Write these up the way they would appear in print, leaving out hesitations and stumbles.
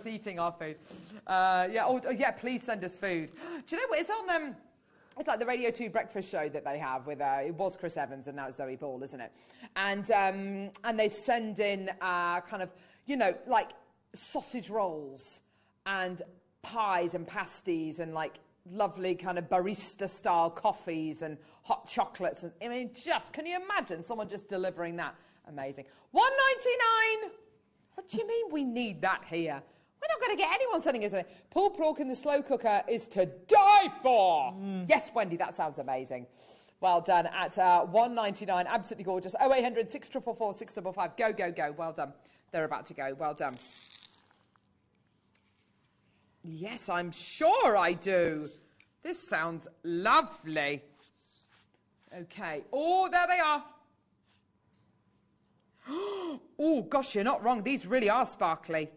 eating our food. Yeah, yeah, please send us food. Do you know what? It's on, it's like the Radio 2 breakfast show that they have with, it was Chris Evans and now it's Zoe Ball, isn't it? And they send in kind of, you know, like sausage rolls and pies and pasties and like lovely kind of barista-style coffees and hot chocolates. And I mean, just, can you imagine someone just delivering that? Amazing. $1.99. What do you mean we need that here? We're not going to get anyone sending us anything. Pulled pork in the slow cooker is to die for. Yes, Wendy, that sounds amazing. Well done at $1.99. Absolutely gorgeous. 0800 644 655. Go, go, go. Well done. They're about to go. Well done. Yes, I'm sure I do. This sounds lovely. Okay. Oh, there they are. Oh, gosh, you're not wrong. These really are sparkly.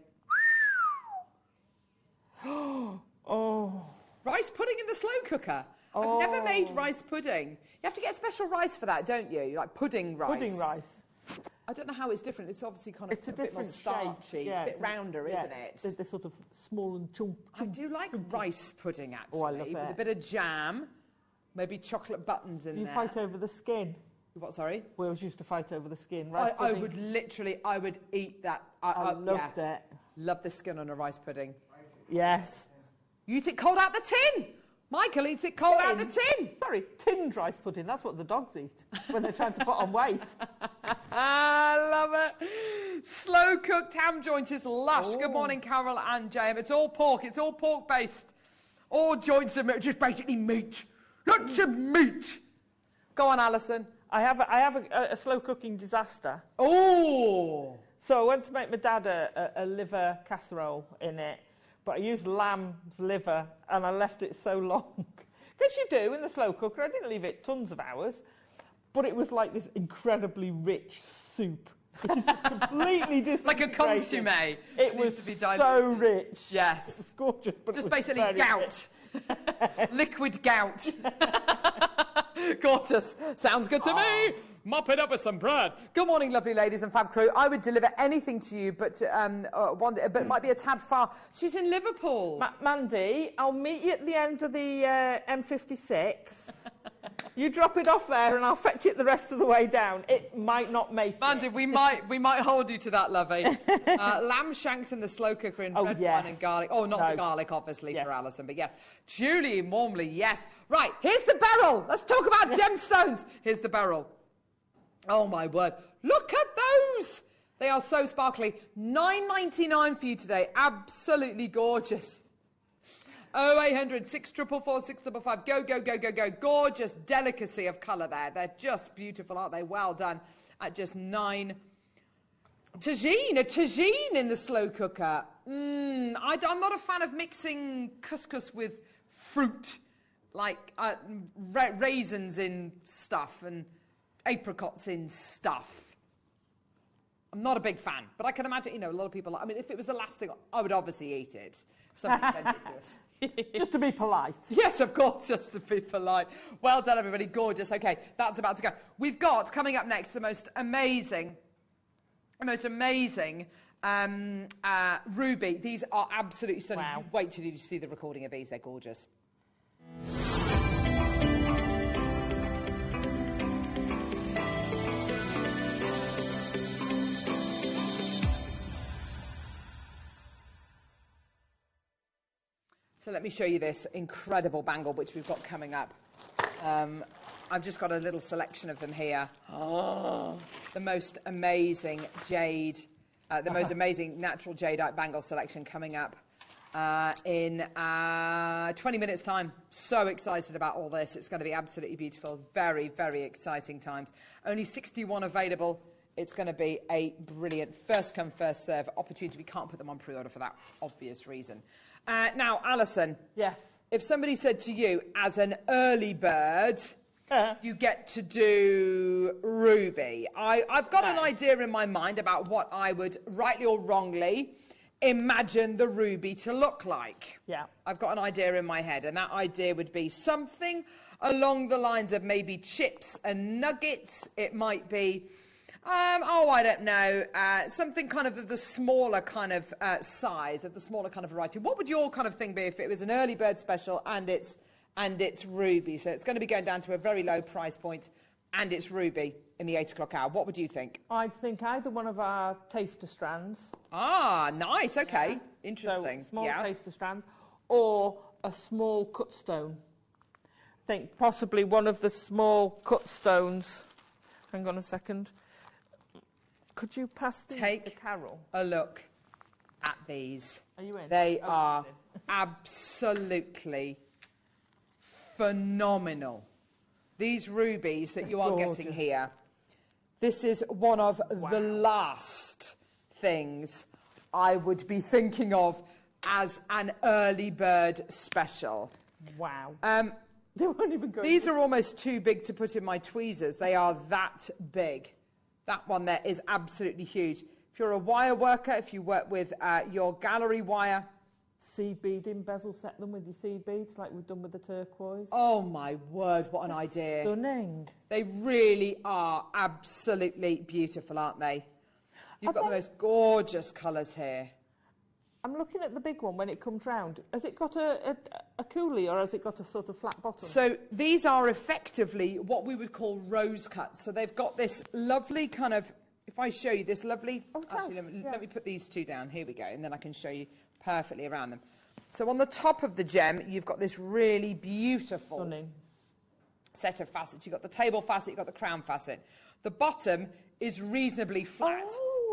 Oh. Rice pudding in the slow cooker. Oh. I've never made rice pudding. You have to get special rice for that, don't you? Like pudding rice. Pudding rice. I don't know how it's different. It's obviously kind of It's a bit more different starchy. shape. Yeah, it's a bit rounder, isn't it? They're sort of small and chunk. I do like rice pudding, actually. Oh, I love it. With a bit of jam, maybe chocolate buttons in You there. fight over the skin. What, sorry? We always used to fight over the skin. I would literally, I would eat that. I loved it. Love the skin on a rice pudding. Yes. You eat it cold out the tin. Michael eats it cold out the tin. Sorry, tinned rice pudding. That's what the dogs eat when they're trying to put on weight. I love it. Slow cooked ham joint is lush. Oh. Good morning, Carol and James. It's all pork. It's all pork based. All joints of meat, just basically meat. Lots of meat. Go on, Alison. I have a slow cooking disaster. Oh. So I went to make my dad a liver casserole in it, but I used lamb's liver and I left it so long. Because you do in the slow cooker. I didn't leave it tons of hours, but it was like this incredibly rich soup. It was completely disintegrated. Like a consommé. It was so rich. Yes. It was gorgeous. But just it was basically gout. Liquid gout. Gorgeous. Sounds good to me. Mop it up with some bread. Good morning, lovely ladies and fab crew. I would deliver anything to you, but but it might be a tad far. She's in Liverpool. Mandy, I'll meet you at the end of the M56. You drop it off there, and I'll fetch it the rest of the way down. It might not make Mandy, it. we might hold you to that, lovey. Lamb shanks in the slow cooker in red wine and garlic. Oh, not the garlic, obviously, for Alison, but yes. Julie Mormley, yes. Right, here's the Beryl. Let's talk about gemstones. Here's the Beryl. Oh, my word. Look at those. They are so sparkly. $9.99 for you today. Absolutely gorgeous. 0800 644 655. Go, go, go, go, go. Gorgeous delicacy of colour there. They're just beautiful, aren't they? Well done. At just $9. Tagine, a tagine in the slow cooker. I'm not a fan of mixing couscous with fruit, like raisins in stuff and apricots in stuff. I'm not a big fan, but I can imagine, you know, a lot of people, I mean, if it was the last thing, I would obviously eat it. If somebody sent it to us. Just to be polite. Yes, of course, just to be polite. Well done, everybody. Gorgeous. Okay, that's about to go. We've got, coming up next, the most amazing ruby. These are absolutely stunning. Wow. Wait till you see the recording of these. They're gorgeous. So let me show you this incredible bangle which we've got coming up. I've just got a little selection of them here. Oh, the most amazing jade, the most amazing natural jadeite bangle selection coming up in 20 minutes' time. So excited about all this. It's going to be absolutely beautiful. Very, very exciting times. Only 61 available. It's going to be a brilliant first come, first serve opportunity. We can't put them on pre-order for that obvious reason. Now, Alison. Yes. If somebody said to you, as an early bird, you get to do ruby. I've got an idea in my mind about what I would, rightly or wrongly, imagine the ruby to look like. Yeah. I've got an idea in my head, and that idea would be something along the lines of maybe chips and nuggets. It might be Oh, I don't know. Something kind of the smaller kind of size, of the smaller kind of variety. What would your kind of thing be if it was an early bird special and it's ruby? So it's going to be going down to a very low price point and it's ruby in the 8 o'clock hour. What would you think? I'd think either one of our taster strands. Ah, nice. Okay. Yeah. Interesting. So small taster strand or a small cut stone. I think possibly one of the small cut stones. Hang on a second. Could you pass these to Carol? A look at these. Are you in? They are absolutely phenomenal. These rubies that you are getting here. This is one of the last things I would be thinking of as an early bird special. Wow. They won't even go. These are almost too big to put in my tweezers. They are that big. That one there is absolutely huge. If you're a wire worker, if you work with your gallery wire. Seed beading, bezel set them with your seed beads like we've done with the turquoise. Oh my word, what an idea. Stunning. They really are absolutely beautiful, aren't they? You've got the most gorgeous colours here. I'm looking at the big one when it comes round. Has it got a coolie or has it got a sort of flat bottom? So these are effectively what we would call rose cuts. So they've got this lovely kind of, if I show you this lovely, actually let me put these two down, here we go, and then I can show you perfectly around them. So on the top of the gem, you've got this really beautiful set of facets. You've got the table facet, you've got the crown facet. The bottom is reasonably flat.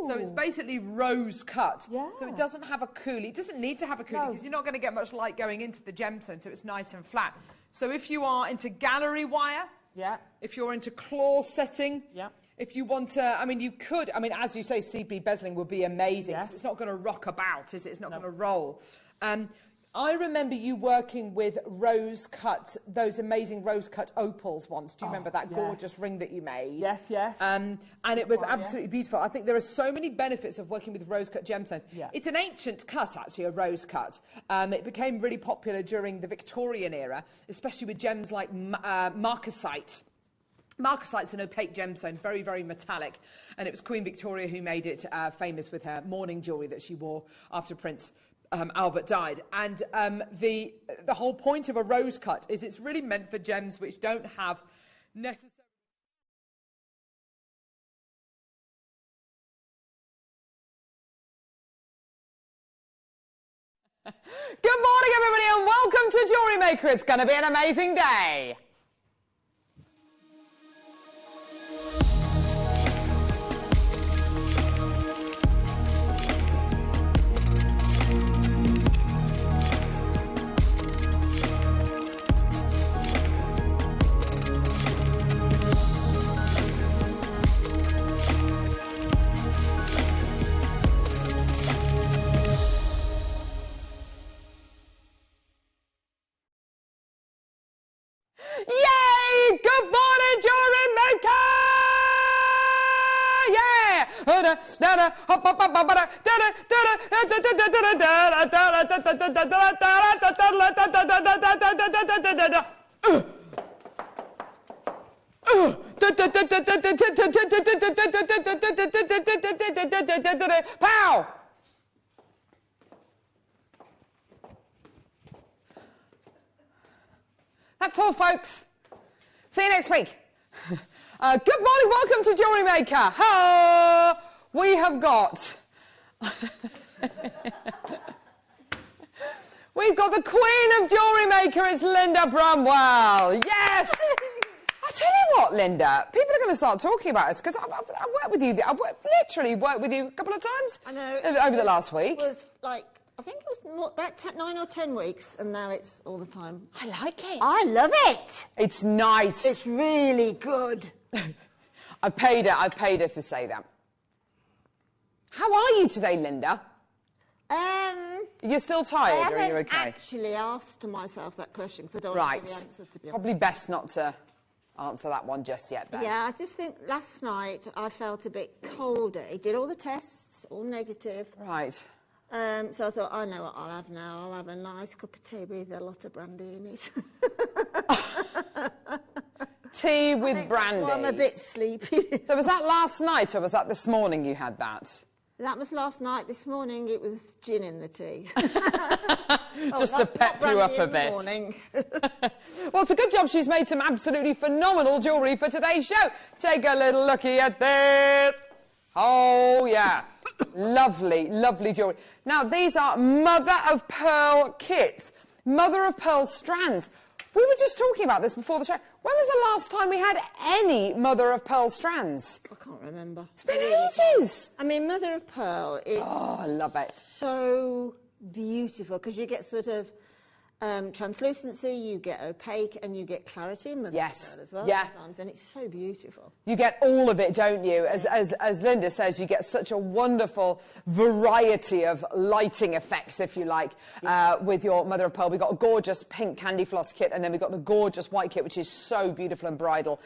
So it's basically rose cut. Yeah. So it doesn't have a coolie. It doesn't need to have a coolie because you're not going to get much light going into the gemstone, so it's nice and flat. So if you are into gallery wire, if you're into claw setting, if you want to, I mean, you could, I mean, as you say, CB bezeling would be amazing. Yes. It's not going to rock about, is it? It's not going to roll. I remember you working with rose cut, those amazing rose cut opals once. Do you remember that gorgeous ring that you made? Yes, yes. And it was absolutely beautiful. I think there are so many benefits of working with rose cut gemstones. Yeah. It's an ancient cut, actually, a rose cut. It became really popular during the Victorian era, especially with gems like marcasite. Marcasite's an opaque gemstone, very, very metallic. And it was Queen Victoria who made it famous with her mourning jewellery that she wore after Prince Albert died. And the whole point of a rose cut is it's really meant for gems which don't have necessarily... Good morning, everybody, and welcome to Jewellery Maker. It's going to be an amazing day. Yay! Good morning, Jewellery Maker! Yeah! Pow! That's all, folks. See you next week. Good morning, welcome to Jewellery Maker. We have got... We've got the Queen of Jewellery Maker, it's Linda Brumwell. Yes! I tell you what, Linda, people are going to start talking about us because I've worked with you. I've literally worked with you a couple of times. I know. Over the last week. It was like... I think it was more, about 9 or 10 weeks, and now it's all the time. I like it. I love it. It's nice. It's really good. I've paid her to say that. How are you today, Linda? You're still tired, or are you okay? I haven't actually asked myself that question because I don't know the answer, to be honest. Probably best not to answer that one just yet, then. Yeah, I just think last night I felt a bit colder. I did all the tests, all negative. Right. So I thought, I know what I'll have now. I'll have a nice cup of tea with a lot of brandy in it. tea with brandy. I'm a bit sleepy. So was that last night or was that this morning you had that? That was last night. This morning it was gin in the tea. Just to pep you up a bit. Well, it's a good job she's made some absolutely phenomenal jewellery for today's show. Take a little looky at this. Oh, yeah. Lovely, lovely jewellery. Now, these are mother of pearl kits. Mother of pearl strands. We were just talking about this before the show. When was the last time we had any mother of pearl strands? I can't remember. It's been ages. I mean, mother of pearl is... Oh, I love it. So beautiful, because you get sort of translucency, you get opaque, and you get clarity in mother of pearl as well sometimes, and it's so beautiful. You get all of it, don't you? As Linda says, you get such a wonderful variety of lighting effects, if you like, with your mother of pearl. We've got a gorgeous pink candy floss kit, and then we've got the gorgeous white kit, which is so beautiful and bridal,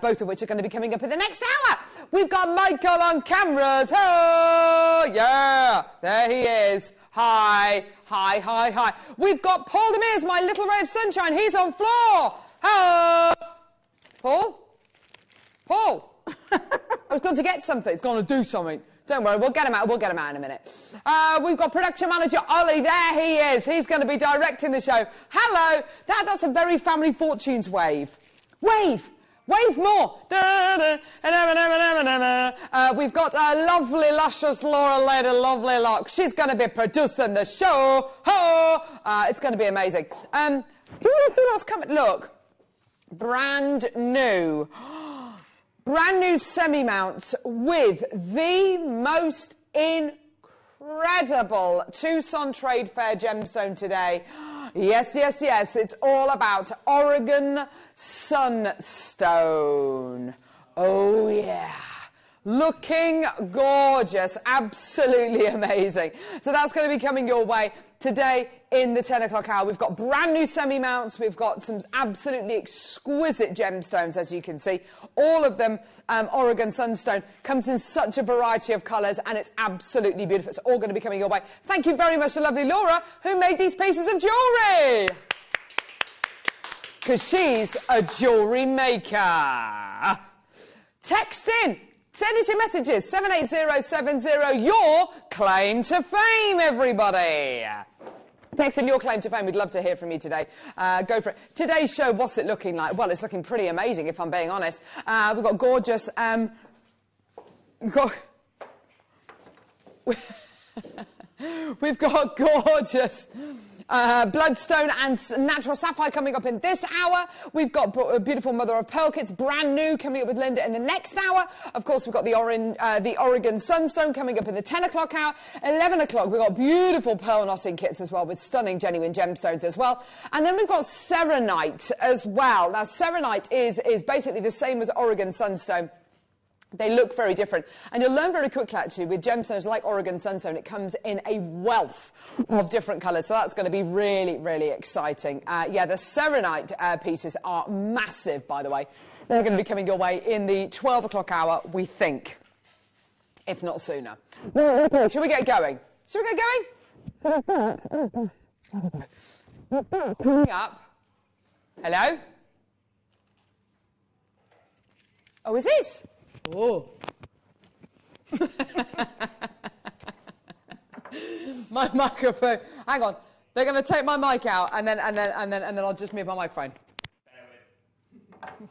both of which are going to be coming up in the next hour. We've got Michael on cameras. Oh, yeah, there he is. Hi, hi, hi, hi. We've got Paul Demers, my little red sunshine. He's on floor. Hello. Paul? Paul? I was going to get something. It's going to do something. Don't worry, we'll get him out. We'll get him out in a minute. We've got production manager Ollie. There he is. He's going to be directing the show. Hello. That's a very Family Fortunes wave. Wave. Wave more. We've got a lovely, luscious Laura Lady Lovely Lock. She's going to be producing the show. It's going to be amazing. You want to see what's coming? Look. Brand new semi-mounts with the most incredible Tucson Trade Fair gemstone today. Yes, yes, yes. It's all about Oregon Sunstone. Oh, yeah. Looking gorgeous. Absolutely amazing. So that's going to be coming your way today in the 10 o'clock hour. We've got brand new semi-mounts. We've got some absolutely exquisite gemstones, as you can see. All of them Oregon Sunstone. Comes in such a variety of colours, and it's absolutely beautiful. It's all going to be coming your way. Thank you very much to lovely Laura, who made these pieces of jewellery. Because she's a jewellery maker. Text in. Send us your messages, 78070, your claim to fame, everybody. Text in your claim to fame. We'd love to hear from you today. Go for it. Today's show, what's it looking like? Well, it's looking pretty amazing, if I'm being honest. We've got gorgeous... we've got gorgeous... Bloodstone and natural sapphire coming up in this hour. We've got beautiful mother of pearl kits, brand new, coming up with Linda in the next hour. Of course, we've got the Oregon Sunstone coming up in the 10 o'clock hour. 11 o'clock, we've got beautiful pearl knotting kits as well, with stunning genuine gemstones as well. And then we've got Serenite as well. Now, Serenite is basically the same as Oregon Sunstone. They look very different. And you'll learn very quickly, actually, with gemstones like Oregon Sunstone, it comes in a wealth of different colours. So that's going to be really, really exciting. Yeah, the Serenite pieces are massive, by the way. They're going to be coming your way in the 12 o'clock hour, we think, if not sooner. Shall we get going? Shall we get going? Coming up. Hello? Oh, is it? Oh. My microphone. Hang on. They're going to take my mic out, and then I'll just move my microphone.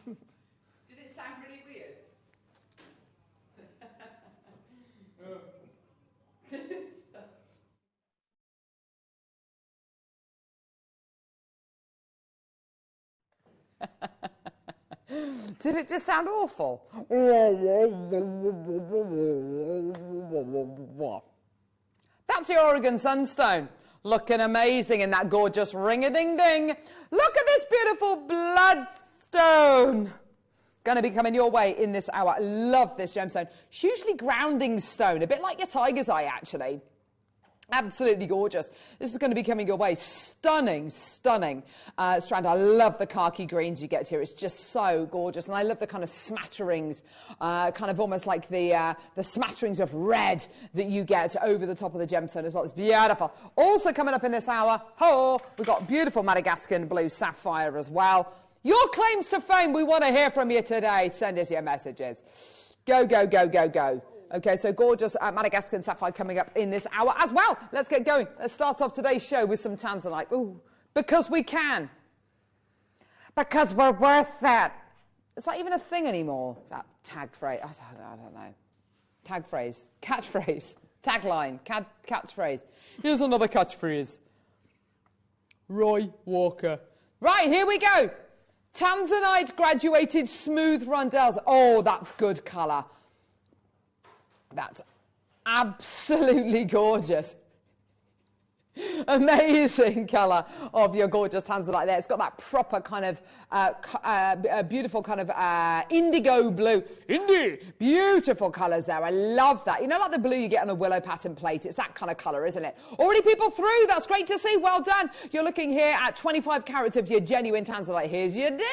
Did it sound really weird? Did it just sound awful? That's your Oregon Sunstone. Looking amazing in that gorgeous ring-a-ding-ding. Look at this beautiful Bloodstone. Going to be coming your way in this hour. I love this gemstone. Hugely grounding stone, a bit like your tiger's eye, actually. Absolutely gorgeous. This is going to be coming your way. Stunning, stunning strand. I love the khaki greens you get here. It's just so gorgeous. And I love the kind of smatterings, kind of almost like the smatterings of red that you get over the top of the gemstone as well. It's beautiful. Also coming up in this hour, we've got beautiful Madagascan blue sapphire as well. Your claims to fame, we want to hear from you today. Send us your messages. Go, go, go, go, go. Okay, so gorgeous Madagascar and Sapphire coming up in this hour as well. Let's get going. Let's start off today's show with some Tanzanite. Ooh, because we can. Because we're worth it. It's not even a thing anymore, that tag phrase. I don't know. Tag phrase. Catchphrase. Tagline. Catchphrase. Here's another catchphrase. Roy Walker. Right, here we go. Tanzanite graduated smooth rondelles. Oh, that's good colour. That's absolutely gorgeous. Amazing colour of your gorgeous Tanzanite there. It's got that proper kind of beautiful kind of indigo blue. Beautiful colours there. I love that. You know, like the blue you get on a willow pattern plate. It's that kind of colour, isn't it? Already people through. That's great to see. Well done. You're looking here at 25 carats of your genuine Tanzanite. Here's your deal.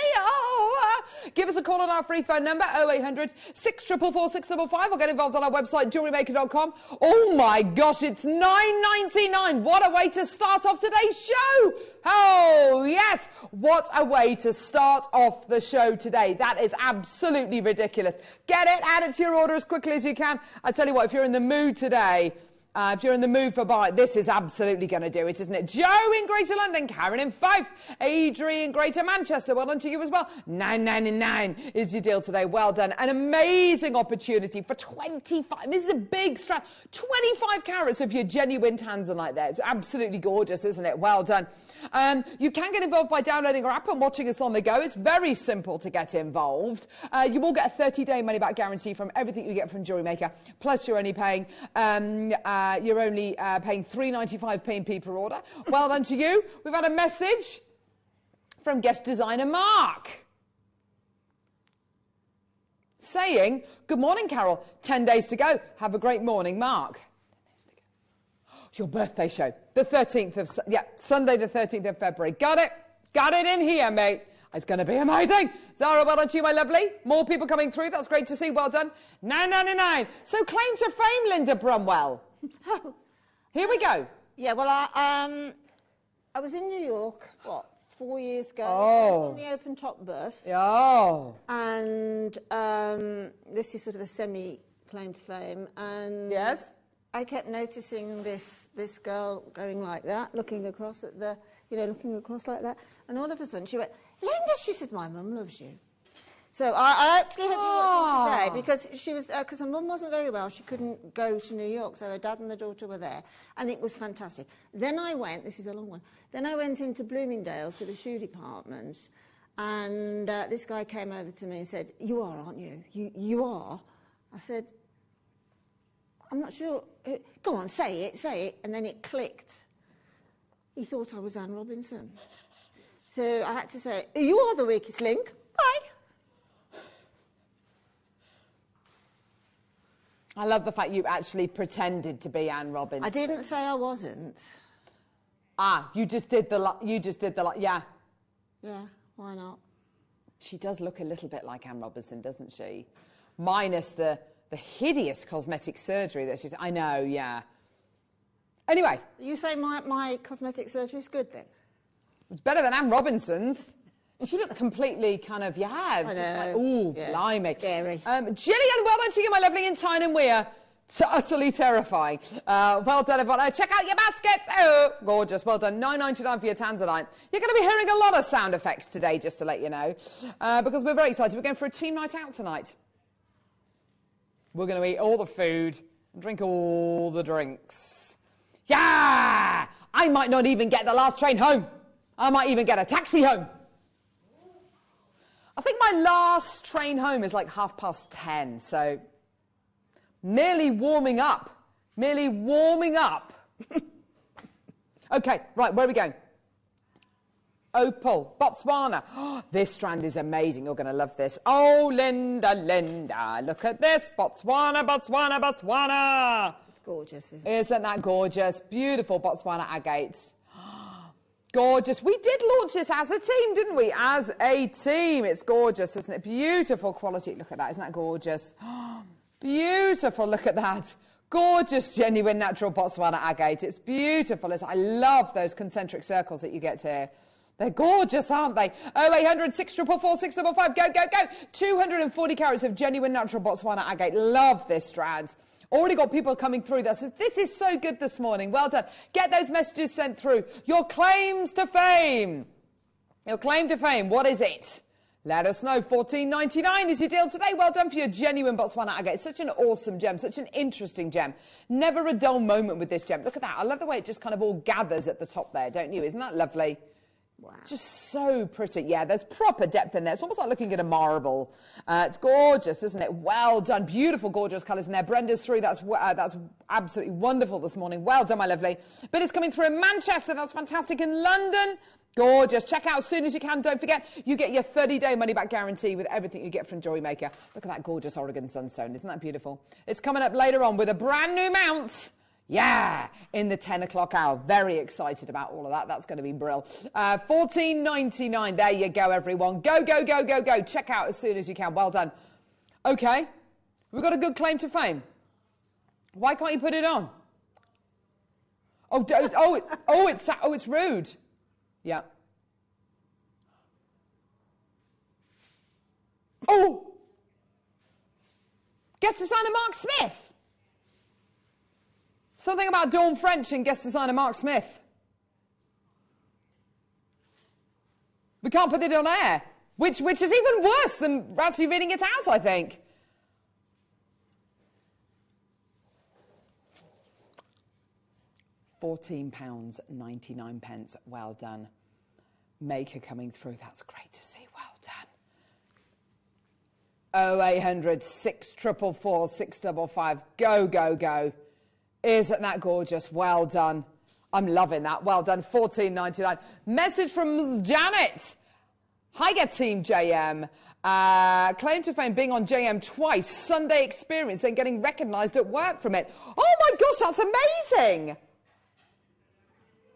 Give us a call on our free phone number, 0800 644 655, or get involved on our website, JewelleryMaker.com. Oh my gosh, it's $9.99. What a way to start off today's show. Oh, yes. What a way to start off the show today. That is absolutely ridiculous. Get it, add it to your order as quickly as you can. I tell you what, if you're in the mood today, if you're in the mood for buy, this is absolutely going to do it, isn't it? Joe in Greater London, Karen in Fife, Adrian in Greater Manchester, well done to you as well. $9.99 is your deal today. Well done. An amazing opportunity for 25. This is a big strap. 25 carats of your genuine Tanzanite there. It's absolutely gorgeous, isn't it? Well done. You can get involved by downloading our app and watching us on the go. It's very simple to get involved. You will get a 30-day money-back guarantee from everything you get from Jewellery Maker. Plus, you're only paying £3.95p per order. Well done to you. We've had a message from guest designer Mark saying, "Good morning, Carol. 10 days to go. Have a great morning, Mark." Your birthday show, the 13th of, Sunday the 13th of February. Got it in here, mate. It's going to be amazing. Zara, well done to you, my lovely. More people coming through. That's great to see. Well done. $9.99. So claim to fame, Linda Brumwell. Here we go. Yeah, well, I was in New York, 4 years ago. Oh. I was on the open top burst. Oh. And this is sort of a semi-claim to fame. And yes. I kept noticing this girl going like that, looking across at the, looking across like that. And all of a sudden she went, "Linda," she said, "my mum loves you." So I actually hope you're watching today, because she was, because her mum wasn't very well. She couldn't go to New York, so her dad and the daughter were there. And it was fantastic. Then I went, this is a long one, then I went into Bloomingdale's to the shoe department. And this guy came over to me and said, "You are, aren't you? You are?" I said, "I'm not sure." "Go on, say it." And then it clicked. He thought I was Anne Robinson. So I had to say, "You are the weakest link. Bye." I love the fact you actually pretended to be Anne Robinson. I didn't say I wasn't. You just did the yeah. Yeah, why not? She does look a little bit like Anne Robinson, doesn't she? Minus the hideous cosmetic surgery that she's... I know, yeah. Anyway. You say my cosmetic surgery is good, then? It's better than Anne Robinson's. She looked completely kind of, I just know. like, ooh, yeah, blimey. Scary. Gillian, well done to you, my lovely, in Tyne and Weir. Utterly terrifying. Well done, everyone. Check out your baskets. Oh, gorgeous. Well done. $9.99 for your Tanzanite. You're going to be hearing a lot of sound effects today, just to let you know, because we're very excited. We're going for a team night out tonight. We're going to eat all the food and drink all the drinks. Yeah! I might not even get the last train home. I might even get a taxi home. I think my last train home is like 10:30, so merely warming up. Merely warming up. Okay, right, where are we going? Opal, Botswana. Oh, this strand is amazing. You're going to love this. Oh, Linda, look at this. Botswana, Botswana, Botswana. It's gorgeous, isn't it? Isn't that gorgeous? Beautiful Botswana agates. Gorgeous. We did launch this as a team, didn't we? As a team. It's gorgeous, isn't it? Beautiful quality. Look at that. Isn't that gorgeous? Beautiful. Look at that. Gorgeous, genuine, natural Botswana agate. It's beautiful. I love those concentric circles that you get here. They're gorgeous, aren't they? 0800 644 655. Go, go, go. 240 carats of genuine natural Botswana agate. Love this strands. Already got people coming through that says, this is so good this morning. Well done. Get those messages sent through. Your claims to fame. Your claim to fame, what is it? Let us know. $14.99 is your deal today. Well done for your genuine Botswana agate. It's such an awesome gem, such an interesting gem. Never a dull moment with this gem. Look at that. I love the way it just kind of all gathers at the top there, don't you? Isn't that lovely? Wow. Just so pretty. Yeah, there's proper depth in there. It's almost like looking at a marble. It's gorgeous, isn't it? Well done. Beautiful, gorgeous colours in there. Brenda's through. That's absolutely wonderful this morning. Well done, my lovely. But it's coming through in Manchester. That's fantastic. In London. Gorgeous. Check out as soon as you can. Don't forget, you get your 30-day money-back guarantee with everything you get from Jewellery Maker. Look at that gorgeous Oregon Sunstone. Isn't that beautiful? It's coming up later on with a brand new mount. Yeah, in the 10 o'clock hour. Very excited about all of that. That's going to be Beryl. $14.99. There you go, everyone. Go, go, go, go, go. Check out as soon as you can. Well done. Okay, we've got a good claim to fame. Why can't you put it on? It's rude. Yeah. Oh! Guest designer Mark Smith. Something about Dawn French and guest designer Mark Smith. We can't put it on air, which is even worse than actually reading it out, I think. £14.99. Well done. Maker coming through. That's great to see. Well done. 0800 644 655. Go, go, go. Isn't that gorgeous? Well done. I'm loving that. Well done. $14.99. Message from Ms. Janet. Hi, Team JM. Claim to fame being on JM twice. Sunday experience and getting recognised at work from it. Oh my gosh, that's amazing.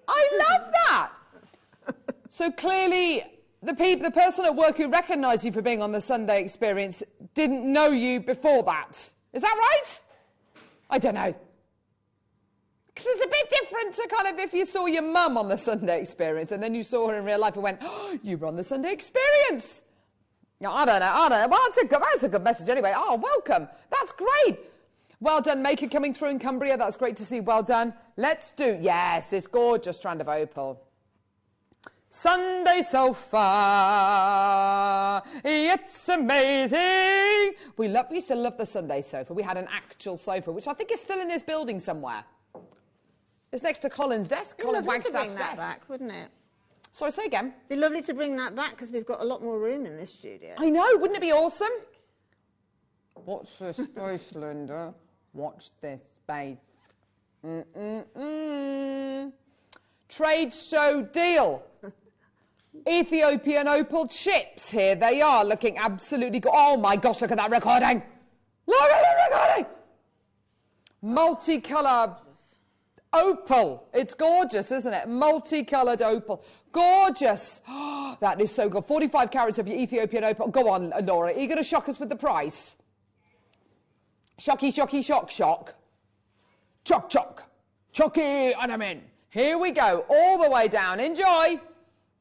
I love that. So clearly, the person at work who recognised you for being on the Sunday experience didn't know you before that. Is that right? I don't know. Because it's a bit different to kind of if you saw your mum on the Sunday experience and then you saw her in real life and went, oh, you were on the Sunday experience. No, I don't know. Well, that's a good message anyway. Oh, welcome. That's great. Well done, Maker coming through in Cumbria. That's great to see. Well done. Let's do, yes, this gorgeous strand of opal. Sunday sofa, it's amazing. We used to love the Sunday sofa. We had an actual sofa, which I think is still in this building somewhere. It's next to Colin's desk. Colin Wagstaff's desk. Bring that back, wouldn't it? Sorry, say again. It'd be lovely to bring that back because we've got a lot more room in this studio. I know, wouldn't it be awesome? Watch this space, Linda. Watch this space. Trade show deal. Ethiopian opal chips. Here they are, looking absolutely good. Oh my gosh, look at that recording. Look at the recording. Multicoloured opal. It's gorgeous, isn't it? Multicoloured opal. Gorgeous. Oh, that is so good. 45 carats of your Ethiopian opal. Go on, Laura. Are you going to shock us with the price? Shocky, shocky, shock, shock. Chock, chock. Chocky, and I'm in. Here we go. All the way down. Enjoy.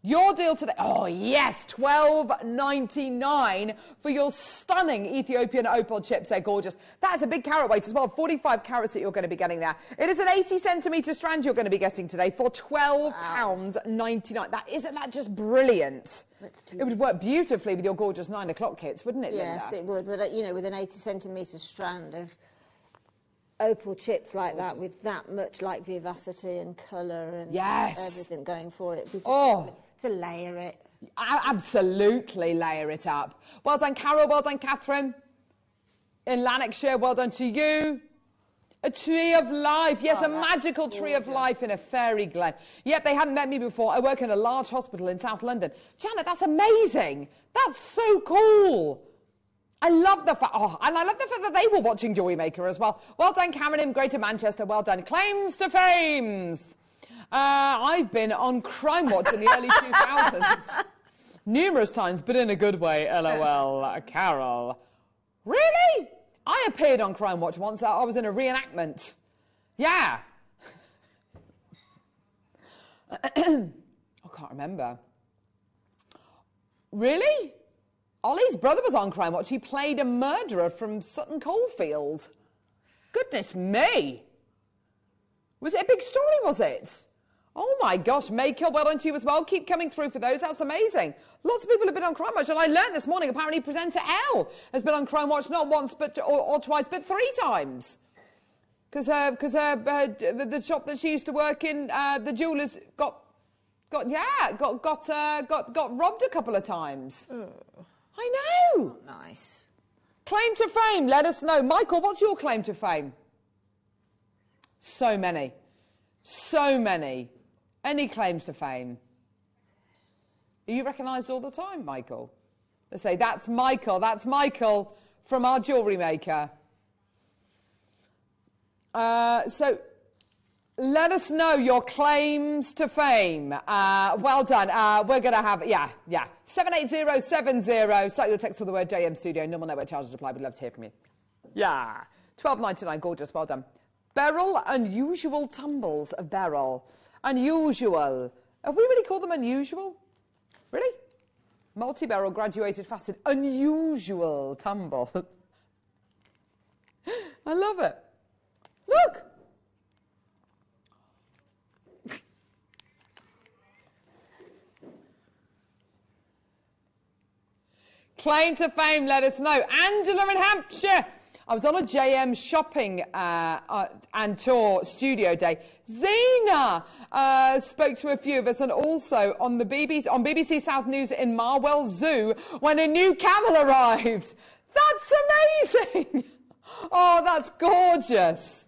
Your deal today, oh yes, $12.99 for your stunning Ethiopian opal chips. They're gorgeous. That is a big carat weight as well, 45 carats that you're going to be getting there. It is an 80 centimetre strand you're going to be getting today for £12.99. Isn't that just brilliant? It would work beautifully with your gorgeous 9 o'clock kits, wouldn't it, Linda? Yes, it would, but you know, with an 80 centimetre strand of opal chips like that, with that much like vivacity and colour and everything going for it. To layer it. Absolutely layer it up. Well done, Carol. Well done, Catherine. In Lanarkshire, well done to you. A tree of life. Yes, a magical tree of life in a fairy glen. Yep, they hadn't met me before. I work in a large hospital in South London. Janet, that's amazing. That's so cool. I love the fact, and I love the fact that they were watching Jewellery Maker as well. Well done, Cameron in Greater Manchester. Well done. Claims to fames. I've been on Crime Watch in the early 2000s. Numerous times, but in a good way, LOL. Carol. Really? I appeared on Crime Watch once. I was in a reenactment. Yeah. I can't remember. Really? Ollie's brother was on Crime Watch. He played a murderer from Sutton Coldfield. Goodness me. Was it a big story, was it? Oh my gosh, Maker, well done to you as well. Keep coming through for those. That's amazing. Lots of people have been on Crime Watch, and I learned this morning apparently presenter Elle has been on Crime Watch not once or twice, but 3 times. Because the shop that she used to work in, the jewellers got robbed a couple of times. Oh. I know. Not nice. Claim to fame, let us know. Michael, what's your claim to fame? So many. So many. Any claims to fame? Are you recognised all the time, Michael? They say, that's Michael from our Jewellery Maker. So, let us know your claims to fame. Well done. We're going to have, 78070. Start your text with the word JM Studio. Normal network charges apply. We'd love to hear from you. Yeah. £12.99. Gorgeous. Well done. Beryl, unusual tumbles of Beryl. Unusual. Have we really called them unusual? Really? Multi-beryl, graduated, faceted, unusual tumble. I love it. Look. Claim to fame, let us know. Angela in Hampshire. I was on a JM shopping and tour studio day. Zena spoke to a few of us, and also on the BBC South News in Marwell Zoo when a new camel arrives. That's amazing. Oh, that's gorgeous.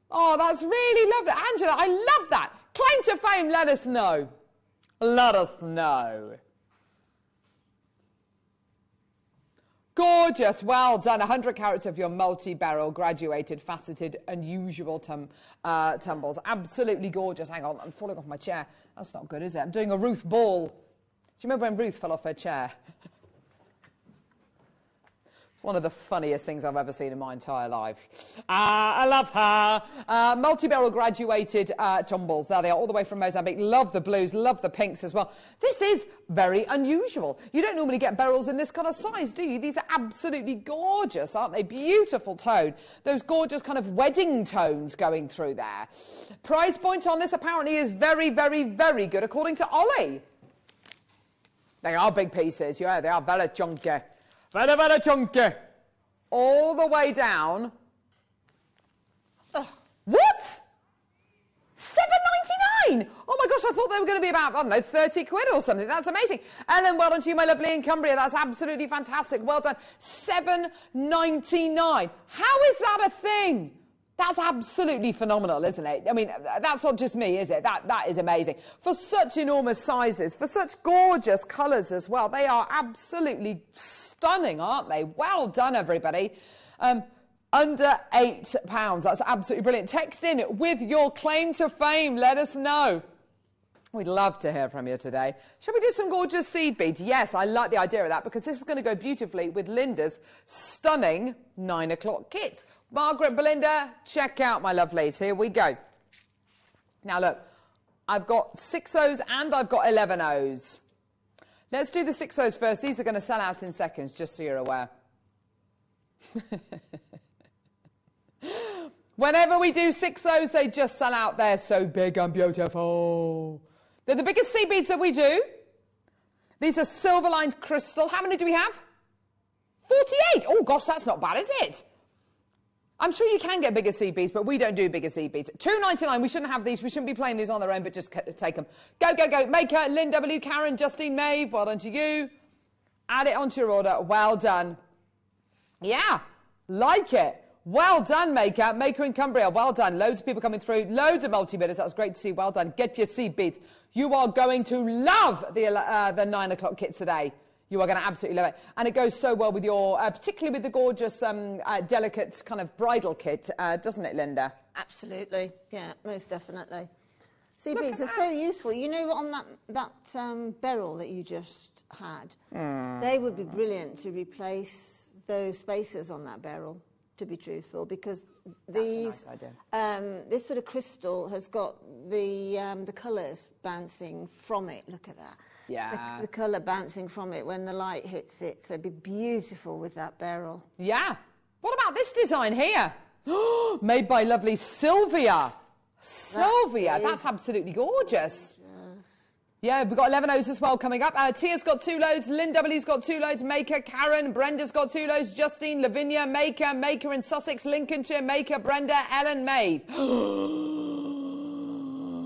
Oh, that's really lovely. Angela, I love that. Claim to fame, let us know. Let us know. Gorgeous, well done. 100 carats of your multi-beryl, graduated, faceted, unusual tumbles. Absolutely gorgeous. Hang on, I'm falling off my chair. That's not good, is it? I'm doing a Ruth Ball. Do you remember when Ruth fell off her chair? It's one of the funniest things I've ever seen in my entire life. I love her. Multi-beryl graduated tumbles. There they are, all the way from Mozambique. Love the blues, love the pinks as well. This is very unusual. You don't normally get beryls in this kind of size, do you? These are absolutely gorgeous, aren't they? Beautiful tone. Those gorgeous kind of wedding tones going through there. Price point on this apparently is very, very, very good, according to Ollie. They are big pieces. Yeah, they are very chunky. Very, very chunky. All the way down. Ugh. What? £7.99. Oh my gosh, I thought they were going to be about, I don't know, 30 quid or something. That's amazing. Ellen, well done to you, my lovely in Cumbria. That's absolutely fantastic. Well done. £7.99. How is that a thing? That's absolutely phenomenal, isn't it? I mean, that's not just me, is it? That is amazing. For such enormous sizes, for such gorgeous colours as well. They are absolutely stunning, aren't they? Well done, everybody. Under £8. That's absolutely brilliant. Text in with your claim to fame. Let us know. We'd love to hear from you today. Shall we do some gorgeous seed beads? Yes, I like the idea of that because this is going to go beautifully with Linda's stunning 9 o'clock kit. Margaret, Belinda, check out my lovelies. Here we go. Now look, I've got 6 O's and I've got 11 O's. Let's do the 6 O's first. These are going to sell out in seconds, just so you're aware. Whenever we do 6 O's, they just sell out. They're so big and beautiful. They're the biggest seed beads that we do. These are silver-lined crystal. How many do we have? 48. Oh, gosh, that's not bad, is it? I'm sure you can get bigger seed beads, but we don't do bigger seed beads. £2.99. We shouldn't have these. We shouldn't be playing these on their own, but just take them. Go, go, go. Maker, Lynn W, Karen, Justine, Maeve. Well done to you. Add it onto your order. Well done. Yeah, like it. Well done, Maker. Maker in Cumbria. Well done. Loads of people coming through. Loads of multi-bidders. That was great to see. Well done. Get your seed beads. You are going to love the 9 o'clock kits today. You are going to absolutely love it. And it goes so well with your, particularly with the gorgeous, delicate kind of bridal kit, doesn't it, Linda? Absolutely. Yeah, most definitely. Seed beads are so useful. You know, on that beryl that you just had, they would be brilliant to replace those spacers on that beryl. to be truthful, because these, That's a nice idea. this sort of crystal has got the colours bouncing from it. Look at that. Yeah. The colour bouncing from it when the light hits it. So it'd be beautiful with that beryl. Yeah. What about this design here? Made by lovely Sylvia. Sylvia, that's absolutely gorgeous. Yeah, we've got 11 O's as well coming up. Tia's got 2 loads, Lynn W's got 2 loads, Maker, Karen, Brenda's got 2 loads, Justine, Lavinia, Maker, Maker in Sussex, Lincolnshire, Maker, Brenda, Ellen, Maeve.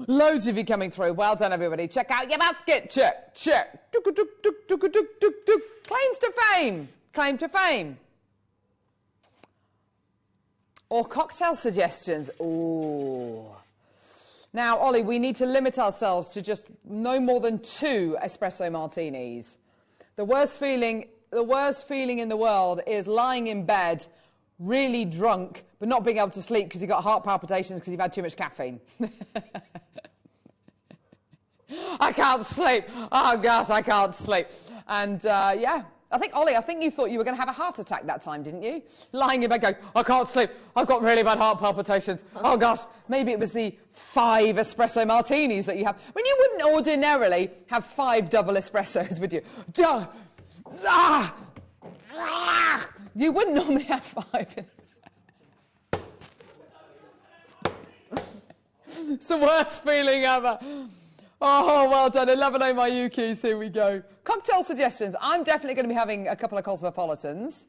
Loads of you coming through. Well done, everybody. Check out your basket. Check, check. Claims to fame. Claim to fame. Or cocktail suggestions. Ooh. Now, Ollie, we need to limit ourselves to just no more than 2 espresso martinis. The worst feeling in the world is lying in bed, really drunk, but not being able to sleep because you've got heart palpitations because you've had too much caffeine. I can't sleep. Oh, gosh, I can't sleep. And, yeah. Ollie, I think you thought you were going to have a heart attack that time, didn't you? Lying in bed going, I can't sleep. I've got really bad heart palpitations. Oh, gosh. Maybe it was the 5 espresso martinis that you have. When you wouldn't ordinarily have 5 double espressos, would you? You wouldn't normally have 5. It's the worst feeling ever. Oh, well done. 11 O my Yukis. Here we go. Cocktail suggestions. I'm definitely going to be having a couple of cosmopolitans.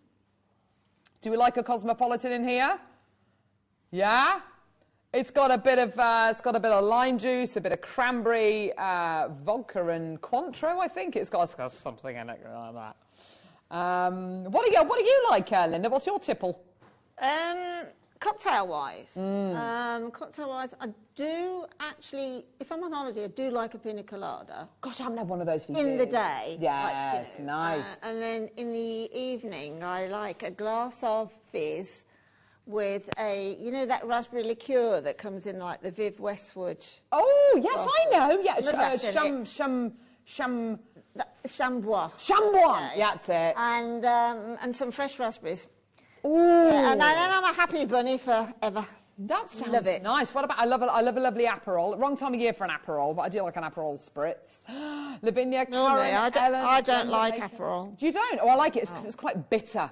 Do we like a cosmopolitan in here? Yeah? It's got a bit of lime juice, a bit of cranberry, vodka and Cointreau, I think. It's got something in it like that. What do you like, Linda? What's your tipple? Cocktail-wise, I do actually, if I'm on holiday, I do like a pina colada. Gosh, I haven't had one of those for years. In the day. Yes, like, nice. And then in the evening, I like a glass of fizz with that raspberry liqueur that comes in like the Viv Westwood. Oh, yes, I know. Yeah, Chambois. Chambois, yeah, that's it. And some fresh raspberries. Ooh. And then I'm a happy bunny forever. That sounds love it. Nice. What about, I love a lovely Aperol. Wrong time of year for an Aperol, but I do like an Aperol spritz. Lavinia, Karen, I don't like Aperol. You don't? Oh, I like it because it's quite bitter.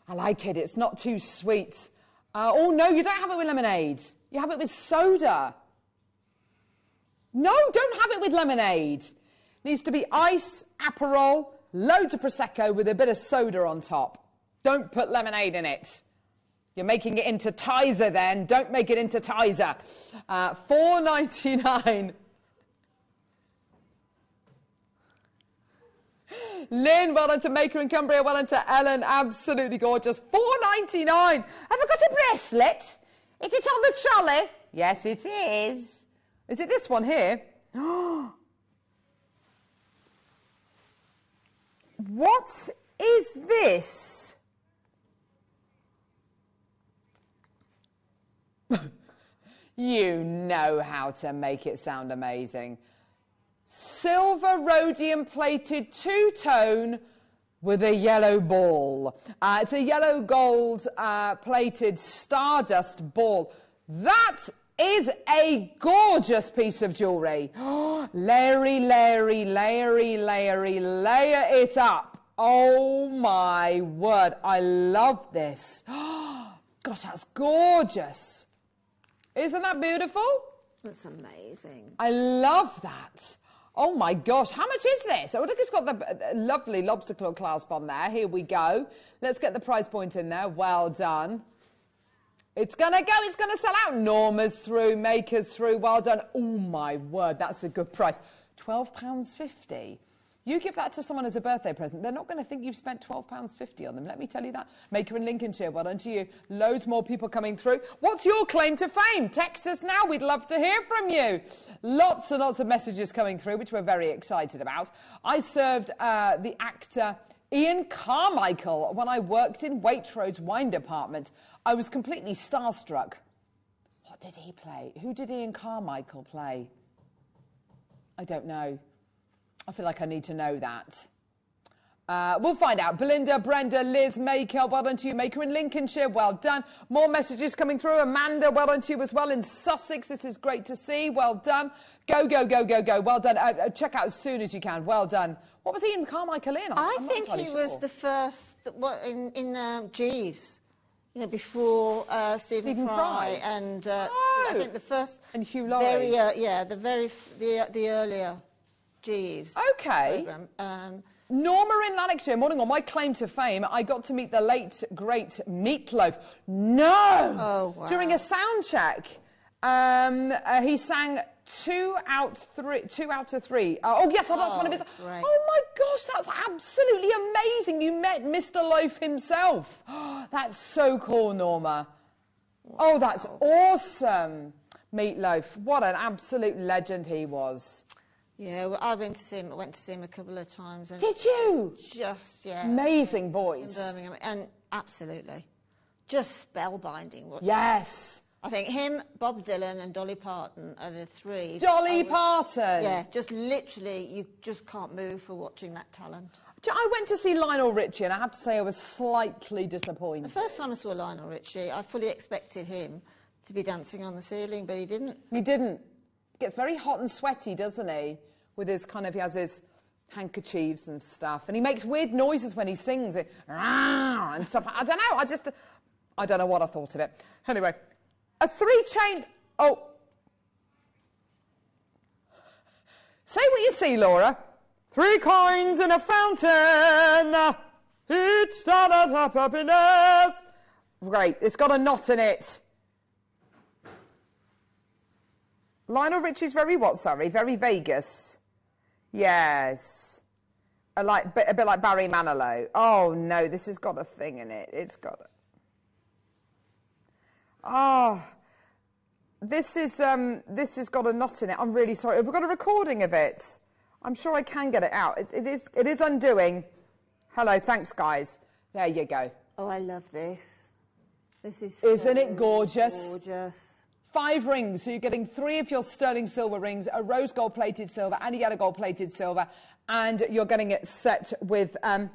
I like it. It's not too sweet. Oh, no, you don't have it with lemonade. You have it with soda. No, don't have it with lemonade. Needs to be ice, Aperol, loads of Prosecco with a bit of soda on top. Don't put lemonade in it. You're making it into Tizer then. Don't make it into Tizer. $4.99. Lynn, well done to Maker and Cumbria. Well done to Ellen. Absolutely gorgeous. $4.99. Have I got a bracelet? Is it on the trolley? Yes, it is. Is it this one here? What is this? You know how to make it sound amazing. Silver rhodium plated 2-tone with a yellow ball. It's a yellow gold plated Stardust ball. That is a gorgeous piece of jewellery. Layery, layery, layery, layery, layer it up. Oh my word, I love this. Gosh, that's gorgeous. Isn't that beautiful? That's amazing. I love that. Oh my gosh, how much is this? Oh, look, it's got the lovely lobster claw clasp on there. Here we go. Let's get the price point in there. Well done. It's going to go. It's going to sell out. Norma's through, Maker's through. Well done. Oh my word, that's a good price. £12.50. You give that to someone as a birthday present, they're not going to think you've spent £12.50 on them. Let me tell you that. Maker in Lincolnshire, well done to you. Loads more people coming through. What's your claim to fame? Text us now. We'd love to hear from you. Lots and lots of messages coming through, which we're very excited about. I served the actor Ian Carmichael when I worked in Waitrose wine department. I was completely starstruck. What did he play? Who did Ian Carmichael play? I don't know. I feel like I need to know that. We'll find out. Belinda, Brenda, Liz, Maker, well done to you. Maker in Lincolnshire, well done. More messages coming through. Amanda, well done to you as well in Sussex. This is great to see. Well done. Go, go, go, go, go. Well done. Check out as soon as you can. Well done. What was he in Carmichael Inn? I think he was the first in Jeeves. You know, before Stephen Fry and I think the first and Hugh Laurie. The earlier Jeeves. Okay. Program. Norma in Lanarkshire, morning on my claim to fame, I got to meet the late, great Meatloaf. No! Oh, wow. During a sound check, he sang 2 out of 3. Oh, yes, that's one of his... Right. Oh, my gosh, that's absolutely amazing. You met Mr. Loaf himself. That's so cool, Norma. Wow. Oh, that's awesome. Meatloaf, what an absolute legend he was. Yeah, well, I went to see him a couple of times. And did you? Just, yeah. Amazing voice. In Birmingham, and absolutely. Just spellbinding. Yes. I think him, Bob Dylan and Dolly Parton are the three. Dolly Parton? Yeah, just literally, you just can't move for watching that talent. I went to see Lionel Richie, and I have to say I was slightly disappointed. The first time I saw Lionel Richie, I fully expected him to be dancing on the ceiling, but he didn't. He didn't. Gets very hot and sweaty, doesn't he? With his he has his handkerchiefs and stuff. And he makes weird noises when he sings it. And stuff. I don't know. I don't know what I thought of it. Anyway, a 3-chain... Oh. Say what you see, Laura. 3 coins in a fountain. Each started up happiness. Great. It's got a knot in it. Lionel Richie's very what, sorry? Very Vegas. Yes. A bit like Barry Manilow. Oh, no, this has got a thing in it. It's got a... Oh, this has got a knot in it. I'm really sorry. Have we got a recording of it? I'm sure I can get it out. It is undoing. Hello, thanks, guys. There you go. Oh, I love this. This is Isn't it gorgeous? Gorgeous. 5 rings, so you're getting 3 of your sterling silver rings, a rose gold-plated silver and a yellow gold-plated silver, and you're getting it set with, there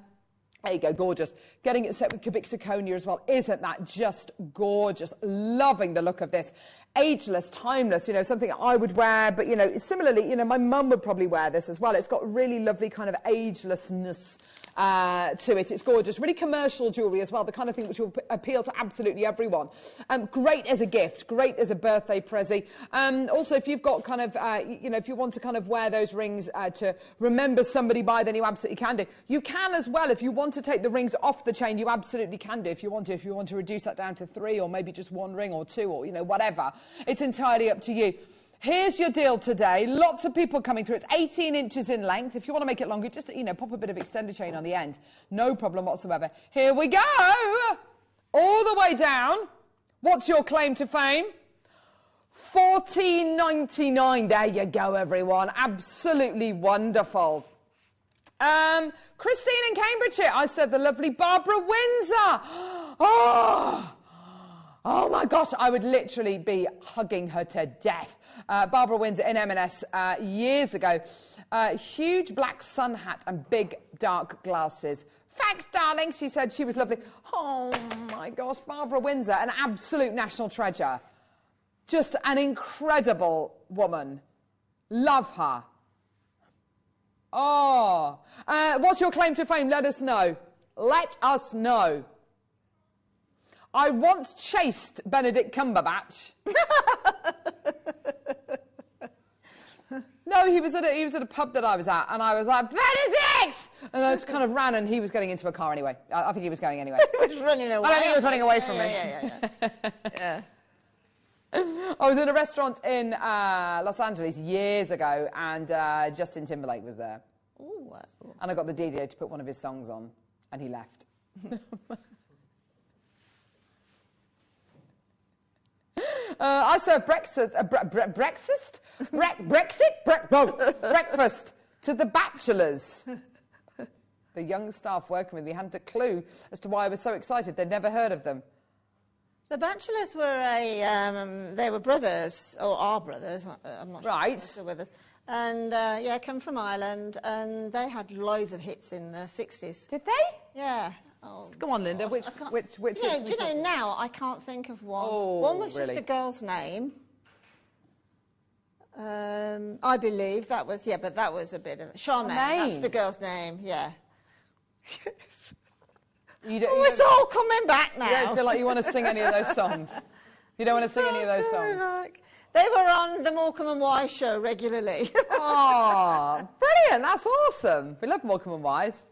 you go, gorgeous. Getting it set with cubic zirconia as well. Isn't that just gorgeous? Loving the look of this. Ageless, timeless, you know, something I would wear, but, you know, similarly, you know, my mum would probably wear this as well. It's got really lovely kind of agelessness to it. It's gorgeous. Really commercial jewellery as well, the kind of thing which will appeal to absolutely everyone. Great as a gift, great as a birthday prezi. Also, if you've got kind of, you know, if you want to kind of wear those rings to remember somebody by, then you absolutely can do. You can as well, if you want to take the rings off the chain, you absolutely can do if you want to. If you want to reduce that down to 3 or maybe just 1 ring or 2 or, you know, whatever. It's entirely up to you. Here's your deal today. Lots of people coming through. It's 18 inches in length. If you want to make it longer, just, you know, pop a bit of extender chain on the end. No problem whatsoever. Here we go. All the way down. What's your claim to fame? $14.99. There you go, everyone. Absolutely wonderful. Christine in Cambridgeshire. I said the lovely Barbara Windsor. Oh my gosh, I would literally be hugging her to death. Barbara Windsor in M&S years ago. Huge black sun hat and big dark glasses. Thanks, darling, she said. She was lovely. Oh my gosh, Barbara Windsor, an absolute national treasure. Just an incredible woman. Love her. Oh. What's your claim to fame? Let us know. Let us know. I once chased Benedict Cumberbatch. No, he was at a pub that I was at, and I was like, Benedict! And I just kind of ran, and he was getting into a car anyway. I think he was going anyway. He was running away. I don't think he was running away from me. Yeah. I was in a restaurant in Los Angeles years ago, and Justin Timberlake was there. Ooh, wow. And I got the DJ to put one of his songs on, and he left. I served breakfast to the bachelors. The young staff working with me hadn't a clue as to why I was so excited. They'd never heard of them. The bachelors were they were brothers, or are brothers. I'm not sure. Right. They're still with us. And yeah, come from Ireland, and they had loads of hits in the 60s. Did they? Yeah. Oh, go on, Linda. Which do you know, now I can't think of one. Oh, one was really? just a girl's name. I believe that was, yeah, but that was a bit of Charmaine. That's the girl's name, yeah. It's all coming back now. You don't feel like you want to sing any of those songs? You don't want to sing any of those songs? They were on the Morecambe and Wise show regularly. Oh, brilliant. That's awesome. We love Morecambe and Wise.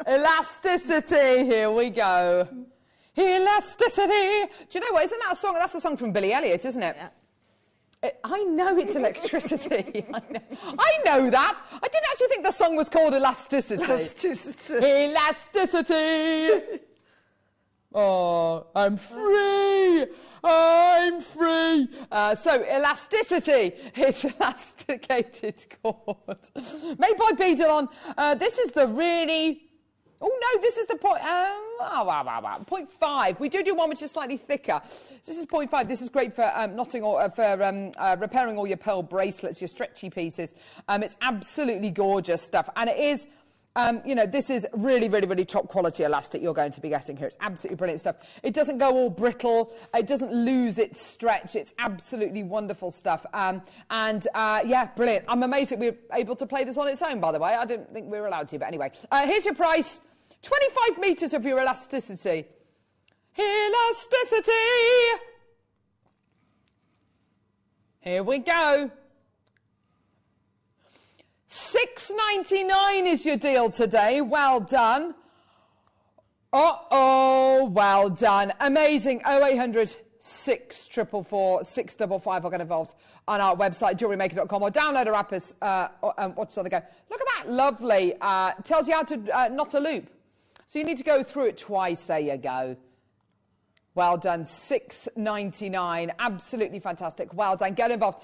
Elasticity. Here we go. Elasticity. Do you know what? Isn't that a song? That's a song from Billy Elliot, isn't it? Yeah. I know it's electricity. I know that. I didn't actually think the song was called Elasticity. Elasticity. Oh, I'm free. I'm free. So, elasticity. It's elasticated cord. Made by Bridal. This is the really... Oh, no, this is the point... 0.5. We do one which is slightly thicker. This is 0.5. This is great for knotting or for repairing all your pearl bracelets, your stretchy pieces. It's absolutely gorgeous stuff. And it is... you know, this is really, really, really top quality elastic you're going to be getting here. It's absolutely brilliant stuff. It doesn't go all brittle. It doesn't lose its stretch. It's absolutely wonderful stuff. Yeah, brilliant. I'm amazed that we were able to play this on its own, by the way. I didn't think we were allowed to, but anyway. Here's your price. 25 metres of your elasticity. Elasticity. Here we go. $6.99 is your deal today. Well done. Uh-oh, well done. Amazing. 0800 644 655. I'll get involved on our website, JewelleryMaker.com, or download our app as watch the other go. Look at that. Lovely. Tells you how to knot a loop. So you need to go through it twice. There you go. Well done, $6.99, absolutely fantastic. Well done, get involved.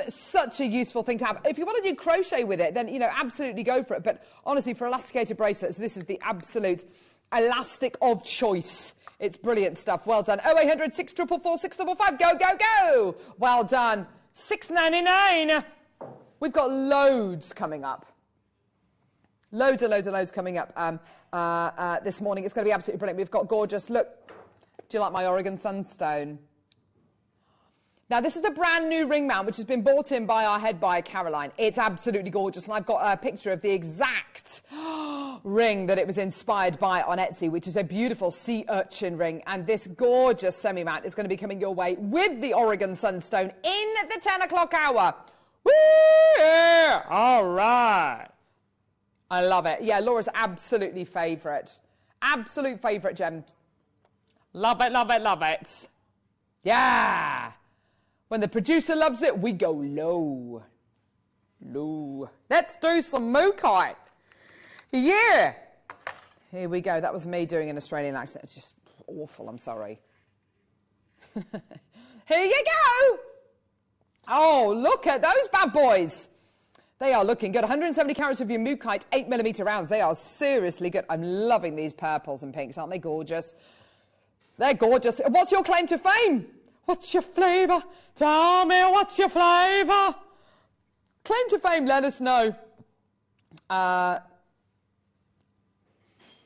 Such a useful thing to have. If you want to do crochet with it, then, you know, absolutely go for it. But honestly, for elasticated bracelets, this is the absolute elastic of choice. It's brilliant stuff. Well done. 0800 644 655. Go, go, go. Well done. $6.99. We've got loads coming up. Loads and loads and loads coming up this morning. It's going to be absolutely brilliant. We've got gorgeous, look. Do you like my Oregon Sunstone? Now, this is a brand new ring mount, which has been bought in by our head buyer, Caroline. It's absolutely gorgeous, and I've got a picture of the exact ring that it was inspired by on Etsy, which is a beautiful sea urchin ring. And this gorgeous semi-mount is going to be coming your way with the Oregon Sunstone in the 10 o'clock hour. Woo! Yeah! All right. I love it. Yeah, Laura's absolutely favourite. Absolute favourite gem. Love it, love it, love it. Yeah. When the producer loves it, we go low. Low. Let's do some Mookite. Yeah. Here we go. That was me doing an Australian accent. It's just awful. I'm sorry. Here you go. Oh, look at those bad boys. They are looking good. 170 carats of your Mookite 8mm rounds. They are seriously good. I'm loving these purples and pinks. Aren't they gorgeous? They're gorgeous. What's your claim to fame? What's your flavour? Tell me what's your flavour? Claim to fame, let us know.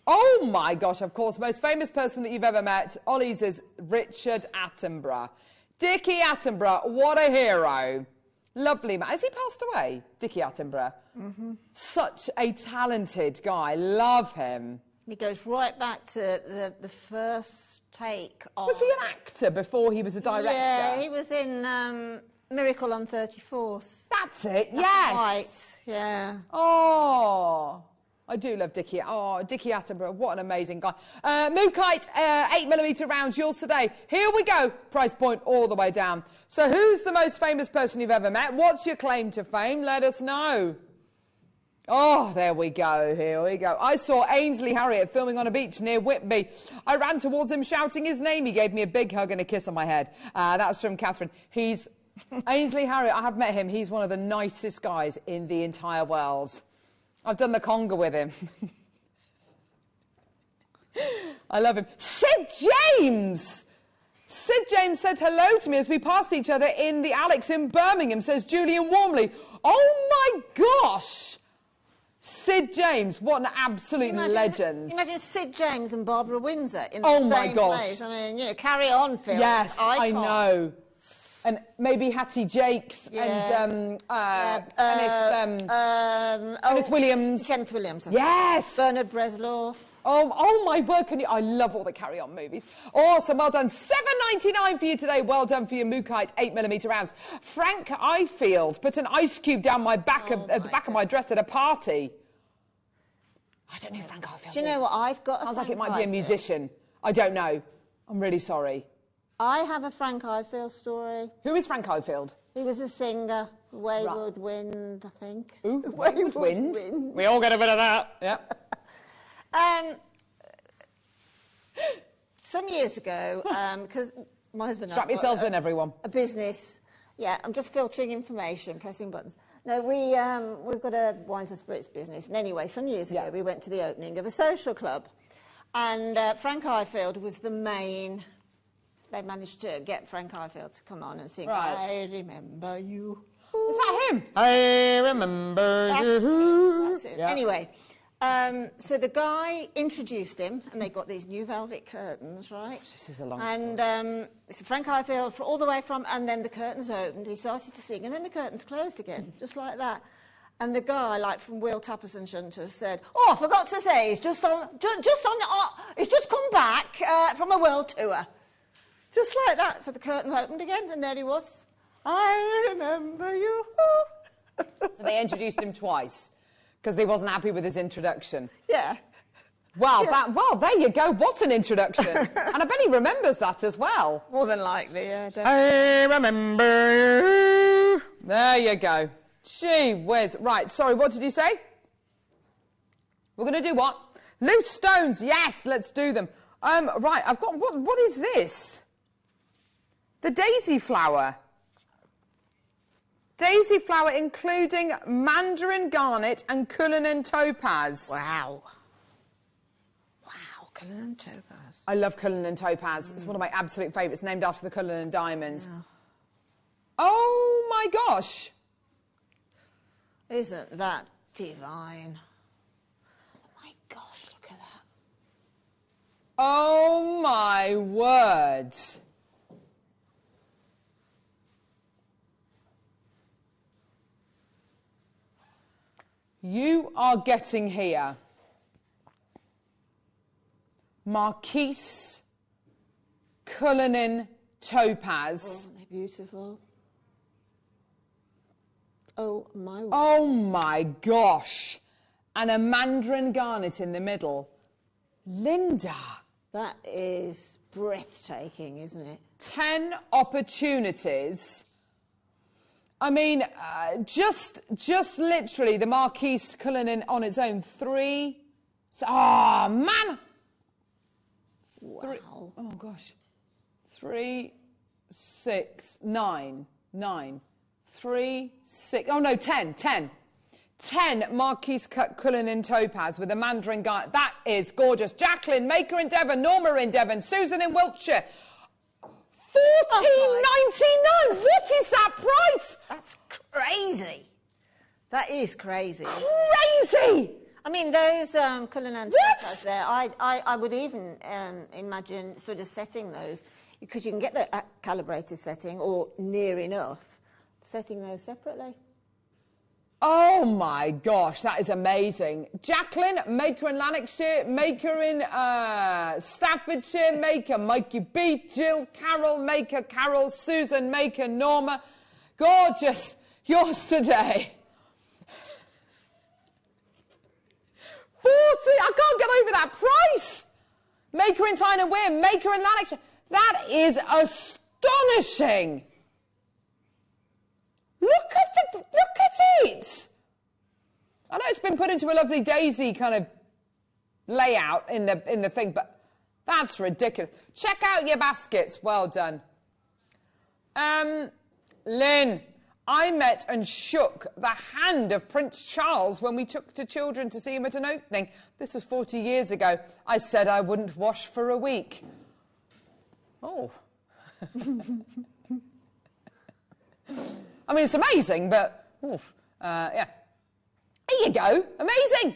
Oh my gosh, of course, most famous person that you've ever met. Ollie's is Richard Attenborough. Dickie Attenborough, what a hero. Lovely man. Has he passed away, Dickie Attenborough? Mm-hmm. Such a talented guy. Love him. He goes right back to the first take on... Was he an actor before he was a director? Yeah, he was in Miracle on 34th. That's it, yes. Right, yeah. Oh, I do love Dickie. Oh, Dickie Attenborough, what an amazing guy. Mookite, 8mm rounds, yours today. Here we go. Price point all the way down. So who's the most famous person you've ever met? What's your claim to fame? Let us know. Oh, there we go. Here we go. I saw Ainsley Harriott filming on a beach near Whitby. I ran towards him shouting his name. He gave me a big hug and a kiss on my head. That was from Catherine. He's Ainsley Harriott. I have met him. He's one of the nicest guys in the entire world. I've done the conga with him. I love him. Sid James! Sid James said hello to me as we passed each other in the Alex in Birmingham, says Julian warmly. Oh my gosh! Sid James, what an absolute legend. Imagine Sid James and Barbara Windsor in the same place. I mean, you know, Carry On film. Yes, icon. I know. And maybe Hattie Jakes and Kenneth Williams. Kenneth Williams. Yes! Bernard Bresslaw. Oh my word, I love all the Carry On movies. Awesome, well done. $7.99 for you today. Well done for your Mookite 8mm rounds. Frank Ifield put an ice cube down my back at the back of my dress at a party. I don't know who Frank Ifield is. Do you know what I've got? Sounds like it might be a musician. I don't know. I'm really sorry. I have a Frank Ifield story. Who is Frank Ifield? He was a singer. Wayward Wind, I think. Ooh, Wayward Wind. We all get a bit of that. Yep. Some years ago, because my husband... Strap yourselves in, everyone. A business. Yeah, I'm just filtering information, pressing buttons. No, we've got a wines and spirits business. And anyway, some years ago, we went to the opening of a social club. And Frank Ifield was the main... They managed to get Frank Ifield to come on and sing, I remember you. Is that him? I remember you. That's it. Yeah. Anyway... so the guy introduced him, and they got these new velvet curtains, right? This is a long story. And so Frank Ifield, all the way from, and then the curtains opened, he started to sing, and then the curtains closed again, just like that. And the guy, like from Wheel Tappers and Shunters, said, "Oh, I forgot to say, he's just come back from a world tour." Just like that. So the curtains opened again, and there he was. I remember you. So they introduced him twice. Because he wasn't happy with his introduction. Yeah. Well, there you go. What an introduction. And I bet he remembers that as well. More than likely, yeah. I remember you. There you go. Gee whiz. Right, sorry, what did you say? We're going to do what? Loose stones. Yes, let's do them. Right, I've got... What is this? The daisy flower. Daisy flower, including mandarin garnet and Cullinan topaz. Wow. Wow, Cullinan topaz. I love Cullinan topaz. It's one of my absolute favourites, named after the Cullinan diamond. Yeah. Oh, my gosh. Isn't that divine? Oh, my gosh, look at that. Oh, my word. You are getting here Marquise Cullinan topaz. Oh, they're beautiful. Oh, my word. Oh, my gosh. And a mandarin garnet in the middle. Linda. That is breathtaking, isn't it? 10 opportunities. I mean, just literally the Marquise Cullinan on its own. 3. Oh, man. Wow. Oh, gosh. 3, 6, 9. 3, 6. Oh, no, 10. 10 Marquise Cullinan topaz with a mandarin garnet. That is gorgeous. Jacqueline, Maker in Devon, Norma in Devon, Susan in Wiltshire. $14.99. What is that price? That's crazy. That is crazy. Crazy. I mean, those Cullinan topaz there, I would even imagine sort of setting those, because you can get the calibrated setting, or near enough, setting those separately. Oh my gosh, that is amazing. Jacqueline, Maker in Lanarkshire, Maker in Staffordshire, Maker, Mikey B, Jill, Carol, Maker, Carol, Susan, Maker, Norma. Gorgeous. Yours today. 40. I can't get over that price. Maker in Tyne and Wear, Maker in Lanarkshire. That is astonishing. Look at it. I know it's been put into a lovely daisy kind of layout in the thing, but that's ridiculous. Check out your baskets. Well done. Lynn, I met and shook the hand of Prince Charles when we took the children to see him at an opening. This was 40 years ago. I said I wouldn't wash for a week. Oh. I mean, it's amazing, but, oof, yeah. There you go. Amazing.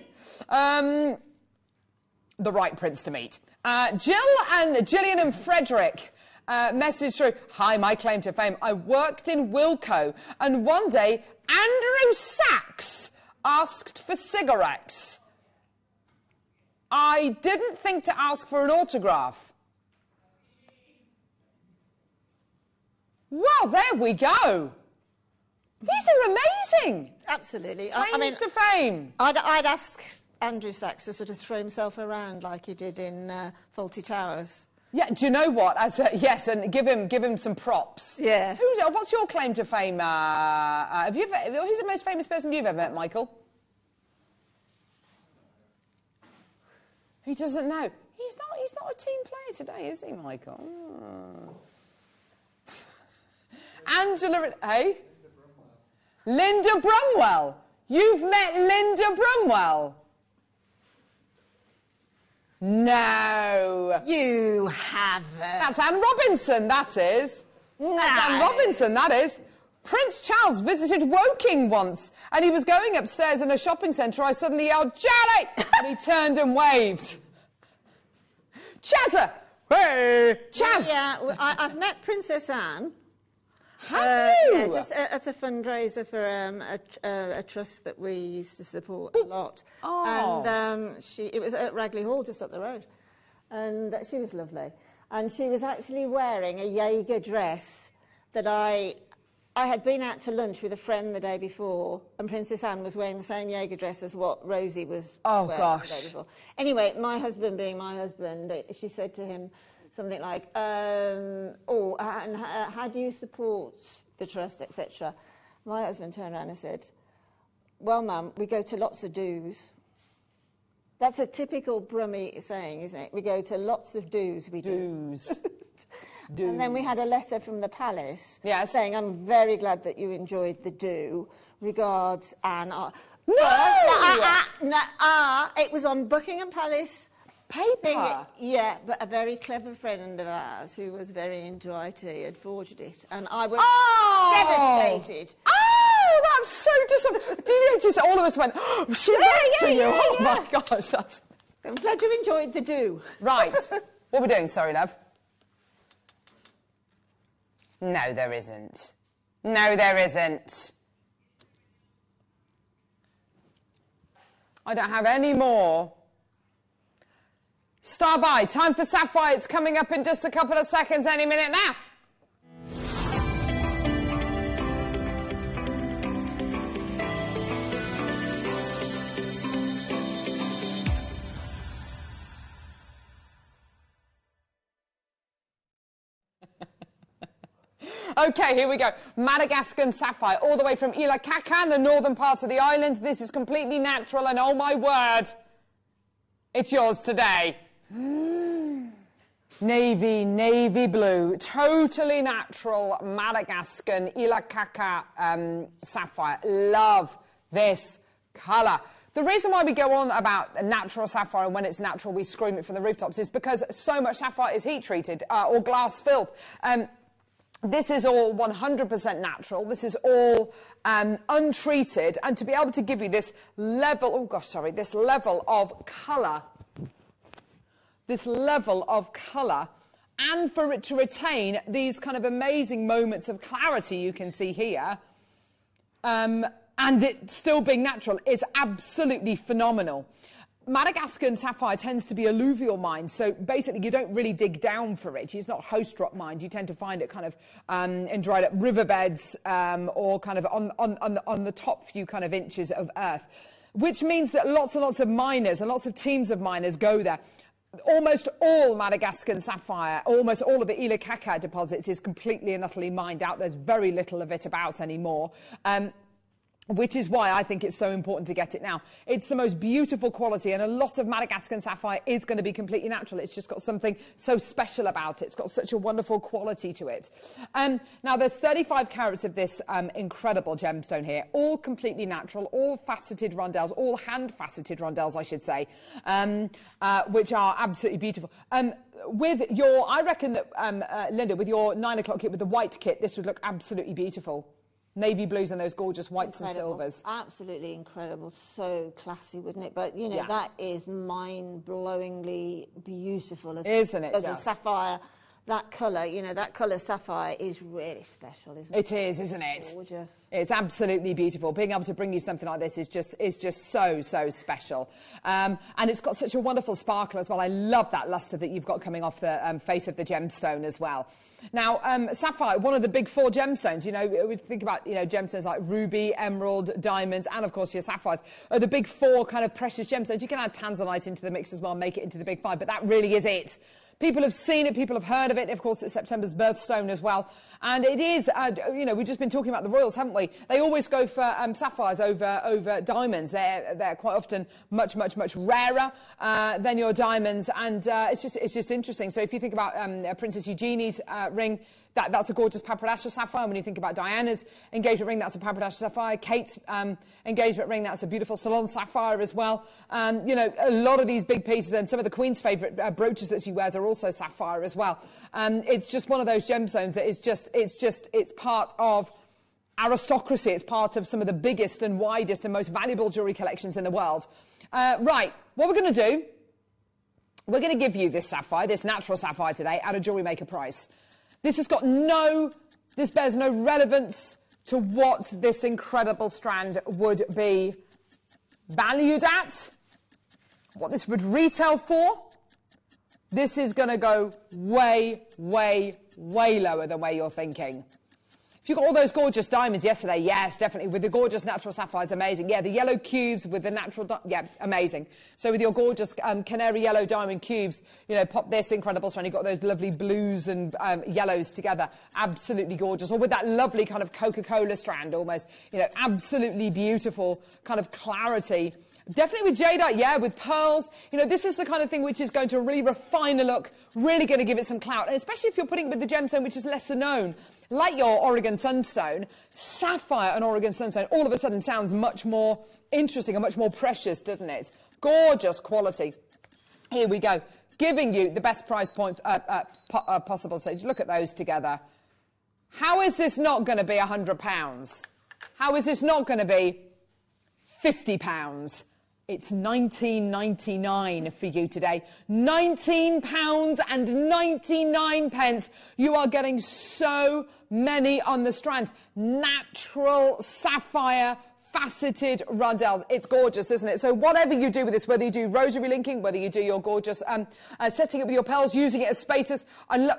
The right prince to meet. Gillian and Frederick message through, hi, my claim to fame. I worked in Wilko, and one day Andrew Sachs asked for cigarettes. I didn't think to ask for an autograph. Well, there we go. These are amazing. Absolutely. Claims to fame. I'd ask Andrew Sachs to sort of throw himself around like he did in Fawlty Towers. Yeah, do you know what? Yes, and give him some props. Yeah. What's your claim to fame? Who's the most famous person you've ever met, Michael? He doesn't know. He's not a team player today, is he, Michael? Angela, hey? Linda Brumwell. You've met Linda Brumwell? No. You haven't. That's Anne Robinson, that is. No. That's Anne Robinson, that is. Prince Charles visited Woking once, and he was going upstairs in a shopping centre. I suddenly yelled, Jenny! And he turned and waved. Chazza! Hey! Chaz! Yeah, I've met Princess Anne. Have you? Yeah, just at a fundraiser for a trust that we used to support a lot. Oh. And it was at Ragley Hall, just up the road. And she was lovely. And she was actually wearing a Jaeger dress that I had been out to lunch with a friend the day before, and Princess Anne was wearing the same Jaeger dress as what Rosie was wearing the day before. Anyway, my husband being my husband, she said to him something like, and how do you support the trust, etc. My husband turned around and said, well, Mum, we go to lots of do's. That's a typical Brummie saying, isn't it? We go to lots of do's, we do. Do's. And then we had a letter from the palace saying, I'm very glad that you enjoyed the do. Regards, Anne. No! It was on Buckingham Palace. Paper? Yeah, but a very clever friend of ours who was very into IT had forged it. And I was devastated. Oh, that's so disappointing. Do you notice all of us went, oh, she wrote to you? Oh, my gosh, that's... I'm glad you enjoyed the do. Right. What are we doing? Sorry, love. No, there isn't. No, there isn't. I don't have any more. Star by. Time for Sapphire. It's coming up in just a couple of seconds, any minute now. Okay, here we go. Madagascan sapphire, all the way from Ilakakan, the northern part of the island. This is completely natural, and oh my word, it's yours today. Navy blue, totally natural Madagascan Ilakaka sapphire. Love this colour. The reason why we go on about natural sapphire, and when it's natural we scream it from the rooftops, is because so much sapphire is heat treated or glass filled. This is all 100% natural. This is all untreated, and to be able to give you this level, this level of colour, and for it to retain these kind of amazing moments of clarity you can see here, and it still being natural, is absolutely phenomenal. Madagascan sapphire tends to be alluvial mined, so basically you don't really dig down for it. It's not host rock mined. You tend to find it kind of in dried up riverbeds or kind of on the top few kind of inches of earth, which means that lots and lots of miners and lots of teams of miners go there. Almost all Madagascan sapphire, almost all of the Ilakaka deposits is completely and utterly mined out. There's very little of it about anymore. which is why I think it's so important to get it now. It's the most beautiful quality, and a lot of Madagascan sapphire is going to be completely natural. It's just got something so special about it. It's got such a wonderful quality to it. Now, there's 35 carats of this incredible gemstone here, all completely natural, all faceted rondelles, all hand-faceted rondelles, I should say, which are absolutely beautiful. With your, I reckon that, Linda, with your 9 o'clock kit, with the white kit, this would look absolutely beautiful. Navy blues and those gorgeous whites and silvers. Absolutely incredible. So classy, wouldn't it? But, you know, that is mind-blowingly beautiful. Isn't it? As a sapphire, that colour, you know, that colour sapphire is really special, isn't it? It is, isn't it? Gorgeous. It's absolutely beautiful. Being able to bring you something like this is just so special. And it's got such a wonderful sparkle as well. I love that lustre that you've got coming off the face of the gemstone as well. Now, sapphire, one of the big 4 gemstones, you know, we think about, you know, gemstones like ruby, emerald, diamonds, and of course your sapphires are the big 4 kind of precious gemstones. You can add Tanzanite into the mix as well, make it into the big 5, but that really is it. People have seen it, people have heard of it. Of course, it's September's birthstone as well. And it is, you know, we've just been talking about the royals, haven't we? They always go for sapphires over diamonds. They're quite often much rarer than your diamonds. And it's just interesting. So if you think about Princess Eugenie's ring, that's a gorgeous papradash sapphire. When you think about Diana's engagement ring, that's a papradash sapphire. Kate's engagement ring, that's a beautiful Ceylon sapphire as well. You know, a lot of these big pieces, and some of the Queen's favourite brooches that she wears are also sapphire as well. It's just one of those gemstones that is it's part of aristocracy. It's part of some of the biggest and widest and most valuable jewellery collections in the world. Right, what we're going to do, we're going to give you this sapphire, this natural sapphire today, at a Jewellery Maker price. This bears no relevance to what this incredible strand would be valued at, what this would retail for. This is going to go way lower than where you're thinking. If you got all those gorgeous diamonds yesterday, yes, definitely. With the gorgeous natural sapphires, amazing. Yeah, the yellow cubes with the natural, yeah, amazing. So with your gorgeous canary yellow diamond cubes, you know, pop this incredible strand. You've got those lovely blues and yellows together, absolutely gorgeous. Or with that lovely kind of Coca-Cola strand almost, you know, absolutely beautiful kind of clarity. Definitely with jadeite, yeah, with pearls. You know, this is the kind of thing which is going to really refine the look, really going to give it some clout. And especially if you're putting it with the gemstone, which is lesser known, like your Oregon Sunstone, sapphire and Oregon Sunstone all of a sudden sounds much more interesting and much more precious, doesn't it? Gorgeous quality. Here we go. Giving you the best price point possible. So look at those together. How is this not going to be £100? How is this not going to be £50? It's £19.99 for you today. £19.99. You are getting so many on the strand. Natural sapphire faceted rondelles. It's gorgeous, isn't it? So whatever you do with this, whether you do rosary linking, whether you do your gorgeous setting it with your pearls, using it as spaces. Do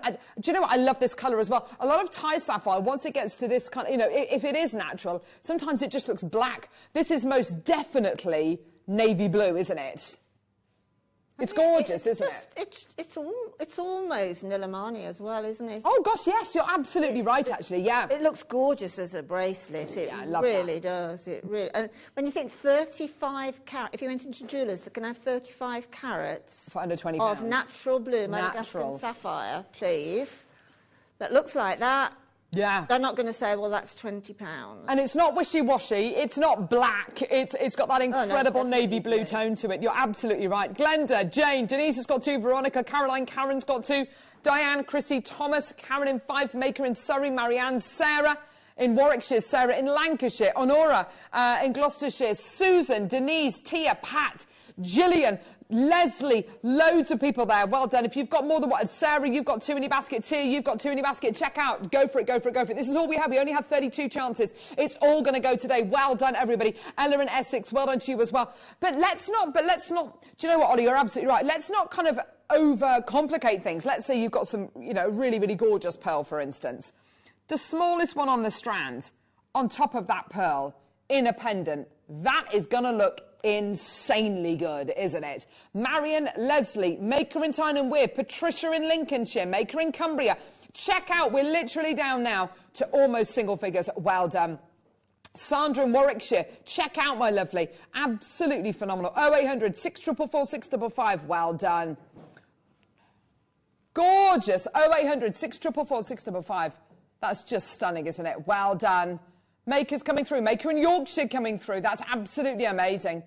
you know what? I love this colour as well. A lot of Thai sapphire, once it gets to this kind of, you know, if it is natural, sometimes it just looks black. This is most definitely navy blue, isn't it? It's gorgeous, isn't it? It's almost Nilamani as well, isn't it? Oh gosh, yes, you're absolutely right. Actually, yeah. It looks gorgeous as a bracelet. It really does. It really. And when you think 35 carat, if you went into jewellers that can have 35 carats for under £20 of natural blue Madagascan sapphire, please, that looks like that. Yeah. They're not going to say, well, that's £20. And it's not wishy-washy. It's not black. It's got that incredible navy blue tone to it. You're absolutely right. Glenda, Jane, Denise has got 2, Veronica, Caroline, Karen's got 2, Diane, Chrissy, Thomas, Karen in Fife, Maker in Surrey, Marianne, Sarah in Warwickshire, Sarah in Lancashire, Honora in Gloucestershire, Susan, Denise, Tia, Pat, Gillian, Leslie, loads of people there. Well done. If you've got more than one, Sarah, you've got 2 in your basket. Tia, you've got 2 in your basket. Check out. Go for it, go for it, go for it. This is all we have. We only have 32 chances. It's all going to go today. Well done, everybody. Ella in Essex, well done to you as well. But let's not, do you know what, Ollie, you're absolutely right. Let's not kind of overcomplicate things. Let's say you've got some, you know, really, really gorgeous pearl, for instance. The smallest one on the strand, on top of that pearl, in a pendant, that is going to look insanely good, isn't it? Marion, Leslie, Maker in Tyne and Weir, Patricia in Lincolnshire, Maker in Cumbria. Check out, we're literally down now to almost single figures. Well done. Sandra in Warwickshire, check out my lovely. Absolutely phenomenal. 0800 644 655. Well done. Gorgeous. 0800 644 655. That's just stunning, isn't it? Well done. Maker's coming through. Maker in Yorkshire coming through. That's absolutely amazing.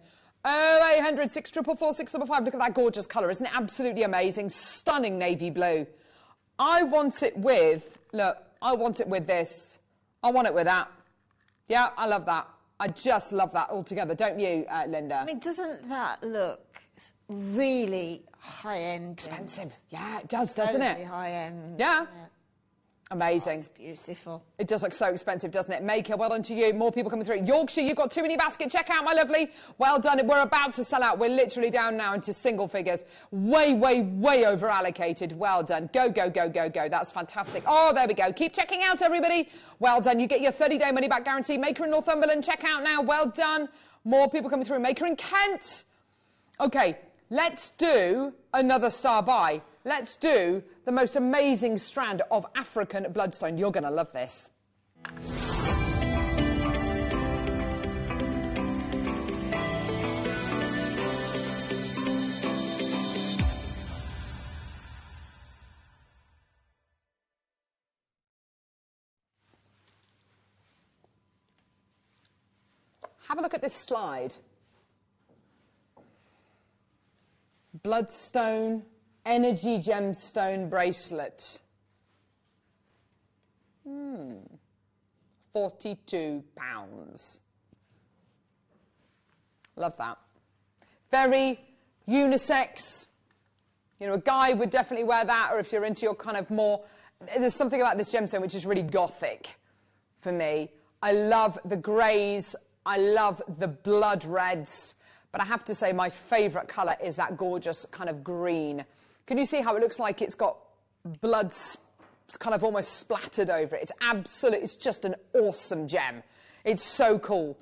0800 644 655. Look at that gorgeous colour. Isn't it absolutely amazing? Stunning navy blue. I want it with, look, I want it with this. I want it with that. Yeah, I love that. I just love that altogether, don't you, Linda? I mean, doesn't that look really high-end? Expensive. Yeah, it does, doesn't it? Really high-end. Yeah. Amazing. Oh, it's beautiful. It does look so expensive, doesn't it? Maker, well done to you. More people coming through. Yorkshire, you've got 2 in your basket. Check out, my lovely. Well done. We're about to sell out. We're literally down now into single figures. Way, way, way over allocated. Well done. Go, go, go, go, go. That's fantastic. Oh, there we go. Keep checking out, everybody. Well done. You get your 30-day money-back guarantee. Maker in Northumberland. Check out now. Well done. More people coming through. Maker in Kent. Okay, let's do another star buy. Let's do the most amazing strand of African bloodstone. You're going to love this. Have a look at this slide. Bloodstone. Energy gemstone bracelet. 42 pounds. Love that. Very unisex. You know, a guy would definitely wear that, or if you're into your kind of more... There's something about this gemstone which is really gothic for me. I love the greys. I love the blood reds. But I have to say my favourite colour is that gorgeous kind of green. Can you see how it looks like it's got blood kind of almost splattered over it? It's absolute, it's just an awesome gem. It's so cool.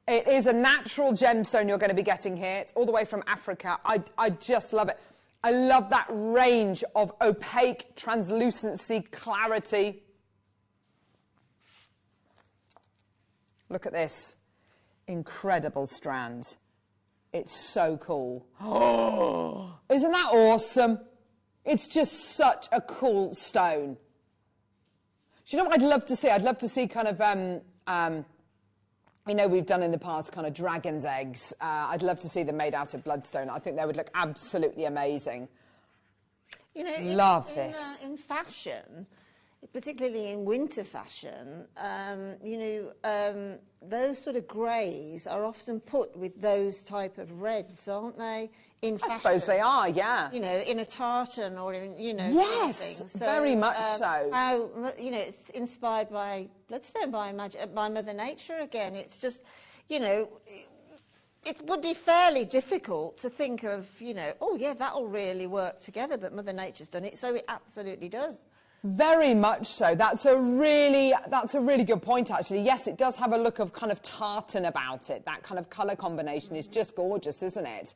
It is a natural gemstone you're going to be getting here. It's all the way from Africa. I just love it. I love that range of opaque, translucency, clarity. Look at this. Incredible strand. It's so cool. Oh, isn't that awesome? It's just such a cool stone. Do you know what I'd love to see? I'd love to see kind of, you know, we've done in the past kind of dragon's eggs. I'd love to see them made out of bloodstone. I think they would look absolutely amazing. You know, love this. In fashion, particularly in winter fashion, you know, those sort of greys are often put with those type of reds, aren't they? In fashion. I suppose they are, yeah. You know, in a tartan or in, you know. Yes, so, very much so. How, you know, it's inspired by Bloodstone, by Mother Nature again. It's just, you know, it would be fairly difficult to think of, you know, oh yeah, that'll really work together, but Mother Nature's done it, so it absolutely does. Very much so. That's a really good point, actually. Yes, it does have a look of kind of tartan about it. That kind of colour combination is just gorgeous, isn't it?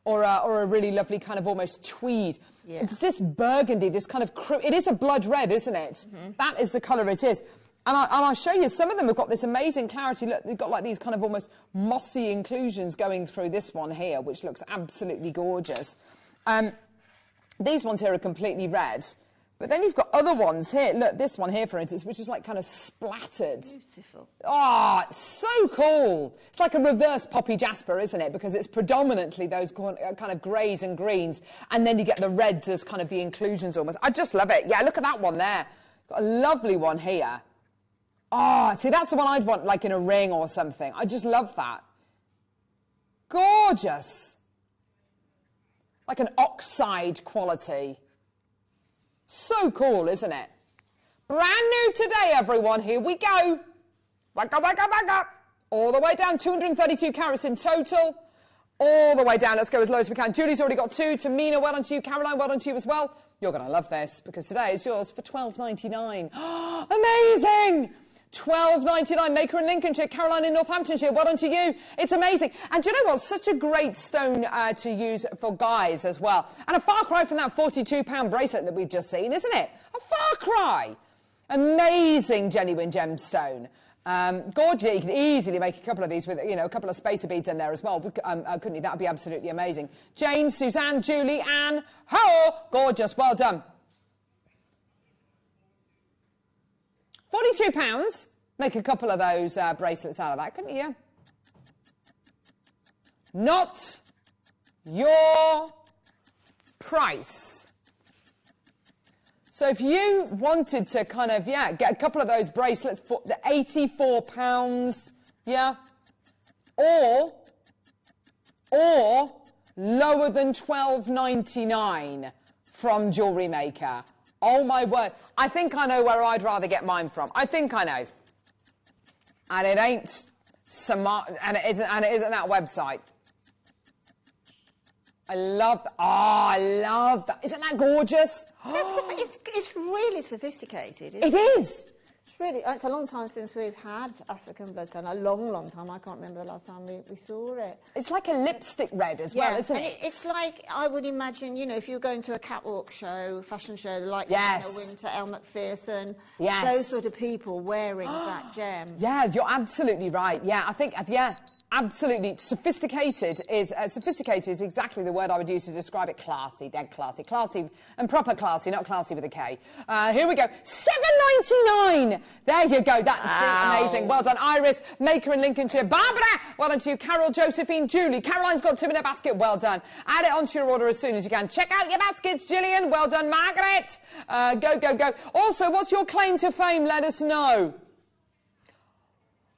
Or a really lovely kind of almost tweed. Yeah. It's this burgundy, this kind of... It is a blood red, isn't it? Mm-hmm. That is the colour it is. And I'll show you, some of them have got this amazing clarity. Look, they've got like these kind of almost mossy inclusions going through this one here, which looks absolutely gorgeous. These ones here are completely red. But then you've got other ones here. Look, this one here, for instance, which is like kind of splattered. Beautiful. Oh, it's so cool. It's like a reverse poppy jasper, isn't it? Because it's predominantly those kind of greys and greens. And then you get the reds as kind of the inclusions almost. I just love it. Yeah, look at that one there. Got a lovely one here. Oh, see, that's the one I'd want like in a ring or something. I just love that. Gorgeous. Like an oxide quality. So cool, isn't it? Brand new today, everyone. Here we go. Back up, back up, back up. All the way down, 232 carats in total. All the way down. Let's go as low as we can. Julie's already got 2. Tamina, well done to you. Caroline, well done to you as well. You're going to love this because today is yours for £12.99. Amazing! £12.99. Maker in Lincolnshire, Caroline in Northamptonshire. Well done to you. It's amazing. And do you know what? Such a great stone to use for guys as well. And a far cry from that £42 bracelet that we've just seen, isn't it? A far cry. Amazing genuine gemstone. Gorgeous. You can easily make a couple of these with, you know, a couple of spacer beads in there as well, couldn't you? That would be absolutely amazing. Jane, Suzanne, Julie, Anne, ho! Gorgeous. Well done. £42. Make a couple of those bracelets out of that, couldn't you? Not your price. So if you wanted to kind of, yeah, get a couple of those bracelets for the £84, yeah, or lower than £12.99 from Jewellery Maker. Oh my word. I think I know where I'd rather get mine from. I think I know. And it ain't and it isn't that website. I love that. Oh, I love that. Isn't that gorgeous? It's really sophisticated. It is. It's a long time since we've had African bloodstone. A long, long time. I can't remember the last time we saw it. It's like a lipstick red as well, isn't it? It's like, I would imagine, you know, if you're going to a catwalk show, fashion show, like yes. Anna Winter, Elle Macpherson, yes. those sort of people wearing that gem. Yeah, you're absolutely right. Yeah, I think, yeah. Absolutely. Sophisticated is exactly the word I would use to describe it. Classy, dead classy. Classy and proper classy, not classy with a K. Here we go. £7.99. There you go. That's amazing. Well done, Iris, Maker in Lincolnshire. Barbara, well done to you. Carol, Josephine, Julie. Caroline's got 2 in her basket. Well done. Add it onto your order as soon as you can. Check out your baskets, Gillian. Well done, Margaret. Go, go, go. Also, what's your claim to fame? Let us know.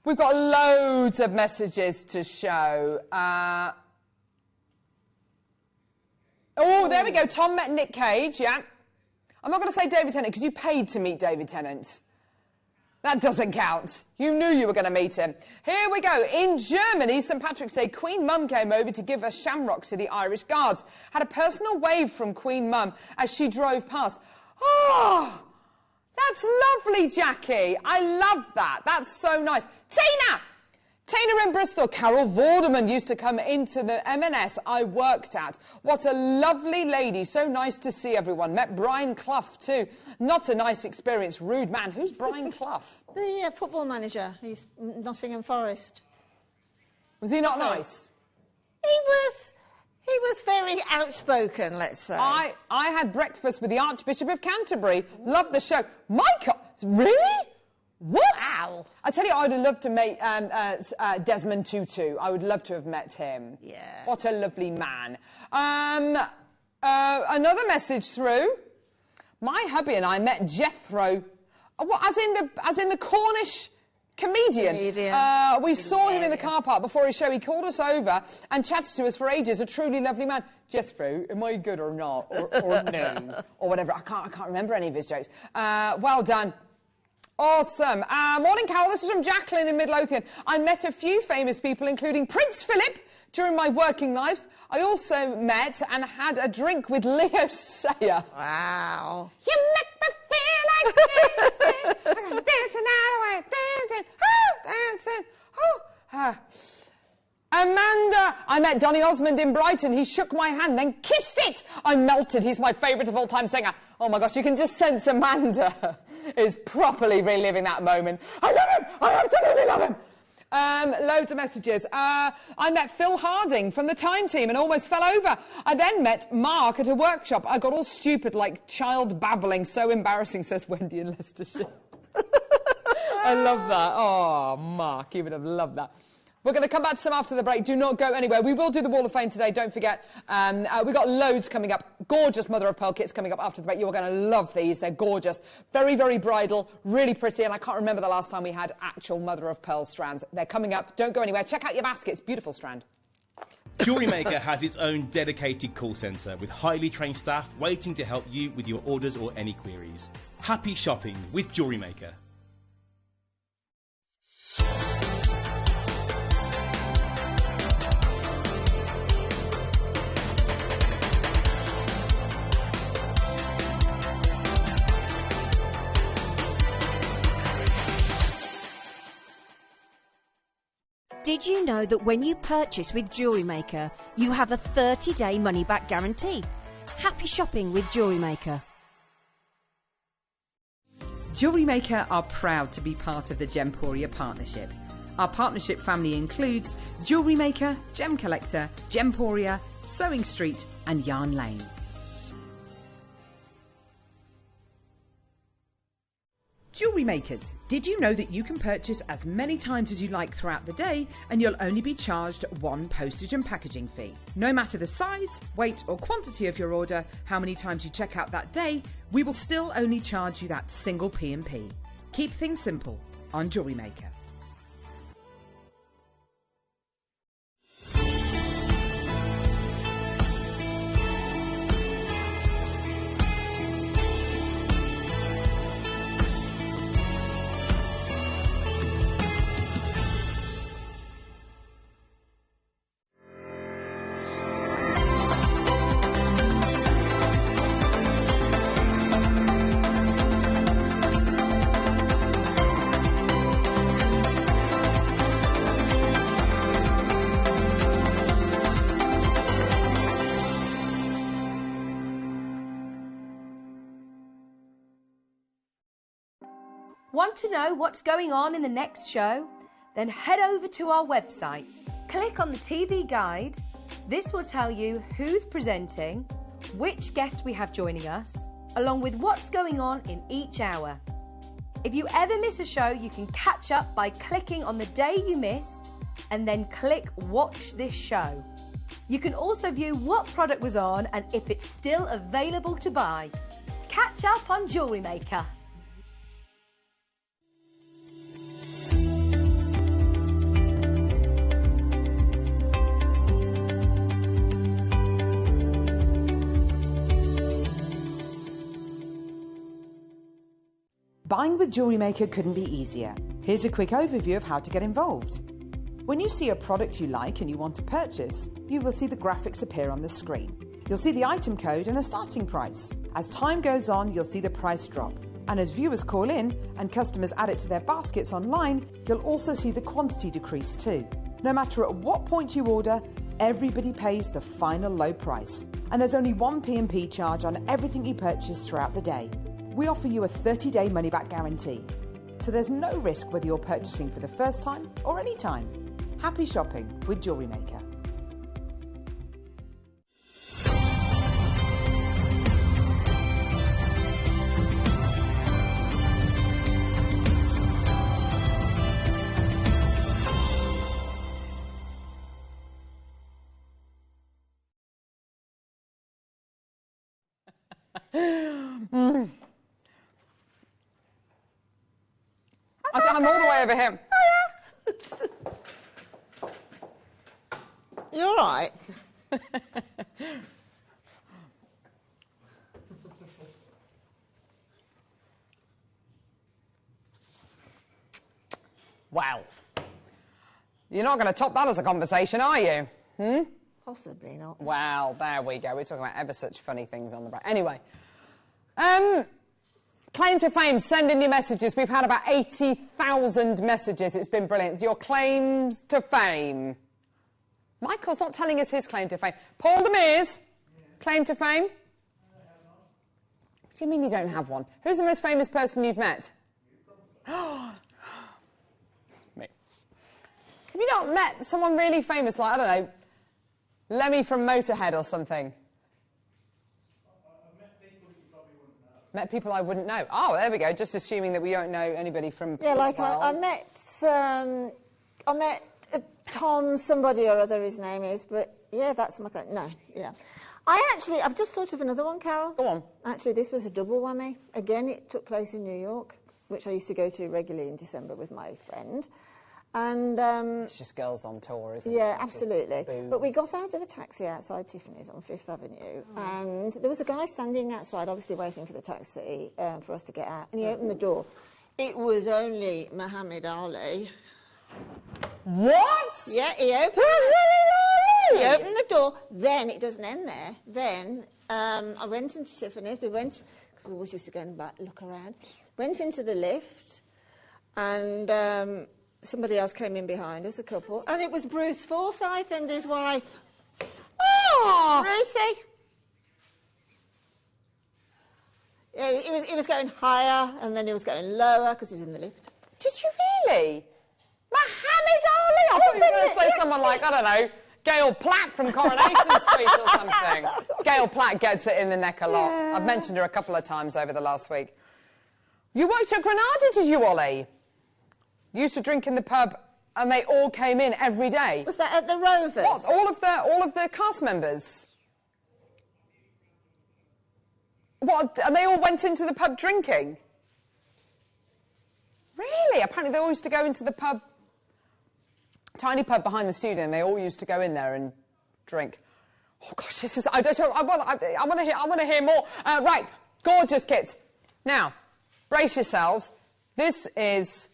We've got loads of messages to show. Oh, there we go. Tom met Nick Cage, yeah. I'm not going to say David Tennant because you paid to meet David Tennant. That doesn't count. You knew you were going to meet him. Here we go. In Germany, St. Patrick's Day, Queen Mum came over to give a shamrock to the Irish Guards. Had a personal wave from Queen Mum as she drove past. Oh! That's lovely, Jackie. I love that. That's so nice. Tina in Bristol. Carol Vorderman used to come into the M&S I worked at. What a lovely lady. So nice to see everyone. Met Brian Clough, too. Not a nice experience. Rude man. Who's Brian Clough? The football manager. He's Nottingham Forest. Was he not nice? He was very outspoken, let's say. I had breakfast with the Archbishop of Canterbury. Loved the show. Michael, really? What? Wow. I tell you, I would have loved to meet Desmond Tutu. I would love to have met him. Yeah. What a lovely man. Another message through. My hubby and I met Jethro. What, as in the Cornish comedian. We saw him in the car park before his show. He called us over and chatted to us for ages. A truly lovely man. Jethro, am I good or not? Or no? Or whatever. I can't remember any of his jokes. Well done. Awesome. Morning, Carol. This is from Jacqueline in Midlothian. I met a few famous people, including Prince Philip, during my working life. I also met and had a drink with Leo Sayer. Wow. You make me feel like dancing. I'm dancing all the way, dancing, dancing. Amanda. I met Donny Osmond in Brighton. He shook my hand, then kissed it. I melted. He's my favourite of all-time singer. Oh, my gosh, you can just sense Amanda is properly reliving that moment. I love him. I absolutely love him. Loads of messages. I met Phil Harding from the Time Team and almost fell over. I then met Mark at a workshop. I got all stupid, like child babbling. So embarrassing, says Wendy in Leicestershire. I love that. Oh, Mark, you would have loved that. We're going to come back to some after the break. Do not go anywhere. We will do the Wall of Fame today, don't forget. We've got loads coming up. Gorgeous Mother of Pearl kits coming up after the break. You're going to love these. They're gorgeous. Very, very bridal. Really pretty. And I can't remember the last time we had actual Mother of Pearl strands. They're coming up. Don't go anywhere. Check out your baskets. Beautiful strand. Jewellery Maker has its own dedicated call centre with highly trained staff waiting to help you with your orders or any queries. Happy shopping with Jewellery Maker. Did you know that when you purchase with Jewellery Maker, you have a 30-day money-back guarantee? Happy shopping with Jewellery Maker. Jewellery Maker are proud to be part of the Gemporia partnership. Our partnership family includes Jewellery Maker, Gem Collector, Gemporia, Sewing Street and Yarn Lane. Jewellery Makers, did you know that you can purchase as many times as you like throughout the day and you'll only be charged one postage and packaging fee? No matter the size, weight or quantity of your order, how many times you check out that day, we will still only charge you that single P&P. Keep things simple on Jewellery Maker. Want to know what's going on in the next show? Then head over to our website. Click on the TV guide. This will tell you who's presenting, which guest we have joining us, along with what's going on in each hour. If you ever miss a show, you can catch up by clicking on the day you missed and then click Watch This Show. You can also view what product was on and if it's still available to buy. Catch up on Jewellery Maker. Buying with Jewellery Maker couldn't be easier. Here's a quick overview of how to get involved. When you see a product you like and you want to purchase, you will see the graphics appear on the screen. You'll see the item code and a starting price. As time goes on, you'll see the price drop. And as viewers call in and customers add it to their baskets online, you'll also see the quantity decrease too. No matter at what point you order, everybody pays the final low price. And there's only one P&P charge on everything you purchase throughout the day. We offer you a 30-day money-back guarantee. So there's no risk whether you're purchasing for the first time or any time. Happy shopping with Jewellery Maker. I'm all the way over here. You're all right. Well, you're not going to top that as a conversation, are you? Possibly not. Well, there we go. We're talking about ever such funny things on the break. Anyway, claim to fame, send in your messages. We've had about 80,000 messages. It's been brilliant. Your claims to fame. Michael's not telling us his claim to fame. Paul Demers, claim to fame? What do you mean you don't have one? Who's the most famous person you've met? Me. Have you not met someone really famous, like, I don't know, Lemmy from Motorhead or something? Met people I wouldn't know. Oh, there we go. Just assuming that we don't know anybody from... Yeah, like I met Tom, somebody or other his name is, but yeah, that's my... No, yeah. I've just thought of another one, Carol. Go on. Actually, this was a double whammy. Again, it took place in New York, which I used to go to regularly in December with my friend. And it's just girls on tour, isn't it? Yeah, absolutely. But we got out of a taxi outside Tiffany's on 5th Avenue, and there was a guy standing outside, obviously waiting for the taxi for us to get out, and he opened the door. It was only Muhammad Ali. What? Yeah, he opened the door. Then, it doesn't end there. Then, I went into Tiffany's. We went, because we always used to go and look around. Went into the lift, and... somebody else came in behind us, a couple, and it was Bruce Forsyth and his wife. Oh! Brucey. It was going higher, and then it was going lower because he was in the lift. Did you really? Mohammed Ali? I thought you were going to say someone like, I don't know, Gail Platt from Coronation Street or something. Gail Platt gets it in the neck a lot. Yeah. I've mentioned her a couple of times over the last week. You worked at Granada, did you, Ollie? You used to drink in the pub and they all came in every day. Was that at the Rovers? What, all of the cast members? What, and they all went into the pub drinking? Really? Apparently they all used to go into the pub, tiny pub behind the studio, and they all used to go in there and drink. Oh gosh, this is, I want to hear more. Right, gorgeous kits. Now, brace yourselves. This is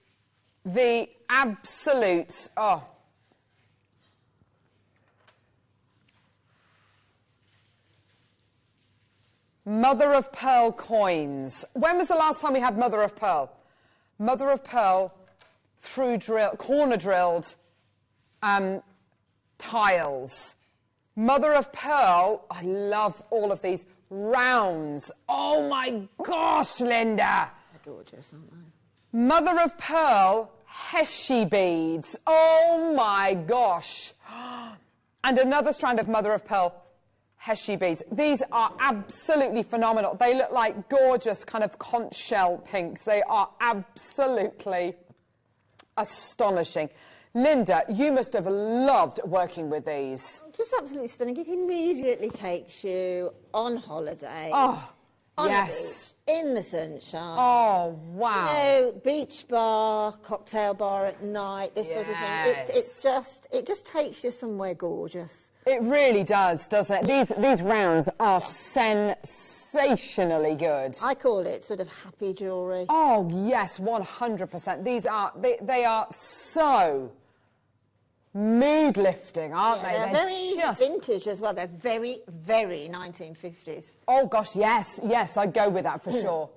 the absolute, mother of pearl coins. When was the last time we had mother of pearl? Mother of pearl corner drilled tiles. Mother of pearl, I love all of these rounds. Oh my gosh, Linda. They're gorgeous, aren't they? Mother of pearl Heshi beads. Oh my gosh. And another strand of mother of pearl Heshi beads. These are absolutely phenomenal. They look like gorgeous kind of conch shell pinks. They are absolutely astonishing. Linda, you must have loved working with these. Just absolutely stunning. It immediately takes you on holiday. Oh, on yes. a beach, in the sunshine. Oh, wow. You know, beach bar, cocktail bar at night, this sort of thing. It just takes you somewhere gorgeous. It really does, doesn't it? These rounds are sensationally good. I call it sort of happy jewellery. Oh, yes, 100%. These are, they are so mood-lifting, aren't they? They're very just vintage as well. They're very, very 1950s. Oh, gosh, yes, I'd go with that for sure.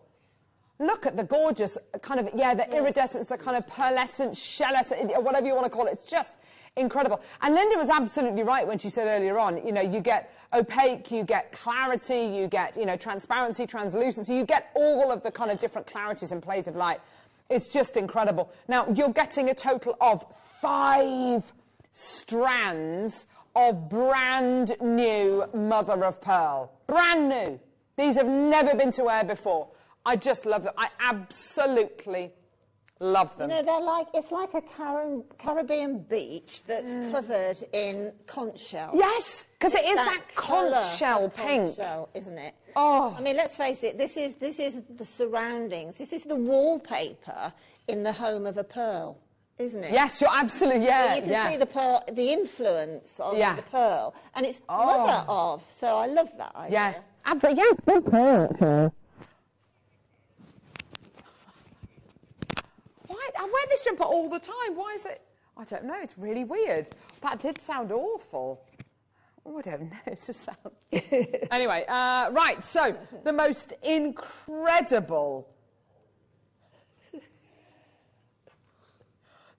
Look at the gorgeous kind of, the iridescence, the kind of pearlescent, shellescent, whatever you want to call it. It's just incredible. And Linda was absolutely right when she said earlier on, you know, you get opaque, you get clarity, you get, you know, transparency, translucency, you get all of the kind of different clarities and plays of light. It's just incredible. Now, you're getting a total of 5 strands of brand new mother of pearl. Brand new. These have never been to air before. I just love them. I absolutely love them. You know, they're like, it's like a Caribbean beach that's covered in conch shell. Yes, because it is that conch shell pink. Conch shell, isn't it? Oh. I mean, let's face it, this is the surroundings. This is the wallpaper in the home of a pearl, isn't it? Yes, you're absolutely, So you can see the pearl, the influence of the pearl, and it's mother of, so I love that idea. Yeah, but big pearl, actually. I wear this jumper all the time. Why is it? I don't know. It's really weird. That did sound awful. Oh, I don't know. It just sounds... Anyway, right. So, the most incredible...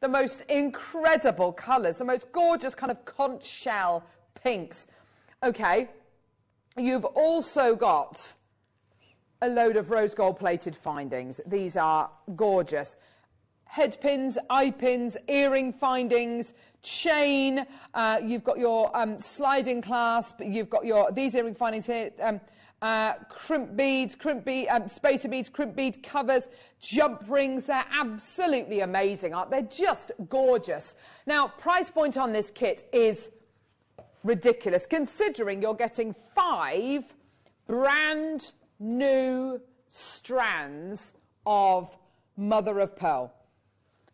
the most incredible colours. The most gorgeous kind of conch shell pinks. OK. You've also got a load of rose gold plated findings. These are gorgeous. Head pins, eye pins, earring findings, chain, you've got your sliding clasp, you've got these earring findings here, crimp beads, spacer beads, crimp bead covers, jump rings. They're absolutely amazing, aren't they? Just gorgeous. Now, price point on this kit is ridiculous, considering you're getting 5 brand new strands of mother of pearl.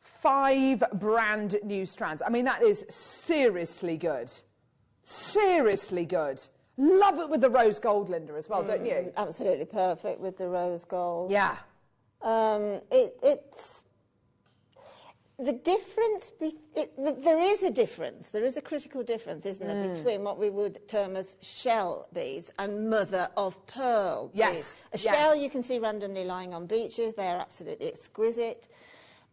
5 brand new strands. I mean, that is seriously good. Seriously good. Love it with the rose gold, Linda, as well, don't you? Absolutely perfect with the rose gold. Yeah. It's... The difference... there is a difference. There is a critical difference, isn't there, between what we would term as shell beads and mother of pearl beads. A shell you can see randomly lying on beaches. They're absolutely exquisite.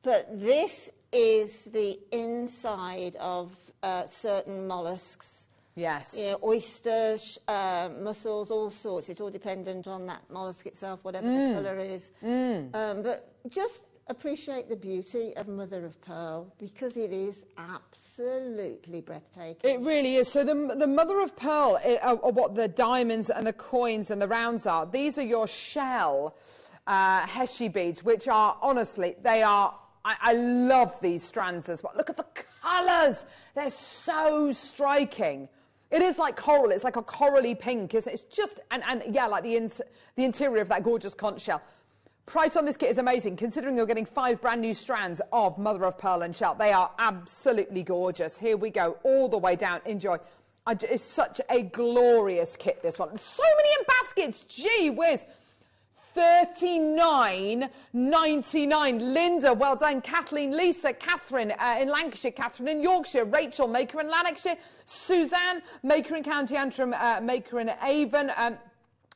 But this is the inside of certain mollusks Yes. You know, oysters, mussels, all sorts. It's all dependent on that mollusk itself, whatever the colour is. But just appreciate the beauty of mother of pearl, because it is absolutely breathtaking. It really is. So the mother of pearl are what the diamonds and the coins and the rounds are. These are your shell Heshi beads, which are, honestly, they are... I love these strands as well. Look at the colours. They're so striking. It is like coral. It's like a corally pink, isn't it? It's just, and yeah, like the interior of that gorgeous conch shell. Price on this kit is amazing, considering you're getting 5 brand new strands of mother of pearl and shell. They are absolutely gorgeous. Here we go, all the way down. Enjoy. It's such a glorious kit, this one. So many in baskets. Gee whiz. $39.99. Linda, well done. Kathleen, Lisa, Catherine in Lancashire, Catherine in Yorkshire, Rachel, maker in Lanarkshire, Suzanne, maker in County Antrim, maker in Avon,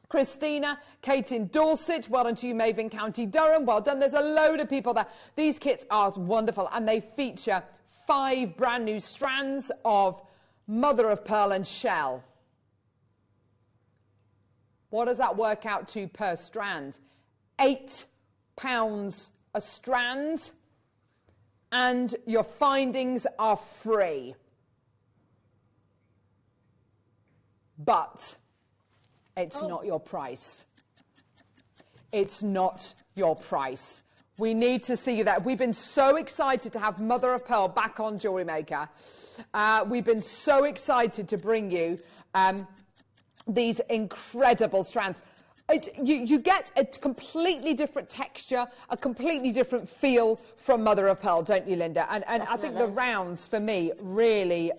Christina, Kate in Dorset, well done to you, Maeve in County Durham, well done. There's a load of people there. These kits are wonderful, and they feature 5 brand new strands of mother of pearl and shell. What does that work out to per strand? £8 a strand, and your findings are free. But it's not your price. It's not your price. We need to see you there. We've been so excited to have Mother of Pearl back on Jewellery Maker. We've been so excited to bring you these incredible strands. You get a completely different texture, a completely different feel from Mother of Pearl, don't you, Linda? And I think the rounds, for me, really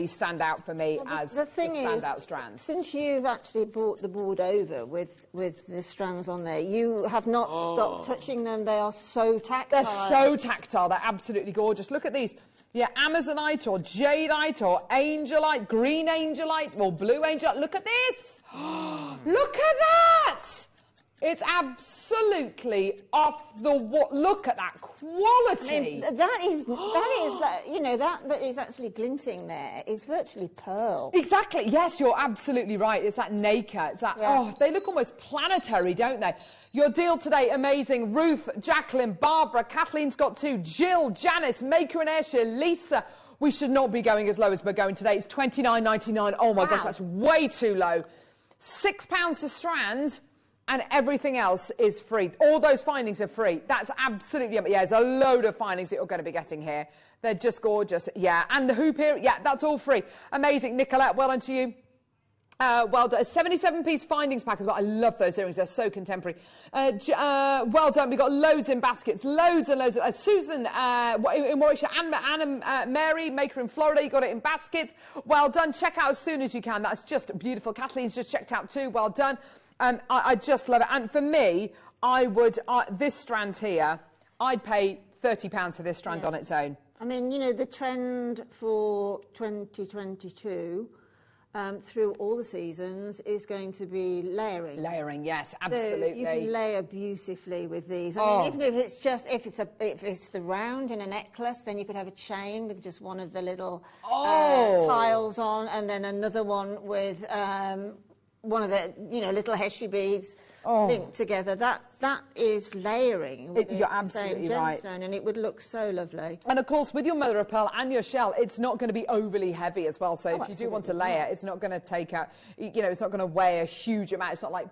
stand out for me as the standout strands. Since you've actually brought the board over with the strands on there, you have not stopped touching them. They are so tactile. They're so tactile. They're absolutely gorgeous. Look at these. Yeah, Amazonite or Jadeite or Angelite, green Angelite or blue Angelite. Look at this. Look at that. It's absolutely off the wall. Look at that quality. I mean, that is actually glinting there. It's virtually pearl. Exactly. Yes, you're absolutely right. It's that nacre. It's that, oh, they look almost planetary, don't they? Your deal today, amazing. Ruth, Jacqueline, Barbara, Kathleen's got 2, Jill, Janice, Maker in Ayrshire, Lisa. We should not be going as low as we're going today. It's $29.99. Oh my gosh, that's way too low. £6 a strand, and everything else is free. All those findings are free. That's absolutely, yeah, there's a load of findings that you're going to be getting here. They're just gorgeous. Yeah, and the hoop here, yeah, that's all free. Amazing. Nicolette, well done to you. Well done. A 77-piece findings pack as well. I love those earrings. They're so contemporary. Well done. We've got loads in baskets. Loads and loads. Susan in Warwickshire. Anna Mary, maker in Florida. You got it in baskets. Well done. Check out as soon as you can. That's just beautiful. Kathleen's just checked out too. Well done. I just love it. And for me, I would, this strand here, I'd pay £30 for this strand on its own. I mean, you know, the trend for 2022... through all the seasons is going to be layering. Layering, yes, absolutely. So you can layer beautifully with these. I mean, even if it's just if it's the round in a necklace, then you could have a chain with just one of the little tiles on, and then another one with one of the little Heshi beads linked together. That is layering with you're absolutely the same right. gemstone, and it would look so lovely. And of course, with your mother of pearl and your shell, it's not going to be overly heavy as well. So if you do want to layer, it's not going to take out, it's not going to weigh a huge amount. It's not like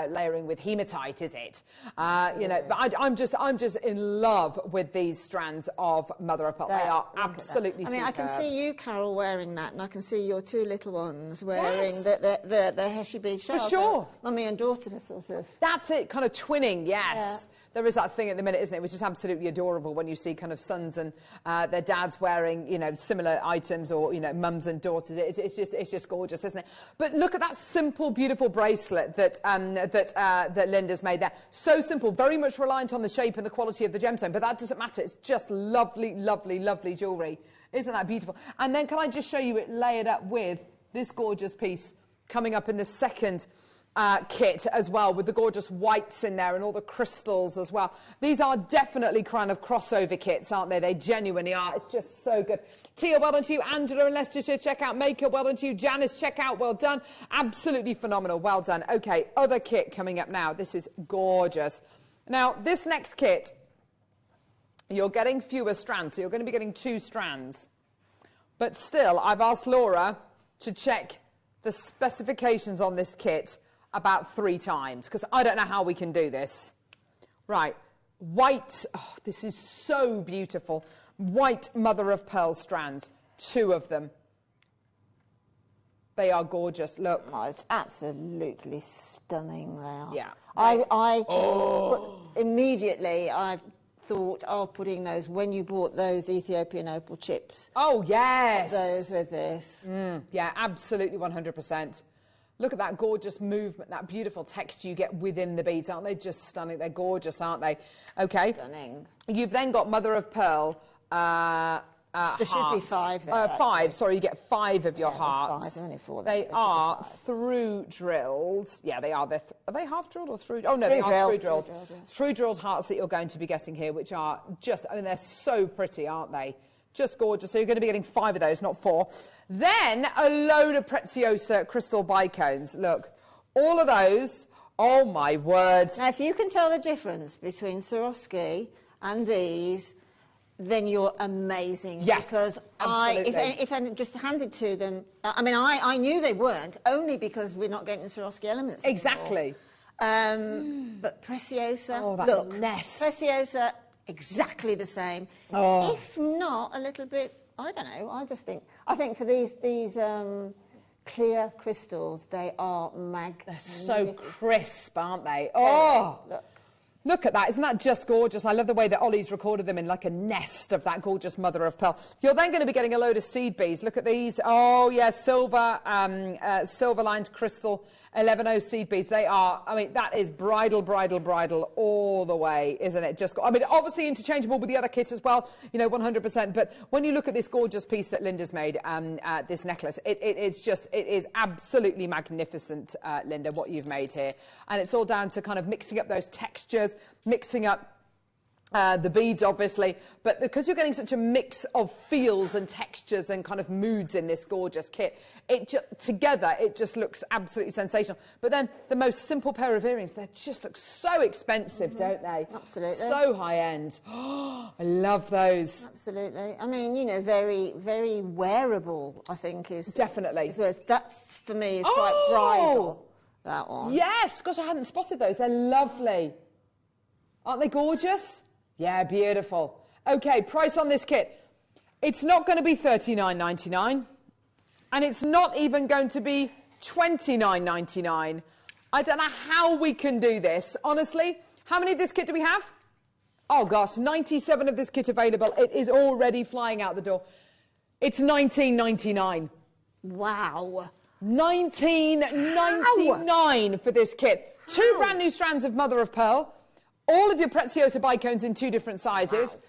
layering with hematite, is it? But I'm just in love with these strands of mother of pearl. They are absolutely superb. I mean, I can see you, Carol, wearing that, and I can see your 2 little ones wearing the Heshi bead shell. For sure. Mummy and daughter sort of. That's it, kind of twinning, yes. Yeah. There is that thing at the minute, isn't it, which is absolutely adorable when you see kind of sons and their dads wearing, similar items, or, mums and daughters. It's just gorgeous, isn't it? But look at that simple, beautiful bracelet that Linda's made there. So simple, very much reliant on the shape and the quality of the gemstone, but that doesn't matter. It's just lovely, lovely, lovely jewellery. Isn't that beautiful? And then can I just show you it layered up with this gorgeous piece coming up in the second kit as well, with the gorgeous whites in there and all the crystals as well. These are definitely kind of crossover kits, aren't they? They genuinely are. It's just so good. Tia, well done to you. Angela and Leicestershire, check out Maker. Well done to you. Janice, check out. Well done. Absolutely phenomenal. Well done. Okay, other kit coming up now. This is gorgeous. Now, this next kit, you're getting fewer strands, so you're going to be getting 2 strands. But still, I've asked Laura to check the specifications on this kit about 3 times, because I don't know how we can do this. Right, white, oh, this is so beautiful. White mother of pearl strands, 2 of them. They are gorgeous, look. Oh, it's absolutely stunning there. Yeah. Immediately I thought of putting those, when you bought those Ethiopian opal chips. Oh, yes. Those with this. Yeah, absolutely 100%. Look at that gorgeous movement, that beautiful texture you get within the beads. Aren't they just stunning? They're gorgeous, aren't they? Okay. Stunning. You've then got mother of pearl. There should be 5 there. 5, sorry, you get 5 of your there's hearts. 5, only 4 They there are through drilled. Yeah, they are. Are they half drilled or through? Oh, no, they are through drilled. Through drilled hearts that you're going to be getting here, which are just, I mean, they're so pretty, aren't they? Just gorgeous. So you're going to be getting 5 of those, not 4. Then a load of Preziosa crystal bicones. Look, all of those. Oh, my word. Now, if you can tell the difference between Swarovski and these, then you're amazing. Yeah, because absolutely. if I just handed to them, I mean, I knew they weren't, only because we're not getting the Swarovski elements anymore. Exactly. But Preziosa, Oh, that look, nest. Preziosa, exactly the same. Oh. If not a little bit, I don't know, I think for these clear crystals, they are magnificent. They're so crisp, aren't they? Oh, look at that. Isn't that just gorgeous? I love the way that Ollie's recorded them in like a nest of that gorgeous mother of pearl. You're then going to be getting a load of seed beads. Look at these. Oh, yeah, silver, silver-lined crystal 11O seed beads. They are, I mean, that is bridal, bridal, bridal all the way, isn't it? Just, I mean, obviously interchangeable with the other kits as well, you know, 100%. But when you look at this gorgeous piece that Linda's made, this necklace, it is absolutely magnificent, Linda, what you've made here. And it's all down to kind of mixing up those textures, mixing up the beads, obviously, but because you're getting such a mix of feels and textures and kind of moods in this gorgeous kit, together it just looks absolutely sensational. But then the most simple pair of earrings, they just look so expensive, don't they? Absolutely. So high end. Oh, I love those. Absolutely. I mean, you know, very, very wearable, I think, is... Definitely. That's, for me, is quite bridal, that one. Yes, gosh, I hadn't spotted those. They're lovely. Aren't they gorgeous? Yeah, beautiful. Okay, price on this kit. It's not going to be $39.99, and it's not even going to be $29.99. I don't know how we can do this, honestly. How many of this kit do we have? Oh, gosh, 97 of this kit available. It is already flying out the door. It's $19.99. Wow. $19.99 for this kit. 2 brand new strands of mother of pearl. All of your Preziosa bicones in 2 different sizes. Wow.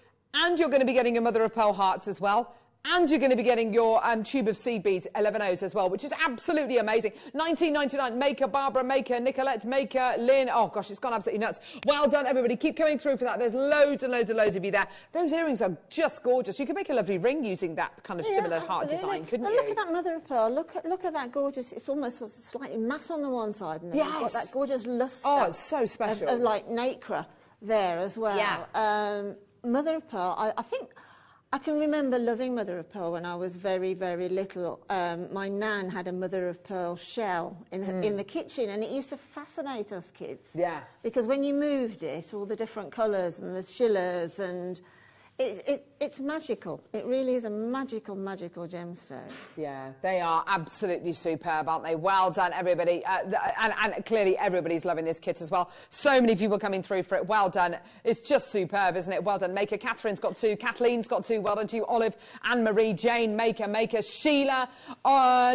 And you're going to be getting your mother of pearl hearts as well. And you're going to be getting your tube of seed beads, 11Os as well, which is absolutely amazing. $19.99. Maker, Barbara, Maker, Nicolette, Maker, Lynn. Oh, gosh, it's gone absolutely nuts. Well done, everybody. Keep coming through for that. There's loads and loads and loads of you there. Those earrings are just gorgeous. You could make a lovely ring using that kind of similar heart design, couldn't you? Look at that mother of pearl. Look at that gorgeous... It's almost slightly matte on the one side. And then you've got that gorgeous luster. Oh, it's so special. Of like nacre there as well. Yeah. Mother of pearl, I think... I can remember loving mother of pearl when I was very, very little. My nan had a mother of pearl shell in the kitchen, and it used to fascinate us kids. Yeah. Because when you moved it, all the different colours and the shillers, and it's magical. It really is a magical, magical gemstone. Yeah, they are absolutely superb, aren't they? Well done, everybody. And clearly everybody's loving this kit as well. So many people coming through for it. Well done. It's just superb, isn't it? Well done, Maker. Catherine's got 2. Kathleen's got 2. Well done to you. Olive, Anne-Marie, Jane, Maker, Sheila,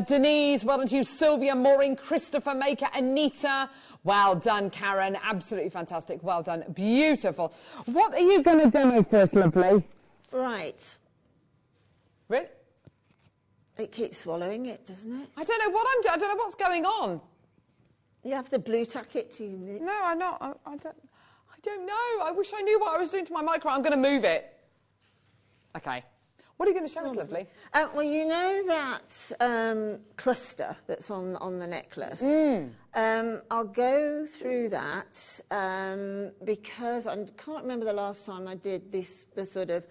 Denise. Well done to you. Sylvia, Maureen, Christopher, Maker, Anita. Well done, Karen. Absolutely fantastic. Well done. Beautiful. What are you going to demo first, lovely? Right. Really? It keeps swallowing it, doesn't it? I don't know what I'm doing. I don't know what's going on. You have to blue tack it to you. No, I'm not. I don't know. I wish I knew what I was doing to my micro. I'm going to move it. Okay. What are you going to show us, lovely? Well, you know that cluster that's on the necklace? I'll go through that because I can't remember the last time I did the sort of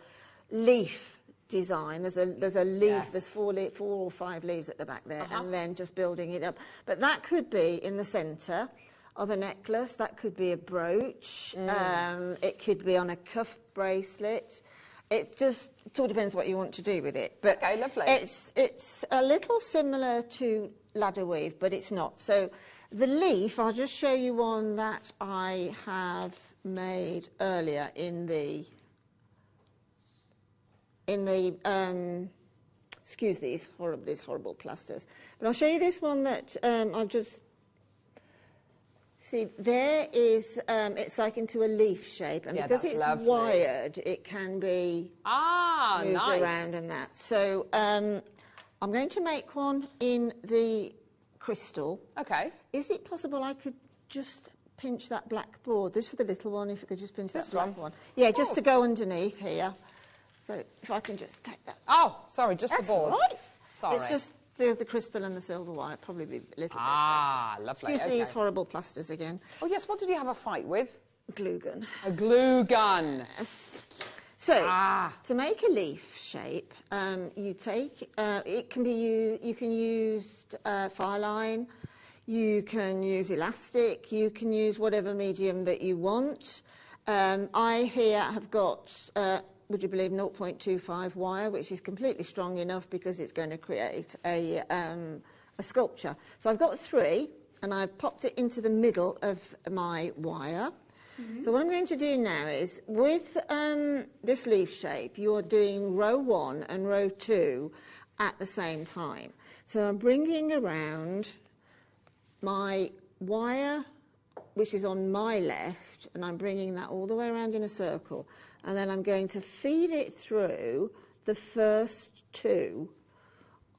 leaf design. There's a leaf, yes. there's four or five leaves at the back there, and then just building it up. But that could be in the centre of a necklace, that could be a brooch, it could be on a cuff bracelet. It all depends what you want to do with it. But okay, lovely. It's a little similar to ladder weave, but it's not. So the leaf, I'll just show you one that I have made earlier in the excuse these horrible plasters. But I'll show you this one that I've just. See, there is, it's like into a leaf shape, and because it's lovely. wired, it can be moved nice. around and that. So I'm going to make one in the crystal. Okay. Is it possible I could just pinch that black board? This is the little one, if I could just pinch that black one. Yeah, just to go underneath here. So if I can just take that. Oh, sorry, just That's the board. All right. Sorry. It's just the crystal and the silver wire, probably be a little bit lovely. Excuse these horrible plasters again. Oh, yes, what did you have a fight with? Glue gun. A glue gun. Yes. So, to make a leaf shape, you take, it can be you can use fire line, you can use elastic, you can use whatever medium that you want. I here have got, would you believe, 0.25 wire, which is completely strong enough because it's going to create a sculpture. So I've got 3, and I've popped it into the middle of my wire. So what I'm going to do now is, with this leaf shape, you're doing row 1 and row 2 at the same time. So I'm bringing around my wire, which is on my left, and I'm bringing that all the way around in a circle. And then I'm going to feed it through the first 2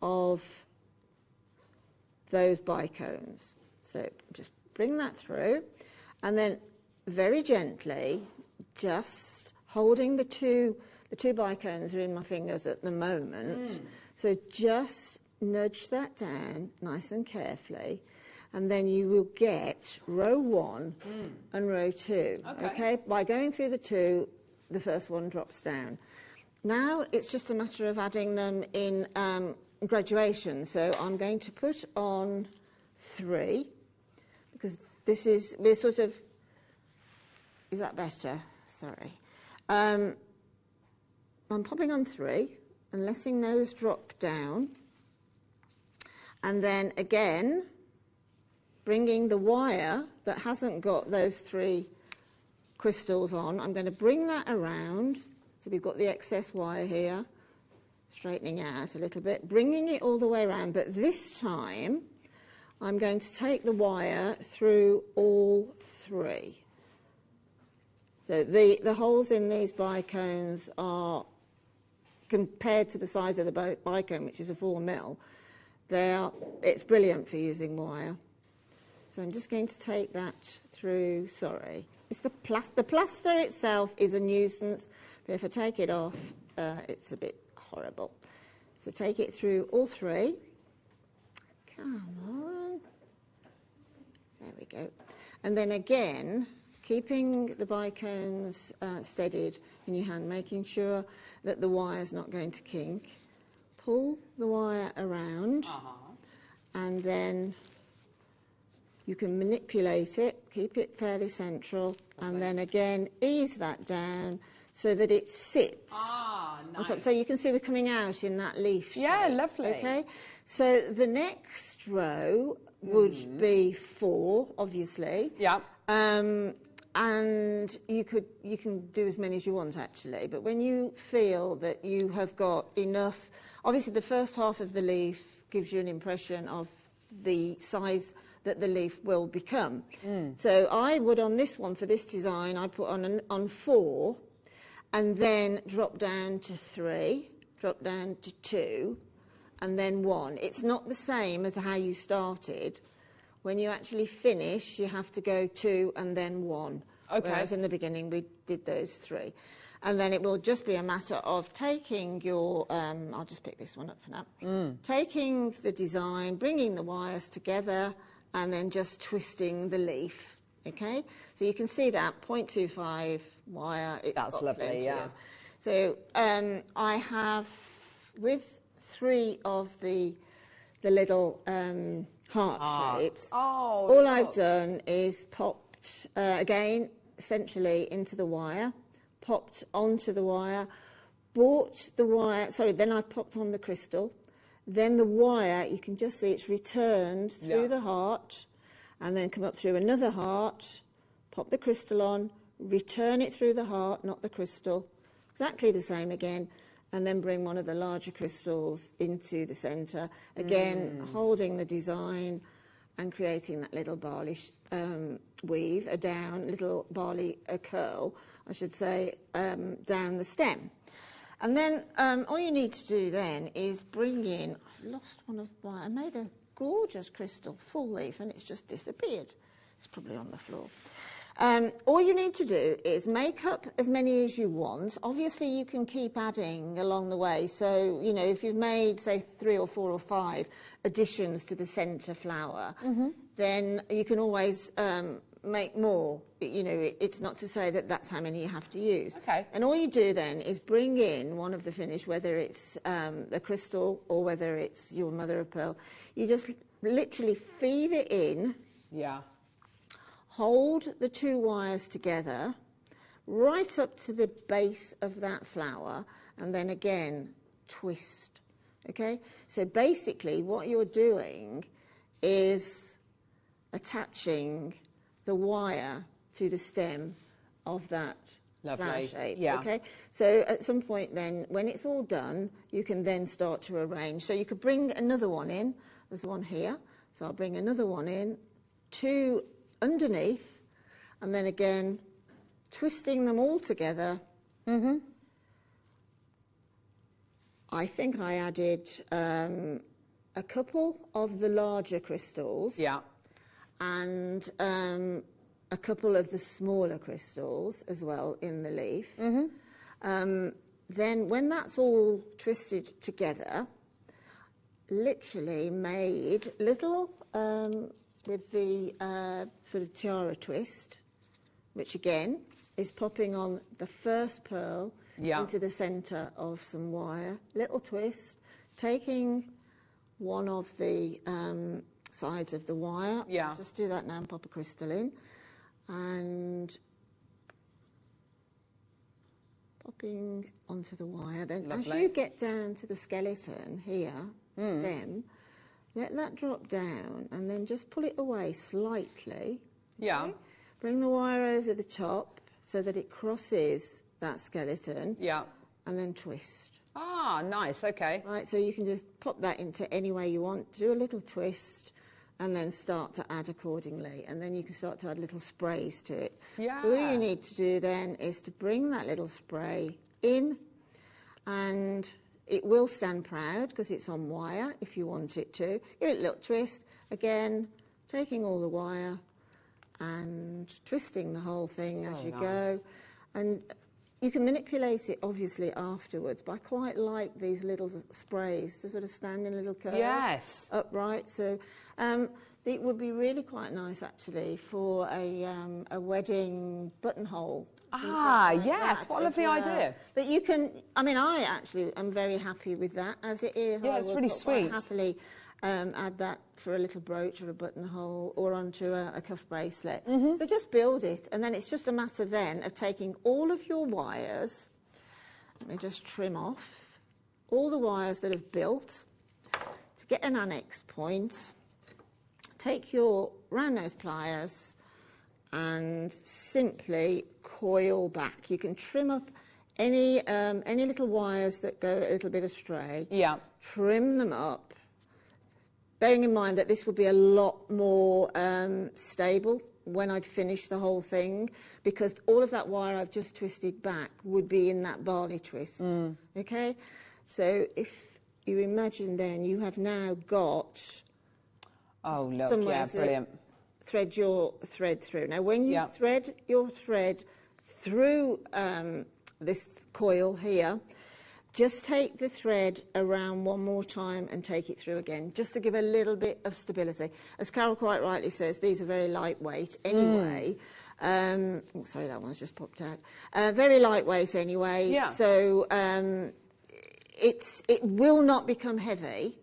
of those bicones. So just bring that through, and then very gently, just holding the two bicones are in my fingers at the moment. So just nudge that down nice and carefully, and then you will get row 1 and row 2. Okay? By going through the 2, the first one drops down. Now it's just a matter of adding them in graduation. So I'm going to put on 3, because we're sort of, is that better? Sorry. I'm popping on 3 and letting those drop down. And then again, bringing the wire that hasn't got those 3 crystals on, I'm going to bring that around. So we've got the excess wire here, straightening it out a little bit, bringing it all the way around. But this time, I'm going to take the wire through all 3. So the holes in these bicones are, compared to the size of the bicone, which is a 4mm, it's brilliant for using wire. So I'm just going to take that through, sorry. It's the plaster itself is a nuisance, but if I take it off, it's a bit horrible. So take it through all 3. Come on. There we go. And then again, keeping the bicones steadied in your hand, making sure that the wire's not going to kink. Pull the wire around, and then you can manipulate it, keep it fairly central, and then again ease that down so that it sits on top. So you can see we're coming out in that leaf shape. Yeah, lovely. Okay, so the next row would be 4, obviously. Yeah. And you can do as many as you want, actually. But when you feel that you have got enough, obviously the first half of the leaf gives you an impression of the size that the leaf will become. So I would, on this one, for this design, I put on 4, and then drop down to 3, drop down to 2, and then 1. It's not the same as how you started, when you actually finish, you have to go 2 and then 1. Okay. Whereas in the beginning, we did those 3. And then it will just be a matter of taking your, I'll just pick this one up for now, taking the design, bringing the wires together, and then just twisting the leaf, okay? So you can see that 0.25 wire. That's lovely, yeah. So I have, with 3 of the little heart shapes, all I've done is popped, again, essentially into the wire, popped onto the wire, brought the wire, sorry, then I've popped on the crystal, then the wire, you can just see it's returned through the heart, and then come up through another heart, pop the crystal on, return it through the heart, not the crystal, exactly the same again, and then bring one of the larger crystals into the centre, again holding the design and creating that little barley weave, little barley curl, I should say, down the stem. And then all you need to do then is bring in, I've lost one of my, I made a gorgeous crystal, full leaf, and it's just disappeared. It's probably on the floor. All you need to do is make up as many as you want. Obviously, you can keep adding along the way. So, you know, if you've made, say, 3 or 4 or 5 additions to the centre flower, then you can always make more. You know, it's not to say that that's how many you have to use. Okay. And all you do then is bring in one of the finish, whether it's a crystal or whether it's your mother of pearl. You just literally feed it in. Yeah. Hold the 2 wires together right up to the base of that flower, and then again twist. Okay, so basically what you're doing is attaching the wire to the stem of that flower shape. Yeah. Okay, so at some point then, when it's all done, you can then start to arrange. So you could bring another one in. There's one here, so I'll bring another one in, 2 underneath, and then again twisting them all together. I think I added a couple of the larger crystals, and a couple of the smaller crystals as well in the leaf. Then when that's all twisted together, literally made little with the sort of tiara twist, which again is popping on the first pearl into the centre of some wire, little twist, taking one of the sides of the wire, just do that now and pop a crystal in, and popping onto the wire. Then as you get down to the skeleton here, stem, let that drop down and then just pull it away slightly. Okay? Bring the wire over the top so that it crosses that skeleton. And then twist. Ah, nice, okay. Right, so you can just pop that into any way you want, do a little twist, and then start to add accordingly. And then you can start to add little sprays to it. So all you need to do then is to bring that little spray in, and it will stand proud because it's on wire if you want it to. Give it a little twist. Again, taking all the wire and twisting the whole thing as you go. And you can manipulate it, obviously, afterwards, but I quite like these little sprays to sort of stand in a little curve. Upright. So it would be really quite nice, actually, for a wedding buttonhole. Yes, what a lovely idea. But you can, I mean, I actually am very happy with that as it is. Yeah, it's really sweet. Quite happily add that for a little brooch or a buttonhole or onto a cuff bracelet. So just build it, and then it's just a matter then of taking all of your wires. Let me just trim off all the wires that have built to get an annex point. Take your round nose pliers and simply coil back. You can trim up any little wires that go a little bit astray. Trim them up, bearing in mind that this would be a lot more stable when I'd finish the whole thing, because all of that wire I've just twisted back would be in that barley twist. Okay, so if you imagine then you have now got Oh, look, somewhere yeah, to brilliant. thread your thread through. Now, when you thread your thread through this coil here, just take the thread around one more time and take it through again, just to give a little bit of stability. As Carol quite rightly says, these are very lightweight anyway. Oh, sorry, that one's just popped out. Very lightweight anyway. Yeah. So it will not become heavy.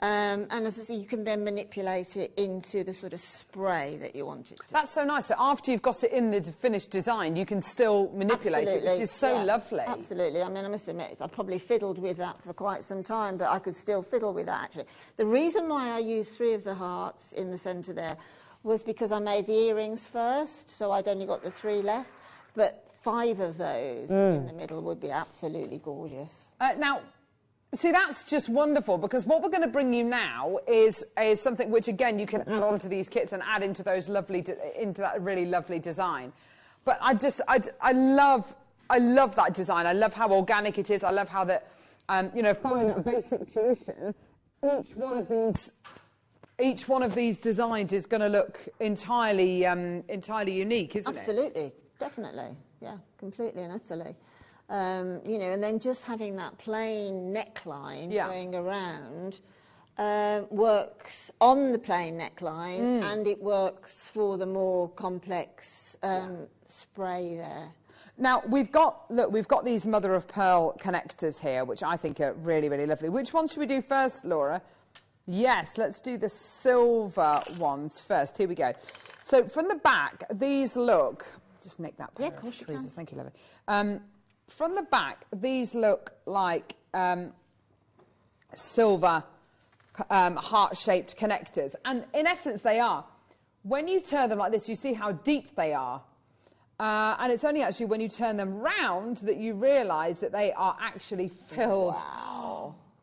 And as I say, you can then manipulate it into the sort of spray that you want it to. That's so nice. So after you've got it in the finished design, you can still manipulate it, which is so lovely. Absolutely. I mean, I must admit, I probably fiddled with that for quite some time, but I could still fiddle with that, actually. The reason why I used 3 of the hearts in the centre there was because I made the earrings first, so I'd only got the 3 left. But 5 of those in the middle would be absolutely gorgeous. Now, see, that's just wonderful, because what we're going to bring you now is something which, again, you can add on to these kits and add into those into that really lovely design. But I love that design. I love how organic it is. I love how that, you know, following that basic tradition, each one of these designs is going to look entirely unique, isn't it? Absolutely, definitely, yeah, completely and utterly. You know, and then just having that plain neckline going around works on the plain neckline, and it works for the more complex spray there. Now, we've got these mother of pearl connectors here, which I think are really, really lovely. Which one should we do first, Laura? Yes, let's do the silver ones first. Here we go. So from the back, these look... Just nick that pair of tweezers. Thank you, lovely. From the back, these look like silver heart-shaped connectors. And in essence, they are. When you turn them like this, you see how deep they are. And it's only actually when you turn them round that you realise that they are actually filled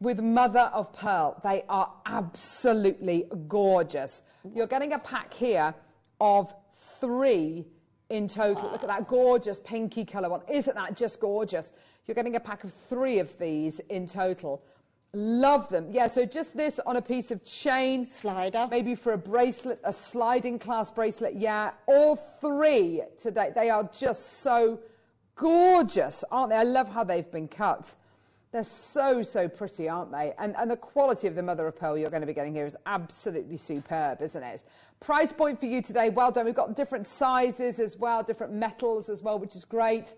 with mother of pearl. They are absolutely gorgeous. You're getting a pack here of 3 in total. Look at that gorgeous pinky colour one. Isn't that just gorgeous? You're getting a pack of 3 of these in total. Love them. Yeah, so just this on a piece of chain. Slider. Maybe for a bracelet, a sliding clasp bracelet. Yeah, all 3 today. They are just so gorgeous, aren't they? I love how they've been cut. They're so, so pretty, aren't they? And the quality of the mother of pearl you're going to be getting here is absolutely superb, isn't it? Price point for you today, well done. We've got different sizes as well, different metals as well, which is great.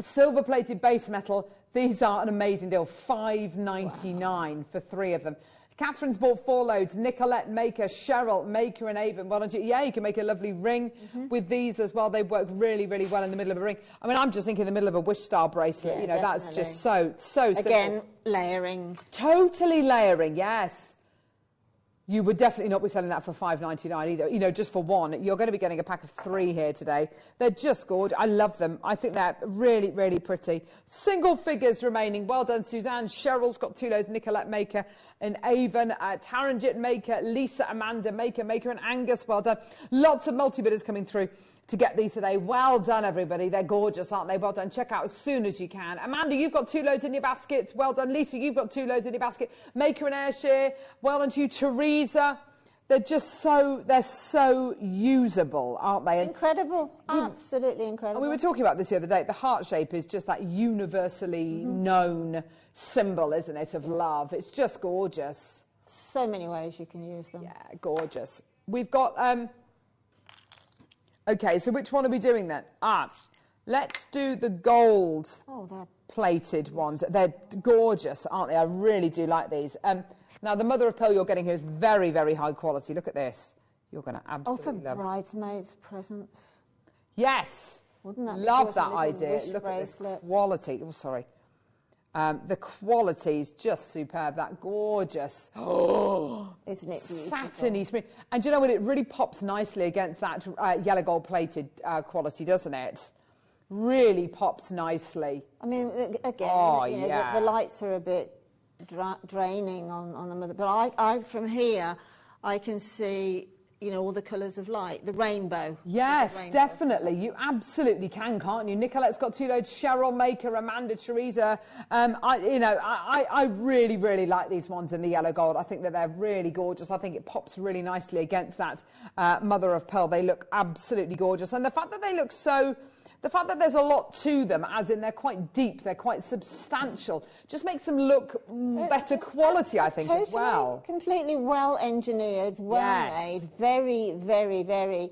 Silver-plated base metal, these are an amazing deal. $5.99 for 3 of them. Catherine's bought 4 loads. Nicolette Maker, Cheryl Maker and Avon. Well, yeah, you can make a lovely ring with these as well. They work really, really well in the middle of a ring. I mean, I'm just thinking in the middle of a wish-style bracelet. Yeah, you know, definitely. That's just so simple. Again, layering. Totally layering, yes. You would definitely not be selling that for $5.99 either. You know, just for 1. You're going to be getting a pack of 3 here today. They're just gorgeous. I love them. I think they're really, really pretty. Single figures remaining. Well done, Suzanne. Cheryl's got 2 loads. Nicolette Maker and Avon. Taranjit Maker. Lisa Amanda Maker. Maker and Angus. Well done. Lots of multi-bidders coming through to get these today. Well done, everybody. They're gorgeous, aren't they? Well done. Check out as soon as you can. Amanda, you've got 2 loads in your basket. Well done. Lisa, you've got 2 loads in your basket. Maker and Ayrshire. Well done to you. Teresa. They're just they're so usable, aren't they? Incredible. Absolutely incredible. And we were talking about this the other day. The heart shape is just that universally known symbol, isn't it, of love. It's just gorgeous. So many ways you can use them. Yeah, gorgeous. We've got... OK, so which one are we doing then? Let's do the gold plated ones. They're gorgeous, aren't they? I really do like these. Now, the mother of pearl you're getting here is very, very high quality. Look at this. You're going to absolutely love it. For bridesmaids' presents. Yes. Wouldn't that love that idea. Look at this quality. Oh, sorry. The quality is just superb. That gorgeous. Oh, isn't it beautiful? Satiny spring. And do you know what? It really pops nicely against that yellow gold plated quality, doesn't it? Really pops nicely. I mean, again, you know, the lights are a bit draining on the mother, but I from here I can see you know, all the colours of light, the rainbow. Yes, definitely. You absolutely can, can't you? Nicolette's got 2 loads, JewelleryMaker, Amanda, Teresa. I really, really like these ones in the yellow gold. I think that they're really gorgeous. I think it pops really nicely against that mother of pearl. They look absolutely gorgeous. And the fact that they look so... The fact that there's a lot to them, as in they're quite deep, they're quite substantial, just makes them look better quality, I think, totally, as well. Completely well engineered, well made, very, very, very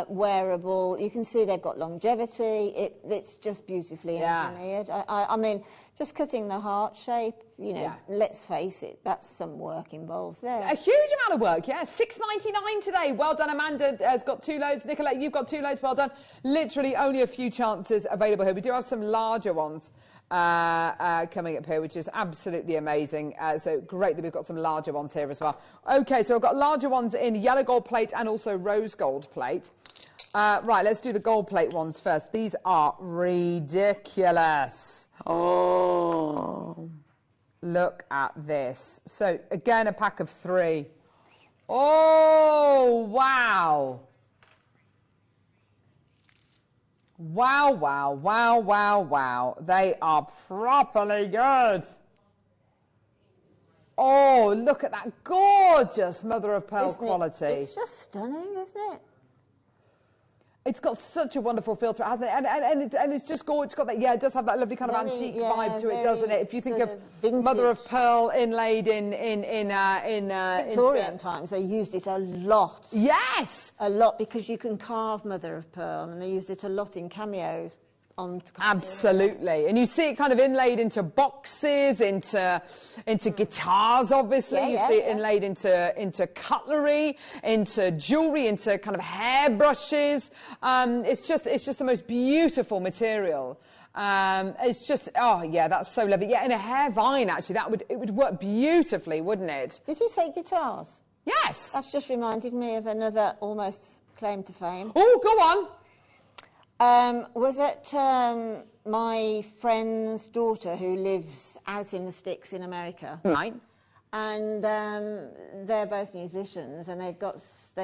wearable. You can see they've got longevity. It's just beautifully engineered. I mean, just cutting the heart shape, you know, let's face it, that's some work involved there. A huge amount of work, yeah. $6.99 today. Well done, Amanda has got 2 loads. Nicolette, you've got 2 loads. Well done. Literally only a few chances available here. We do have some larger ones coming up here, which is absolutely amazing. So great that we've got some larger ones here as well. Okay, so I've got larger ones in yellow gold plate and also rose gold plate. Right, let's do the gold plate ones first. These are ridiculous. Oh, look at this. So again, a pack of 3. Oh, wow. Wow, wow, wow, wow, wow. They are properly good. Oh, look at that gorgeous mother of pearl quality. It's just stunning, isn't it? It's got such a wonderful filter, hasn't it? And it's just gorgeous. It's got that, it does have that lovely kind of antique vibe to it, doesn't it? If you think of mother of pearl inlaid in Victorian times, they used it a lot. Yes, a lot, because you can carve mother of pearl, and they used it a lot in cameos. Absolutely, and you see it kind of inlaid into boxes, into guitars. Obviously, you see it inlaid into cutlery, into jewellery, into kind of hairbrushes. It's just the most beautiful material. It's just, oh yeah, that's so lovely. Yeah, in a hair vine, actually, it would work beautifully, wouldn't it? Did you say guitars? Yes. That's just reminded me of another almost claim to fame. Oh, go on. Was it my friend's daughter who lives out in the sticks in America? Right. And they're both musicians, and they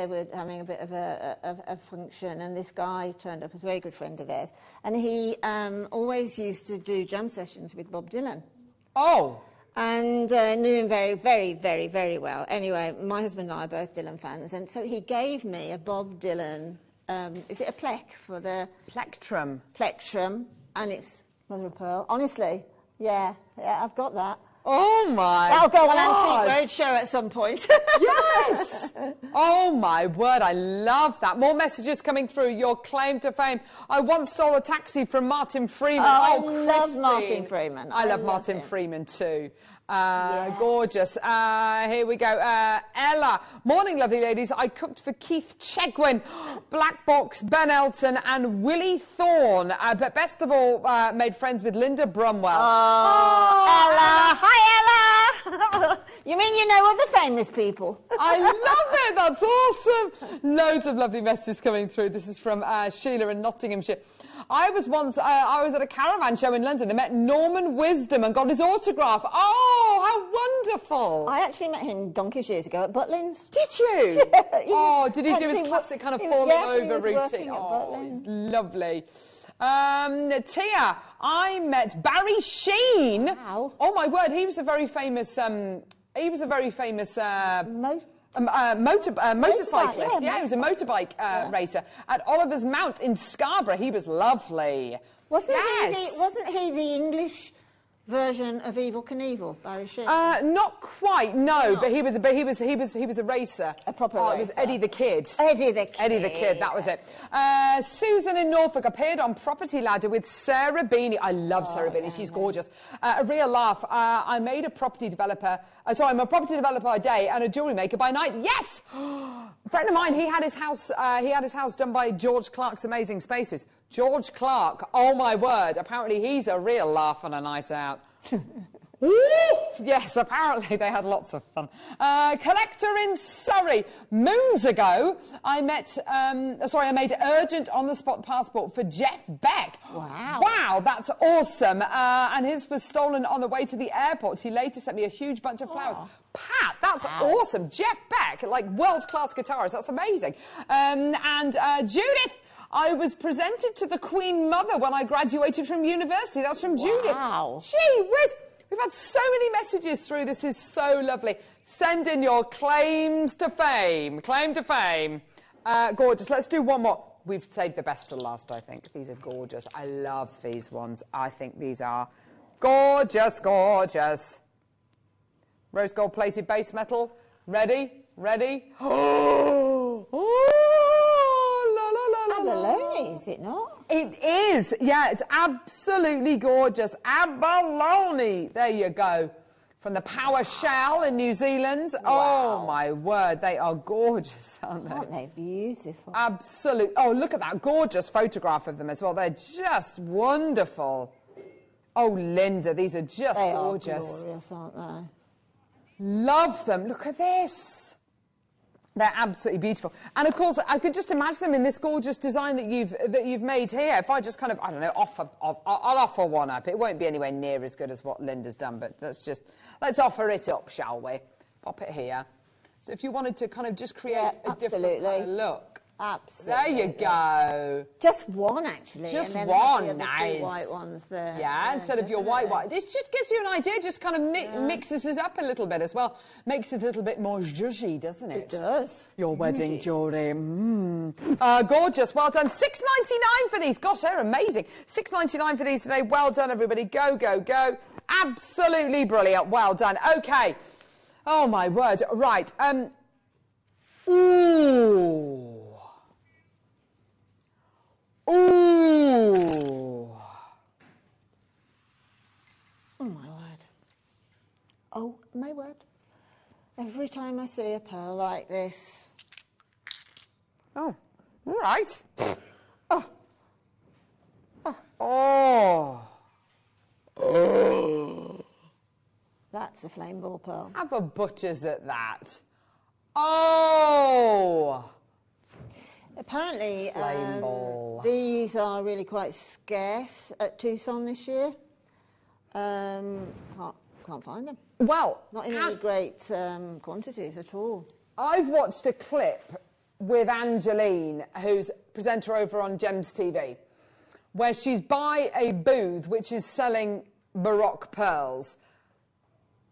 were having a bit of a function, and this guy turned up, a very good friend of theirs, and he always used to do jam sessions with Bob Dylan. Oh. And knew him very, very, very, very well. Anyway, my husband and I are both Dylan fans, and so he gave me a Bob Dylan. Is it a plec for the... Plectrum. Plectrum, and it's mother of pearl. Honestly, yeah, I've got that. Oh, my That'll go on Antique Roadshow at some point. Yes! Oh, my word, I love that. More messages coming through. Your claim to fame. I once stole a taxi from Martin Freeman. I love Martin Freeman. I love Martin Freeman too. Yes. Gorgeous. Here we go. Ella. Morning, lovely ladies. I cooked for Keith Chegwin, Black Box, Ben Elton and Willie Thorne. But best of all, made friends with Linda Brumwell. Oh, Ella. Hi, Ella. You mean you know other famous people? I love it. That's awesome. Loads of lovely messages coming through. This is from Sheila in Nottinghamshire. I was at a caravan show in London and met Norman Wisdom and got his autograph. Oh, how wonderful. I actually met him donkeys years ago at Butlins. Did you? Yeah, oh, did he do his classic kind of falling over routine? Oh, it's lovely. Tia, I met Barry Sheen. Wow. Oh my word, he was a very famous motorcyclist. Yeah, he was a motorbike racer at Oliver's Mount in Scarborough. He was lovely. Wasn't he the English version of Evel Knievel, Barry Sheen? Not quite, no. But he was a racer. A proper racer. It was Eddie the Kid. Eddie the Kid. Eddie the Kid, that was it. Susan in Norfolk appeared on Property Ladder with Sarah Beanie. I love Sarah Beanie, she's gorgeous. A real laugh. I'm a property developer by day and a jewellery maker by night. Yes! A friend of mine, he had his house done by George Clark's Amazing Spaces. George Clark, oh my word, apparently he's a real laugh on a night out. Yes, apparently they had lots of fun. Collector in Surrey. Moons ago, I made urgent on-the-spot passport for Jeff Beck. Wow. Wow, that's awesome. And his was stolen on the way to the airport. He later sent me a huge bunch of flowers. Pat, That's awesome. Jeff Beck, like world-class guitarist. That's amazing. And Judith, I was presented to the Queen Mother when I graduated from university. That's from Judith. Wow. Gee whiz. We've had so many messages through. This is so lovely. Send in your claims to fame. Claim to fame. Gorgeous. Let's do one more. We've saved the best for last, I think. These are gorgeous. I love these ones. I think these are gorgeous, gorgeous. Rose gold plated base metal. Ready? Ready? Oh, la, la, la, la, Abalone, is it not? It is. Yeah, it's absolutely gorgeous. Abalone. There you go. From the Power Shell in New Zealand. Wow. Oh, my word. They are gorgeous, aren't they? Aren't they beautiful? Absolutely. Oh, look at that gorgeous photograph of them as well. They're just wonderful. Oh, Linda, these are just gorgeous. They are glorious, aren't they? Love them. Look at this. They're absolutely beautiful. And of course, I could just imagine them in this gorgeous design that you've made here. If I just kind of, I don't know, I'll offer one up. It won't be anywhere near as good as what Linda's done, but let's offer it up, shall we? Pop it here. So if you wanted to kind of just create a different kind of look. Absolutely. There you go. Just one, actually. Just and then one, the nice. two white ones there. Yeah, instead of your white. This just gives you an idea, just kind of mixes it up a little bit as well. Makes it a little bit more zhuzhy, doesn't it? It does. Your wedding jewellery. Gorgeous. Well done. $6.99 for these. Gosh, they're amazing. $6.99 for these today. Well done, everybody. Go, go, go. Absolutely brilliant. Well done. Okay. Oh, my word. Right. Ooh. Ooh. Oh, my word. Oh, my word. Every time I see a pearl like this. Oh, all right. Oh. Oh. Oh. Oh. That's a flame ball pearl. Have a butcher's at that. Oh. Apparently, Flame ball. these are really quite scarce at Tucson this year. Can't find them. Well, Not in any great quantities at all. I've watched a clip with Angeline, who's presenter over on Gems TV, where she's by a booth which is selling Baroque pearls.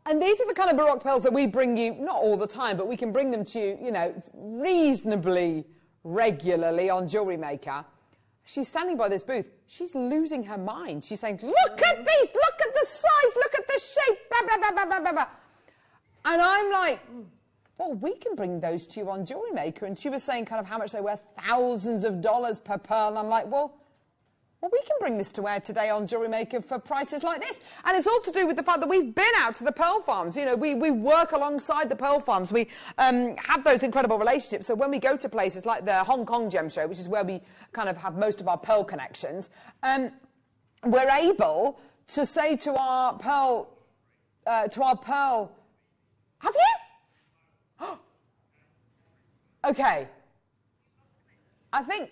And these are the kind of Baroque pearls that we bring you, not all the time, but we can bring them to you, you know, reasonably regularly on Jewellery Maker. She's standing by this booth. She's losing her mind. She's saying, look at these, look at the size, look at the shape, blah, blah, blah, blah, blah, blah, blah. And I'm like, well, we can bring those to you on Jewellery Maker. And she was saying kind of how much they were, thousands of dollars per pearl. And I'm like, well, we can bring this to wear today on Jewellery Maker for prices like this. And it's all to do with the fact that we've been out to the pearl farms. You know, we work alongside the pearl farms. We have those incredible relationships. So when we go to places like the Hong Kong Gem Show, which is where we kind of have most of our pearl connections, we're able to say to our pearl, have you? Okay. I think...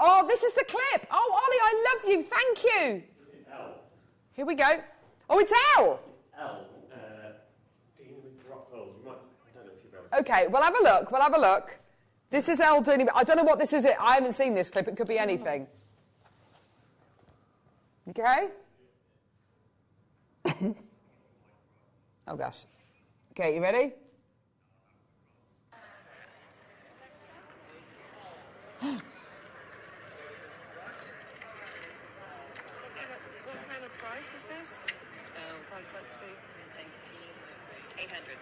Oh, this is the clip. Oh, Ollie, I love you. Thank you. L. Here we go. Oh, it's L. L. Dealing with rock pearls. I don't know if you'll be able to... Okay, we'll have a look. We'll have a look. This is L dealing with... I don't know what this is. I haven't seen this clip. It could be anything. Okay? Oh, gosh. Okay, you ready? Price is this? Let's see. 800.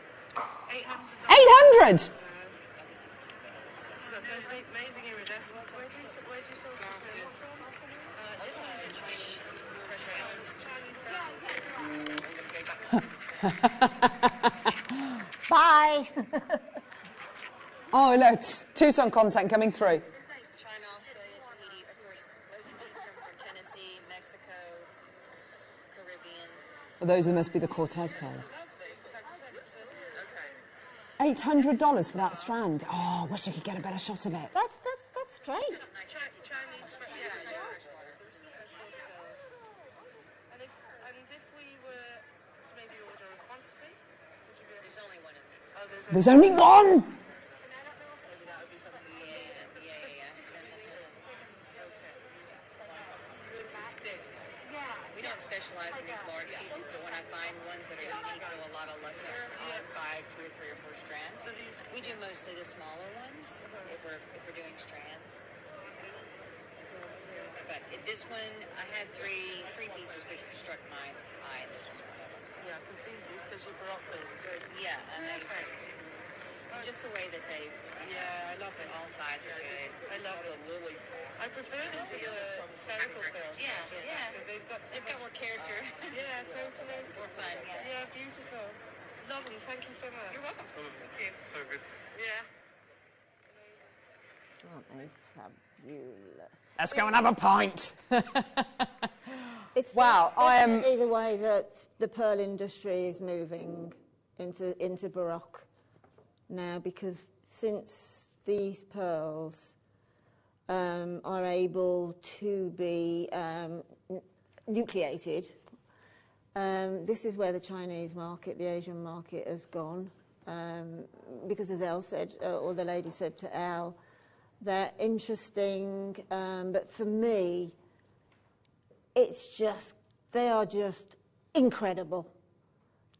800? There's amazing iridescence. Where do you source this from? This one is a Chinese fresh Bye. Oh, look, Tucson content coming through. China, Australia, Tahiti. Of course, most of these come from Tennessee, Mexico, Caribbean. Well, those must be the Cortez pearls. $800 for that strand. Oh, I wish I could get a better shot of it. That's straight. Chinese freshwater. And if we were to maybe order a quantity, would you be able to... There's only one in this. There's only one! We don't specialize in these large pieces, but when I find ones that are unique with a lot of luster, I'll buy 2 or 3 or 4 strands. So we do mostly the smaller ones if we're doing strands. But this one, I had three pieces which struck my eye. This was one of them. So. Yeah, because your Baroque pieces are so yeah, and just the way that they. Yeah, I love it. All sides are good. I love the lily. I prefer them to the spherical pearls. Yeah, yeah. Because they've got more character. Yeah, totally. More fun. Yeah. Yeah, beautiful. Lovely. Thank you so much. You're welcome. Thank you. So good. Yeah. Aren't they fabulous? Let's go and have a pint. It's Wow, I am... definitely the way that the pearl industry is moving into Baroque now, because since these pearls are able to be nucleated, this is where the Chinese market, the Asian market has gone, because as Elle said, or the lady said to Elle, they're interesting, but for me, it's just, they are just incredible.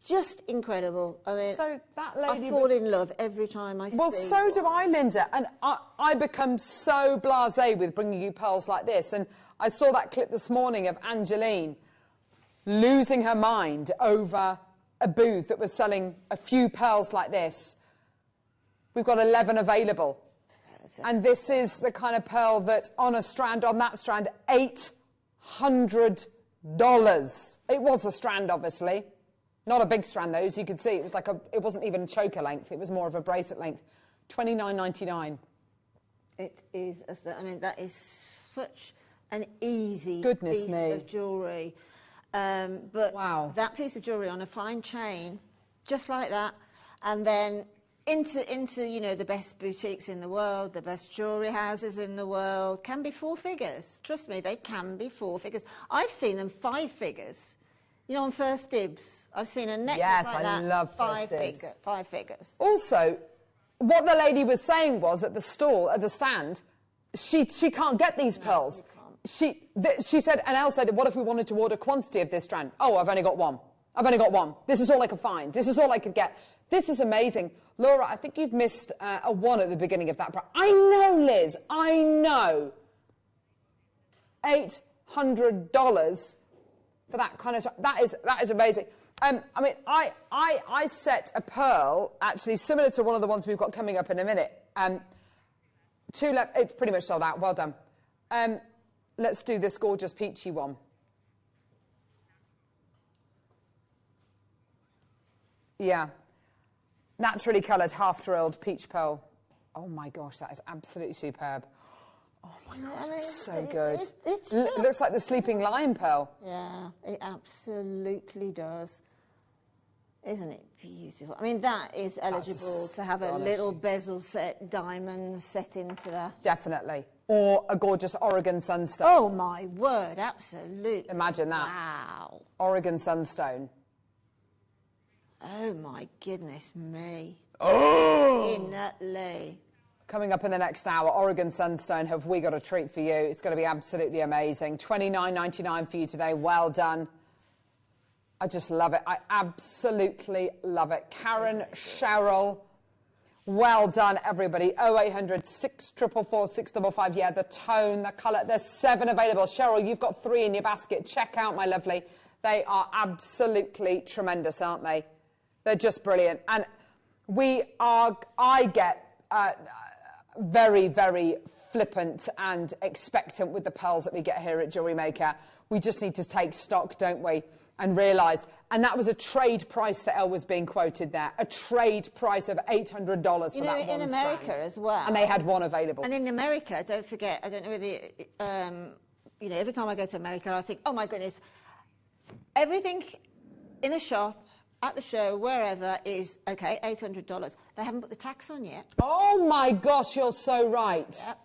Just incredible. I mean, So that lady I fall in love every time I see. Well, so do I, Linda. And I become so blasé with bringing you pearls like this. And I saw that clip this morning of Angeline losing her mind over a booth that was selling a few pearls like this. We've got 11 available. And this is the kind of pearl that on a strand, on that strand, $800. It was a strand, obviously. Not a big strand, though, as you could see. It was like it wasn't even choker length. It was more of a bracelet length. $29.99. It is, I mean, that is such an easy Goodness piece me. of jewellery. But Wow. that piece of jewellery on a fine chain, just like that, and then into you know, the best boutiques in the world, the best jewellery houses in the world, can be 4 figures. Trust me, they can be 4 figures. I've seen them 5 figures. You know, on First Dibs, I've seen a necklace Yes, like I that. love First Dibs. 5 figures. Also, what the lady was saying was at the stall, at the stand, she can't get these pearls. She said, and Elle said, what if we wanted to order quantity of this strand? Oh, I've only got one. I've only got one. This is all I could find. This is all I could get. This is amazing. Laura, I think you've missed a 1 at the beginning of that. I know, Liz. I know. $800 for that kind of... That is amazing. I mean, I set a pearl, actually, similar to one of the ones we've got coming up in a minute. 2 left. It's pretty much sold out. Well done. Let's do this gorgeous peachy one. Yeah. Naturally coloured, half-drilled peach pearl. Oh, my gosh, that is absolutely superb. Oh, my gosh, it's so good. It looks like the sleeping lion pearl. Yeah, it absolutely does. Isn't it beautiful? I mean, that is eligible to have a little bezel set, diamonds set into that. Definitely. Or a gorgeous Oregon Sunstone. Oh, my word, absolutely. Imagine that. Wow. Oregon Sunstone. Oh, my goodness me. Oh! Definitely. Coming up in the next hour, Oregon Sunstone, have we got a treat for you? It's going to be absolutely amazing. $29.99 for you today. Well done. I just love it. I absolutely love it. Karen, Cheryl, well done, everybody. 0800 644 655. Yeah, the tone, the colour. There's 7 available. Cheryl, you've got 3 in your basket. Check out, my lovely. They are absolutely tremendous, aren't they? They're just brilliant. And I get very, very flippant and expectant with the pearls that we get here at Jewellery Maker. We just need to take stock, don't we? And realise, and that was a trade price that Elle was being quoted there, a trade price of $800 for that one strand. In America as well. And they had 1 available. And in America, don't forget, I don't know whether, you know, every time I go to America, I think, oh my goodness, everything in a shop, at the show, wherever, is, okay, $800. They haven't put the tax on yet. Oh my gosh, you're so right. Yep.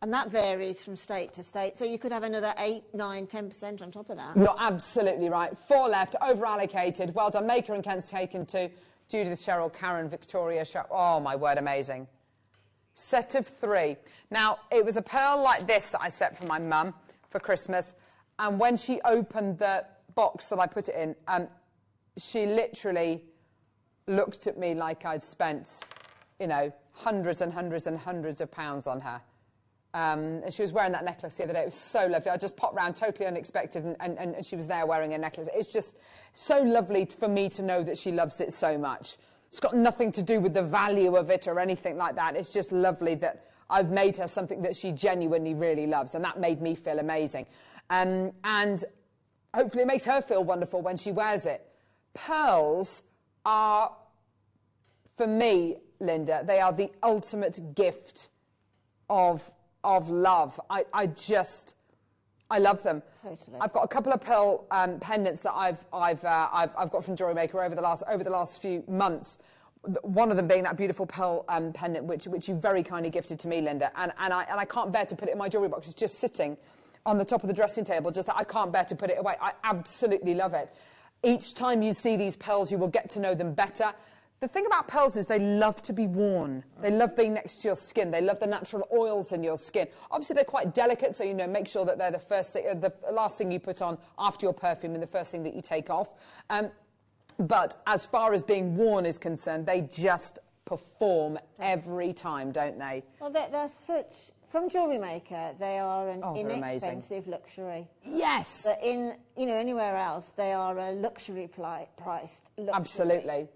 And that varies from state to state. So you could have another 8, 9, 10% on top of that. You're absolutely right. 4 left, over allocated. Well done. Maker and Kent's taken 2. Judith, Cheryl, Karen, Victoria, oh my word, amazing. Set of 3. Now, it was a pearl like this that I set for my mum for Christmas, and when she opened the box that I put it in, she literally looked at me like I'd spent, you know, hundreds and hundreds and hundreds of pounds on her. And she was wearing that necklace the other day. It was so lovely. I just popped round, totally unexpected, and she was there wearing a necklace. It's just so lovely for me to know that she loves it so much. It's got nothing to do with the value of it or anything like that. It's just lovely that I've made her something that she genuinely really loves, and that made me feel amazing. And hopefully it makes her feel wonderful when she wears it. Pearls are, for me, Linda, they are the ultimate gift of love. I love them. Totally. I've got a couple of pearl pendants that I've got from Jewellery Maker over the last few months. One of them being that beautiful pearl pendant, which you very kindly gifted to me, Linda, and I can't bear to put it in my jewellery box. It's just sitting on the top of the dressing table, just that I can't bear to put it away. I absolutely love it. Each time you see these pearls, you will get to know them better. The thing about pearls is they love to be worn. They love being next to your skin. They love the natural oils in your skin. Obviously, they're quite delicate, so, you know, make sure that they're the last thing you put on after your perfume and the first thing that you take off. But as far as being worn is concerned, they just perform every time, don't they? Well, they're such... From Jewellery Maker, they are an amazing. inexpensive luxury. Yes. But in, you know, anywhere else, they are a luxury priced luxury. Absolutely.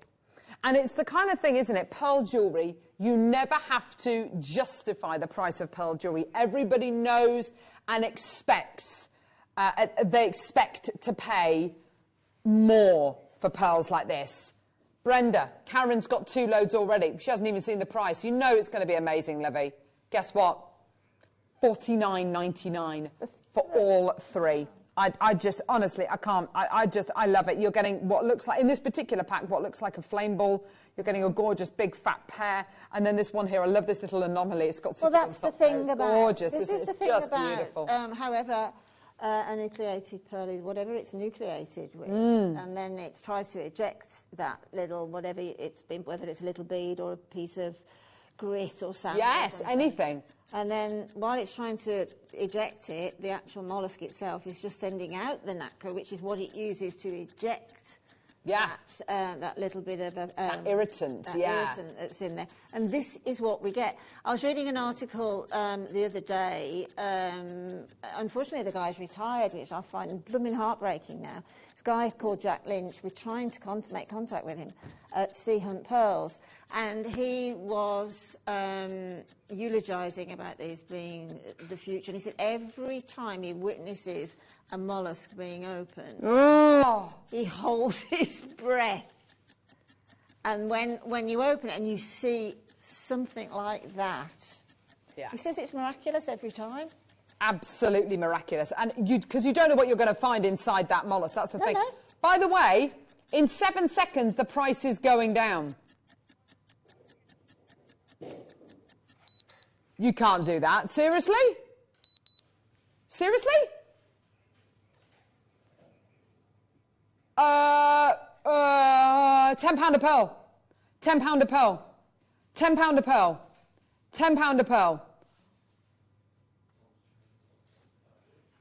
And it's the kind of thing, isn't it? Pearl jewellery, you never have to justify the price of pearl jewellery. Everybody knows and expects, they expect to pay more for pearls like this. Brenda, Karen's got 2 loads already. She hasn't even seen the price. You know it's going to be amazing, Livy. Guess what? $49.99 for all 3. I just, honestly, I can't, I love it. You're getting what looks like, in this particular pack, what looks like a flame ball. You're getting a gorgeous big fat pear. And then this one here, I love this little anomaly. It's got well, that's the thing it's about, gorgeous. This is it's the thing just about, beautiful. However, a nucleated pearl is whatever it's nucleated with, and then it tries to eject that little, whatever it's been, whether it's a little bead or a piece of grit or sand. Yes, anything. And then while it's trying to eject it, the actual mollusk itself is just sending out the nacre, which is what it uses to eject that little bit of that irritant, irritant that's in there. And this is what we get. I was reading an article the other day. Unfortunately, the guy's retired, which I find blooming heartbreaking now. This guy called Jack Lynch. We're trying to make contact with him at Sea Hunt Pearls, and he was eulogising about these being the future. And he said every time he witnesses a mollusk being opened, he holds his breath. And when you open it and you see something like that, he says it's miraculous every time. Absolutely miraculous. And because you don't know what you're going to find inside that mollusk. That's the thing. No. By the way, in 7 seconds, the price is going down. You can't do that. Seriously? Seriously? £10 a pearl. £10 a pearl. £10 a pearl. £10 a pearl.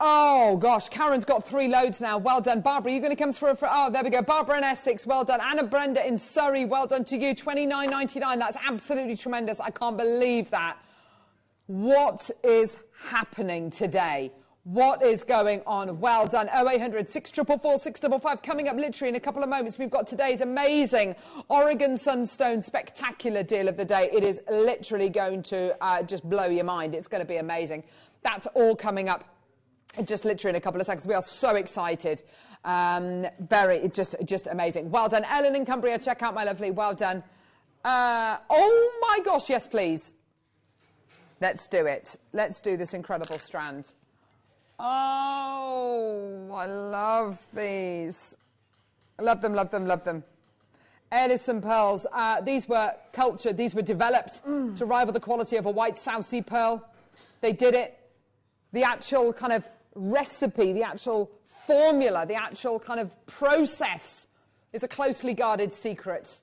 Oh, gosh, Karen's got 3 loads now. Well done. Barbara, you're going to come through for... Oh, there we go. Barbara in Essex, well done. Anna Brenda in Surrey, well done to you. $29.99. That's absolutely tremendous. I can't believe that. What is happening today? What is going on? Well done. 0800 644 655 coming up literally in a couple of moments. We've got today's amazing Oregon Sunstone spectacular deal of the day. It is literally going to just blow your mind. It's going to be amazing. That's all coming up just literally in a couple of seconds. We are so excited. Just amazing. Well done. Ellen in Cumbria, check out my lovely. Well done. Oh my gosh, yes please. Let's do it. Let's do this incredible strand. Oh, I love these. I love them, love them, love them. Edison pearls. These were cultured. These were developed to rival the quality of a white South Sea pearl. They did it. The actual kind of recipe, the actual formula, the actual kind of process is a closely guarded secret.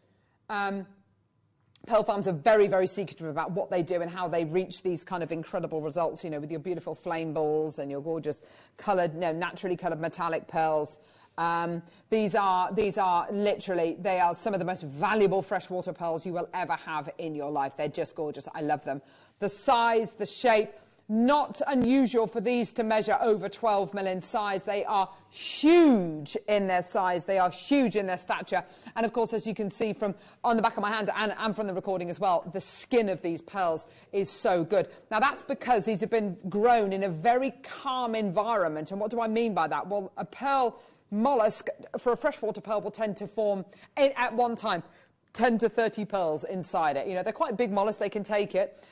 Pearl farms are very, very secretive about what they do and how they reach these kind of incredible results, you know, with your beautiful flame balls and your gorgeous coloured, naturally coloured metallic pearls. These are literally, they are some of the most valuable freshwater pearls you will ever have in your life. They're just gorgeous. I love them. The size, the shape, not unusual for these to measure over 12 mil in size. They are huge in their size. They are huge in their stature. And of course, as you can see from on the back of my hand and from the recording as well, the skin of these pearls is so good. Now, that's because these have been grown in a very calm environment. And what do I mean by that? Well, a pearl mollusk for a freshwater pearl will tend to form at one time 10 to 30 pearls inside it. You know, they're quite big mollusks. They can take it.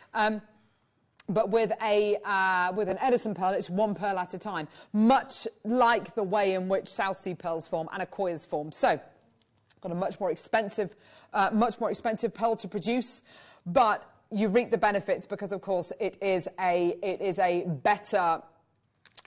But with an Edison pearl, it's one pearl at a time, much like the way in which South Sea pearls form and Akoyas form. So, got a much more expensive pearl to produce, but you reap the benefits because, of course, it is a better,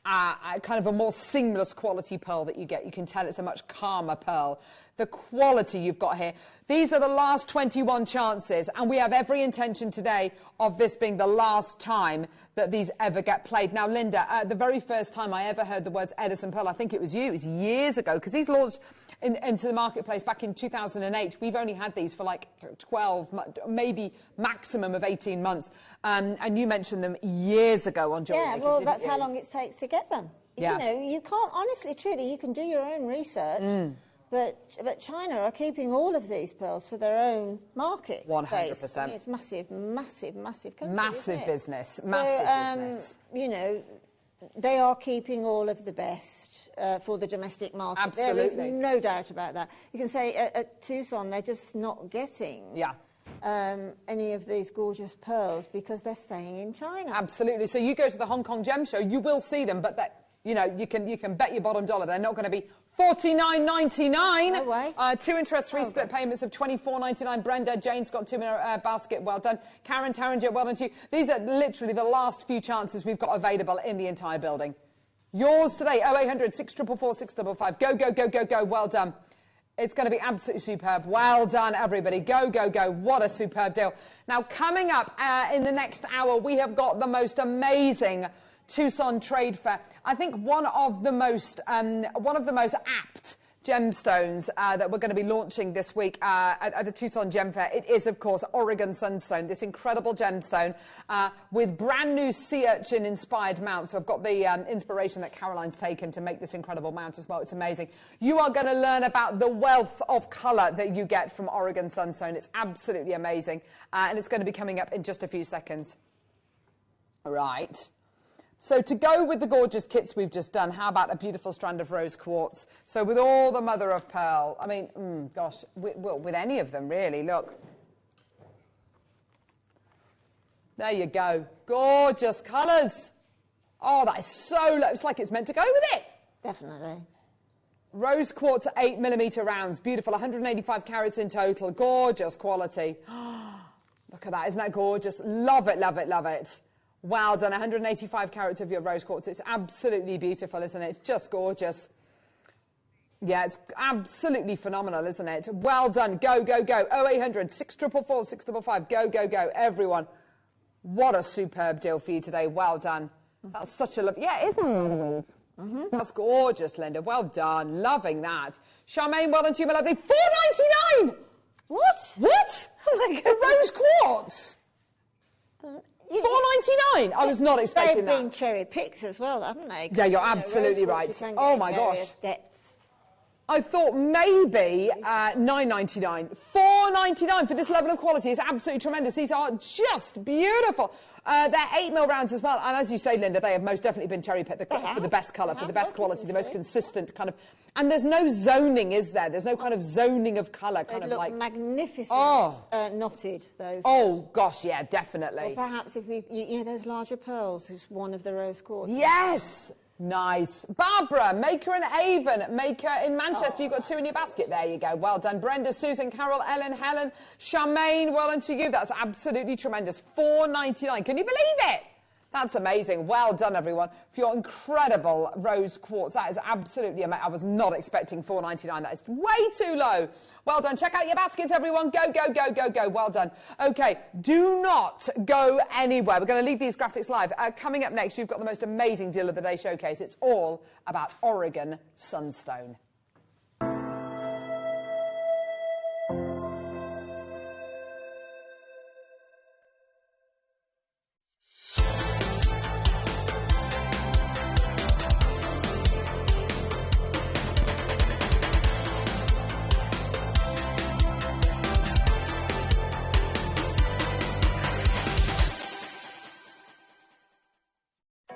kind of a more seamless quality pearl that you get. You can tell it's a much calmer pearl. The quality you've got here. These are the last 21 chances, and we have every intention today of this being the last time that these ever get played. Now, Linda, the very first time I ever heard the words Edison pearl, I think it was you, it was years ago, because these launched into the marketplace back in 2008. We've only had these for like 12, maybe maximum of 18 months. And you mentioned them years ago on Jewellery Maker. Yeah, well, that's how long it takes to get them. Yeah. You know, you can't, honestly, truly, you can do your own research. But China are keeping all of these pearls for their own market. 100%. I mean, it's massive, massive, massive country, massive business. So, massive business. You know, they are keeping all of the best for the domestic market. Absolutely. There is no doubt about that. You can say at Tucson, they're just not getting any of these gorgeous pearls because they're staying in China. Absolutely. So you go to the Hong Kong Gem Show, you will see them, but that, you know, you can bet your bottom dollar they're not going to be $49.99. No way. 2 interest-free split payments of $24.99. Brenda, Jane's got 2 in her basket. Well done. Karen Tarringer, well done to you. These are literally the last few chances we've got available in the entire building. Yours today, 0800 644 655. Go, go, go, go, go. Well done. It's going to be absolutely superb. Well done, everybody. Go, go, go. What a superb deal. Now, coming up in the next hour, we have got the most amazing Tucson Trade Fair. I think one of the most apt gemstones that we're going to be launching this week at the Tucson Gem Fair. It is, of course, Oregon Sunstone, this incredible gemstone with brand new sea urchin inspired mounts. So I've got the inspiration that Caroline's taken to make this incredible mount as well. It's amazing. You are going to learn about the wealth of colour that you get from Oregon Sunstone. It's absolutely amazing. And it's going to be coming up in just a few seconds. Right. So to go with the gorgeous kits we've just done, how about a beautiful strand of rose quartz? So with all the mother of pearl, I mean, gosh, with any of them really, look. There you go. Gorgeous colours. Oh, that is so, it's like it's meant to go with it. Definitely. Rose quartz 8mm rounds. Beautiful, 185 carats in total. Gorgeous quality. Look at that, isn't that gorgeous? Love it, love it, love it. Well done, 185 carats of your rose quartz. It's absolutely beautiful, isn't it? It's just gorgeous. Yeah, it's absolutely phenomenal, isn't it? Well done. Go, go, go. 0800 644 655. Go, go, go. Everyone. What a superb deal for you today. Well done. That's such a love. Yeah, isn't it? That's gorgeous, Linda. Well done. Loving that. Charmaine, well done to you, my lovely. $4.99. What? What? Oh my God. Rose quartz. $4.99. I was not expecting that. They've been cherry picked as well, haven't they? Yeah, you're absolutely right. Oh my gosh. Depths. I thought maybe $9.99. $4.99 for this level of quality is absolutely tremendous. These are just beautiful. They're 8mm rounds as well. And as you say, Linda, they have most definitely been cherry picked for the best colour, for the best quality, the most consistent kind of. And there's no zoning, is there? There's no kind of zoning of colour, kind of like magnificent. Knotted those. Oh gosh, yeah, definitely. Or perhaps if you know, those larger pearls is one of the rose quartz. Yes. Nice. Barbara, Maker and Avon, Maker in Manchester. You've got 2 in your basket. There you go. Well done. Brenda, Susan, Carol, Ellen, Helen, Charmaine, well done to you. That's absolutely tremendous. $4.99. Can you believe it? That's amazing. Well done, everyone, for your incredible rose quartz. That is absolutely amazing. I was not expecting $4.99. That is way too low. Well done. Check out your baskets, everyone. Go, go, go, go, go. Well done. OK, do not go anywhere. We're going to leave these graphics live. Coming up next, you've got the most amazing deal of the day showcase. It's all about Oregon Sunstone.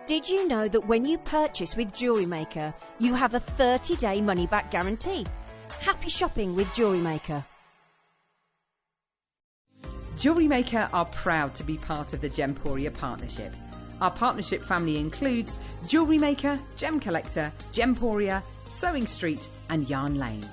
Did you know that when you purchase with Jewellery Maker, you have a 30-day money-back guarantee? Happy shopping with Jewellery Maker. Jewellery Maker are proud to be part of the Gemporia partnership. Our partnership family includes Jewellery Maker, Gem Collector, Gemporia, Sewing Street and Yarn Lane.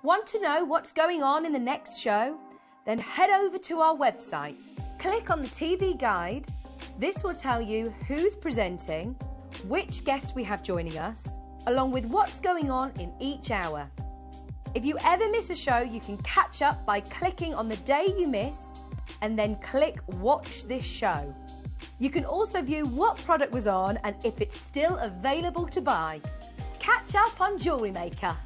Want to know what's going on in the next show? Then head over to our website. Click on the TV guide. This will tell you who's presenting, which guest we have joining us, along with what's going on in each hour. If you ever miss a show, you can catch up by clicking on the day you missed and then click Watch This Show. You can also view what product was on and if it's still available to buy. Catch up on Jewellery Maker.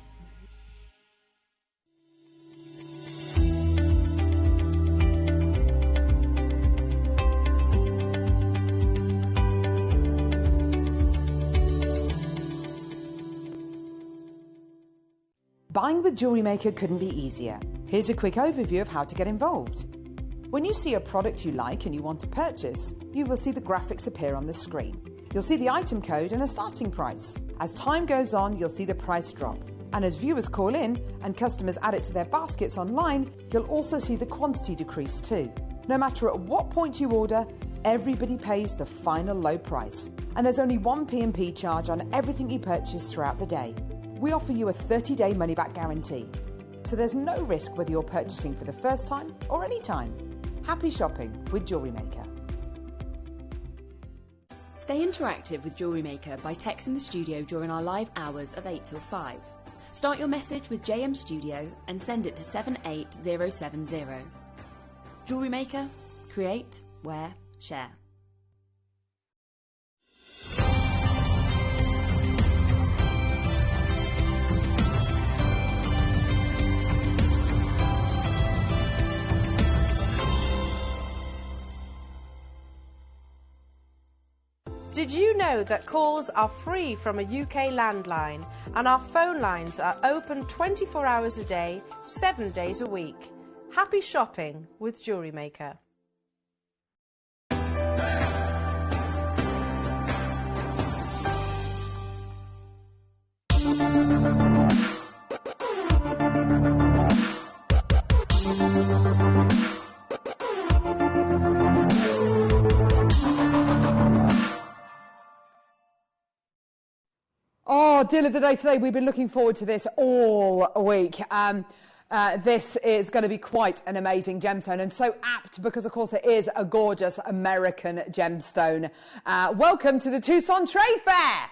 Buying with Jewellery Maker couldn't be easier. Here's a quick overview of how to get involved. When you see a product you like and you want to purchase, you will see the graphics appear on the screen. You'll see the item code and a starting price. As time goes on, you'll see the price drop. And as viewers call in and customers add it to their baskets online, you'll also see the quantity decrease too. No matter at what point you order, everybody pays the final low price. And there's only one P&P charge on everything you purchase throughout the day. We offer you a 30-day money-back guarantee. So there's no risk whether you're purchasing for the first time or any time. Happy shopping with Jewellery Maker. Stay interactive with Jewellery Maker by texting the studio during our live hours of 8 till 5. Start your message with JM Studio and send it to 78070. Jewellery Maker, create, wear, share. Did you know that calls are free from a UK landline and our phone lines are open 24 hours a day, 7 days a week? Happy shopping with Jewellery Maker. Oh, deal of the day today. We've been looking forward to this all week. This is going to be quite an amazing gemstone, and so apt because, of course, it is a gorgeous American gemstone. Welcome to the Tucson Trade Fair.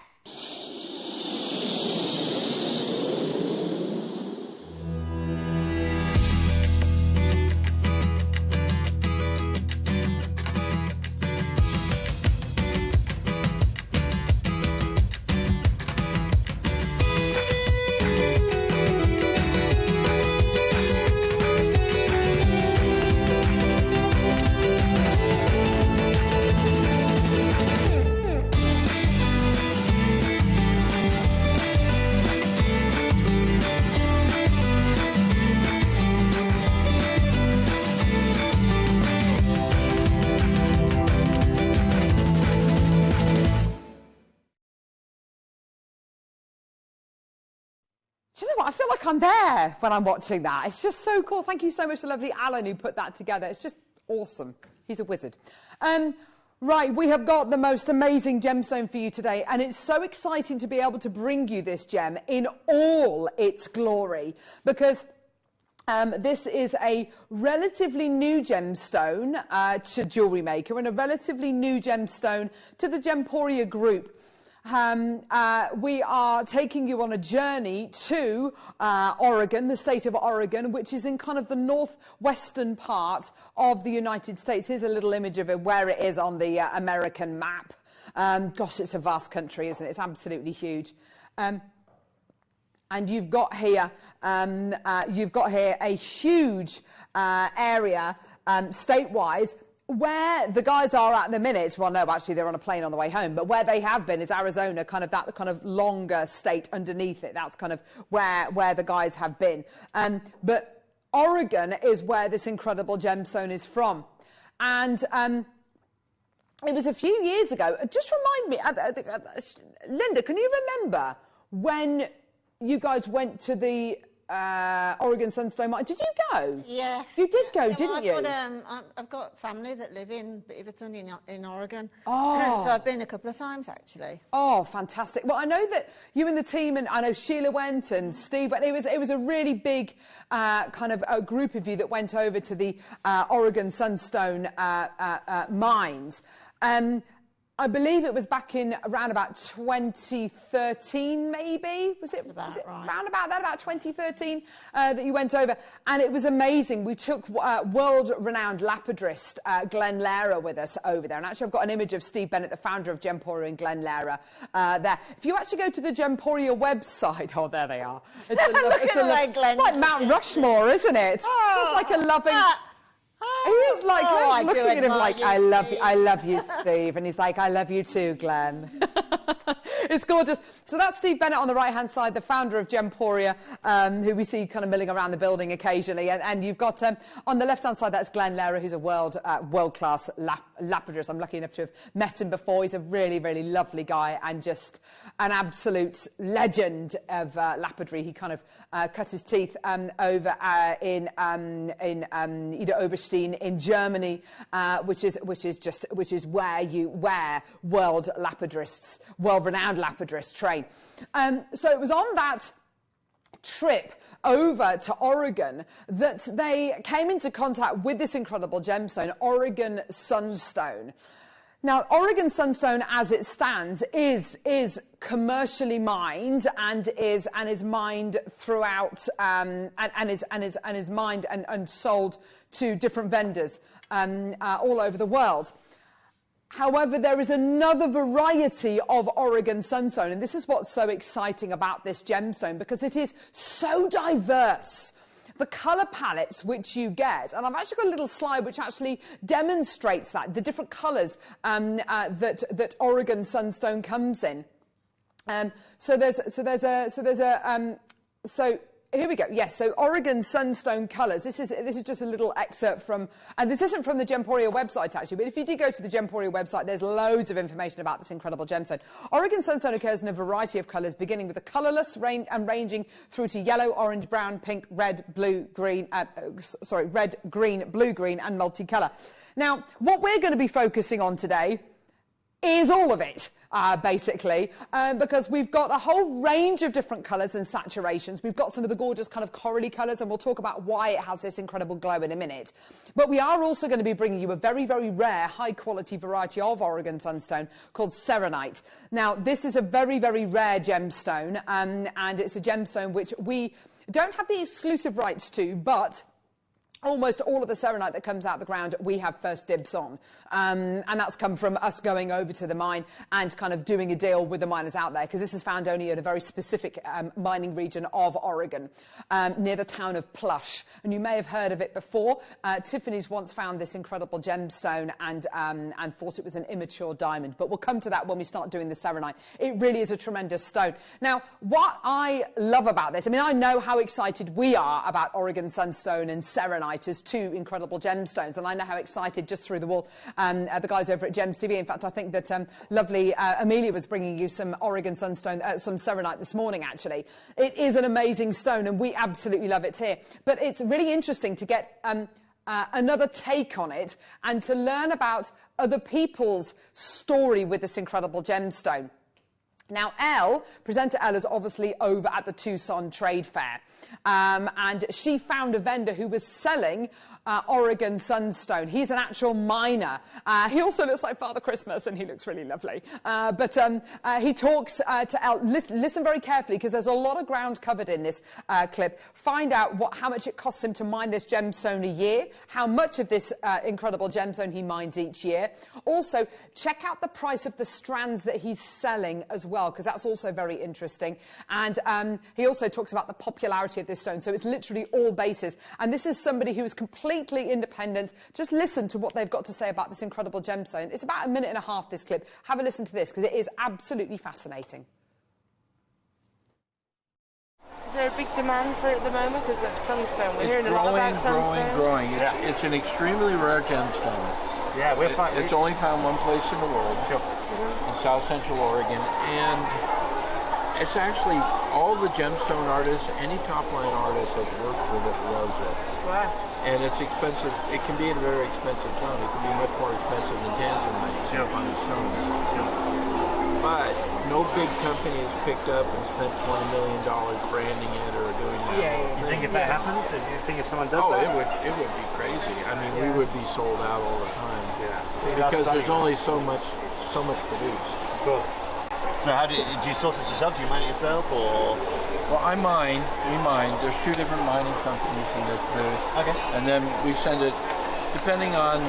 Do you know what? I feel like I'm there when I'm watching that. It's just so cool. Thank you so much to lovely Alan who put that together. It's just awesome. He's a wizard. Right, we have got the most amazing gemstone for you today, and it's so exciting to be able to bring you this gem in all its glory, because this is a relatively new gemstone to Jewellery Maker, and a relatively new gemstone to the Gemporia group. We are taking you on a journey to Oregon, the state of Oregon, which is in kind of the northwestern part of the United States. Here's a little image of it, where it is on the American map. Gosh, it's a vast country, isn't it? It's absolutely huge. And you've got here a huge area state-wise, where the guys are at the minute. Well, no, actually they're on a plane on the way home, but where they have been is Arizona, kind of that kind of longer state underneath it. That's kind of where the guys have been. But Oregon is where this incredible gemstone is from. And it was a few years ago. Just remind me, Linda, can you remember when you guys went to the Oregon Sunstone mine? Did you go? Yes. You did go, didn't you? I've got family that live in Beaverton in Oregon. Oh. So I've been a couple of times, actually. Oh, fantastic. Well, I know that you and the team, and I know Sheila went and Steve, but it was a really big kind of a group of you that went over to the Oregon Sunstone mines. I believe it was back in around about 2013, maybe? Was it right. Around about that, about 2013, that you went over? And it was amazing. We took world-renowned lapidrist Glenn Lara with us over there. And actually, I've got an image of Steve Bennett, the founder of Gemporia, and Glenn Lara there. If you actually go to the Gemporia website, oh, there they are. It's like Mount Rushmore, isn't it? Oh, it's like a loving... He's like, Glenn's looking at him like, I love you, Steve. And he's like, I love you too, Glenn. It's gorgeous. So that's Steve Bennett on the right-hand side, the founder of Gemporia, who we see kind of milling around the building occasionally. And you've got, on the left-hand side, that's Glenn Lara, who's a world-class lapidrist. I'm lucky enough to have met him before. He's a really, really lovely guy and just an absolute legend of lapidary. He kind of cut his teeth over in Oberstein in Germany, which is where world-renowned lapidrists train. So it was on that trip over to Oregon that they came into contact with this incredible gemstone, Oregon Sunstone. Now, Oregon Sunstone, as it stands, is commercially mined and is mined throughout and is mined and sold to different vendors all over the world. However, there is another variety of Oregon Sunstone, and this is what's so exciting about this gemstone, because it is so diverse. The colour palettes which you get, and I've actually got a little slide which actually demonstrates that, the different colours that Oregon Sunstone comes in. So here we go. Yes, so Oregon Sunstone colours. This is just a little excerpt from, and this isn't from the Gemporia website actually, but if you do go to the Gemporia website, there's loads of information about this incredible gemstone. Oregon Sunstone occurs in a variety of colours, beginning with the colourless and ranging through to yellow, orange, brown, pink, red, blue, green, red, green, blue, green, and multicolour. Now, what we're going to be focusing on today is all of it. Basically, because we've got a whole range of different colours and saturations. We've got some of the gorgeous kind of corally colours, and we'll talk about why it has this incredible glow in a minute. But we are also going to be bringing you a very, very rare, high-quality variety of Oregon Sunstone called Serenite. Now, this is a very, very rare gemstone, and it's a gemstone which we don't have the exclusive rights to, but almost all of the Serenite that comes out of the ground, we have first dibs on. And that's come from us going over to the mine and kind of doing a deal with the miners out there, because this is found only in a very specific mining region of Oregon, near the town of Plush. And you may have heard of it before. Tiffany's once found this incredible gemstone and thought it was an immature diamond. But we'll come to that when we start doing the Serenite. It really is a tremendous stone. Now, what I love about this, I mean, I know how excited we are about Oregon Sunstone and Serenite Serenite as two incredible gemstones. And I know how excited, just through the wall, the guys over at Gems TV. In fact, I think that lovely Amelia was bringing you some Oregon Sunstone, some Serenite this morning, actually. It is an amazing stone, and we absolutely love it here. But it's really interesting to get another take on it and to learn about other people's story with this incredible gemstone. Now, presenter Elle, is obviously over at the Tucson Trade Fair, and she found a vendor who was selling Oregon Sunstone. He's an actual miner. He also looks like Father Christmas, and he looks really lovely. But he talks to Elle. Listen very carefully, because there's a lot of ground covered in this clip. Find out how much it costs him to mine this gemstone a year, how much of this incredible gemstone he mines each year. Also, check out the price of the strands that he's selling as well, because that's also very interesting. And he also talks about the popularity of this stone. So it's literally all bases. And this is somebody who is completely independent. Just listen to what they've got to say about this incredible gemstone. It's about 1.5 minutes, this clip. Have a listen to this, because it is absolutely fascinating. Is there a big demand for it at the moment? Because it's Sunstone. We're hearing a lot about Sunstone. Growing. It's an extremely rare gemstone. Yeah, it's only found one place in the world, in South Central Oregon, and it's actually all the gemstone artists, any top-line artist that's worked with it loves it. Wow. And it's expensive. It can be in a very expensive stone. It can be much more expensive than Tanzanite, fine stones. But no big company has picked up and spent $20 million branding it or doing that. You think if that happens? Do you think if someone does that? It would be crazy. I mean, we would be sold out all the time. Because there's only so much produced. Of course. So how do you source this yourself? Do you mine it yourself, or? Well, we mine. There's 2 different mining companies in this booth. Okay. And then we send it, depending on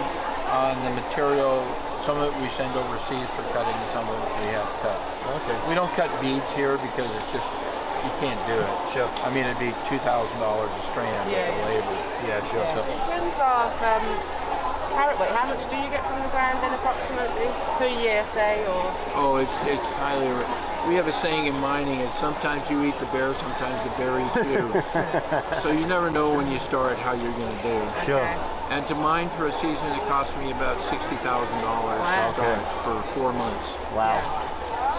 the material, some of it we send overseas for cutting, and some of it we have cut. Okay. We don't cut beads here because it's just, you can't do it. Sure. I mean, it'd be $2,000 a strand with the labor. Yeah, sure. So, in terms of carat weight, how much do you get from the ground then approximately per year, say, or? Oh, it's highly. We have a saying in mining: is sometimes you eat the bear, sometimes the bear eats you. So you never know when you start how you're going to do. Sure. And to mine for a season, it cost me about $60,000 for 4 months. Wow.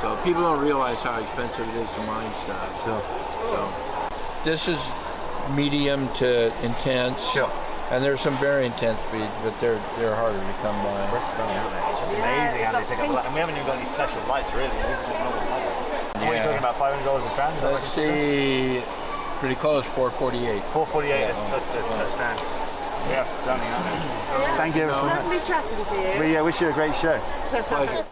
So people don't realize how expensive it is to mine stuff. Sure. So this is medium to intense. Sure. And there's some very intense beads, but they're harder to come by. They're stunning, aren't they? It's just amazing how they pick up light. And we haven't even got any special lights, really. These are just normal lights. What are you talking about, $500 a strand? Let's see, pretty close, $448. $448 a strand. Yeah, stunning, aren't they? Thank you ever so much. Lovely chatting to you. We wish you a great show. Pleasure.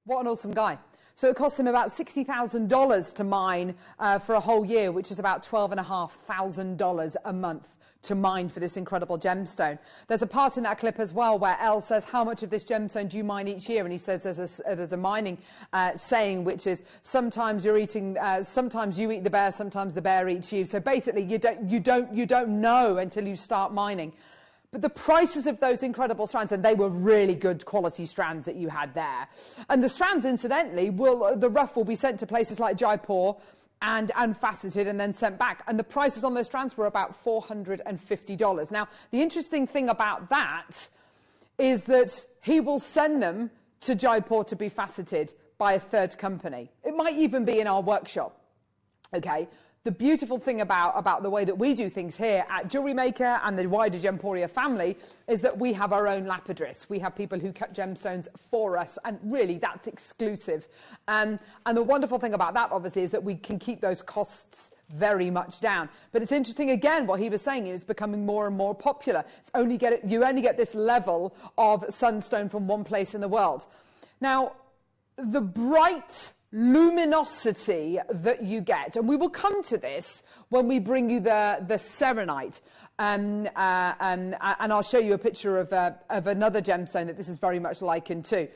What an awesome guy. So it costs him about $60,000 to mine for a whole year, which is about $12,500 a month to mine for this incredible gemstone. There's a part in that clip as well where Elle says, how much of this gemstone do you mine each year? And he says there's a mining saying, which is sometimes you eat the bear, sometimes the bear eats you. So basically you don't know until you start mining. But the prices of those incredible strands, and they were really good quality strands that you had there. And the strands, incidentally, the rough will be sent to places like Jaipur and faceted and then sent back. And the prices on those strands were about $450. Now, the interesting thing about that is that he will send them to Jaipur to be faceted by a third company. It might even be in our workshop, okay? The beautiful thing about the way that we do things here at Jewellery Maker and the wider Gemporia family is that we have our own lapidarists. We have people who cut gemstones for us, and really that's exclusive. And the wonderful thing about that, obviously, is that we can keep those costs very much down. But it's interesting, again, what he was saying is becoming more and more popular. You only get this level of sunstone from one place in the world. Now, the bright luminosity that you get, and we will come to this when we bring you the Serenite, and I'll show you a picture of another gemstone that this is very much likened to.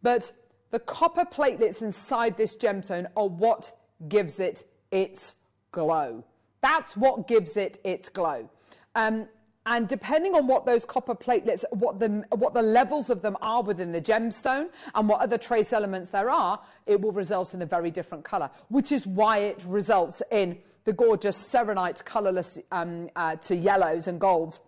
But the copper platelets inside this gemstone are what gives it its glow. That's what gives it its glow. And depending on what those copper platelets, what the levels of them are within the gemstone and what other trace elements there are, it will result in a very different colour, which is why it results in the gorgeous Serenite colourless to yellows and golds,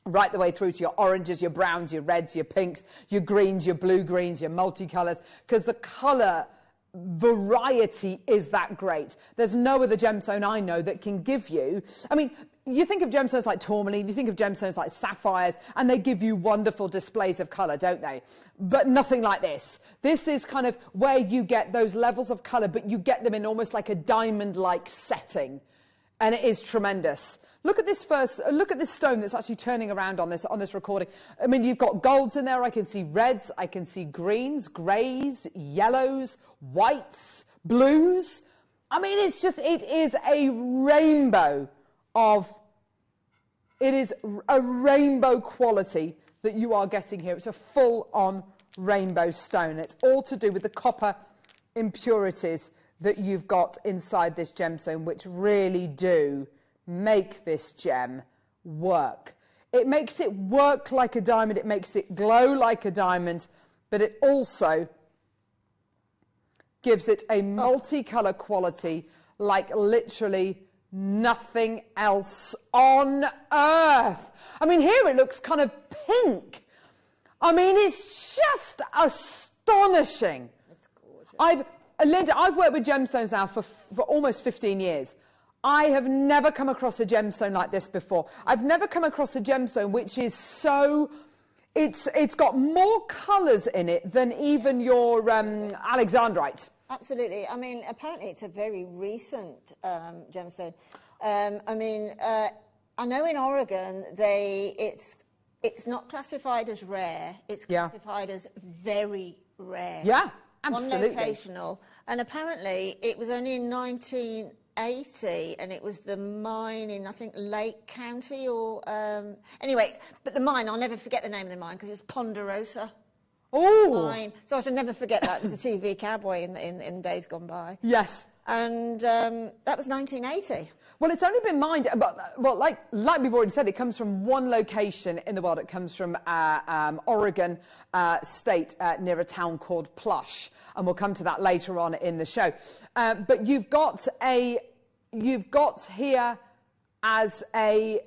right the way through to your oranges, your browns, your reds, your pinks, your greens, your blue-greens, your multicolours, because the colour variety is that great. There's no other gemstone I know that can give you... I mean, you think of gemstones like tourmaline, you think of gemstones like sapphires, and they give you wonderful displays of colour, don't they? But nothing like this. This is kind of where you get those levels of colour, but you get them in almost like a diamond-like setting. And it is tremendous. Look at this stone that's actually turning around on this recording. I mean, you've got golds in there. I can see reds, I can see greens, greys, yellows, whites, blues. I mean, it is a rainbow it is a rainbow quality that you are getting here. It's a full-on rainbow stone. It's all to do with the copper impurities that you've got inside this gemstone, which really do make this gem work. It makes it work like a diamond, it makes it glow like a diamond, but it also gives it a multicolour quality like literally nothing else on earth. I mean, here it looks kind of pink. I mean, it's just astonishing. That's gorgeous. Linda, I've worked with gemstones now for almost 15 years. I have never come across a gemstone like this before. I've never come across a gemstone which is so... It's got more colours in it than even your Alexandrite. Absolutely. I mean, apparently it's a very recent gemstone. I mean, I know in Oregon it's not classified as rare. It's classified as very rare. Yeah, absolutely. One locational. And apparently it was only in 1980, and it was the mine in, I think, Lake County or... anyway, but the mine, I'll never forget the name of the mine because it was Ponderosa. Oh! So I should never forget that. It was a TV cowboy in days gone by. Yes. And that was 1980. Well, it's only been mined, but well, like we've already said, it comes from one location in the world. It comes from Oregon State near a town called Plush, and we'll come to that later on in the show. But you've got here as a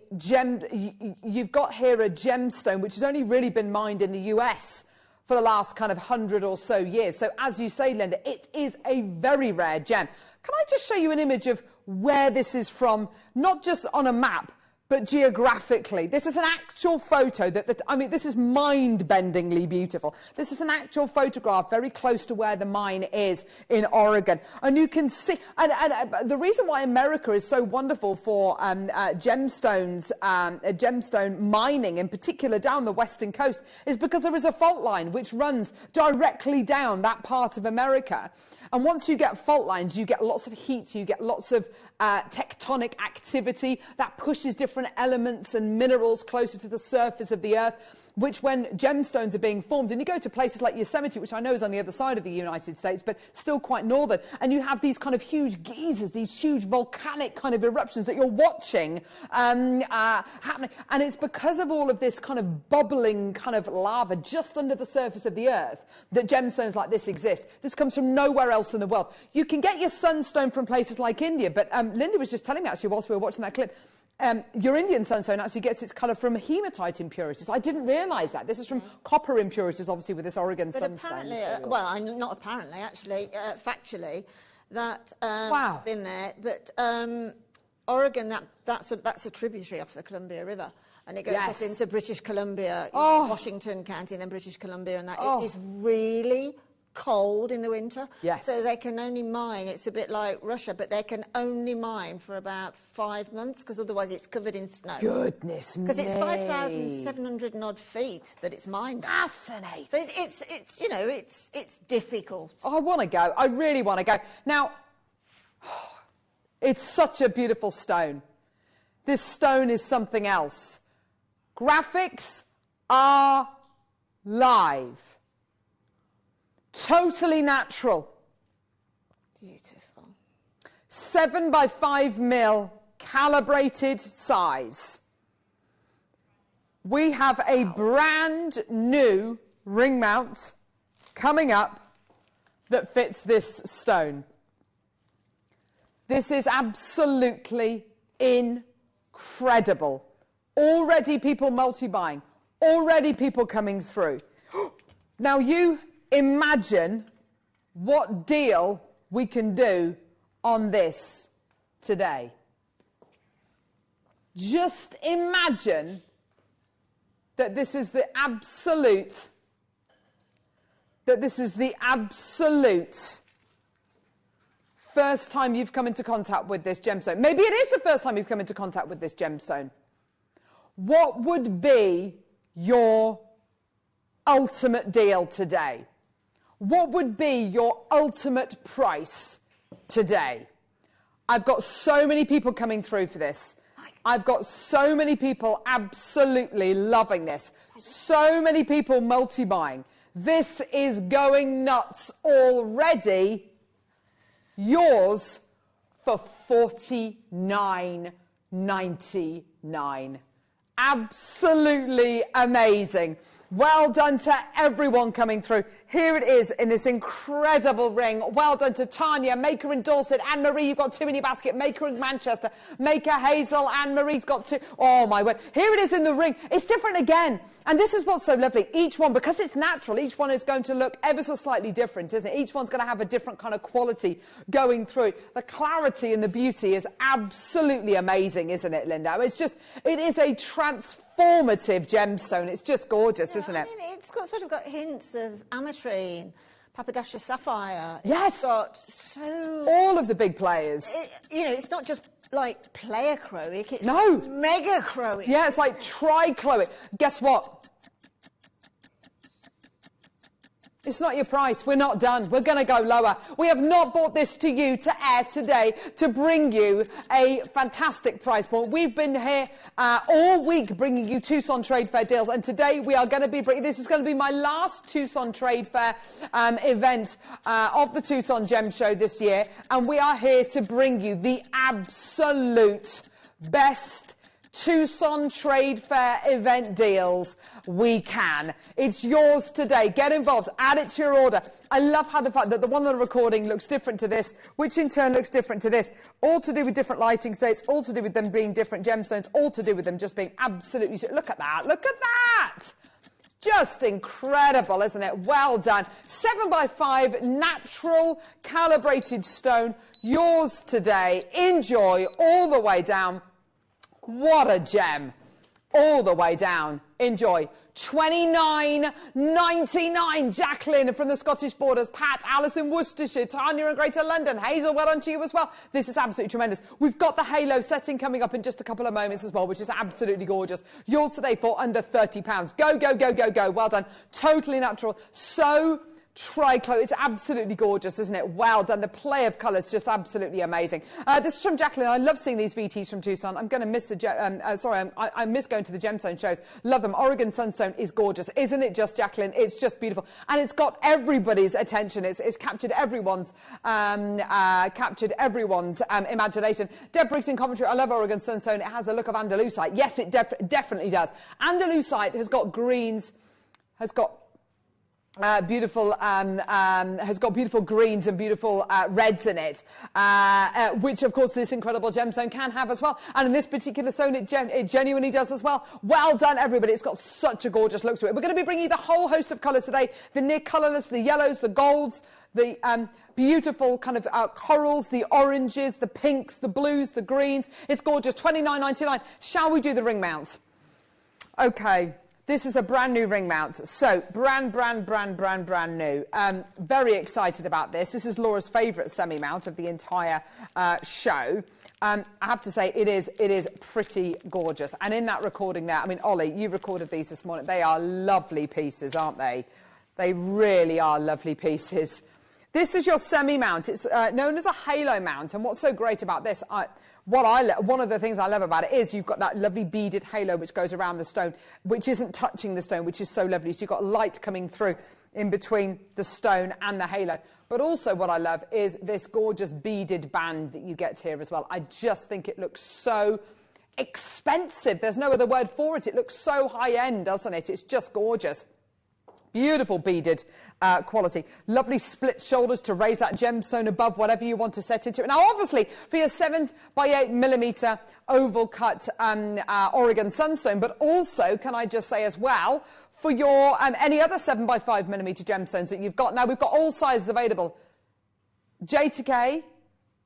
you've got here a gemstone which has only really been mined in the US for the last kind of 100 or so years. So as you say, Linda, it is a very rare gem. Can I just show you an image of where this is from, not just on a map, but geographically? This is an actual photo I mean, this is mind-bendingly beautiful. This is an actual photograph very close to where the mine is in Oregon. And you can see, and the reason why America is so wonderful for gemstones, gemstone mining in particular down the western coast, is because there is a fault line which runs directly down that part of America. And once you get fault lines, you get lots of heat, you get lots of tectonic activity that pushes different elements and minerals closer to the surface of the earth, which when gemstones are being formed, and you go to places like Yosemite, which I know is on the other side of the United States, but still quite northern, and you have these kind of huge geysers, these huge volcanic kind of eruptions that you're watching happening. And it's because of all of this kind of bubbling kind of lava just under the surface of the earth that gemstones like this exist. This comes from nowhere else in the world. You can get your sunstone from places like India, but Linda was just telling me actually whilst we were watching that clip, your Indian sunstone actually gets its colour from hematite impurities. I didn't realise that. This is from copper impurities, obviously, with this Oregon sunstone. Apparently, well, not apparently, actually, factually, that has been there. But Oregon, that's a tributary off the Columbia River. And it goes up into British Columbia, Washington County, and then British Columbia, and that it is really cold in the winter. Yes. So they can only mine, it's a bit like Russia, but they can only mine for about 5 months because otherwise it's covered in snow. Goodness me. Because it's 5,700 and odd feet that it's mined. Fascinating. So it's you know, it's difficult. Oh, I want to go. I really want to go. Now, it's such a beautiful stone. This stone is something else. Graphics are live. Totally natural. Beautiful. 7 by 5 mil calibrated size. We have a brand new ring mount coming up that fits this stone. This is absolutely incredible. Already people multi-buying. Already people coming through. Now you imagine what deal we can do on this today. Just imagine that this is the absolute first time you've come into contact with this gemstone. Maybe it is the first time you've come into contact with this gemstone. What would be your ultimate deal today? What would be your ultimate price today? I've got so many people coming through for this. I've got so many people absolutely loving this. So many people multi-buying. This is going nuts already. Yours for $49.99. Absolutely amazing. Well done to everyone coming through. Here it is in this incredible ring. Well done to Tanya, Maker in Dorset, Anne-Marie, you've got 2 in your basket, Maker in Manchester, Maker Hazel, Anne-Marie's got 2. Oh my word. Here it is in the ring. It's different again. And this is what's so lovely. Each one, because it's natural, each one is going to look ever so slightly different, isn't it? Each one's going to have a different kind of quality going through. The clarity and the beauty is absolutely amazing, isn't it, Linda? It's just, it is a transformative gemstone. It's just gorgeous, isn't it? I mean, it's got sort of got hints of ametrine, Papadasha Sapphire. Yes. It's got so... all of the big players. You know, it's not just like player chroic, it's no. mega chroic. Yeah, it's like tri-chroic. Guess what? It's not your price. We're not done. We're going to go lower. We have not brought this to you to air today to bring you a fantastic price point. We've been here all week bringing you Tucson Trade Fair deals, and today we are going to be bringing, this is going to be my last Tucson Trade Fair event of the Tucson Gem Show this year, and we are here to bring you the absolute best Tucson Trade Fair event deals we can. It's yours today. Get involved. Add it to your order. I love how the fact that the one on the recording looks different to this, which in turn looks different to this. All to do with different lighting states, all to do with them being different gemstones, all to do with them just being absolutely... Look at that. Look at that. Just incredible, isn't it? Well done. 7x5 natural calibrated stone. Yours today. Enjoy all the way down. What a gem. All the way down. Enjoy. $29.99. Jacqueline from the Scottish Borders. Pat, Alice in Worcestershire. Tanya in Greater London. Hazel, well done to you as well. This is absolutely tremendous. We've got the halo setting coming up in just a couple of moments as well, which is absolutely gorgeous. Yours today for under £30. Go, go, go, go, go. Well done. Totally natural. So... triclo. It's absolutely gorgeous, isn't it? Well done. The play of colours, just absolutely amazing. This is from Jacqueline. I love seeing these VTs from Tucson. I'm going to miss the... I miss going to the gemstone shows. Love them. Oregon Sunstone is gorgeous. Isn't it just, Jacqueline? It's just beautiful. And it's got everybody's attention. It's captured everyone's imagination. Deb Briggs in commentary. I love Oregon Sunstone. It has a look of Andalusite. Yes, it definitely does. Andalusite has got greens, has got beautiful greens and beautiful reds in it, which of course this incredible gemstone can have as well. And in this particular stone, it genuinely does as well. Well done, everybody. It's got such a gorgeous look to it. We're going to be bringing you the whole host of colours today. The near colourless, the yellows, the golds, the beautiful kind of corals, the oranges, the pinks, the blues, the greens. It's gorgeous. $29.99. Shall we do the ring mount? Okay. This is a brand new ring mount, so brand new. Very excited about this. This is Laura's favourite semi-mount of the entire show. I have to say, it is pretty gorgeous. And in that recording there, I mean, Ollie, you recorded these this morning. They are lovely pieces, aren't they? They really are lovely pieces. This is your semi-mount. It's known as a halo mount. And what's so great about this, one of the things I love about it is you've got that lovely beaded halo which goes around the stone, which isn't touching the stone, which is so lovely. So you've got light coming through in between the stone and the halo. But also what I love is this gorgeous beaded band that you get here as well. I just think it looks so expensive. There's no other word for it. It looks so high-end, doesn't it? It's just gorgeous. Beautiful beaded quality. Lovely split shoulders to raise that gemstone above whatever you want to set into it. Now, obviously, for your 7x8mm oval cut Oregon Sunstone, but also, can I just say as well, for your any other 7x5mm gemstones that you've got. Now, we've got all sizes available. J to K,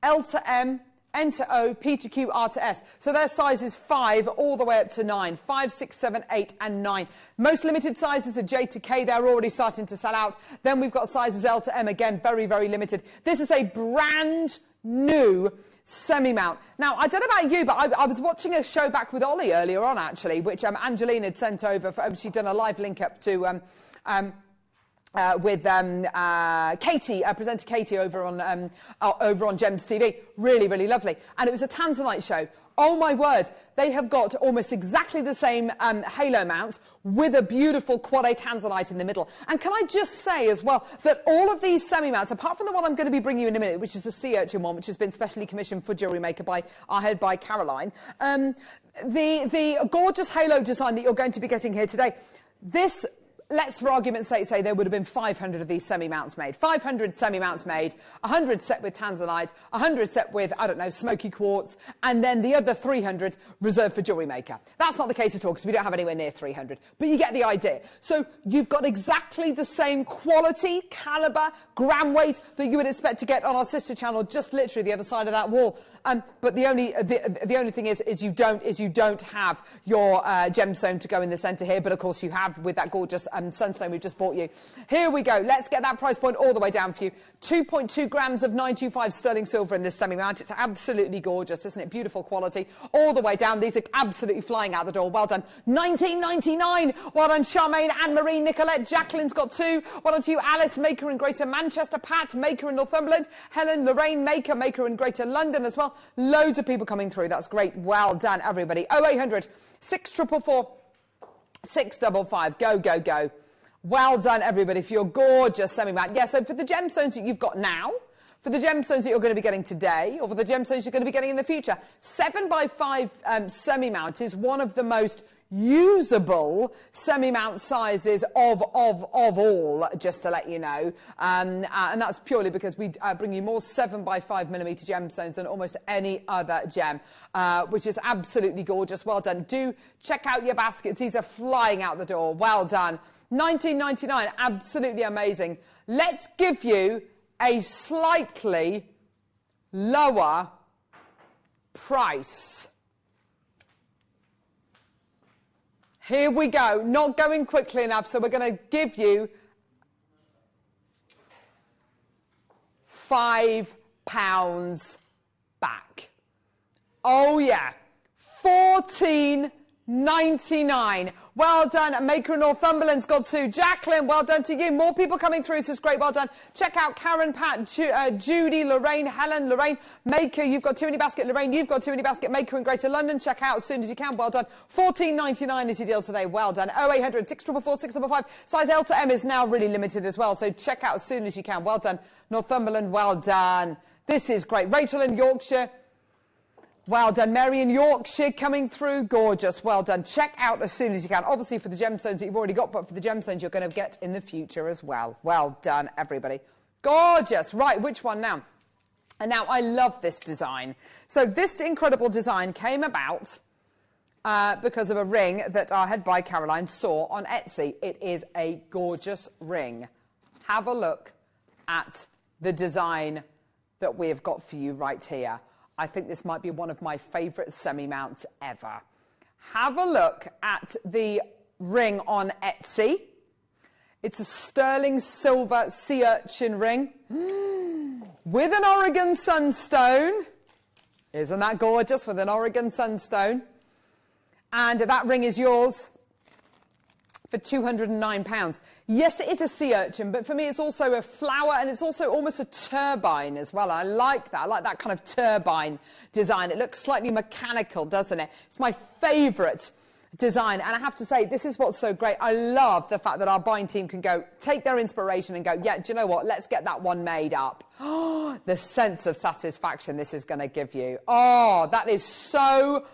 L to M, N to O, P to Q, R to S. So their sizes 5 all the way up to 9. 5, 6, 7, 8 and 9. Most limited sizes are J to K. They're already starting to sell out. Then we've got sizes L to M. Again, very, very limited. This is a brand new semi-mount. Now, I don't know about you, but I was watching a show back with Ollie earlier on, actually, which Angeline had sent over. She'd done a live link up to with Katie, presenter Katie over on Gems TV. Really, really lovely. And it was a Tanzanite show. Oh my word, they have got almost exactly the same halo mount with a beautiful quad A Tanzanite in the middle. And can I just say as well that all of these semi-mounts, apart from the one I'm going to be bringing you in a minute, which is the sea urchin one, which has been specially commissioned for Jewellery Maker by our head by Caroline, the gorgeous halo design that you're going to be getting here today, this, let's for argument's sake say there would have been 500 of these semi-mounts made. 500 semi-mounts made, 100 set with Tanzanite, 100 set with, I don't know, smoky quartz, and then the other 300 reserved for Jewellery Maker. That's not the case at all because we don't have anywhere near 300, but you get the idea. So you've got exactly the same quality, calibre, gram weight that you would expect to get on our sister channel, just literally the other side of that wall. But the only thing is you don't have your gemstone to go in the centre here, but of course you have with that gorgeous Sunstone we've just bought you. Here we go. Let's get that price point all the way down for you. 2.2 grams of 925 sterling silver in this semi-mount. It's absolutely gorgeous, isn't it? Beautiful quality. All the way down. These are absolutely flying out the door. Well done. $19.99. Well done, Charmaine, Anne-Marie, Nicolette. Jacqueline's got 2. Well done to you, Alice, Maker in Greater Manchester. Pat, Maker in Northumberland. Helen, Lorraine, Maker in Greater London as well. Loads of people coming through. That's great. Well done, everybody. 0800 644 655. Go, go, go. Well done, everybody, for your gorgeous semi-mount. Yeah, so for the gemstones that you've got now, for the gemstones that you're going to be getting today, or for the gemstones you're going to be getting in the future, 7x5 semi-mount is one of the most usable semi-mount sizes of all, just to let you know. And that's purely because we bring you more 7x5mm gemstones than almost any other gem, which is absolutely gorgeous. Well done. Do check out your baskets. These are flying out the door. Well done. $19.99, absolutely amazing. Let's give you a slightly lower price. Here we go, not going quickly enough, so we're going to give you £5 back. Oh yeah, $14.99. Well done, Maker in Northumberland's got 2. Jacqueline, well done to you. More people coming through, this is great, well done. Check out Karen, Pat, Judy, Lorraine, Helen, Lorraine, Maker, you've got 2 in your basket. Lorraine, you've got 2 in your basket. Maker in Greater London, check out as soon as you can, well done. $14.99 is your deal today, well done. 0800 644 655. Size L to M is now really limited as well, so check out as soon as you can. Well done. Northumberland, well done. This is great. Rachel in Yorkshire, well done. Mary in Yorkshire coming through. Gorgeous. Well done. Check out as soon as you can. Obviously for the gemstones that you've already got, but for the gemstones you're going to get in the future as well. Well done, everybody. Gorgeous. Right, which one now? And now I love this design. So this incredible design came about because of a ring that our head by Caroline saw on Etsy. It is a gorgeous ring. Have a look at the design that we have got for you right here. I think this might be one of my favourite semi-mounts ever. Have a look at the ring on Etsy. It's a sterling silver sea urchin ring with an Oregon Sunstone. Isn't that gorgeous? With an Oregon Sunstone. And that ring is yours for £209. Yes, it is a sea urchin, but for me it's also a flower and it's also almost a turbine as well. I like that. I like that kind of turbine design. It looks slightly mechanical, doesn't it? It's my favourite design. And I have to say, this is what's so great. I love the fact that our buying team can go, take their inspiration and go, yeah, do you know what? Let's get that one made up. Oh, the sense of satisfaction this is going to give you. Oh, that is so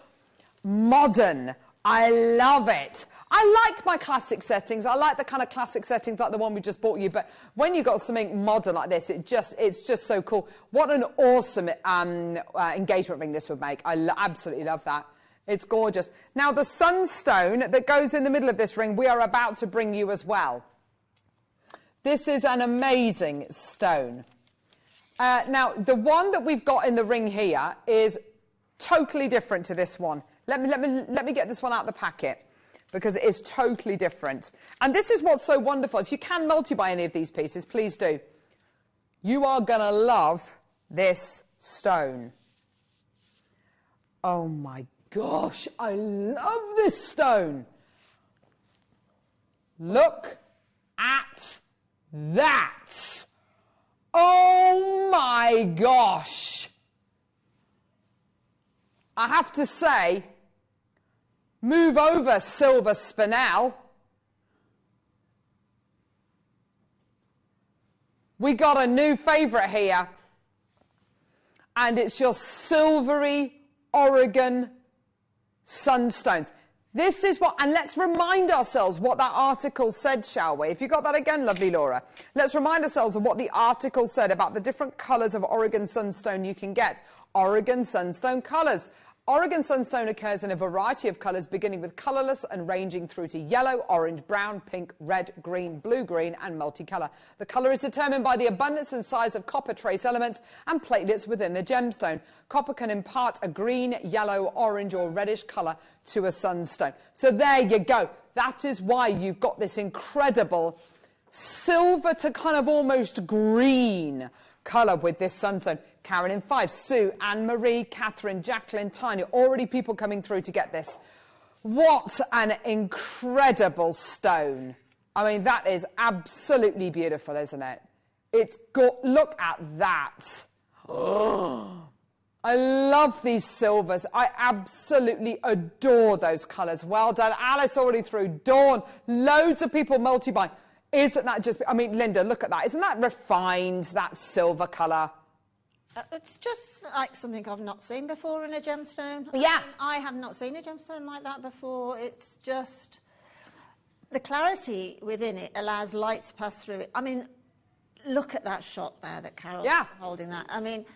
modern. I love it. I like my classic settings. I like the kind of classic settings like the one we just bought you. But when you've got something modern like this, it's just so cool. What an awesome engagement ring this would make. I absolutely love that. It's gorgeous. Now, the Sunstone that goes in the middle of this ring, we are about to bring you as well. This is an amazing stone. Now, the one that we've got in the ring here is totally different to this one. Let me get this one out of the packet, because it is totally different. And this is what's so wonderful. If you can multi-buy any of these pieces, please do. You are going to love this stone. Oh my gosh, I love this stone. Look at that. Oh my gosh. I have to say, move over, silver spinel. We got a new favourite here, and it's your silvery Oregon sunstones. This is what, and let's remind ourselves what that article said, shall we? If you got that again, lovely Laura. Let's remind ourselves of what the article said about the different colours of Oregon sunstone you can get. Oregon sunstone colours. Oregon sunstone occurs in a variety of colours, beginning with colourless and ranging through to yellow, orange, brown, pink, red, green, blue-green and multicolour. The colour is determined by the abundance and size of copper trace elements and platelets within the gemstone. Copper can impart a green, yellow, orange or reddish colour to a sunstone. So there you go. That is why you've got this incredible silver to kind of almost green colour with this sunstone. Karen in 5, Sue, Anne-Marie, Catherine, Jacqueline, Tanya, already people coming through to get this. What an incredible stone. I mean, that is absolutely beautiful, isn't it? It's got, look at that. Oh, I love these silvers. I absolutely adore those colours. Well done. Alice already through. Dawn, loads of people multi-buying. Isn't that just, I mean, Linda, look at that. Isn't that refined, that silver colour? It's just like something I've not seen before in a gemstone. Yeah. I have not seen a gemstone like that before. It's just, the clarity within it allows light to pass through it. I mean, look at that shot there that Carol's holding that. I mean,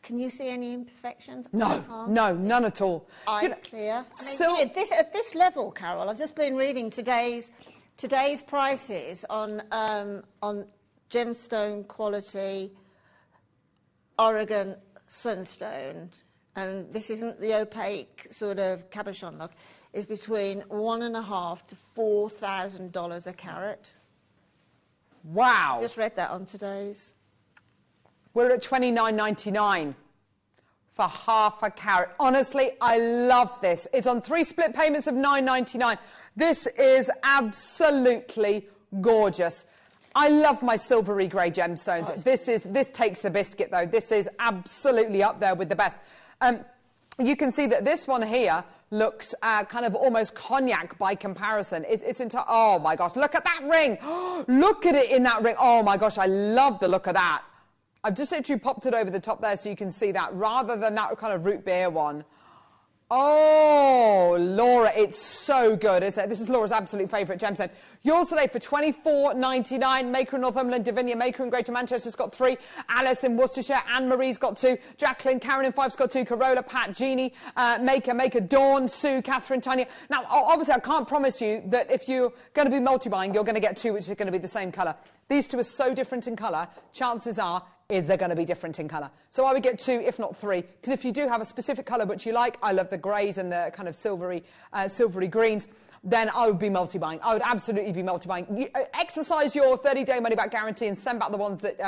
can you see any imperfections? No, no, none at all. Eye clear. I mean, at this level, Carol, I've just been reading today's prices on gemstone quality Oregon sunstone, and this isn't the opaque sort of cabochon look, is between $1,500 to $4,000 a carat. Wow. Just read that on today's. We're at $29.99 for half a carat. Honestly, I love this. It's on 3 split payments of $9.99. This is absolutely gorgeous. I love my silvery grey gemstones. Oh, this takes the biscuit, though. This is absolutely up there with the best. You can see that this one here looks kind of almost cognac by comparison. Oh my gosh, look at that ring. Look at it in that ring. Oh my gosh, I love the look of that. I've just literally popped it over the top there so you can see that, rather than that kind of root beer one. Oh, Laura, it's so good, isn't it? This is Laura's absolute favourite gemstone. Yours today for $24.99. Maker in Northumberland, Davinia, Maker in Greater Manchester's got 3. Alice in Worcestershire, Anne-Marie's got 2. Jacqueline, Karen in 5's got 2. Carola, Pat, Jeannie, Maker, Dawn, Sue, Catherine, Tanya. Now, obviously, I can't promise you that if you're going to be multi-buying, you're going to get 2 which are going to be the same colour. These 2 are so different in colour, chances are they're going to be different in colour. So I would get 2, if not 3, because if you do have a specific colour which you like, I love the greys and the kind of silvery greens, then I would be multi-buying. I would absolutely be multi-buying. Exercise your 30-day money-back guarantee and send back the ones that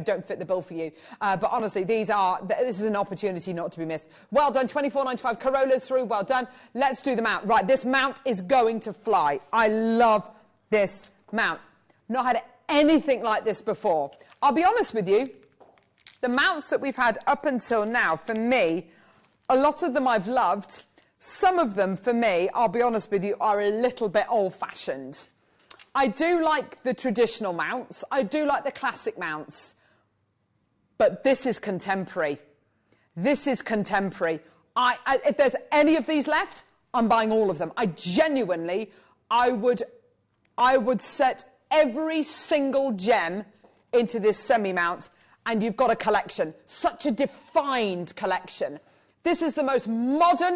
don't fit the bill for you. But honestly, this is an opportunity not to be missed. Well done, $24.95. Corolla's through. Well done. Let's do the mount. Right, this mount is going to fly. I love this mount. Not had anything like this before. I'll be honest with you. The mounts that we've had up until now, for me, a lot of them I've loved. Some of them, for me, I'll be honest with you, are a little bit old-fashioned. I do like the traditional mounts. I do like the classic mounts. But this is contemporary. This is contemporary. If there's any of these left, I'm buying all of them. I genuinely, I would set every single gem into this semi-mount, and you've got a collection. Such a defined collection. This is the most modern,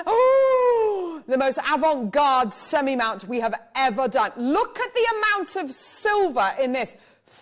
the most avant-garde semi-mount we have ever done. Look at the amount of silver in this.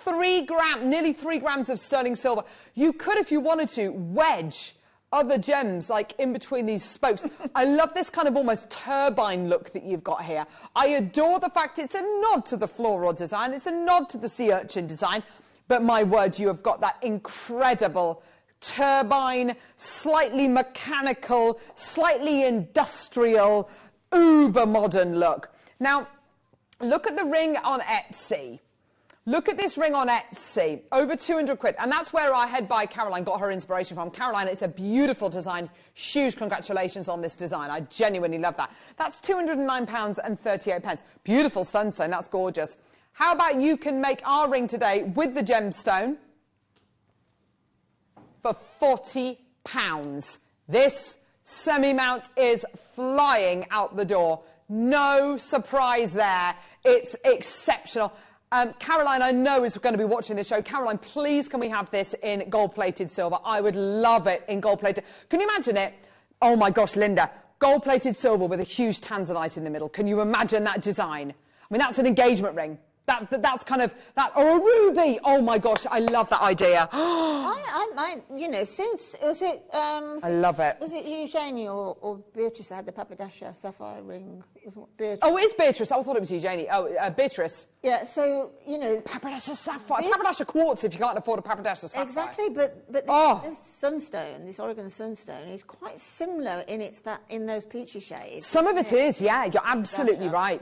Nearly 3 grams of sterling silver. You could, if you wanted to, wedge other gems like in between these spokes. I love this kind of almost turbine look that you've got here. I adore the fact it's a nod to the floral design. It's a nod to the sea urchin design. But my word, you have got that incredible turbine, slightly mechanical, slightly industrial, uber modern look. Now, look at the ring on Etsy. Look at this ring on Etsy, over 200 quid. And that's where our head buyer, Caroline, got her inspiration from. Caroline, it's a beautiful design. Huge congratulations on this design. I genuinely love that. That's £209.38. Beautiful sunstone, that's gorgeous. How about you can make our ring today with the gemstone for £40. This semi-mount is flying out the door. No surprise there. It's exceptional. Caroline, I know, is going to be watching this show. Caroline, please can we have this in gold-plated silver? I would love it in gold-plated. Can you imagine it? Oh my gosh, Linda. Gold-plated silver with a huge Tanzanite in the middle. Can you imagine that design? I mean, that's an engagement ring. That's kind of that, or a ruby. Oh my gosh, I love that idea. I you know, since was it? I love it. Was it Eugenie or Beatrice that had the papadasha sapphire ring? Beatrice. Oh, it is Beatrice. I thought it was Eugenie. Oh, Beatrice. Yeah. So you know, papadasha sapphire, papadasha quartz. If you can't afford a papadasha sapphire. Exactly, but this sunstone, this Oregon sunstone, is quite similar in those peachy shades. Some of it is, yeah. You're absolutely right.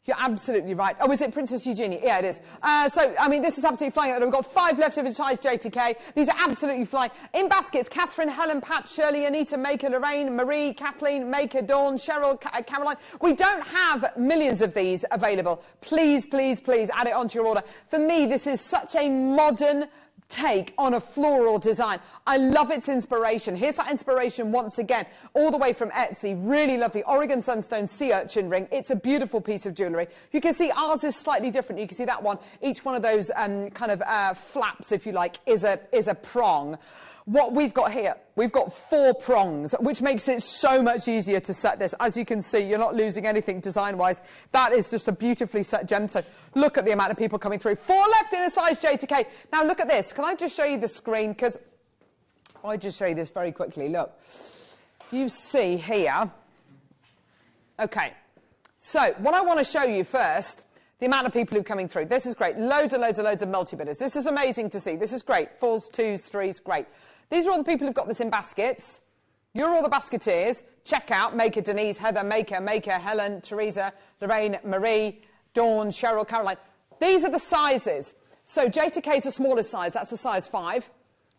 You're absolutely right. Oh, is it Princess Eugenie? Yeah, it is. So, I mean, this is absolutely flying. We've got 5 left of a size JTK. These are absolutely flying. In baskets, Catherine, Helen, Pat, Shirley, Anita, Maker, Lorraine, Marie, Kathleen, Maker, Dawn, Cheryl, Caroline. We don't have millions of these available. Please, please, please add it onto your order. For me, this is such a modern take on a floral design. I love its inspiration. Here's that inspiration once again, all the way from Etsy. Really lovely Oregon Sunstone sea urchin ring. It's a beautiful piece of jewellery. You can see ours is slightly different. You can see that one. Each one of those kind of flaps, if you like, is a prong. What we've got here, we've got 4 prongs, which makes it so much easier to set this. As you can see, you're not losing anything design-wise. That is just a beautifully set gemstone. Look at the amount of people coming through. 4 left in a size J to K. Now, look at this. Can I just show you the screen? Because I just show you this very quickly. Look. You see here. OK. So, what I want to show you first, the amount of people who are coming through. This is great. Loads and loads and loads of multi-bidders. This is amazing to see. This is great. 4s, 2s, 3s, great. These are all the people who've got this in baskets. You're all the basketeers. Check out Maker, Denise, Heather, Maker, Helen, Teresa, Lorraine, Marie, Dawn, Cheryl, Caroline. These are the sizes. So J to K is the smallest size. That's a size 5.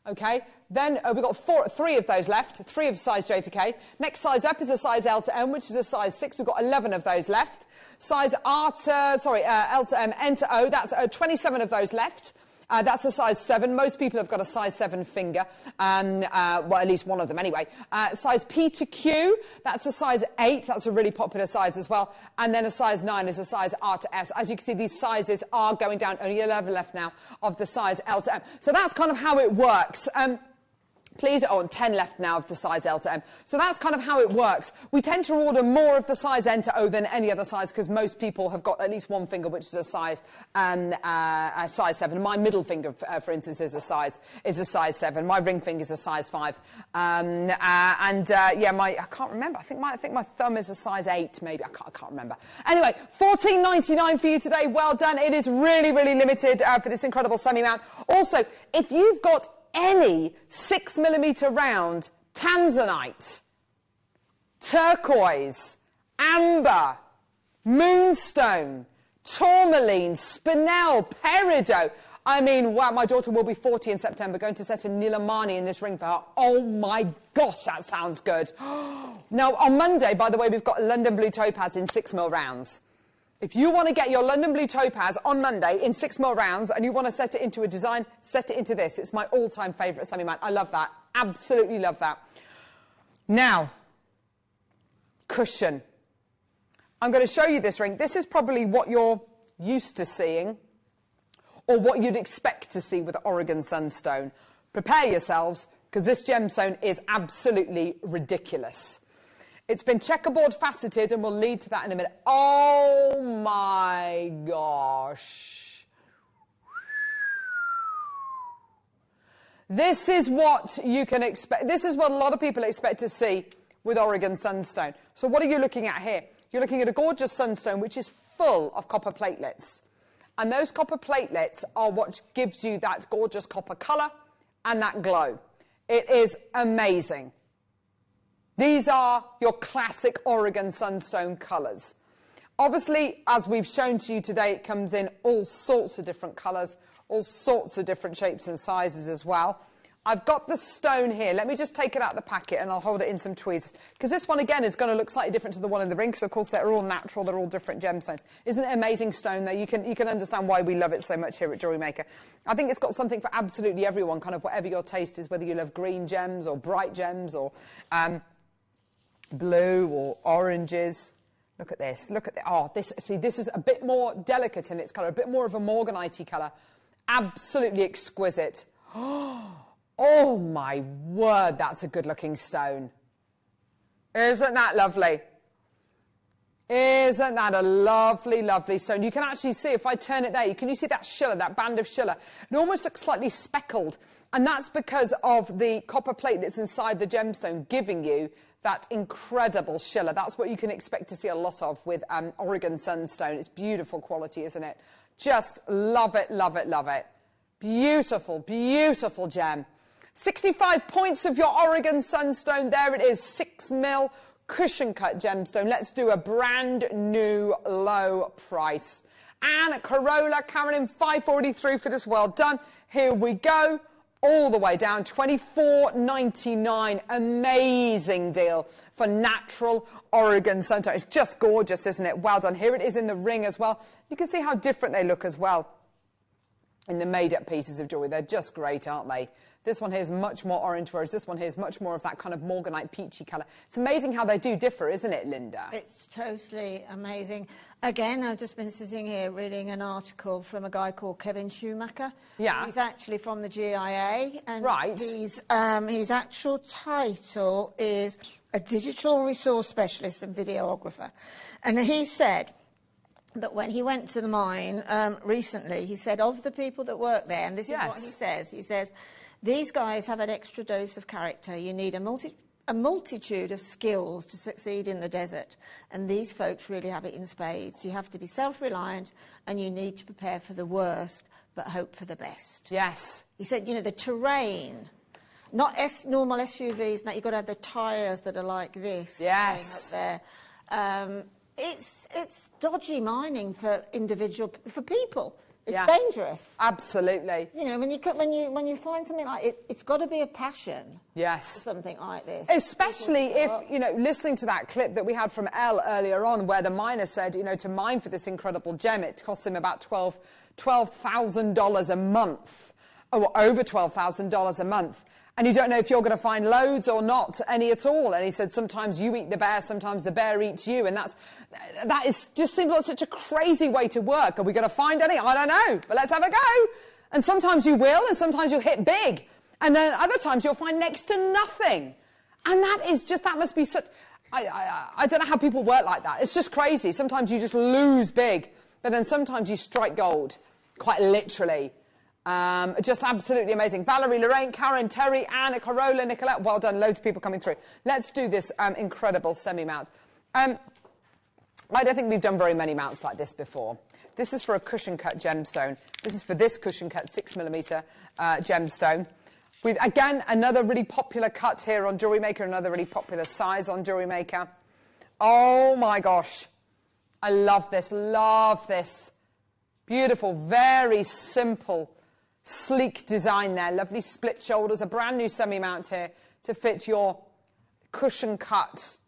OK. Then we've got 3 of those left. 3 of size J to K. Next size up is a size L to M, which is a size 6. We've got 11 of those left. Size L to M, N to O. That's 27 of those left. That's a size 7. Most people have got a size 7 finger, well, at least one of them anyway. Size P to Q, that's a size 8. That's a really popular size as well. And then a size 9 is a size R to S. As you can see, these sizes are going down. Only 11 left now of the size L to M. So that's kind of how it works. Please, and 10 left now of the size L to M. So that's kind of how it works. We tend to order more of the size N to O than any other size because most people have got at least one finger, which is a size 7. My middle finger, for instance, is a size 7. My ring finger is a size 5. Yeah, I can't remember. I think my thumb is a size 8, maybe. I can't remember. Anyway, $14.99 for you today. Well done. It is really, really limited for this incredible semi-mount. Also, if you've got any 6mm round Tanzanite, turquoise, amber, moonstone, tourmaline, spinel, peridot. I mean, wow, my daughter will be 40 in September, going to set a Nilamani in this ring for her. Oh my gosh, that sounds good. Now, on Monday, by the way, we've got London Blue Topaz in 6mm rounds. If you want to get your London Blue Topaz on Monday in 6mm rounds and you want to set it into a design, set it into this. It's my all-time favourite semi-mount. I love that. Absolutely love that. Now, cushion. I'm going to show you this ring. This is probably what you're used to seeing, or what you'd expect to see with Oregon Sunstone. Prepare yourselves, because this gemstone is absolutely ridiculous. It's been checkerboard faceted, and we'll lead to that in a minute. Oh my gosh. This is what you can expect. This is what a lot of people expect to see with Oregon Sunstone. So what are you looking at here? You're looking at a gorgeous sunstone which is full of copper platelets. And those copper platelets are what gives you that gorgeous copper colour and that glow. It is amazing. These are your classic Oregon Sunstone colours. Obviously, as we've shown to you today, it comes in all sorts of different colours, all sorts of different shapes and sizes as well. I've got the stone here. Let me just take it out of the packet and I'll hold it in some tweezers. Because this one, again, is going to look slightly different to the one in the ring, because, of course, they're all natural. They're all different gemstones. Isn't it amazing stone, though? You can understand why we love it so much here at Jewellery Maker. I think it's got something for absolutely everyone, kind of whatever your taste is, whether you love green gems or bright gems or blue or oranges. Look at this. Look at this. This is a bit more delicate in its colour, a bit more of a morganite-y colour. Absolutely exquisite. Oh my word, that's a good-looking stone. Isn't that lovely? Isn't that a lovely, lovely stone? You can actually see, if I turn it there, can you see that schiller, that band of schiller? It almost looks slightly speckled, and that's because of the copper platelets inside the gemstone giving you that incredible schiller. That's what you can expect to see a lot of with Oregon Sunstone. It's beautiful quality, isn't it? Just love it, love it, love it. Beautiful, beautiful gem. 65 points of your Oregon Sunstone. There it is, 6mm cushion cut gemstone. Let's do a brand new low price. And Corolla, Karen, 543 for this. Well done. Here we go. All the way down, $24.99. Amazing deal for natural Oregon Sunstone. It's just gorgeous, isn't it? Well done. Here it is in the ring as well. You can see how different they look as well in the made-up pieces of jewellery. They're just great, aren't they? This one here is much more orange, whereas this one here is much more of that kind of morganite peachy colour. It's amazing how they do differ, isn't it, Linda? It's totally amazing. Again, I've just been sitting here reading an article from a guy called Kevin Schumacher. Yeah. He's actually from the GIA. And right. His actual title is a digital resource specialist and videographer. And he said that when he went to the mine recently, he said of the people that work there, and this is what he says, these guys have an extra dose of character. You need a multitude of skills to succeed in the desert, and these folks really have it in spades. You have to be self-reliant, and you need to prepare for the worst, but hope for the best. Yes. He said, you know, the terrain, not normal SUVs, that you've got to have the tyres that are like this. Yes. Up there. It's dodgy mining for people. It's dangerous. Absolutely. You know, when you find something like it, it's got to be a passion. Yes. For something like this. Especially if, you know, listening to that clip that we had from Elle earlier on, where the miner said, you know, to mine for this incredible gem, it costs him about $12,000 a month, or over $12,000 a month. And you don't know if you're going to find loads or not, any at all. And he said, sometimes you eat the bear, sometimes the bear eats you. And that is just seems like such a crazy way to work. Are we going to find any? I don't know, but let's have a go. And sometimes you will, and sometimes you'll hit big. And then other times you'll find next to nothing. And that must be such, I don't know how people work like that. It's just crazy. Sometimes you just lose big, but then sometimes you strike gold, quite literally. Just absolutely amazing. Valerie, Lorraine, Karen, Terry, Anna, Corolla, Nicolette. Well done. Loads of people coming through. Let's do this incredible semi-mount. I don't think we've done very many mounts like this before. This is for a cushion-cut gemstone. This is for this cushion-cut 6mm gemstone. We've, again, another really popular cut here on Jewellery Maker, another really popular size on Jewellery Maker. Oh, my gosh. I love this. Love this. Beautiful, very simple, sleek design there. Lovely split shoulders, a brand new semi-mount here to fit your cushion cut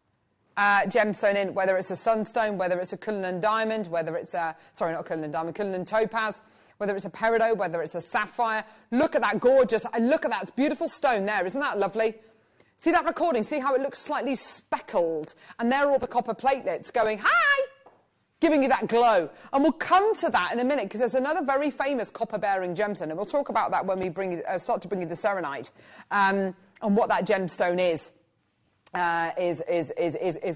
gemstone in, whether it's a Sunstone, whether it's a Cullinan diamond, whether it's a, sorry, not Cullinan diamond, Cullinan topaz, whether it's a peridot, whether it's a sapphire. Look at that gorgeous, and look at that beautiful stone there. Isn't that lovely? See that recording? See how it looks slightly speckled? And there are all the copper platelets going, hi! giving you that glow. And we'll come to that in a minute because there's another very famous copper-bearing gemstone, and we'll talk about that when we start to bring you the Serenite, and what that gemstone is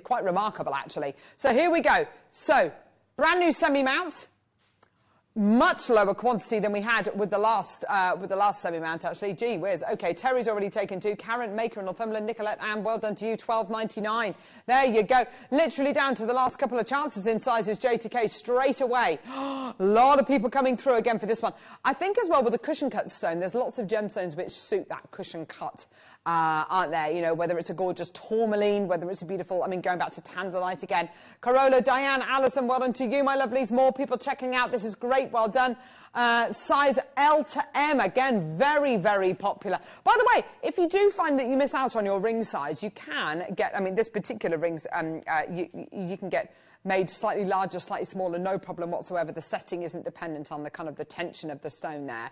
quite remarkable, actually. So here we go. So, brand new semi-mount. Much lower quantity than we had with the last semi-mount, actually. Gee whiz. Okay, Terry's already taken 2. Karen, Maker in Northumberland, Nicolette, Anne, well done to you. $12.99. There you go. Literally down to the last couple of chances in sizes J to K straight away. A lot of people coming through again for this one. I think as well with the cushion cut stone, there's lots of gemstones which suit that cushion cut. Aren't there? You know, whether it's a gorgeous tourmaline, whether it's a beautiful, I mean, going back to Tanzanite again. Corolla, Diane, Alison, well done to you, my lovelies. More people checking out. This is great. Well done. Size L to M, again, very, very popular. By the way, if you do find that you miss out on your ring size, you can get, I mean, this particular rings, you can get made slightly larger, slightly smaller, no problem whatsoever. The setting isn't dependent on the kind of the tension of the stone there,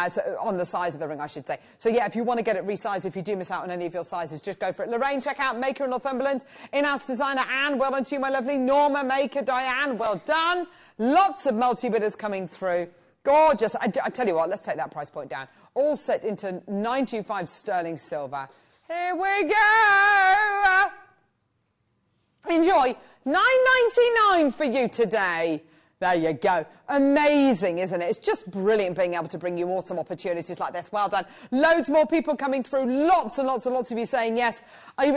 so on the size of the ring, I should say. So yeah, if you want to get it resized, if you do miss out on any of your sizes, just go for it. Lorraine, check out Maker in Northumberland. In-house designer Anne, well done to you, my lovely. Norma, Maker, Diane, well done. Lots of multi-bidders coming through. Gorgeous. I tell you what, let's take that price point down. All set into 925 sterling silver. Here we go. Enjoy. $9.99 for you today. There you go. Amazing, isn't it? It's just brilliant being able to bring you autumn opportunities like this. Well done. Loads more people coming through. Lots and lots and lots of you saying yes. Are you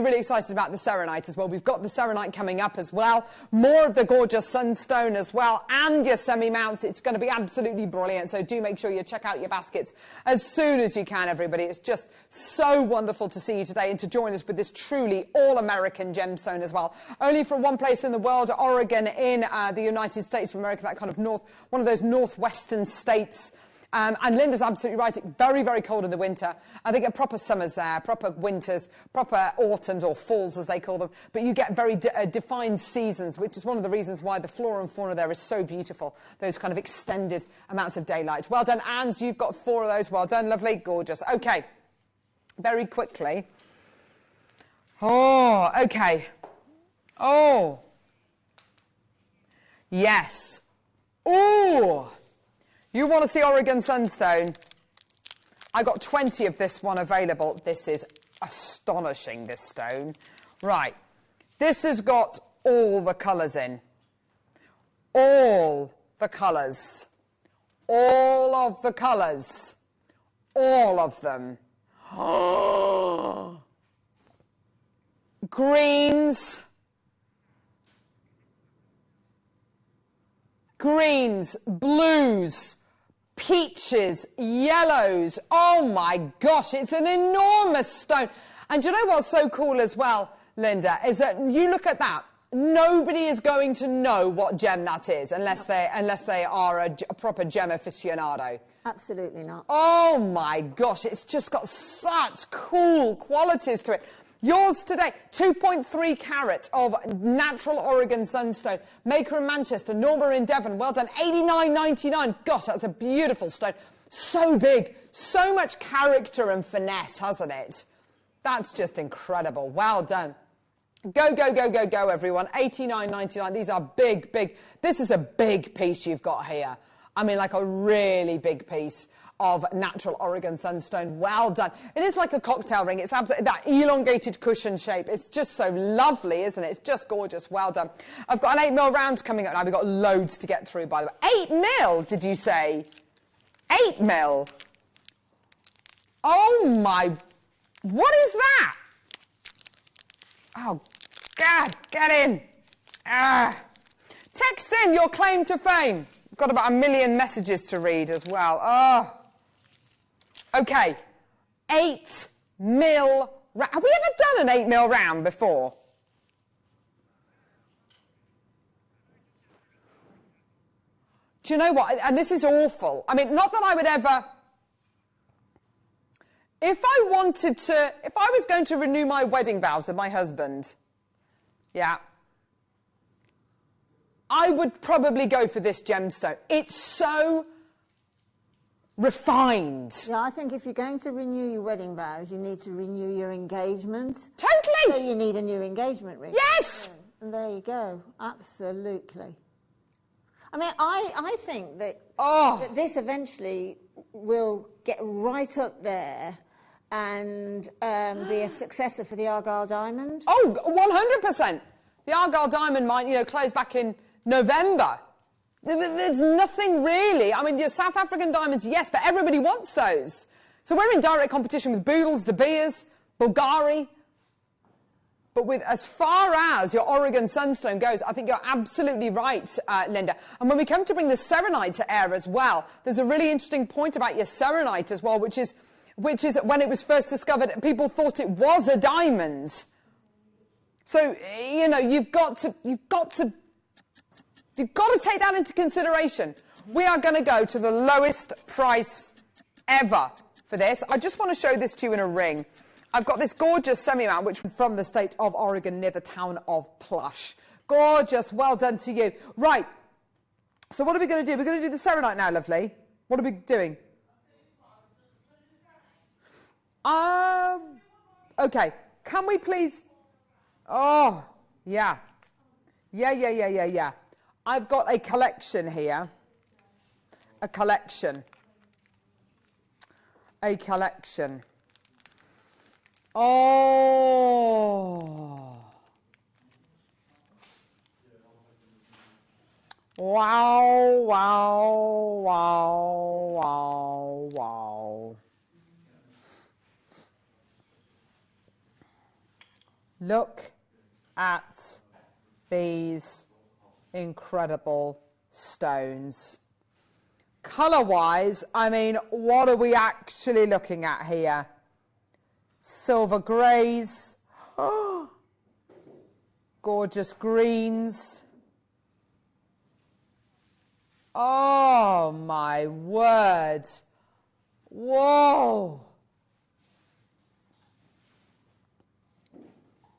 really excited about the Serenite as well? We've got the Serenite coming up as well. More of the gorgeous Sunstone as well. And your semi-mounts. It's going to be absolutely brilliant. So do make sure you check out your baskets as soon as you can, everybody. It's just so wonderful to see you today and to join us with this truly all-American gemstone as well. Only from one place in the world, Oregon in the United States of America, that kind of one of those northwestern states. And Linda's absolutely right. It's very, very cold in the winter. I think proper summers there, proper winters, proper autumns or falls as they call them. But you get very defined seasons, which is one of the reasons why the flora and fauna there is so beautiful. Those kind of extended amounts of daylight. Well done, Anne. You've got 4 of those. Well done, lovely, gorgeous. Okay, very quickly. Oh, okay. Oh. Yes. Ooh. You want to see Oregon Sunstone? I got 20 of this one available. This is astonishing, this stone. Right. This has got all the colours in. All the colours. All of the colours. All of them. Greens. Greens, blues, peaches, yellows. Oh my gosh, it's an enormous stone. And do you know what's so cool as well, Linda, is that you look at that, nobody is going to know what gem that is unless they are a proper gem aficionado. Absolutely not. Oh my gosh, it's just got such cool qualities to it. Yours today, 2.3 carat of natural Oregon Sunstone. Maker in Manchester, Norma in Devon. Well done, $89.99. Gosh, that's a beautiful stone. So big, so much character and finesse, hasn't it? That's just incredible. Well done. Go, go, go, go, go, everyone. $89.99. These are big, big. This is a big piece you've got here. I mean, like a really big piece of natural Oregon Sunstone. Well done. It is like a cocktail ring. It's absolutely that elongated cushion shape. It's just so lovely, isn't it? It's just gorgeous. Well done. I've got an 8mm round coming up now. We've got loads to get through, by the way. 8mm, did you say? 8mm. Oh my, what is that? Oh, God, get in. Text in your claim to fame. I've got about 1 million messages to read as well. Oh. Okay, 8mm round. Have we ever done an 8mm round before? Do you know what? And this is awful. I mean, not that I would ever... If I was going to renew my wedding vows with my husband, yeah, I would probably go for this gemstone. It's so refined. Yeah, I think if you're going to renew your wedding vows, you need to renew your engagement. Totally. So you need a new engagement ring. Yes. And there you go. Absolutely. I mean, I think that, that this eventually will get right up there and be a successor for the Argyle Diamond. Oh, 100%. The Argyle Diamond might, you know, close back in November. There's nothing really. I mean, your South African diamonds, yes, but everybody wants those. So we're in direct competition with Boodles, De Beers, Bulgari. But with as far as your Oregon Sunstone goes, I think you're absolutely right, Linda. And when we come to bring the Serenite to air as well, there's a really interesting point about your Serenite as well, which is when it was first discovered, people thought it was a diamond. So, you know, you've got to take that into consideration. We are going to go to the lowest price ever for this. I just want to show this to you in a ring. I've got this gorgeous semi-mount, which is from the state of Oregon near the town of Plush. Gorgeous. Well done to you. Right. So what are we going to do? We're going to do the Serenite now, lovely. What are we doing? Okay. Can we please... Oh, yeah. Yeah. I've got a collection here. A collection. Oh. Wow. Look at these incredible stones. Colour-wise, I mean, what are we actually looking at here? Silver greys, gorgeous greens. Oh my word. Whoa.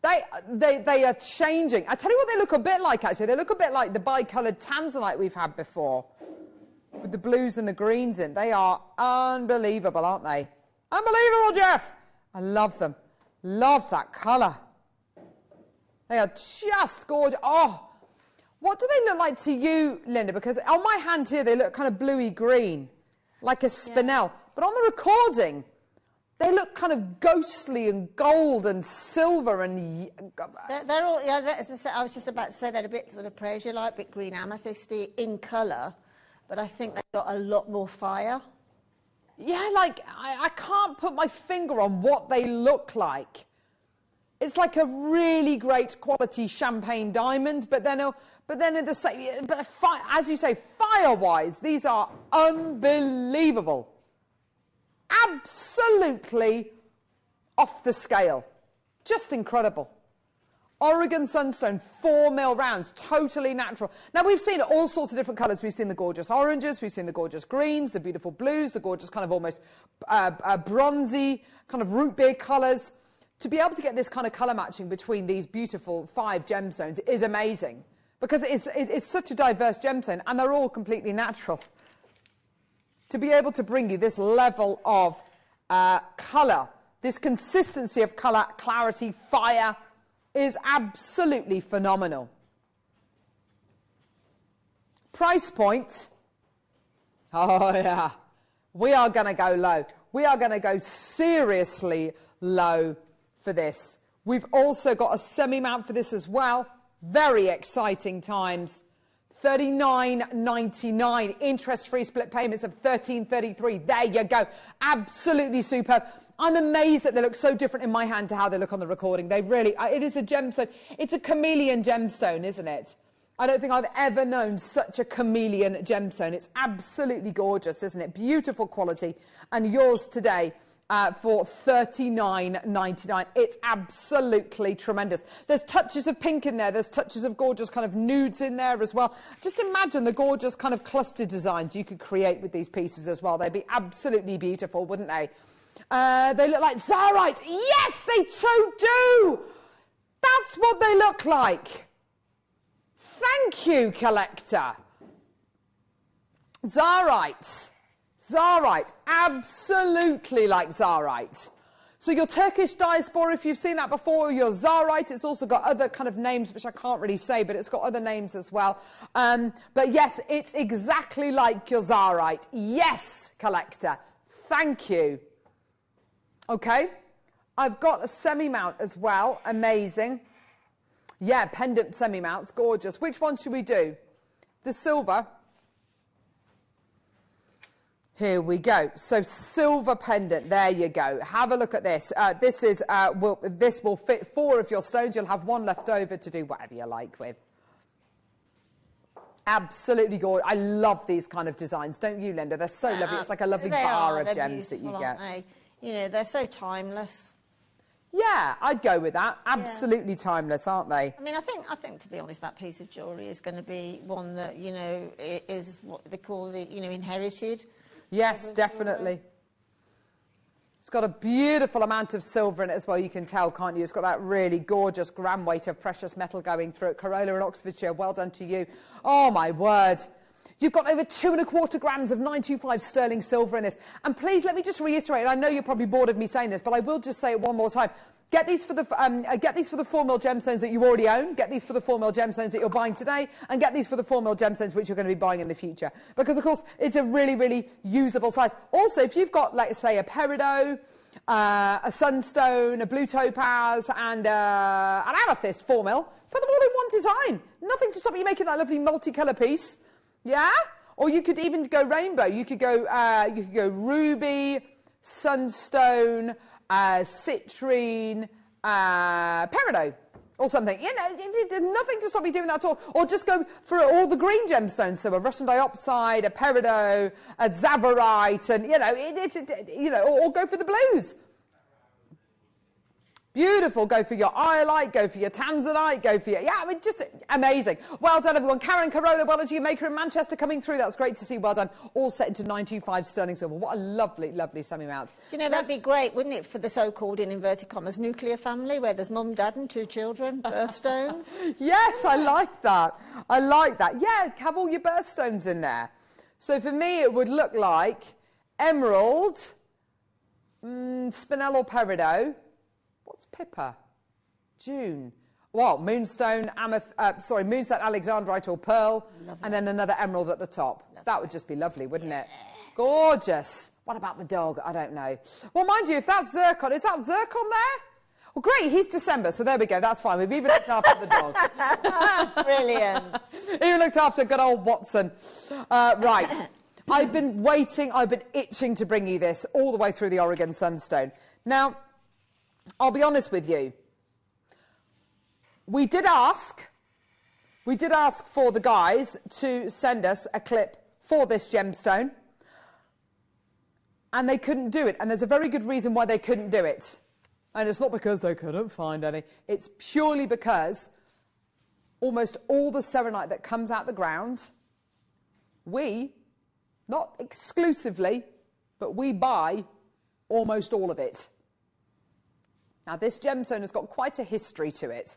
They are changing. I tell you what they look a bit like, actually. They look a bit like the bi-coloured Tanzanite we've had before, with the blues and the greens in. They are unbelievable, aren't they? Unbelievable, Jeff! I love them. Love that colour. They are just gorgeous. Oh, what do they look like to you, Linda? Because on my hand here, they look kind of bluey green, like a spinel. Yeah. But on the recording, they look kind of ghostly and gold and silver and... They're all, yeah, as I said, I was just about to say they're a bit sort of prasiolite, a bit green amethysty in colour, but I think they've got a lot more fire. Yeah, like, I can't put my finger on what they look like. It's like a really great quality champagne diamond, but then at the same... But as you say, fire-wise, these are unbelievable. Absolutely off the scale. Just incredible. Oregon Sunstone, 4mm rounds, totally natural. Now, we've seen all sorts of different colours. We've seen the gorgeous oranges, we've seen the gorgeous greens, the beautiful blues, the gorgeous kind of almost bronzy, kind of root beer colours. To be able to get this kind of colour matching between these beautiful 5 gemstones is amazing, because it's such a diverse gemstone, and they're all completely natural. To be able to bring you this level of colour, this consistency of colour, clarity, fire, is absolutely phenomenal. Price point, oh yeah, we are going to go low. We are going to go seriously low for this. We've also got a semi-mount for this as well. Very exciting times. $39.99, interest-free split payments of $13.33. There you go. Absolutely superb. I'm amazed that they look so different in my hand to how they look on the recording. They really, it is a gemstone. It's a chameleon gemstone, isn't it? I don't think I've ever known such a chameleon gemstone. It's absolutely gorgeous, isn't it? Beautiful quality. And yours today for $39.99. It's absolutely tremendous. There's touches of pink in there. There's touches of gorgeous kind of nudes in there as well. Just imagine the gorgeous kind of cluster designs you could create with these pieces as well. They'd be absolutely beautiful, wouldn't they? They look like Zarite. Yes, they so do. That's what they look like. Thank you, collector. Zarite. Zarite. Absolutely like Zarite. So your Turkish diaspora, if you've seen that before, your Zarite, it's also got other kind of names, which I can't really say, but it's got other names as well. But yes, it's exactly like your Zarite. Yes, collector. Thank you. Okay. I've got a semi-mount as well. Amazing. Yeah, pendant semi-mounts. Gorgeous. Which one should we do? The silver. Here we go. So silver pendant. There you go. Have a look at this. This will fit 4 of your stones. You'll have 1 left over to do whatever you like with. Absolutely gorgeous. I love these kind of designs, don't you, Linda? They're so lovely. It's like a lovely bar of gems that you get. They? You know, they're so timeless. Yeah, I'd go with that. Absolutely timeless, aren't they? I mean, I think to be honest, that piece of jewellery is going to be one that, you know, is what they call the, you know, inherited. Yes, definitely. It's got a beautiful amount of silver in it as well, you can tell, can't you? It's got that really gorgeous gram weight of precious metal going through it. Corolla in Oxfordshire, well done to you. Oh, my word. You've got over 2¼ grams of 925 sterling silver in this. And please, let me just reiterate, I know you're probably bored of me saying this, but I will just say it one more time. Get these for the 4mm gemstones that you already own. Get these for the 4mm gemstones that you're buying today, and get these for the 4mm gemstones which you're going to be buying in the future. Because of course, it's a really, really usable size. Also, if you've got, let's say, a peridot, a sunstone, a blue topaz, and an amethyst 4mm, put them all in one design. Nothing to stop you making that lovely multicolour piece. Yeah? Or you could even go rainbow. You could go ruby, sunstone, citrine, peridot, or something. You know, there's nothing to stop you doing that at all. Or just go for all the green gemstones. So a Russian diopside, a peridot, a tsavorite, and or go for the blues. Beautiful. Go for your iolite, go for your tanzanite, go for your... Yeah, I mean, just amazing. Well done, everyone. Karen Corolla, well done to you. Maker in Manchester coming through. That's great to see. Well done. All set into 925 sterling silver. What a lovely, lovely semi-mount. Do you know, that'd be great, wouldn't it, for the so-called, in inverted commas, nuclear family, where there's mum, dad and 2 children, birthstones? Yes, I like that. I like that. Yeah, have all your birthstones in there. So for me, it would look like emerald, spinel or peridot. What's Pippa? June. Well, moonstone, moonstone, alexandrite or pearl, and then another emerald at the top. That would just be lovely, wouldn't it? Gorgeous. What about the dog? I don't know. Well, mind you, if that's zircon, is that zircon there? Well, great, he's December, so there we go, that's fine. We've even looked after the dog. Brilliant. Even looked after good old Watson. Right. I've been itching to bring you this all the way through the Oregon Sunstone. Now, I'll be honest with you. We did ask for the guys to send us a clip for this gemstone, and they couldn't do it. And there's a very good reason why they couldn't do it. And it's not because they couldn't find any. It's purely because almost all the Serenite that comes out the ground, we, not exclusively, but we buy almost all of it. Now, this gemstone has got quite a history to it.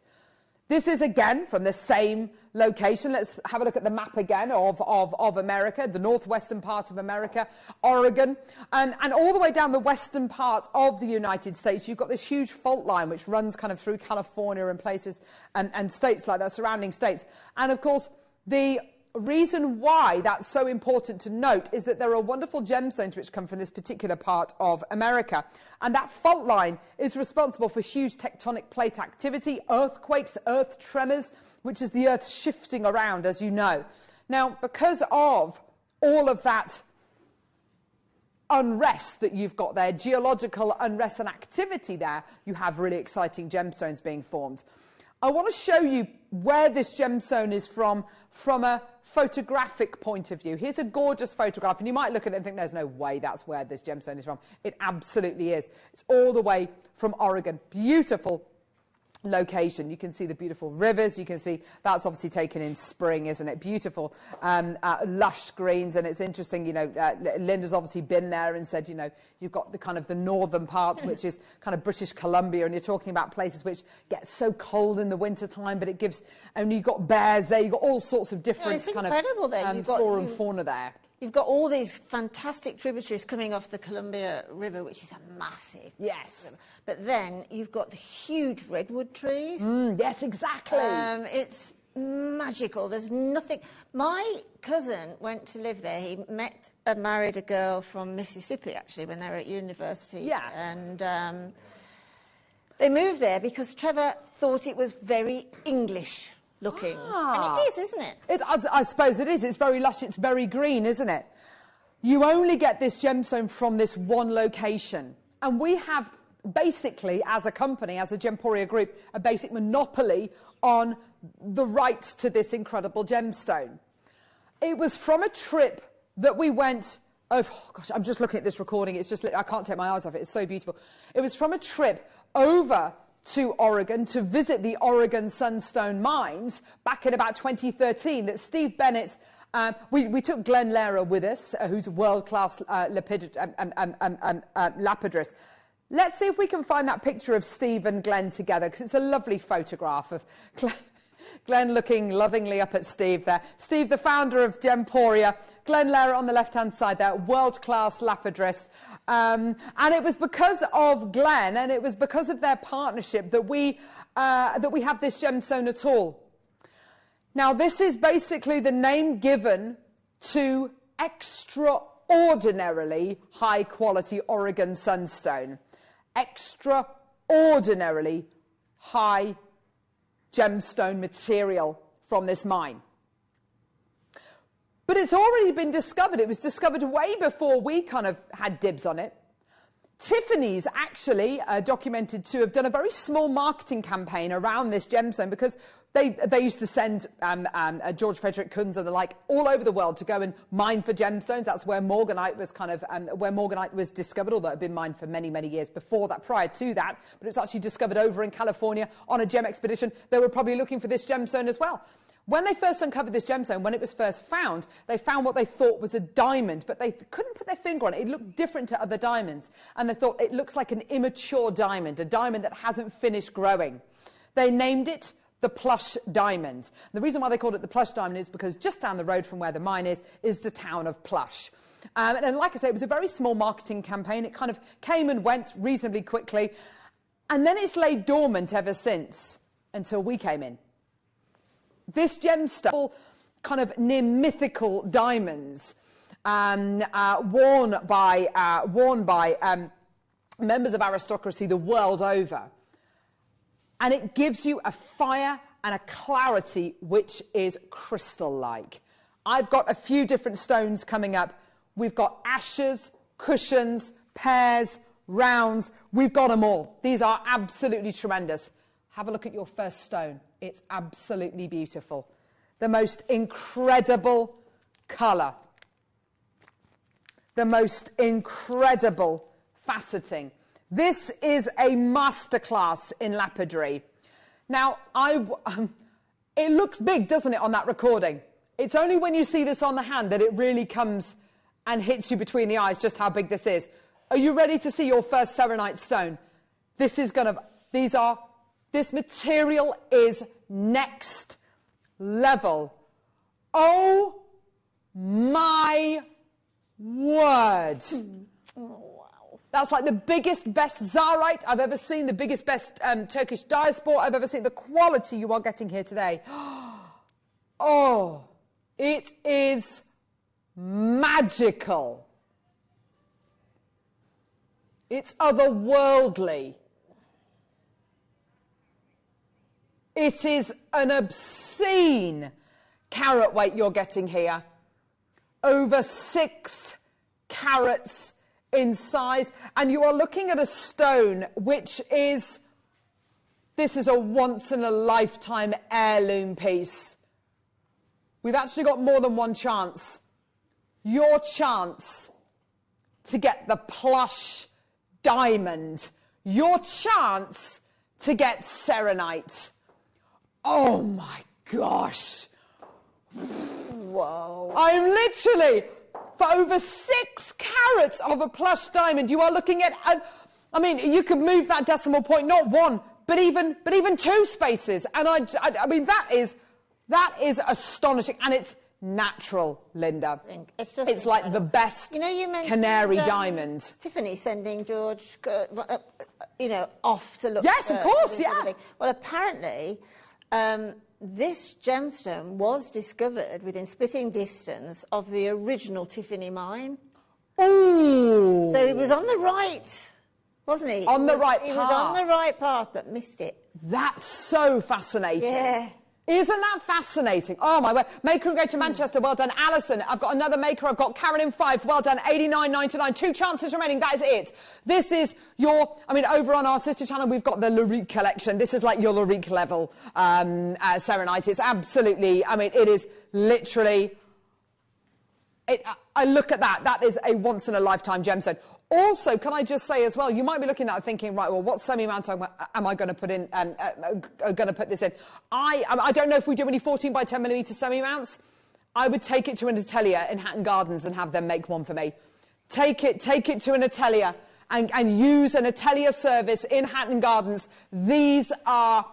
This is, again, from the same location. Let's have a look at the map again of America, the northwestern part of America, Oregon, and all the way down the western part of the United States. You've got this huge fault line which runs kind of through California and places and states like that, surrounding states. And, of course, the reason why that's so important to note is that there are wonderful gemstones which come from this particular part of America. And that fault line is responsible for huge tectonic plate activity, earthquakes, earth tremors, which is the earth shifting around, as you know. Now, because of all of that unrest that you've got there, geological unrest and activity there, you have really exciting gemstones being formed. I want to show you where this gemstone is from a photographic point of view. Here's a gorgeous photograph, and you might look at it and think there's no way that's where this gemstone is from. It absolutely is. It's all the way from Oregon. Beautiful location. You can see the beautiful rivers. You can see that's obviously taken in spring, isn't it? Beautiful, lush greens. And it's interesting, you know, Linda's obviously been there and said, you know, you've got the kind of the northern part, which is kind of British Columbia, and you're talking about places which get so cold in the winter time, but it gives, and you've got bears there, you've got all sorts of different kind of flora and fauna there. you've got all these fantastic tributaries coming off the Columbia River, which is a massive river. But then you've got the huge redwood trees. Yes, exactly. It's magical. There's nothing. My cousin went to live there. He married a girl from Mississippi, actually, when they were at university. Yeah. And they moved there because Trevor thought it was very English looking. And it is, isn't it? I suppose it is. It's very lush. It's very green, isn't it? You only get this gemstone from this one location. And we have basically, as a company, as a Gemporia group, a basic monopoly on the rights to this incredible gemstone. It was from a trip that we went, oh gosh, I'm just looking at this recording, it's just, I can't take my eyes off it, it's so beautiful. It was from a trip over to Oregon to visit the Oregon Sunstone mines back in about 2013 that Steve Bennett, we took Glenn Lehrer with us, who's a world-class lapidrist. Let's see if we can find that picture of Steve and Glenn together, because it's a lovely photograph of Glenn looking lovingly up at Steve there. Steve, the founder of Gemporia. Glenn Lehrer on the left-hand side there, world-class lapidrist. And it was because of Glenn, and it was because of their partnership that we have this gemstone at all. Now, this is basically the name given to extraordinarily high-quality Oregon Sunstone. Extraordinarily high gemstone material from this mine. But it's already been discovered. It was discovered way before we kind of had dibs on it. Tiffany's actually documented to have done a very small marketing campaign around this gemstone because they used to send George Frederick Kunz and the like all over the world to go and mine for gemstones. That's where morganite was where morganite was discovered, although it had been mined for many, many years before that, prior to that. But it was actually discovered over in California on a gem expedition. They were probably looking for this gemstone as well. When they first uncovered this gemstone, when it was first found, they found what they thought was a diamond, but they couldn't put their finger on it. It looked different to other diamonds. And they thought it looks like an immature diamond, a diamond that hasn't finished growing. They named it the plush diamond. The reason why they called it the plush diamond is because just down the road from where the mine is the town of Plush. And like I say, it was a very small marketing campaign. It kind of came and went reasonably quickly. And then it's laid dormant ever since, until we came in. This gemstone, kind of near mythical diamonds, worn by members of aristocracy the world over. And it gives you a fire and a clarity which is crystal-like. I've got a few different stones coming up. We've got ashes, cushions, pears, rounds. We've got them all. These are absolutely tremendous. Have a look at your first stone. It's absolutely beautiful. The most incredible colour. The most incredible faceting. This is a masterclass in lapidary. Now, it looks big, doesn't it, on that recording? It's only when you see this on the hand that it really comes and hits you between the eyes just how big this is. Are you ready to see your first Serenite stone? This material is next level. Oh my word. That's like the biggest, best Zarite I've ever seen, the biggest, best Turkish diaspora I've ever seen. The quality you are getting here today. Oh, it is magical. It's otherworldly. It is an obscene carat weight you're getting here. Over 6 carats in size. And you are looking at a stone which is, this is a once-in-a-lifetime heirloom piece. We've actually got more than one chance. Your chance to get the plush diamond. Your chance to get Serenite. Oh my gosh. Whoa. I'm literally, for over 6 carats of a plush diamond, you are looking at, I mean, you could move that decimal point, not 1, but even 2 spaces. And I mean, that is astonishing. And natural, Linda. It's like the best canary diamond. Tiffany sending George, off to look. Yes, of course, yeah. Well, apparently, this gemstone was discovered within spitting distance of the original Tiffany mine. Ooh! So he was on the right, wasn't he? He was on the right path, but missed it. That's so fascinating. Yeah. Isn't that fascinating? Oh, my word. Maker in Greater Manchester, well done. Alison, I've got another maker. I've got Karen in 5, well done. 89.99, 2 chances remaining. That is it. This is over on our sister channel, we've got the Lorique collection. This is like your Lorique level Serenite. It's absolutely, it is literally... I look at that. That is a once-in-a-lifetime gemstone. Also, can I just say as well, you might be looking at it thinking, right, well, what semi-mount am I going to put in? Going to put this in? I don't know if we do any 14 by 10 millimeter semi-mounts. I would take it to an atelier in Hatton Gardens and have them make one for me. Take it to an atelier and use an atelier service in Hatton Gardens. These are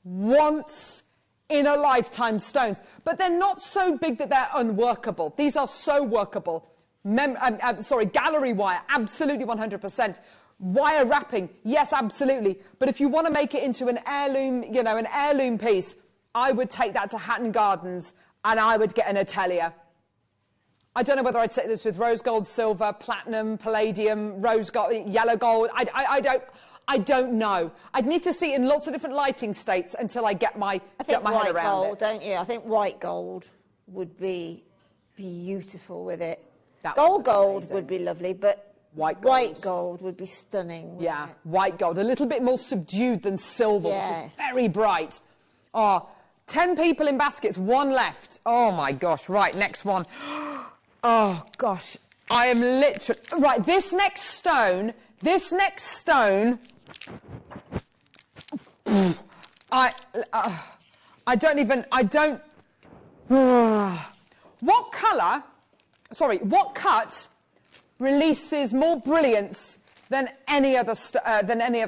once-in-a-lifetime stones, but they're not so big that they're unworkable. These are so workable. Gallery wire, absolutely 100%. Wire wrapping, yes, absolutely. But if you want to make it into an heirloom, an heirloom piece, I would take that to Hatton Gardens and I would get an atelier. I don't know whether I'd set this with rose gold, silver, platinum, palladium, rose gold, yellow gold. I don't know. I'd need to see it in lots of different lighting states until I get my head around white gold, it. Don't you? I think white gold would be beautiful with it. Gold would be lovely, but white gold would be stunning. Yeah, white gold, a little bit more subdued than silver, which is very bright. 10 people in baskets, 1 left. Oh my gosh, right, next one. Oh gosh, I am literally... Right, this next stone, I don't... What colour... Sorry, what cut releases more brilliance than any other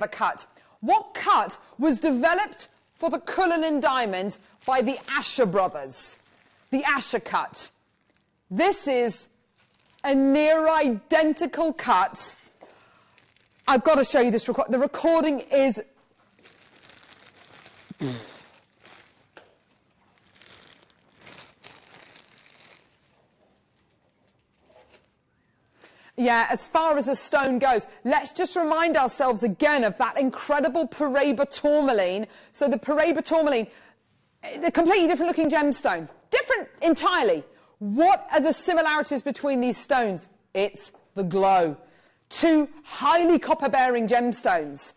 cut? What cut was developed for the Cullinan diamond by the Asher brothers? The Asher cut. This is a near identical cut. I've got to show you this record. The recording is... Yeah, as far as a stone goes, let's just remind ourselves again of that incredible Paraiba tourmaline. So the Paraiba tourmaline, a completely different looking gemstone. Different entirely. What are the similarities between these stones? It's the glow. 2 highly copper-bearing gemstones.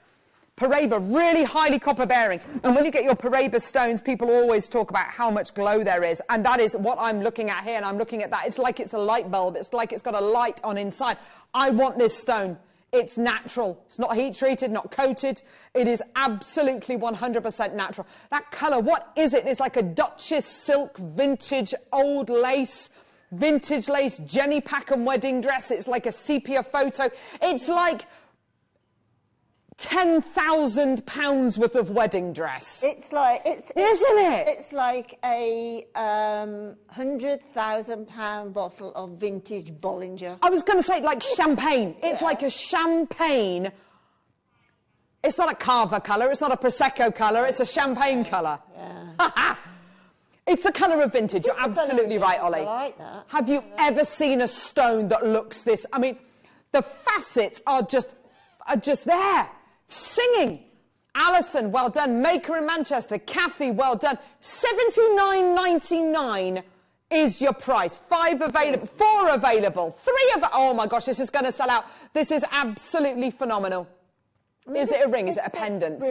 Paraiba, really highly copper-bearing. And when you get your Paraiba stones, people always talk about how much glow there is. And that is what I'm looking at here, and I'm looking at that. It's like it's a light bulb. It's like it's got a light on inside. I want this stone. It's natural. It's not heat-treated, not coated. It is absolutely 100% natural. That colour, what is it? It's like a Duchess silk, vintage, old lace, vintage lace, Jenny Packham wedding dress. It's like a sepia photo. It's like... £10,000 worth of wedding dress. Isn't it? It's like a £100,000 bottle of vintage Bollinger. I was going to say like champagne. It's like a champagne. It's not a Cava colour. It's not a Prosecco colour. It's a champagne colour. Yeah. It's a colour of vintage. You're absolutely right, Ollie. I like that. Have you ever seen a stone that looks this? I mean, the facets are just there. Singing. Alison, well done. Maker in Manchester. Kathy, well done. $79.99 is your price. 5 available, 4 available, 3 available. Oh my gosh, this is going to sell out. This is absolutely phenomenal. Is it a ring? Is it a pendant?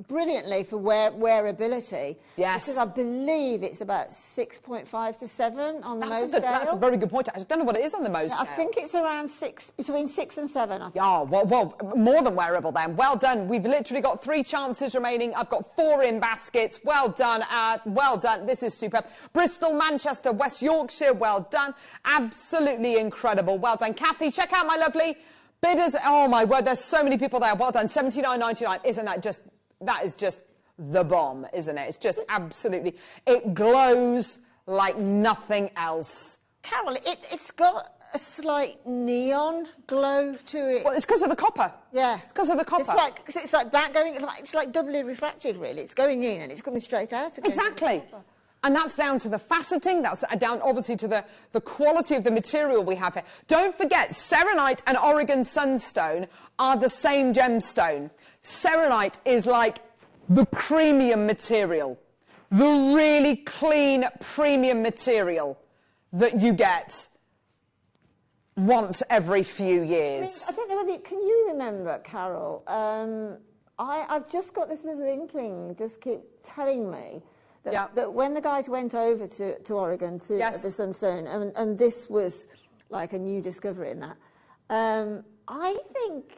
Brilliantly for wearability. Yes. Because I believe it's about 6.5 to 7 on the Mohs scale. That's a very good point. I just don't know what it is on the Mohs scale. I think it's around 6, between 6 and 7. I think. Oh, well, more than wearable then. Well done. We've literally got 3 chances remaining. I've got 4 in baskets. Well done. Well done. This is superb. Bristol, Manchester, West Yorkshire. Well done. Absolutely incredible. Well done. Kathy, check out my lovely bidders. Oh my word, there's so many people there. Well done. $79.99. Isn't that just... That is just the bomb, isn't it? It's just absolutely... It glows like nothing else. Carol, it's got a slight neon glow to it. Well, it's because of the copper. Yeah. It's because of the copper. It's like back going, it's like doubly refractive, really. It's going in and it's coming straight out again. Exactly. And that's down to the faceting, that's down obviously to the quality of the material we have here. Don't forget, Serenite and Oregon Sunstone are the same gemstone. Serenite is like the premium material, the really clean premium material that you get once every few years. I don't know whether, can you remember, Carol, I've just got this little inkling, just keep telling me that when the guys went over to Oregon to the Sunstone, and this was like a new discovery in that, I think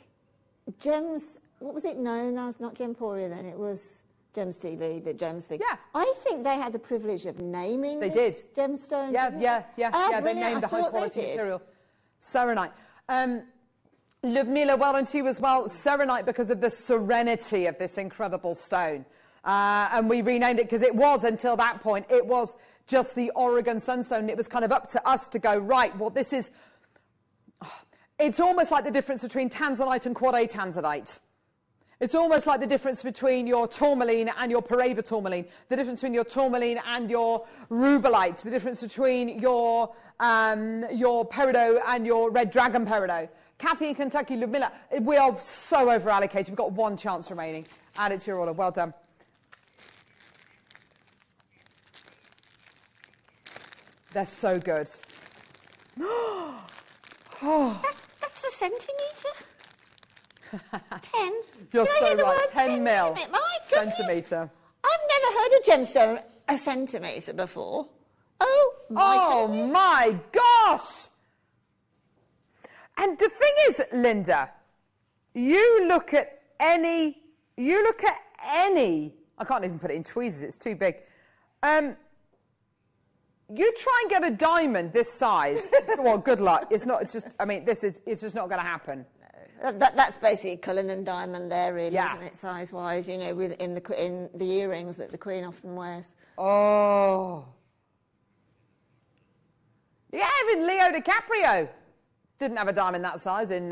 Gems, what was it known as? Not Gemporia then, it was Gems TV, the Gems thing. Yeah. I think they had the privilege of naming this gemstone. Yeah, they named the high quality material. Serenite. Ludmila, well done to you as well. Serenite because of the serenity of this incredible stone. And we renamed it because it was, until that point, it was just the Oregon Sunstone. It was kind of up to us to go, right, well, this is... It's almost like the difference between Tanzanite and Quad A Tanzanite. It's almost like the difference between your tourmaline and your Paraiba tourmaline, the difference between your tourmaline and your rubellite, the difference between your peridot and your red dragon peridot. Kathy in Kentucky, Ludmilla, we are so over-allocated. We've got one chance remaining. Add it to your order. Well done. They're so good. That's a centimetre? 10? You're so right. 10 mil. Centimetre. I've never heard a gemstone a centimetre before. Oh my gosh! And the thing is, Linda, you look at any, I can't even put it in tweezers, it's too big. You try and get a diamond this size. Well, good luck. It's just not going to happen. That's basically a Cullinan diamond there, really, isn't it, size-wise, you know, in the earrings that the Queen often wears. Oh. Yeah, even Leo DiCaprio didn't have a diamond that size in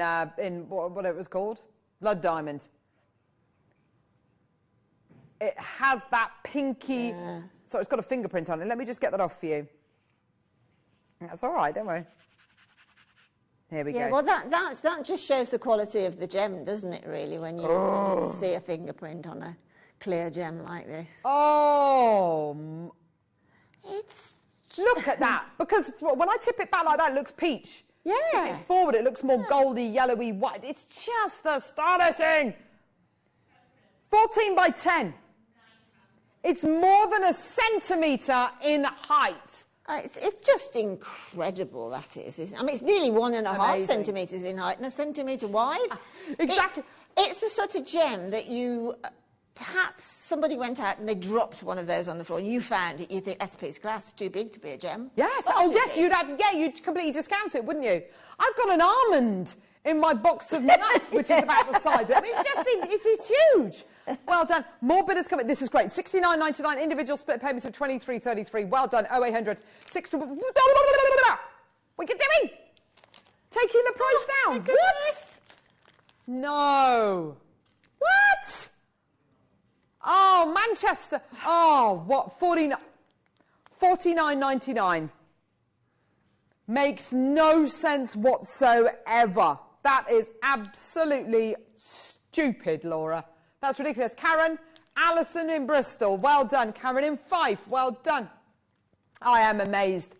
what it was called? Blood diamond. It has that pinky... Yeah. So it's got a fingerprint on it. Let me just get that off for you. That's all right, don't worry. Here we go. Yeah, well, that just shows the quality of the gem, doesn't it, really, when you see a fingerprint on a clear gem like this. Oh! Look at that. Because when I tip it back like that, it looks peach. Yeah. Tip it forward, it looks more goldy, yellowy, white. It's just astonishing. 14 by 10. It's more than a centimetre in height. It's just incredible, that is. I mean, it's nearly 1.5 centimetres in height and a centimetre wide. Exactly. It's a sort of gem that you... Perhaps somebody went out and they dropped one of those on the floor and you found it. You think, that's a piece of glass, too big to be a gem. Yes. Oh, yes, you'd completely discount it, wouldn't you? I've got an almond in my box of nuts, which is about the size of it. I mean, it's huge. Well done. More bidders coming. This is great. $69.99. Individual split payments of $23.33. Well done. 0800 6... What are you doing? Taking the price down. What? No. What? Oh, Manchester. Oh, what? $49.99. Makes no sense whatsoever. That is absolutely stupid, Laura. That's ridiculous. Karen, Alison in Bristol, well done. Karen in Fife, well done. I am amazed.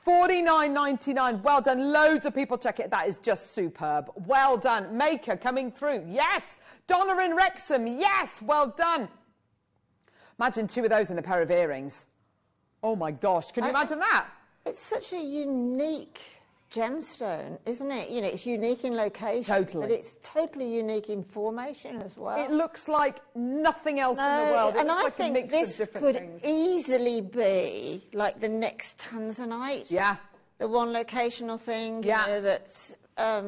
$49.99, well done. Loads of people check it. That is just superb. Well done. Maker coming through, yes. Donna in Wrexham, yes, well done. Imagine 2 of those in a pair of earrings. Oh my gosh, can you imagine that? It's such a unique gemstone, isn't it? You know, it's unique in location. Totally. But it's totally unique in formation as well. It looks like nothing else in the world. And I think this could easily be like the next Tanzanite. Yeah. The one locational thing, you know, that's,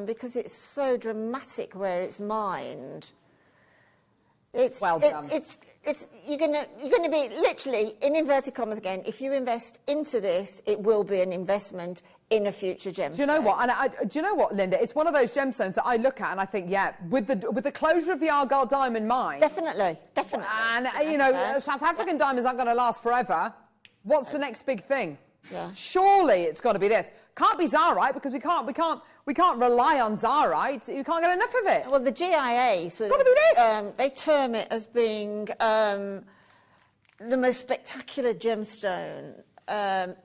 because it's so dramatic where it's mined. Well done. You're gonna be literally, in inverted commas again, if you invest into this, it will be an investment in a future gemstone. Do you know what? And do you know what, Linda? It's one of those gemstones that I look at and I think, yeah, with the closure of the Argyle diamond mine. Definitely. And you know, South African diamonds aren't going to last forever. What's the next big thing? Yeah. Surely it's got to be this. Can't be Zarite, because we can't rely on Zarite. You can't get enough of it. Well, the GIA sort got to be this. They term it as being the most spectacular gemstone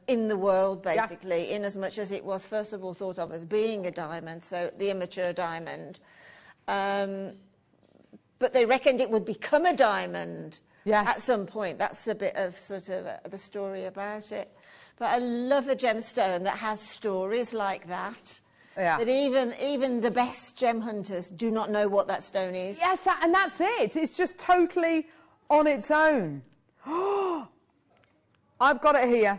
in the world, basically, in as much as it was first of all thought of as being a diamond, so the immature diamond. But they reckoned it would become a diamond at some point. That's a bit of sort of the story about it. But I love a gemstone that has stories like that. Yeah. That even the best gem hunters do not know what that stone is. Yes, and that's it. It's just totally on its own. I've got it here.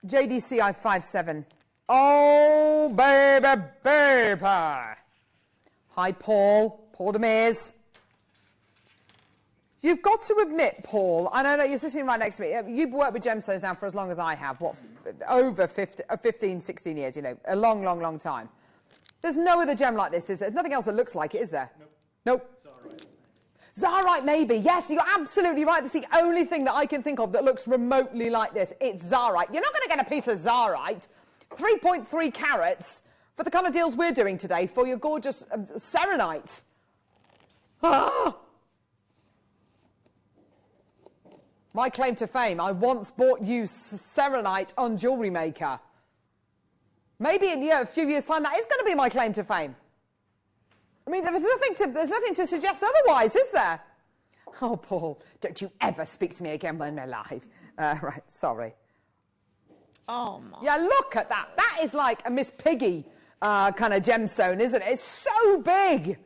JDCI 57. Oh, baby, baby. Hi, Paul. Paul Demers. You've got to admit, Paul, I know that you're sitting right next to me. You've worked with gemstones now for as long as I have. What, over 15, 16 years, you know, a long, long, long time. There's no other gem like this, is there? There's nothing else that looks like it, is there? Nope. Zarite, maybe. Yes, you're absolutely right. That's the only thing that I can think of that looks remotely like this. It's Zarite. You're not going to get a piece of Zarite. 3.3 carats for the kind of deals we're doing today for your gorgeous Serenite. Ah! My claim to fame, I once bought you Serenite on Jewellery Maker. Maybe in a few years' time, that is going to be my claim to fame. I mean, there's nothing to suggest otherwise, is there? Oh, Paul, don't you ever speak to me again when we're live. Right, sorry. Oh, my. Yeah, look at that. That is like a Miss Piggy kind of gemstone, isn't it? It's so big.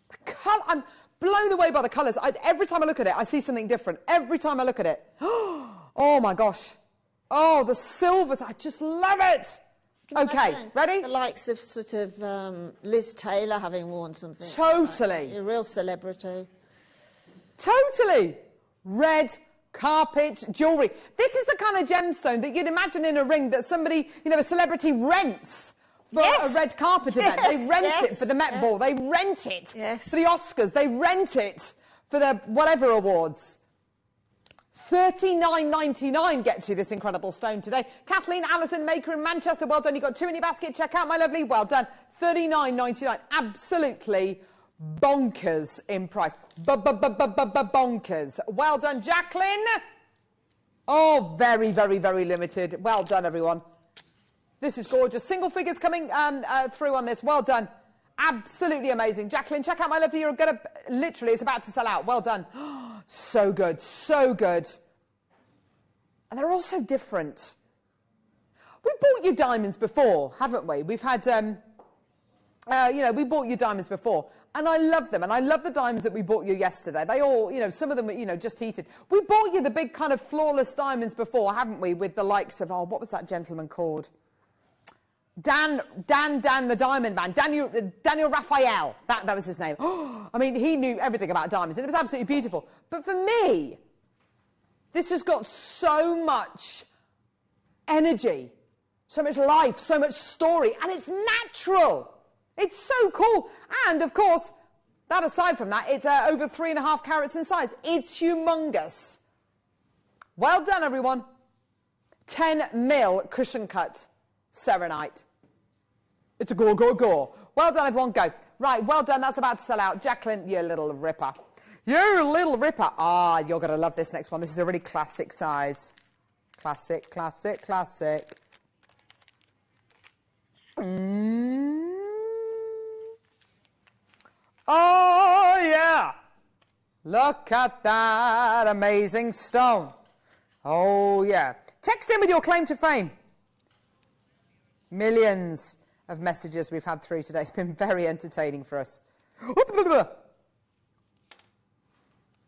The colour, I'm blown away by the colours. Every time I look at it, I see something different. Every time I look at it. Oh, my gosh. Oh, the silvers. I just love it. Okay, ready? The likes of sort of Liz Taylor having worn something. Totally. Like a real celebrity. Totally. Red carpet jewellery. This is the kind of gemstone that you'd imagine in a ring that somebody, you know, a celebrity rents for a red carpet event. They rent it for the Met Ball. They rent it for the Oscars. They rent it for the whatever awards. $39.99 gets you this incredible stone today. Kathleen Allison, maker in Manchester, well done. You got two in your basket. Check out, my lovely. Well done. $39.99. Absolutely bonkers in price. Bonkers. Well done, Jacqueline. Oh, very, very, very limited. Well done, everyone. This is gorgeous. Single figures coming through on this. Well done. Absolutely amazing. Jacqueline, check out, my lovely. You're going to, literally, it's about to sell out. Well done. So good, so good. And they're all so different. We bought you diamonds before, haven't we? We've had, you know, we bought you diamonds before. And I love them. And I love the diamonds that we bought you yesterday. They all, you know, some of them, you know, just heated. We bought you the big kind of flawless diamonds before, haven't we? With the likes of, oh, what was that gentleman called? Dan, the Diamond Man, Daniel Raphael, that was his name. I mean, he knew everything about diamonds, and it was absolutely beautiful. But for me, this has got so much energy, so much life, so much story, and it's natural. It's so cool. And, of course, that aside from that, it's over 3.5 carats in size. It's humongous. Well done, everyone. 10 mil cushion cut Serenite. It's a go. Well done, everyone. Go. Right, well done. That's about to sell out. Jacqueline, you little ripper. You little ripper. Ah, you're going to love this next one. This is a really classic size. Classic, classic, classic. Oh, yeah. Look at that amazing stone. Oh, yeah. Text in with your claim to fame. Millions of messages we've had through today. It's been very entertaining for us.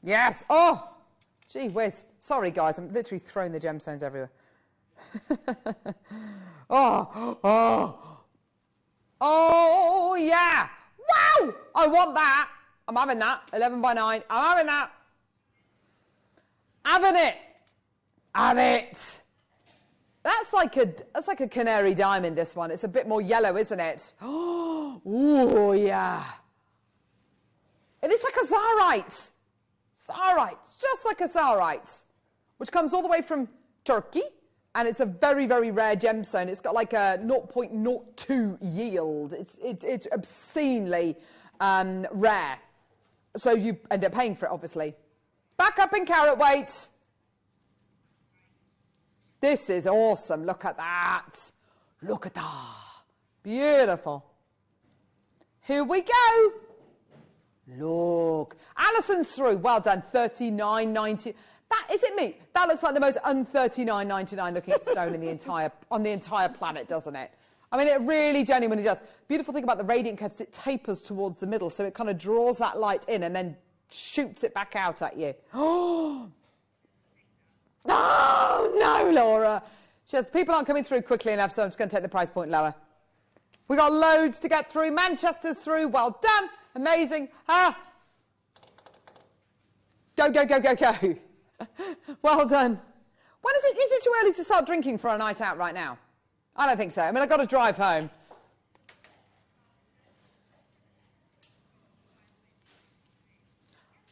Yes. Oh, gee whiz. Sorry, guys. I'm literally throwing the gemstones everywhere. Oh, yeah. Wow! I want that. I'm having that. 11 by 9. I'm having that. Having it. Have it. That's like a canary diamond, this one. It's a bit more yellow, isn't it? Oh, yeah. It is like a zarite. Zarite. Just like a zarite, which comes all the way from Turkey. And it's a very, very rare gemstone. It's got like a 0.02 yield. It's obscenely rare. So you end up paying for it, obviously. Back up in carat weight. This is awesome. Look at that. Look at that. Beautiful. Here we go. Look. Alison's through. Well done. 39.90. That, is it me? That looks like the most un-39.99 looking stone on the entire planet, doesn't it? I mean, it really genuinely does. Beautiful thing about the radiant cut is it tapers towards the middle, so it kind of draws that light in and then shoots it back out at you. Oh, no, Laura. People aren't coming through quickly enough, so I'm just going to take the price point lower. We got loads to get through. Manchester's through. Well done. Amazing. Go, go, go, go, go. Well done. When is it too early to start drinking for a night out right now? I don't think so. I mean, I've got to drive home.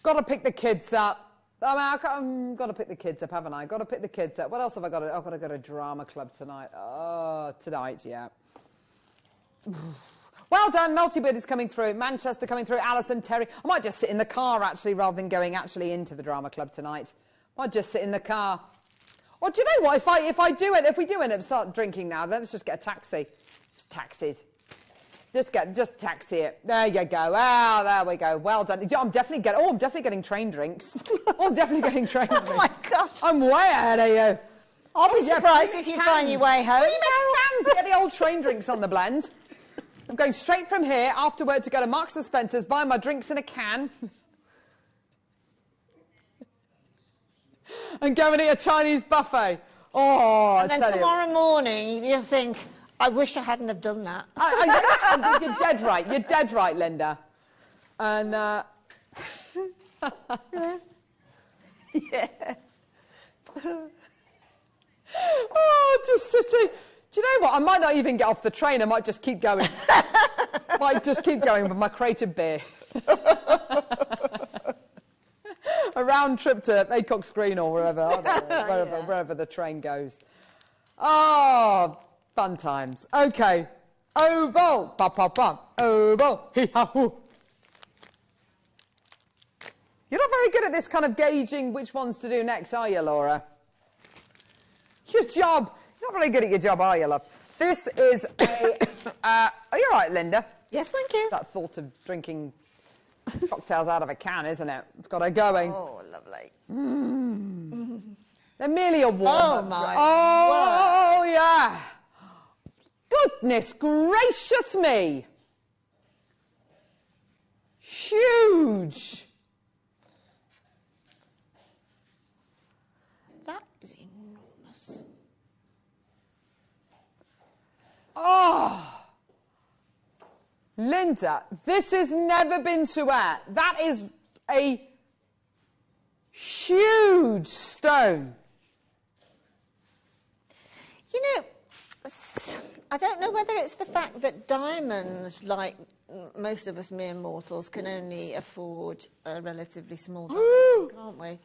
Got to pick the kids up. I mean, I've got to pick the kids up, haven't I? Got to pick the kids up. What else have I got to do? I've got to go to drama club tonight. Oh, tonight, yeah. Well done. Multi-bid is coming through. Manchester coming through. Alison, Terry. I might just sit in the car, actually, rather than going actually into the drama club tonight. I'd just sit in the car. Or do you know what? If we do end up start drinking now, then let's just get a taxi. Just taxis. Just taxi it. There you go. Ah, there we go. Well done. I'm definitely getting train drinks. I'm definitely getting train drinks. Oh my gosh. I'm way ahead of you. I'll be surprised if you find your way home. What do you make stands? Get the old train drinks on the blend. I'm going straight from here after work to go to Marks and Spencer's, buy my drinks in a can. And go and eat a Chinese buffet. Oh, and then tomorrow morning you'll think, I wish I hadn't have done that. You're dead right. You're dead right, Linda. And yeah. Oh, just sitting. Do you know what? I might not even get off the train. I might just keep going. Might just keep going with my crate of beer. A round trip to Acock's Green or wherever, I don't know, wherever the train goes. Oh, fun times. Okay. Oval. Ba, ba, ba. Oval. Hee-ha-hoo. You're not very good at this kind of gauging which ones to do next, are you, Laura? Your job. You're not very good at your job, are you, love? This is a... are you all right, Linda? Yes, thank you. That thought of drinking cocktails out of a can, isn't it? It's got her going. Oh, lovely. They're merely a warm. Oh, my Oh, word. yeah. Goodness gracious me. Huge. That is enormous. Oh. Linda, this has never been to air. That is a huge stone. You know, I don't know whether it's the fact that diamonds, like most of us mere mortals, can only afford a relatively small diamond, can't we?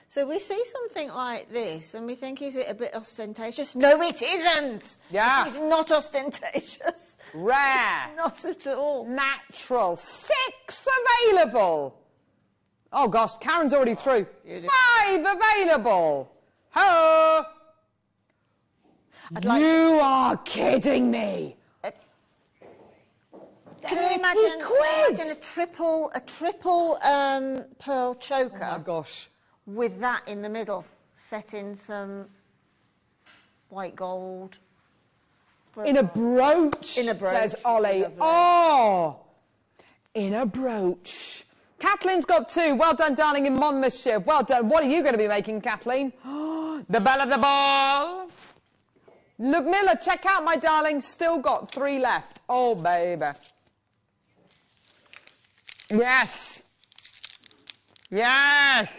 So we see something like this and we think, is it a bit ostentatious? No, it isn't. Yeah. It's not ostentatious. Rare. Not at all. Natural. 6 available. Oh, gosh, Karen's already through. 5 available. Ho! You are kidding me. Can you imagine a triple pearl choker? Oh, my gosh. With that in the middle, set in some white gold. In a brooch, in a brooch, says Ollie. Oh, in a brooch. Kathleen's got 2. Well done, darling, in Monmouthshire. Well done. What are you going to be making, Kathleen? The belle of the ball. Look, Miller, check out, my darling. Still got 3 left. Oh, baby. Yes. Yes.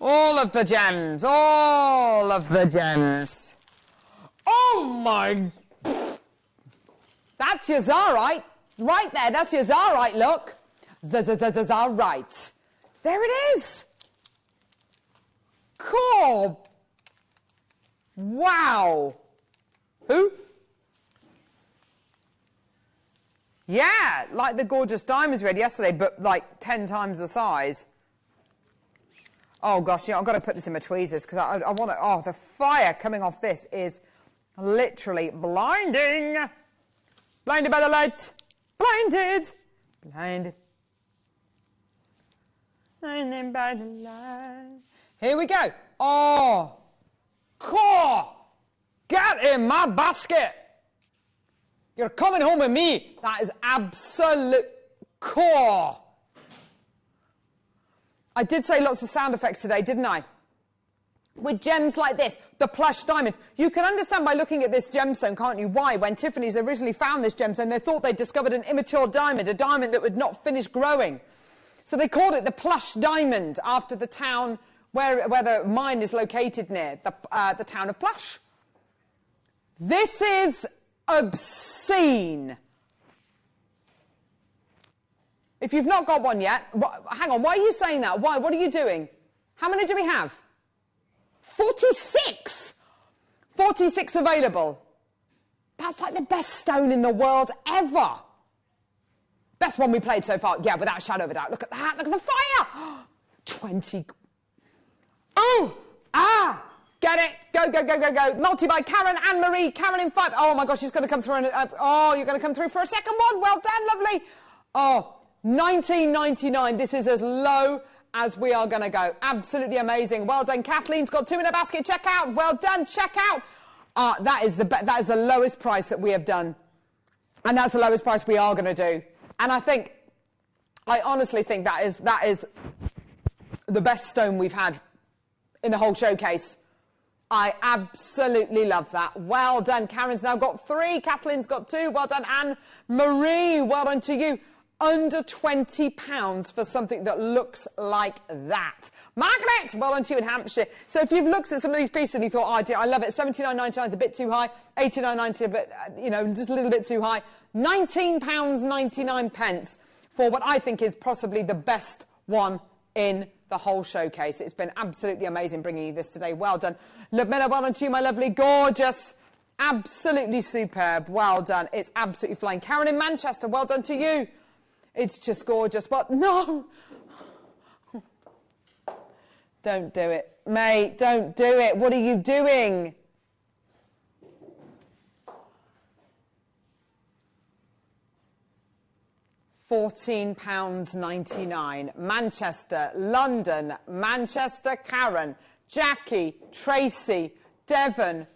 All of the gems. All of the gems. Oh my. That's your Zarite. Right there. That's your Zarite. Look. Zarite. There it is. Cool. Wow. Who? Yeah, like the gorgeous diamonds we had yesterday, but like 10 times the size. Oh gosh, I've got to put this in my tweezers because I want to. Oh, the fire coming off this is literally blinding. Blinded by the light. Blinded. Blinded. Blinded by the light. Here we go. Oh, core. Get in my basket. You're coming home with me. That is absolute core. I did say lots of sound effects today, didn't I? With gems like this, the plush diamond. You can understand by looking at this gemstone, can't you, why when Tiffany's originally found this gemstone, they thought they discovered an immature diamond, a diamond that would not finish growing. So they called it the plush diamond after the town where the mine is located near, the town of Plush. This is obscene. If you've not got one yet, hang on, why are you saying that? Why? What are you doing? How many do we have? 46! 46 available. That's like the best stone in the world ever. Best one we played so far. Yeah, without a shadow of a doubt. Look at that. Look at the fire. 20. Oh! Ah! Get it. Go, go, go, go, go. Multi-buy. Karen, Anne-Marie, Karen in 5. Oh, my gosh, she's going to come through. Oh, you're going to come through for a second one. Well done, lovely. Oh, $19.99. This is as low as we are going to go. Absolutely amazing. Well done. Kathleen's got 2 in her basket. Check out. Well done. Check out. That is the lowest price that we have done. And that's the lowest price we are going to do. And I honestly think that is the best stone we've had in the whole showcase. I absolutely love that. Well done. Karen's now got 3. Kathleen's got 2. Well done. Anne-Marie, well done to you. Under £20 for something that looks like that. Margaret, well done to you in Hampshire. So if you've looked at some of these pieces and you thought, oh dear, I love it, $79.99 is a bit too high, $89.90 a bit, just a little bit too high, £19.99 for what I think is possibly the best one in the whole showcase. It's been absolutely amazing bringing you this today. Well done. Ludmilla, well done to you, my lovely, gorgeous, absolutely superb. Well done. It's absolutely flying. Karen in Manchester, well done to you. It's just gorgeous. But no. Don't do it. Mate, don't do it. What are you doing? £14.99. Manchester, London, Manchester, Karen, Jackie, Tracy, Devon.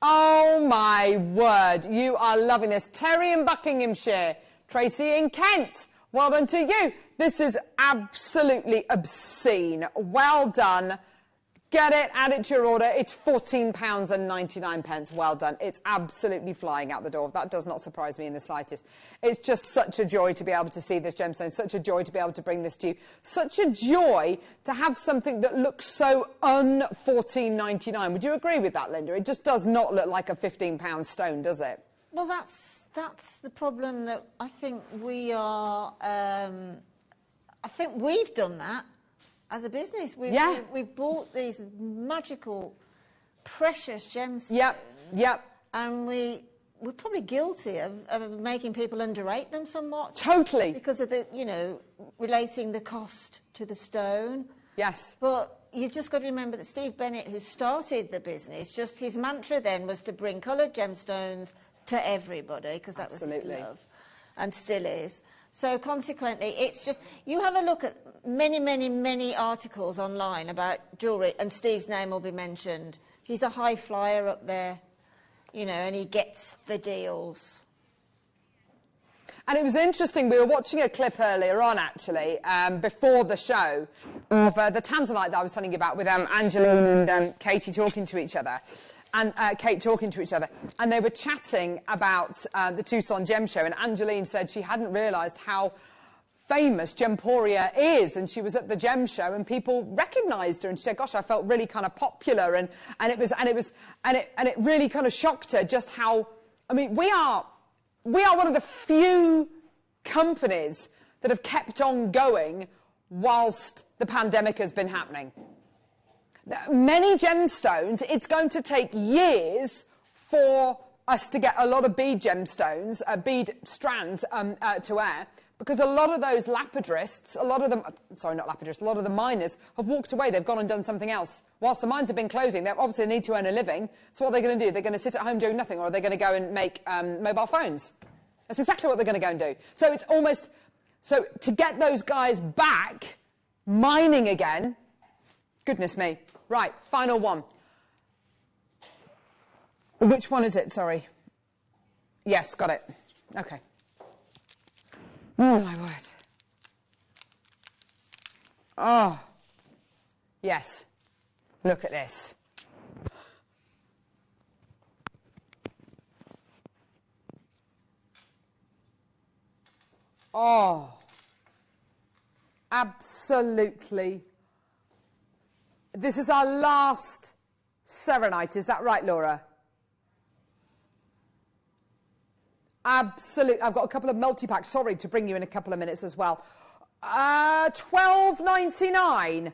Oh my word, you are loving this. Terry in Buckinghamshire, Tracy in Kent. Well done to you. This is absolutely obscene. Well done. Get it, add it to your order. It's £14.99. Well done. It's absolutely flying out the door. That does not surprise me in the slightest. It's just such a joy to be able to see this gemstone, such a joy to be able to bring this to you, such a joy to have something that looks so un-14.99. Would you agree with that, Linda? It just does not look like a £15 stone, does it? Well, that's the problem that I think we are... I think we've done that. As a business, we've bought these magical, precious gemstones. Yep. And we're probably guilty of making people underrate them somewhat. Totally. Because of the, relating the cost to the stone. Yes. But you've just got to remember that Steve Bennett, who started the business, just his mantra then was to bring coloured gemstones to everybody, because that was his love, and still is. So consequently, it's just, you have a look at many, many, many articles online about jewellery, and Steve's name will be mentioned. He's a high flyer up there, and he gets the deals. And it was interesting, we were watching a clip earlier on, actually, before the show, of the Tanzanite that I was telling you about with Angeline and Katie talking to each other. And Kate talking to each other, and they were chatting about the Tucson Gem Show, and Angeline said she hadn't realised how famous Gemporia is, and she was at the gem show, and people recognised her, and she said, "Gosh, I felt really kind of popular," and it really kind of shocked her just how. I mean, we are one of the few companies that have kept on going whilst the pandemic has been happening. Many gemstones, it's going to take years for us to get a lot of bead gemstones, bead strands to air, because a lot of those lapidarists, a lot of the miners have walked away. They've gone and done something else. Whilst the mines have been closing, they obviously need to earn a living. So what are they going to do? They're going to sit at home doing nothing, or are they going to go and make mobile phones? That's exactly what they're going to go and do. So it's almost, so to get those guys back mining again, goodness me. Right, final one. Which one is it? Sorry. Yes, got it. Okay. Oh, my word. Oh. Yes. Look at this. Oh. Absolutely. This is our last Serenite. Is that right, Laura? Absolutely. I've got a couple of multi-packs, sorry, to bring you in a couple of minutes as well. $12.99.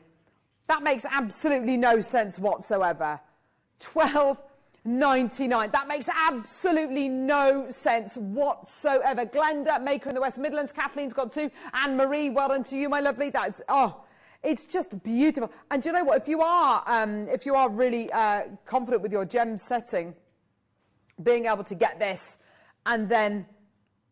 That makes absolutely no sense whatsoever. $12.99. That makes absolutely no sense whatsoever. Glenda, Maker in the West Midlands. Kathleen's got 2. Anne Marie, well done to you, my lovely. That's, oh, it's just beautiful. And do you know what? If you are really confident with your gem setting, being able to get this, and then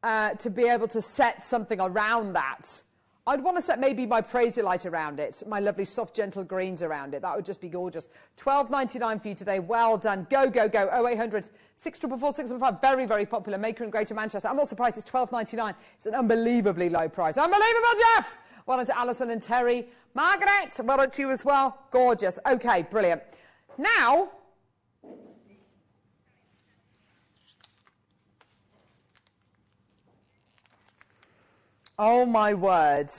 to be able to set something around that. I'd want to set maybe my Prasiolite around it, my lovely soft, gentle greens around it. That would just be gorgeous. $12.99 for you today. Well done. Go, go, go. 0800 644 615. Very, very popular. Maker in Greater Manchester. I'm not surprised it's $12.99. It's an unbelievably low price. Unbelievable, Jeff! Well done to Alison and Terry. Margaret, well done to you as well. Gorgeous. Okay, brilliant. Now, oh my word.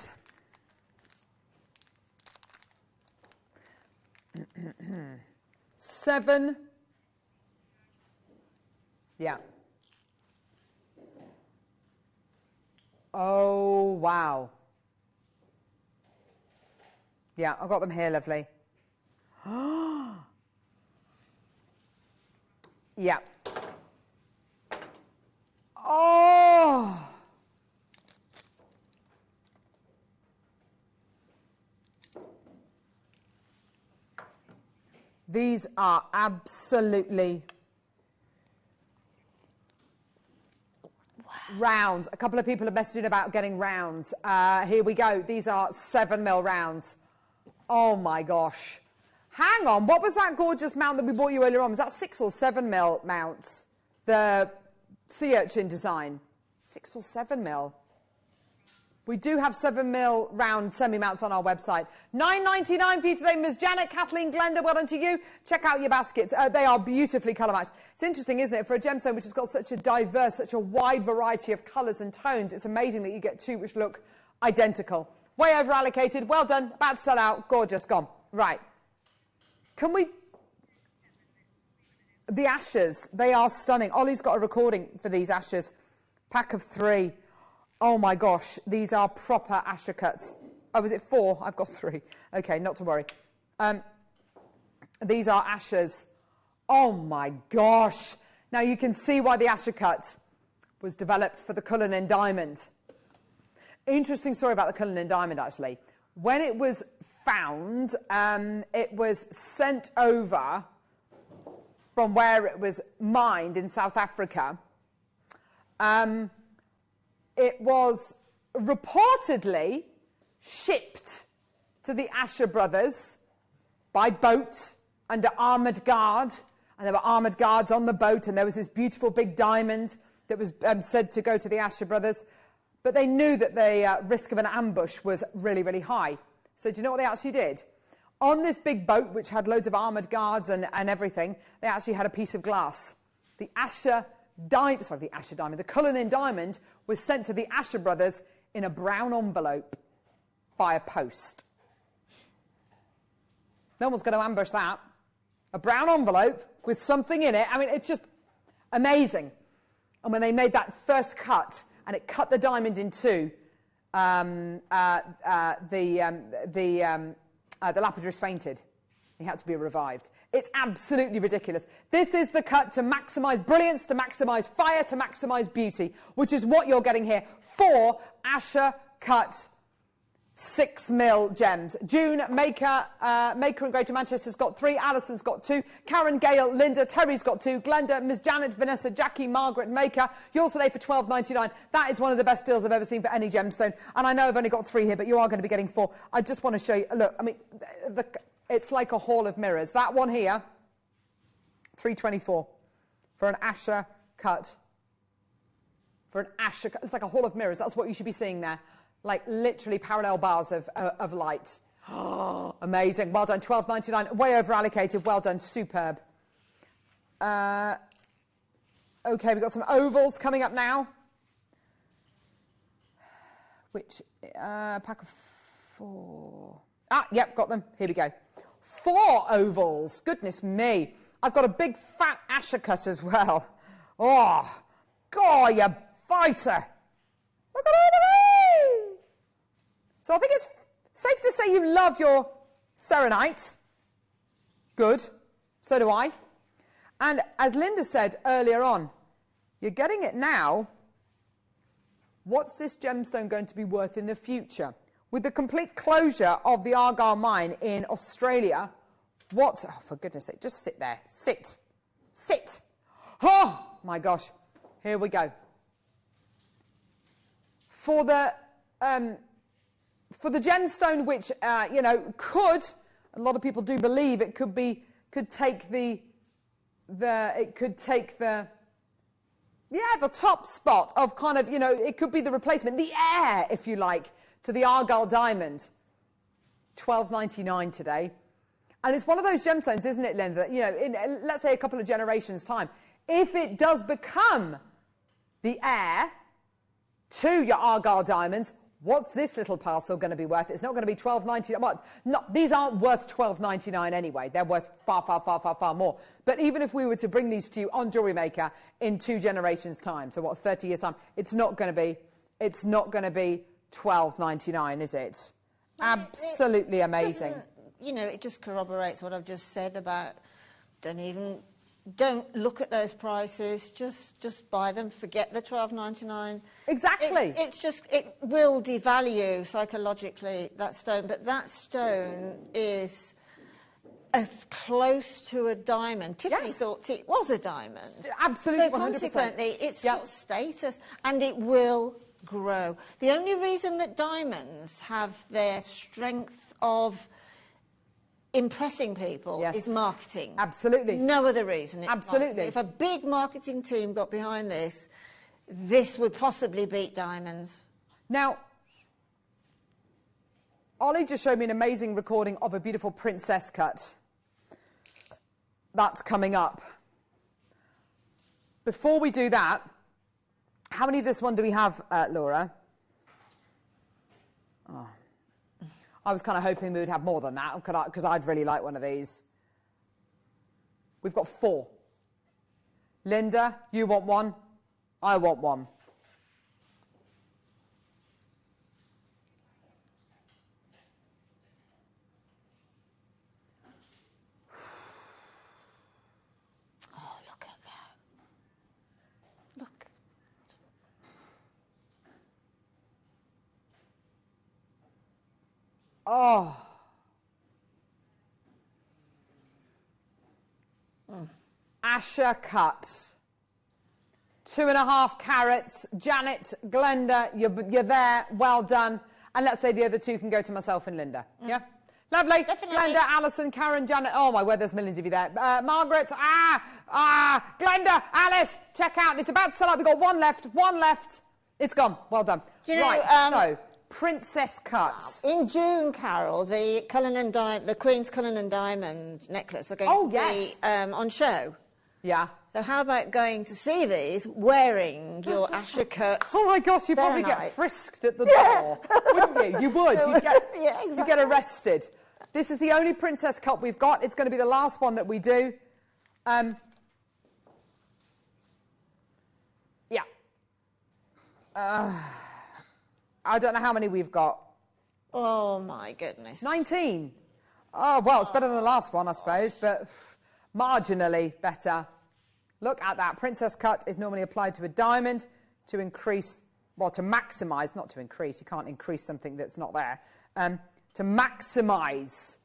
Seven. Yeah. Oh, wow. Yeah, I've got them here, lovely. Yeah. Oh. These are absolutely rounds. A couple of people have messaged about getting rounds. Here we go. These are 7mm rounds. Oh my gosh. Hang on. What was that gorgeous mount that we bought you earlier on? Was that 6 or 7mm mount? The sea urchin design. 6 or 7mm. We do have 7mm round semi-mounts on our website. $9.99 for you today, Ms. Janet, Kathleen, Glenda, well done to you. Check out your baskets. They are beautifully colour matched. It's interesting, isn't it, for a gemstone which has got such a diverse, such a wide variety of colours and tones. It's amazing that you get 2 which look identical. Way over allocated. Well done. About to sell out. Gorgeous. Gone. Right. Can we... The ashes, they are stunning. Ollie's got a recording for these ashes. Pack of 3. Oh my gosh, these are proper asher cuts. Oh, was it 4? I've got 3. Okay, not to worry. These are ashers. Oh my gosh. Now you can see why the asher cut was developed for the Cullinan diamond. Interesting story about the Cullinan diamond, actually. When it was found, it was sent over from where it was mined in South Africa. It was reportedly shipped to the Asher brothers by boat under armoured guard. And there were armoured guards on the boat, and there was this beautiful big diamond that was said to go to the Asher brothers. But they knew that the risk of an ambush was really, really high. So do you know what they actually did? On this big boat, which had loads of armoured guards and everything, they actually had a piece of glass. The Cullinan diamond was sent to the Asher brothers in a brown envelope by a post. No one's going to ambush that. A brown envelope with something in it. I mean, it's just amazing. And when they made that first cut, and it cut the diamond in two, the lapidary fainted. He had to be revived. It's absolutely ridiculous. This is the cut to maximise brilliance, to maximise fire, to maximise beauty, which is what you're getting here. 4 Asher cut 6mm gems. June, Maker in Greater Manchester's got 3. Alison's got 2. Karen, Gail, Linda, Terry's got 2. Glenda, Miss Janet, Vanessa, Jackie, Margaret, Maker. Yours today for £12.99. That is one of the best deals I've ever seen for any gemstone. And I know I've only got 3 here, but you are going to be getting 4. I just want to show you. Look, I mean, it's like a hall of mirrors. That one here, £3.24 for an Asher cut. For an Asher cut. It's like a hall of mirrors. That's what you should be seeing there. Like literally parallel bars of light. Oh, amazing. Well done. £12.99. Way over allocated. Well done. Superb. Okay, we've got some ovals coming up now. Which, pack of 4. Ah, yep, got them. Here we go. 4 ovals. Goodness me. I've got a big fat Asher cut as well. Oh, God, you fighter. Look at all the ways. So I think it's safe to say you love your Serenite. Good. So do I. And as Linda said earlier on, you're getting it now. What's this gemstone going to be worth in the future? With the complete closure of the Argyle mine in Australia, what... Oh, for goodness sake, just sit there. Sit. Sit. Oh, my gosh. Here we go. For the gemstone, which, you know, could... A lot of people do believe it could be... Could take the top spot of kind of, you know, it could be the replacement, the heir, if you like, to the Argyle diamond. £12.99 today. And it's one of those gemstones, isn't it, Linda? You know, in, let's say a couple of generations' time, if it does become the heir to your Argyle diamonds, what's this little parcel going to be worth? It's not going to be £12.99. Well, no, these aren't worth £12.99 anyway. They're worth far, far, far, far, far more. But even if we were to bring these to you on Jewellery Maker in 2 generations' time, so what, 30 years' time, it's not going to be £12.99, is it? Absolutely amazing. You know, it just corroborates what I've just said about don't look at those prices, just buy them, forget the £12.99. Exactly. It will devalue psychologically, that stone, but that stone is as close to a diamond. Tiffany thought it was a diamond. Absolutely, so 100%. Consequently, it's got status, and it will grow. The only reason that diamonds have their strength of impressing people is marketing. Absolutely. No other reason. It's Absolutely. marketing. If a big marketing team got behind this, this would possibly beat diamonds. Now, Ollie just showed me an amazing recording of a beautiful princess cut. That's coming up. Before we do that, how many of this one do we have, Laura? Oh. I was kind of hoping we would have more than that, because I'd really like one of these. We've got 4. Linda, you want one? I want one. Oh, look at that. Look. Oh. Asher cut. 2.5 carats. Janet, Glenda, you're there. Well done. And let's say the other 2 can go to myself and Linda. Yeah? Lovely. Definitely. Glenda, Alison, Karen, Janet. Oh, my word, there's millions of you there. Margaret. Glenda, Alice, check out. It's about to sell out. We've got 1 left. 1 left. It's gone. Well done. Do you know, right, so... Princess cut. In June, Carol, the Queen's Cullinan diamond necklace are going to be on show. Yeah. So how about going to see these wearing your Asher cut? Oh my gosh, you'd probably get Serenite. frisked at the door, wouldn't you? You would. You'd get, Yeah, exactly. you'd get arrested. This is the only princess cut we've got. It's going to be the last one that we do. Yeah. I don't know how many we've got. Oh my goodness. 19. Oh, well, it's better than the last one, I suppose, but marginally better. Look at that. Princess cut is normally applied to a diamond to increase, well, to maximise, not to increase. You can't increase something that's not there. To maximise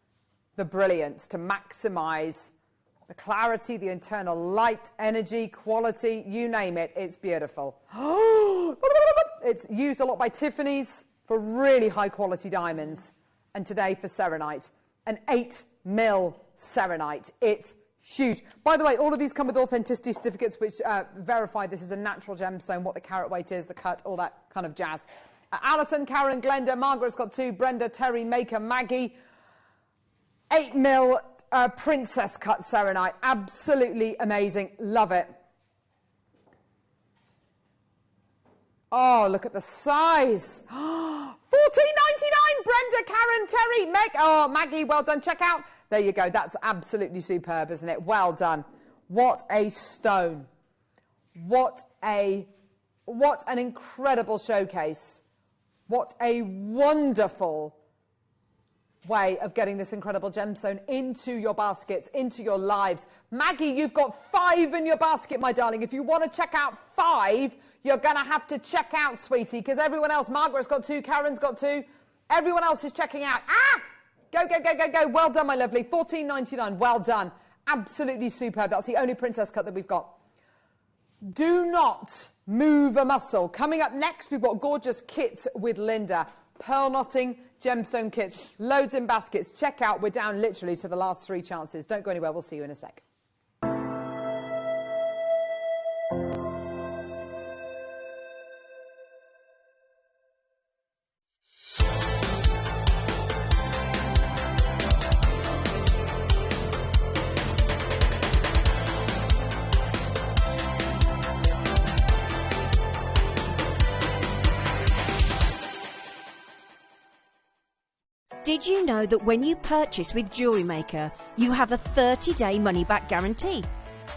the brilliance, to maximise the clarity, the internal light, energy, quality, you name it, it's beautiful. It's used a lot by Tiffany's for really high quality diamonds, and today for Serenite, an 8mm Serenite. It's huge. By the way, all of these come with authenticity certificates which verify this is a natural gemstone, what the carat weight is, the cut, all that kind of jazz. Alison, Karen, Glenda, Margaret's got 2, Brenda, Terry, Maker, Maggie. 8mm princess cut Serenite. Absolutely amazing. Love it. Oh, look at the size. $14.99, Brenda, Karen, Terry, Meg. Oh, Maggie, well done. Check out. There you go. That's absolutely superb, isn't it? Well done. What a stone. What an incredible showcase. What a wonderful way of getting this incredible gemstone into your baskets, into your lives. Maggie, you've got 5 in your basket, my darling. If you want to check out 5, you're going to have to check out, sweetie, because everyone else, Margaret's got 2, Karen's got 2, everyone else is checking out. Go, go, go, go, go. Well done, my lovely. $14.99. Well done. Absolutely superb. That's the only princess cut that we've got. Do not move a muscle. Coming up next, we've got gorgeous kits with Linda. Pearl knotting, gemstone kits, loads in baskets. Check out. We're down literally to the last 3 chances. Don't go anywhere. We'll see you in a sec. Did you know that when you purchase with Jewellery Maker, you have a 30-day money-back guarantee?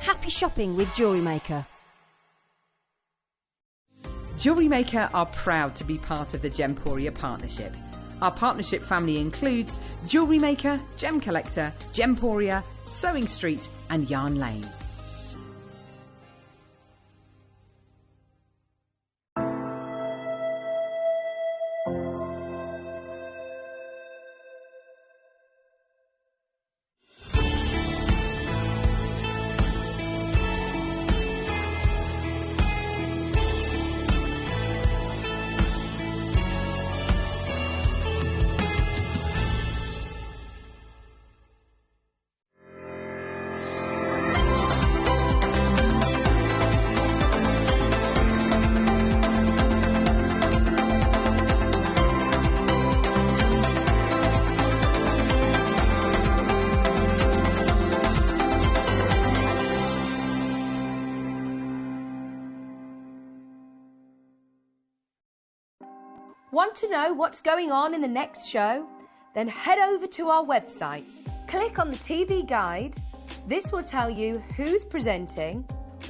Happy shopping with Jewellery Maker. Jewellery Maker are proud to be part of the Gemporia partnership. Our partnership family includes Jewellery Maker, Gem Collector, Gemporia, Sewing Street and Yarn Lane. Want to know what's going on in the next show? Then head over to our website. Click on the TV guide. This will tell you who's presenting,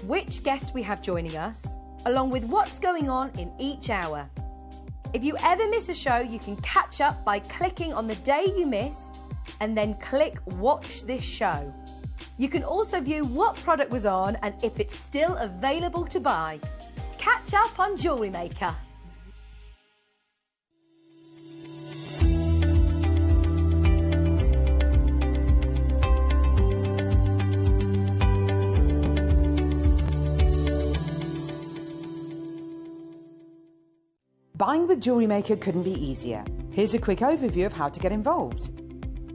which guest we have joining us, along with what's going on in each hour. If you ever miss a show, you can catch up by clicking on the day you missed and then click Watch This Show. You can also view what product was on and if it's still available to buy. Catch up on Jewellery Maker. Buying with Jewellery Maker couldn't be easier. Here's a quick overview of how to get involved.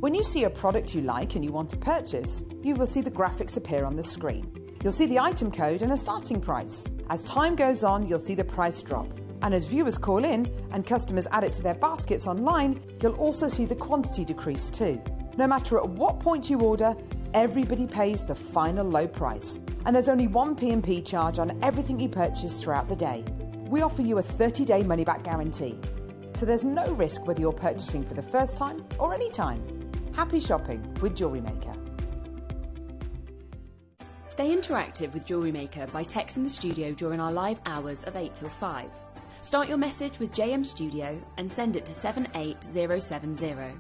When you see a product you like and you want to purchase, you will see the graphics appear on the screen. You'll see the item code and a starting price. As time goes on, you'll see the price drop. And as viewers call in and customers add it to their baskets online, you'll also see the quantity decrease too. No matter at what point you order, everybody pays the final low price, and there's only one P&P charge on everything you purchase throughout the day. We offer you a 30-day money-back guarantee, so there's no risk whether you're purchasing for the first time or any time. Happy shopping with Jewellery Maker. Stay interactive with Jewellery Maker by texting the studio during our live hours of 8 till 5. Start your message with JM Studio and send it to 78070.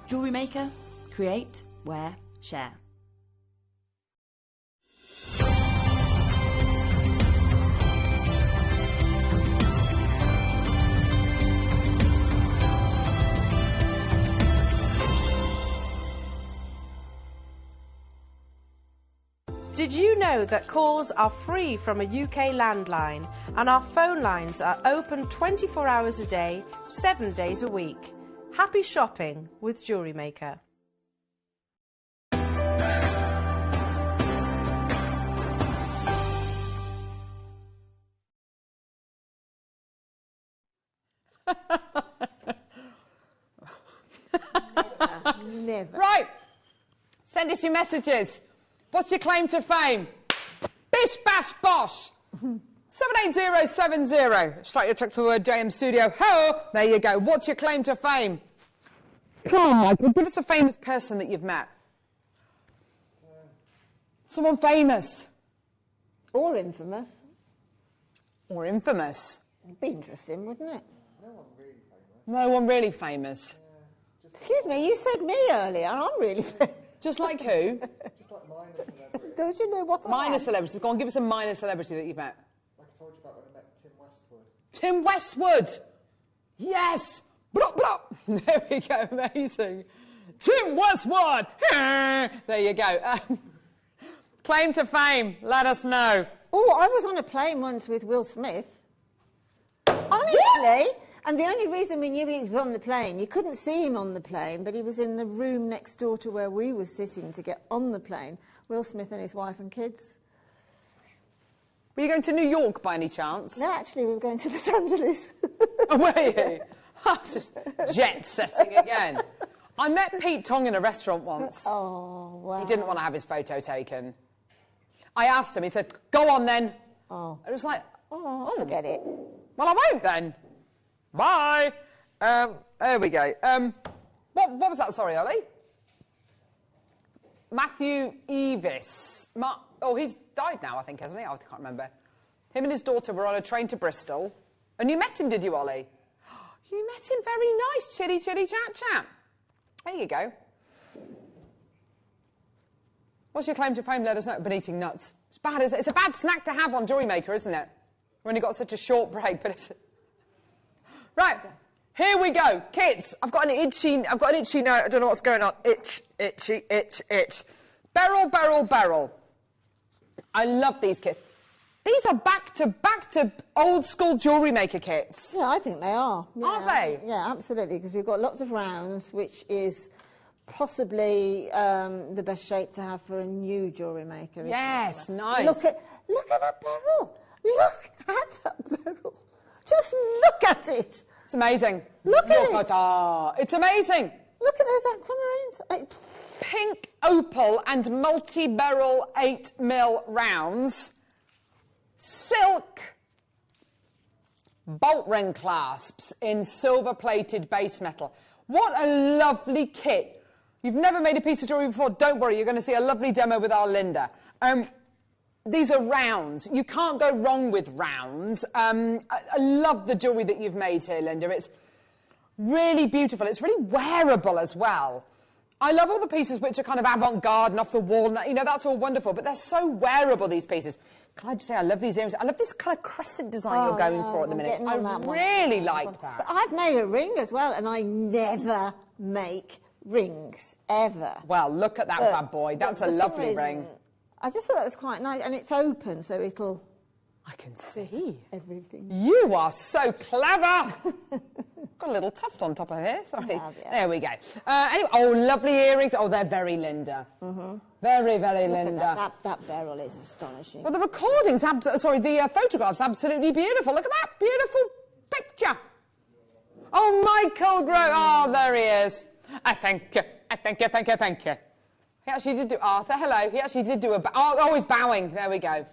Jewellery Maker, create, wear, share. Did you know that calls are free from a UK landline and our phone lines are open 24 hours a day, 7 days a week? Happy shopping with Jewellery Maker. Never. Right. Send us your messages. What's your claim to fame? Bish, bash, bosh. 78070. Straight to text the word JM Studio. Ho! There you go. What's your claim to fame? Come on, Michael. Give us a famous person that you've met. Someone famous. Or infamous. Or infamous. It'd be interesting, wouldn't it? No one really famous. Excuse me, you said me earlier. I'm really famous. Just like who? Just like minor celebrity. Don't you know what I Minor am? celebrities. Go on, give us a minor celebrity that you've met. Like I told you about when I met Tim Westwood. Tim Westwood. Yes. Blop, blop. There we go. Amazing. Tim Westwood. There you go. Claim to fame. Let us know. Oh, I was on a plane once with Will Smith. Honestly. Yes. And the only reason we knew he was on the plane, you couldn't see him on the plane, but he was in the room next door to where we were sitting to get on the plane. Will Smith and his wife and kids. Were you going to New York by any chance? No, actually, we were going to Los Angeles. Oh, were you? I was just jet-setting again. I met Pete Tong in a restaurant once. Oh, wow. He didn't want to have his photo taken. I asked him, he said, go on then. Oh. It was like, forget it. Well, I won't then. Bye. There we go. What was that? Sorry, Ollie. Matthew Evis. Oh, he's died now, I think, hasn't he? I can't remember. Him and his daughter were on a train to Bristol. And you met him, did you, Ollie? You met him. Very nice. Chitty, chitty, chat, chat. There you go. What's your claim to fame? Let us know. Been eating nuts. It's bad, isn't it? It's a bad snack to have on Jewellery Maker, isn't it? We've only got such a short break, but it's... Right, here we go. Kids, I've got an itchy note. I don't know what's going on. Itch, itchy, itch, itch. Beryl, Beryl, Beryl. I love these kits. These are back to old school Jewellery Maker kits. Yeah, I think they are. Yeah, are they? Yeah, absolutely, because we've got lots of rounds, which is possibly the best shape to have for a new Jewellery Maker. Yes, nice. Look at that barrel. Look at that barrel. Just look at it. It's amazing. Look at it. It's amazing. Look at those aquamarines. Pink opal and multi-beryl 8mm rounds. Silk bolt ring clasps in silver-plated base metal. What a lovely kit. You've never made a piece of jewellery before, don't worry, you're going to see a lovely demo with our Linda. These are rounds. You can't go wrong with rounds. I love the jewellery that you've made here, Linda. It's really beautiful. It's really wearable as well. I love all the pieces which are kind of avant-garde and off the wall. And, you know, that's all wonderful, but they're so wearable, these pieces. Can I just say I love these earrings. I love this kind of crescent design you're going for at the minute. I really like that. But I've made a ring as well, and I never make rings, ever. Well, look at that bad boy. That's a lovely ring. I just thought that was quite nice, and it's open, so it'll... I can see. Everything. You are so clever. Got a little tuft on top of here, sorry. Yeah. There we go. Anyway, oh, lovely earrings. Oh, they're very Linda. Very, very Linda. That beryl is astonishing. Well, the recordings, the photographs, absolutely beautiful. Look at that beautiful picture. Oh, Michael Grove. Oh, there he is. Thank you. Thank you, thank you, thank you. He actually did do... Arthur, hello. He actually did do a... Oh, he's bowing. There we go.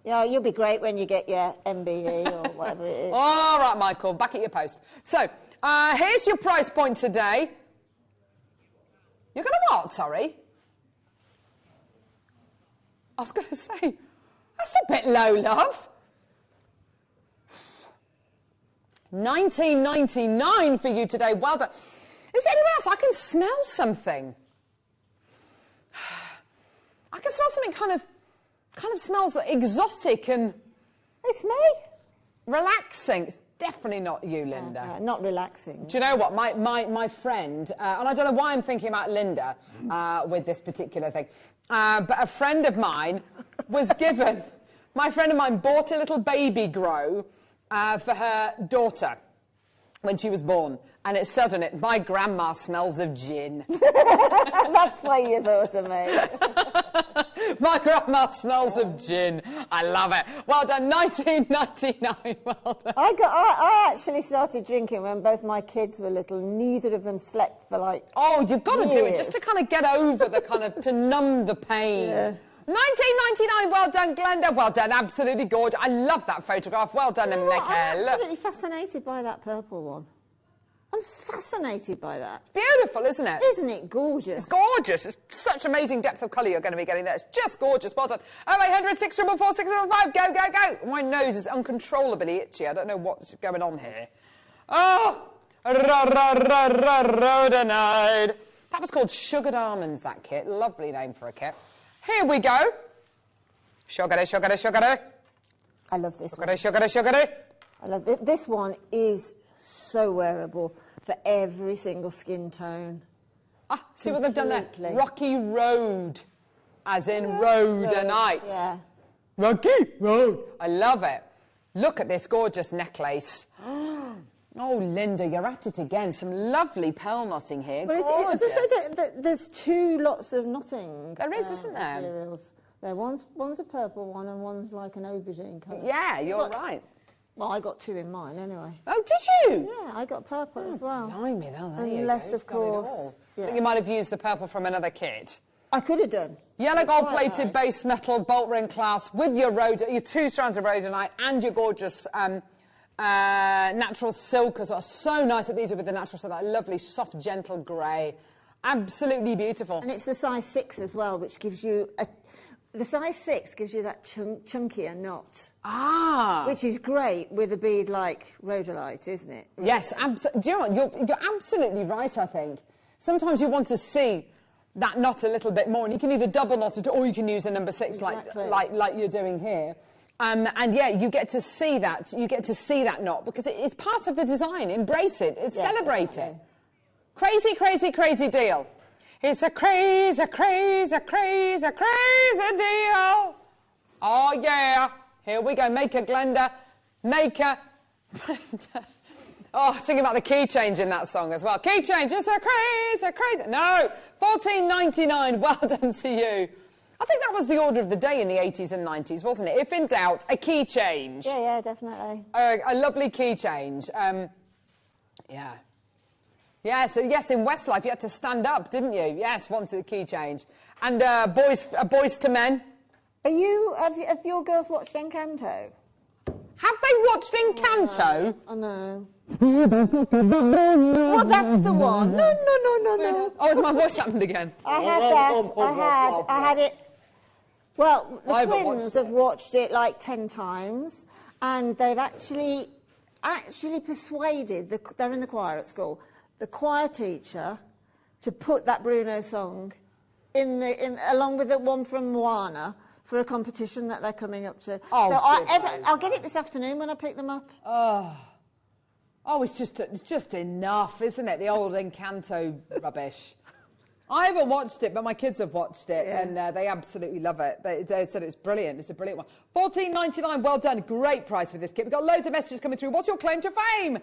Yeah, you'll be great when you get your MBE or whatever it is. All right, Michael, back at your post. So, here's your price point today. You're going to what, sorry? I was going to say, that's a bit low, love. $19.99 for you today. Well done. Is there anyone else? I can smell something. I can smell something kind of smells exotic and... It's me. Relaxing. It's definitely not you, Linda. Not relaxing. Do you know what? My friend, and I don't know why I'm thinking about Linda with this particular thing, but a friend of mine was given... My friend of mine bought a little baby grow for her daughter when she was born. And it said on it, my grandma smells of gin. That's why you thought of me. My grandma smells of gin. I love it. Well done, 19.99. Well done. I actually started drinking when both my kids were little. Neither of them slept for like you've got to do it just to kind of get over the kind of, to numb the pain. Yeah. 19.99. Well done, Glenda. Well done, absolutely gorgeous. I love that photograph. Well done, Michael. I'm absolutely fascinated by that purple one. I'm fascinated by that. Beautiful, isn't it? Isn't it gorgeous? It's gorgeous. It's such amazing depth of colour you're going to be getting there. It's just gorgeous. Well done. 0800 644 645. Go, go, go. My nose is uncontrollably itchy. I don't know what's going on here. Oh, rhodonite. That was called Sugared Almonds, that kit. Lovely name for a kit. Here we go. Sugary, sugary, sugary. I love this one. Sugary, sugary. I love this. This one is so wearable for every single skin tone. See what they've done there? Rocky Road, as in rhodonite. Yeah. Rocky Road. I love it. Look at this gorgeous necklace. Oh, Linda, you're at it again. Some lovely pearl knotting here. Well, there's two lots of knotting. There is, isn't there? Materials. One's a purple one and one's like an aubergine colour. Yeah, you're right. Well, I got two in mine anyway. Oh, did you? Yeah, I got purple as well. Blimey, though, Unless, of course... I think you might have used the purple from another kit. I could have done. Yellow gold-plated base metal bolt ring clasp with your 2 strands of rhodonite and your gorgeous natural silk as well. So nice that these are with the natural silk, that lovely, soft, gentle grey. Absolutely beautiful. And it's the size 6 as well, which gives you a... The size 6 gives you that chunkier knot. Which is great with a bead like rhodolite, isn't it? Yes, do you know what? You're absolutely right, I think. Sometimes you want to see that knot a little bit more, and you can either double knot it or you can use a number 6 like you're doing here. And yeah, you get to see that. You get to see that knot because it's part of the design. Embrace it. Celebrate it. Crazy, crazy, crazy deal. It's a crazy, crazy, crazy, crazy deal. Oh, yeah. Here we go. Maker, Glenda. Maker. Oh, singing about the key change in that song as well. Key change. It's a crazy, crazy. No. $14.99. Well done to you. I think that was the order of the day in the 80s and 90s, wasn't it? If in doubt, a key change. Yeah, definitely. A lovely key change. Yeah. Yes, yes, in Westlife you had to stand up, didn't you? Yes, wanted a key change. And boys to men. Have your girls watched Encanto? Have they watched Encanto? I know. Well, that's the one. No. Oh, has my voice happened again? I had that. I had it. Well, the twins have watched it like 10 times, and they've actually persuaded, they're in the choir at school, the choir teacher to put that Bruno song along with the one from Moana for a competition that they're coming up to. Oh, so I'll get it this afternoon when I pick them up. Oh, it's just enough, isn't it? The old Encanto rubbish. I haven't watched it, but my kids have watched it, and they absolutely love it. They said it's brilliant. It's a brilliant one. $14.99. Well done. Great price for this kit. We've got loads of messages coming through. What's your claim to fame?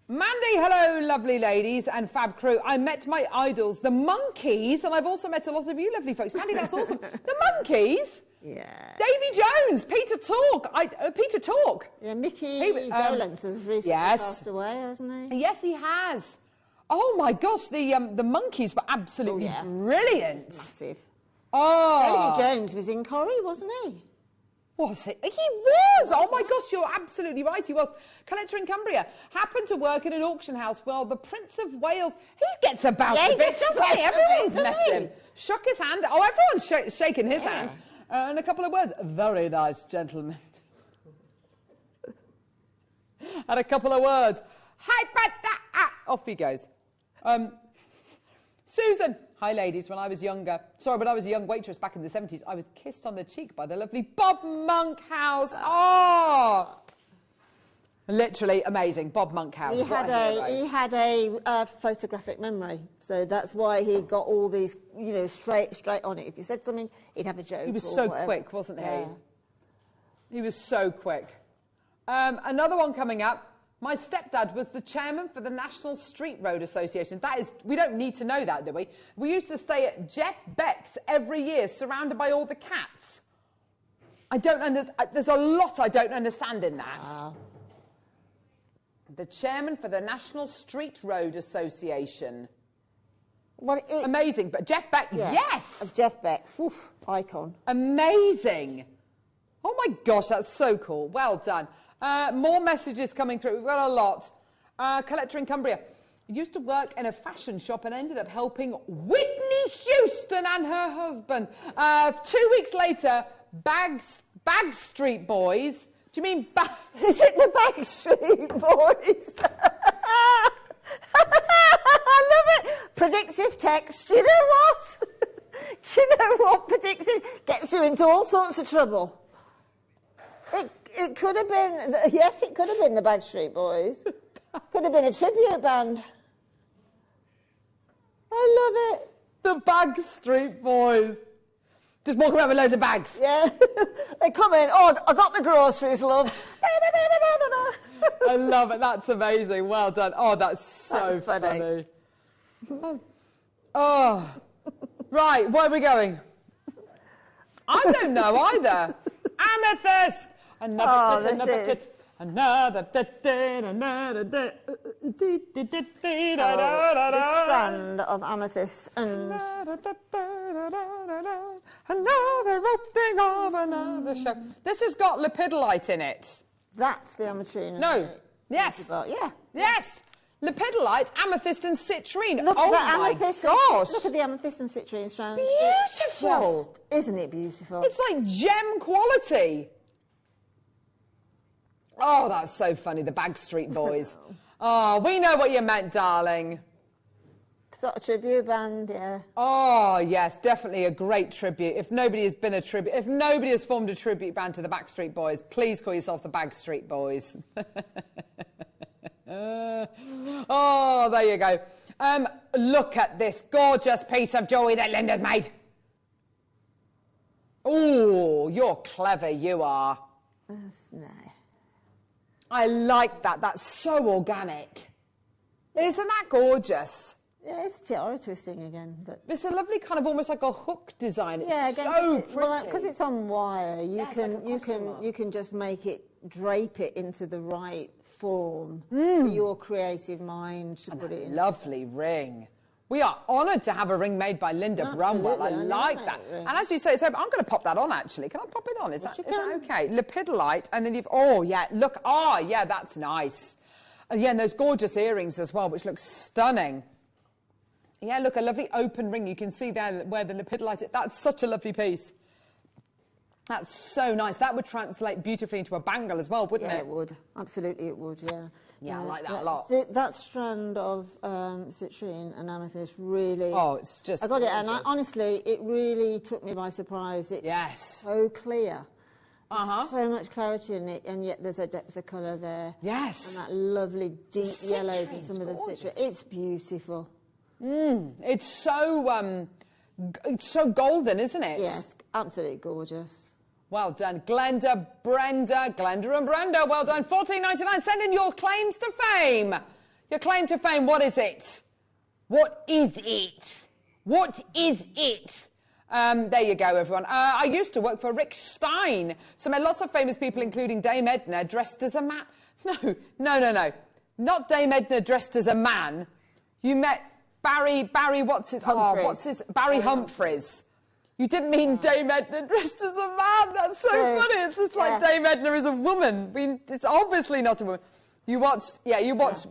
Mandy, hello, lovely ladies and fab crew. I met my idols, the Monkeys, and I've also met a lot of you lovely folks. Mandy, that's awesome. The Monkeys? Yeah. Davy Jones, Peter Talk. Peter Talk. Yeah, Mickey Dolenz has recently passed away, hasn't he? Yes, he has. Oh my gosh, the monkeys were absolutely brilliant. Massive. Oh. David Jones was in Corrie, wasn't he? Was it? He was! Oh my gosh, you're absolutely right, he was. Collector in Cumbria happened to work in an auction house. Well, the Prince of Wales, he gets about a bit, doesn't he? Everyone's met him. Shook his hand. Oh, everyone's shaking his hand. And a couple of words. Very nice, gentlemen. And a couple of words. Off he goes. Susan. Hi, ladies. When I was younger, when I was a young waitress back in the 70s, I was kissed on the cheek by the lovely Bob Monkhouse. Oh! Literally amazing. Bob Monkhouse. He had a photographic memory, so that's why he got all these, you know, straight on it. If you said something, he'd have a joke. He was so quick, wasn't he? He was so quick. Another one coming up. My stepdad was the chairman for the National Street Road Association. That is, we don't need to know that, do we? We used to stay at Jeff Beck's every year, surrounded by all the cats. I don't understand. There's a lot I don't understand in that. Wow. The chairman for the National Street Road Association. Amazing. But Jeff Beck, yes! Jeff Beck, oof, icon. Amazing. Oh my gosh, that's so cool. Well done. More messages coming through. We've got a lot. Collector in Cumbria. Used to work in a fashion shop and ended up helping Whitney Houston and her husband. 2 weeks later, Bagstreet Boys. Do you mean Is it the Bagstreet Boys? I love it. Predictive text. Do you know what? Do you know what? Predictive gets you into all sorts of trouble. It could have been, yes, it could have been the Bagstreet Boys. Could have been a tribute band. I love it. The Bagstreet Boys. Just walking around with loads of bags. Yeah. They come in, oh, I got the groceries, love. I love it. That's amazing. Well done. Oh, that's so funny. Oh. Right, where are we going? I don't know either. Amethyst. Another kit. Another the strand of amethyst and another opening of another show. This has got lepidolite in it. That's the ametrine. No. Yes. Yeah. Yes. Lepidolite, amethyst and citrine. Look oh at my amethyst gosh. Look at the amethyst and citrine strand. Beautiful. Isn't it beautiful? It's like gem quality. Oh, that's so funny, the Bagstreet Boys. Oh, we know what you meant, darling. Sort of tribute band, yeah. Oh, yes, definitely a great tribute. If nobody has been if nobody has formed a tribute band to the Backstreet Boys, please call yourself the Bagstreet Boys. Oh, there you go. Look at this gorgeous piece of jewellery that Linda's made. Oh, you're clever, you are. That's nice. I like that. That's so organic. Isn't that gorgeous? Yeah, it's tiara twisting again, but it's a lovely kind of almost like a hook design. It's again, so pretty. Because it's on wire, you can just make it, drape it into the right form for your creative mind to put it in. Lovely ring. We are honoured to have a ring made by Linda Brumwell. I like that. And as you say, I'm going to pop that on, actually. Can I pop it on? Is that okay? Lepidolite, and then look. Oh, yeah, that's nice. Yeah, and those gorgeous earrings as well, which look stunning. Yeah, look, a lovely open ring. You can see there where the lepidolite is. That's such a lovely piece. That's so nice. That would translate beautifully into a bangle as well, wouldn't it? Yeah, it would. Absolutely, it would, yeah. Yeah, I like that a lot. That strand of citrine and amethyst really... Oh, it's just I got gorgeous. it, and honestly, it really took me by surprise. It's so clear. So much clarity in it, and yet there's a depth of colour there. Yes. And that lovely deep yellows in some of the citrine. It's beautiful. It's so golden, isn't it? Yes, absolutely gorgeous. Well done, Glenda and Brenda, well done. $14.99. Send in your claims to fame. Your claim to fame, what is it? What is it? What is it? There you go, everyone. I used to work for Rick Stein, so met lots of famous people, including Dame Edna, dressed as a man. No. Not Dame Edna dressed as a man. You met Barry, Barry Humphries. You didn't mean Dame Edna dressed as a man. That's so funny. It's just like Dame Edna is a woman. I mean, it's obviously not a woman. You watched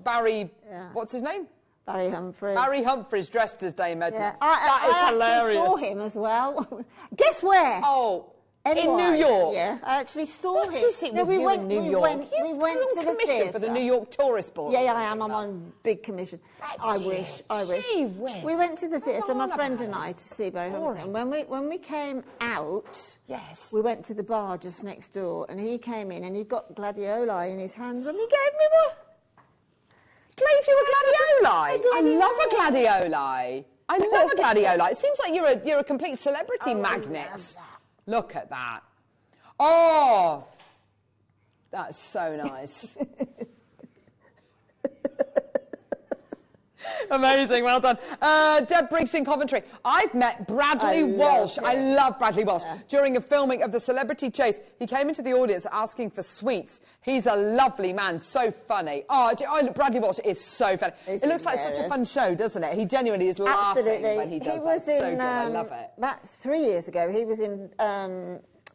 Barry, what's his name? Barry Humphries. Barry Humphries dressed as Dame Edna. Yeah. That is hilarious. I actually saw him as well. Guess where? Oh, NY. in New York. Yeah, I actually saw him. What is it with you in New York? We went to the theatre. For the New York Tourist Board. Yeah, I am. I'm on big commission. I wish. Gee whiz. We went to the theatre, my friend and I, to see Barry Humphries. And when we came out, we went to the bar just next door, and he came in and he got gladioli in his hands, and he gave me one. Gave you a gladioli? I love a gladioli. I love a gladioli. It seems like you're a complete celebrity magnet. Look at that. Oh, that's so nice. Amazing, well done. Deb Briggs in Coventry. I've met Bradley Walsh. I love Bradley Walsh. During a filming of The Celebrity Chase, he came into the audience asking for sweets. He's a lovely man, so funny. Oh, Bradley Walsh is so funny. It looks like such a fun show, doesn't it? He genuinely is laughing when he does that. So good, I love it. About 3 years ago, he was in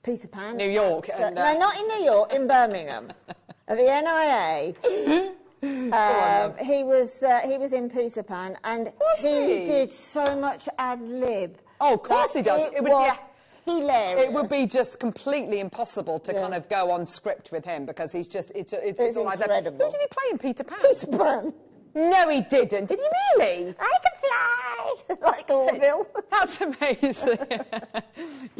Peter Pan. New York. No, not in New York, in Birmingham, at the NIA. He was in Peter Pan, and he did so much ad lib. Oh, of course he does. It was hilarious. It would be just completely impossible to kind of go on script with him, because he's just it's all like that. Who did he play in Peter Pan? Peter Pan. No, he didn't. Did he really? I can fly like Orville. That's amazing.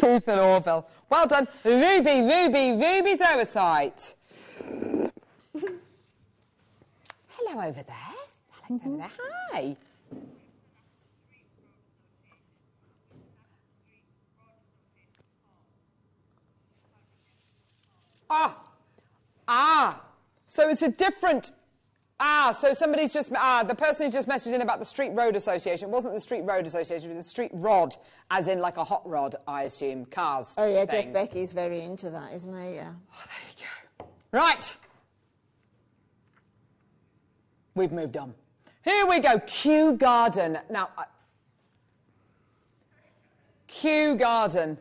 Keith and Orville. Well done, Ruby's oversight. Hello over there. Alex over there. Hi. So it's a different... so somebody's just... the person who just messaged in about the Street Road Association. It wasn't the Street Road Association, it was the Street Rod, as in like a hot rod, I assume, cars. Oh, yeah, thing. Jeff Becky's very into that, isn't he? Yeah. Oh, there you go. Right. We've moved on. Here we go, Kew Garden. Now, Kew Garden.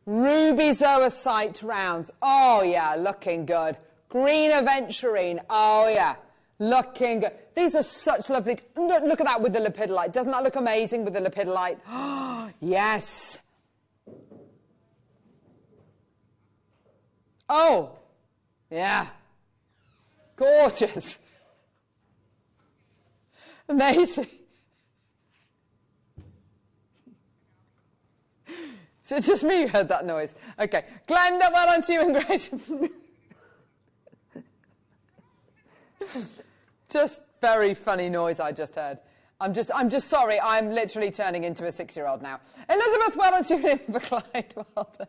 Ruby zoisite rounds. Oh, yeah, looking good. Green aventurine. Oh, yeah, looking good. These are such lovely... Look at that with the lepidolite. Doesn't that look amazing with the lepidolite? Oh, yes. Oh, yeah. Gorgeous. Amazing. So it's just me who heard that noise. Okay. Glenda, well done to you and Grace. Just very funny noise I just heard. I'm just sorry, I'm literally turning into a 6-year-old now. Elizabeth, well done to you in for Clyde. Well done.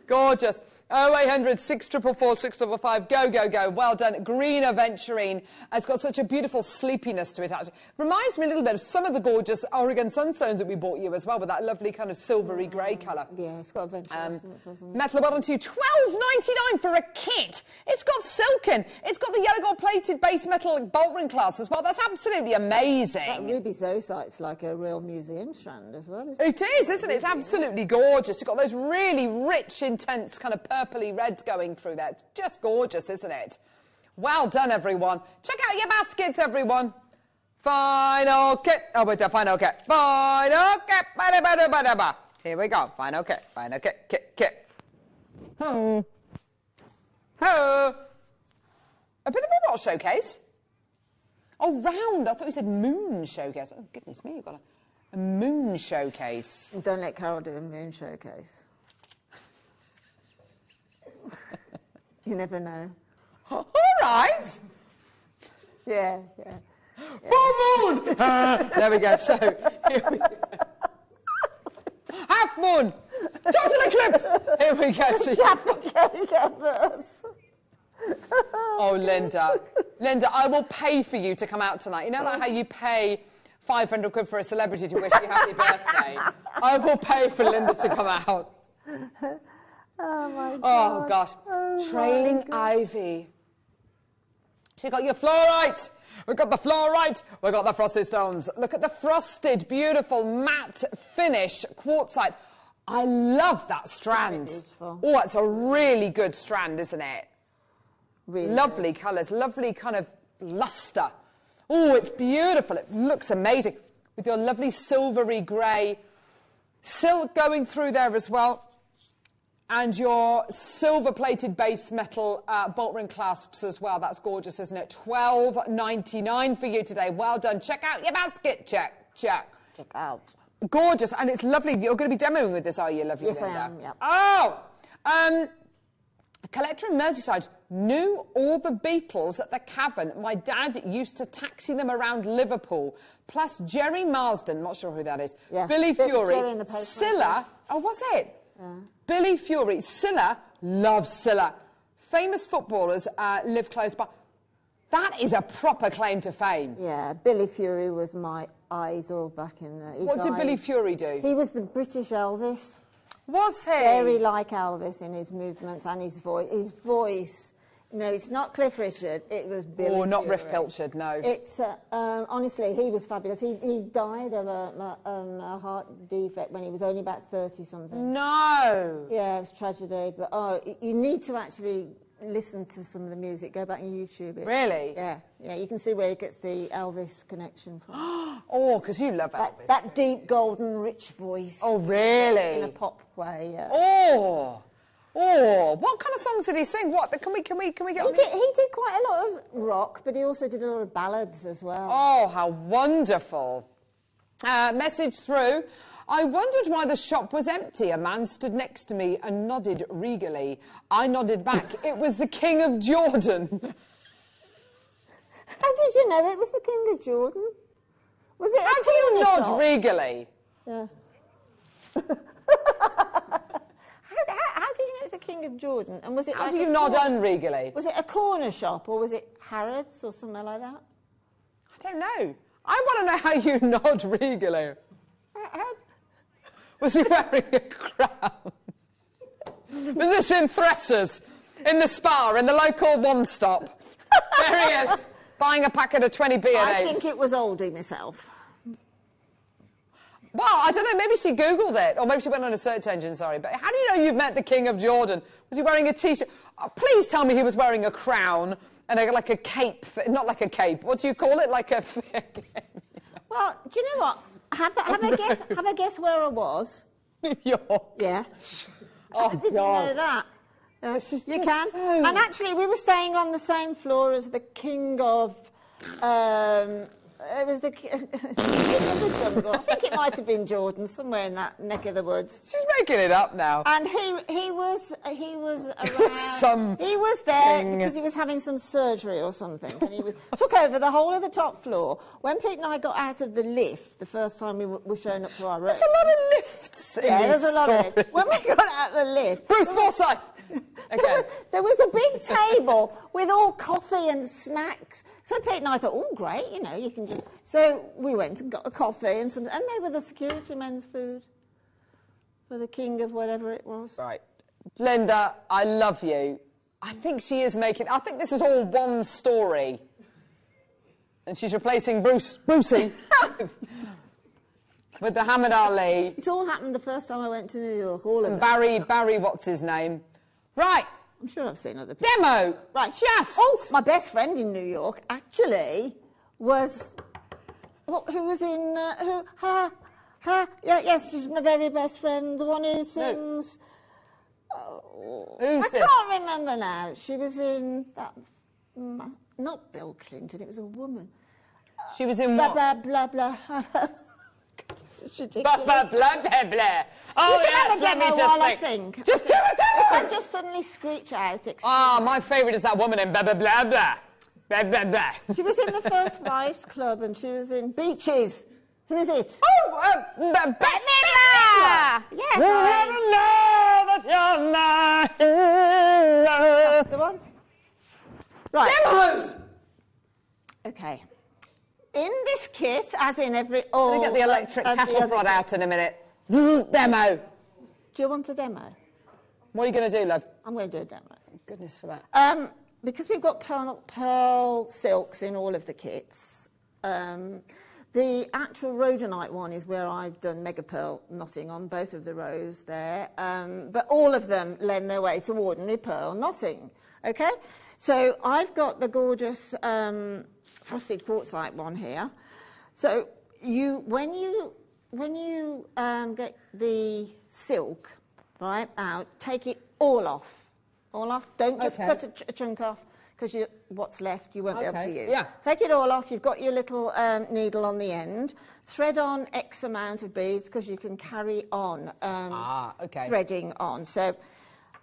Gorgeous. 0800 644 655. Go, go, go. Well done. Green aventurine. It's got such a beautiful sleepiness to it, actually. Reminds me a little bit of some of the gorgeous Oregon Sunstones that we bought you as well, with that lovely kind of silvery grey colour. Yeah, it's got aventurine, doesn't it? Metal, well done to you. $12.99 for a kit. It's got silken. It's got the yellow gold plated base metal bolt ring class as well. That's absolutely amazing. That ruby zoisite's like a real museum strand as well, isn't it? It is, isn't it? It's absolutely gorgeous. It's got those really rich, intense, kind of purpley reds going through there. It's just gorgeous, isn't it? Well done, everyone. Check out your baskets, everyone. Final kit. Oh, wait, final kit. Final kit. Ba-da-ba-da-ba-da-ba. Here we go. Final kit. Final kit. Kit. Ho. Ho. A bit of a what showcase? Oh, round. I thought you said moon showcase. Oh, goodness me, you've got a moon showcase. Don't let Carol do a moon showcase. You never know. All right. Yeah. Full moon! There we go. So, here we go. Half moon! Total eclipse! Here we go. So oh, Linda. Linda, I will pay for you to come out tonight. You know like how you pay 500 quid for a celebrity to wish you happy birthday? I will pay for Linda to come out. Oh, my God. Oh, gosh. Oh, Trailing ivy. So you've got your fluorite. We've got the fluorite. We've got the frosted stones. Look at the frosted, beautiful, matte finish quartzite. I love that strand. Oh, it's a really good strand, isn't it? Really lovely colours, lovely kind of lustre. Oh, it's beautiful. It looks amazing. With your lovely silvery grey silk going through there as well. And your silver-plated base metal bolt ring clasps as well. That's gorgeous, isn't it? $12.99 for you today. Well done. Check out your basket. Check. Check out. Gorgeous. And it's lovely. You're going to be demoing with this, are you, lovely Linda? Yes, I am, yeah. Oh! A collector in Merseyside knew all the Beatles at the Cavern. My dad used to taxi them around Liverpool. Plus Jerry Marsden, not sure who that is. Yeah. Billy Fury. Scylla. Oh, was it? Yeah. Billy Fury. Scylla. Loves Scylla. Famous footballers live close by. That is a proper claim to fame. Yeah, Billy Fury was my idol back in the... What did Billy Fury do? He was the British Elvis. Was he? Very like Elvis in his movements and his voice. His voice, no, it's not Cliff Richard, it was Billy Fury. Not Riff Pilchard, no. It's, honestly, he was fabulous. He died of a heart defect when he was only about 30-something. No! Yeah, it was a tragedy, but you need to actually listen to some of the music. Go back and YouTube it. Really? Yeah, yeah, you can see where he gets the Elvis connection from. Oh, because you love Elvis. That deep, golden, rich voice. Oh, really? In a pop way, yeah. Oh! Oh, what kind of songs did he sing? What? Can we get he did quite a lot of rock, but he also did a lot of ballads as well. Oh, how wonderful. Message through. I wondered why the shop was empty. A man stood next to me and nodded regally. I nodded back. It was the King of Jordan. How did you know it was the King of Jordan? Was it? How do you nod regally? Yeah. How did you know it was the King of Jordan? And was it? How do you nod unregally? Was it a corner shop or was it Harrods or something like that? I don't know. I want to know how you nod regally. Was he wearing a crown? Was this in Threshers? In the Spa? In the local one-stop? There he is, buying a packet of 20 B&As. I think it was oldie myself. Well, I don't know, maybe she Googled it, or maybe she went on a search engine, sorry, but how do you know you've met the King of Jordan? Was he wearing a T-shirt? Oh, please tell me he was wearing a crown and like a cape, not like a cape, what do you call it, like a... Well, do you know what? Have a guess where I was. New York. Yeah. Oh, did you know that? You can. So... And actually, we were staying on the same floor as the King of... it was the King of the Jungle. I think it might have been Jordan, somewhere in that neck of the woods. She's making it up now. And he was around. He was there because he was having some surgery or something, and he took over the whole of the top floor. When Pete and I got out of the lift the first time we were showing up to our room. There's a lot of lifts. There's a lot of lifts. When we got out of the lift, Bruce Forsyth. Okay. There was a big table with all coffee and snacks. So Pete and I thought, oh, great, you know, you can do... So we went and got a coffee and they were the security men's food for the king of whatever it was. Right. Linda, I love you. I think she is making... I think this is all one story. And she's replacing Brucey with the Muhammad Ali. It's all happened the first time I went to New York, all of it. Barry, what's his name? Right. I'm sure I've seen other people. Demo. Right. Oh, my best friend in New York actually was... who was in... yes, she's my very best friend, the one who sings... I can't remember now. She was in... that. Not Bill Clinton, it was a woman. She was in blah, what? Blah, blah, blah. Blah, blah, blah, blah, blah. Oh, yes, let me just think. Just do it, If I just suddenly screech out. My favourite is that woman in blah, blah, blah, blah. Blah, blah, blah. She was in the First Wives Club and she was in Beaches. Who is it? Oh, Bette Midler! Yes, That's the one. Right. Demos! Okay. In this kit, as in every... We'll get the electric kettle rod out in a minute. Demo. Do you want a demo? What are you going to do, love? I'm going to do a demo. Thank goodness for that. because we've got pearl silks in all of the kits, the actual rhodonite one is where I've done mega pearl knotting on both of the rows there, but all of them lend their way to ordinary pearl knotting, okay? So I've got the gorgeous frosted quartzite one here. So when you get the silk, right, out, take it all off. All off. Don't just cut a chunk off, because what's left you won't be able to use. Yeah. Take it all off. You've got your little needle on the end. Thread on X amount of beads, because you can carry on threading on. So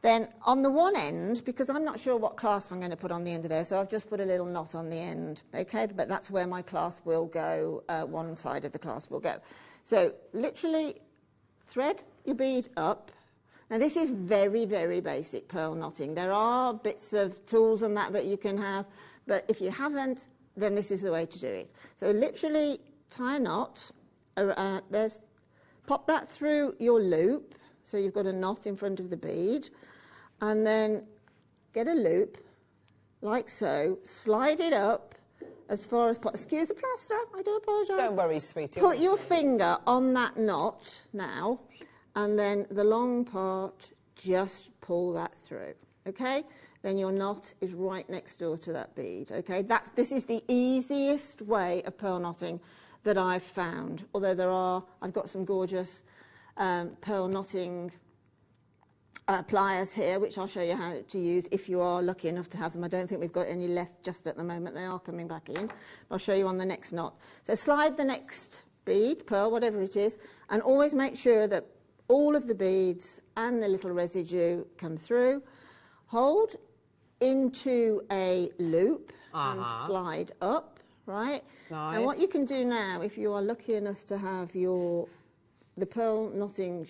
then on the one end, because I'm not sure what clasp I'm going to put on the end of there, so I've just put a little knot on the end, okay? But that's where my clasp will go, one side of the clasp will go. So literally thread your bead up. Now this is very, very basic pearl knotting. There are bits of tools and that you can have, but if you haven't, then this is the way to do it. So literally tie a knot, pop that through your loop, so you've got a knot in front of the bead, and then get a loop, like so, slide it up as far as possible. Excuse the plaster, I do apologise. Don't worry, sweetie. Put your finger on that knot now, and then the long part, just pull that through, okay? Then your knot is right next door to that bead, okay? This is the easiest way of pearl knotting that I've found, although I've got some gorgeous pearl knotting pliers here, which I'll show you how to use if you are lucky enough to have them. I don't think we've got any left just at the moment. They are coming back in. I'll show you on the next knot. So slide the next bead, pearl, whatever it is, and always make sure that all of the beads and the little residue come through. Hold into a loop and slide up, right? Nice. And what you can do now, if you are lucky enough to have the pearl knotting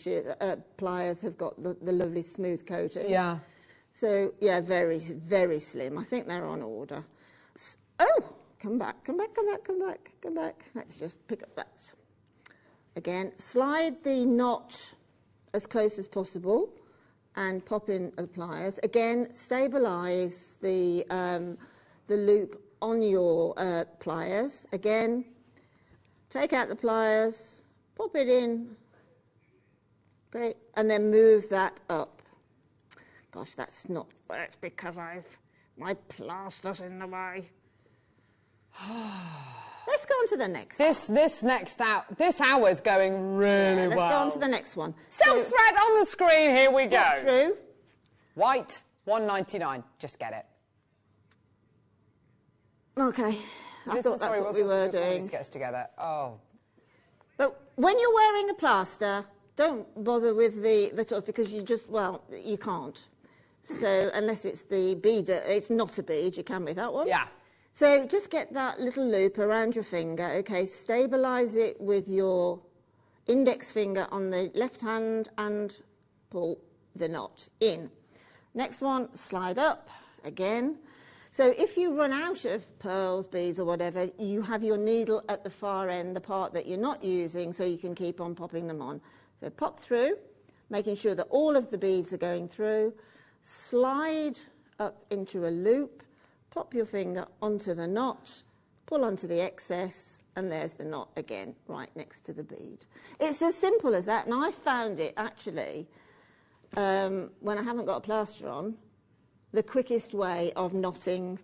pliers have got the lovely smooth coating. Yeah. So, yeah, very, very slim. I think they're on order. Come back. Let's just pick up that. Again, slide the knot as close as possible and pop in the pliers. Again, stabilise the loop on your pliers. Again, take out the pliers, pop it in, okay, and then move that up. Gosh, that's not, it's because my plaster's in the way. Let's go on to the next. This hour's going really well. Let's go on to the next one. Silk thread on the screen, here we go. Through. White, $1.99. Just get it. Okay. I thought that's what we were doing. Gets together. Oh. But when you're wearing a plaster, don't bother with the tools, because you can't. So unless it's the bead, it's not a bead, you can with that one. Yeah. So just get that little loop around your finger, okay, stabilise it with your index finger on the left hand and pull the knot in. Next one, slide up again. So if you run out of pearls, beads or whatever, you have your needle at the far end, the part that you're not using, so you can keep on popping them on. So pop through, making sure that all of the beads are going through, slide up into a loop, pop your finger onto the knot, pull onto the excess, and there's the knot again, right next to the bead. It's as simple as that, and I found it actually, when I haven't got a plaster on, the quickest way of knotting.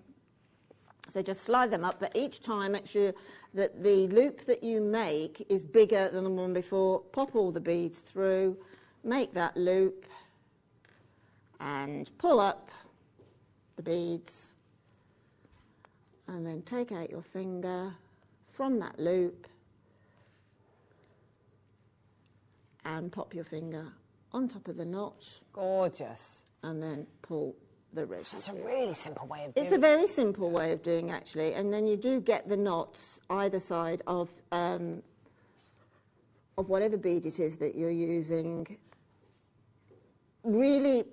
So just slide them up, but each time make sure that the loop that you make is bigger than the one before. Pop all the beads through, make that loop, and pull up the beads. And then take out your finger from that loop and pop your finger on top of the knot. Gorgeous. And then pull the residue. It's a really simple way of doing it. It's a very simple way of doing, actually. And then you do get the knots either side of whatever bead it is that you're using. Really,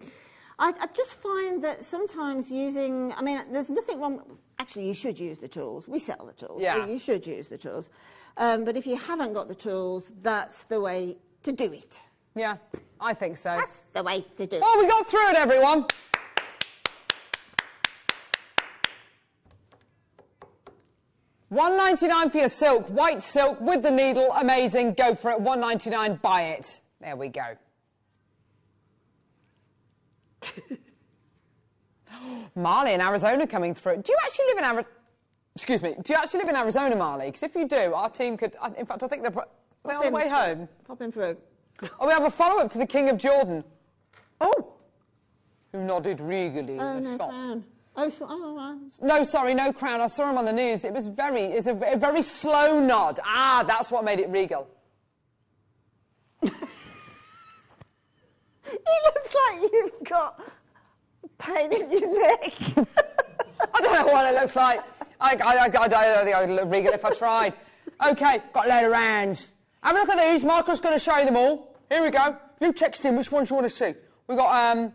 I just find that sometimes using, I mean, there's nothing wrong. Actually, you should use the tools. We sell the tools. Yeah. So you should use the tools. But if you haven't got the tools, that's the way to do it. Yeah, I think so. That's the way to do it. Oh, we got through it, everyone. $1.99 for your silk, white silk with the needle, amazing, go for it, $1.99, buy it. There we go. Marley in Arizona coming through. Do you actually live in Arizona? Excuse me, do you actually live in Arizona, Marley? Because if you do, our team could, in fact, I think they're on the way home. Pop in through. Oh, we have a follow-up to the King of Jordan. Oh! Who nodded regally. Oh, no crown. No, sorry, no crown. I saw him on the news. It's a very slow nod. Ah, that's what made it regal. It looks like you've got pain in your neck. I don't know what it looks like. I don't think I'd look regal if I tried. OK, got a load of rounds. Have a look at these. Michael's going to show you them all. Here we go. You text in which ones you want to see. We've got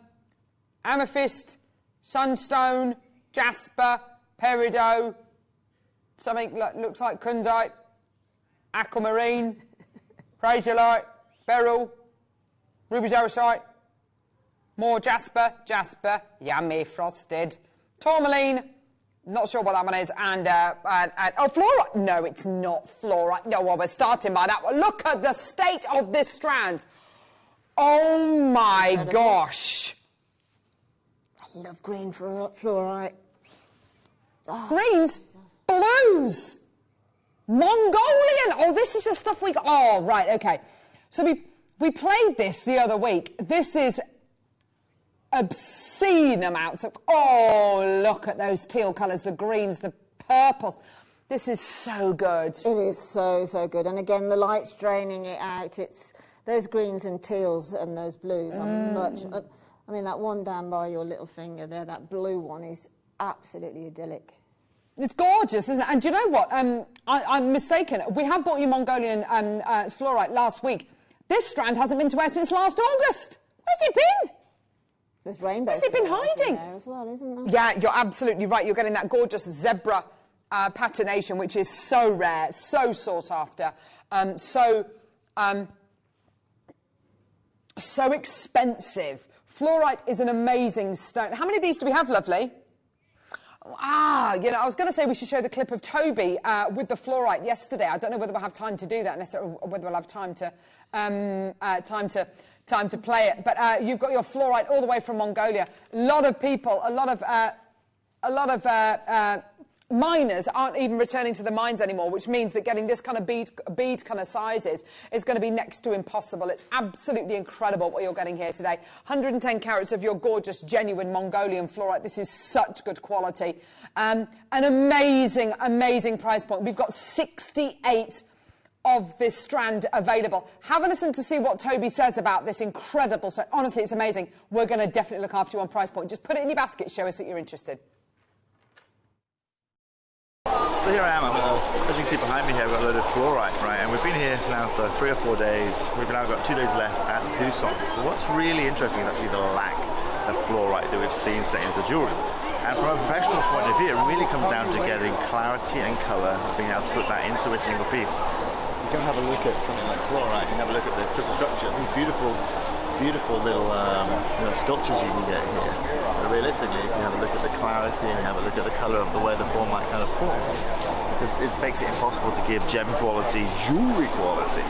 amethyst, sunstone, jasper, peridot, something looks like kundite, aquamarine, prasiolite, beryl, ruby jarosite, more jasper, yummy, frosted, tourmaline, not sure what that one is, and oh, fluorite. No, it's not fluorite. No, well, we're starting by that one. Look at the state of this strand. Oh, my gosh. I love green fluorite. Oh. Greens? Blues? Mongolian? Oh, this is the stuff we got. Oh, right, OK. So we played this the other week. This is obscene amounts of... Oh, look at those teal colours, the greens, the purples. This is so good. It is so, so good. And again, the light's draining it out. It's those greens and teals and those blues are much... I mean, that one down by your little finger there, that blue one is absolutely idyllic. It's gorgeous, isn't it? And do you know what? I'm mistaken. We have bought you Mongolian fluorite last week. This strand hasn't been to wear since last August. Where's it been? There's rainbow. Where's it been hiding? There as well, isn't there? Yeah, you're absolutely right. You're getting that gorgeous zebra patination, which is so rare, so sought after, so expensive. Fluorite is an amazing stone. How many of these do we have, lovely? Ah, you know, I was going to say we should show the clip of Toby with the fluorite yesterday. I don't know whether we'll have time to do that, necessarily, or whether we'll have time to play it. But you've got your fluorite all the way from Mongolia. A lot of people, a lot of miners aren't even returning to the mines anymore, which means that getting this kind of bead kind of sizes is going to be next to impossible. It's absolutely incredible what you're getting here today. 110 carats of your gorgeous, genuine Mongolian fluorite. This is such good quality. An amazing, amazing price point. We've got 68 of this strand available. Have a listen to see what Toby says about this incredible. So honestly, it's amazing. We're going to definitely look after you on price point. Just put it in your basket. Show us that you're interested. So here I am, as you can see behind me here, we've got a load of fluorite, right, and we've been here now for 3 or 4 days. We've now got 2 days left at Tucson. But what's really interesting is actually the lack of fluorite that we've seen set into jewellery. And from a professional point of view, it really comes down to getting clarity and colour, being able to put that into a single piece. You can have a look at something like fluorite, you can have a look at the crystal structure, these beautiful little sculptures you can get here. But realistically, if you have a look at the clarity and you have a look at the colour of the way the format kind of forms, because it makes it impossible to give gem quality, jewellery quality,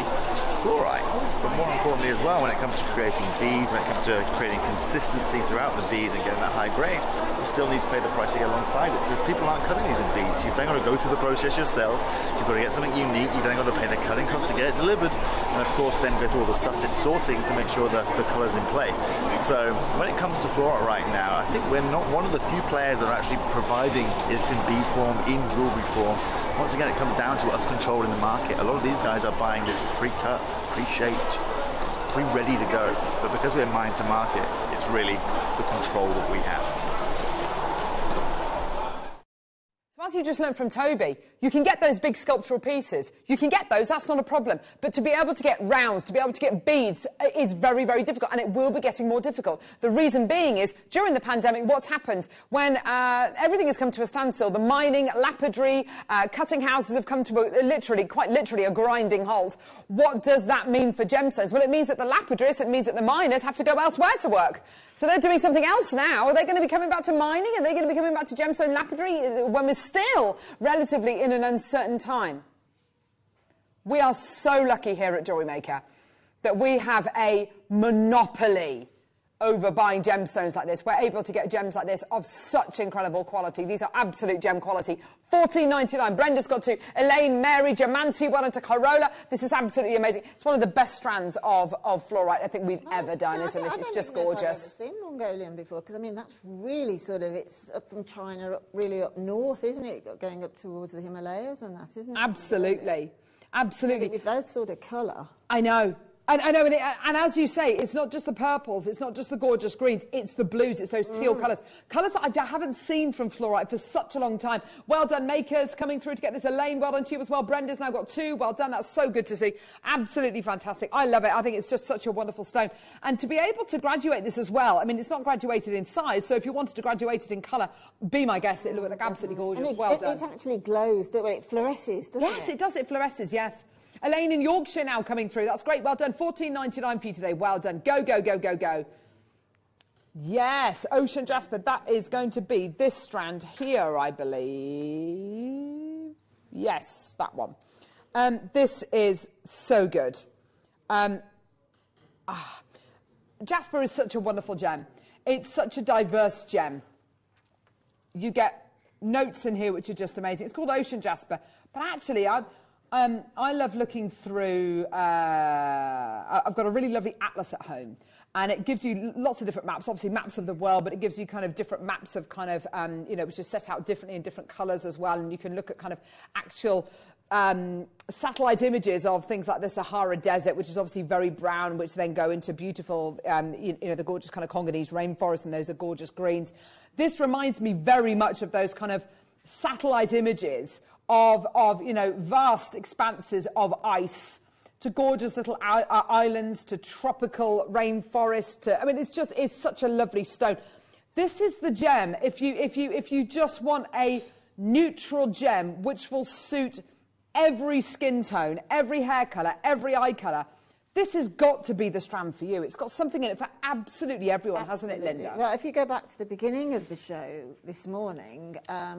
fluorite. But more importantly as well, when it comes to creating beads, when it comes to creating consistency throughout the beads and getting that high grade, you still need to pay the price to get alongside it, because people aren't cutting these in beads. You've then got to go through the process yourself, you've got to get something unique, you've then got to pay the cutting cost to get it delivered, and of course then go through all the sorting to make sure that the colour's in play. So when it comes to fluorite right now, I think we're not one of the few players that are actually providing it in bead form, in jewellery form. Once again, it comes down to us controlling the market. A lot of these guys are buying this pre-cut, pre-shaped, pre-ready to go. But because we're mine to market, it's really the control that we have. So as you just learned from Toby, you can get those big sculptural pieces. You can get those, that's not a problem. But to be able to get rounds, to be able to get beads is very, very difficult, and it will be getting more difficult. The reason being is, during the pandemic, what's happened? When everything has come to a standstill, the mining, lapidary, cutting houses have come to quite literally a grinding halt. What does that mean for gemstones? Well, it means that the lapidarists, it means that the miners have to go elsewhere to work. So they're doing something else now. Are they going to be coming back to mining? Are they going to be coming back to gemstone lapidary when we're still still relatively in an uncertain time. We are so lucky here at Jewellery Maker that we have a monopoly over buying gemstones like this. We're able to get gems like this of such incredible quality. These are absolute gem quality. $14.99. Brenda's got two. Elaine, Mary, Diamanti, one into Corolla. This is absolutely amazing. It's one of the best strands of fluorite I think we've ever done, isn't it? It's just gorgeous. I've never seen Mongolian before, because I mean that's really sort of, it's up from China, really up north, isn't it? Going up towards the Himalayas and that, isn't it? Absolutely. Absolutely. With that sort of colour. I know. I know, and as you say, it's not just the purples, it's not just the gorgeous greens, it's the blues, it's those teal colours. Colours that I haven't seen from fluorite for such a long time. Well done, makers, coming through to get this. Elaine, well done to you as well. Brenda's now got two. Well done, that's so good to see. Absolutely fantastic. I love it. I think it's just such a wonderful stone. And to be able to graduate this as well, I mean, it's not graduated in size, so if you wanted to graduate it in colour, be my guest. It looked like absolutely gorgeous. And well done. It actually glows, it fluoresces, doesn't it? Yes, it does. It fluoresces, yes. Elaine in Yorkshire now coming through. That's great. Well done. $14.99 for you today. Well done. Go, go, go, go, go. Yes, Ocean Jasper. That is going to be this strand here, I believe. Yes, that one. This is so good. Jasper is such a wonderful gem. It's such a diverse gem. You get notes in here which are just amazing. It's called Ocean Jasper. But actually, I love looking through, I've got a really lovely atlas at home, and it gives you lots of different maps, obviously maps of the world, but it gives you kind of different maps of kind of, you know, which are set out differently in different colours as well, and you can look at kind of actual satellite images of things like the Sahara Desert, which is obviously very brown, which then go into beautiful, you know, the gorgeous kind of Congolese rainforest, and those are gorgeous greens. This reminds me very much of those kind of satellite images of you know, vast expanses of ice, to gorgeous little islands, to tropical rainforest. I mean, it's such a lovely stone. This is the gem. If you just want a neutral gem which will suit every skin tone, every hair colour, every eye colour, this has got to be the strand for you. It's got something in it for absolutely everyone, hasn't it, Linda? Well, if you go back to the beginning of the show this morning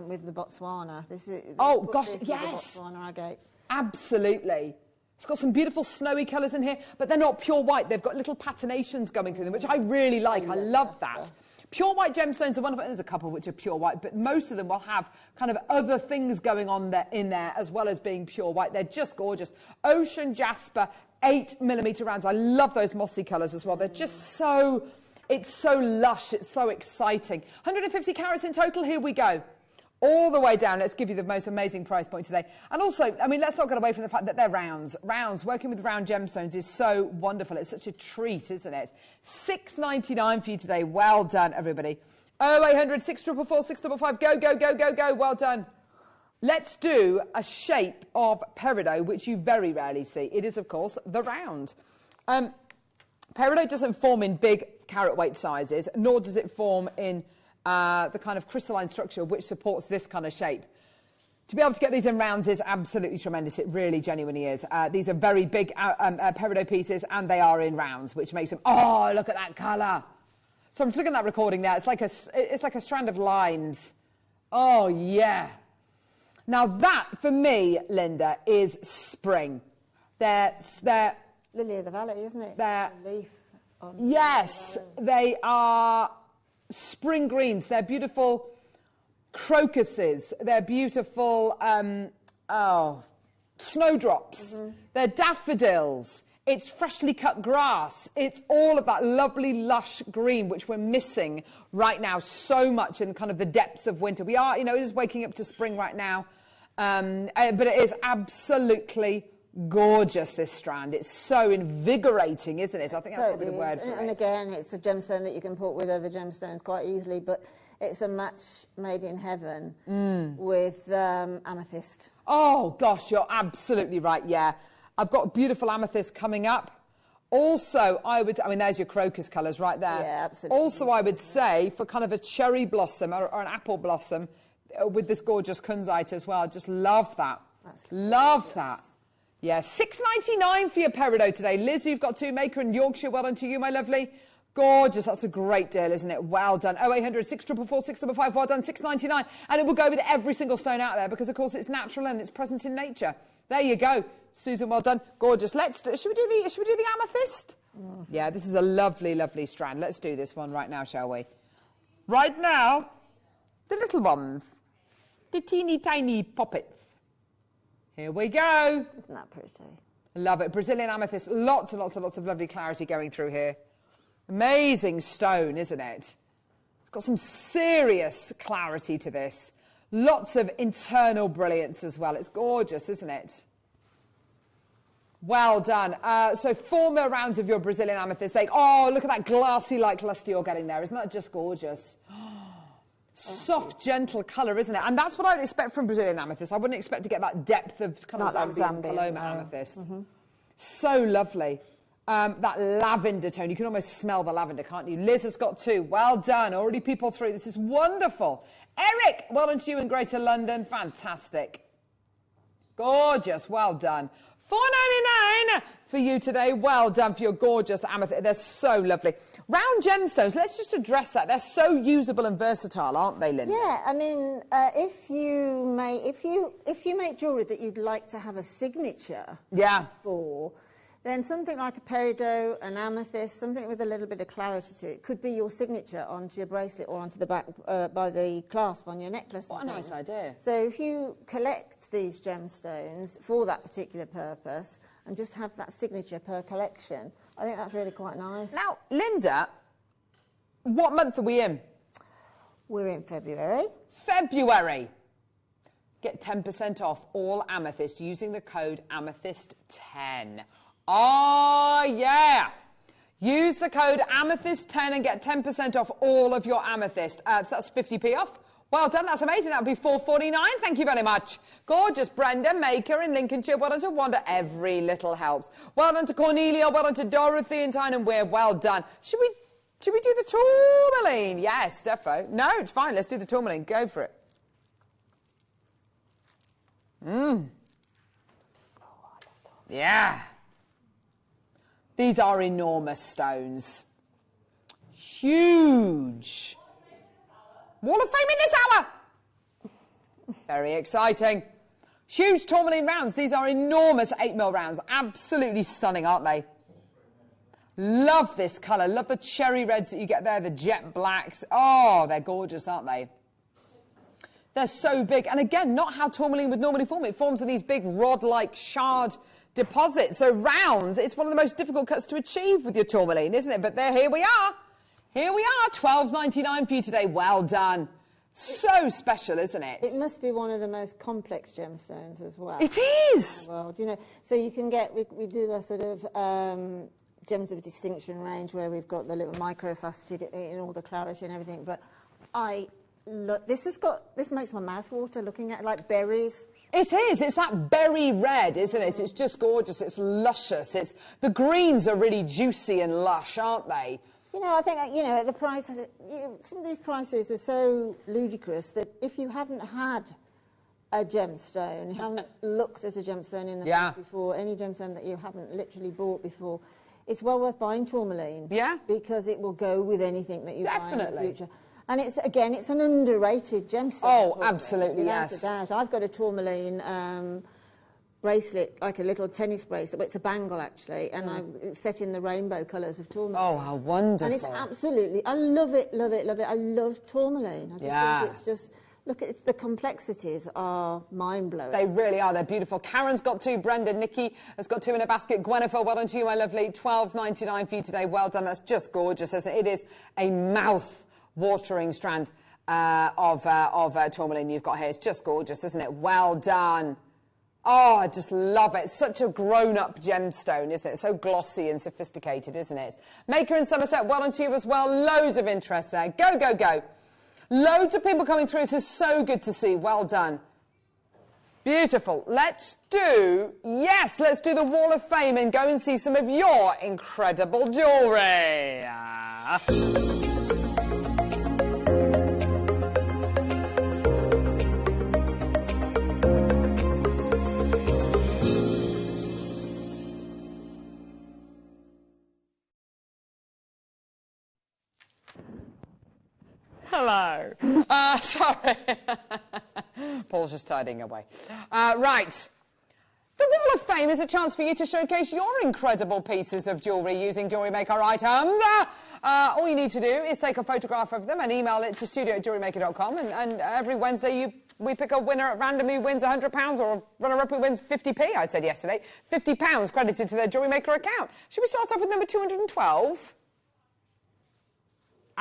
with the Botswana, yes, the Botswana agate. Absolutely. It's got some beautiful snowy colours in here, but they're not pure white. They've got little patinations going through them, which I really like. I love that. Pure white gemstones are wonderful. There's a couple which are pure white, but most of them will have kind of other things going on there, in there, as well as being pure white. They're just gorgeous. Ocean Jasper, 8mm rounds. I love those mossy colours as well. They're just so, it's so lush, it's so exciting. 150 carats in total. Here we go. All the way down. Let's give you the most amazing price point today. And also, I mean, let's not get away from the fact that they're rounds. Rounds, working with round gemstones is so wonderful. It's such a treat, isn't it? $6.99 for you today. Well done, everybody. 0800 644 655. Go, go, go, go, go. Well done. Let's do a shape of peridot, which you very rarely see. It is, of course, the round. Peridot doesn't form in big carat weight sizes, nor does it form in the kind of crystalline structure which supports this kind of shape. To be able to get these in rounds is absolutely tremendous. It really genuinely is. These are very big peridot pieces, and they are in rounds, which makes them, oh, look at that colour. So I'm just looking at that recording there. It's like a strand of limes. Oh, yeah. Now that, for me, Linda, is spring. They're Lily of the Valley, isn't it? They're leaf. Yes, they are spring greens. They're beautiful crocuses. They're beautiful snowdrops. They're daffodils. It's freshly cut grass. It's all of that lovely lush green which we're missing right now so much in kind of the depths of winter. We are, you know, it is waking up to spring right now, but it is absolutely gorgeous, this strand. It's so invigorating, isn't it? I think that's probably the word for it. And again, it's a gemstone that you can put with other gemstones quite easily, but it's a match made in heaven with amethyst. Oh, gosh, you're absolutely right, yeah. I've got beautiful amethyst coming up. Also, I mean, there's your crocus colours right there. Yeah, absolutely. Also, I would say, for kind of a cherry blossom or an apple blossom with this gorgeous kunzite as well, just love that. Love that. Yeah, $6.99 for your peridot today. Liz, you've got two. Maker in Yorkshire, well done to you, my lovely. Gorgeous. That's a great deal, isn't it? Well done. 0800 644 655. Well done. $6.99. And it will go with every single stone out there because, of course, it's natural and it's present in nature. There you go. Susan, well done. Gorgeous. Should we do the amethyst? Yeah, this is a lovely, lovely strand. Let's do this one right now, shall we? Right now, the little ones. The teeny tiny poppets. Here we go. Isn't that pretty? Love it. Brazilian amethyst. Lots and lots and lots of lovely clarity going through here. Amazing stone, isn't it? It's got some serious clarity to this. Lots of internal brilliance as well. It's gorgeous, isn't it? Well done. So 4 more rounds of your Brazilian amethyst. Oh, look at that glassy-like luster you're getting there. Isn't that just gorgeous? Soft, gentle colour, isn't it? And that's what I would expect from Brazilian amethyst. I wouldn't expect to get that depth of kind of Zambian Paloma amethyst. So lovely. That lavender tone. You can almost smell the lavender, can't you? Liz has got 2. Well done. Already people through. This is wonderful. Eric, well done to you in Greater London. Fantastic. Gorgeous. Well done. $4.99 for you today. Well done for your gorgeous amethyst. They're so lovely. Round gemstones, let's just address that. They're so usable and versatile, aren't they, Linda? Yeah, I mean, if you make jewellery that you'd like to have a signature for, then something like a peridot, an amethyst, something with a little bit of clarity to it, could be your signature onto your bracelet or onto the back by the clasp on your necklace. What a nice idea. So if you collect these gemstones for that particular purpose and just have that signature per collection, I think that's really quite nice. Now, Linda, what month are we in? We're in February. February. Get 10% off all amethyst using the code amethyst10. Oh, yeah. Use the code amethyst10 and get 10% off all of your amethyst. So that's 50p off. Well done. That's amazing. That would be $4.49. Thank you very much. Gorgeous. Brenda, Maker in Lincolnshire. Well done to Wanda. Every little helps. Well done to Cornelia. Well done to Dorothy and Tyne and Weir. Well done. Should we do the tourmaline? Yes, Defo. No, it's fine. Let's do the tourmaline. Go for it. Yeah. These are enormous stones. Huge. Wall of Fame in this hour. Very exciting. Huge tourmaline rounds. These are enormous 8mm rounds. Absolutely stunning, aren't they? Love this colour. Love the cherry reds that you get there, the jet blacks. Oh, they're gorgeous, aren't they? They're so big. And again, not how tourmaline would normally form. It forms in these big rod-like shard deposits. So rounds, it's one of the most difficult cuts to achieve with your tourmaline, isn't it? But here we are. Here we are. $12.99 for you today. Well done. So special, isn't it? It must be one of the most complex gemstones as well. It is. Well, you know, so you can get, we do the sort of gems of distinction range where we've got the little microfaceted in all the clarity and everything. But this makes my mouth water looking at it, like berries. It is. It's that berry red, isn't it? It's just gorgeous. It's luscious. The greens are really juicy and lush, aren't they? You know, I think, you know, the price, some of these prices are so ludicrous that if you haven't had a gemstone, you haven't looked at a gemstone in the past before, any gemstone that you haven't literally bought before, it's well worth buying tourmaline. Yeah. Because it will go with anything that you buy in the future. And it's, again, it's an underrated gemstone. Oh, absolutely, yes. Without a doubt. I've got a tourmaline bracelet, like a little tennis bracelet, but it's a bangle actually, and it's set in the rainbow colours of tourmaline. Oh, how wonderful. And it's absolutely, I love it, love it, love it. I love tourmaline. I just think it's just, look, the complexities are mind-blowing. They really are. They're beautiful. Karen's got 2. Brenda, Nikki has got 2 in a basket. Gwennifer, well done to you, my lovely. $12.99 for you today. Well done. That's just gorgeous, isn't it? It is a mouth-watering strand of tourmaline you've got here. It's just gorgeous, isn't it? Well done. Oh, I just love it. Such a grown-up gemstone, isn't it? So glossy and sophisticated, isn't it? Maker in Somerset, well done to you as well. Loads of interest there. Go, go, go. Loads of people coming through. This is so good to see. Well done. Beautiful. Let's do the Wall of Fame and go and see some of your incredible jewellery. Hello. Sorry. Paul's just tidying away. Right. The Wall of Fame is a chance for you to showcase your incredible pieces of jewellery using Jewellery Maker items. All you need to do is take a photograph of them and email it to studio@jewellerymaker.com, and every Wednesday we pick a winner at random who wins £100 or a runner-up who wins 50p, I said yesterday. £50 credited to their Jewellery Maker account. Should we start off with number 212?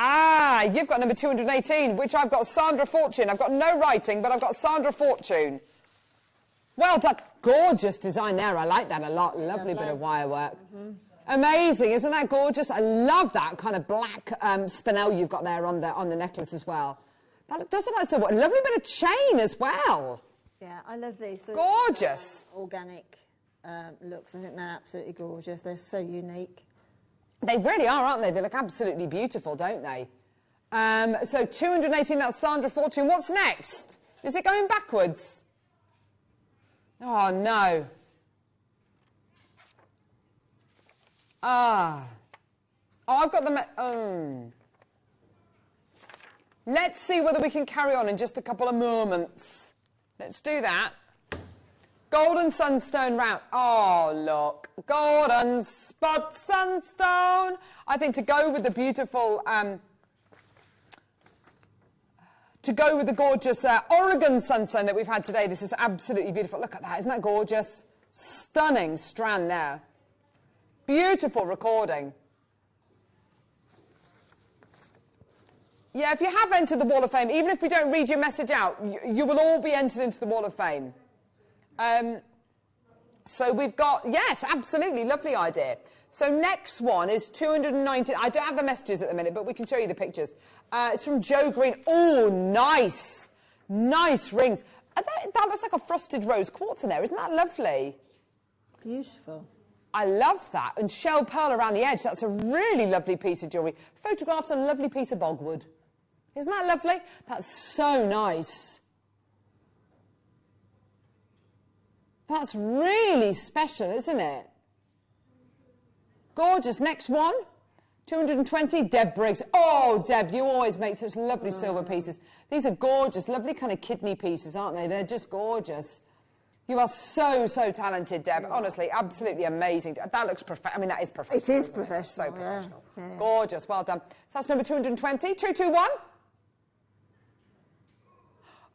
Ah, you've got number 218, which I've got Sandra Fortune. I've got no writing, but I've got Sandra Fortune. Well done. Gorgeous design there. I like that a lot. Lovely bit of wire work. Amazing. Isn't that gorgeous? I love that kind of black spinel you've got there on the necklace as well. That doesn't like so what? A lovely bit of chain as well. Yeah, I love these. Gorgeous. Organic looks. I think they're absolutely gorgeous. They're so unique. They really are, aren't they? They look absolutely beautiful, don't they? So 218, that's Sandra Fortune. What's next? Is it going backwards? Oh, no. Ah. Oh, I've got them. Let's see whether we can carry on in just a couple of moments. Let's do that. Golden Sunstone round. Oh, look. Golden spot Sunstone. I think to go with the beautiful... to go with the gorgeous Oregon Sunstone that we've had today, this is absolutely beautiful. Look at that. Isn't that gorgeous? Stunning strand there. Beautiful recording. Yeah, if you have entered the Wall of Fame, even if we don't read your message out, you will all be entered into the Wall of Fame. So we've got, yes, absolutely, lovely idea. So next one is 219. I don't have the messages at the minute, but we can show you the pictures. It's from Joe Green. Oh, nice. Nice rings. That looks like a frosted rose quartz in there. Isn't that lovely? Beautiful. I love that. And shell pearl around the edge. That's a really lovely piece of jewellery. Photographs a lovely piece of bogwood. Isn't that lovely? That's so nice. That's really special, isn't it? Gorgeous. Next one. 220, Deb Briggs. Oh, Deb, you always make such lovely silver pieces. These are gorgeous, lovely kind of kidney pieces, aren't they? They're just gorgeous. You are so, so talented, Deb. Honestly, absolutely amazing. That looks professional. I mean, that is professional. It is professional, So professional. Yeah, yeah. Gorgeous. Well done. So that's number 220. 221.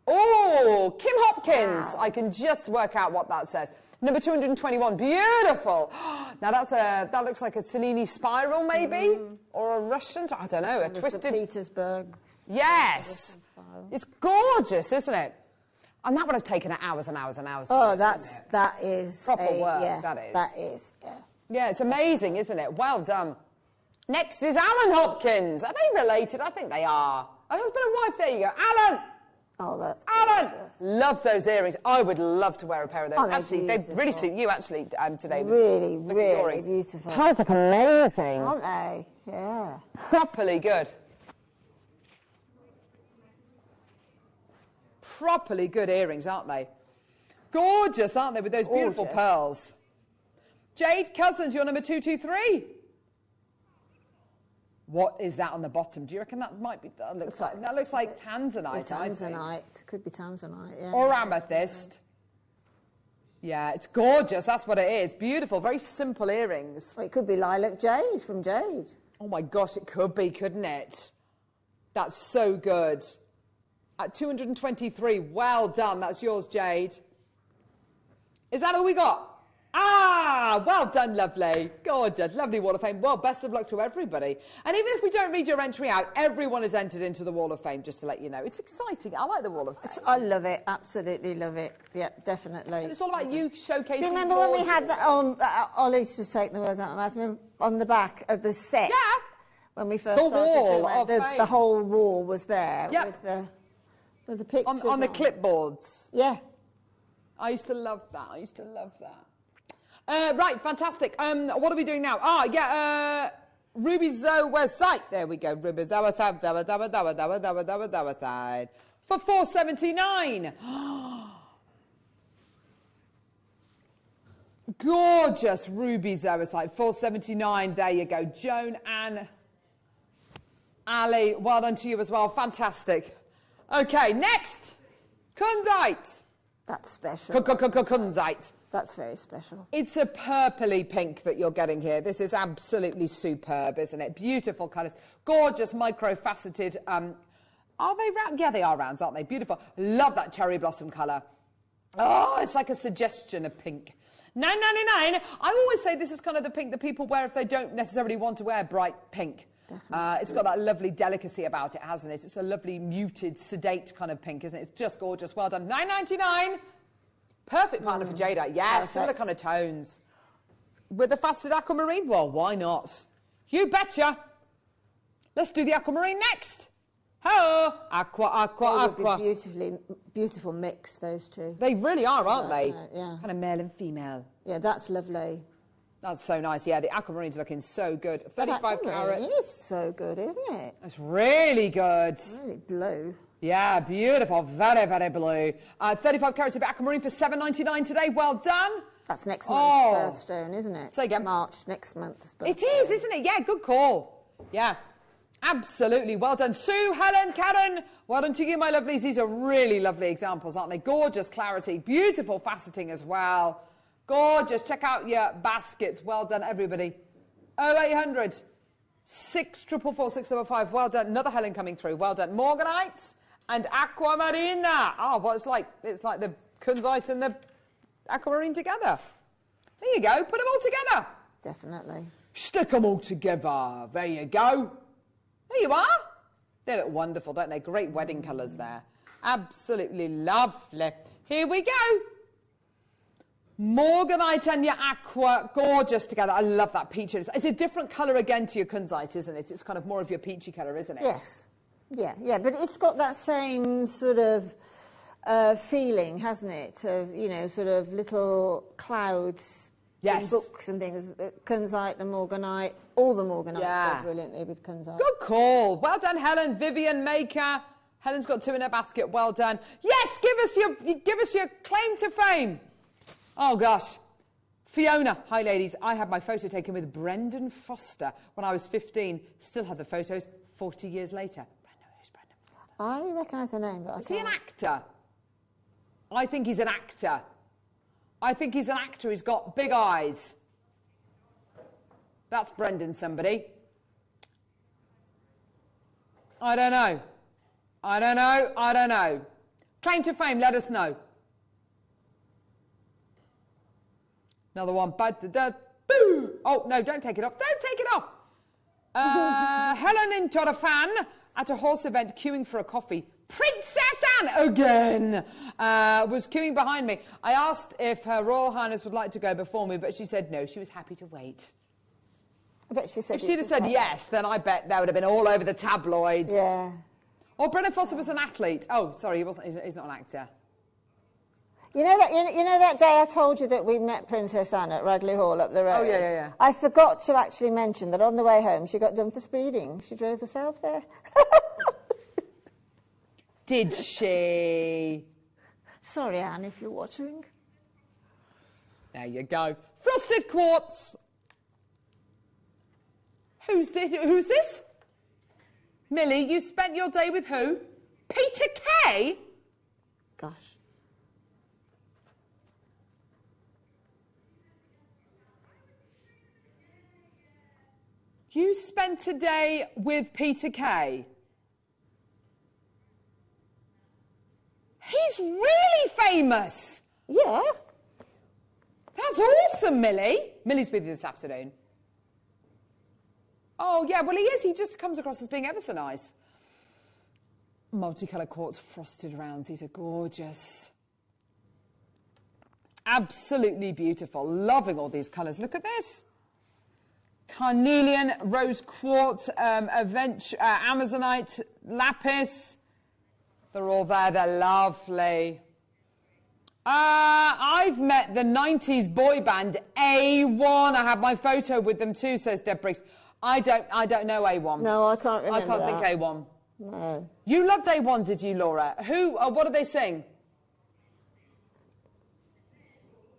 Oh, Kim Hopkins. Wow. I can just work out what that says. Number 221, beautiful. Now that looks like a Cellini spiral maybe, or a Russian, I don't know, a twisted... Petersburg. Yes. It's gorgeous, isn't it? And that would have taken hours and hours and hours. Oh, that is... Proper work, yeah, that is. That is, yeah. Yeah, it's amazing, isn't it? Well done. Next is Alan Hopkins. Are they related? I think they are. A husband and wife, there you go. Alan! Oh, that's Alan! gorgeous. Love those earrings. I would love to wear a pair of those. Oh, actually, they really suit you, actually, today. Really, Look really at your earrings. beautiful. Those look amazing. Aren't they? Yeah. Properly good. Properly good earrings, aren't they? Gorgeous, aren't they, with those beautiful pearls? Jade Cousins, you're number 223. What is that on the bottom? Do you reckon that might be... That looks like Tanzanite, Tanzanite. Could be Tanzanite, yeah. Or amethyst. Yeah, it's gorgeous. That's what it is. Beautiful. Very simple earrings. Well, it could be lilac jade from Jade. Oh, my gosh, it could be, couldn't it? That's so good. At 223, well done. That's yours, Jade. Is that all we got? Ah, well done, lovely. Gorgeous, lovely Wall of Fame. Well, best of luck to everybody. And even if we don't read your entry out, everyone is entered into the Wall of Fame, just to let you know. It's exciting. I like the Wall of Fame. I love it. Absolutely love it. Yeah, definitely. And it's all about you showcasing. Do you remember when we had that on... Ollie's just taking the words out of my mouth. Remember on the back of the set? Yeah. When we first started doing it, the whole wall was there with the pictures on the clipboards. Yeah. I used to love that. I used to love that. Right, fantastic. What are we doing now? Ah, yeah, Ruby Zoe site. There we go. Ruby Zoe site. For $4.79. Gorgeous Ruby Zoe site. $4.79. There you go. Joan Ann Ali, well done to you as well. Fantastic. Okay, next. Kunzite. That's special. Kunzite. That's very special. It's a purpley pink that you're getting here. This is absolutely superb, isn't it? Beautiful colours. Gorgeous micro-faceted. Are they round? Yeah, they are rounds, aren't they? Beautiful. Love that cherry blossom colour. Oh, it's like a suggestion of pink. $9.99. I always say this is kind of the pink that people wear if they don't necessarily want to wear bright pink. It's got that lovely delicacy about it, hasn't it? It's a lovely, muted, sedate kind of pink, isn't it? It's just gorgeous. Well done. $9.99. Perfect partner for Jade. Yeah, similar kind of tones. With the faceted aquamarine? Well, why not? You betcha. Let's do the aquamarine next. Oh, aqua. Beautiful mix, those two. They really are, aren't they? Yeah. Kind of male and female. Yeah, that's lovely. That's so nice. Yeah, the aquamarine's looking so good. 35 carats. It is so good, isn't it? It's really good. Really blue. Yeah, beautiful. Very, very blue. 35 carats of aquamarine for $7.99 today. Well done. That's next month's birthstone, isn't it? Say again. March, next month's birthstone. It is, isn't it? Yeah, good call. Yeah. Absolutely. Well done. Sue, Helen, Karen, well done to you, my lovelies. These are really lovely examples, aren't they? Gorgeous clarity, beautiful faceting as well. Gorgeous. Check out your baskets. Well done, everybody. 0800 644 655. Well done. Another Helen coming through. Well done. Morganite and aquamarina. Oh, well, it's like the kunzite and the aquamarine together. There you go. Put them all together. Definitely. Stick them all together. There you go. There you are. They look wonderful, don't they? Great wedding colours there. Absolutely lovely. Here we go. Morganite and your aqua, gorgeous together. I love that peachy. It's a different colour again to your kunzite, isn't it? It's kind of more of your peachy colour, isn't it? Yes. Yeah, but it's got that same sort of feeling, hasn't it? Of, you know, sort of little clouds. Yes. In books and things. The kunzite, the morganite, all the morganites go brilliantly with kunzite. Good call. Well done, Helen. Vivian Maker. Helen's got 2 in her basket. Well done. Yes, give us your claim to fame. Oh gosh. Fiona. Hi ladies. I had my photo taken with Brendan Foster when I was 15. Still have the photos 40 years later. Brendan, who's Brendan Foster? I recognise the name, but Is he an actor? I think he's an actor. I think he's an actor. He's got big eyes. That's Brendan somebody. I don't know. Claim to fame, let us know. Another one. Boo! Oh, no, don't take it off. Don't take it off. Helen in Torafan at a horse event queuing for a coffee. Princess Anne again was queuing behind me. I asked if Her Royal Highness would like to go before me, but she said no, she was happy to wait. I bet she said if she'd have said yes, then I bet that would have been all over the tabloids. Yeah. Or Brendan Foster was an athlete. Oh, sorry, he wasn't. He's not an actor. You know that day I told you that we met Princess Anne at Radley Hall up the road? Oh, yeah. I forgot to actually mention that on the way home she got done for speeding. She drove herself there. Did she? Sorry, Anne, if you're watching. There you go. Frosted quartz. Who's this? Millie, you spent your day with who? Peter Kay? Gosh. You spent a day with Peter Kay? He's really famous. Yeah. That's awesome, Millie. Millie's with you this afternoon. Oh, yeah, well, he is. He just comes across as being ever so nice. Multicoloured quartz frosted rounds. These are gorgeous. Absolutely beautiful. Loving all these colours. Look at this. Carnelian, rose quartz, Amazonite, lapis. They're all there. They're lovely. I've met the 90s boy band A1. I have my photo with them too, says Deb Briggs. I don't know A1. No, I can't remember. I can't think A1. No. You loved A1, did you, Laura? Who? What did they sing?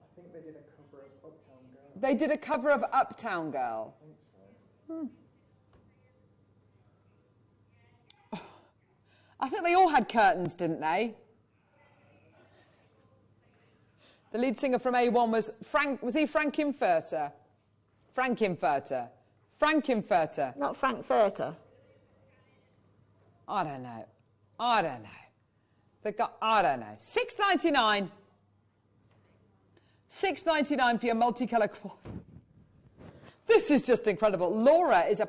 I think they did a cover of Uptown Girl. They did a cover of Uptown Girl. I think so. I think they all had curtains, didn't they? The lead singer from A1 was he Frankenfurter? Frankenfurter. Frankenfurter. Not Frankfurter. I don't know. I don't know. I don't know. $6.99. $6.99 for your multicolour quad. This is just incredible. Laura is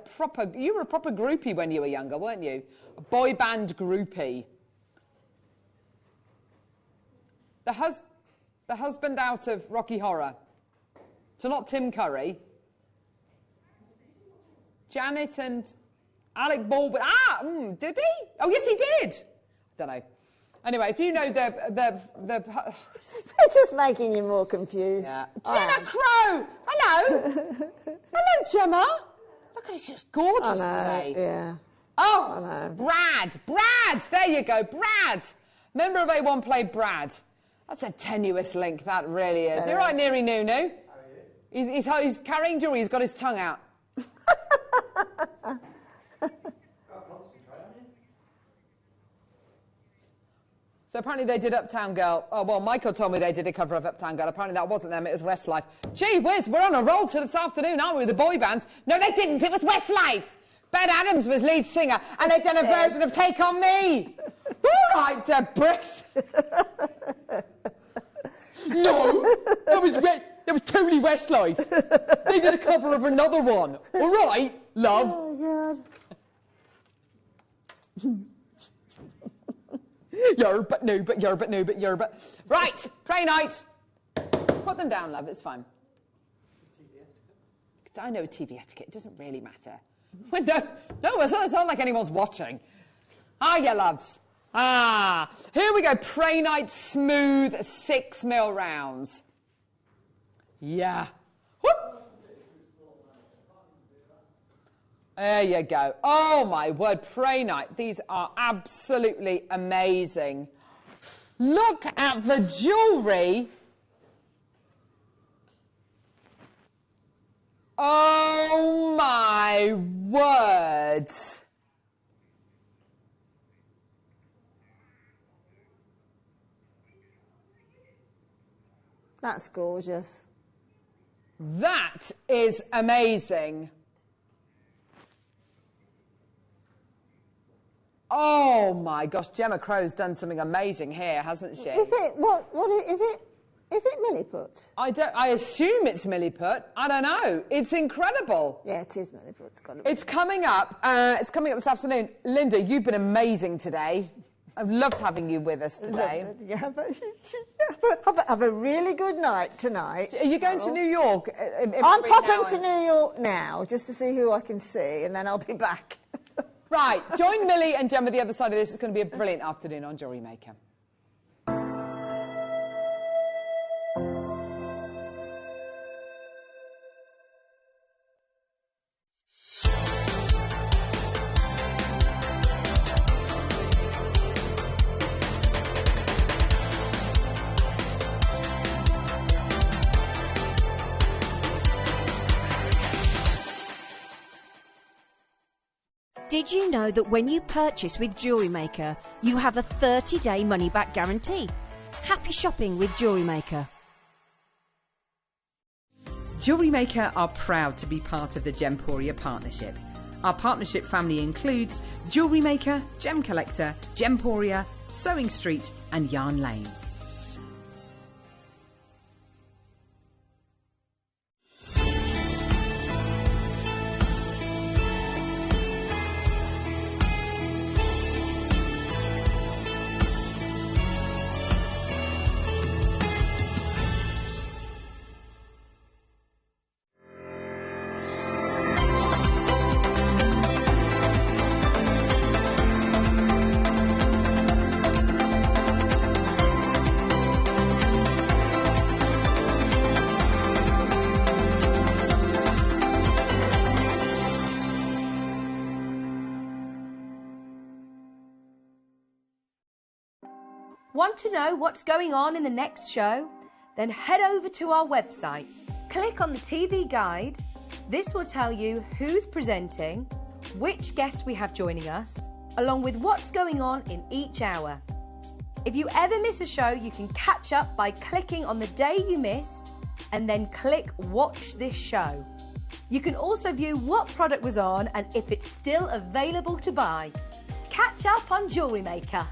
you were a proper groupie when you were younger, weren't you? A boy band groupie. The husband out of Rocky Horror. So not Tim Curry. Janet and Alec Baldwin. Did he? Oh, yes, he did. I don't know. Anyway, if you know the It's just making you more confused. Yeah. Gemma Crow! Hello! Hello, Gemma! Look at her, she's gorgeous today. Yeah. Oh, I know. Brad! There you go, Brad! Member of A1 played Brad. That's a tenuous link, that really is. You're right, Neary Nunu. He's carrying jewelry, he's got his tongue out. So apparently they did Uptown Girl. Oh, well, Michael told me they did a cover of Uptown Girl. Apparently that wasn't them, it was Westlife. Gee whiz, we're on a roll till this afternoon, aren't we, with the boy bands? No, they didn't, it was Westlife. Ben Adams was lead singer, and they've done a version of Take On Me. All right, Bricks. No, that was totally Westlife. They did a cover of another one. All right, love. Oh, God. Yerba. Right, pray night. Put them down, love, it's fine. I know TV etiquette, it doesn't really matter. No, it's not like anyone's watching. You loves. Here we go, pray night smooth 6mm rounds. Yeah. Whoop. There you go. Oh, my word, pray night. These are absolutely amazing. Look at the jewellery. Oh, my word. That's gorgeous. That is amazing. Oh my gosh, Gemma Crow's done something amazing here, hasn't she? Is it is it? Is it Milliput? I assume it's Milliput. I don't know. It's incredible. Yeah, it is Milliput. It's coming up. It's coming up this afternoon. Linda, you've been amazing today. I've loved having you with us today. Yeah, but have a really good night tonight. Are you going to New York? I'm popping to New York now just to see who I can see, and then I'll be back. Right, join Millie and Gemma the other side of this. It's going to be a brilliant afternoon on Jewellery Maker. Did you know that when you purchase with Jewellery Maker, you have a 30-day money-back guarantee? Happy shopping with Jewellery Maker. Jewellery Maker are proud to be part of the Gemporia partnership. Our partnership family includes Jewellery Maker, Gem Collector, Gemporia, Sewing Street and Yarn Lane. Want to know what's going on in the next show? Then head over to our website. Click on the TV guide. This will tell you who's presenting, which guest we have joining us, along with what's going on in each hour. If you ever miss a show, you can catch up by clicking on the day you missed and then click Watch This Show. You can also view what product was on and if it's still available to buy. Catch up on Jewellery Maker.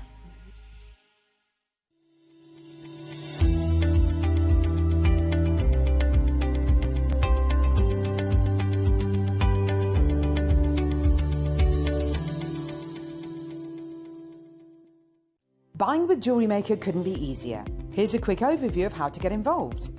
Buying with Jewellery Maker couldn't be easier. Here's a quick overview of how to get involved.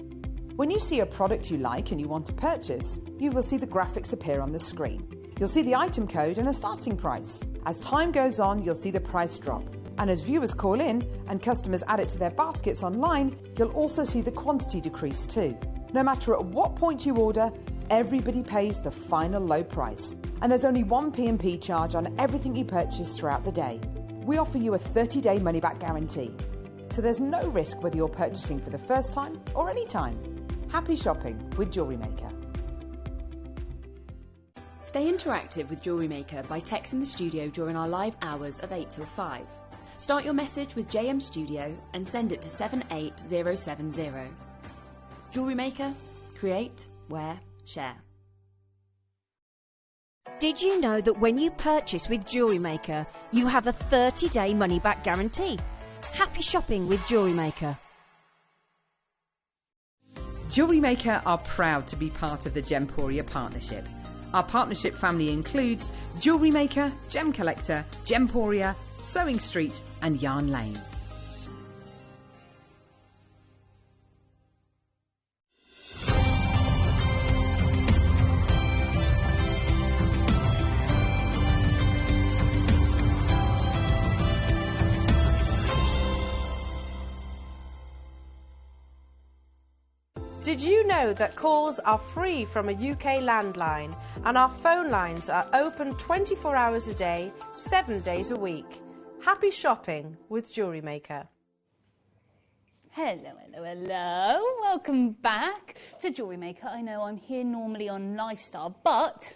When you see a product you like and you want to purchase, you will see the graphics appear on the screen. You'll see the item code and a starting price. As time goes on, you'll see the price drop. And as viewers call in and customers add it to their baskets online, you'll also see the quantity decrease too. No matter at what point you order, everybody pays the final low price. And there's only one P&P charge on everything you purchase throughout the day. We offer you a 30-day money-back guarantee. So there's no risk whether you're purchasing for the first time or any time. Happy shopping with Jewellery Maker. Stay interactive with Jewellery Maker by texting the studio during our live hours of 8 till 5. Start your message with JM Studio and send it to 78070. Jewellery Maker, create, wear, share. Did you know that when you purchase with Jewellery Maker, you have a 30-day money-back guarantee? Happy shopping with Jewellery Maker. Jewellery Maker are proud to be part of the Gemporia partnership. Our partnership family includes Jewellery Maker, Gem Collector, Gemporia, Sewing Street and Yarn Lane. Did you know that calls are free from a UK landline and our phone lines are open 24 hours a day, 7 days a week? Happy shopping with Jewellery Maker. Hello, hello, hello. Welcome back to Jewellery Maker. I know I'm here normally on Lifestyle, but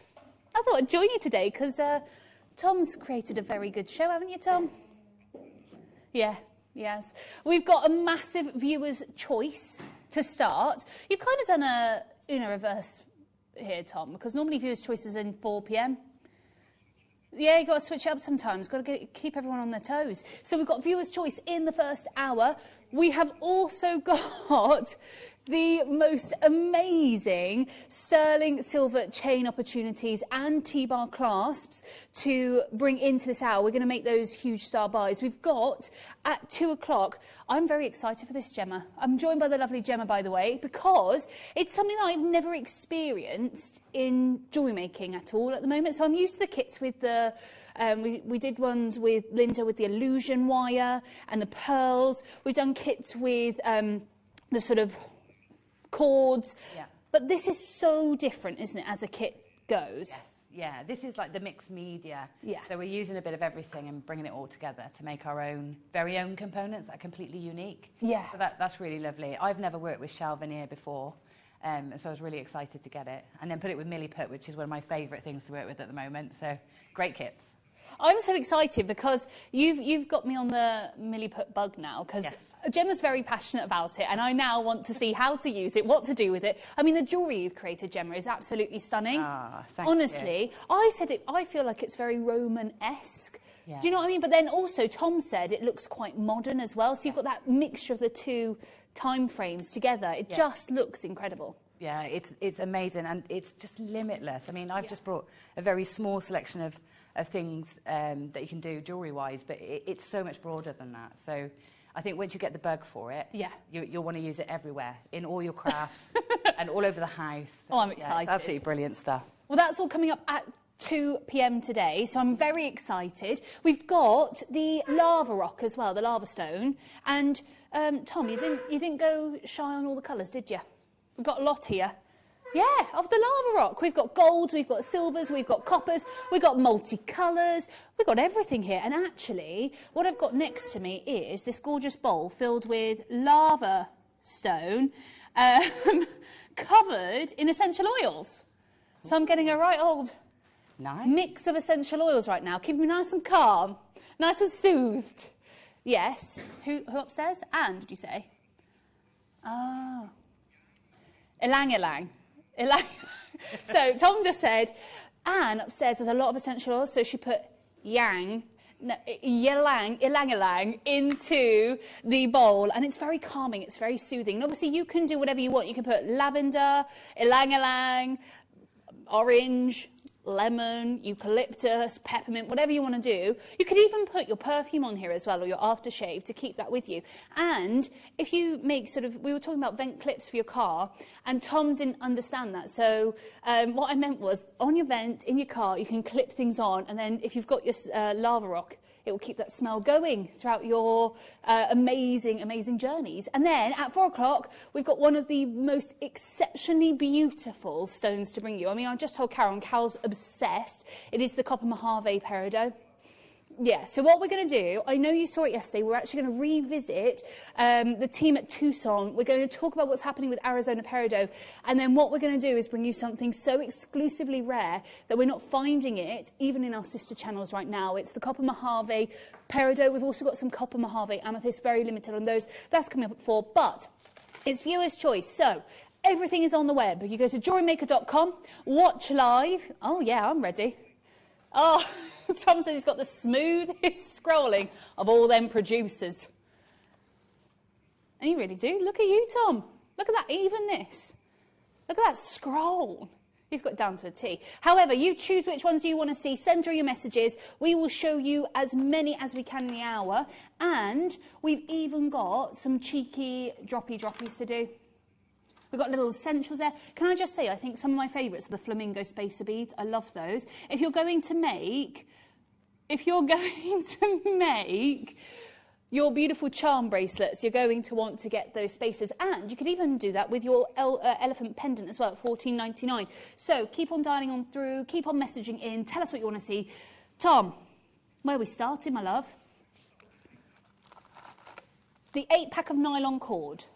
I thought I'd join you today because Tom's created a very good show, haven't you, Tom? Yeah, yes. We've got a massive viewer's choice to start. You've kind of done a Una reverse here, Tom, because normally viewers' choice is in 4 p.m. Yeah, you've got to switch it up sometimes. Got to keep everyone on their toes. So we've got viewer's choice in the first hour. We have also got the most amazing sterling silver chain opportunities and T-bar clasps to bring into this hour. We're going to make those huge star buys. We've got at 2 o'clock. I'm very excited for this, Gemma. I'm joined by the lovely Gemma, by the way, because it's something that I've never experienced in jewellery making at all at the moment. So I'm used to the kits with the we did ones with Linda with the illusion wire and the pearls. We've done kits with the sort of cords, yeah. But this is so different, isn't it, as a kit goes? Yes, yeah, this is like the mixed media. Yeah. So we're using a bit of everything and bringing it all together to make our own, very own components that are completely unique. Yeah. So that's really lovely. I've never worked with shell veneer before, so I was really excited to get it. And then put it with Milliput, which is one of my favourite things to work with at the moment. So great kits. I'm so excited because you've got me on the Milliput bug now because yes. Gemma's very passionate about it and I now want to see how to use it, what to do with it. I mean, the jewellery you've created, Gemma, is absolutely stunning. Honestly, I said it. I feel like it's very Roman-esque. Yeah. Do you know what I mean? But then also Tom said it looks quite modern as well. So you've got that mixture of the two time frames together. It just looks incredible. Yeah, it's amazing and it's just limitless. I mean, I've just brought a very small selection of things that you can do jewellery-wise, but it's so much broader than that. So I think once you get the bug for it, you'll want to use it everywhere, in all your crafts and all over the house. Oh, I'm excited. It's absolutely brilliant stuff. Well, that's all coming up at 2 p.m. today, so I'm very excited. We've got the lava rock as well, the lava stone. And Tom, you didn't go shy on all the colours, did you? We've got a lot here. Yeah, of the lava rock. We've got golds, we've got silvers, we've got coppers, we've got multicolours, we've got everything here. And actually, what I've got next to me is this gorgeous bowl filled with lava stone covered in essential oils. So I'm getting a right old Nice. Mix of essential oils right now, keeping me nice and calm, nice and soothed. Yes. Who upstairs? Anne, did you say? Ah. Ilang ilang. Ilang. So Tom just said, Anne upstairs has a lot of essential oils, so she put ylang ilang into the bowl, and it's very calming, it's very soothing. And obviously you can do whatever you want. You can put lavender, ilang ilang, orange, lemon, eucalyptus, peppermint, whatever you want to do. You could even put your perfume on here as well, or your aftershave, to keep that with you. And if you make sort of, we were talking about vent clips for your car, and Tom didn't understand that. So what I meant was, on your vent, in your car, you can clip things on, and then if you've got your lava rock, it will keep that smell going throughout your amazing, amazing journeys. And then at 4 o'clock, we've got one of the most exceptionally beautiful stones to bring you. I mean, I just told Carol, and Carol's obsessed. It is the copper Mojave peridot. Yeah, so what we're going to do, I know you saw it yesterday, we're actually going to revisit the team at Tucson. We're going to talk about what's happening with Arizona peridot, and then what we're going to do is bring you something so exclusively rare that we're not finding it, even in our sister channels right now. It's the copper Mojave peridot. We've also got some copper Mojave amethyst, very limited on those. That's coming up at 4, but it's viewer's choice. So everything is on the web. You go to JewelleryMaker.com, watch live. Oh yeah, I'm ready. Oh, Tom said he's got the smoothest scrolling of all them producers. And you really do. Look at you, Tom. Look at that evenness. Look at that scroll. He's got it down to a T. However, you choose which ones you want to see. Send through your messages. We will show you as many as we can in the hour. And we've even got some cheeky droppies to do. We've got little essentials there. Can I just say, I think some of my favourites are the flamingo spacer beads. I love those. If you're going to make your beautiful charm bracelets, you're going to want to get those spacers. And you could even do that with your elephant pendant as well at $14.99. So keep on dialing on through, keep on messaging in, tell us what you want to see. Tom, where are we starting, my love? The 8-pack of nylon cord.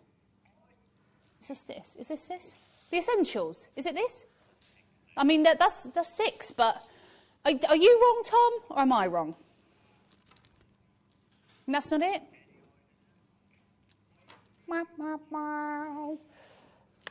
Is this this? Is this this? The essentials. Is it this? I mean, that's 6, but are you wrong, Tom, or am I wrong? And that's not it?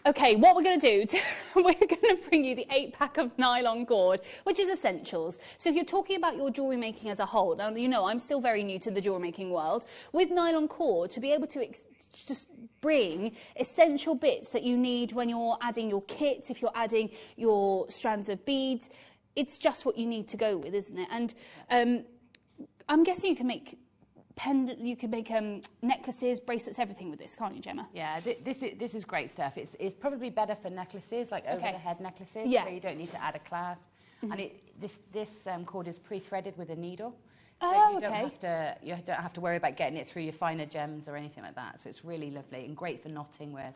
Okay, what we're going to do, we're going to bring you the 8-pack of nylon cord, which is essentials. So if you're talking about your jewellery making as a whole, now you know I'm still very new to the jewellery making world, with nylon cord, to be able to just bring essential bits that you need when you're adding your kits, if you're adding your strands of beads, it's just what you need to go with, isn't it? And I'm guessing you can make necklaces, bracelets, everything with this, can't you, Gemma? Yeah, this is great stuff. It's probably better for necklaces, like over-the-head necklaces, yeah, where you don't need to add a clasp. Mm-hmm. And this cord is pre-threaded with a needle. So you don't have to worry about getting it through your finer gems or anything like that. So it's really lovely and great for knotting with.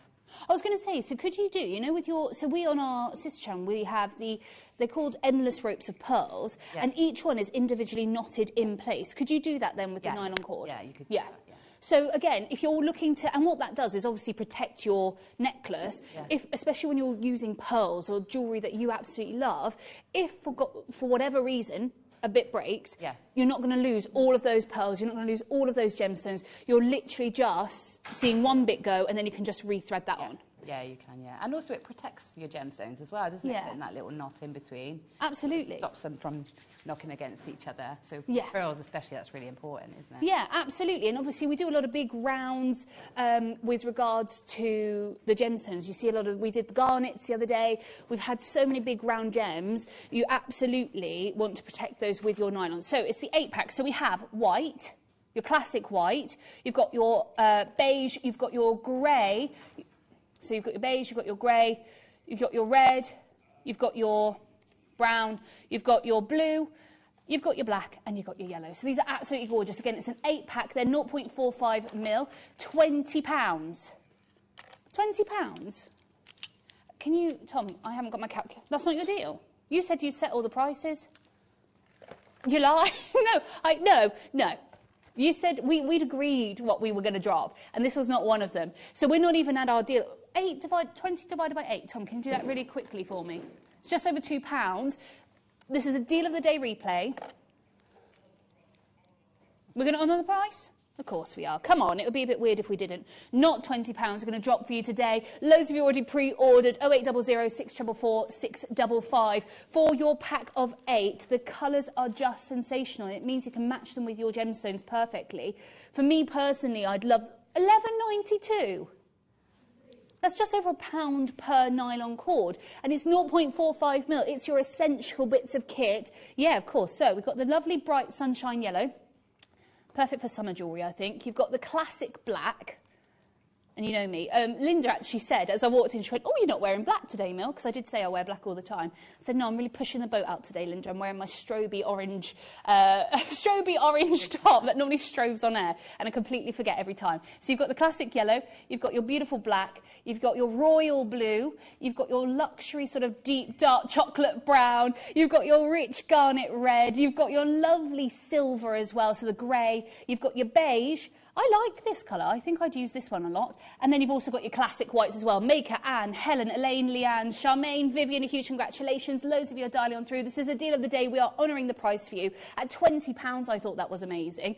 I was going to say, so could you do, you know, with your, so we on our sister channel, we have they're called endless ropes of pearls, and each one is individually knotted in place. Could you do that then with the nylon cord? Yeah, you could do that, yeah. So again, if you're looking to, and what that does is obviously protect your necklace, especially when you're using pearls or jewellery that you absolutely love, if for whatever reason, a bit breaks, you're not going to lose all of those pearls, you're not going to lose all of those gemstones, you're literally just seeing one bit go and then you can just re-thread that on. Yeah, you can, yeah. And also it protects your gemstones as well, doesn't it? Putting that little knot in between. Absolutely. It stops them from knocking against each other. So pearls especially, that's really important, isn't it? Yeah, absolutely. And obviously we do a lot of big rounds with regards to the gemstones. You see a lot of, we did the garnets the other day. We've had so many big round gems. You absolutely want to protect those with your nylon. So it's the 8-pack. So we have white, your classic white. You've got your beige, you've got your grey. So you've got your beige, you've got your grey, you've got your red, you've got your brown, you've got your blue, you've got your black, and you've got your yellow. So these are absolutely gorgeous. Again, it's an 8-pack. They're 0.45 mil, £20. £20? Can you, Tom, I haven't got my calculator. That's not your deal. You said you'd set all the prices. You lie? No. You said we'd agreed what we were going to drop, and this was not one of them. So we're not even at our deal. 20 divided by 8. Tom, can you do that really quickly for me? It's just over £2. This is a deal of the day replay. We're going to honour the price? Of course we are. Come on, it would be a bit weird if we didn't. Not £20. We're going to drop for you today. Loads of you already pre-ordered. 0800 644 655 for your pack of 8. The colours are just sensational. It means you can match them with your gemstones perfectly. For me personally, I'd love £11.92. That's just over £1 per nylon cord. And it's 0.45 mil. It's your essential bits of kit. Yeah, of course. So we've got the lovely bright sunshine yellow. Perfect for summer jewellery, I think. You've got the classic black. And you know me. Linda actually said, as I walked in, she went, oh, you're not wearing black today, Mill? Because I did say I wear black all the time. I said, no, I'm really pushing the boat out today, Linda. I'm wearing my stroby orange top that normally strobes on air. And I completely forget every time. So you've got the classic yellow. You've got your beautiful black. You've got your royal blue. You've got your luxury sort of deep, dark chocolate brown. You've got your rich garnet red. You've got your lovely silver as well, so the grey. You've got your beige. I like this colour. I think I'd use this one a lot. And then you've also got your classic whites as well. Maker, Anne, Helen, Elaine, Leanne, Charmaine, Vivian, a huge congratulations. Loads of you are dialing on through. This is a deal of the day. We are honouring the price for you. At £20, I thought that was amazing.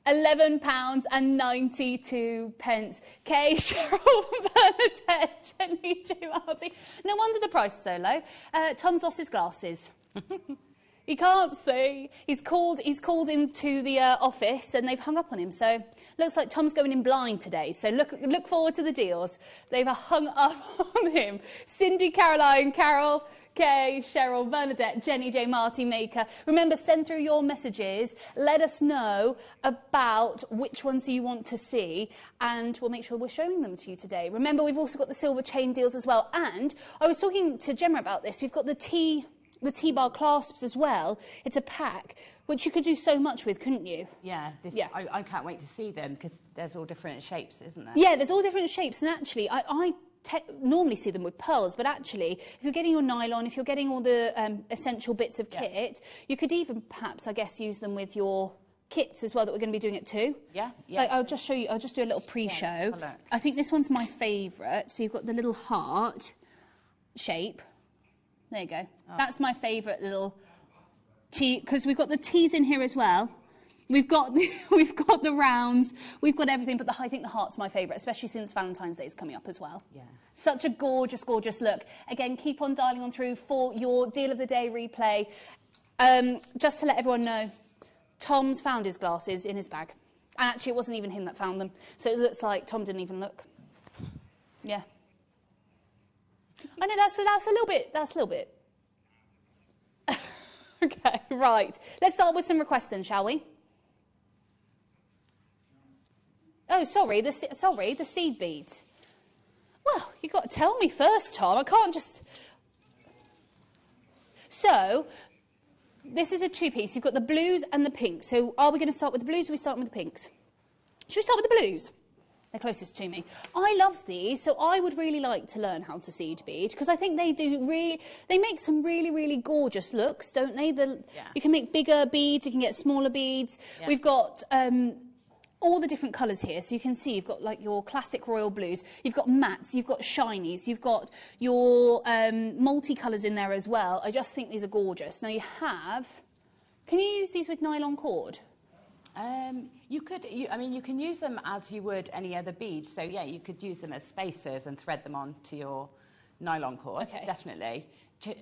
£11.92. Kay, Cheryl, Bernadette, Jenny, J. Marty. No wonder the price is so low. Tom's lost his glasses. He can't see. He's called into the office and they've hung up on him. So looks like Tom's going in blind today. So look forward to the deals. They've hung up on him. Cindy, Caroline, Carol, Kay, Cheryl, Bernadette, Jenny, J. Marty, Maker. Remember, send through your messages. Let us know about which ones you want to see and we'll make sure we're showing them to you today. Remember, we've also got the silver chain deals as well. And I was talking to Gemma about this. We've got the T-bar clasps as well. It's a pack, which you could do so much with, couldn't you? Yeah, I can't wait to see them because there's all different shapes, isn't there? Yeah, there's all different shapes. And actually, I normally see them with pearls, but actually, if you're getting your nylon, if you're getting all the essential bits of kit, you could even perhaps, I guess, use them with your kits as well that we're going to be doing it too. Yeah. Like, I'll just show you, I'll just do a little pre-show. I think this one's my favourite. So you've got the little heart shape. There you go. Oh. That's my favourite little T, because we've got the T's in here as well. We've got the rounds, we've got everything, but I think the heart's my favourite, especially since Valentine's Day is coming up as well. Yeah. Such a gorgeous, gorgeous look. Again, keep on dialing on through for your Deal of the Day replay. Just to let everyone know, Tom's found his glasses in his bag. And actually, it wasn't even him that found them. So it looks like Tom didn't even look. Yeah. I know that's a little bit. Okay, right. Let's start with some requests then, shall we? Oh, sorry, the seed beads. Well, you've got to tell me first, Tom. I can't just... So, this is a two-piece. You've got the blues and the pinks. So, are we going to start with the blues or are we starting with the pinks? Should we start with the blues? They're closest to me. I love these, so I would really like to learn how to seed bead because I think they make some really, really gorgeous looks, don't they? You can make bigger beads, you can get smaller beads. Yeah. We've got all the different colours here, so you can see you've got like your classic royal blues, you've got mattes, you've got shinies, you've got your multi-colours in there as well. I just think these are gorgeous. Now you have... Can you use these with nylon cord? You can use them as you would any other bead. So yeah, you could use them as spacers and thread them onto your nylon cord. Okay. Definitely.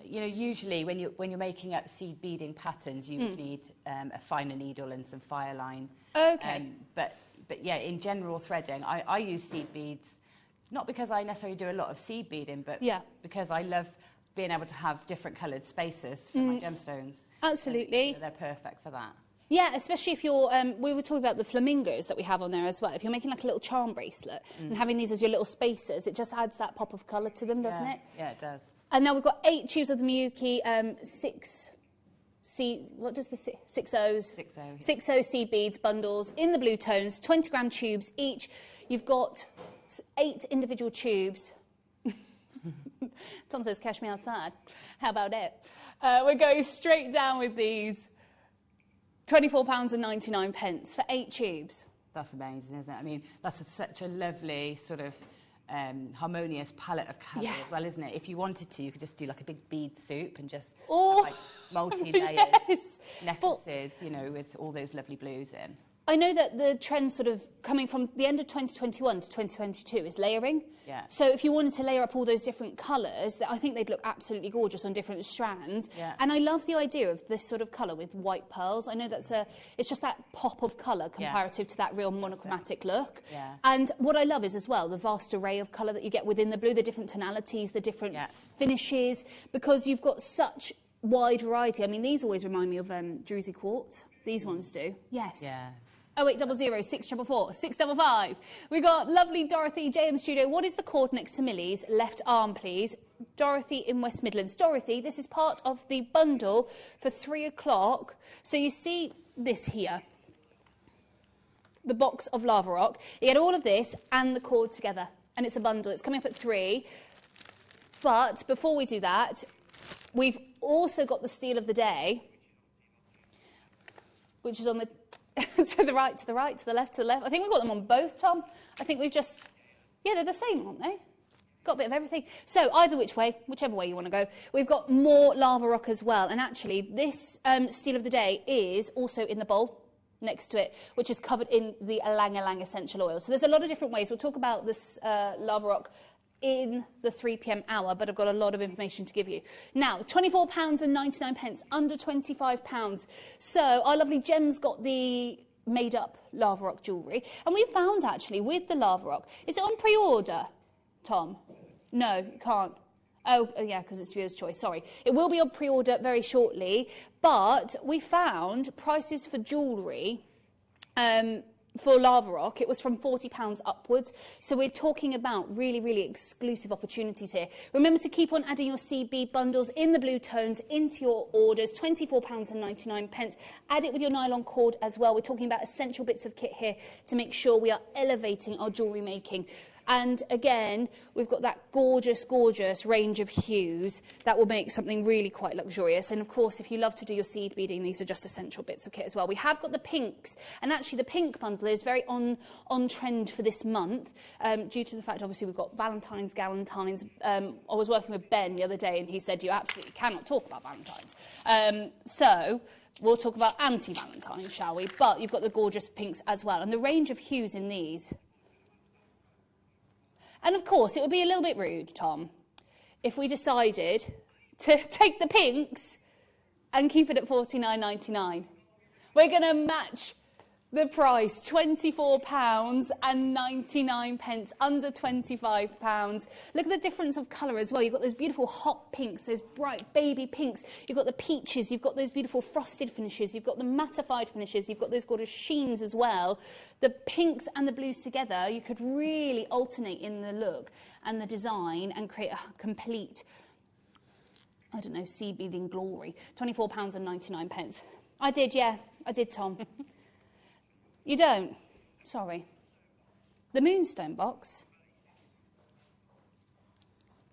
You know, usually when you're making up seed beading patterns, you would need a finer needle and some fire line. Okay. But yeah, in general threading, I use seed beads, not because I necessarily do a lot of seed beading, but because I love being able to have different coloured spacers for my gemstones. Absolutely. So they're perfect for that. Yeah, especially if you're, we were talking about the flamingos that we have on there as well. If you're making like a little charm bracelet and having these as your little spacers, it just adds that pop of colour to them, doesn't it? Yeah, it does. And now we've got 8 tubes of the Miyuki, 6O seed beads bundles in the blue tones, 20-gram tubes each. You've got 8 individual tubes. Tom says, cash me outside. How about it? We're going straight down with these. £24.99 for 8 tubes. That's amazing, isn't it? I mean, that's such a lovely sort of harmonious palette of colour as well, isn't it? If you wanted to, you could just do like a big bead soup and just have, like multi-layers, necklaces, you know, with all those lovely blues in. I know that the trend sort of coming from the end of 2021 to 2022 is layering. Yeah. So if you wanted to layer up all those different colours, I think they'd look absolutely gorgeous on different strands. Yeah. And I love the idea of this sort of colour with white pearls. I know it's just that pop of colour comparative to that real monochromatic look. Yeah. And what I love is as well the vast array of colour that you get within the blue, the different tonalities, the different finishes, because you've got such wide variety. I mean, these always remind me of Druzy quartz. These ones do. Yes. Yeah. 0800 644 655. We got lovely Dorothy, JM Studio. What is the cord next to Millie's left arm, please? Dorothy in West Midlands. Dorothy, this is part of the bundle for 3 o'clock. So you see this here, the box of lava rock. You get all of this and the cord together, and it's a bundle. It's coming up at 3. But before we do that, we've also got the steal of the day, which is on the to the right, to the right, to the left, to the left. I think we've got them on both, Tom. I think we've just, yeah, they're the same, aren't they? Got a bit of everything. So either whichever way you want to go. We've got more lava rock as well. And actually, this steal of the day is also in the bowl next to it, which is covered in the Ylang Ylang essential oil. So there's a lot of different ways. We'll talk about this lava rock in the 3 p.m. hour, but I've got a lot of information to give you. Now, £24.99, under £25. So our lovely Gem's got the made-up lava rock jewellery. And we found, actually, with the lava rock, is it on pre-order, Tom? No, you can't. Oh yeah, because it's viewer's choice, sorry. It will be on pre-order very shortly, but we found prices for jewellery for lava rock, it was from £40 upwards. So we're talking about really, really exclusive opportunities here. Remember to keep on adding your CB bundles in the blue tones into your orders, £24.99. Add it with your nylon cord as well. We're talking about essential bits of kit here to make sure we are elevating our jewellery making. And again, we've got that gorgeous, gorgeous range of hues that will make something really quite luxurious. And of course, if you love to do your seed beading, these are just essential bits of kit as well. We have got the pinks, and actually the pink bundle is very on trend for this month, due to the fact, obviously, we've got Valentine's, Galentine's. I was working with Ben the other day, and he said, you absolutely cannot talk about Valentine's. So we'll talk about anti-Valentine, shall we? But you've got the gorgeous pinks as well, and the range of hues in these. And of course, it would be a little bit rude, Tom, if we decided to take the pinks and keep it at £49.99. We're going to match the price, £24.99, under £25. Look at the difference of colour as well. You've got those beautiful hot pinks, those bright baby pinks. You've got the peaches, you've got those beautiful frosted finishes, you've got the mattified finishes, you've got those gorgeous sheens as well. The pinks and the blues together, you could really alternate in the look and the design and create a complete, I don't know, sea beading glory. £24.99. I did, yeah, I did, Tom. You don't? Sorry. The Moonstone box.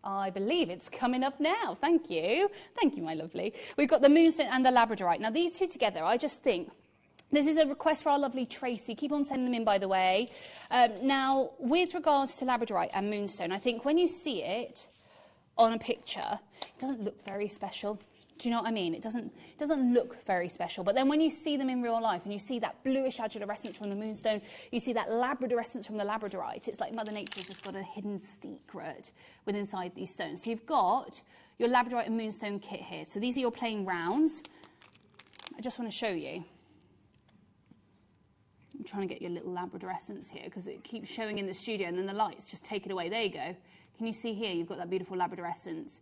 I believe it's coming up now. Thank you. Thank you, my lovely. We've got the Moonstone and the Labradorite. Now, these two together, I just think, this is a request for our lovely Tracy. Keep on sending them in, by the way. Now, with regards to Labradorite and Moonstone, I think when you see it on a picture, it doesn't look very special. Do you know what I mean? It doesn't look very special. But then when you see them in real life and you see that bluish agilorescence from the Moonstone, you see that Labradorescence from the Labradorite, it's like Mother Nature's just got a hidden secret within inside these stones. So you've got your Labradorite and Moonstone kit here. So these are your plain rounds. I just want to show you. I'm trying to get your little Labradorescence here because it keeps showing in the studio and then the lights just take it away. There you go. Can you see here? You've got that beautiful Labradorescence.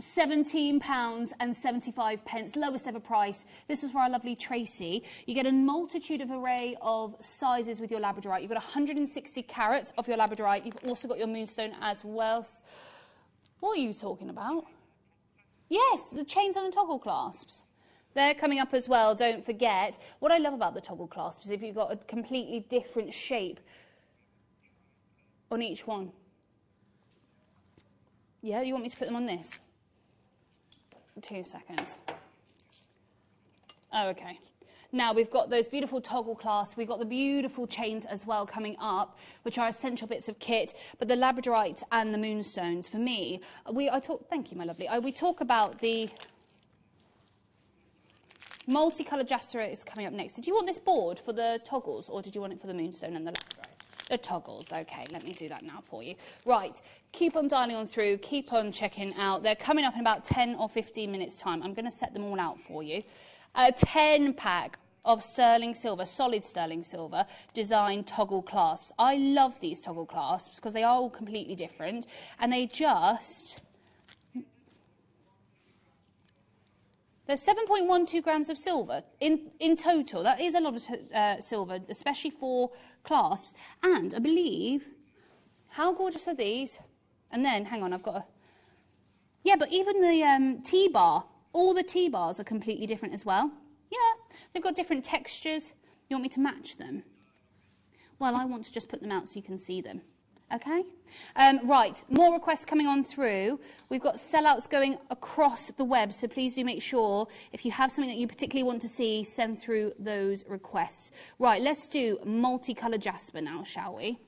£17.75, lowest ever price. This is for our lovely Tracy. You get a multitude of array of sizes with your Labradorite. You've got 160 carats of your Labradorite. You've also got your Moonstone as well. What are you talking about? Yes, the chains and the toggle clasps. They're coming up as well, don't forget. What I love about the toggle clasps is if you've got a completely different shape on each one. Yeah, you want me to put them on this? 2 seconds. Oh, okay. Now we've got those beautiful toggle clasps, we've got the beautiful chains as well coming up, which are essential bits of kit, but the labradorite and the moonstones, for me, thank you, my lovely, we talk about the multicoloured jasper is coming up next. Did you want this board for the toggles, or did you want it for the moonstone and the labradorite? The toggles, okay, let me do that now for you. Right, keep on dialing on through, keep on checking out. They're coming up in about 10 or 15 minutes time. I'm going to set them all out for you. A 10-pack of sterling silver, solid sterling silver, designed toggle clasps. I love these toggle clasps because they are all completely different, and they just... There's 7.12 grams of silver in total. That is a lot of silver, especially for clasps. And I believe, how gorgeous are these? And then, hang on, I've got a... Yeah, but even the T-bar, all the T-bars are completely different as well. Yeah, they've got different textures. You want me to match them? Well, I want to just put them out so you can see them. Okay? Right, more requests coming on through. We've got sellouts going across the web, so please do make sure if you have something that you particularly want to see, send through those requests. Right, let's do multicoloured jasper now, shall we?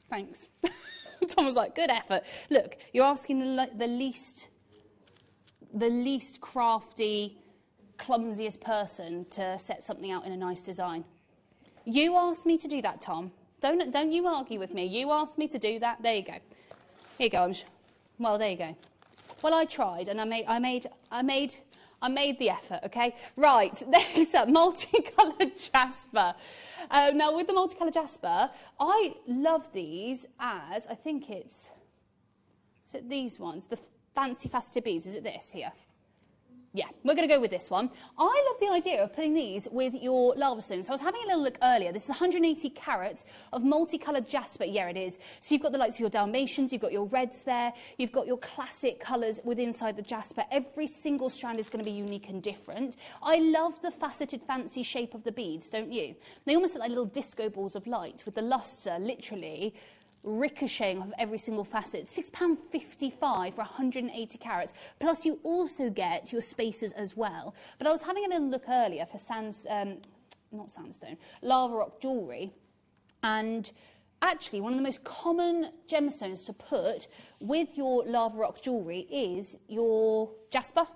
Thanks. Tom was like, good effort. Look, you're asking the least crafty, clumsiest person to set something out in a nice design. You asked me to do that, Tom. Don't you argue with me. You asked me to do that. There you go. Here you go. Well, there you go. Well, I tried, and I made the effort. Okay. Right. There's a multicoloured jasper. Now, with the multicoloured jasper, I love these as I think is it these ones, the fancy faceted beads. Is it this here? Yeah, we're going to go with this one. I love the idea of putting these with your lava stones. So I was having a little look earlier. This is 180 carats of multicoloured jasper. Yeah, it is. So you've got the likes of your Dalmatians, you've got your reds there, you've got your classic colours within inside the jasper. Every single strand is going to be unique and different. I love the faceted, fancy shape of the beads, don't you? They almost look like little disco balls of light with the lustre, literally ricocheting off every single facet. £6.55 for 180 carats. Plus you also get your spacers as well. But I was having a little look earlier for not sandstone, lava rock jewellery, and actually one of the most common gemstones to put with your lava rock jewellery is your jasper.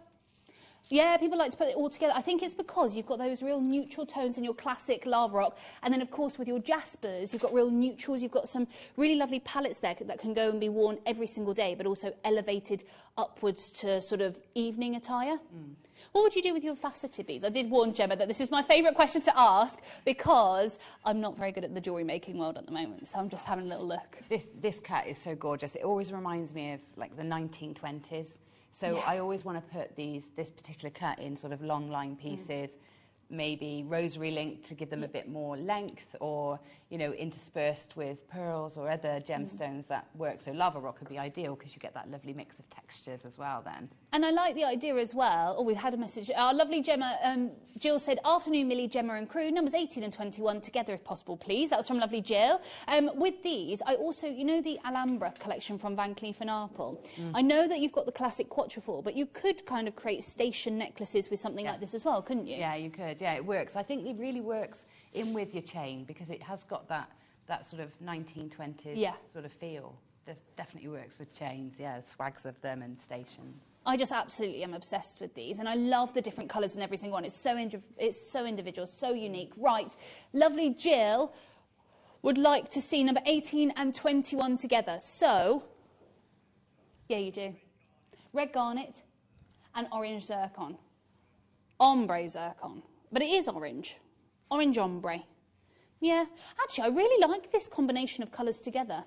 Yeah, people like to put it all together. I think it's because you've got those real neutral tones in your classic lava rock. And then, of course, with your jaspers, you've got real neutrals. You've got some really lovely palettes there that can go and be worn every single day, but also elevated upwards to sort of evening attire. Mm. What would you do with your faceted beads? I did warn Gemma that this is my favourite question to ask because I'm not very good at the jewellery making world at the moment, so I'm just having a little look. This cat is so gorgeous. It always reminds me of, like, the 1920s. So yeah. I always want to put this particular cut in sort of long line pieces, maybe rosary linked to give them a bit more length, or, you know, interspersed with pearls or other gemstones that work. So lava rock would be ideal because you get that lovely mix of textures as well then. And I like the idea as well. Oh, we've had a message. Our lovely Gemma, Jill said, afternoon, Millie, Gemma and crew, numbers 18 and 21 together if possible, please. That was from lovely Jill. With these, I also, you know the Alhambra collection from Van Cleef & Arpels? I know that you've got the classic quatrefoil, but you could kind of create station necklaces with something like this as well, couldn't you? Yeah, you could. Yeah, it works. I think it really works in with your chain because it has got that sort of 1920s sort of feel. Definitely works with chains, yeah, swags of them and stations. I just absolutely am obsessed with these, and I love the different colours in every single one. It's so individual, so unique. Right, lovely Jill would like to see number 18 and 21 together. So, yeah, you do. Red garnet and orange zircon. Ombre zircon. But it is orange. Orange ombre. Yeah, actually, I really like this combination of colours together.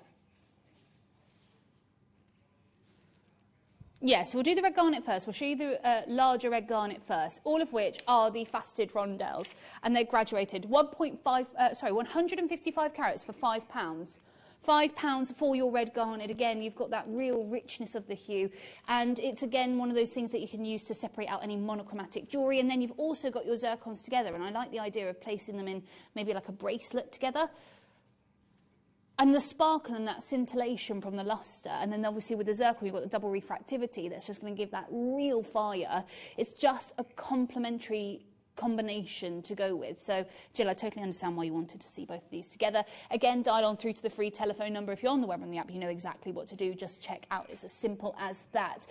Yeah, so we'll do the red garnet first. We'll show you the larger red garnet first, all of which are the faceted rondelles, and they're graduated. 155 carats for £5. £5 for your red garnet. Again, you've got that real richness of the hue, and it's again one of those things that you can use to separate out any monochromatic jewellery. And then you've also got your zircons together, and I like the idea of placing them in maybe like a bracelet together. And the sparkle and that scintillation from the luster, and then obviously with the zircon, you've got the double refractivity that's just going to give that real fire. It's just a complementary combination to go with. So, Jill, I totally understand why you wanted to see both of these together. Again, dial on through to the free telephone number. If you're on the web or on the app, you know exactly what to do. Just check out. It's as simple as that.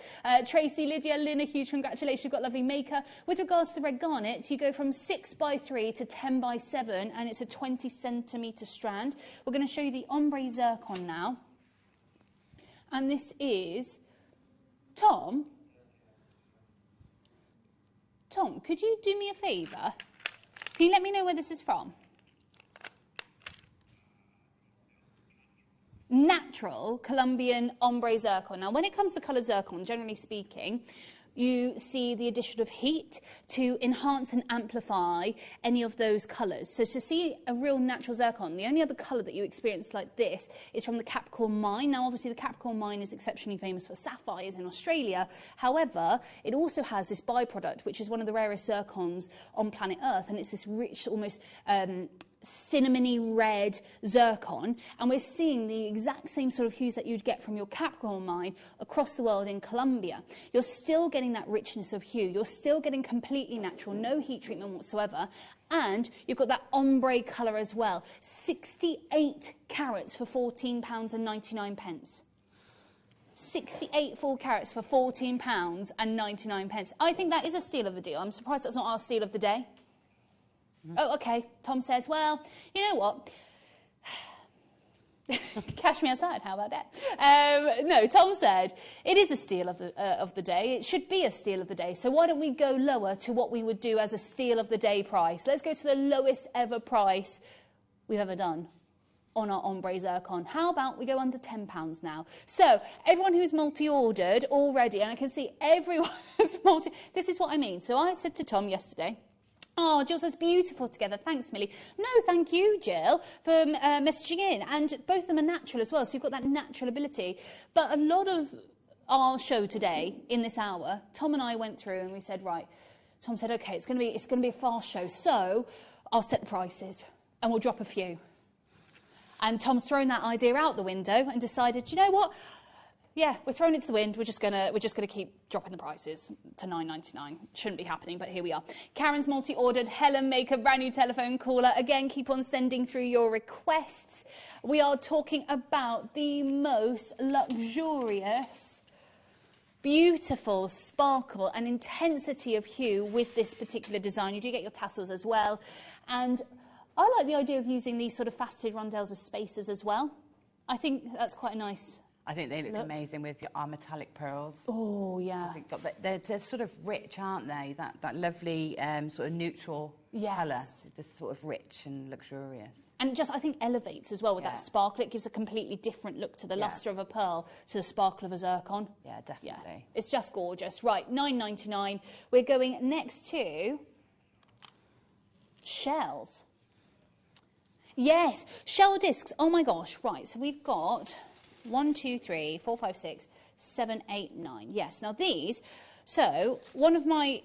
Tracy, Lydia, Lynn, a huge congratulations. You've got lovely maker. With regards to the red garnet, you go from 6x3 to 10x7, and it's a 20 centimetre strand. We're going to show you the ombre zircon now. And this is Tom. Tom, could you do me a favour? Can you let me know where this is from? Natural Colombian ombre zircon. Now, when it comes to coloured zircon, generally speaking, you see the addition of heat to enhance and amplify any of those colours. So to see a real natural zircon, the only other colour that you experience like this is from the Capricorn mine. Now, obviously, the Capricorn mine is exceptionally famous for sapphires in Australia. However, it also has this byproduct, which is one of the rarest zircons on planet Earth, and it's this rich, almost cinnamony red zircon, and we're seeing the exact same sort of hues that you'd get from your Capricorn mine across the world in Colombia. You're still getting that richness of hue. You're still getting completely natural, no heat treatment whatsoever, and you've got that ombre colour as well. 68 carats for £14.99. 68 full carats for £14.99. I think that is a steal of the deal. I'm surprised that's not our steal of the day. Oh, OK. Tom says, well, you know what? Cash me outside, how about that? No, Tom said, it is a steal of the day. It should be a steal of the day. So why don't we go lower to what we would do as a steal of the day price? Let's go to the lowest ever price we've ever done on our ombre zircon. How about we go under £10 now? So everyone who's multi-ordered already, and I can see everyone who's this is what I mean. So I said to Tom yesterday, oh, Jill says beautiful together. Thanks, Millie. No, thank you, Jill, for messaging in. And both of them are natural as well, so you've got that natural ability. But a lot of our show today, in this hour, Tom and I went through and we said, right, Tom said, OK, it's going to be a fast show, so I'll set the prices and we'll drop a few. And Tom's thrown that idea out the window and decided, you know what? Yeah, we're throwing it to the wind. We're just gonna keep dropping the prices to $9.99. Shouldn't be happening, but here we are. Karen's multi-ordered. Helen Maker, brand new telephone caller. Again, keep on sending through your requests. We are talking about the most luxurious, beautiful sparkle and intensity of hue with this particular design. You do get your tassels as well, and I like the idea of using these sort of faceted rondelles as spacers as well. I think that's quite a nice. I think they look amazing with our metallic pearls. Oh, yeah. They're sort of rich, aren't they? That lovely sort of neutral colour. Just sort of rich and luxurious. And it just, I think, elevates as well with that sparkle. It gives a completely different look to the lustre of a pearl to the sparkle of a zircon. Yeah, definitely. Yeah. It's just gorgeous. Right, $9.99. We're going next to shells. Yes, shell discs. Oh, my gosh. Right, so we've got 1, 2, 3, 4, 5, 6, 7, 8, 9. Yes, now these, so one of my,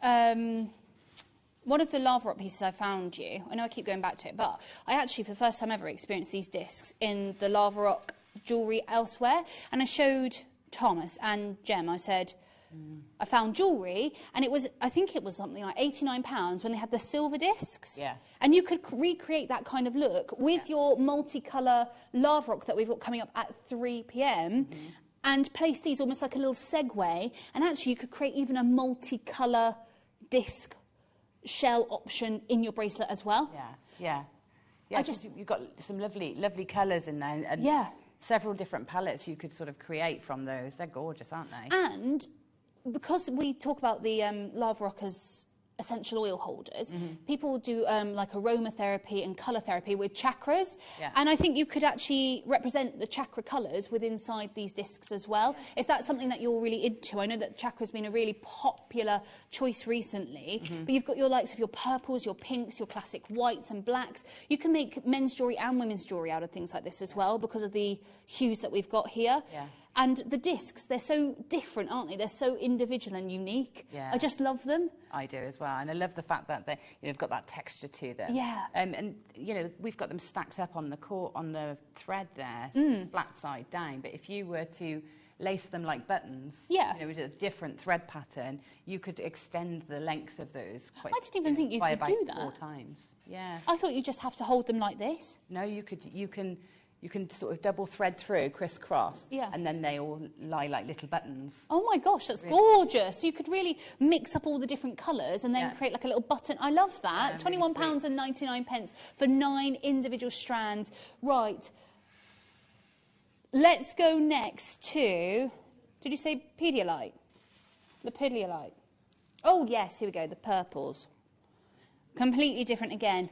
one of the lava rock pieces I found you, I know I keep going back to it, but I actually, for the first time ever, experienced these discs in the lava rock jewellery elsewhere. And I showed Thomas and Jem, I said, I found jewellery, and it was, I think it was something like £89 when they had the silver discs. Yeah. And you could recreate that kind of look with your multicolour lava rock that we've got coming up at 3 p.m. And place these almost like a little segue. And actually, you could create even a multicolour disc shell option in your bracelet as well. Yeah. You've got some lovely colours in there. And several different palettes you could sort of create from those. They're gorgeous, aren't they? And because we talk about the lava rock as essential oil holders, people do like aromatherapy and colour therapy with chakras. And I think you could actually represent the chakra colours within inside these discs as well. If that's something that you're really into. I know that chakra's been a really popular choice recently, but you've got your likes of your purples, your pinks, your classic whites and blacks. You can make men's jewellery and women's jewellery out of things like this as well because of the hues that we've got here. And the discs, they're so different, aren't they? They're so individual and unique. Yeah. I just love them. I do as well. And I love the fact that they've got that texture to them. Yeah. And, you know, we've got them stacked up on the thread there, so flat side down. But if you were to lace them like buttons, you know, with a different thread pattern, you could extend the length of those quite, I didn't even think you could do that. 4 times. Yeah. I thought you just have to hold them like this. No, you can sort of double thread through, crisscross, and then they all lie like little buttons. Oh my gosh, that's gorgeous. You could really mix up all the different colours and then create like a little button. I love that. Yeah, £21.99 for 9 individual strands. Right. Let's go next to, did you say Pedialyte? The Pedialyte. Oh yes, here we go, the purples. Completely different again.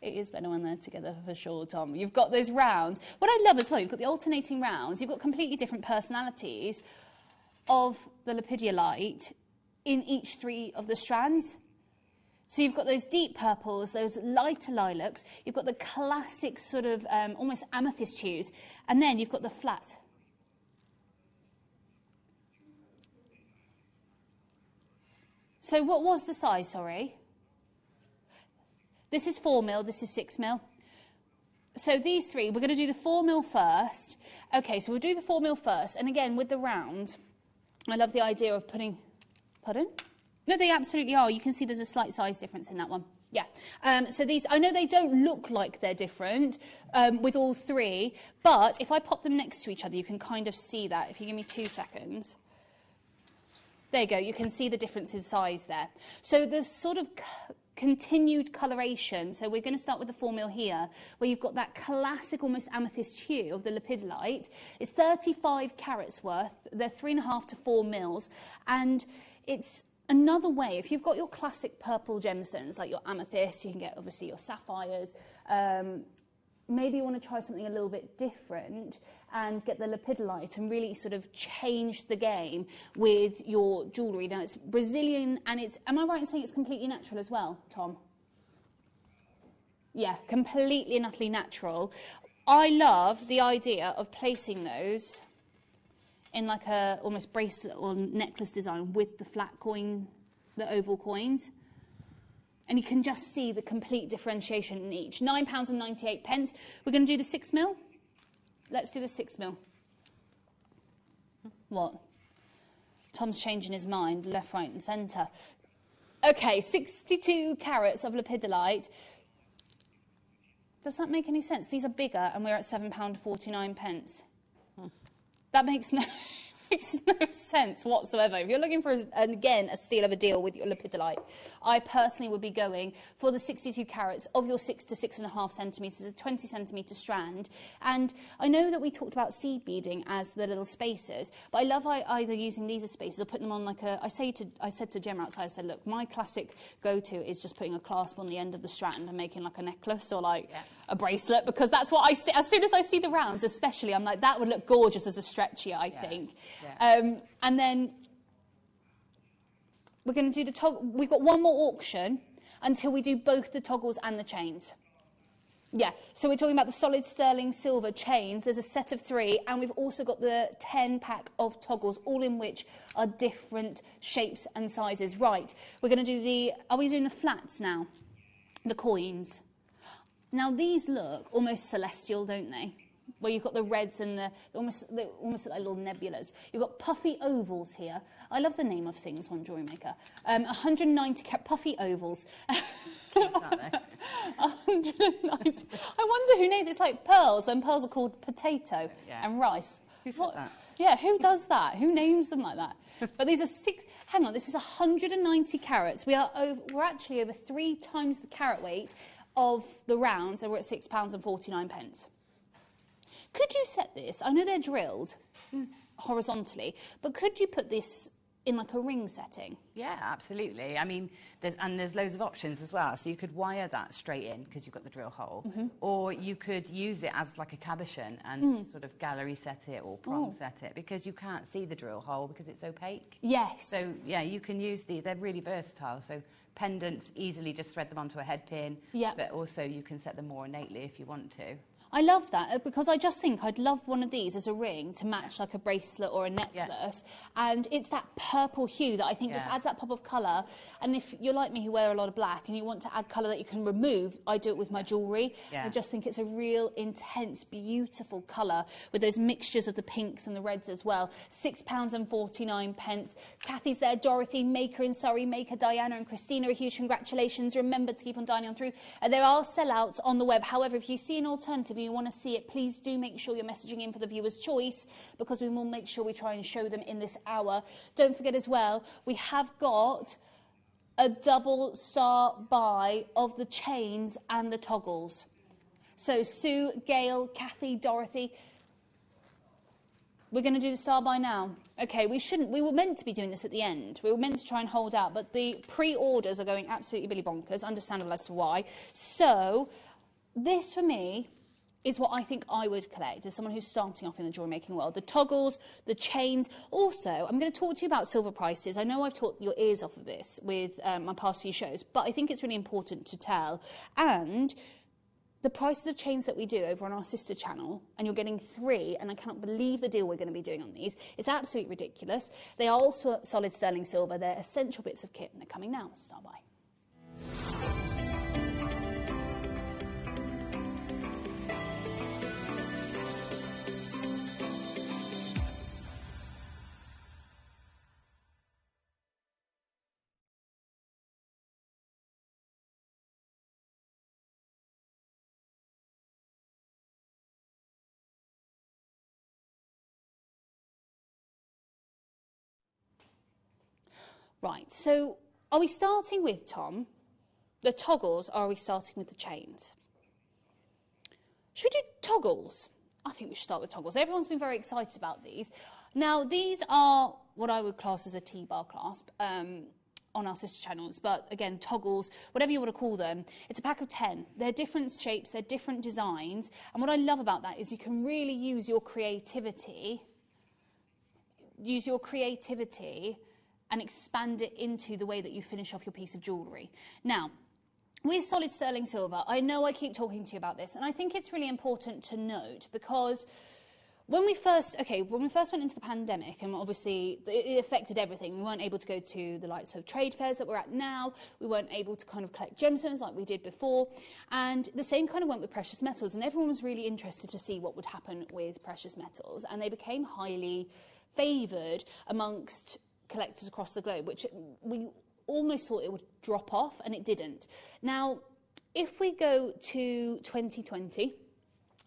It is better when they're together for sure, Tom. You've got those rounds. What I love as well, you've got the alternating rounds. You've got completely different personalities of the Lepidolite in each 3 of the strands. So you've got those deep purples, those lighter lilacs. You've got the classic sort of almost amethyst hues. And then you've got the flat. So what was the size, sorry? This is 4mm, this is 6mm. So these 3, we're going to do the 4mm first. Okay, so we'll do the 4mm first. And again, with the round, I love the idea of putting... Pardon? No, they absolutely are. You can see there's a slight size difference in that one. Yeah. So these, I know they don't look like they're different with all 3, but if I pop them next to each other, you can kind of see that. If you give me 2 seconds. There you go. You can see the difference in size there. So there's sort of... continued coloration. So we're going to start with the 4mm here, where you've got that classic almost amethyst hue of the lepidolite. It's 35 carats worth. They're 3.5 to 4 mils, and it's another way. If you've got your classic purple gemstones like your amethyst, you can get obviously your sapphires. Maybe you want to try something a little bit different and get the lepidolite and really sort of change the game with your jewellery. Now, it's Brazilian and it's, am I right in saying it's completely natural as well, Tom? Yeah, completely and utterly natural. I love the idea of placing those in like a almost bracelet or necklace design with the flat coin, the oval coins. And you can just see the complete differentiation in each. £9.98. We're going to do the 6mm. Let's do the 6mm. What? Tom's changing his mind, left, right and centre. Okay, 62 carats of lepidolite. Does that make any sense? These are bigger and we're at £7.49. That makes no sense whatsoever. If you're looking for, again, a steal of a deal with your lepidolite, I personally would be going for the 62 carats of your 6 to 6.5 centimetres, a 20 centimetre strand. And I know that we talked about seed beading as the little spacers, but I love either using these as spacers or putting them on like a, I said to Gemma outside, I said, look, my classic go-to is just putting a clasp on the end of the strand and making like a necklace or like a bracelet, because that's what I see. As soon as I see the rounds, especially, I'm like, that would look gorgeous as a stretchy, I think. Yeah. And then we're going to do the toggle. We've got one more auction until we do both the toggles and the chains. Yeah, so we're talking about the solid sterling silver chains. There's a set of 3, and we've also got the 10-pack of toggles, all in which are different shapes and sizes. Right, we're going to do the, are we doing the flats now? The coins. Now, these look almost celestial, don't they? Where you've got the reds and they almost look like little nebulas. You've got puffy ovals here. I love the name of things on Jewellery Maker. 190 puffy ovals. 190. I wonder who names it. It's like pearls, when pearls are called potato and rice. Who said that? Yeah, who does that? Who names them like that? But these are hang on, this is 190 carats. We're actually over 3 times the carat weight of the round, so we're at £6.49. Could you set this? I know they're drilled horizontally, but could you put this in like a ring setting? Yeah, absolutely. I mean, there's loads of options as well. So you could wire that straight in because you've got the drill hole, or you could use it as like a cabochon and sort of gallery set it or prong set it, because you can't see the drill hole because it's opaque. Yes. So yeah, you can use these. They're really versatile. So pendants, easily just thread them onto a head pin. Yeah. But also you can set them more innately if you want to. I love that because I just think I'd love one of these as a ring to match like a bracelet or a necklace. And it's that purple hue that I think just adds that pop of colour. And if you're like me who wear a lot of black and you want to add colour that you can remove, I do it with my jewellery. I just think it's a real intense, beautiful colour with those mixtures of the pinks and the reds as well. £6.49. Kathy's there, Dorothy, Maker in Surrey, Maker, Diana and Christina, a huge congratulations. Remember to keep on dining on through. There are sellouts on the web. However, if you see an alternative and you want to see it, please do make sure you're messaging in for the viewer's choice because we will make sure we try and show them in this hour. Don't forget as well, we have got a double star buy of the chains and the toggles. So Sue, Gail, Kathy, Dorothy, we're going to do the star buy now. Okay, we were meant to be doing this at the end. We were meant to try and hold out, but the pre-orders are going absolutely billy bonkers, understandable as to why. So this, for me, is what I think I would collect as someone who's starting off in the jewellery making world. The toggles, the chains. Also, I'm going to talk to you about silver prices. I know I've taught your ears off of this with my past few shows, but I think it's really important to tell. And the prices of chains that we do over on our sister channel, and you're getting 3, and I cannot believe the deal we're going to be doing on these. It's absolutely ridiculous. They are also solid sterling silver. They're essential bits of kit, and they're coming now. Star buy. Right, so are we starting with, Tom, the toggles, or are we starting with the chains? Should we do toggles? I think we should start with toggles. Everyone's been very excited about these. Now, these are what I would class as a T-bar clasp on our sister channels, but again, toggles, whatever you want to call them, it's a pack of 10. They're different shapes, they're different designs, and what I love about that is you can really use your creativity and expand it into the way that you finish off your piece of jewellery. Now, with solid sterling silver, I know I keep talking to you about this, and I think it's really important to note because when we first went into the pandemic, and obviously it affected everything, we weren't able to go to the likes of trade fairs that we're at now, we weren't able to kind of collect gemstones like we did before, and the same kind of went with precious metals, and everyone was really interested to see what would happen with precious metals, and they became highly favoured amongst collectors across the globe, which we almost thought it would drop off, and it didn't. Now, if we go to 2020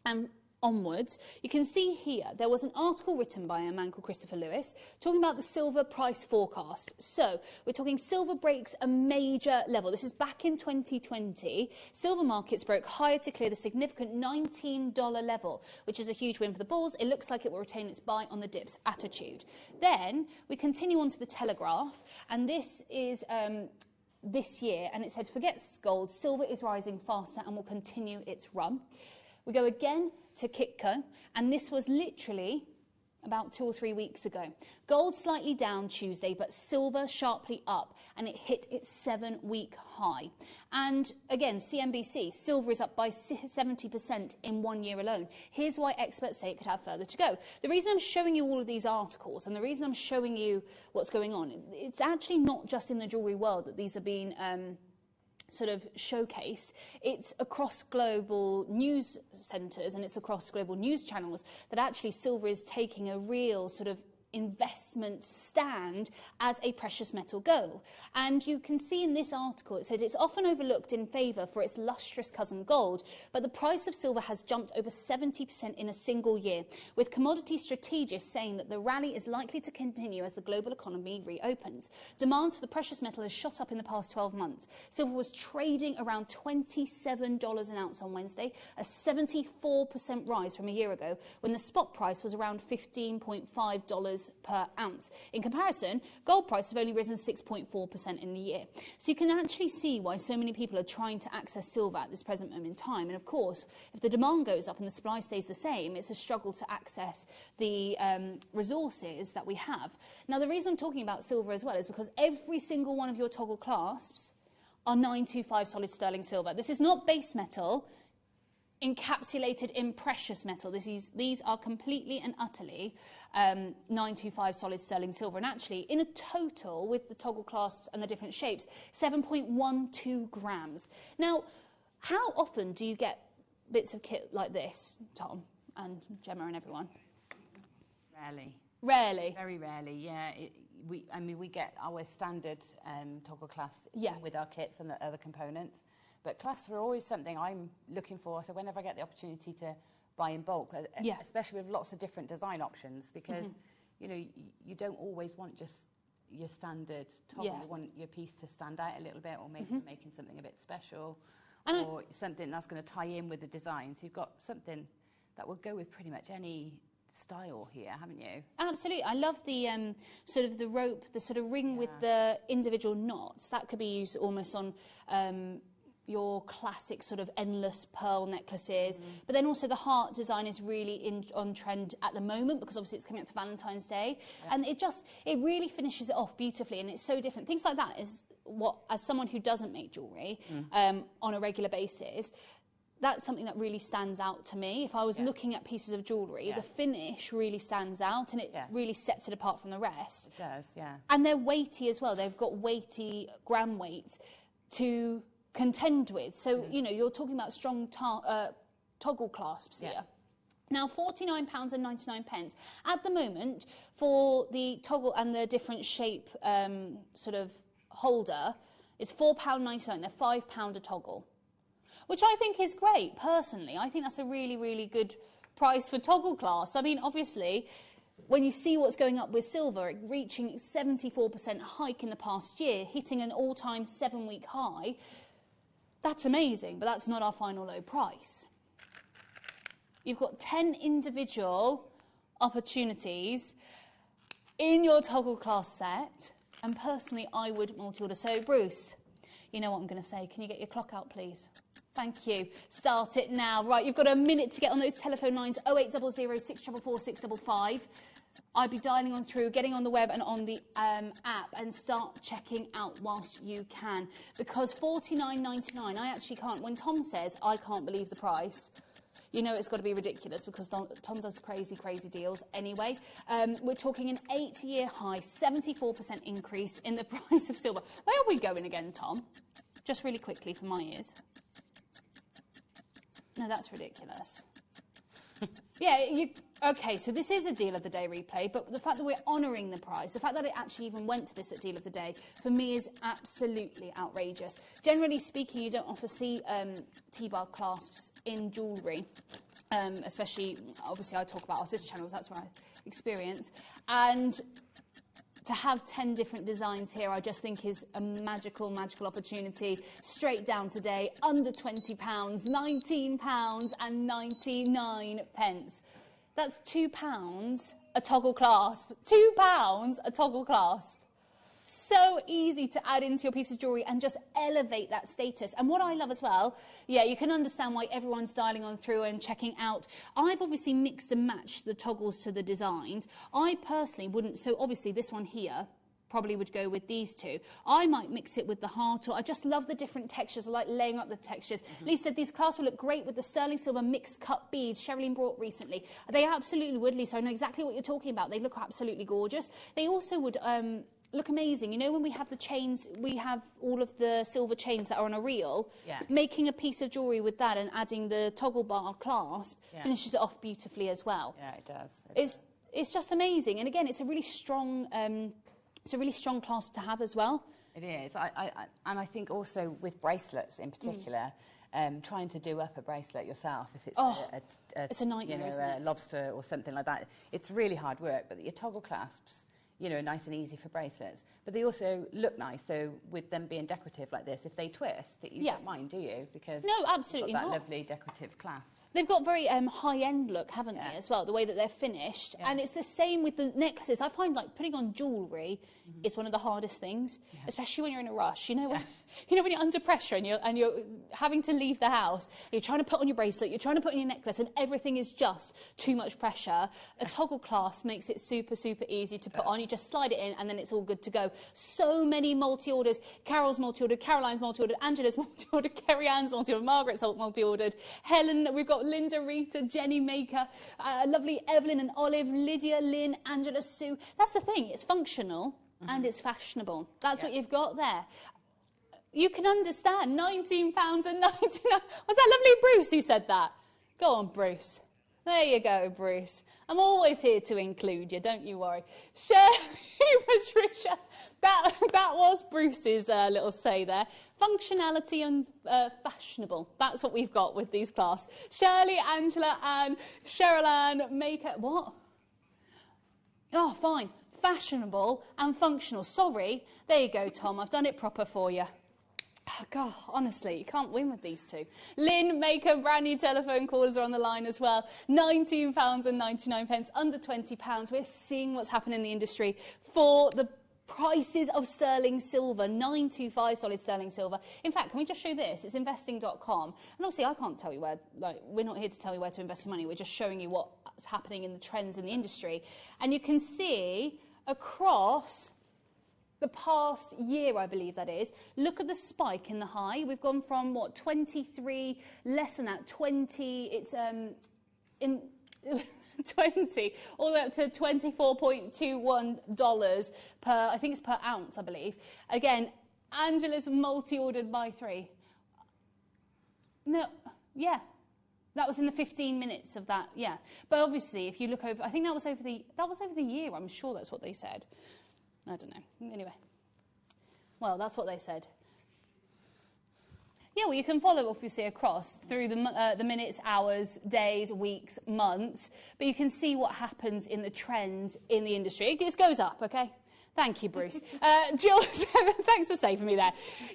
and onwards, you can see here there was an article written by a man called Christopher Lewis talking about the silver price forecast. So we're talking silver breaks a major level. This is back in 2020. Silver markets broke higher to clear the significant $19 level, which is a huge win for the bulls. It looks like it will retain its buy on the dips attitude. Then we continue on to the Telegraph, and this is this year, and it said, forget gold, silver is rising faster and will continue its run. We go again to Kitco, and this was literally about 2 or 3 weeks ago. Gold slightly down Tuesday, but silver sharply up, and it hit its 7-week high. And again, CNBC, silver is up by 70% in 1 year alone. Here's why experts say it could have further to go. The reason I'm showing you all of these articles, and the reason I'm showing you what's going on, it's actually not just in the jewellery world that these are being sort of showcased. It's across global news centres and it's across global news channels that actually silver is taking a real sort of investment stand as a precious metal go. And you can see in this article, it said it's often overlooked in favour for its lustrous cousin gold, but the price of silver has jumped over 70% in a single year, with commodity strategists saying that the rally is likely to continue as the global economy reopens. Demands for the precious metal has shot up in the past 12 months. Silver was trading around $27 an ounce on Wednesday, a 74% rise from a year ago, when the spot price was around $15.5 per ounce. In comparison, gold prices have only risen 6.4% in the year. So you can actually see why so many people are trying to access silver at this present moment in time. And of course, if the demand goes up and the supply stays the same, it's a struggle to access the resources that we have. Now, the reason I'm talking about silver as well is because every single one of your toggle clasps are 925 solid sterling silver. This is not base metal. encapsulated in precious metal. These are completely and utterly 925 solid sterling silver, and actually in a total with the toggle clasps and the different shapes, 7.12 grams. Now, how often do you get bits of kit like this, Tom and Gemma and everyone? Rarely. Rarely? Very rarely, yeah. We get our standard toggle clasps with our kits and the other components. But clasps are always something I'm looking for. So whenever I get the opportunity to buy in bulk, especially with lots of different design options, because you know you don't always want just your standard toggle. You want your piece to stand out a little bit, or maybe you're making something a bit special, or something that's going to tie in with the design. So you've got something that will go with pretty much any style here, haven't you? Absolutely. I love the sort of the rope, the sort of ring with the individual knots. That could be used almost on your classic sort of endless pearl necklaces. But then also the heart design is really on trend at the moment, because obviously it's coming up to Valentine's Day. And it really finishes it off beautifully, and it's so different. Things like that is what, as someone who doesn't make jewellery on a regular basis, that's something that really stands out to me. If I was looking at pieces of jewellery, the finish really stands out, and it really sets it apart from the rest. It does, yeah. And they're weighty as well. They've got weighty gram weights to contend with. So, you know, you're talking about strong toggle clasps here. Now, £49.99 at the moment for the toggle and the different shape sort of holder is £4.99. They're £5 a toggle, which I think is great, personally. I think that's a really, really good price for toggle clasps. I mean, obviously, when you see what's going up with silver, reaching 74% hike in the past year, hitting an all-time 7-week high, that's amazing, but that's not our final low price. You've got 10 individual opportunities in your toggle clasp set, and personally, I would multi-order. So, Bruce, you know what I'm going to say. Can you get your clock out, please? Thank you. Start it now. Right, you've got a minute to get on those telephone lines, 0800 644 655. I'd be dialing on through, getting on the web and on the app, and start checking out whilst you can. Because $49.99, I actually can't. When Tom says, I can't believe the price, you know it's got to be ridiculous, because Tom does crazy, crazy deals anyway. We're talking an 8-year high, 74% increase in the price of silver. Where are we going again, Tom? Just really quickly for my ears. No, that's ridiculous. Okay, so this is a deal of the day replay, but the fact that we're honouring the price, the fact that it actually even went to this at deal of the day, for me is absolutely outrageous. Generally speaking, you don't often see T-bar clasps in jewellery, especially, obviously I talk about our sister channels, that's where I experience, and to have 10 different designs here, I just think is a magical, magical opportunity. Straight down today, under £20, £19.99. That's £2 a toggle clasp. £2 a toggle clasp. So easy to add into your piece of jewellery and just elevate that status. And what I love as well, you can understand why everyone's dialing on through and checking out. I've obviously mixed and matched the toggles to the designs. I personally wouldn't, so obviously this one here probably would go with these two. I might mix it with the heart, or I just love the different textures. I like laying up the textures. Lisa said these clasps will look great with the sterling silver mixed cut beads Sherilyn brought recently. They absolutely would, Lisa. I know exactly what you're talking about. They look absolutely gorgeous. They also would look amazing. You know, when we have the chains, we have all of the silver chains that are on a reel. Making a piece of jewellery with that and adding the toggle bar clasp finishes it off beautifully as well. Yeah, it does. It's just amazing. And again, it's a really strong clasp to have as well. It is. And I think also with bracelets in particular, trying to do up a bracelet yourself, if it's it's a nightmare, isn't it? A lobster or something like that, it's really hard work. But your toggle clasps, you know, nice and easy for bracelets, but they also look nice. So with them being decorative like this, if they twist, you don't mind, do you? Because no, absolutely you've got that lovely decorative clasp. They've got very high-end look, haven't they, as well, the way that they're finished. And it's the same with the necklaces. I find, like, putting on jewellery is one of the hardest things, especially when you're in a rush. You know, You know, when you're under pressure and you're having to leave the house, you're trying to put on your bracelet, you're trying to put on your necklace, and everything is just too much pressure. A toggle clasp makes it super, super easy to put on. You just slide it in, and then it's all good to go. So many multi-orders. Carol's multi-ordered, Caroline's multi-ordered, Angela's multi-ordered, Kerry Ann's multi-ordered, Margaret's multi-ordered, Helen, we've got Linda, Rita, Jenny Maker, lovely Evelyn and Olive, Lydia, Lynn, Angela, Sue. That's the thing, it's functional and it's fashionable. That's what you've got there. You can understand, £19.99. Was that lovely Bruce who said that? Go on, Bruce. There you go, Bruce. I'm always here to include you, don't you worry. Shirley, Patricia, that was Bruce's little say there. Functionality and fashionable. That's what we've got with these class. Shirley, Angela, Anne, Cheryl Ann, Maker, what? Oh, fine. Fashionable and functional. Sorry. There you go, Tom. I've done it proper for you. Oh, God, honestly, you can't win with these two. Lynn, Maker, brand new telephone callers are on the line as well. £19.99, under £20. We're seeing what's happening in the industry for the prices of sterling silver, 925 solid sterling silver. In fact, can we just show this? It's investing.com. And obviously, I can't tell you where, we're not here to tell you where to invest your money. We're just showing you what's happening in the trends in the industry. And you can see across the past year, I believe that is, look at the spike in the high. We've gone from, what, 23, less than that, 20, it's in 20, all the way up to $24.21 per, I think it's per ounce, I believe. Again, Angela's multi-ordered by 3. No, yeah. That was in the 15 minutes of that, yeah. But obviously, if you look over, I think that was over the year. I'm sure that's what they said. I don't know. Anyway. Well, that's what they said. Yeah, well, you can follow, obviously, across through the minutes, hours, days, weeks, months. But you can see what happens in the trends in the industry. It goes up, OK? Thank you, Bruce. Jill said, thanks for saving me there.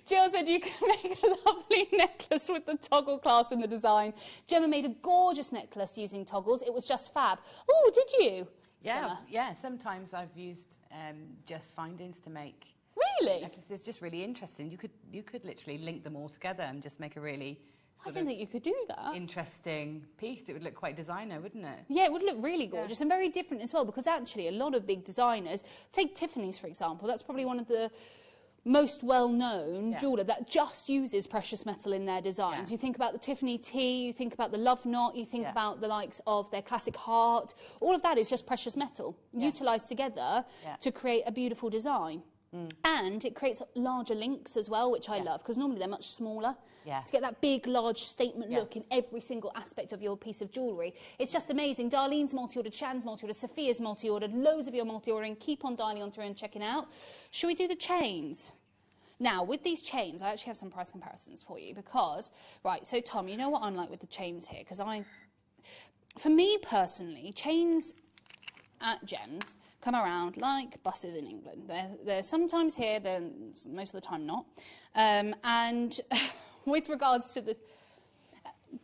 Jill said you can make a lovely necklace with the toggle clasp in the design. Gemma made a gorgeous necklace using toggles. It was just fab. Oh, did you? Yeah, yeah. Sometimes I've used just findings to make. Really? Necklaces. It's just really interesting. You could literally link them all together and just make a really. I didn't think you could do that. Interesting piece. It would look quite designer, wouldn't it? Yeah, it would look really gorgeous and very different as well, because actually a lot of big designers, take Tiffany's for example, that's probably one of the most well-known jeweller that just uses precious metal in their designs. You think about the Tiffany T, you think about the Love Knot, you think about the likes of their classic heart. All of that is just precious metal utilised together to create a beautiful design. And it creates larger links as well, which I love, because normally they're much smaller. To get that big, large statement look in every single aspect of your piece of jewellery. It's just amazing. Darlene's multi-ordered, Shan's multi-ordered, Sophia's multi-ordered, loads of you are multi-ordering. Keep on dialing on through and checking out. Should we do the chains? Now, with these chains, I actually have some price comparisons for you because, right, so Tom, you know what I'm like with the chains here? Because for me personally, chains at Gems come around like buses in England. They're sometimes here, they're most of the time not. And with regards to the...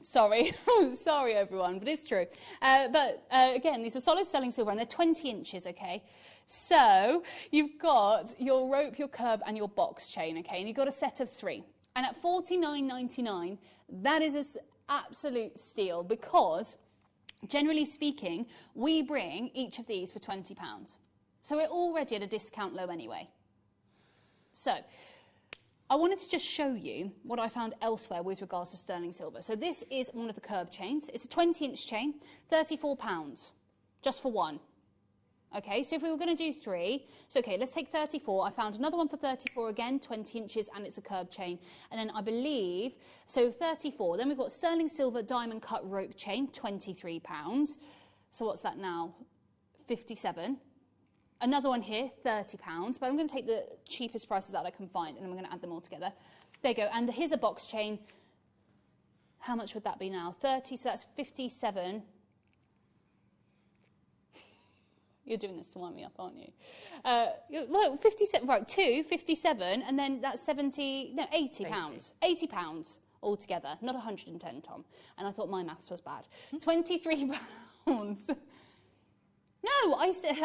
Sorry, sorry everyone, but it's true. Again, these are solid sterling silver and they're 20 inches, okay? So you've got your rope, your curb and your box chain, okay? And you've got a set of 3. And at $49.99, that is an absolute steal because, generally speaking, we bring each of these for £20. So we're already at a discount low anyway. So I wanted to just show you what I found elsewhere with regards to sterling silver. So this is one of the curb chains. It's a 20-inch chain, £34, just for one. Okay, so if we were going to do 3, so okay, let's take 34. I found another one for 34 again, 20 inches, and it's a curb chain. And then I believe, so 34. Then we've got sterling silver diamond cut rope chain, £23. So what's that now? 57. Another one here, £30. But I'm going to take the cheapest prices that I can find, and I'm going to add them all together. There you go. And here's a box chain. How much would that be now? 30, so that's 57. You're doing this to wind me up, aren't you? Well, 57, right, 2, 57, and then that's 70, no, 80 pounds. 80 pounds altogether, not 110, Tom. And I thought my maths was bad. 23 pounds. No, I said,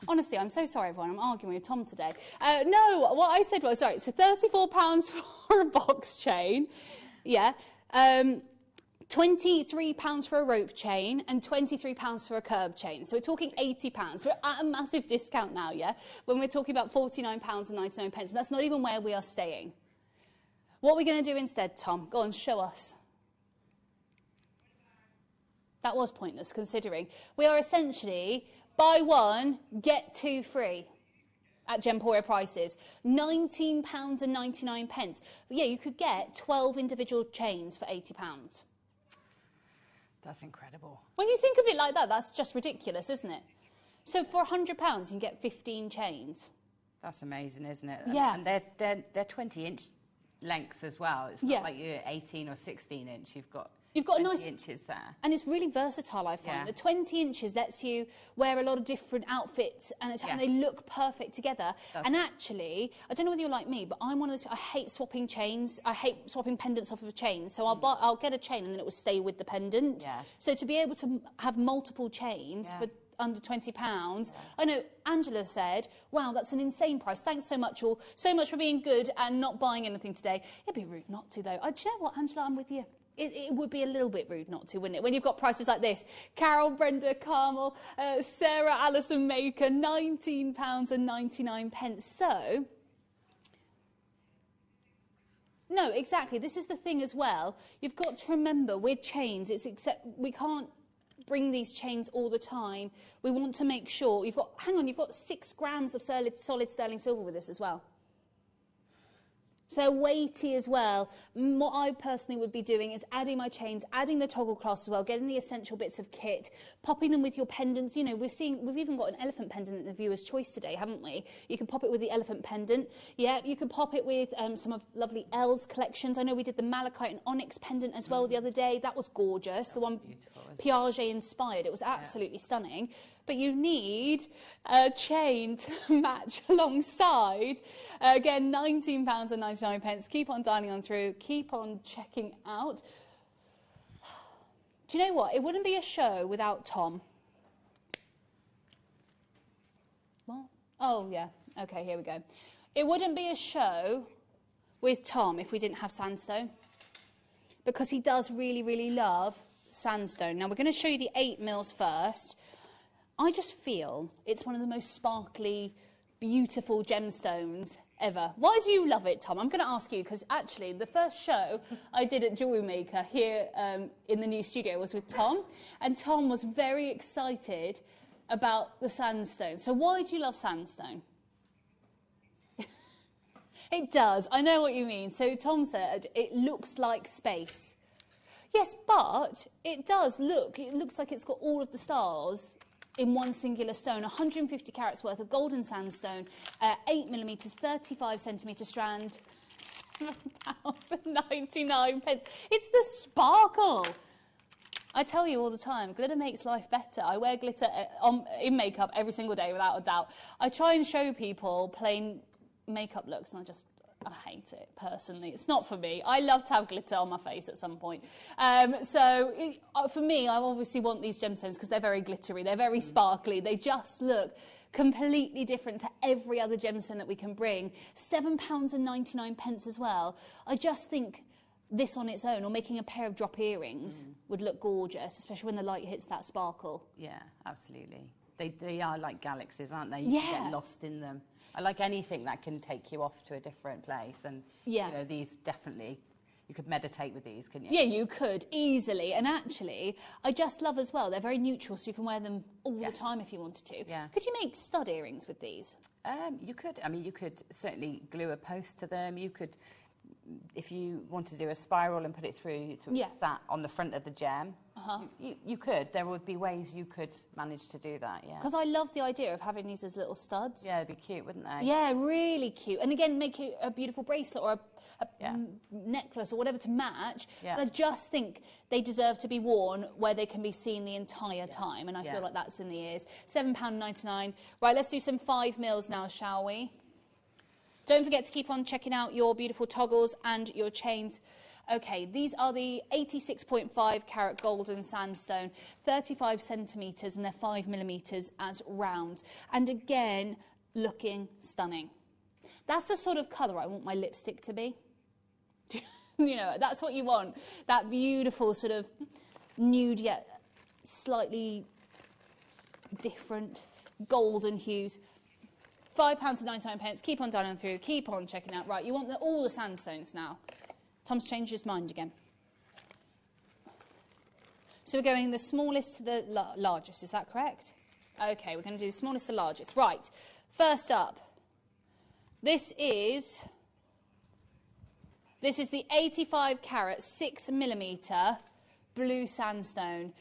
Honestly, I'm so sorry, everyone. I'm arguing with Tom today. No, what I said was, sorry, so £34 for a box chain. Yeah. £23 for a rope chain and £23 for a curb chain. So we're talking £80. We're at a massive discount now, yeah? When we're talking about £49.99. And that's not even where we are staying. What are we going to do instead, Tom? Go on, show us. That was pointless, considering. We are essentially, buy one, get two free at Gemporia prices. £19.99. But yeah, you could get 12 individual chains for £80. That's incredible. When you think of it like that, that's just ridiculous, isn't it? So for £100, you can get 15 chains. That's amazing, isn't it? Yeah. And they're 20-inch lengths as well. It's not like you're 18 or 16-inch. You've got a nice inches there. And it's really versatile, I find. Yeah. The 20 inches lets you wear a lot of different outfits and they look perfect together. Actually, I don't know whether you're like me, but I'm one of those, I hate swapping chains. I hate swapping pendants off of a chain. So I'll get a chain and then it will stay with the pendant. Yeah. So to be able to have multiple chains for under £20. I know Angela said, wow, that's an insane price. Thanks so much all. So much for being good and not buying anything today. It'd be rude not to, though. Do you know what, Angela? I'm with you. It would be a little bit rude not to, wouldn't it? When you've got prices like this. Carol, Brenda, Carmel, Sarah, Alison Maker, £19.99. So, no, exactly. This is the thing as well. You've got to remember, with chains, we can't bring these chains all the time. We want to make sure you've got 6 grams of solid sterling silver with this as well. So weighty as well. What I personally would be doing is adding my chains, adding the toggle clasp as well, getting the essential bits of kit, popping them with your pendants. You know, we've even got an elephant pendant in the viewer's choice today, haven't we? You can pop it with the elephant pendant. Yeah, you can pop it with some of lovely Elle's collections. I know we did the malachite and onyx pendant as well the other day. That was gorgeous. The one Piaget inspired. It was absolutely stunning. But you need a chain to match alongside. Again, £19.99. Keep on dialing on through. Keep on checking out. Do you know what? It wouldn't be a show without Tom. What? Oh, yeah. Okay, here we go. It wouldn't be a show with Tom if we didn't have sandstone. Because he does really, really love sandstone. Now, we're going to show you the 8 mils first. I just feel it's one of the most sparkly, beautiful gemstones ever. Why do you love it, Tom? I'm going to ask you, because actually the first show I did at Jewellery Maker here in the new studio was with Tom, and Tom was very excited about the sandstone. So why do you love sandstone? It does. I know what you mean. So Tom said it looks like space. Yes, but it does look. It looks like it's got all of the stars in one singular stone. 150 carats worth of golden sandstone, 8 millimetres, 35 centimetre strand, £7.99. It's the sparkle. I tell you all the time, glitter makes life better. I wear glitter in makeup every single day without a doubt. I try and show people plain makeup looks and I hate it, personally. It's not for me. I love to have glitter on my face at some point. For me, I obviously want these gemstones because they're very glittery, they're very sparkly, they just look completely different to every other gemstone that we can bring. £7.99 as well. I just think this on its own, or making a pair of drop earrings, would look gorgeous, especially when the light hits that sparkle. Yeah, absolutely. They are like galaxies, aren't they? You can get lost in them. I like anything that can take you off to a different place, and you know, these definitely, you could meditate with these, couldn't you? Yeah, you could, easily. And actually, I just love as well, they're very neutral, so you can wear them all the time if you wanted to. Yeah. Could you make stud earrings with these? You could. I mean, you could certainly glue a post to them. You could, if you want to do a spiral and put it through that on the front of the gem, you could. There would be ways you could manage to do that, yeah. Because I love the idea of having these as little studs. Yeah, it'd be cute, wouldn't they? Yeah, really cute. And again, make it a beautiful bracelet or a necklace or whatever to match. Yeah. But I just think they deserve to be worn where they can be seen the entire time. And I feel like that's in the ears. £7.99. Right, let's do some 5 mils now, shall we? Don't forget to keep on checking out your beautiful toggles and your chains. Okay, these are the 86.5 carat golden sandstone, 35 centimetres, and they're 5mm as round. And again, looking stunning. That's the sort of colour I want my lipstick to be. You know, that's what you want. That beautiful sort of nude yet slightly different golden hues. £5.99. Keep on dialing through. Keep on checking out. Right, you want all the sandstones now. Tom's changed his mind again. So we're going the smallest to the largest. Is that correct? Okay, we're going to do the smallest to the largest. Right. First up, this is the 85 carat 6mm blue sandstone.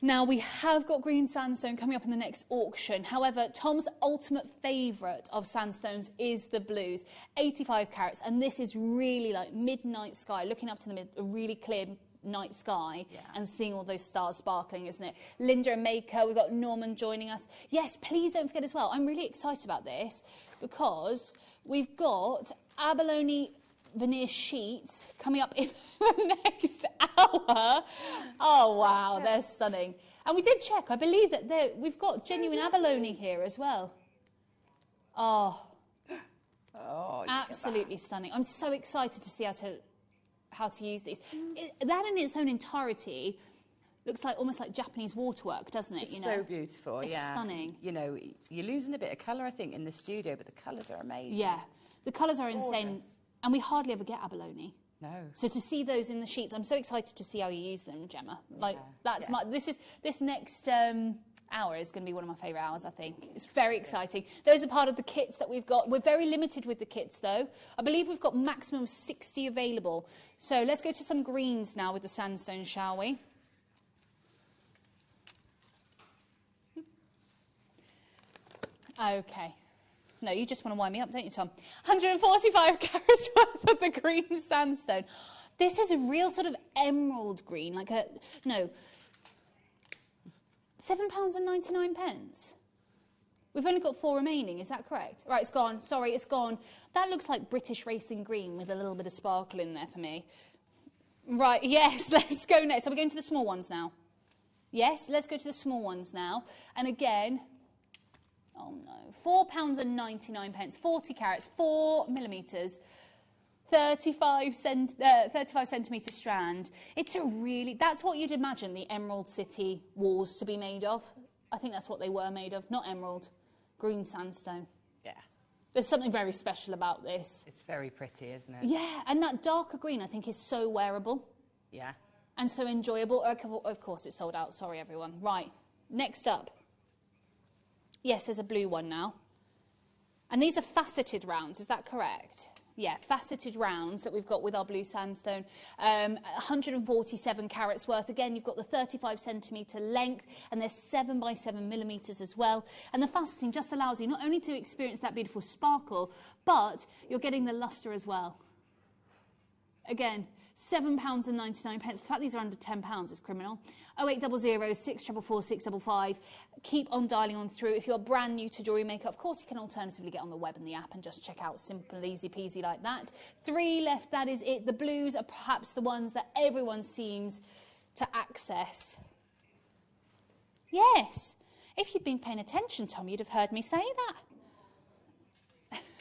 Now, we have got green sandstone coming up in the next auction. However, Tom's ultimate favourite of sandstones is the blues, 85 carats. And this is really like midnight sky, looking up to a really clear night sky and seeing all those stars sparkling, isn't it? Linda and Maker, we've got Norman joining us. Yes, please don't forget as well, I'm really excited about this because we've got Abalone veneer sheets coming up in the next hour. Oh wow, they're stunning. And we did check, I believe that we've got genuine abalone here as well. Oh, absolutely stunning. I'm so excited to see how to use these. That in its own entirety looks like almost like Japanese waterwork, doesn't it? It's so beautiful. It's stunning. You know, you're losing a bit of colour, I think, in the studio, but the colours are amazing. Yeah, the colours are insane. And we hardly ever get abalone. No. So to see those in the sheets, I'm so excited to see how you use them, Gemma. Like that's this next hour is going to be one of my favourite hours, I think. It's very exciting. Those are part of the kits that we've got. We're very limited with the kits, though. I believe we've got maximum of 60 available. So let's go to some greens now with the sandstone, shall we? Okay. No, you just want to wind me up, don't you, Tom? 145 carats worth of the green sandstone. This is a real sort of emerald green, like a, no, £7.99. We've only got 4 remaining, is that correct? Right, it's gone. Sorry, it's gone. That looks like British racing green with a little bit of sparkle in there for me. Right, yes, let's go next. Are we going to the small ones now? Yes, let's go to the small ones now. And again, oh no, £4.99, 40 carats, 4mm, 35 centimetre strand. It's a really, that's what you'd imagine the Emerald City walls to be made of. I think that's what they were made of, not emerald, green sandstone. Yeah. There's something very special about this. It's very pretty, isn't it? Yeah, and that darker green I think is so wearable. Yeah. And so enjoyable. Of course it's sold out, sorry everyone. Right, next up. Yes, there's a blue one now. And these are faceted rounds, is that correct? Yeah, faceted rounds that we've got with our blue sandstone. 147 carats worth. Again, you've got the 35 centimetre length and they're 7 by 7 millimetres as well. And the faceting just allows you not only to experience that beautiful sparkle, but you're getting the lustre as well. Again, £7.99. The fact these are under £10 is criminal. 0800 644 655. Keep on dialing on through. If you're brand new to Jewellery Maker, of course you can alternatively get on the web and the app and just check out simple, easy peasy like that. 3 left, that is it. The blues are perhaps the ones that everyone seems to access. Yes, if you'd been paying attention, Tom, you'd have heard me say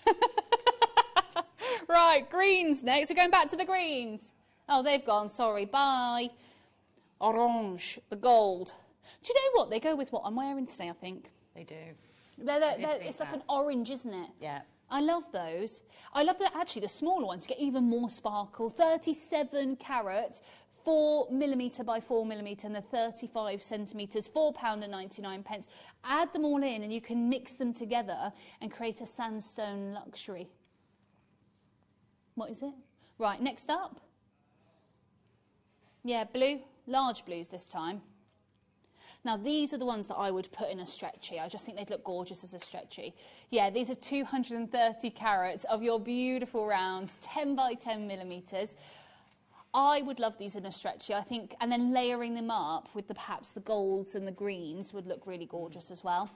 that. Right, greens next. We're going back to the greens. Oh, they've gone, sorry, bye. Orange, the gold. Do you know what? They go with what I'm wearing today, I think. They do. It's like an orange, isn't it? Yeah. I love those. I love that actually the smaller ones get even more sparkle. 37 carat, 4mm by 4mm, and the 35 centimetres, £4.99. Add them all in and you can mix them together and create a sandstone luxury. What is it? Right, next up. Yeah, blue, large blues this time. Now, these are the ones that I would put in a stretchy. I just think they'd look gorgeous as a stretchy. Yeah, these are 230 carats of your beautiful rounds, 10 by 10 millimetres. I would love these in a stretchy, I think, and then layering them up with perhaps the golds and the greens would look really gorgeous as well.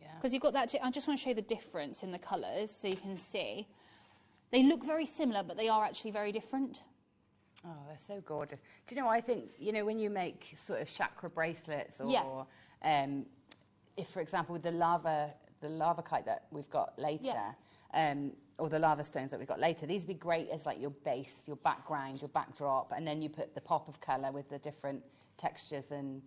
Yeah. Because you've got that, I just want to show you the difference in the colours so you can see. They look very similar, but they are actually very different. Oh, they're so gorgeous. Do you know what I think? You know, when you make sort of chakra bracelets or, if, for example, with the lavakite that we've got later, or the lava stones that we've got later, these would be great as like your base, your background, your backdrop, and then you put the pop of colour with the different textures and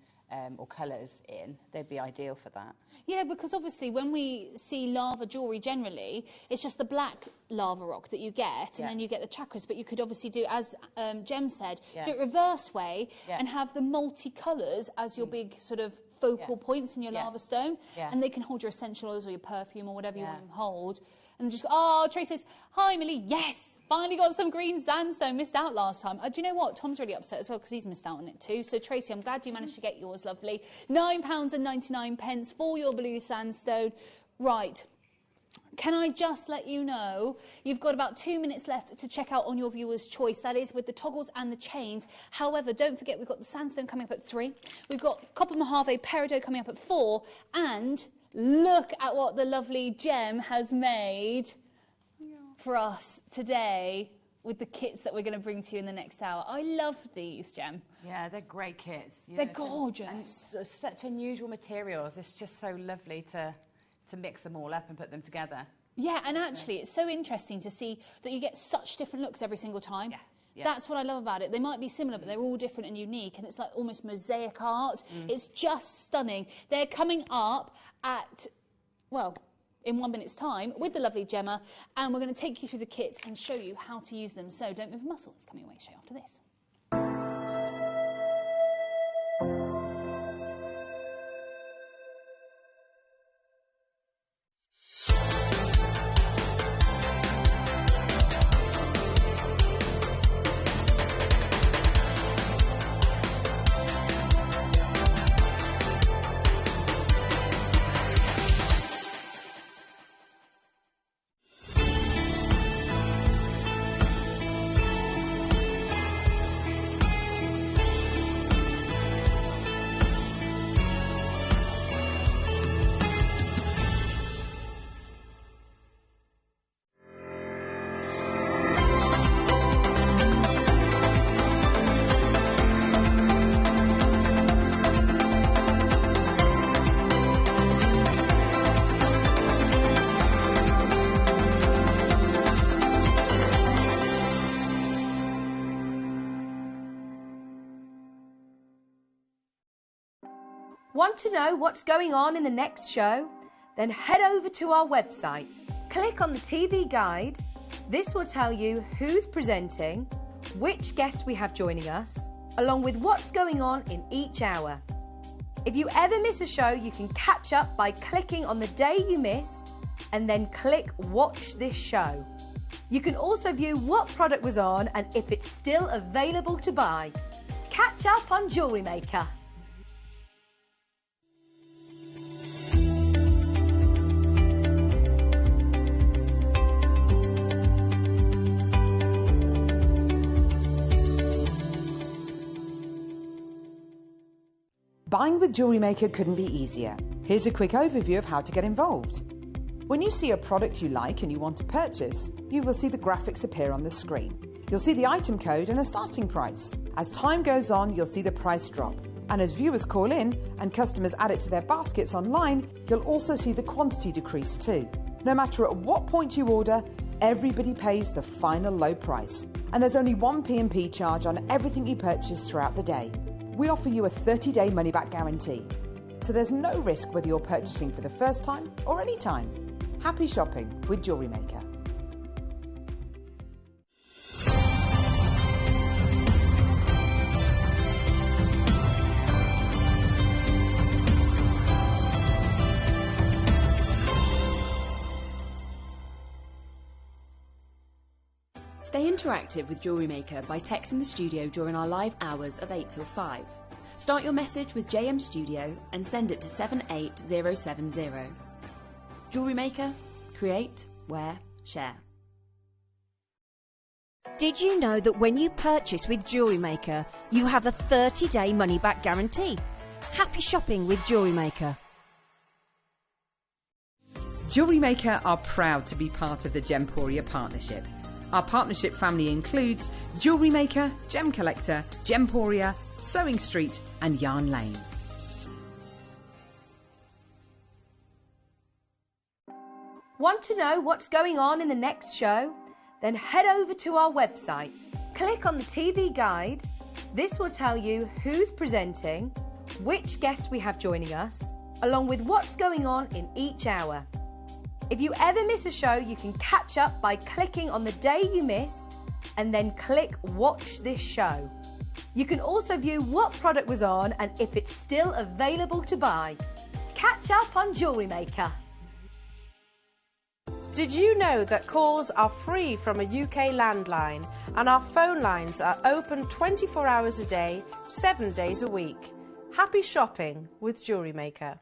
or colours in. They'd be ideal for that. Yeah, because obviously when we see lava jewellery generally, it's just the black lava rock that you get, and then you get the chakras, but you could obviously do, as Gem said, do it reverse way and have the multi-colours as your big sort of focal points in your lava stone, and they can hold your essential oils or your perfume or whatever you want them to hold. And just, oh, Tracy says, hi, Millie, yes, finally got some green sandstone, missed out last time. Do you know what? Tom's really upset as well because he's missed out on it too. So, Tracy, I'm glad you managed to get yours, lovely. £9.99 for your blue sandstone. Right. Can I just let you know, you've got about 2 minutes left to check out on your viewer's choice. That is with the toggles and the chains. However, don't forget we've got the sandstone coming up at 3. We've got copper mojave peridot coming up at 4. And look at what the lovely Gem has made for us today with the kits that we're going to bring to you in the next hour. I love these, Gem. Yeah, they're great kits. They're gorgeous. And such unusual materials. It's just so lovely to mix them all up and put them together. Yeah, and actually it's so interesting to see that you get such different looks every single time. That's what I love about it. They might be similar, but they're all different and unique, and it's like almost mosaic art. It's just stunning. They're coming up at, well, in 1 minute's time with the lovely Gemma, and we're going to take you through the kits and show you how to use them. So don't move a muscle. It's coming away straight after this. Want to know what's going on in the next show? Then head over to our website. Click on the TV guide. This will tell you who's presenting, which guest we have joining us, along with what's going on in each hour. If you ever miss a show, you can catch up by clicking on the day you missed and then click Watch This Show. You can also view what product was on and if it's still available to buy. Catch up on Jewellery Maker. Buying with Jewellery Maker couldn't be easier. Here's a quick overview of how to get involved. When you see a product you like and you want to purchase, you will see the graphics appear on the screen. You'll see the item code and a starting price. As time goes on, you'll see the price drop. And as viewers call in and customers add it to their baskets online, you'll also see the quantity decrease too. No matter at what point you order, everybody pays the final low price. And there's only one P&P charge on everything you purchase throughout the day. We offer you a 30-day money-back guarantee. So there's no risk whether you're purchasing for the first time or any time. Happy shopping with Jewellery Maker. Stay interactive with Jewellery Maker by texting the studio during our live hours of 8 till 5. Start your message with JM Studio and send it to 78070. Jewellery Maker, create, wear, share. Did you know that when you purchase with Jewellery Maker, you have a 30-day money-back guarantee? Happy shopping with Jewellery Maker. Jewellery Maker are proud to be part of the Gemporia partnership. Our partnership family includes Jewellery Maker, Gem Collector, Gemporia, Sewing Street and Yarn Lane. Want to know what's going on in the next show? Then head over to our website. Click on the TV guide. This will tell you who's presenting, which guest we have joining us, along with what's going on in each hour. If you ever miss a show, you can catch up by clicking on the day you missed and then click Watch This Show. You can also view what product was on and if it's still available to buy. Catch up on Jewellery Maker. Did you know that calls are free from a UK landline and our phone lines are open 24 hours a day, 7 days a week? Happy shopping with Jewellery Maker.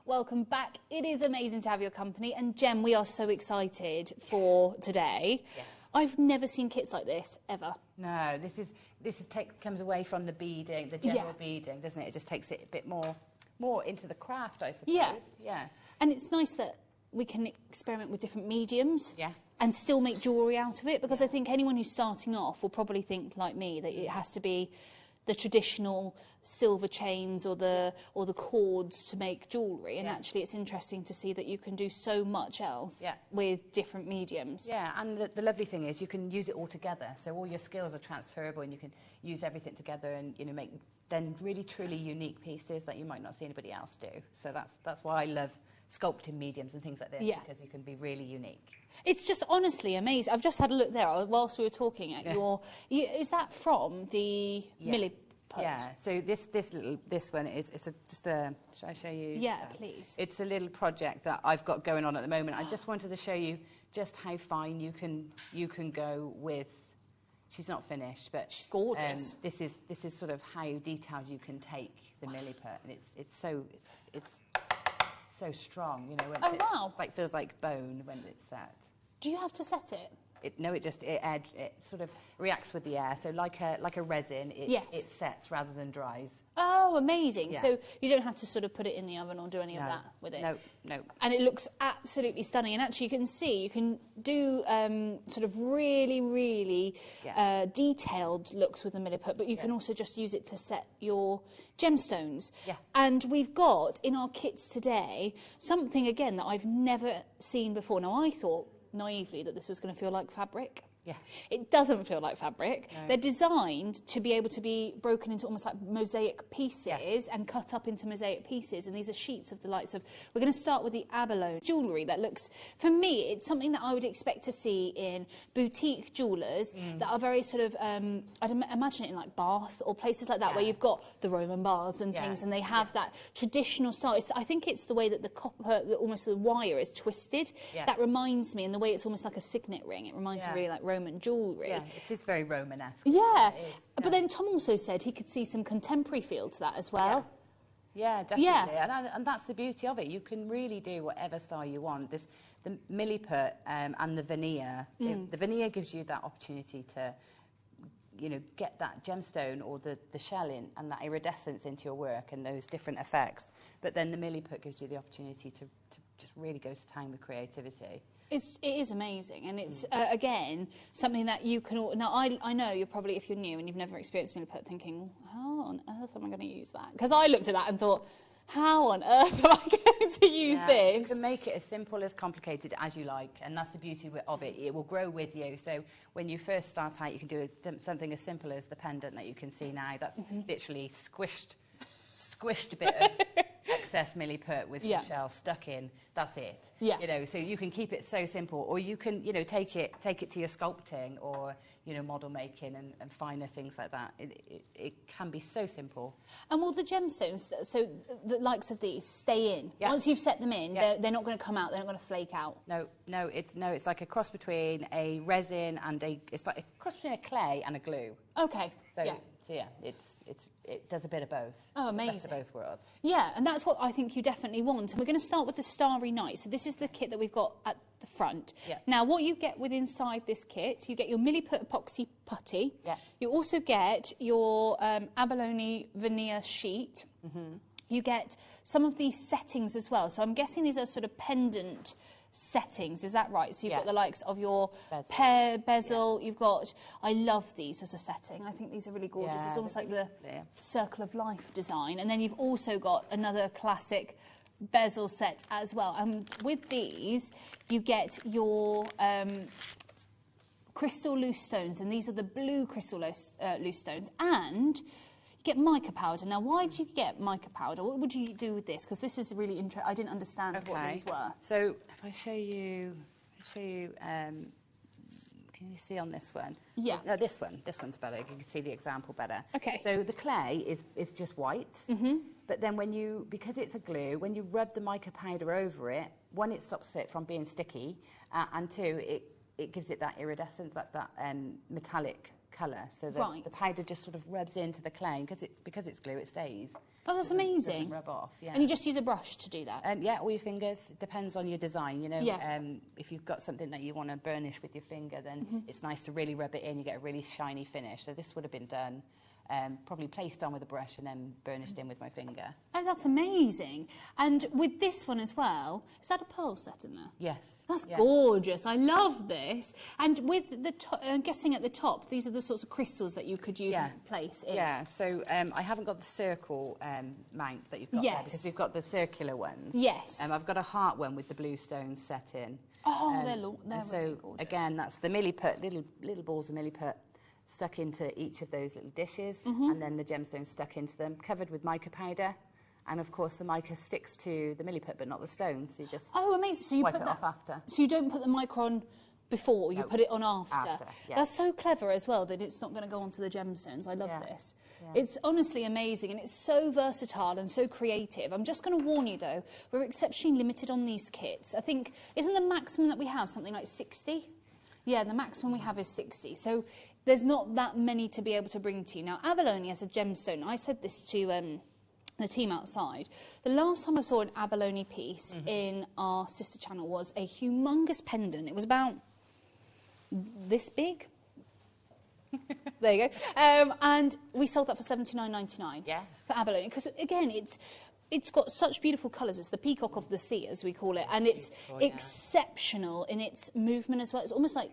Welcome back. It is amazing to have your company. And Gem, we are so excited for today. Yes. I've never seen kits like this, ever. No, comes away from the beading, the general beading, doesn't it? It just takes it a bit more into the craft, I suppose. Yeah. And it's nice that we can experiment with different mediums. And still make jewellery out of it, because I think anyone who's starting off will probably think, like me, that it has to be the traditional silver chains or the cords to make jewellery, and actually it's interesting to see that you can do so much else with different mediums. Yeah, and the lovely thing is you can use it all together, so all your skills are transferable and you can use everything together and make then really truly unique pieces that you might not see anybody else do. So that's why I love sculpting mediums and things like this, because you can be really unique. It's just honestly amazing. I've just had a look there whilst we were talking at is that from the Milliput? Yeah. So this one is should I show you? Yeah, please. It's a little project that I've got going on at the moment. I just wanted to show you just how fine you can go with. She's not finished, but she's gorgeous. This is sort of how detailed you can take the Milliput, and it's so strong, when it feels like bone when it's set. Do you have to set it? It sort of reacts with the air. So like a resin, it sets rather than dries. Oh, amazing! Yeah. So you don't have to sort of put it in the oven or do any of that with it. No. And it looks absolutely stunning. And actually, you can see you can do sort of really, really detailed looks with the Milliput, but you can also just use it to set your gemstones. Yeah. And we've got in our kits today something again that I've never seen before. Now I thought naively that this was going to feel like fabric. Yeah. It doesn't feel like fabric. No. They're designed to be able to be broken into almost like mosaic pieces and cut up into mosaic pieces. And these are sheets of the likes of, we're going to start with the Abalone jewellery that looks, for me, it's something that I would expect to see in boutique jewellers that are very sort of, I'd imagine it in like Bath or places like that where you've got the Roman baths and things and they have that traditional style. I think it's the way that the copper, almost the wire is twisted. Yeah. That reminds me, and the way it's almost like a signet ring, it reminds me really like Roman jewellery. Yeah, it is very Romanesque. Yeah. But then Tom also said he could see some contemporary feel to that as well. Yeah, definitely. Yeah. And that's the beauty of it. You can really do whatever style you want. The Milliput and the veneer. The veneer gives you that opportunity to, get that gemstone or the shell in and that iridescence into your work and those different effects. But then the Milliput gives you the opportunity to just really go to town with creativity. It is amazing, and it's, again, something that you can... Now, I know you're probably, if you're new and you've never experienced Milliput, thinking, how on earth am I going to use that? Because I looked at that and thought, how on earth am I going to use this? You can make it as simple as complicated as you like, and that's the beauty of it. It will grow with you. So when you first start out, you can do something as simple as the pendant that you can see now. That's literally squished squished a bit of excess Milliput with some shells stuck in. That's it. Yeah. You know, so you can keep it so simple, or you can, you know, take it to your sculpting or, you know, model making and finer things like that. It can be so simple. And will the gemstones, so the likes of these, stay in? Yeah. Once you've set them in, Yeah. they're not going to come out, they're not going to flake out? No, it's like a cross between a resin and it's like a cross between a clay and a glue. Okay. So yeah, it does a bit of both. Oh, amazing. Best of both worlds. Yeah, and that's what I think you definitely want. And we're going to start with the Starry Night. So this is the kit that we've got at the front. Yeah. Now, what you get with inside this kit, you get your Milliput epoxy putty. Yeah. You also get your Abalone veneer sheet. Mm-hmm. You get some of these settings as well. So I'm guessing these are sort of pendant settings, is that right? So you've got the likes of your pear bezel, you've got, I love these as a setting, I think these are really gorgeous. It's almost like the circle of life design. And then you've also got another classic bezel set as well. And with these, you get your crystal loose stones, and these are the blue crystal loose stones, and you get mica powder. Now, why do you get mica powder? What would you do with this? Because this is really interesting. I didn't understand what these were. So if I show you, can you see on this one? Yeah. No, this one's better. You can see the example better. Okay. So the clay is just white. Mm-hmm. But then because it's a glue, when you rub the mica powder over it, one, it stops it from being sticky, and two, it gives it that iridescence, that metallic colour, so that the powder just sort of rubs into the clay, because it's glue, it stays. Oh, that's amazing. Doesn't rub off. Yeah. And you just use a brush to do that? Yeah, or your fingers. It depends on your design, you know. Yeah. If you've got something that you want to burnish with your finger, then it's nice to really rub it in. You get a really shiny finish. So this would have been done, probably placed on with a brush and then burnished in with my finger. Oh, that's amazing. And with this one as well, is that a pearl set in there? Yes. That's gorgeous. I love this. And with the I'm guessing at the top, these are the sorts of crystals that you could use and place in. Yeah, so I haven't got the circle mount that you've got there, because we've got the circular ones. Yes. I've got a heart one with the blue stones set in. Oh, they're so really gorgeous. Again, that's the Milliput, little balls of Milliput stuck into each of those little dishes, and then the gemstones stuck into them, covered with mica powder. And of course, the mica sticks to the Milliput, but not the stone. So you just amazing. So you wipe put it off after. So you don't put the mica on before, you put it on after. Yeah. That's so clever as well, that it's not going to go onto the gemstones. I love this. Yeah. It's honestly amazing, and it's so versatile and so creative. I'm just going to warn you, though, we're exceptionally limited on these kits. I think, isn't the maximum that we have something like 60? Yeah, the maximum we have is 60. So there's not that many to be able to bring to you. Now, Abalone as a gemstone, I said this to the team outside. The last time I saw an abalone piece in our sister channel was a humongous pendant. It was about this big. There you go. And we sold that for $79.99 for abalone. Because, again, it's got such beautiful colours. It's the peacock of the sea, as we call it, and it's exceptional in its movement as well. It's almost like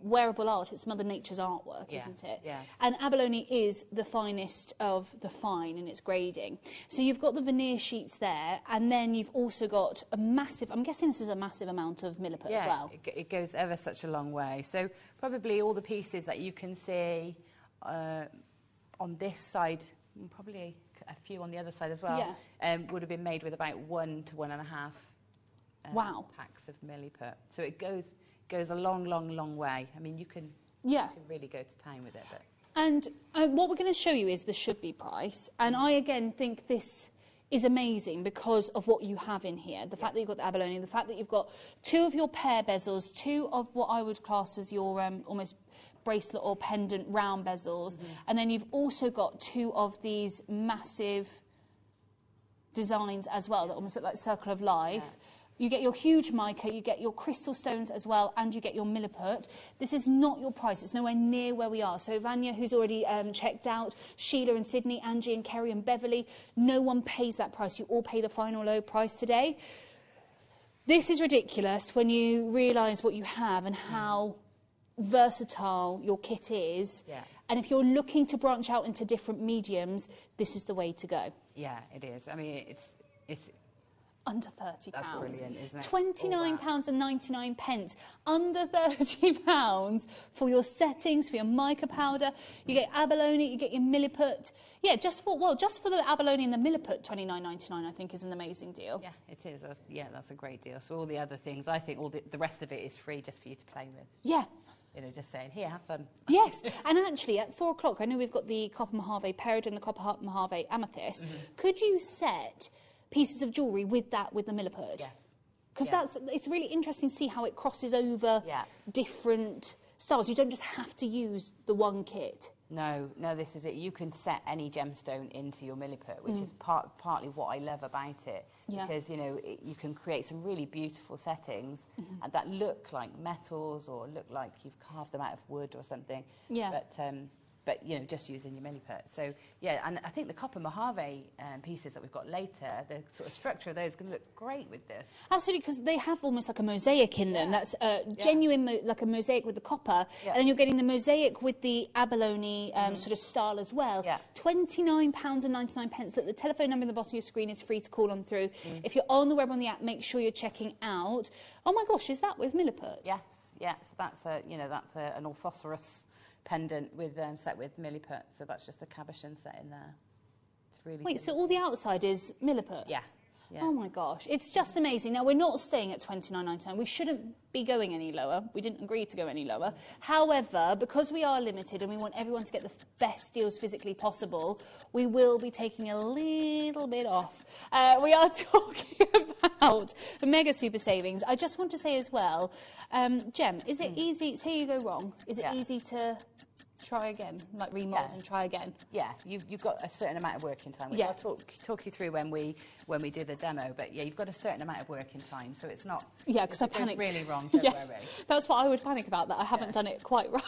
wearable art. It's Mother Nature's artwork, isn't it? Yeah. And abalone is the finest of the fine in its grading. So you've got the veneer sheets there, and then you've also got a massive, I'm guessing this is a massive amount of Milliput as well. It goes ever such a long way. So probably all the pieces that you can see on this side, probably a few on the other side as well, would have been made with about 1 to 1.5 packs of Milliput. So it goes a long, long, long way. I mean, you can really go to town with it. But. And what we're going to show you is the should-be price. And I, again, think this is amazing because of what you have in here. The fact that you've got the abalone, the fact that you've got 2 of your pear bezels, 2 of what I would class as your almost bracelet or pendant round bezels, and then you've also got 2 of these massive designs as well that almost look like circle of life. You get your huge mica, you get your crystal stones as well, and you get your Milliput. This is not your price. It's nowhere near where we are. So Vanya, who's already checked out, Sheila and Sydney, Angie and Kerry and Beverly, no one pays that price. You all pay the final low price today. This is ridiculous when you realise what you have and how versatile your kit is, and if you're looking to branch out into different mediums, this is the way to go. Yeah, it is. I mean, Under £30. That's brilliant, isn't it? £29.99. Under £30 for your settings, for your mica powder. You get abalone, you get your milliput. Yeah, just for the abalone and the milliput, £29.99 I think is an amazing deal. Yeah, it is. Yeah, that's a great deal. So all the other things, I think all the rest of it is free just for you to play with. Yeah. You know, just saying, here, have fun. Yes, and actually at 4 o'clock, I know we've got the copper mojave peridot and the copper mojave amethyst. Could you set pieces of jewellery with the milliput? Yes. Because it's really interesting to see how it crosses over different styles. You don't just have to use the one kit. No, this is it. You can set any gemstone into your milliput, which is partly what I love about it. Yeah. Because, you know, you can create some really beautiful settings that look like metals or look like you've carved them out of wood or something. Yeah. But you know, just using your milliput. So, yeah, and I think the copper mojave pieces that we've got later, the sort of structure of those is going to look great with this. Absolutely, because they have almost like a mosaic in them. That's genuine, like a mosaic with the copper. And then you're getting the mosaic with the abalone sort of style as well. Yeah. £29.99. Look, the telephone number in the bottom of your screen is free to call on through. If you're on the web on the app, make sure you're checking out. Oh my gosh, is that with milliput? Yes, yeah. So that's an orthoceros pendant with set with milliput, so that's just a cabochon set in there. It's really Wait, so all the outside is milliput? Yeah. Oh my gosh, it's just amazing. Now, we're not staying at £29.99. We shouldn't be going any lower. We didn't agree to go any lower. However, because we are limited and we want everyone to get the best deals physically possible, we will be taking a little bit off. We are talking about mega super savings. I just want to say as well, Gem, is it easy, say you go wrong, is it easy to try again, like remold and try again? Yeah, you've got a certain amount of working time, which I'll talk you through when we do the demo. But yeah, you've got a certain amount of working time, so it's not. Yeah, because I panicked. It's really wrong. Don't worry. That's what I would panic about. That I haven't done it quite right.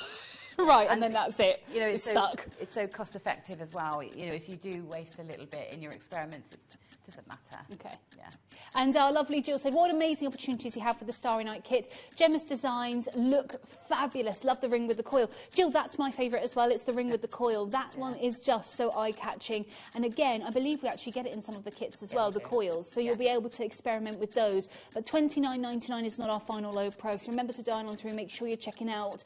Right, and then that's it. You know, it's stuck. It's so cost effective as well. You know, if you do waste a little bit in your experiments, it doesn't matter. Okay. Yeah. And our lovely Jill said, what amazing opportunities you have for the Starry Night kit. Gemma's designs look fabulous. Love the ring with the coil. Jill, that's my favourite as well. It's the ring with the coil. That one is just so eye-catching. And again, I believe we actually get it in some of the kits as well, the coils. So you'll be able to experiment with those. But $29.99 is not our final low price. Remember to dial on through. Make sure you're checking out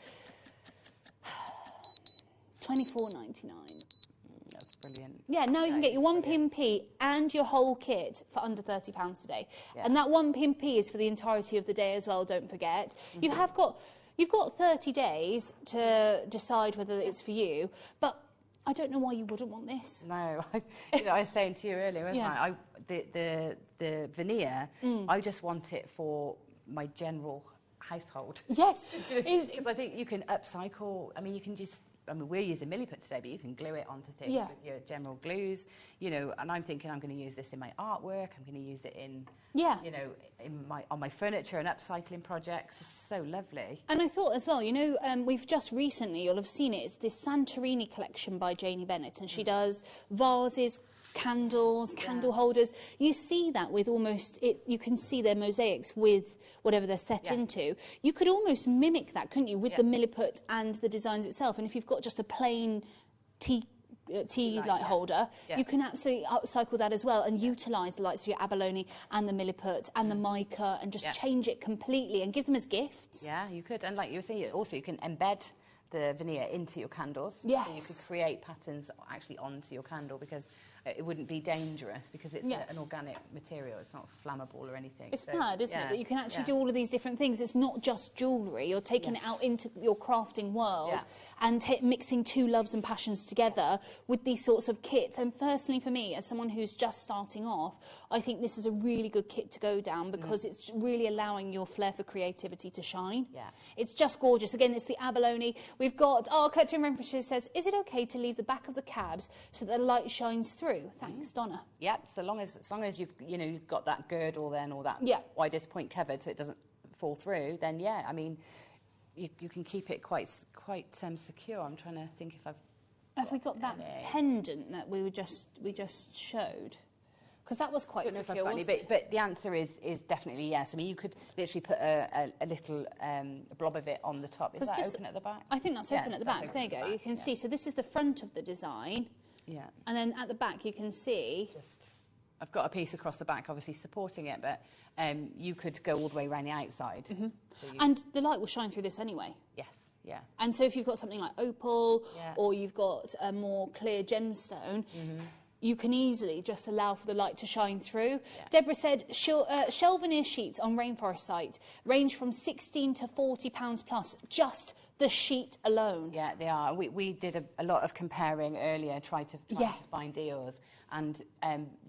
$24.99. That's brilliant. Yeah, now you can get your 1p&p and your whole kit for under £30 today. Yeah. And that 1p&p is for the entirety of the day as well, don't forget. You've got 30 days to decide whether it's for you, but I don't know why you wouldn't want this. No, I was saying to you earlier, wasn't I? The veneer, I just want it for my general household. Yes. Because I think you can upcycle, I mean, you can just, I mean, we're using Milliput today, but you can glue it onto things with your general glues, you know, and I'm thinking I'm going to use this in my artwork, I'm going to use it in, you know, on my furniture and upcycling projects. It's just so lovely. And I thought as well, you know, we've just recently, you'll have seen it, it's this Santorini collection by Janie Bennett, and she does vases, candles, candle holders. You see that with almost, you can see their mosaics with whatever they're set into. You could almost mimic that, couldn't you, with the Milliput and the designs itself. And if you've got just a plain tea light holder, you can absolutely upcycle that as well and utilise the likes of your abalone and the Milliput and the mica and just change it completely and give them as gifts. Yeah, you could. And like you were saying, also you can embed the veneer into your candles. Yes. So you could create patterns actually onto your candle, because it wouldn't be dangerous because it's an organic material. It's not flammable or anything. It's mad, isn't it? That you can actually do all of these different things. It's not just jewellery. You're taking it out into your crafting world and mixing two loves and passions together with these sorts of kits. And personally for me, as someone who's just starting off, I think this is a really good kit to go down because it's really allowing your flair for creativity to shine. Yeah. It's just gorgeous. Again, it's the abalone. We've got, collector in Renfrewshire says, is it okay to leave the back of the cabs so that the light shines through? Thanks, Donna. Yep. So long as you've got that girdle then, or that widest point covered, so it doesn't fall through. Then I mean, you can keep it quite secure. I'm trying to think if have we got that pendant that we just showed? Because that was quite secure, wasn't it? But the answer is definitely yes. I mean, you could literally put a little blob of it on the top. Is that open at the back? I think that's open at the back. There you go. You can see. So this is the front of the design. Yeah. And then at the back you can see I've got a piece across the back, obviously supporting it, but you could go all the way around the outside. Mm-hmm. So And the light will shine through this anyway. Yes, yeah. And so if you've got something like opal, or you've got a more clear gemstone, you can easily just allow for the light to shine through. Deborah said shell veneer sheets on rainforest site range from £16 to £40 plus, just the sheet alone. Yeah, they are. We did a lot of comparing earlier, trying to find deals, and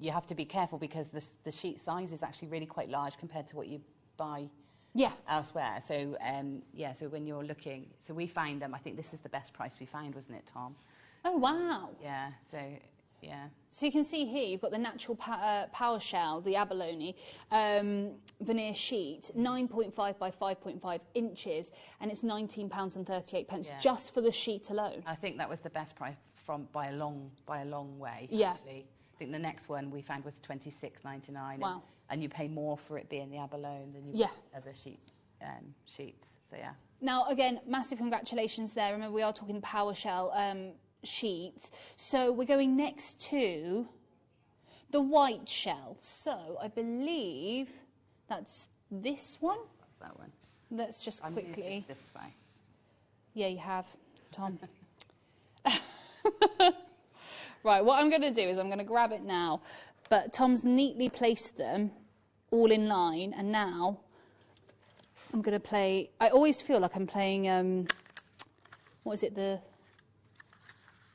you have to be careful because the sheet size is actually really quite large compared to what you buy elsewhere. So so when you're looking, so we found them. I think this is the best price we found, wasn't it, Tom? Oh wow! Yeah. So. Yeah. So you can see here, you've got the natural power shell, the Abalone veneer sheet, 9.5 by 5.5 inches, and it's £19.38 just for the sheet alone. I think that was the best price by a long way. Yeah. Actually. I think the next one we found was £26.99. Wow. And you pay more for it being the Abalone than you other sheets. So yeah. Now again, massive congratulations there. Remember, we are talking power shell sheets. So we're going next to the white shell. So I believe that's this one. That one. Let's just quickly. This way. Yeah, you have, Tom. Right, what I'm going to do is I'm going to grab it now, but Tom's neatly placed them all in line, and now I'm going to play. I always feel like I'm playing. What is it?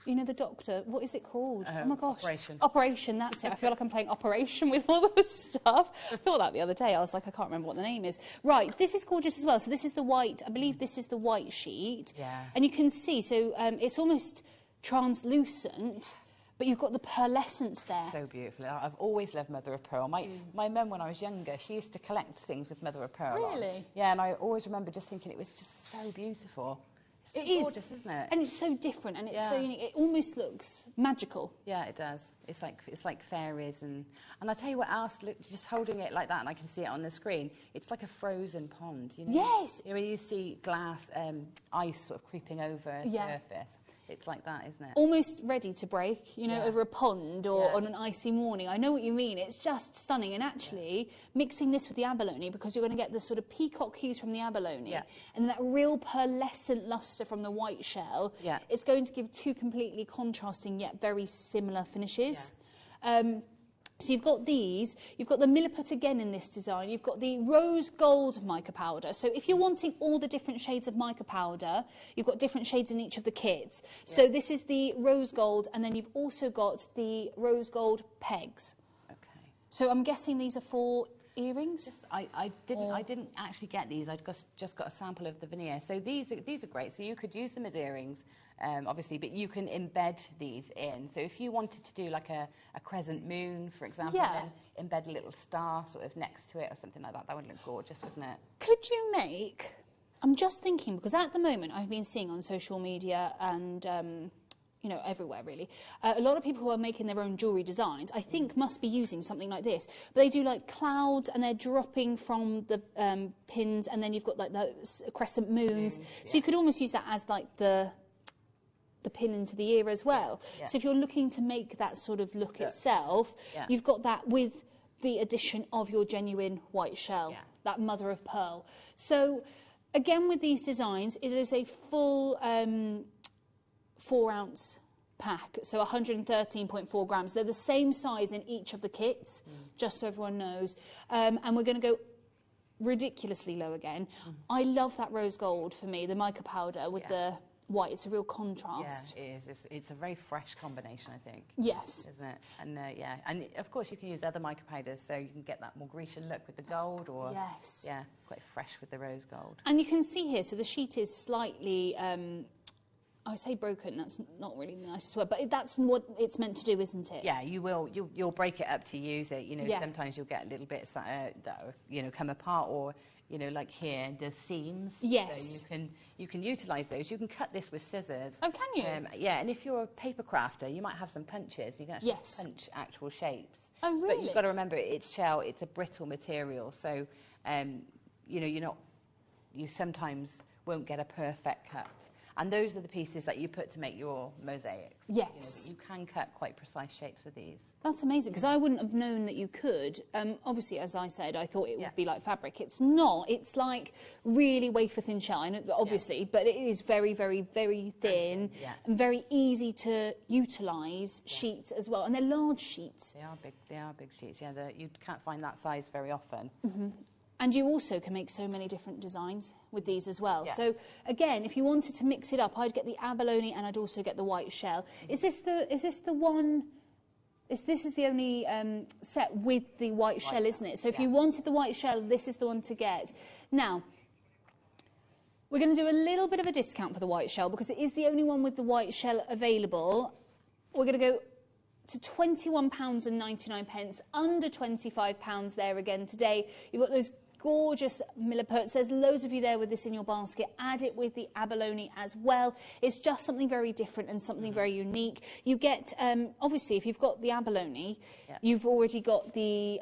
You know, the doctor, what is it called? Oh my gosh. Operation. Operation, that's it. I feel like I'm playing Operation with all the stuff. I thought that the other day. I was like, I can't remember what the name is. Right, this is gorgeous as well. So this is the white, I believe this is the white sheet. Yeah. And you can see, so it's almost translucent, but you've got the pearlescence there. So beautiful. I've always loved mother of pearl. My mum, when I was younger, she used to collect things with mother of pearl on. Really? Yeah, and I always remember just thinking it was just so beautiful. It's gorgeous, isn't it? And it's so different, and it's so unique. It almost looks magical. Yeah, it does. It's like fairies, and I tell you what else. Look, just holding it like that, and I can see it on the screen. It's like a frozen pond. You know? Yes. You know, you see glass, ice sort of creeping over a surface. It's like that, isn't it? Almost ready to break, you know, over a pond or on an icy morning. I know what you mean. It's just stunning. And actually, mixing this with the Abalone, because you're going to get the sort of peacock hues from the Abalone and that real pearlescent lustre from the white shell, it's going to give two completely contrasting yet very similar finishes. So you've got these, you've got the Milliput again in this design, you've got the rose gold mica powder. So if you're wanting all the different shades of mica powder, you've got different shades in each of the kits. So this is the rose gold, and then you've also got the rose gold pegs. Okay. So I'm guessing these are for earrings? I didn't actually get these. I just got a sample of the veneer. So these are great. So you could use them as earrings, obviously, but you can embed these in. So if you wanted to do like a crescent moon, for example, and then embed a little star sort of next to it or something like that, that would look gorgeous, wouldn't it? Could you make... I'm just thinking, because at the moment I've been seeing on social media and... you know, everywhere really. A lot of people who are making their own jewellery designs, I think, must be using something like this. But they do like clouds, and they're dropping from the pins, and then you've got like the crescent moons. So you could almost use that as like the pin into the ear as well. So if you're looking to make that sort of look itself, you've got that with the addition of your genuine white shell, that mother of pearl. So again, with these designs, it is a full 4-ounce pack, so 113.4 grams. They're the same size in each of the kits, just so everyone knows. And we're going to go ridiculously low again. I love that rose gold for me, the mica powder with the white. It's a real contrast. Yeah, it is. It's a very fresh combination, I think. Yes. Isn't it? And and of course you can use other mica powders, so you can get that more Grecian look with the gold, or quite fresh with the rose gold. And you can see here, so the sheet is slightly I say broken, that's not really the nicest word, but that's what it's meant to do, isn't it? Yeah, you'll break it up to use it. You know, sometimes you'll get little bits that come apart, or you know, like here, the seams. Yes. So you can utilise those. You can cut this with scissors. Oh, can you? Yeah, and if you're a paper crafter, you might have some punches. You can actually punch actual shapes. Oh, really? But you've got to remember, it's shell. It's a brittle material, so you know, you sometimes won't get a perfect cut. And those are the pieces that you put to make your mosaics. Yes. You can cut quite precise shapes with these. That's amazing, because I wouldn't have known that you could. Obviously, as I said, I thought it would be like fabric. It's not. It's like really wafer thin shine, obviously, but it is very, very, very thin and very easy to utilise sheets as well. And they're large sheets. They are big. They are big sheets. Yeah, you can't find that size very often. And you also can make so many different designs with these as well. So again, if you wanted to mix it up, I'd get the abalone and I'd also get the white shell. Is this the one? This is the only set with the white shell, isn't it? So if you wanted the white shell, this is the one to get. Now, we're going to do a little bit of a discount for the white shell because it is the only one with the white shell available. We're going to go to £21.99, under £25 there again today. You've got those gorgeous Milliputs. There's loads of you there with this in your basket. Add it with the abalone as well. It's just something very different and something very unique. You get, obviously, if you've got the abalone, you've already got the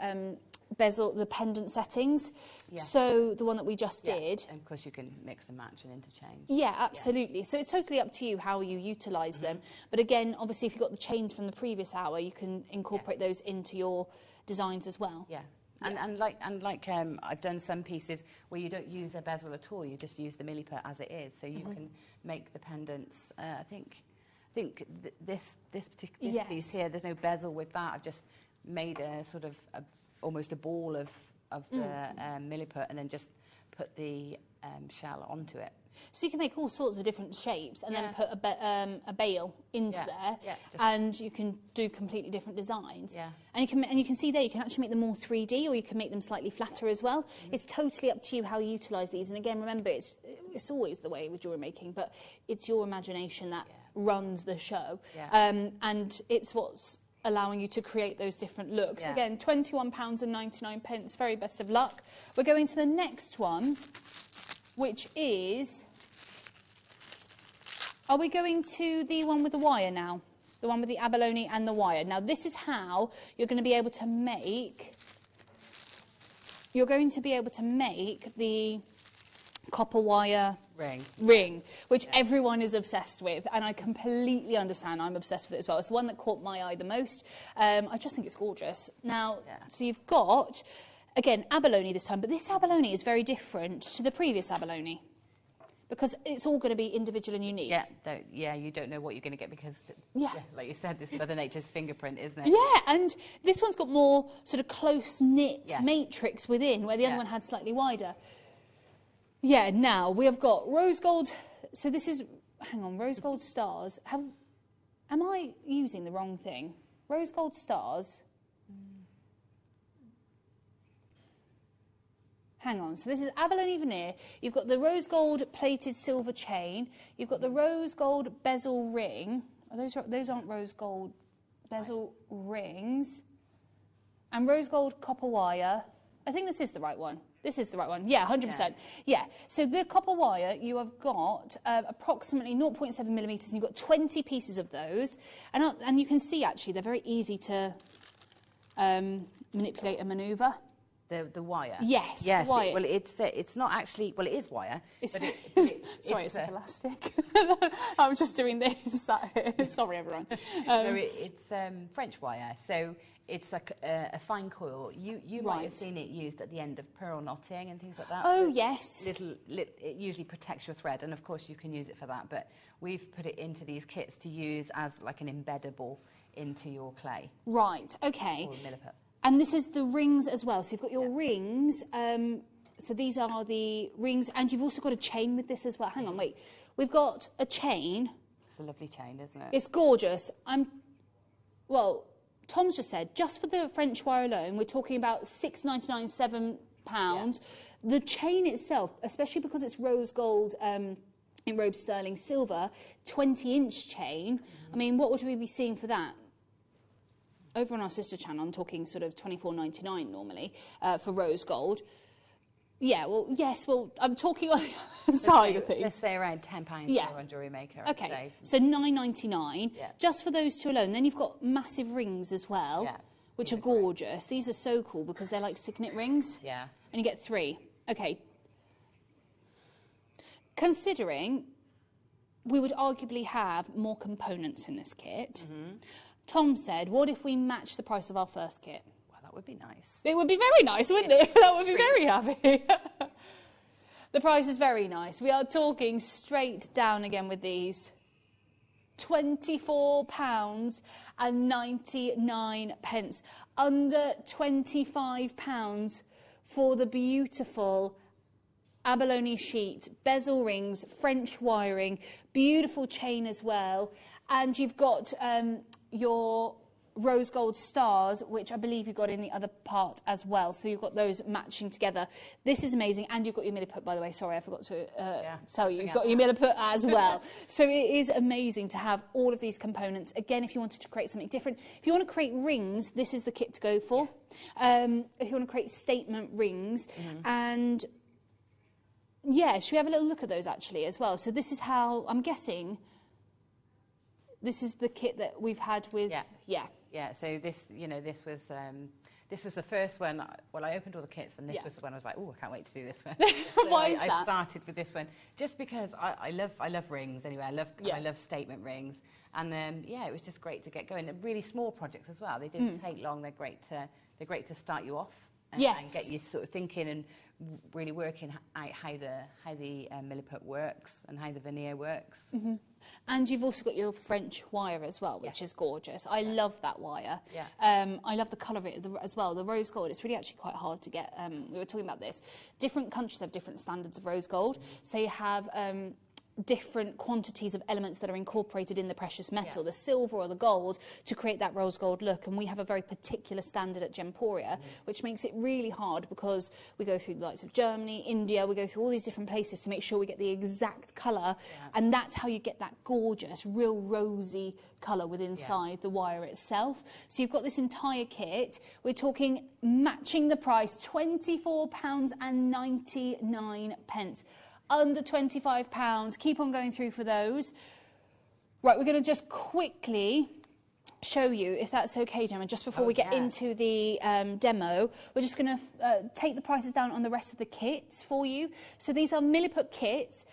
bezel, the pendant settings. So the one that we just did. And of course you can mix and match and interchange. Yeah, absolutely. So it's totally up to you how you utilise them. But again, obviously, if you've got the chains from the previous hour, you can incorporate those into your designs as well. And like I've done some pieces where you don't use a bezel at all. You just use the Milliput as it is. So you can make the pendants. I think this piece here, there's no bezel with that. I've just made a sort of almost a ball of the Milliput and then just put the shell onto it. So you can make all sorts of different shapes and then put a bail into there, and you can do completely different designs. And you can see there you can actually make them more 3D, or you can make them slightly flatter as well. It's totally up to you how you utilise these. And again, remember, it's always the way with jewellery making, but it's your imagination that runs the show, and it's what's allowing you to create those different looks. Again, £21.99, very best of luck. We're going to the next one, which is, are we going to the one with the wire now? The one with the abalone and the wire. Now, this is how you're going to be able to make, the copper wire ring, which everyone is obsessed with, and I completely understand. I'm obsessed with it as well. It's the one that caught my eye the most. I just think it's gorgeous. Now, so you've got, again, abalone this time, but this abalone is very different to the previous abalone because it's all going to be individual and unique. You don't know what you're going to get because, like you said, this is Mother Nature's fingerprint, isn't it? Yeah, and this one's got more sort of close-knit matrix within, where the other one had slightly wider. Yeah, now we have got rose gold. So this is, hang on, rose gold stars. Am I using the wrong thing? Rose gold stars. Hang on, so this is abalone veneer. You've got the rose gold plated silver chain. You've got the rose gold bezel ring. Those aren't rose gold bezel rings. And rose gold copper wire. I think this is the right one. This is the right one. Yeah, 100%. Yeah. So the copper wire, you have got approximately 0.7 millimetres, and you've got 20 pieces of those. And you can see, actually, they're very easy to manipulate and manoeuvre. The wire? Yes, yes. The wire. Well, it's not actually, well, it is wire. Sorry, it's like elastic. I was just doing this. Sorry, everyone. No, it's French wire. So it's like a fine coil. You might have seen it used at the end of pearl knotting and things like that. Oh, yes. It usually protects your thread, and of course you can use it for that. But we've put it into these kits to use as like an embeddable into your clay. Right, okay. Or Milliput. And this is the rings as well. So you've got your rings. So these are the rings, and you've also got a chain with this as well. Hang on, wait. We've got a chain. It's a lovely chain, isn't it? It's gorgeous. Well, Tom's just said, just for the French wire alone, we're talking about £6.99, £7. The chain itself, especially because it's rose gold enrobed sterling silver, 20-inch chain. I mean, what would we be seeing for that? Over on our sister channel, I'm talking sort of £24.99 normally for rose gold. Yeah, well, yes, well, I'm talking on the other side of things. Let's say around £10 on Jewellery Maker. Okay, so £9.99 just for those two alone. Then you've got massive rings as well, which are gorgeous. These are so cool because they're like signet rings. Yeah. And you get 3. Okay. Considering we would arguably have more components in this kit. Tom said, what if we match the price of our first kit? Well, that would be nice. It would be very nice, wouldn't it? That would be very happy. The price is very nice. We are talking straight down again with these. £24.99. Under £25 for the beautiful abalone sheet, bezel rings, French wiring, beautiful chain as well. And you've got your rose gold stars, which I believe you got in the other part as well. So you've got those matching together. This is amazing. And you've got your Milliput, by the way. Sorry, I forgot to tell you. You've got your Milliput as well. So it is amazing to have all of these components. Again, if you wanted to create something different, if you want to create rings, this is the kit to go for. If you want to create statement rings. And yeah, should we have a little look at those actually as well? So this is how, I'm guessing, this is the kit that we've had with... Yeah, so this, you know, this was the first one. Well, I opened all the kits, and this was the one I was like, oh, I can't wait to do this one. So Why is that? I started with this one just because I love rings anyway. I love statement rings, and yeah, it was just great to get going. They're really small projects as well. They didn't take long. They're great to start you off and get you sort of thinking and really working out how the Milliput works and how the veneer works. And you've also got your French wire as well, which is gorgeous. I love that wire. I love the colour of it as well. The rose gold, it's really actually quite hard to get. We were talking about this. Different countries have different standards of rose gold. So they have different quantities of elements that are incorporated in the precious metal, the silver or the gold, to create that rose gold look. And we have a very particular standard at Gemporia, which makes it really hard because we go through the likes of Germany, India, we go through all these different places to make sure we get the exact colour. And that's how you get that gorgeous, real rosy colour within inside the wire itself. So you've got this entire kit. We're talking matching the price, £24.99. Under £25. Keep on going through for those. Right, we're going to just quickly show you, if that's okay, Gemma, just before we get into the demo, we're just going to take the prices down on the rest of the kits for you. So these are Milliput kits.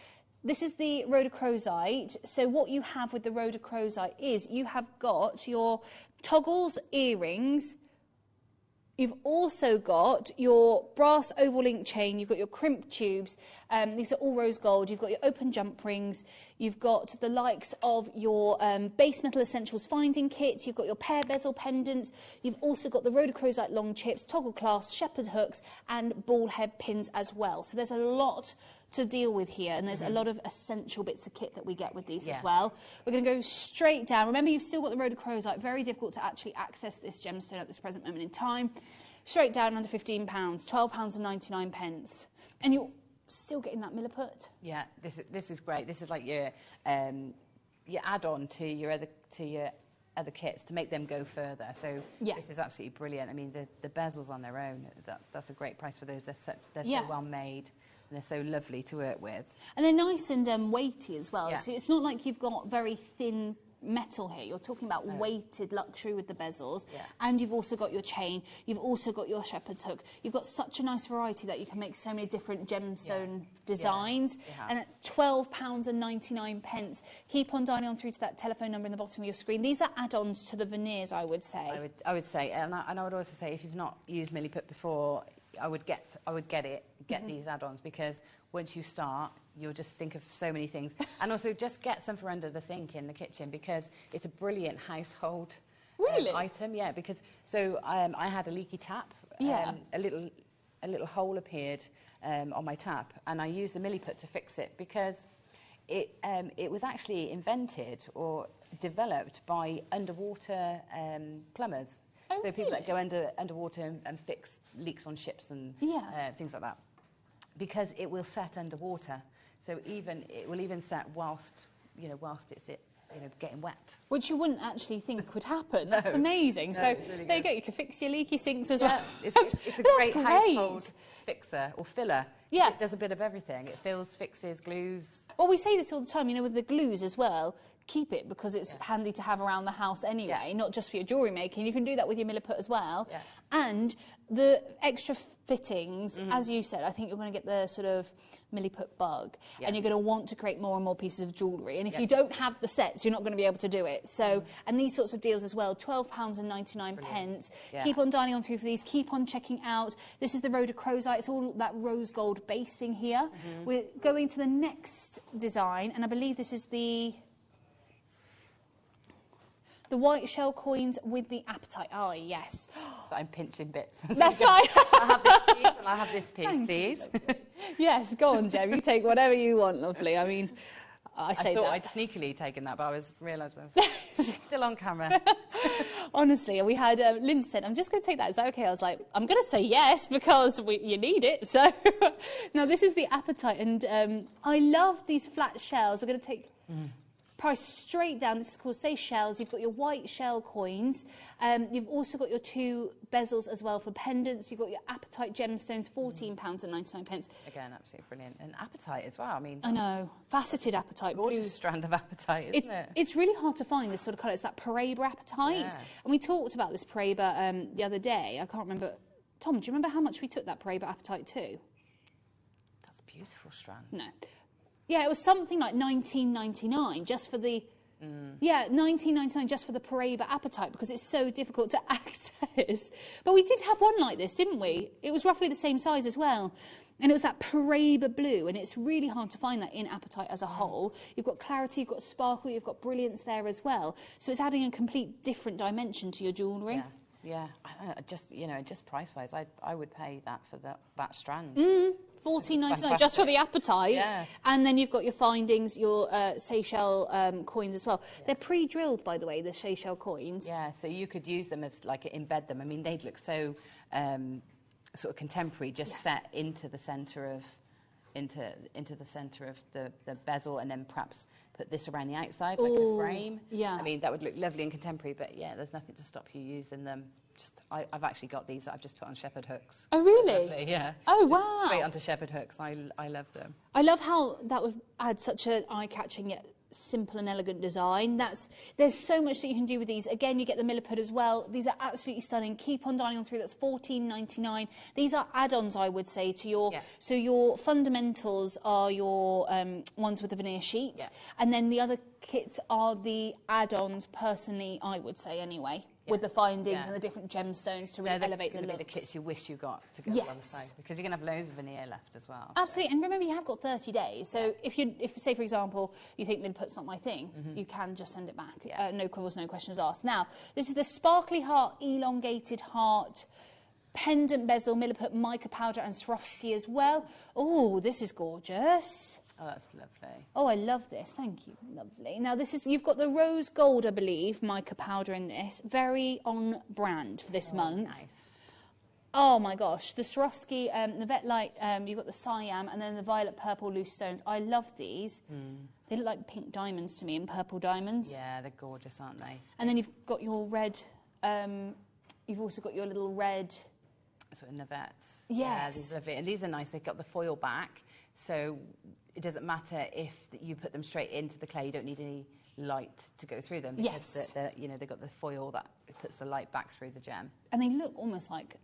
This is the rhodochrosite. So what you have with the rhodochrosite is you have got your toggles, earrings. You've also got your brass oval link chain, you've got your crimp tubes, these are all rose gold, you've got your open jump rings, you've got the likes of your base metal essentials finding kit, you've got your pear bezel pendants, you've also got the rhodochrosite long chips, toggle clasps, shepherd's hooks and ball head pins as well. So there's a lot to deal with here, and there's a lot of essential bits of kit that we get with these as well. We're going to go straight down. Remember, you've still got the rhodochrosite. Very difficult to actually access this gemstone at this present moment in time. Straight down under £15, £12.99. And you're still getting that Milliput. Yeah, this is great. This is like your add-on to your other kits to make them go further. So this is absolutely brilliant. I mean, the bezels on their own, that's a great price for those. They're so well made. And they're so lovely to work with. And they're nice and weighty as well. So it's not like you've got very thin metal here. You're talking about weighted luxury with the bezels. And you've also got your chain. You've also got your shepherd's hook. You've got such a nice variety that you can make so many different gemstone designs. And at £12.99, keep on dialing on through to that telephone number in the bottom of your screen. These are add-ons to the veneers, I would say. I would say, and I would also say, if you've not used Milliput before, I would get these add-ons, because once you start, you'll just think of so many things. And also just get some for under the sink in the kitchen, because it's a brilliant household item. Yeah, because I had a leaky tap. A little hole appeared on my tap, and I used the Milliput to fix it, because it was actually invented or developed by underwater plumbers. So people that go underwater and fix leaks on ships and things like that, because it will set underwater. So it will even set whilst it's getting wet. Which you wouldn't actually think would happen. That's amazing. So really there you go. You can fix your leaky sinks as well. It's a great household fixer or filler. Yeah, it does a bit of everything. It fills, fixes, glues. Well, we say this all the time. You know, with the glues as well. Keep it, because it's handy to have around the house anyway, not just for your jewellery making. You can do that with your Milliput as well. And the extra fittings, as you said, I think you're going to get the sort of Milliput bug, and you're going to want to create more and more pieces of jewellery. And if you don't have the sets, you're not going to be able to do it. So, and these sorts of deals as well, £12.99. Keep on dialing on through for these. Keep on checking out. This is the Rhoda Crozite. It's all that rose gold basing here. We're going to the next design, and I believe this is the white shell coins with the apatite. Oh, yes. So I'm pinching bits. That's right. I'll have this piece and I'll have this piece, please. Yes, go on, Jem. You take whatever you want, lovely. I mean, I thought I'd sneakily taken that, but I realised I was still on camera. Honestly, we had Lynn said, I'm just going to take that. Is that okay? I was like, I'm going to say yes because you need it. So now this is the apatite, and I love these flat shells. We're going to take price straight down. This is called Seychelles. You've got your white shell coins. You've also got your 2 bezels as well for pendants. You've got your apatite gemstones, £14.99. Again, absolutely brilliant. And apatite as well. I mean, I know. Faceted apatite. Gorgeous blue. strand of apatite, isn't it? It's really hard to find this sort of colour. It's that Paraiba apatite. And we talked about this Paraiba the other day. I can't remember. Tom, do you remember how much we took that Paraiba apatite to? That's a beautiful strand. No. Yeah, it was something like $19.99 just for the... Yeah, $19.99 just for the Paraiba apatite because it's so difficult to access. But we did have one like this, didn't we? It was roughly the same size as well. And it was that Paraiba blue, and it's really hard to find that in apatite as a whole. You've got clarity, you've got sparkle, you've got brilliance there as well. So it's adding a complete different dimension to your jewellery. Yeah, just price-wise, I would pay that for that strand. $14.99 just for the apatite. And then you've got your findings, your Seychelles coins as well. They're pre-drilled, by the way, the Seychelles coins. Yeah, so you could use them as, like, embed them. I mean, they'd look so sort of contemporary, just set into the centre of the bezel, and then perhaps put this around the outside like a frame. Yeah. I mean, that would look lovely and contemporary, but yeah, there's nothing to stop you using them. I've actually got these that I've just put on shepherd hooks. Oh, really? Lovely, yeah. Oh, just wow. Straight onto shepherd hooks. I love them. I love how that would add such an eye-catching yet simple and elegant design. There's so much that you can do with these. Again, you get the Milliput as well. These are absolutely stunning. Keep on dialing on through. That's $14.99. These are add-ons, I would say, to your... So your fundamentals are your ones with the veneer sheets, and then the other kits are the add-ons, personally, I would say, anyway. With the findings and the different gemstones to really elevate the looks. The kits you wish you got to go on the side, because you're going to have loads of veneer left as well. Absolutely, and remember you have got 30 days. So if say for example you think Milliput's not my thing, you can just send it back. No quibbles, no questions asked. Now this is the sparkly heart, elongated heart, pendant bezel, Milliput mica powder and Swarovski as well. Oh, this is gorgeous. Oh, that's lovely. Oh, I love this. Thank you. Lovely. Now, you've got the rose gold, I believe, mica powder in this. Very on brand for this month. Nice. Oh, my gosh. The Swarovski, the Vet Light, you've got the Siam, and then the violet purple loose stones. I love these. They look like pink diamonds to me and purple diamonds. Yeah, they're gorgeous, aren't they? And then you've got your red, you've also got your little red... Sort of navettes. Yes. Yeah, these are lovely. And these are nice. They've got the foil back, so it doesn't matter if you put them straight into the clay. You don't need any light to go through them because they've got the foil that puts the light back through the gem. And they look almost like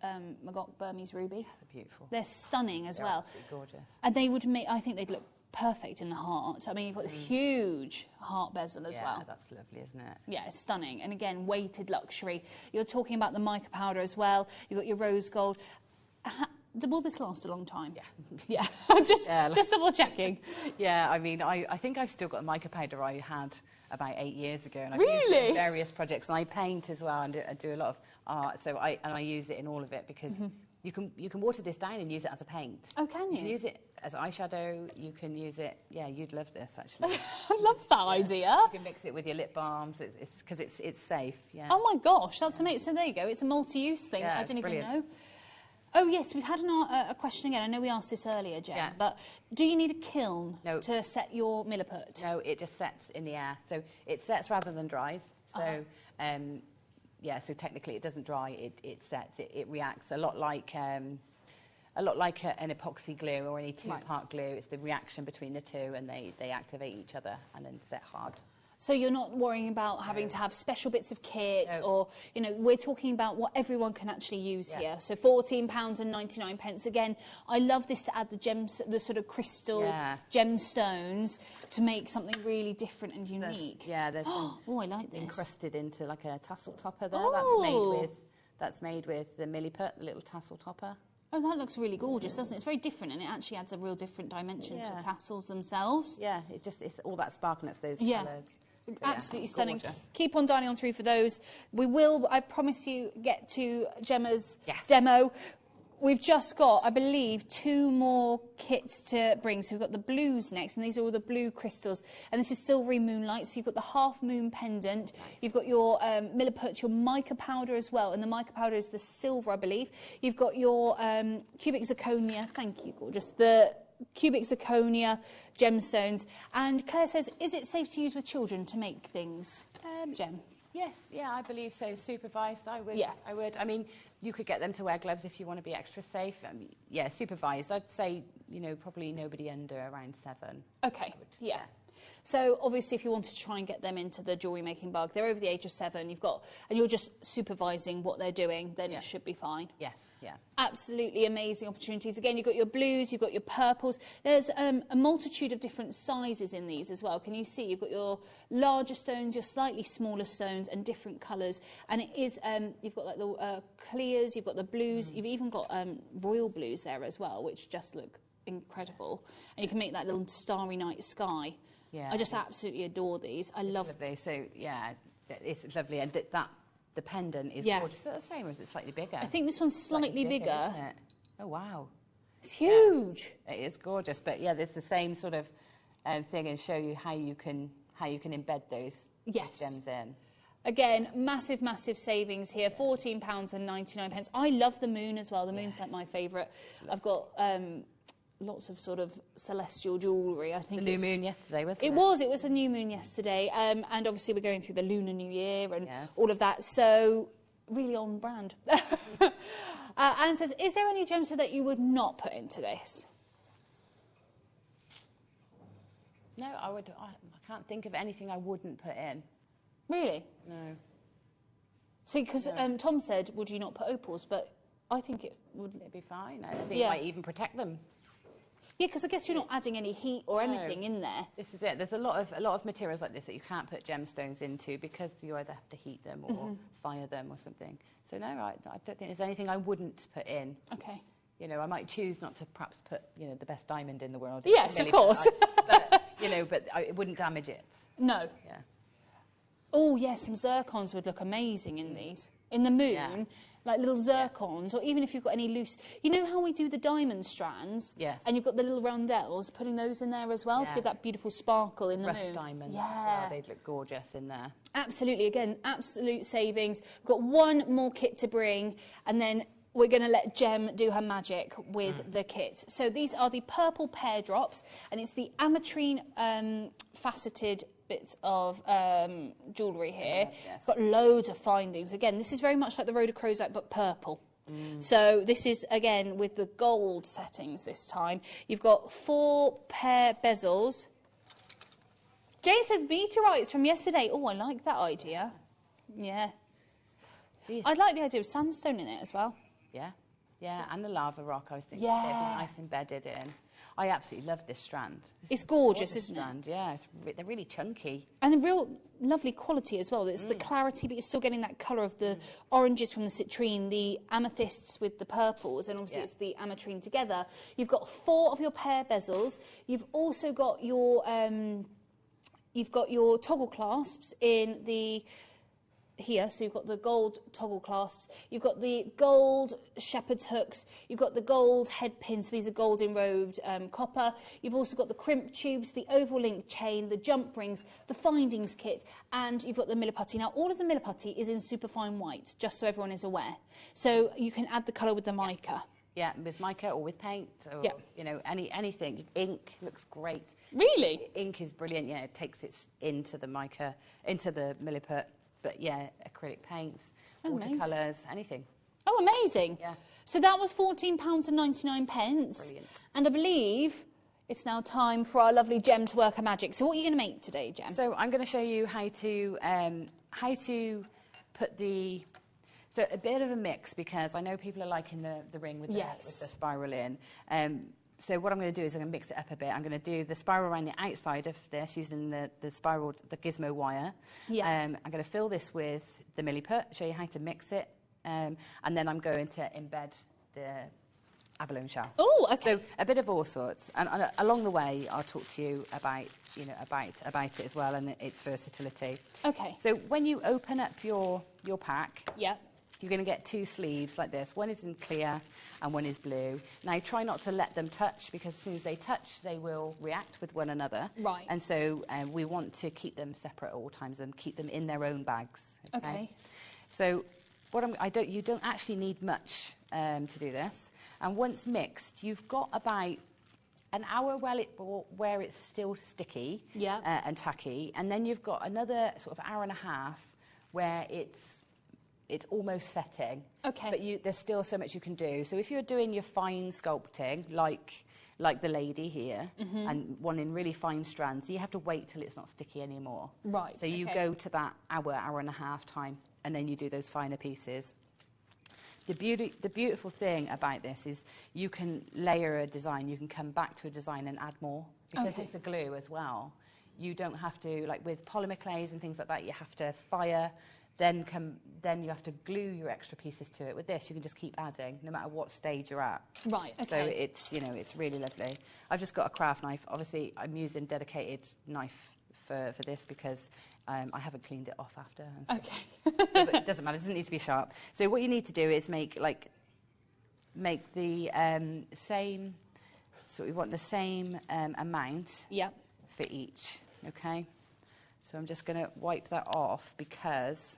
Magog Burmese ruby. They're beautiful. They're stunning as well. Absolutely gorgeous. And they would make, I think they'd look perfect in the heart. I mean, you've got this huge heart bezel as well. Yeah, that's lovely, isn't it? Yeah, it's stunning. And again, weighted luxury. You're talking about the mica powder as well. You've got your rose gold. Will this last a long time? Yeah. Just double checking. Yeah, I mean, I think I've still got the mica powder I had about 8 years ago, and I've really? used it in various projects, and I paint as well, and I do a lot of art. So I use it in all of it because you can water this down and use it as a paint. Oh, can you? You can use it as eyeshadow. You can use it. Yeah, you'd love this actually. I love that idea. You can mix it with your lip balms. It's because it's safe. Yeah. Oh my gosh, that's amazing. So there you go. It's a multi-use thing. Yeah, I didn't brilliant. even know. Oh, yes, we've had a question again. I know we asked this earlier, Jen, but do you need a kiln to set your Milliput? No, it just sets in the air. So it sets rather than dries. So, so technically it doesn't dry, it sets. It reacts a lot like an epoxy glue or any two-part glue. It's the reaction between the two, and they activate each other and then set hard. So you're not worrying about having to have special bits of kit or, you know, we're talking about what everyone can actually use here. So £14.99. Again, I love this to add the sort of crystal gemstones to make something really different and unique. There's some I like this. encrusted into like a tassel topper there. Oh. That's made with the Milliput, the little tassel topper. Oh, that looks really gorgeous, doesn't it? It's very different, and it actually adds a real different dimension to tassels themselves. Yeah, it's all that sparkle, it's those colours. So, absolutely stunning. Gorgeous. Keep on dialing on through for those. We will, I promise you, get to Gemma's demo. We've just got, I believe, 2 more kits to bring. So we've got the blues next, and these are all the blue crystals. And this is Silvery Moonlight. So you've got the half moon pendant. You've got your Milliput, your mica powder as well. And the mica powder is the silver, I believe. You've got your cubic zirconia. Thank you, gorgeous. The cubic zirconia gemstones. And Claire says, is it safe to use with children to make things? Gem? Yes, I believe so. Supervised, I would. I mean, you could get them to wear gloves if you want to be extra safe. Supervised. I'd say, you know, probably nobody under around 7. Okay, So obviously, if you want to try and get them into the jewellery making bug, they're over the age of 7. And you're just supervising what they're doing, then it should be fine. Yes, Absolutely amazing opportunities. Again, you've got your blues, you've got your purples. There's a multitude of different sizes in these as well. Can you see? You've got your larger stones, your slightly smaller stones, and different colours. And it is, you've got like the clears, you've got the blues, you've even got royal blues there as well, which just look incredible. And you can make that little starry night sky. Yeah, I just absolutely adore these. I love lovely. So it's lovely, and the pendant is gorgeous. Is it the same, or is it slightly bigger? I think this one's slightly bigger. Isn't it? Oh wow, it's huge. It is gorgeous, but there's the same sort of thing, and show you how you can embed those gems in. Again, massive savings here. £14.99. I love the moon as well. The moon's like my favourite. I've got lots of sort of celestial jewellery. I think the new moon yesterday, wasn't it? It was a new moon yesterday, and obviously we're going through the Lunar New Year and all of that, so really on brand. Anne says, is there any gemstone that you would not put into this? No, I can't think of anything I wouldn't put in. Really? No. See, because Tom said, would you not put opals, but I think it would be fine. I think it might even protect them. Yeah, because I guess you're not adding any heat or anything in there. This is it. There's a lot of materials like this that you can't put gemstones into because you either have to heat them or fire them or something. So no, I don't think there's anything I wouldn't put in. Okay. You know, I might choose not to perhaps put, you know, the best diamond in the world. Yes, of course. But it wouldn't damage it. No. Yeah. Oh, yes, some zircons would look amazing in these. In the moon, like little zircons, or even if you've got any loose... You know how we do the diamond strands? Yes. And you've got the little roundels, putting those in there as well to give that beautiful sparkle in the moon. Rough diamonds as well, they'd look gorgeous in there. Absolutely, again, absolute savings. We've got 1 more kit to bring, and then we're going to let Gem do her magic with the kit. So these are the purple pear drops, and it's the ametrine faceted bits of jewellery here. Got loads of findings. Again, this is very much like the rhodochrosite, but purple. So this is, again, with the gold settings this time. You've got 4 pear bezels. Jane says meteorites from yesterday. Oh, I like that idea. Yeah. I'd like the idea of sunstone in it as well. Yeah, and the lava rock, I was thinking they'd be nice embedded in. I absolutely love this strand. It's gorgeous, isn't it? Yeah, they're really chunky. And the real lovely quality as well. It's the clarity, but you're still getting that colour of the oranges from the citrine, the amethysts with the purples, and obviously it's the ametrine together. You've got 4 of your pear bezels. You've also got your toggle clasps in the... Here, so you've got the gold toggle clasps, you've got the gold shepherd's hooks, you've got the gold head pins, these are gold enrobed copper, you've also got the crimp tubes, the oval link chain, the jump rings, the findings kit, and you've got the milliputty. Now, all of the milliputty is in superfine white, just so everyone is aware. So you can add the colour with the mica. Yeah, with mica or with paint or, you know, anything. Ink looks great. Really? Ink is brilliant, it takes it into the mica, into the milliput. But yeah, acrylic paints, watercolours, anything. Oh, amazing. Yeah. So that was £14.99. Brilliant. And I believe It's now time for our lovely Gem to work her magic. So what are you going to make today, Gem? So I'm going to show you how to put the... So a bit of a mix, because I know people are liking the ring with, with the spiral in. So what I'm going to do is I'm going to mix it up a bit. I'm going to do the spiral around the outside of this using the spiral, the gizmo wire. Yeah. I'm going to fill this with the Milliput, show you how to mix it. And then I'm going to embed the Abalone shell. Oh, okay. So a bit of all sorts. And along the way, I'll talk to you about, about it as well and its versatility. Okay. So when you open up your pack, yeah, you're going to get two sleeves like this. One is in clear and one is blue. Now, try not to let them touch, because as soon as they touch, they will react with one another. Right. And so we want to keep them separate at all times and keep them in their own bags. Okay. So you don't actually need much to do this. And once mixed, you've got about an hour where it's still sticky and tacky. And then you've got another sort of hour and a half where it's almost setting. Okay. But there's still so much you can do. So if you're doing your fine sculpting, like the lady here, and wanting really fine strands, you have to wait till it's not sticky anymore. Right. So you go to that hour and a half time, and then you do those finer pieces. The beautiful thing about this is you can layer a design. You can come back to a design and add more, because it's a glue as well. You don't have to, like with polymer clays and things like that, you have to fire. Then you have to glue your extra pieces to it. With this, you can just keep adding, no matter what stage you're at. Right, okay. So it's, it's really lovely. I've just got a craft knife. Obviously, I'm using dedicated knife for this, because I haven't cleaned it off after. And okay. It doesn't matter. It doesn't need to be sharp. So what you need to do is make the same. So we want the same amount. Yep. For each. Okay. So I'm just going to wipe that off, because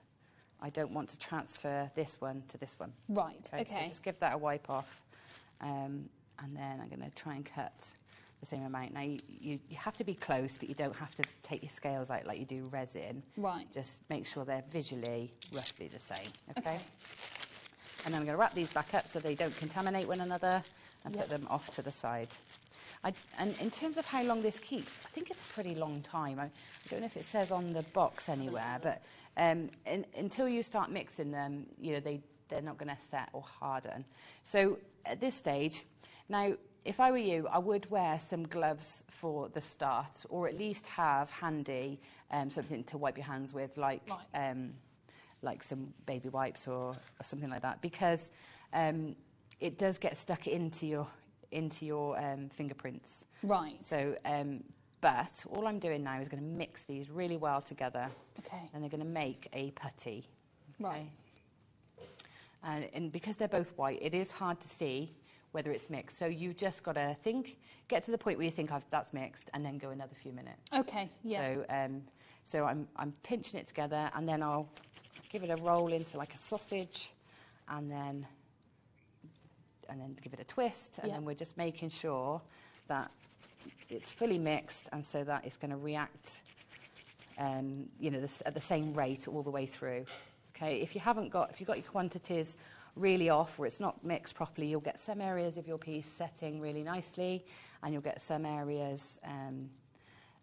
I don't want to transfer this one to this one. Right, okay. So just give that a wipe off. And then I'm going to try and cut the same amount. Now, you have to be close, but you don't have to take your scales out like you do resin. Right. Just make sure they're visually roughly the same, okay? And then I'm going to wrap these back up so they don't contaminate one another, and put them off to the side. And in terms of how long this keeps, I think it's a pretty long time. I don't know if it says on the box anywhere, but until you start mixing them, they're not going to set or harden. So at this stage, now, if I were you, I would wear some gloves for the start, or at least have handy something to wipe your hands with, like some baby wipes or something like that, because it does get stuck into your fingerprints. Right. So, but all I'm doing now is going to mix these really well together. Okay. And they're going to make a putty. Right. And because they're both white, it is hard to see whether it's mixed. So you've just got to get to the point where you think that's mixed, and then go another few minutes. Okay. Yeah. So I'm pinching it together, and then I'll give it a roll into like a sausage, and then give it a twist, and then we're just making sure that it's fully mixed, and so that it's going to react, at the same rate all the way through. Okay, if you've got your quantities really off, or it's not mixed properly, you'll get some areas of your piece setting really nicely, and you'll get some areas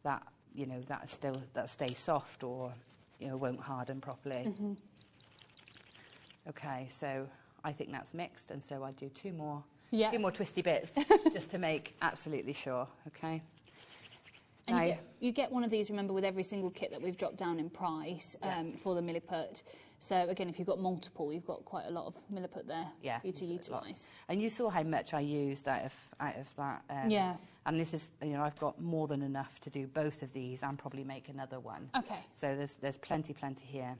that stay soft, or won't harden properly. Okay, so I think that's mixed, and so I do two more twisty bits just to make absolutely sure. Okay. And you get one of these, remember, with every single kit that we've dropped down in price for the Milliput. So again, if you've got multiple, you've got quite a lot of Milliput there for you to utilise. And you saw how much I used out of that. And this is, I've got more than enough to do both of these and probably make another one. Okay. So there's plenty here.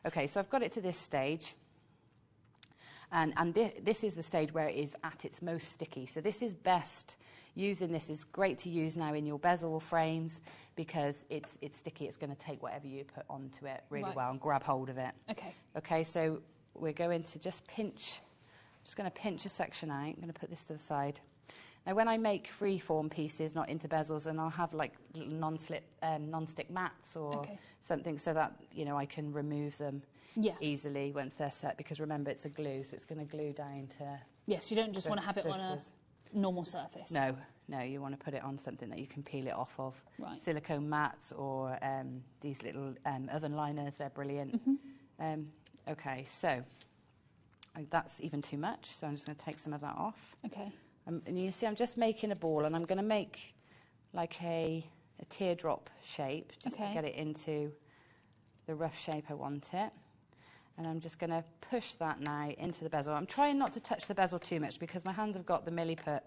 Okay, so I've got it to this stage. And this is the stage where it is at its most sticky. So this is best. Using this is great to use now in your bezel frames, because it's sticky. It's going to take whatever you put onto it really well and grab hold of it. Okay. Okay, so we're going to just pinch. Just going to pinch a section out. I'm going to put this to the side. Now, when I make free-form pieces, not into bezels, and I'll have like non-stick mats or something, so that I can remove them easily once they're set. Because remember, it's a glue, so it's going to glue down to. Yes, you don't just want to have it on normal surface? No, no, you want to put it on something that you can peel it off of. Right. Silicone mats or these little oven liners, they're brilliant. Okay, so that's even too much, so I'm just going to take some of that off. Okay. And you see I'm just making a ball, and I'm going to make like a teardrop shape just to get it into the rough shape I want it. And I'm just going to push that now into the bezel. I'm trying not to touch the bezel too much because my hands have got the Milliput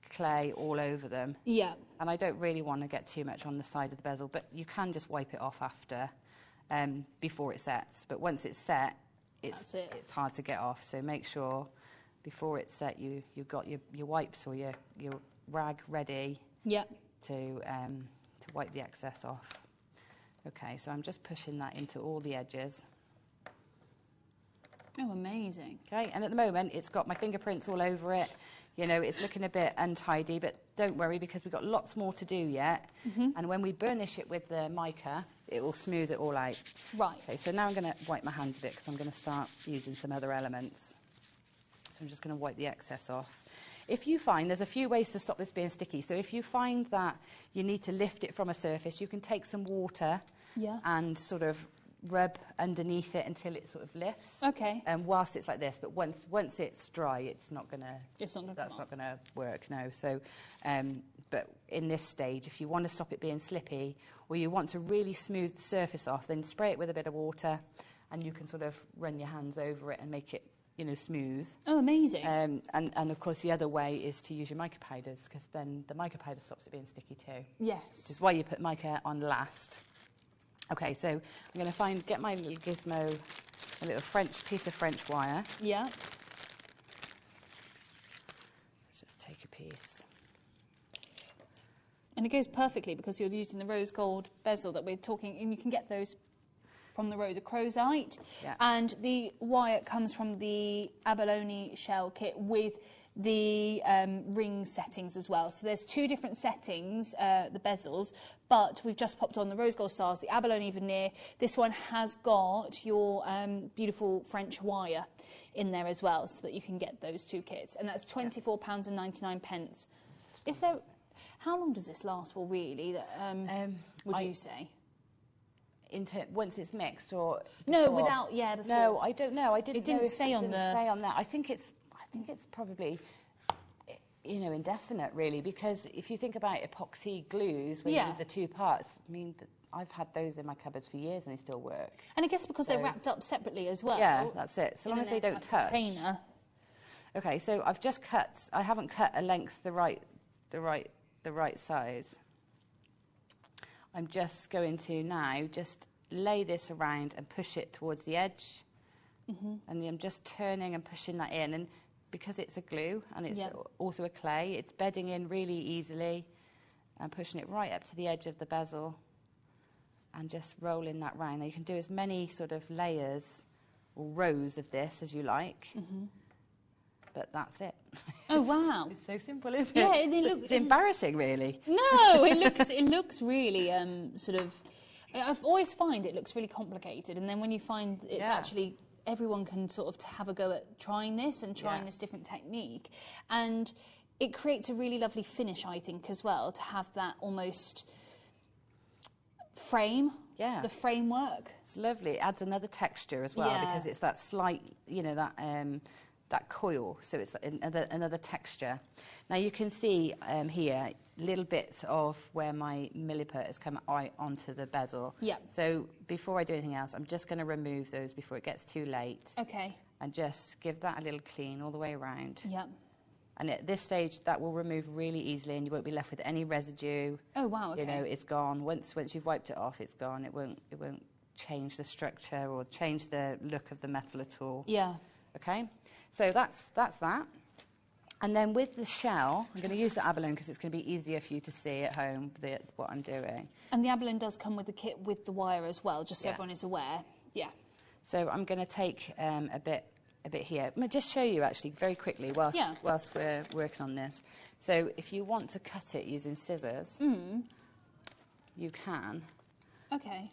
clay all over them. Yeah. And I don't really want to get too much on the side of the bezel, but you can just wipe it off after, before it sets. But once it's set, it's hard to get off. So make sure before it's set you've got your wipes or your rag ready. Yeah. To wipe the excess off. Okay, so I'm just pushing that into all the edges. Oh, amazing. Okay, and at the moment it's got my fingerprints all over it. You know, it's looking a bit untidy, but don't worry because we've got lots more to do yet. And when we burnish it with the mica, it will smooth it all out. Right. Okay, so now I'm going to wipe my hands a bit because I'm going to start using some other elements. So I'm just going to wipe the excess off. If you find, there's a few ways to stop this being sticky. So if you find that you need to lift it from a surface, you can take some water and sort of rub underneath it until it sort of lifts. Okay. And whilst it's like this, but once it's dry, it's not gonna. It's not gonna. That's not gonna work. No. So, but in this stage, if you want to stop it being slippy, or you want to really smooth the surface off, then spray it with a bit of water, and you can sort of run your hands over it and make it, you know, smooth. Oh, amazing. And of course the other way is to use your mica powders, because then the mica powder stops it being sticky too. Yes. Which is why you put mica on last. Okay, so I'm going to get my little gizmo, a little piece of French wire. Yeah. Let's just take a piece. And it goes perfectly because you're using the rose gold bezel that we're talking, and you can get those from the rhodochrosite. Yeah. And the wire comes from the Abalone shell kit with the ring settings as well. So there's two different settings, the bezels, but we've just popped on the rose gold stars, the Abalone veneer. This one has got your beautiful French wire in there as well, so that you can get those two kits. And that's £24.99. Is there? How long does this last for, really? Would you say? Once it's mixed, or no, before? without before. No, I don't know. I didn't. It didn't say on that. I think it's probably, you know, indefinite really, because if you think about epoxy glues, where you need the two parts. I mean, I've had those in my cupboards for years and they still work. And I guess because they're wrapped up separate as well. Yeah, that's it. So long as they don't touch. Container. Okay, so I've just cut. I haven't cut a length the right size. I'm just going to now just lay this around and push it towards the edge. And I'm just turning and pushing that in. And because it's a glue and it's also a clay, it's bedding in really easily. And pushing it right up to the edge of the bezel and just rolling that round. Now you can do as many sort of layers or rows of this as you like. But that's it. Oh wow! It's so simple, isn't it? Yeah, it's embarrassing, really. No, it looks really sort of. I've always find it looks really complicated, and then when you find it's actually everyone can sort of have a go at trying this and trying this different technique, and it creates a really lovely finish, I think, as well, to have that almost frame. Yeah. The framework. It's lovely. It adds another texture as well because it's that slight, you know, that coil, so it's another texture. Now you can see here little bits of where my Milliput has come right onto the bezel. Yeah. So before I do anything else, I'm just going to remove those before it gets too late. Okay. And just give that a little clean all the way around. Yeah. And at this stage, that will remove really easily, and you won't be left with any residue. Oh wow! Okay. You know, it's gone. Once you've wiped it off, it's gone. It won't change the structure or change the look of the metal at all. Yeah. Okay. So that's that. And then with the shell, I'm going to use the Abalone because it's going to be easier for you to see at home what I'm doing. And the Abalone does come with the kit with the wire as well, just so everyone is aware. Yeah. So I'm going to take a bit here. I'm going to just show you actually very quickly whilst we're working on this. So if you want to cut it using scissors, you can. Okay.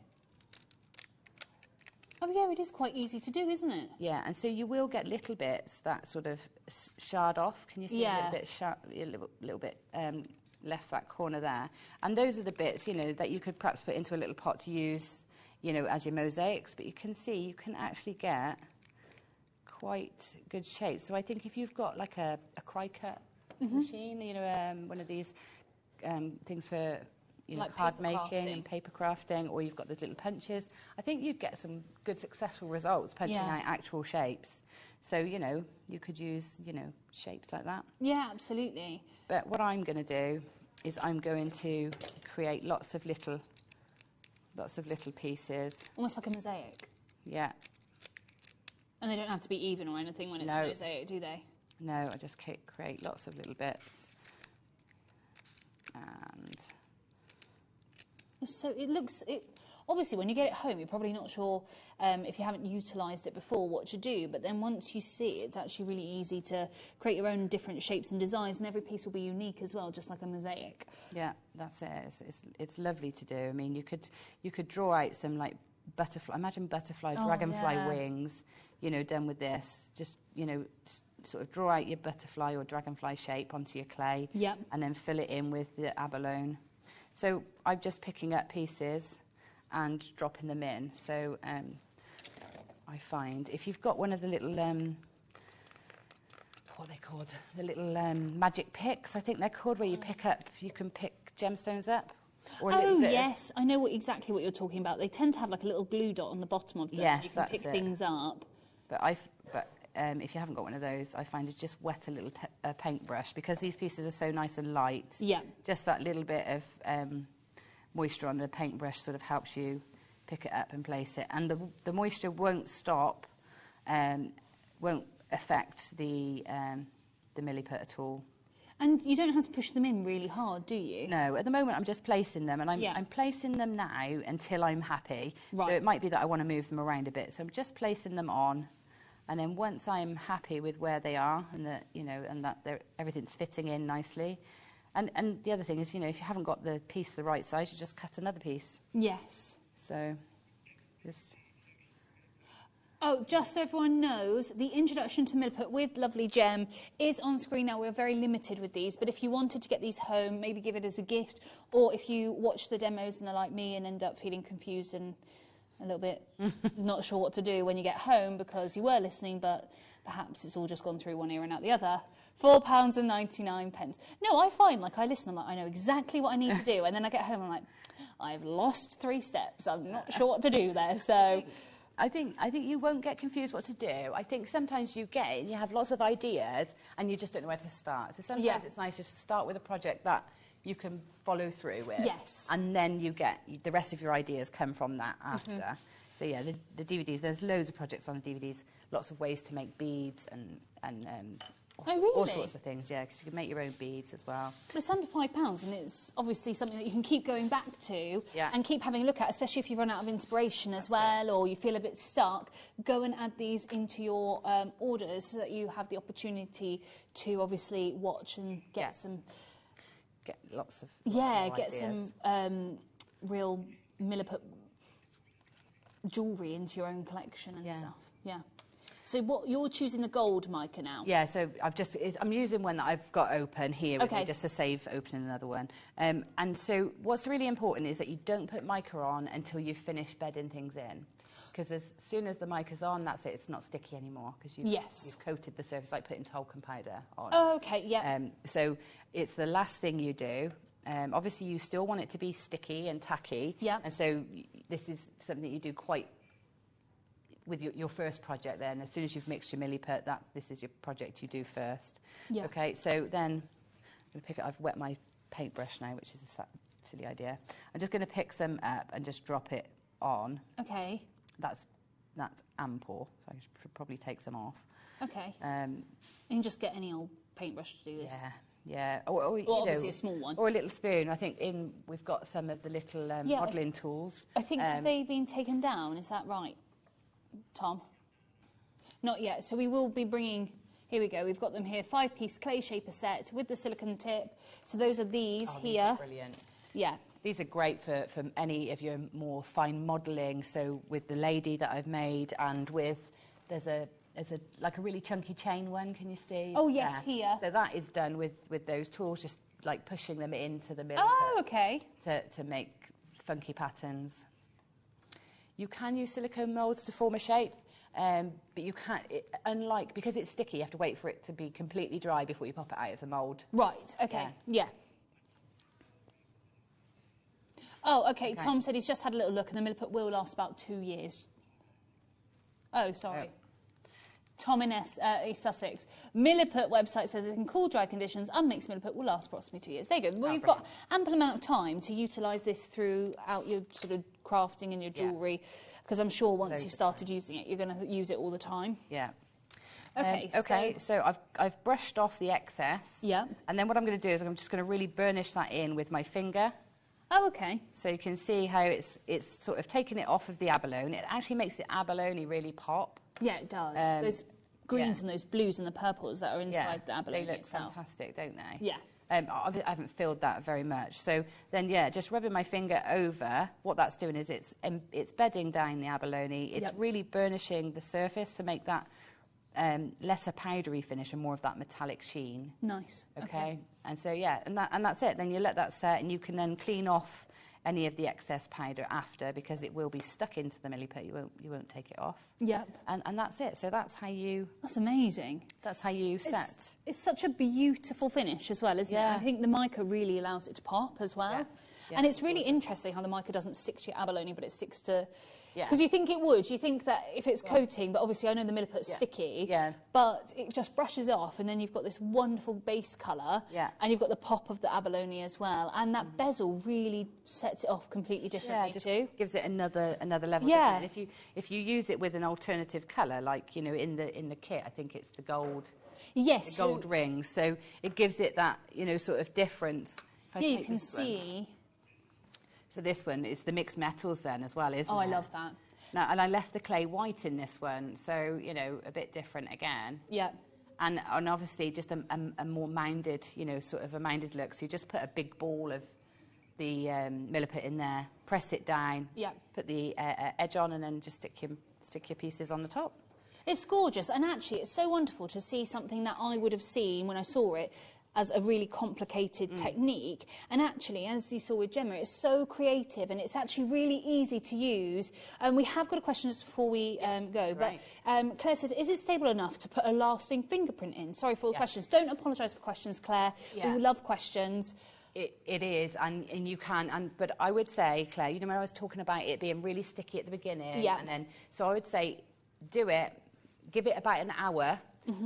Oh yeah, it is quite easy to do, isn't it? Yeah, and so you will get little bits that sort of shard off. Can you see a little bit little bit left that corner there? And those are the bits, you know, that you could perhaps put into a little pot to use, you know, as your mosaics. But you can see you can actually get quite good shape. So I think if you've got like a cry-cut machine, you know, one of these things for, you know, like card making and paper crafting, or you've got the little punches, I think you'd get some good successful results punching out actual shapes. So, you know, you could use, you know, shapes like that. Yeah, absolutely. But what I'm going to do is I'm going to create lots of little pieces. Almost like a mosaic. Yeah. And they don't have to be even or anything when it's a mosaic, do they? No, I just create lots of little bits. And so it looks, obviously when you get it home, you're probably not sure if you haven't utilised it before what to do, but then once you see it, it's actually really easy to create your own different shapes and designs, and every piece will be unique as well, just like a mosaic. Yeah, that's it. It's lovely to do. I mean, you could draw out some like butterfly, imagine butterfly, dragonfly wings, you know, done with this. Just, you know, sort of draw out your butterfly or dragonfly shape onto your clay, and then fill it in with the abalone. So I'm just picking up pieces and dropping them in. So I find if you've got one of the little, what are they called? The little magic picks, I think they're called, where you can pick gemstones up. Or yes, I know exactly what you're talking about. They tend to have like a little glue dot on the bottom of them. Yes, you can pick things up. But if you haven't got one of those, I find you just wet a little paintbrush, because these pieces are so nice and light. Yeah. Just that little bit of moisture on the paintbrush sort of helps you pick it up and place it. And the moisture won't stop, won't affect the milliput at all. And you don't have to push them in really hard, do you? No, at the moment I'm just placing them, and I'm placing them now until I'm happy. Right. So it might be that I want to move them around a bit. So I'm just placing them on. And then once I'm happy with where they are, and that, you know, and that everything's fitting in nicely, and the other thing is, you know, if you haven't got the piece the right size, you just cut another piece. Yes. So, just. Oh, just so everyone knows, the introduction to Milliput with lovely Gem is on screen now. We're very limited with these, but if you wanted to get these home, maybe give it as a gift, or if you watch the demos and they're like me and end up feeling confused and a little bit not sure what to do when you get home because you were listening, but perhaps it's all just gone through one ear and out the other. £4.99. No, I find, like, I listen, I'm like, I know exactly what I need to do, and then I get home and I'm like, I've lost 3 steps. I'm not sure what to do there, so. I think you won't get confused what to do. I think sometimes you get it and you have lots of ideas and you just don't know where to start. So sometimes it's nice just to start with a project that you can follow through with. Yes. And then you get the rest of your ideas come from that after. So yeah, the DVDs, there's loads of projects on the DVDs, lots of ways to make beads and all sorts of things, yeah, because you can make your own beads as well. But it's under £5 and it's obviously something that you can keep going back to and keep having a look at, especially if you run out of inspiration as well, or you feel a bit stuck. Go and add these into your orders so that you have the opportunity to obviously watch and get some... Get lots of get ideas. some real Milliput jewellery into your own collection and stuff. Yeah. So what you're choosing the gold mica now? Yeah, so I'm using one that I've got open here with me just to save opening another one. And so what's really important is that you don't put mica on until you've finished bedding things in. Because as soon as the mica's on, that's it, it's not sticky anymore, because you've coated the surface, like putting talcum powder on. Oh, okay, yeah. So it's the last thing you do. Obviously, you still want it to be sticky and tacky. Yeah. And so this is something you do quite with your first project then. As soon as you've mixed your milliput, this is your project you do first. Yeah. Okay, so then I'm going to pick it. I've wet my paintbrush now, which is a silly idea. I'm just going to pick some up and just drop it on. Okay. That's ample, so I should probably take some off. Okay. You can just get any old paintbrush to do this. Yeah. Or obviously a small one. Or a little spoon. I think we've got some of the little modelling tools. I think have they been taken down? Is that right, Tom? Not yet. So we will be bringing. Here we go. We've got them here. 5-piece clay shaper set with the silicone tip. So those are these here. These are brilliant. Yeah. These are great for any of your more fine modelling. So with the lady that I've made, and with there's a like a really chunky chain one. Can you see? Oh yes, here. So that is done with those tools, just like pushing them into the Milliput. Oh, okay. To make funky patterns. You can use silicone moulds to form a shape. But you can't, unlike, because it's sticky, you have to wait for it to be completely dry before you pop it out of the mould. Right, okay, yeah. Oh, okay. Tom said he's just had a little look and the Milliput will last about 2 years. Oh, sorry. Tom in East Sussex. Milliput website says in cool, dry conditions, unmixed Milliput will last approximately 2 years. There you go. Well, you've got ample amount of time to utilise this throughout your sort of crafting and your jewellery, because I'm sure once you've started using it, you're going to use it all the time. Yeah. Okay, so I've brushed off the excess. Yeah. And then what I'm going to do is I'm just going to really burnish that in with my finger. Oh, okay. So you can see how it's sort of taken it off of the abalone. It actually makes the abalone really pop. Yeah, it does. Those greens and those blues and the purples that are inside the abalone they look itself. fantastic, don't they? Yeah. I haven't filled that very much. So then, just rubbing my finger over, what that's doing is it's bedding down the abalone. It's really burnishing the surface to make that lesser powdery finish and more of that metallic sheen. Nice. Okay. And so, and that's it. Then you let that set and you can then clean off any of the excess powder after, because it will be stuck into the Milliput. You won't take it off. Yep. And that's it. So that's how you... That's amazing. That's how you set. It's such a beautiful finish as well, isn't it? I think the mica really allows it to pop as well. And it's really interesting how the mica doesn't stick to your abalone, but it sticks to... Because you think it would. You think that if it's coating, but obviously I know the Milliput's sticky, but it just brushes off, and then you've got this wonderful base colour, and you've got the pop of the abalone as well, and that bezel really sets it off completely differently too. Gives it another level. Yeah. And if you use it with an alternative colour, like in the kit, I think it's the gold. Yes. The gold ring. So it gives it that sort of difference. You can see. So this one is the mixed metals then as well, isn't it? Oh, I love that. Now, and I left the clay white in this one, so, a bit different again. Yeah. And obviously just a more mounded, sort of a mounded look. So you just put a big ball of the Milliput in there, press it down, put the edge on, and then just stick your pieces on the top. It's gorgeous, and actually it's so wonderful to see something that I would have seen when I saw it as a really complicated technique, and actually, as you saw with Gemma, it's so creative and it's actually really easy to use. And we have got a question just before we go, but Claire says, is it stable enough to put a lasting fingerprint in? Sorry for all the questions. Don't apologise for questions, Claire. We love questions. It is, and you can, but I would say, Claire, when I was talking about it being really sticky at the beginning, and then, so I would say, do it, give it about an hour,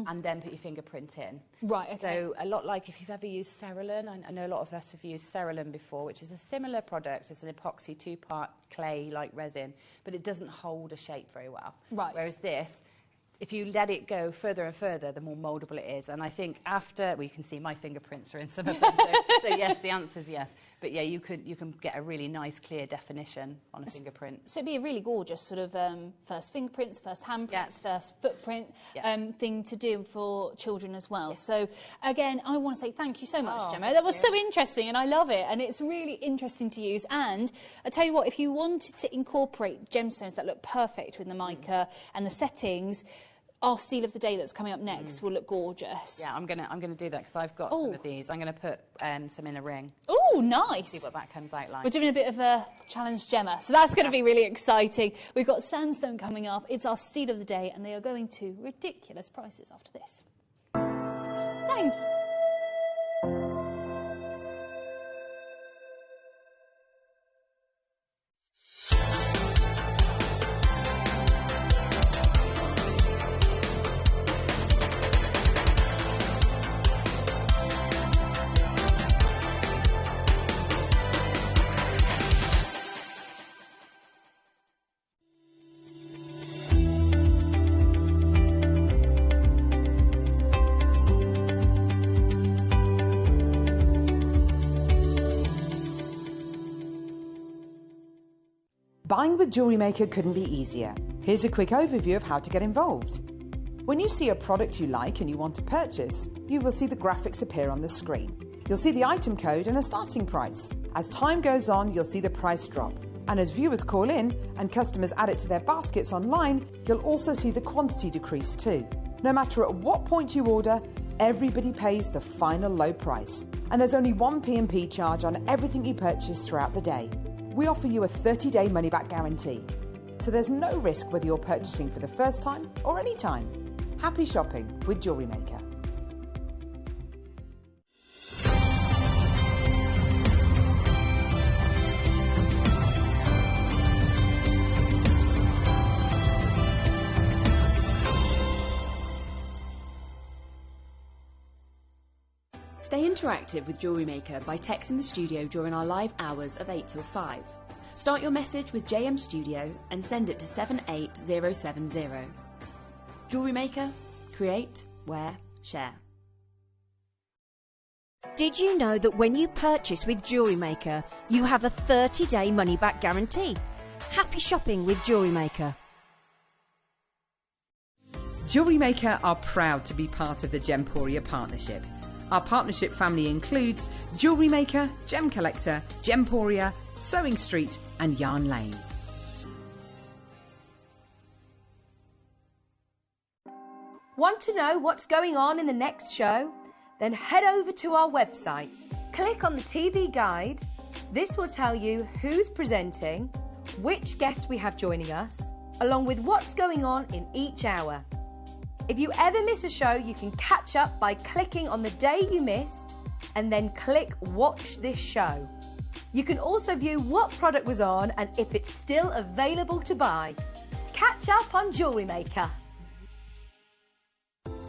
and then put your fingerprint in. Right, okay. So a lot like if you've ever used Cerulean, I know a lot of us have used Cerulean before, which is a similar product. It's an epoxy 2-part clay-like resin, but it doesn't hold a shape very well. Right. Whereas this, if you let it go further and further, the more mouldable it is. And I think after, well, you can see my fingerprints are in some of them, so yes, the answer is yes. But yeah, you can get a really nice, clear definition on a fingerprint. So it'd be a really gorgeous sort of first fingerprints, first handprints, first footprint thing to do for children as well. So again, I want to say thank you so much, Gemma. That was so interesting, and I love it, and it's really interesting to use. And I tell you what, if you wanted to incorporate gemstones that look perfect with the mica and the settings, our steal of the day that's coming up next will look gorgeous. Yeah, I'm gonna do that because I've got some of these. I'm gonna put some in a ring. Oh, nice! See what that comes out like. We're doing a bit of a challenge, Gemma, so that's going to be really exciting. We've got Sunstone coming up. It's our steal of the day, and they are going to ridiculous prices after this. Thank you. Buying with Jewellery Maker couldn't be easier. Here's a quick overview of how to get involved. When you see a product you like and you want to purchase, you will see the graphics appear on the screen. You'll see the item code and a starting price. As time goes on, you'll see the price drop. And as viewers call in and customers add it to their baskets online, you'll also see the quantity decrease too. No matter at what point you order, everybody pays the final low price. And there's only one P&P charge on everything you purchase throughout the day. We offer you a 30-day money-back guarantee. So there's no risk whether you're purchasing for the first time or any time. Happy shopping with Jewellery Maker. Stay interactive with Jewellery Maker by texting the studio during our live hours of 8 till 5. Start your message with JM Studio and send it to 78070. Jewellery Maker, create, wear, share. Did you know that when you purchase with Jewellery Maker, you have a 30-day money-back guarantee? Happy shopping with Jewellery Maker. Jewellery Maker are proud to be part of the Gemporia partnership. Our partnership family includes Jewellery Maker, Gem Collector, Gemporia, Sewing Street and Yarn Lane. Want to know what's going on in the next show? Then head over to our website. Click on the TV guide. This will tell you who's presenting, which guest we have joining us, along with what's going on in each hour. If you ever miss a show, you can catch up by clicking on the day you missed and then click Watch This Show. You can also view what product was on and if it's still available to buy. Catch up on Jewellery Maker.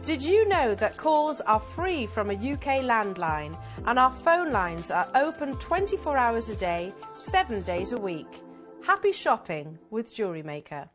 Did you know that calls are free from a UK landline and our phone lines are open 24 hours a day, 7 days a week? Happy shopping with Jewellery Maker.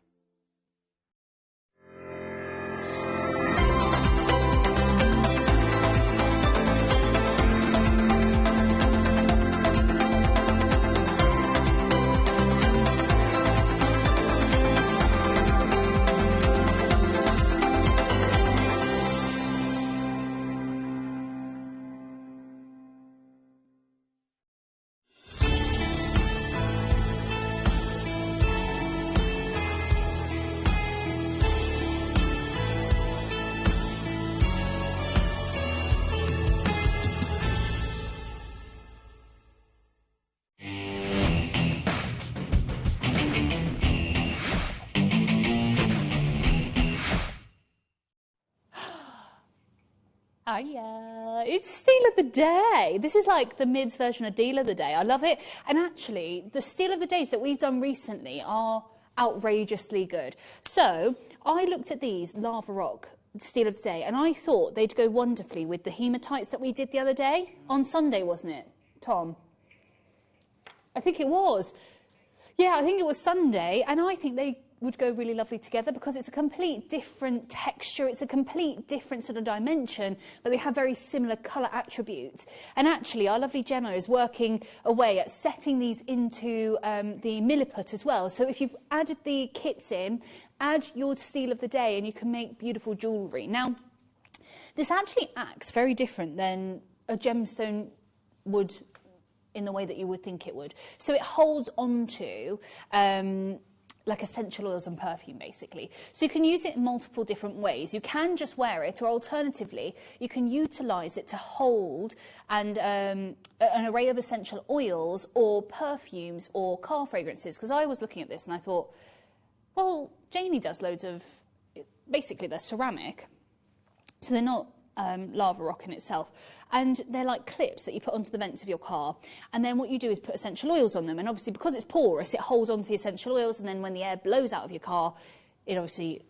Oh yeah, it's Steal of the Day. This is like the mids version of Deal of the Day. I love it. And actually, the Steal of the Days that we've done recently are outrageously good. So I looked at these lava rock Steal of the Day and I thought they'd go wonderfully with the hematites that we did the other day. On Sunday, wasn't it, Tom? I think it was. Yeah, I think it was Sunday. And I think they would go really lovely together because it's a complete different texture, it's a complete different sort of dimension, but they have very similar colour attributes. And actually our lovely Gemma is working away at setting these into the Milliput as well. So if you've added the kits in, add your Steal of the Day and you can make beautiful jewellery. Now, this actually acts very different than a gemstone would in the way that you would think it would. So it holds onto like essential oils and perfume, basically. So you can use it in multiple different ways. You can just wear it, or alternatively, you can utilise it to hold and an array of essential oils or perfumes or car fragrances. Because I was looking at this and I thought, well, Jamie does loads of, basically they're ceramic, so they're not lava rock in itself, and they're like clips that you put onto the vents of your car, and then what you do is put essential oils on them, and obviously because it's porous it holds onto the essential oils, and then when the air blows out of your car it obviously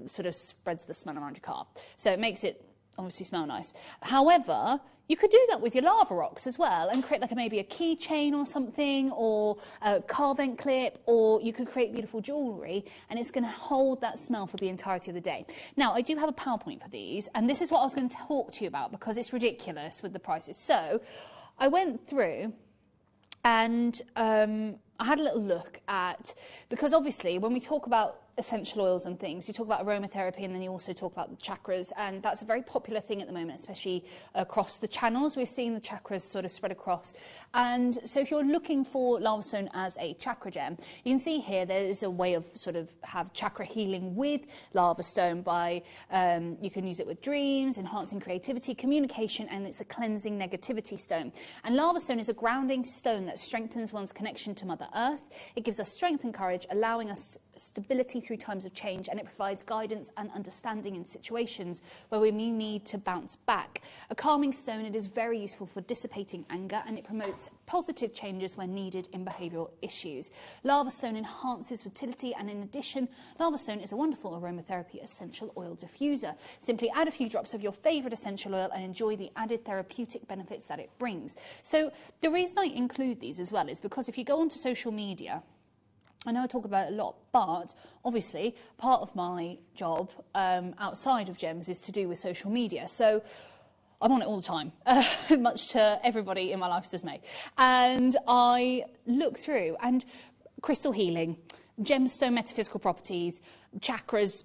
sort of spreads the smell around your car, so it makes it obviously smell nice. However, you could do that with your lava rocks as well and create like maybe a keychain or something, or a car vent clip, or you could create beautiful jewellery and it's going to hold that smell for the entirety of the day. Now, I do have a PowerPoint for these, and this is what I was going to talk to you about because it's ridiculous with the prices. So I went through and I had a little look at, because obviously when we talk about essential oils and things, you talk about aromatherapy and then you also talk about the chakras, and that's a very popular thing at the moment, especially across the channels. We're seeing the chakras sort of spread across. And so if you're looking for lava stone as a chakra gem, you can see here there's a way of sort of have chakra healing with lava stone by, you can use it with dreams, enhancing creativity, communication, and it's a cleansing negativity stone. And lava stone is a grounding stone that strengthens one's connection to Mother Earth. It gives us strength and courage, allowing us stability through times of change, and it provides guidance and understanding in situations where we may need to bounce back. A calming stone, it is very useful for dissipating anger, and it promotes positive changes when needed in behavioural issues. Lava stone enhances fertility, and in addition, lava stone is a wonderful aromatherapy essential oil diffuser. Simply add a few drops of your favourite essential oil and enjoy the added therapeutic benefits that it brings. So the reason I include these as well is because if you go onto social media, I know I talk about it a lot, but obviously part of my job outside of gems is to do with social media. So I'm on it all the time, much to everybody in my life's dismay. And I look through, and crystal healing, gemstone metaphysical properties, chakras,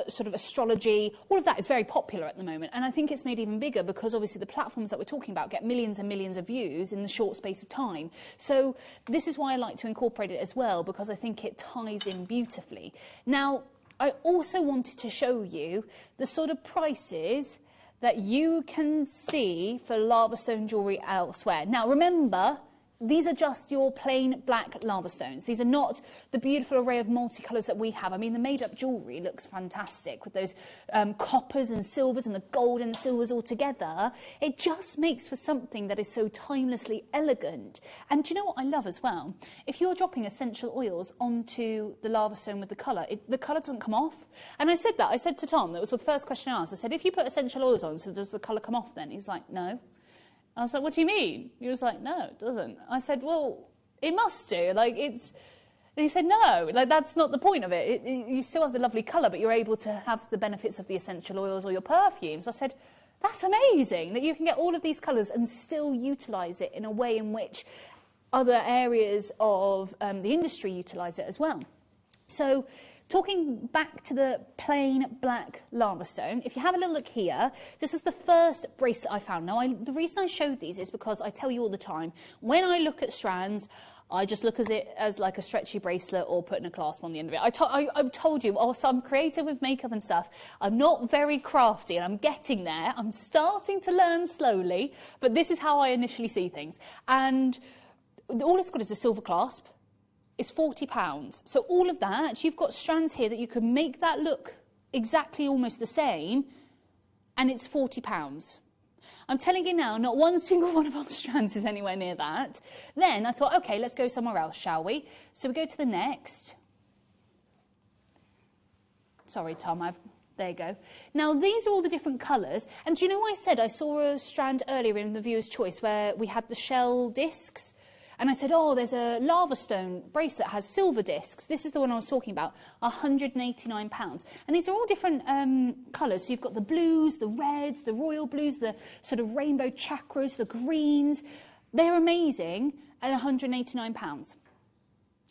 sort of astrology, all of that is very popular at the moment, and I think it's made even bigger because obviously the platforms that we're talking about get millions and millions of views in the short space of time. So this is why I like to incorporate it as well, because I think it ties in beautifully. Now, I also wanted to show you the sort of prices that you can see for lava stone jewellery elsewhere. Now remember, these are just your plain black lava stones. These are not the beautiful array of multicolours that we have. I mean, the made-up jewellery looks fantastic with those coppers and silvers and the gold and the silvers all together. It just makes for something that is so timelessly elegant. And do you know what I love as well? If you're dropping essential oils onto the lava stone with the colour, the colour doesn't come off. And I said that. I said to Tom, that was the first question I asked. I said, if you put essential oils on, so does the colour come off then? He was like, no. I was like, what do you mean? He was like, no, it doesn't. I said, well, it must do. Like, it's... And he said, no, like, that's not the point of it. You still have the lovely colour, but you're able to have the benefits of the essential oils or your perfumes. I said, that's amazing that you can get all of these colours and still utilise it in a way in which other areas of the industry utilise it as well. So, talking back to the plain black lava stone, if you have a little look here, this is the first bracelet I found. Now, the reason I showed these is because I tell you all the time, when I look at strands, I just look at it as like a stretchy bracelet or putting a clasp on the end of it. I've told you, so I'm creative with makeup and stuff. I'm not very crafty, and I'm getting there. I'm starting to learn slowly, but this is how I initially see things. And all it's got is a silver clasp. Is £40. So all of that, you've got strands here that you can make that look exactly almost the same, and it's £40. I'm telling you now, not one single one of our strands is anywhere near that. Then I thought, okay, let's go somewhere else, shall we? So we go to the next. Sorry, Tom, there you go. Now, these are all the different colours. And do you know what I said? I saw a strand earlier in the viewer's choice where we had the shell discs. And I said, oh, there's a lava stone bracelet that has silver discs. This is the one I was talking about, £189. And these are all different colours. So you've got the blues, the reds, the royal blues, the sort of rainbow chakras, the greens. They're amazing at £189.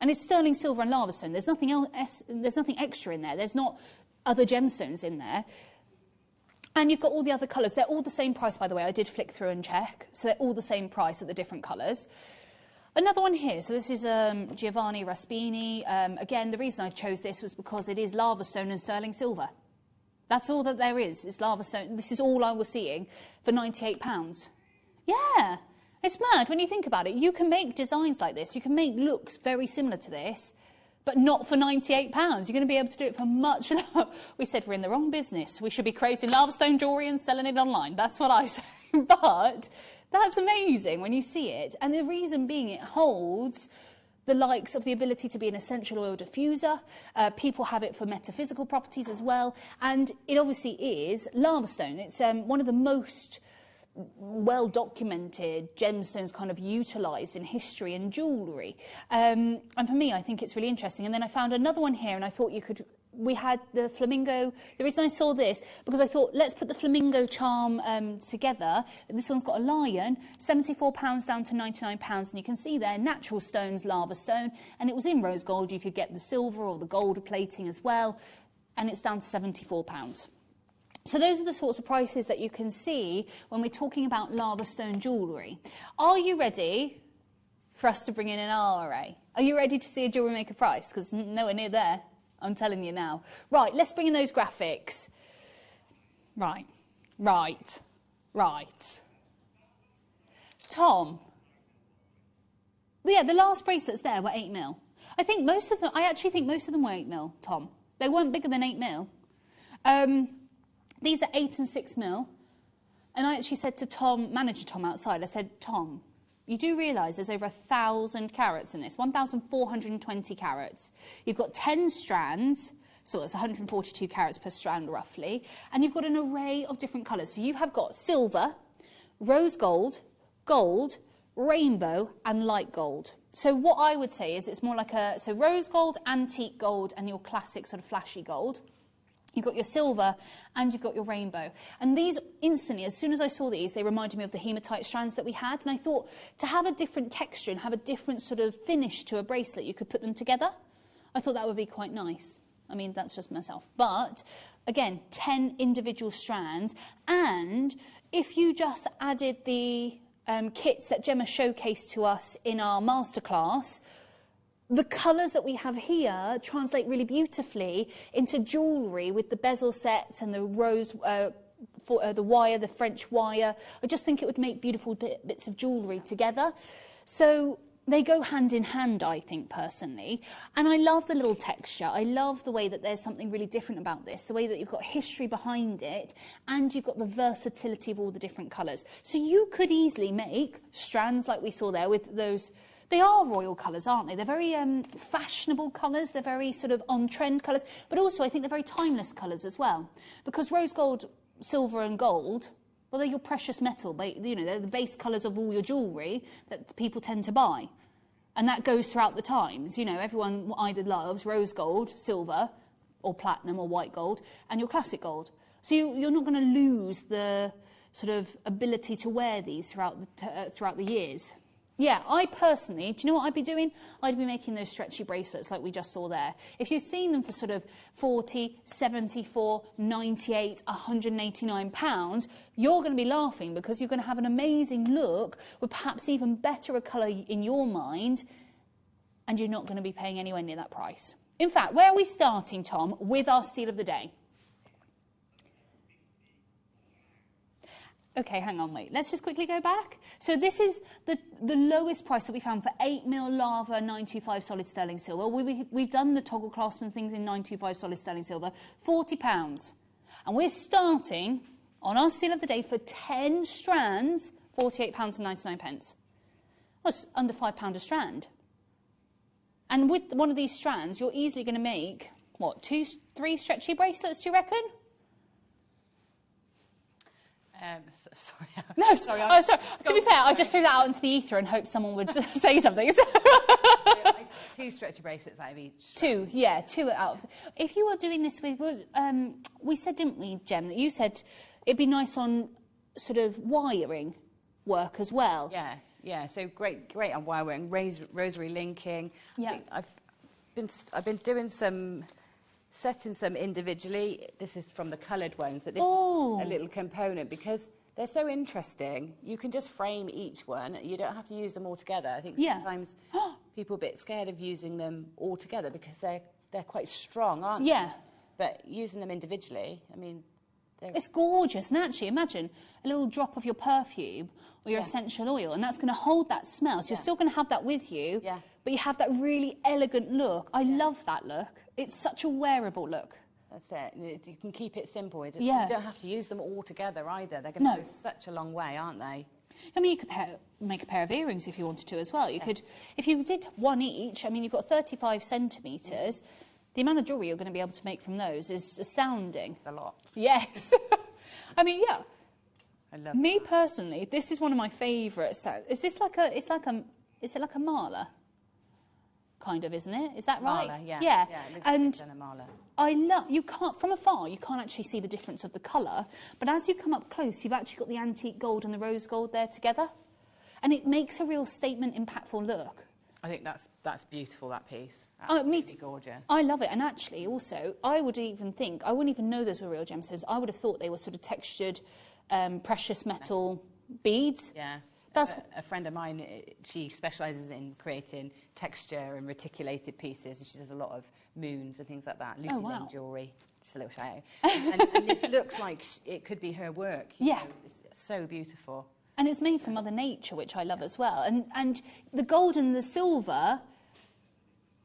And it's sterling silver and lava stone. There's nothing else, there's nothing extra in there. There's not other gemstones in there. And you've got all the other colours. They're all the same price, by the way. I did flick through and check. So they're all the same price at the different colours. Another one here, so this is Giovanni Raspini. Again, the reason I chose this was because it is lava stone and sterling silver. That's all that there is lava stone. This is all I was seeing for £98. Yeah, it's mad when you think about it. You can make designs like this. You can make looks very similar to this, but not for £98. You're going to be able to do it for much lower. We said we're in the wrong business. We should be creating lava stone jewellery and selling it online. That's what I say. But that's amazing when you see it. And the reason being, it holds the likes of the ability to be an essential oil diffuser. People have it for metaphysical properties as well. And it obviously is lava stone. It's one of the most well-documented gemstones kind of utilised in history and jewellery. And for me, I think it's really interesting. And then I found another one here, and I thought you could we had the flamingo. The reason I saw this, because I thought, let's put the flamingo charm together. This one's got a lion, £74 down to £99. And you can see there, natural stones, lava stone. And it was in rose gold. You could get the silver or the gold plating as well. And it's down to £74. So those are the sorts of prices that you can see when we're talking about lava stone jewellery. Are you ready for us to bring in an RRA? Are you ready to see a Jewellery Maker price? Because nowhere near there, I'm telling you now. Right, let's bring in those graphics. Right. Tom. Well, yeah, the last bracelets there were 8mm. I actually think most of them were 8mm, Tom. They weren't bigger than 8mm. These are 8 and 6mm. And I actually said to Tom, manager Tom outside, I said, Tom, you do realise there's over 1,000 carats in this, 1,420 carats. You've got 10 strands, so that's 142 carats per strand roughly, and you've got an array of different colours. So you have got silver, rose gold, gold, rainbow and light gold. So what I would say is it's more like so rose gold, antique gold and your classic sort of flashy gold. You've got your silver and you've got your rainbow. And these instantly, as soon as I saw these, they reminded me of the hematite strands that we had. And I thought to have a different texture and have a different sort of finish to a bracelet, you could put them together. I thought that would be quite nice. I mean, that's just myself. But again, 10 individual strands. And if you just added the kits that Gemma showcased to us in our masterclass, the colours that we have here translate really beautifully into jewellery with the bezel sets and the rose, the wire, the French wire. I just think it would make beautiful bits of jewellery together. So they go hand in hand, I think, personally. And I love the little texture. I love the way that there's something really different about this, the way that you've got history behind it, and you've got the versatility of all the different colours. So you could easily make strands like we saw there with those. They are royal colours, aren't they? They're very fashionable colours. They're very sort of on-trend colours. But also, I think they're very timeless colours as well. Because rose gold, silver and gold, well, they're your precious metal. You know, they're the base colours of all your jewellery that people tend to buy. And that goes throughout the times. You know, everyone either loves rose gold, silver, or platinum or white gold, and your classic gold. So you're not going to lose the sort of ability to wear these throughout the years. Yeah, I personally, do you know what I'd be doing? I'd be making those stretchy bracelets like we just saw there. If you've seen them for sort of 40, 74, 98, 189 pounds, you're going to be laughing because you're going to have an amazing look with perhaps even better a colour in your mind, and you're not going to be paying anywhere near that price. In fact, where are we starting, Tom, with our steal of the day? Okay, hang on, wait. Let's just quickly go back. So this is the lowest price that we found for 8mm lava 925 solid sterling silver. We've done the toggle clasp and things in 925 solid sterling silver, £40. And we're starting on our steal of the day for 10 strands, £48.99. That's under £5 a strand. And with one of these strands, you're easily going to make, what, 2, 3 stretchy bracelets, do you reckon? Sorry. No, sorry. Oh, sorry. To be fair, I just threw that out into the ether and hoped someone would say something. 2 stretchy bracelets out of each. 2, yeah, 2 out of. If you were doing this with, we said, didn't we, Gem, that you said it'd be nice on sort of wiring work as well. Yeah, yeah. So great on wiring, rosary linking. Yeah. I've been doing setting some individually. This is from the coloured ones, but this is a little component because they're so interesting. You can just frame each one. You don't have to use them all together. I think sometimes people are a bit scared of using them all together because they're quite strong, aren't they? Yeah. But using them individually, I mean, it's gorgeous. And actually, imagine a little drop of your perfume or your essential oil, and that's going to hold that smell. So you're still going to have that with you, but you have that really elegant look. I love that look. It's such a wearable look. That's it. You can keep it simple. You don't have to use them all together either. They're going to go such a long way, aren't they? I mean, you could make a pair of earrings if you wanted to as well. You could, if you did one each, I mean, you've got 35 centimetres. The amount of jewellery you're going to be able to make from those is astounding. It's a lot. Yes. I mean, yeah. I love me personally, this is one of my favourite sets. Is this like a, is it like a mala? kind of, isn't it? Is that right? Mala, yeah. Yeah. Yeah, it looks and like a mala. I love, you can't, from afar, you can't actually see the difference of the colour, but as you come up close, you've actually got the antique gold and the rose gold there together, and it makes a real statement, impactful look. I think that's beautiful, that piece. Me Absolutely gorgeous. I love it, and actually, also, I would even think, I wouldn't even know those were real gemstones. I would have thought they were sort of textured, precious metal beads. Yeah. That's a friend of mine, she specialises in creating texture and reticulated pieces, and she does a lot of moons and things like that. Lucy Lynn jewellery, just a little shout out. and this looks like it could be her work. You know, it's so beautiful. And it's made from Mother Nature, which I love as well. And the gold and the silver,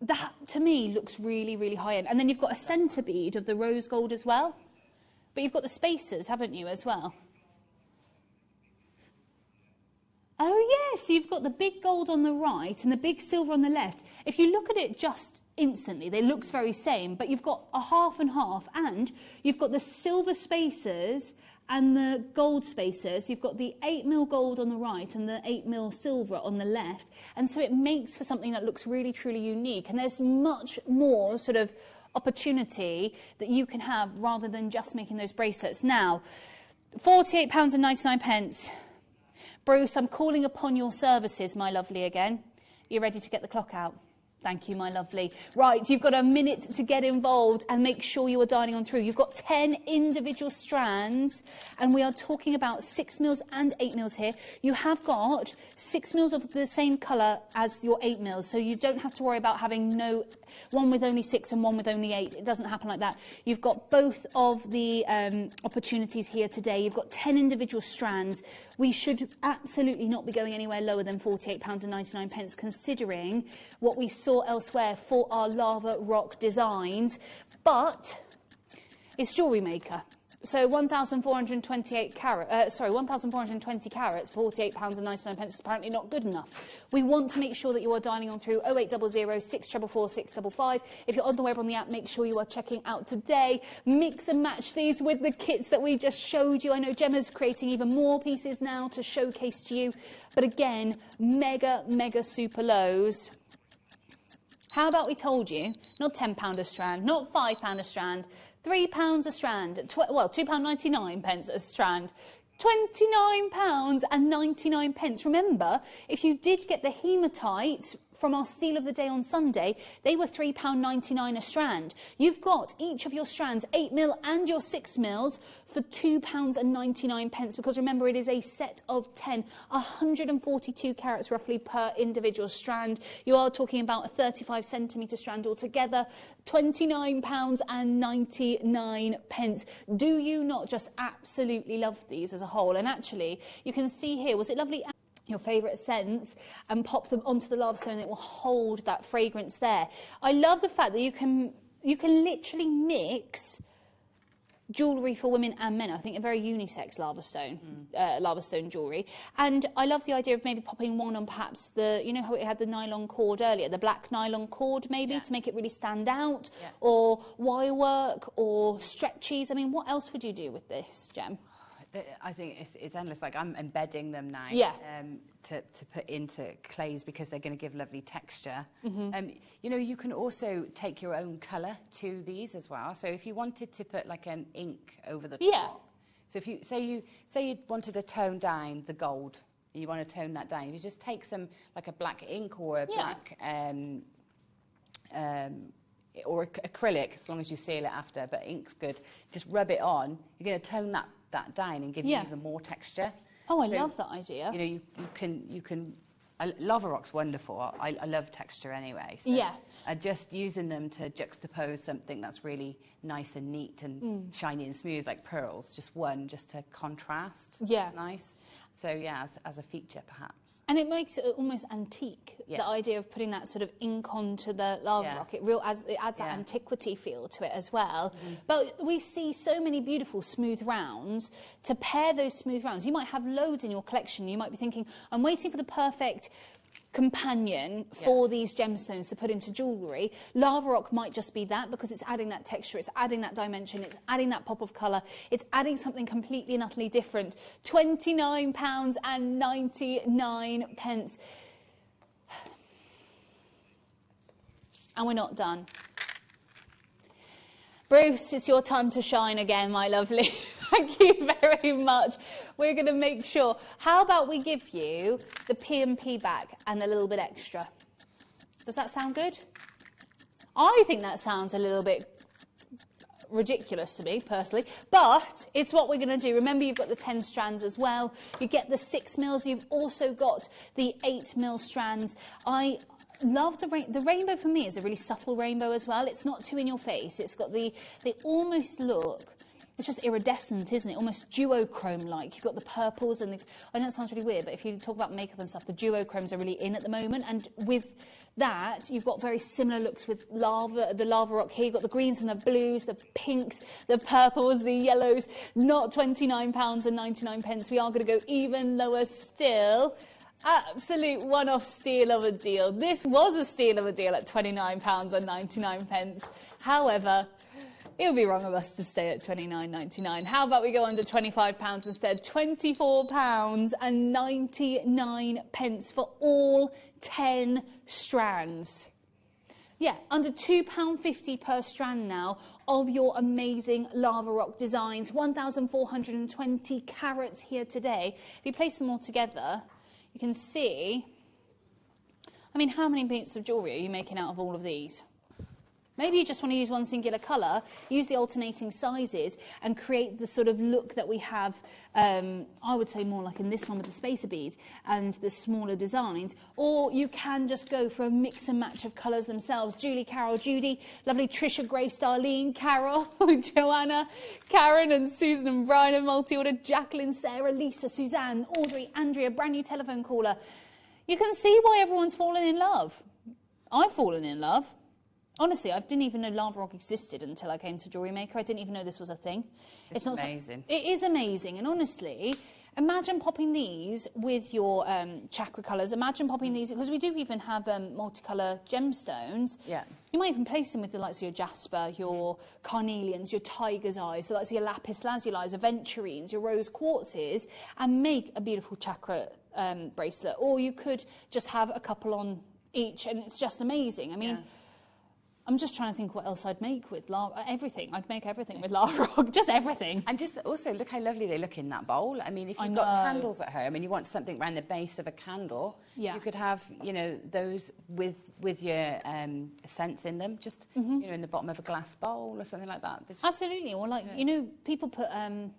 that to me looks really, really high end. And then you've got a centre bead of the rose gold as well. But you've got the spacers, haven't you, as well? Oh, yes, you've got the big gold on the right and the big silver on the left. If you look at it just instantly, they look very same, but you've got a half and half, and you've got the silver spacers and the gold spacers. You've got the 8mm gold on the right and the 8mm silver on the left, and so it makes for something that looks really, truly unique, and there's much more sort of opportunity that you can have rather than just making those bracelets. Now, £48.99. Bruce, I'm calling upon your services, my lovely, again. You ready to get the clock out? Thank you, my lovely. Right, you've got a minute to get involved and make sure you are dialing on through. You've got 10 individual strands, and we are talking about 6mm and 8mm here. You have got 6mm of the same colour as your 8mm, so you don't have to worry about having one with only 6 and one with only 8. It doesn't happen like that. You've got both of the opportunities here today. You've got 10 individual strands. We should absolutely not be going anywhere lower than £48.99, considering what we saw elsewhere for our lava rock designs, but it's Jewellery Maker. So 1,420 carats, £48.99 is apparently not good enough. We want to make sure that you are dialing on through 0800 644 655. If you're on the web or on the app, make sure you are checking out today. Mix and match these with the kits that we just showed you. I know Gemma's creating even more pieces now to showcase to you, but again, mega, mega super lows. How about we told you, not £10 a strand, not £5 a strand, £3 a strand, £2.99 a strand, £29.99. Remember, if you did get the hematite from our steal of the day on Sunday, they were £3.99 a strand. You've got each of your strands, 8mm and your 6mm, for £2.99, because remember, it is a set of 10, 142 carats roughly per individual strand. You are talking about a 35 centimetre strand altogether, £29.99. Do you not just absolutely love these as a whole? And actually, you can see here, was it lovely? Your favourite scents, and pop them onto the lava stone. It will hold that fragrance there. I love the fact that you can literally mix jewellery for women and men. I think a very unisex lava stone jewellery. And I love the idea of maybe popping one on perhaps you know how it had the nylon cord earlier, the black nylon cord maybe, to make it really stand out, or wire work or stretchies. I mean, what else would you do with this, Gem? I think it's endless. Like, I'm embedding them now to put into clays, because they're going to give lovely texture. You know, you can also take your own colour to these as well. So if you wanted to put like an ink over the top, so if you say you wanted to tone down the gold, you want to tone that down, you just take some like a black ink or a black or acrylic, as long as you seal it after, but ink's good. Just rub it on. You're going to tone that down and give you even more texture. Oh, I love that idea. You know, you can. Lava rock's wonderful. I love texture anyway. So just using them to juxtapose something that's really nice and neat and shiny and smooth, like pearls, just to contrast. Yeah, it's nice. So yeah, as a feature perhaps. And it makes it almost antique, the idea of putting that sort of ink onto the lava rock. It adds that antiquity feel to it as well. But we see so many beautiful smooth rounds. To pair those smooth rounds, you might have loads in your collection. You might be thinking, I'm waiting for the perfect companion for these gemstones to put into jewellery. Lava rock might just be that, because it's adding that texture, it's adding that dimension, it's adding that pop of colour, it's adding something completely and utterly different. £29.99. And we're not done. Bruce, it's your time to shine again, my lovely. Thank you very much. We're going to make sure. How about we give you the P&P back and a little bit extra? Does that sound good? I think that sounds a little bit ridiculous to me, personally, but it's what we're going to do. Remember, you've got the 10 strands as well. You get the 6 mils. You've also got the 8 mil strands. I love the rainbow. For me is a really subtle rainbow as well. It's not too in your face. It's got they almost look, it's just iridescent, isn't it? Almost duochrome-like. You've got the purples and I know it sounds really weird, but if you talk about makeup and stuff, the duochromes are really in at the moment. And with that, you've got very similar looks with the lava rock here. You've got the greens and the blues, the pinks, the purples, the yellows. Not £29.99. We are going to go even lower still. Absolute one-off steal of a deal. This was a steal of a deal at £29.99. However, it would be wrong of us to stay at £29.99. How about we go under £25 instead? £24.99 for all 10 strands. Yeah, under £2.50 per strand now of your amazing lava rock designs. 1,420 carats here today. If you place them all together, you can see, I mean, how many bits of jewellery are you making out of all of these? Maybe you just want to use one singular colour, use the alternating sizes and create the sort of look that we have, I would say more like in this one with the spacer beads and the smaller designs. Or you can just go for a mix and match of colours themselves. Julie, Carol, Judy, lovely Trisha, Grace, Darlene, Carol, Joanna, Karen and Susan and Brian and multi-order, Jacqueline, Sarah, Lisa, Suzanne, Audrey, Andrea, brand new telephone caller. You can see why everyone's fallen in love. I've fallen in love. Honestly, I didn't even know lava rock existed until I came to Jewellery Maker. I didn't even know this was a thing. It's not amazing. It is amazing. And honestly, imagine popping these with your chakra colours. Imagine popping these, because we do even have multicolour gemstones. Yeah. You might even place them with the likes of your jasper, your carnelians, your tiger's eyes, the likes of your lapis lazulis, aventurines, your rose quartzes, and make a beautiful chakra bracelet. Or you could just have a couple on each, and it's just amazing. I mean... Yeah. I'm just trying to think what else I'd make with everything. I'd make everything with lava rock, just everything. And just also look how lovely they look in that bowl. I mean, if you've got candles at home and you want something around the base of a candle, you could have, you know, those with your scents in them, just you know, in the bottom of a glass bowl or something like that. Absolutely. Or like you know, people put. I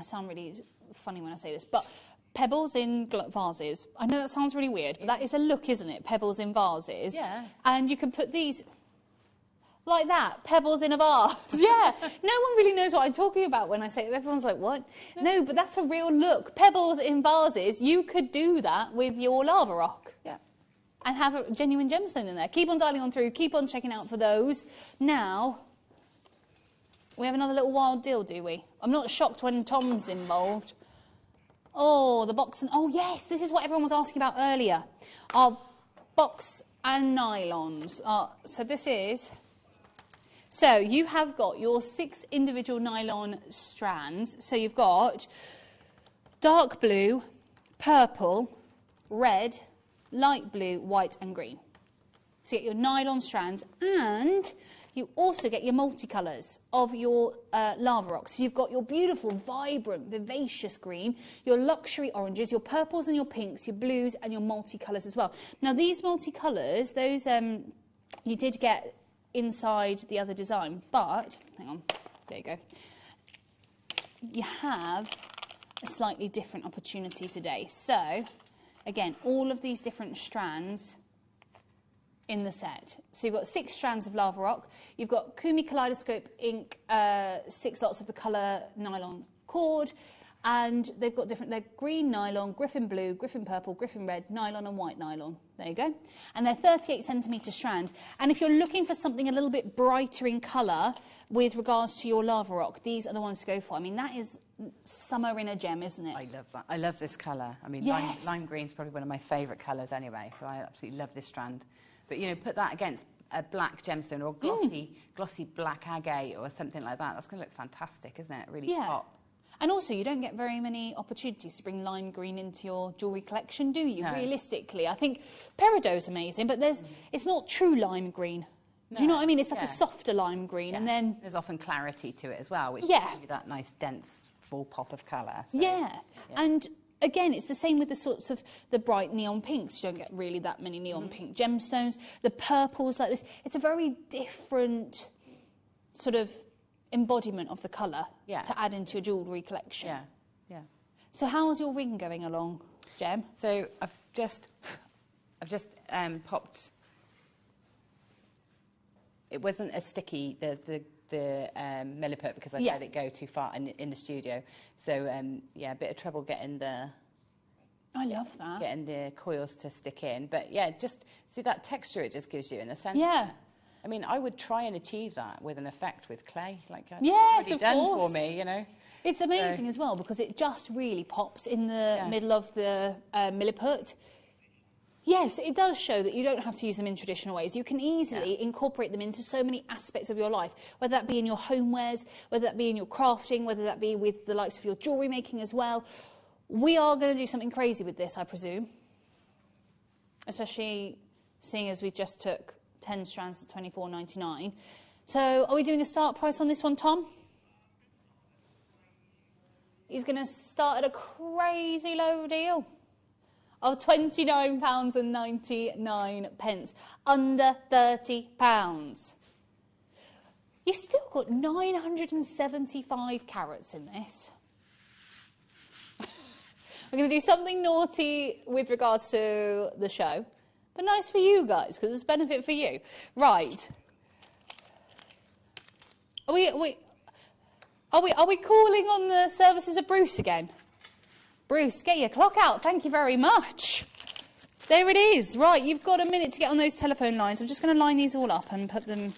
sound really funny when I say this, but. Pebbles in vases. I know that sounds really weird, but that is a look, isn't it? Pebbles in vases. Yeah. And you can put these like that, pebbles in a vase. Yeah. No one really knows what I'm talking about when I say it. Everyone's like, what? No, but that's a real look. Pebbles in vases. You could do that with your lava rock. Yeah. And have a genuine gemstone in there. Keep on dialing on through. Keep on checking out for those. Now, we have another little wild deal, do we? I'm not shocked when Tom's involved. Oh, the box and... Oh, yes, this is what everyone was asking about earlier. Our box and nylons. So this is... So you have got your 6 individual nylon strands. So you've got dark blue, purple, red, light blue, white and green. So you get your nylon strands and... You also get your multicolours of your lava rocks. So you've got your beautiful, vibrant, vivacious green, your luxury oranges, your purples and your pinks, your blues and your multicolours as well. Now these multicolours, those you did get inside the other design, but, hang on, there you go. You have a slightly different opportunity today. So, again, all of these different strands in the set. So you've got 6 strands of lava rock. You've got Kumi Kaleidoscope ink, 6 lots of the colour nylon cord, and they've got different, they're green nylon, griffin blue, griffin purple, griffin red, nylon and white nylon. There you go. And they're 38 centimetre strands. And if you're looking for something a little bit brighter in colour with regards to your lava rock, these are the ones to go for. I mean, that is summer in a gem, isn't it? I love that. I love this colour. I mean, yes. lime green is probably one of my favourite colours anyway, so I absolutely love this strand. But, you know, put that against a black gemstone or glossy black agate or something like that. That's going to look fantastic, isn't it? Really pop. And also, you don't get very many opportunities to bring lime green into your jewellery collection, do you? No. Realistically, I think peridot's amazing, but it's not true lime green. No. Do you know what I mean? It's like a softer lime green, and then there's often clarity to it as well, which gives you that nice dense full pop of colour. So, and again, it's the same with the sorts of the bright neon pinks. You don't get really that many neon pink gemstones. The purples like this. It's a very different sort of embodiment of the colour to add into your jewellery collection. So how's your ring going along, Gem? So I've just popped. It wasn't as sticky, the Milliput, because I let it go too far in the studio. So a bit of trouble getting the. I love that. Getting the coils to stick in, but just see that texture it just gives you in the centre. Yeah. I mean, I would try and achieve that with an effect with clay, like yes, it's already done for me, you know. It's amazing as well because it just really pops in the middle of the Milliput. Yes, it does show that you don't have to use them in traditional ways. You can easily incorporate them into so many aspects of your life, whether that be in your homewares, whether that be in your crafting, whether that be with the likes of your jewellery making as well. We are going to do something crazy with this, I presume, especially seeing as we just took 10 strands at $24.99. So are we doing a start price on this one, Tom? He's going to start at a crazy low deal of £29.99, under £30. You've still got 975 carats in this. We're going to do something naughty with regards to the show, but nice for you guys because it's a benefit for you. Right. Are we calling on the services of Bruce again? Bruce, get your clock out. Thank you very much. There it is. Right, you've got a minute to get on those telephone lines. I'm just going to line these all up and put them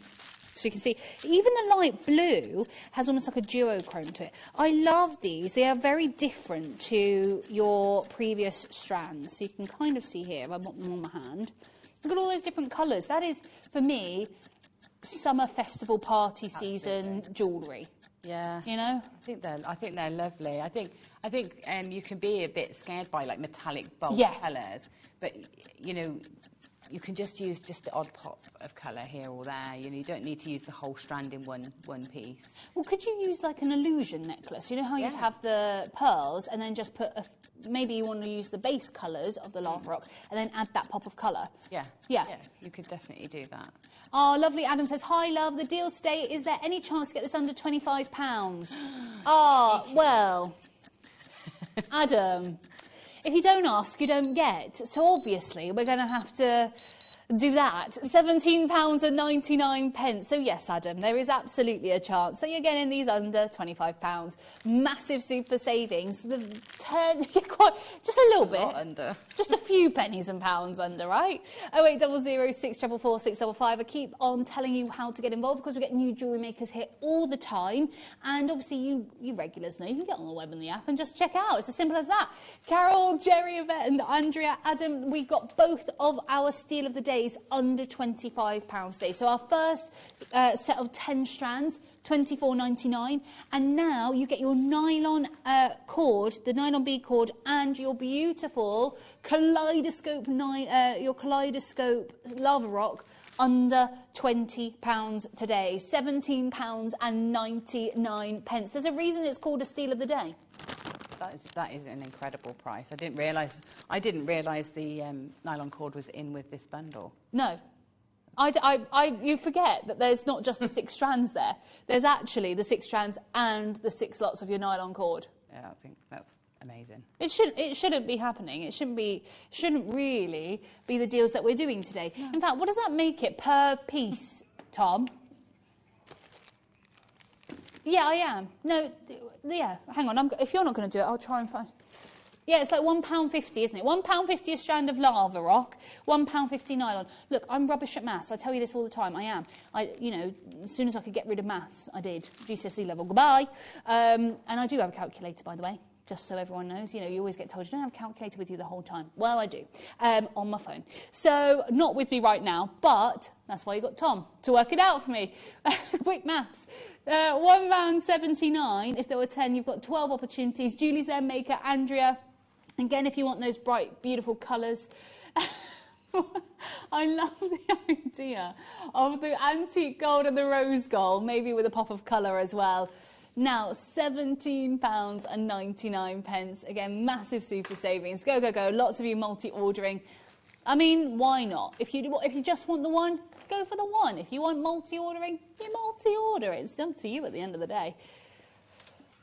so you can see. Even the light blue has almost like a duochrome to it. I love these. They are very different to your previous strands. So you can kind of see here, if I want them on my hand. Look at all those different colours. That is, for me, summer festival party season jewellery. Yeah, you know, I think they're lovely. I think you can be a bit scared by like metallic bold colours, but you know, you can just use just the odd pop of colour here or there. You know, you don't need to use the whole strand in one piece. Well, could you use like an illusion necklace? You know how you'd have the pearls and then just put maybe you want to use the base colours of the lava rock and then add that pop of colour. Yeah, you could definitely do that. Oh, lovely. Adam says, hi, love. The deals today, is there any chance to get this under £25? Oh, well, Adam, if you don't ask, you don't get. So obviously, we're going to have to do that. £17.99. So yes, Adam, there is absolutely a chance that you're getting these under £25. Massive super savings. The turn just a little bit. Not under. Just a few pennies and pounds under, right? 0800 644 655. I keep on telling you how to get involved because we get new jewellery makers here all the time. And obviously you regulars know you can get on the web and the app and just check out. It's as simple as that. Carol, Jerry, Yvette and Andrea, Adam, we got both of our steal of the day under £25 today. So our first set of 10 strands, £24.99, and now you get your nylon cord, the nylon bead cord, and your beautiful kaleidoscope lava rock under £20 today. £17.99. There's a reason it's called a steal of the day. That is an incredible price. I didn't realise the nylon cord was in with this bundle. No. You forget that there's not just the 6 strands there. There's actually the 6 strands and the 6 lots of your nylon cord. Yeah, I think that's amazing. It shouldn't be happening. It shouldn't really be the deals that we're doing today. No. In fact, what does that make it per piece, Tom? Yeah, I am. No, yeah, hang on. If you're not going to do it, I'll try and find... Yeah, it's like £1.50, isn't it? £1.50 a strand of lava rock, £1.50 nylon. Look, I'm rubbish at maths. I tell you this all the time. I am. You know, as soon as I could get rid of maths, I did. GCSE level, goodbye. And I do have a calculator, by the way. just so everyone knows. You know, you always get told you don't have a calculator with you the whole time. Well, I do, on my phone. So, not with me right now, but that's why you got Tom to work it out for me. Quick maths. £1.79. If there were 10, you've got 12 opportunities. Julie's there, Maker, Andrea. Again, if you want those bright, beautiful colours. I love the idea of the antique gold and the rose gold, maybe with a pop of colour as well. Now, £17.99. Again, massive super savings. Go, go, go. Lots of you multi-ordering. I mean, why not? If you just want the one, go for the one. If you want multi-ordering, you multi-order. It's up to you at the end of the day.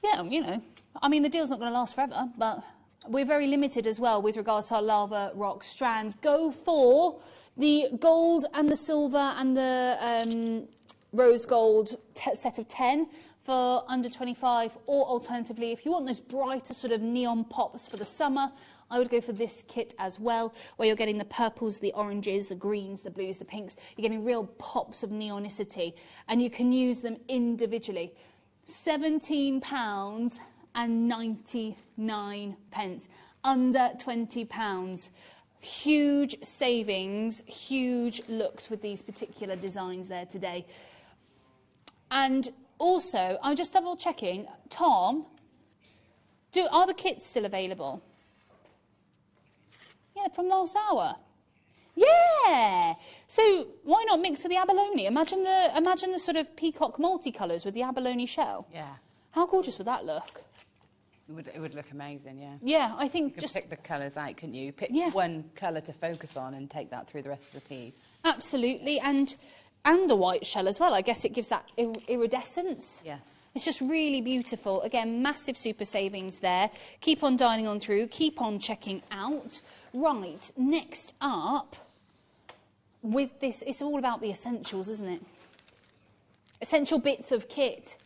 Yeah, you know, I mean, the deal's not going to last forever, but we're very limited as well with regards to our lava rock strands. Go for the gold and the silver and the rose gold set of 10 for under 25, or alternatively, if you want those brighter sort of neon pops for the summer, I would go for this kit as well, where you're getting the purples, the oranges, the greens, the blues, the pinks. You're getting real pops of neonicity, and you can use them individually. £17.99, under £20. Huge savings, huge looks with these particular designs there today. And also, I'm just double checking, Tom, are the kits still available? Yeah, from last hour. Yeah. So why not mix with the abalone? Imagine the sort of peacock multicolours with the abalone shell. Yeah. How gorgeous would that look? It would look amazing, yeah. Yeah, I think you could pick the colours out, couldn't you? Pick one colour to focus on and take that through the rest of the piece. Absolutely, and the white shell as well. I guess it gives that iridescence. Yes. It's just really beautiful. Again, massive super savings there. Keep on dining on through. Keep on checking out. Right, next up, with this, it's all about the essentials, isn't it? Essential bits of kit.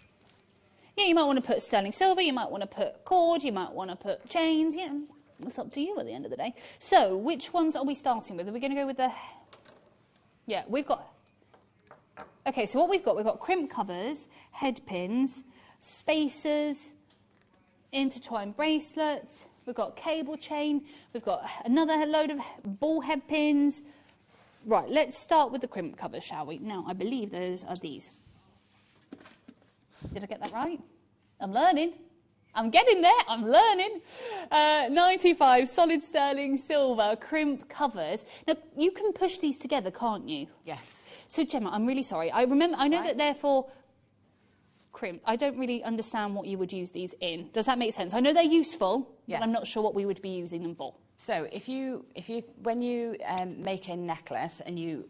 Yeah, you might want to put sterling silver, you might want to put cord, you might want to put chains. Yeah, it's up to you at the end of the day. So, which ones are we starting with? Are we going to go with the... Yeah, we've got... Okay, so what we've got crimp covers, head pins, spacers, intertwined bracelets, we've got cable chain, we've got another load of ball head pins. Right, let's start with the crimp covers, shall we? Now, I believe those are these. Did I get that right? I'm learning. I'm getting there. I'm learning. 95 solid sterling silver crimp covers. Now, you can push these together, can't you? Yes. So, Gemma, I'm really sorry. I know that they're for crimp. I don't really understand what you would use these in. Does that make sense? I know they're useful, but I'm not sure what we would be using them for. So, when you make a necklace and you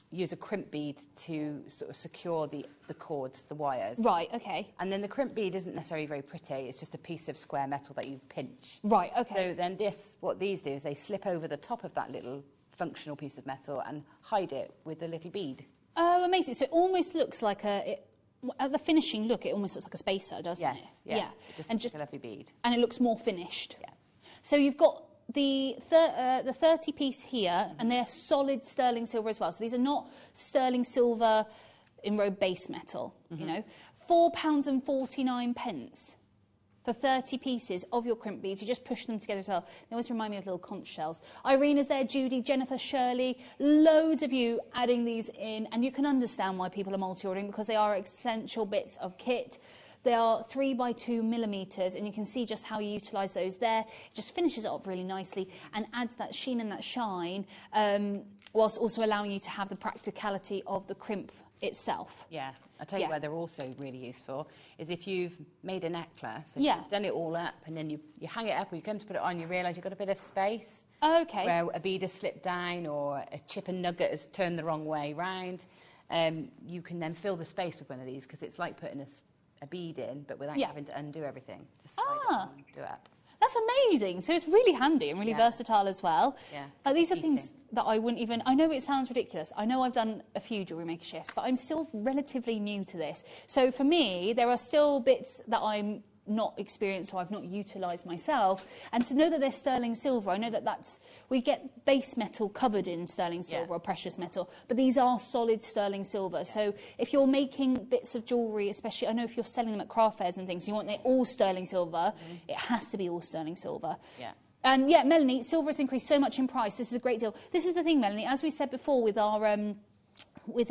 use a crimp bead to sort of secure the cords, the wires. Right, okay. And then the crimp bead isn't necessarily very pretty. It's just a piece of square metal that you pinch. Right, okay. So then what these do is they slip over the top of that little functional piece of metal and hide it with a little bead. Oh, amazing. So it almost looks like at the finishing look, it almost looks like a spacer, doesn't it? Yeah. Yeah. Just a lovely bead. And it looks more finished. Yeah. So you've got the 30 piece here, and they're solid sterling silver as well. So these are not sterling silver in-road base metal, you know. £4.49 for 30 pieces of your crimp beads. You just push them together as well. They always remind me of little conch shells. Irina's there, Judy, Jennifer, Shirley, loads of you adding these in, and you can understand why people are multi-ordering, because they are essential bits of kit. They are 3x2mm, and you can see just how you utilise those there. It just finishes it up really nicely and adds that sheen and that shine, whilst also allowing you to have the practicality of the crimp itself. Yeah, I'll tell you where they're also really useful, is if you've made a necklace and you've done it all up, and then you hang it up, or you come to put it on, you realise you've got a bit of space. Okay. Where a bead has slipped down, or a chip and nugget has turned the wrong way round. You can then fill the space with one of these, because it's like putting a bead in, but without having to undo everything. Just slide it on and do it up. That's amazing. So it's really handy and really versatile as well. Yeah. These are things that I wouldn't even... I know it sounds ridiculous. I know I've done a few Jewellery Maker shifts, but I'm still relatively new to this. So for me, there are still bits that I'm not experienced or I've not utilised myself, and to know that they're sterling silver. I know that we get base metal covered in sterling silver or precious metal, but these are solid sterling silver. So if you're making bits of jewellery, especially, I know if you're selling them at craft fairs and things, you want it all sterling silver, it has to be all sterling silver. Yeah. And yeah, Melanie, silver has increased so much in price. This is a great deal. This is the thing, Melanie, as we said before with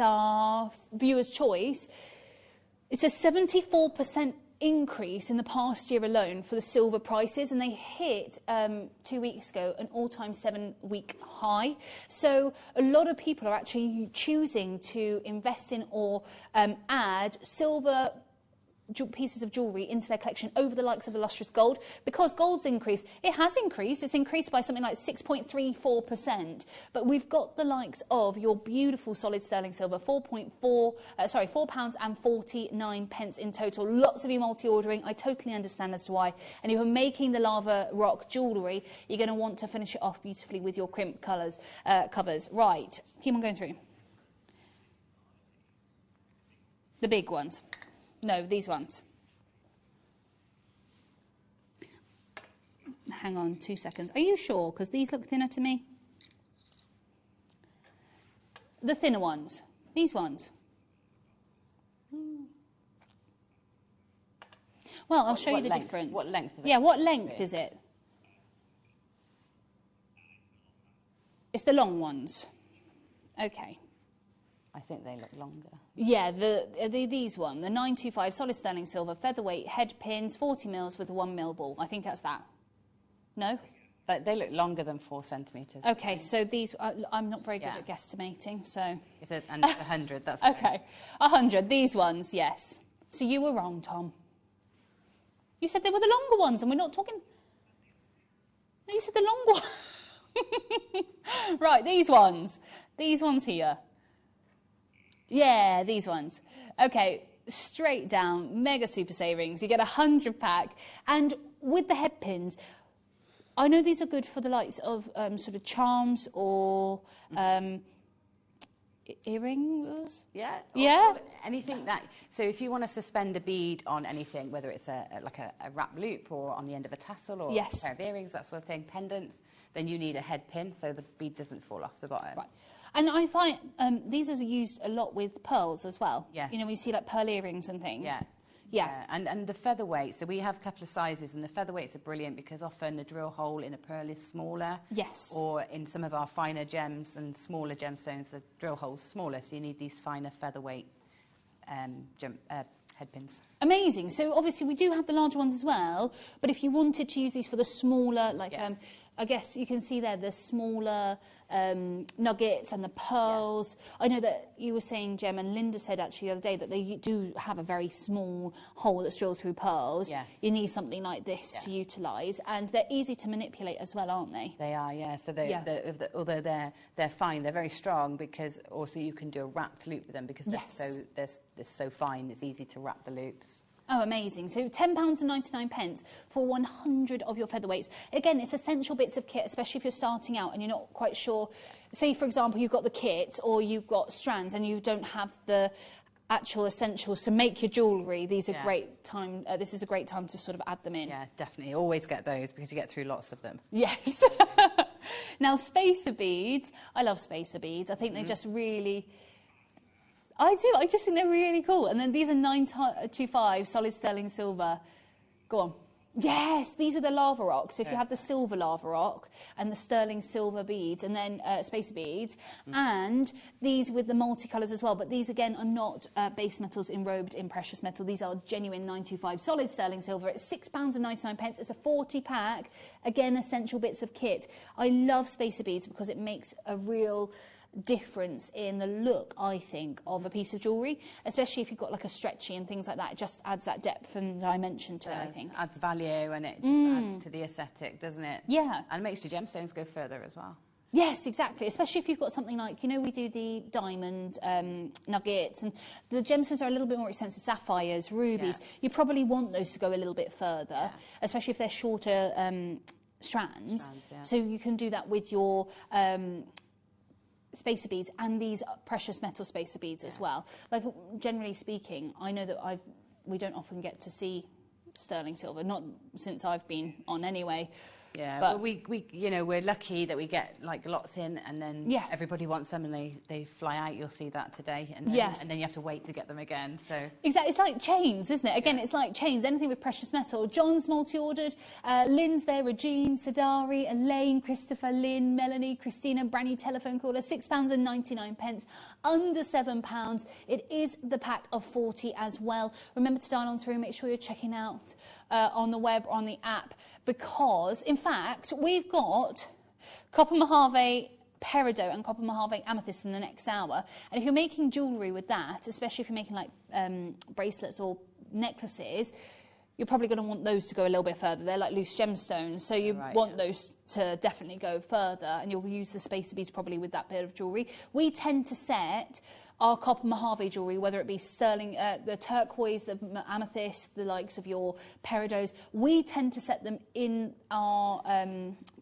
our viewer's choice, it's a 74% increase in the past year alone for the silver prices, and they hit 2 weeks ago an all-time 7-week high. So a lot of people are actually choosing to invest in or add silver pieces of jewellery into their collection over the likes of the lustrous gold, because gold's increased. It has increased. It's increased by something like 6.34%. But we've got the likes of your beautiful solid sterling silver, £4.49 in total. Lots of you multi-ordering. I totally understand as to why. And if you're making the lava rock jewellery, you're going to want to finish it off beautifully with your crimp covers. Right, keep on going through. The big ones. No, these ones. Hang on 2 seconds. Are you sure? Because these look thinner to me. The thinner ones. These ones. Well, I'll show you the difference. What length is it? Yeah, what length is it? It's the long ones. Okay. I think they look longer. Yeah, these one, the 925 solid sterling silver featherweight head pins, 40 mils with a 1 mil ball. I think that's that. No? But they look longer than 4 centimetres. Okay, so these, I'm not very good at guesstimating, so... If it, and 100, that's... Okay, 100, these ones, yes. So you were wrong, Tom. You said they were the longer ones, and we're not talking... No, you said the longer ones. Right, these ones here. Yeah, these ones. Okay, straight down, mega super savings. You get 100 pack. And with the head pins, I know these are good for the likes of sort of charms or earrings. Yeah. Yeah. Or anything that... So if you want to suspend a bead on anything, whether it's like a wrap loop or on the end of a tassel or a pair of earrings, that sort of thing, pendants, then you need a head pin so the bead doesn't fall off the bottom. Right. And I find these are used a lot with pearls as well. Yeah. You know, we see like pearl earrings and things. Yeah. Yeah. And the featherweight, so we have a couple of sizes, and the featherweights are brilliant because often the drill hole in a pearl is smaller. Yes. Or in some of our finer gems and smaller gemstones, the drill hole's smaller, so you need these finer featherweight head pins. Amazing. So obviously we do have the larger ones as well, but if you wanted to use these for the smaller, like I guess you can see there the smaller nuggets and the pearls. Yes. I know that you were saying, Gem, and Linda said actually the other day that they do have a very small hole that's drilled through pearls. Yes. You need something like this to utilise, and they're easy to manipulate as well, aren't they? They are, yeah. So although they're fine, they're very strong because also you can do a wrapped loop with them because they're so fine. It's easy to wrap the loops. Oh, amazing. So £10.99 for 100 of your featherweights. Again, it's essential bits of kit, especially if you're starting out and you're not quite sure. Say, for example, you've got the kit or you've got strands and you don't have the actual essentials to make your jewellery. These are great time. This is a great time to sort of add them in. Yeah, definitely. Always get those because you get through lots of them. Yes. Now, spacer beads. I love spacer beads. I think they just really... I do. I just think they're really cool. And then these are 925 solid sterling silver. Go on. Yes, these are the lava rocks. So if you have the silver lava rock and the sterling silver beads and then spacer beads and these with the multicolours as well. But these, again, are not base metals enrobed in precious metal. These are genuine 925 solid sterling silver. It's £6.99. It's a 40 pack. Again, essential bits of kit. I love spacer beads because it makes a real... difference in the look, I think, of a piece of jewellery, especially if you've got like a stretchy and things like that. It just adds that depth and dimension to it, I think. Adds value and it just adds to the aesthetic, doesn't it? Yeah. And it makes your gemstones go further as well. Yes, exactly. Especially if you've got something like, you know, we do the diamond nuggets and the gemstones are a little bit more expensive, sapphires, rubies. Yeah. You probably want those to go a little bit further, especially if they're shorter strands. So you can do that with your... spacer beads and these precious metal spacer beads as well. Like, generally speaking, I know that we don't often get to see sterling silver, not since I've been on anyway. Yeah, but well, we you know, we're lucky that we get like lots in, and then everybody wants them and they fly out. You'll see that today, and then you have to wait to get them again. So exactly, it's like chains, isn't it? Again, it's like chains. Anything with precious metal. John's multi-ordered. Lynn's there. Regine, Sadari, Elaine, Christopher, Lynn, Melanie, Christina. Brand new telephone caller. £6.99, under £7. It is the pack of 40 as well. Remember to dial on through. Make sure you're checking out on the web or on the app, because in fact we've got copper mojave peridot and copper mojave amethyst in the next hour, and if you're making jewellery with that, especially if you're making like bracelets or necklaces, you're probably going to want those to go a little bit further. They're like loose gemstones, so you want those to definitely go further, and you'll use the spacer beads probably with that bit of jewellery. We tend to set our copper mojave jewellery, whether it be sterling, the turquoise, the amethyst, the likes of your peridots, we tend to set them in our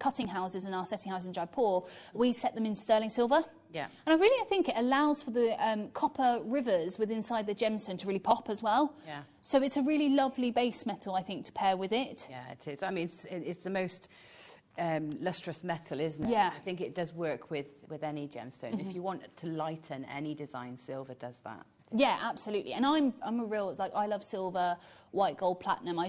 cutting houses and our setting houses in Jaipur. We set them in sterling silver. Yeah. And I think it allows for the copper rivers within inside the gemstone to really pop as well. Yeah. So it's a really lovely base metal, I think, to pair with it. Yeah, it is. I mean, it's the most lustrous metal, isn't it? Yeah. I think it does work with any gemstone. If you want to lighten any design, silver does that. Yeah, absolutely. And I'm a real, like, I love silver, white, gold, platinum. I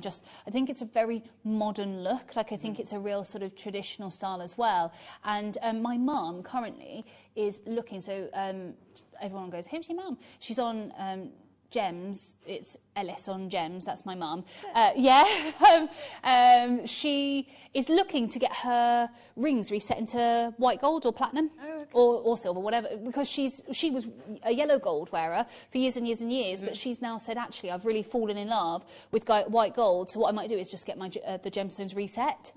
think it's a very modern look. Like, I think it's a real sort of traditional style as well. And my mum currently is looking, so everyone goes, who's your mum? She's on Gems. It's Ellis on Gems. That's my mum. She is looking to get her rings reset into white gold or platinum. Or silver, whatever, because she was a yellow gold wearer for years and years and years, but she's now said, actually, I've really fallen in love with white gold, so what I might do is just get my the gemstones reset.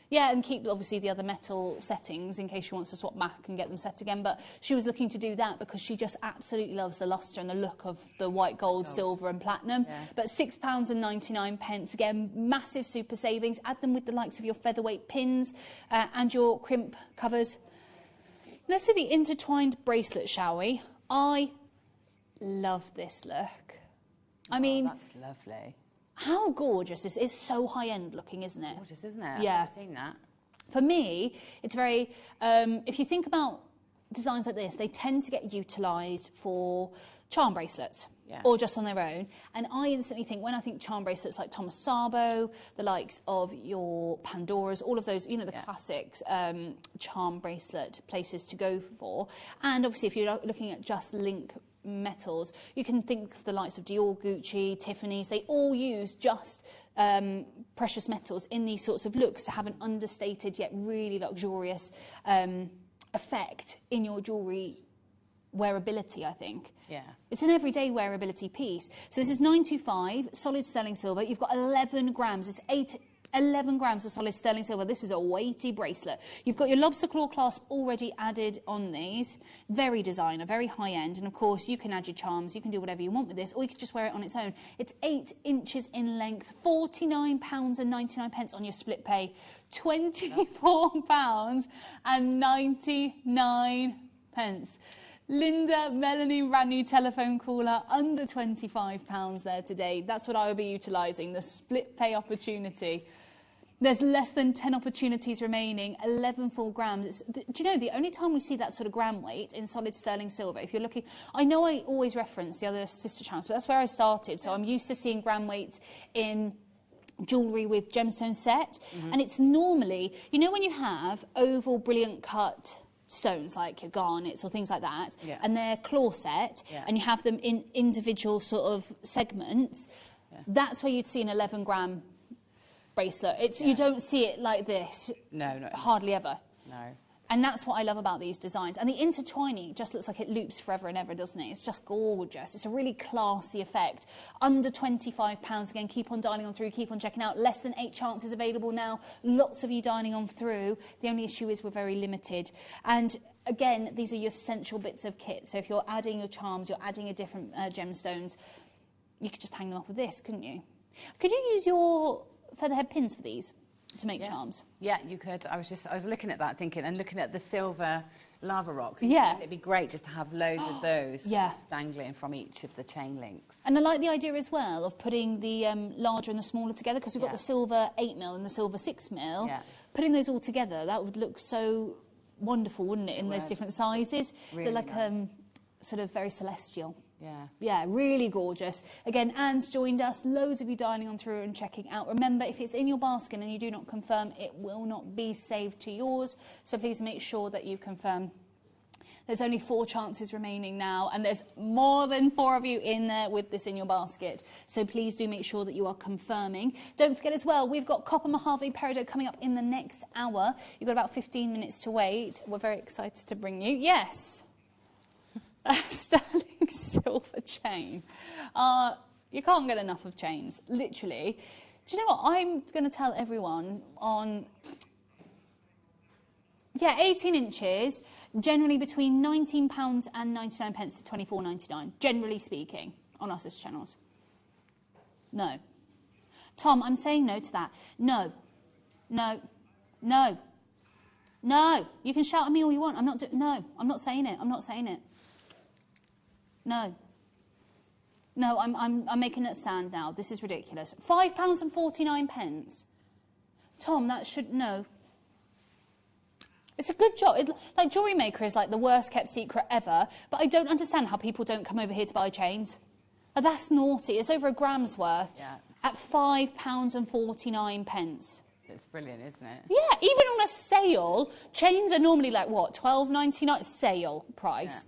Yeah, and keep, obviously, the other metal settings in case she wants to swap back and get them set again, but she was looking to do that because she just absolutely loves the lustre and the look of the white gold, silver and platinum. Yeah. But £6.99, again, massive super savings. Add them with the likes of your featherweight pins and your crimp covers. Let's do the intertwined bracelet, shall we? I love this look. I mean, that's lovely. How gorgeous this is. So high-end looking, isn't it? Gorgeous, isn't it? Yeah. I've seen that. For me, it's very... if you think about designs like this, they tend to get utilised for charm bracelets. Yeah. Or just on their own. And I instantly think, when I think charm bracelets like Thomas Sabo, the likes of your Pandoras, all of those, you know, the classics charm bracelet places to go for. And obviously, if you're looking at just link metals, you can think of the likes of Dior, Gucci, Tiffany's. They all use just precious metals in these sorts of looks to have an understated yet really luxurious effect in your jewellery wearability, I think. Yeah. It's an everyday wearability piece. So this is 925, solid sterling silver. You've got 11 grams. It's 11 grams of solid sterling silver. This is a weighty bracelet. You've got your lobster claw clasp already added on these. Very designer, very high end. And of course, you can add your charms. You can do whatever you want with this, or you could just wear it on its own. It's 8 inches in length, £49.99 on your split pay, £24.99. Linda, Melanie, Rani, telephone caller, under £25 there today. That's what I will be utilising, the split pay opportunity. There's less than 10 opportunities remaining, 11 full grams. Do you know, the only time we see that sort of gram weight in solid sterling silver, if you're looking... I know I always reference the other sister channels, but that's where I started, so I'm used to seeing gram weights in jewellery with gemstone set, and it's normally... You know when you have oval, brilliant cut stones like your garnets or things like that, and they're claw set, and you have them in individual sort of segments, that's where you'd see an 11 gram bracelet. It's you don't see it like this. No. Hardly ever. No. And that's what I love about these designs. And the intertwining just looks like it loops forever and ever, doesn't it? It's just gorgeous. It's a really classy effect. Under £25. Again, keep on dialing on through, keep on checking out. Less than 8 chances available now. Lots of you dialing on through. The only issue is we're very limited. And again, these are your essential bits of kit. So if you're adding your charms, you're adding your different gemstones, you could just hang them off with this, couldn't you? Could you use your featherhead pins for these? to make charms. Yeah, you could. I was looking at that, thinking, and looking at the silver lava rocks. Yeah. It'd be great just to have loads of those dangling from each of the chain links. And I like the idea as well of putting the larger and the smaller together, because we've got the silver 8mm and the silver 6mm. Yeah. Putting those all together, that would look so wonderful, wouldn't it, in those different sizes? Really They're like sort of very celestial. Yeah. Yeah, really gorgeous. Again, Anne's joined us. Loads of you dialing on through and checking out. Remember, if it's in your basket and you do not confirm, it will not be saved to yours. So please make sure that you confirm. There's only 4 chances remaining now, and there's more than 4 of you in there with this in your basket. So please do make sure that you are confirming. Don't forget as well, we've got Copper Mojave Peridot coming up in the next hour. You've got about 15 minutes to wait. We're very excited to bring you. Yes. A sterling silver chain. You can't get enough of chains, literally. Do you know what? I'm going to tell everyone on... Yeah, 18 inches, generally between £19 and 99 pence to 24.99, generally speaking, on us as channels. No. Tom, I'm saying no to that. No. No. No. No. You can shout at me all you want. No, I'm not saying it. I'm not saying it. No. No, I'm making it stand now. This is ridiculous. £5 and 49 pence. Tom, that should... No. It's a good job. Like, Jewellery Maker is like the worst kept secret ever, but I don't understand how people don't come over here to buy chains. Like, that's naughty. It's over a gram's worth at £5 and 49 pence. It's brilliant, isn't it? Yeah, even on a sale, chains are normally like, what, £12.99? Sale price.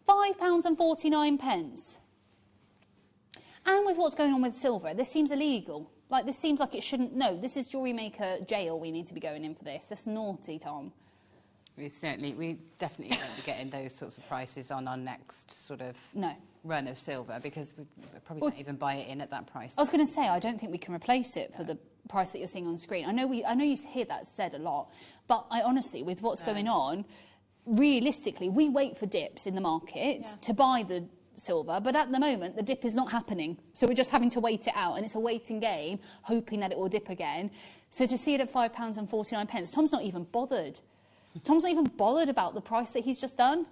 £5 and 49 pence. And with what's going on with silver, this seems illegal. Like, this seems like it shouldn't... No, this is Jewellery Maker jail we need to be going in for this. That's naughty, Tom. We definitely won't be getting those sorts of prices on our next sort of run of silver, because we probably won't even buy it in at that price. I was going to say, I don't think we can replace it for the price that you're seeing on screen. I know you hear that said a lot, but I honestly, with what's going on, realistically, we wait for dips in the market to buy the silver, but at the moment the dip is not happening, so we're just having to wait it out, and it's a waiting game, hoping that it will dip again. So to see it at £5 and 49 pence, Tom's not even bothered. Tom's not even bothered about the price that he's just done.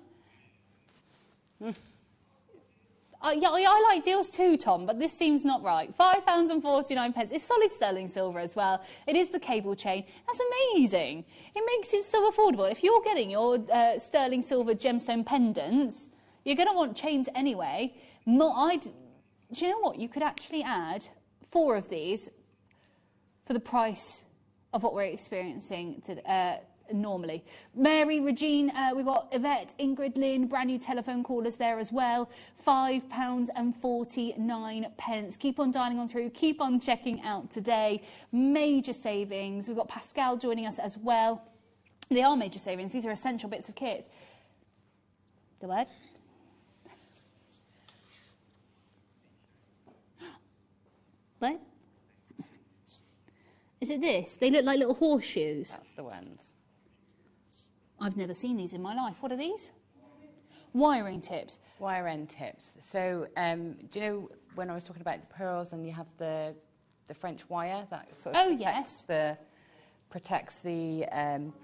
I like deals too, Tom, but this seems not right. £5 and 49 pence. It's solid sterling silver as well. It is the cable chain. That's amazing. It makes it so affordable. If you're getting your sterling silver gemstone pendants, you're going to want chains anyway. Do you know what? You could actually add 4 of these for the price of what we're experiencing normally. Mary, Regine, we've got Yvette, Ingrid, Lynn, brand new telephone callers there as well. £5 and 49 pence. Keep on dialing on through, keep on checking out today. Major savings. We've got Pascal joining us as well. They are major savings. These are essential bits of kit. The word? What? Is it this? They look like little horseshoes. That's the ones. I've never seen these in my life. What are these? Wiring tips. Wire end tips. So, do you know when I was talking about the pearls and you have the French wire that sort of protects the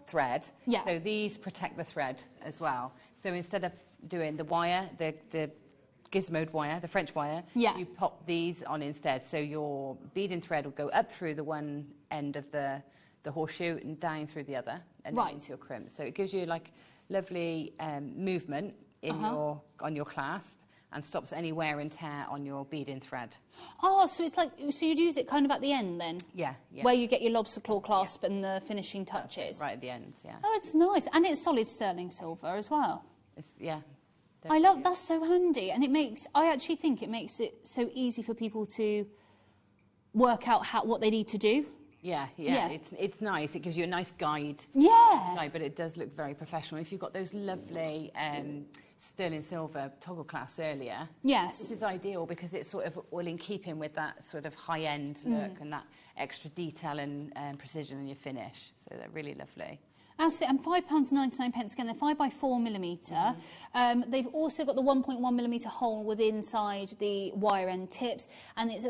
thread? Yeah. So these protect the thread as well. So instead of doing the wire, the gizmoed wire, the French wire, you pop these on instead. So your bead and thread will go up through the one end of the horseshoe and down through the other and into your crimp. So it gives you like lovely movement in on your clasp and stops any wear and tear on your bead and thread. Oh, so it's like, so you'd use it kind of at the end then? Yeah. Where you get your lobster claw clasp and the finishing touches? Right at the ends, yeah. Oh, it's nice. And it's solid sterling silver as well. Yeah. I love, that's so handy. And I actually think it makes it so easy for people to work out what they need to do. Yeah. It's nice. It gives you a nice guide. Yeah. But it does look very professional. If you've got those lovely sterling silver toggle clasps earlier, this is ideal because it's sort of all in keeping with that sort of high-end look and that extra detail and precision in your finish. So they're really lovely. Absolutely, and £5.99 again. They're 5x4mm. They've also got the 1.1mm hole within inside the wire end tips, and it's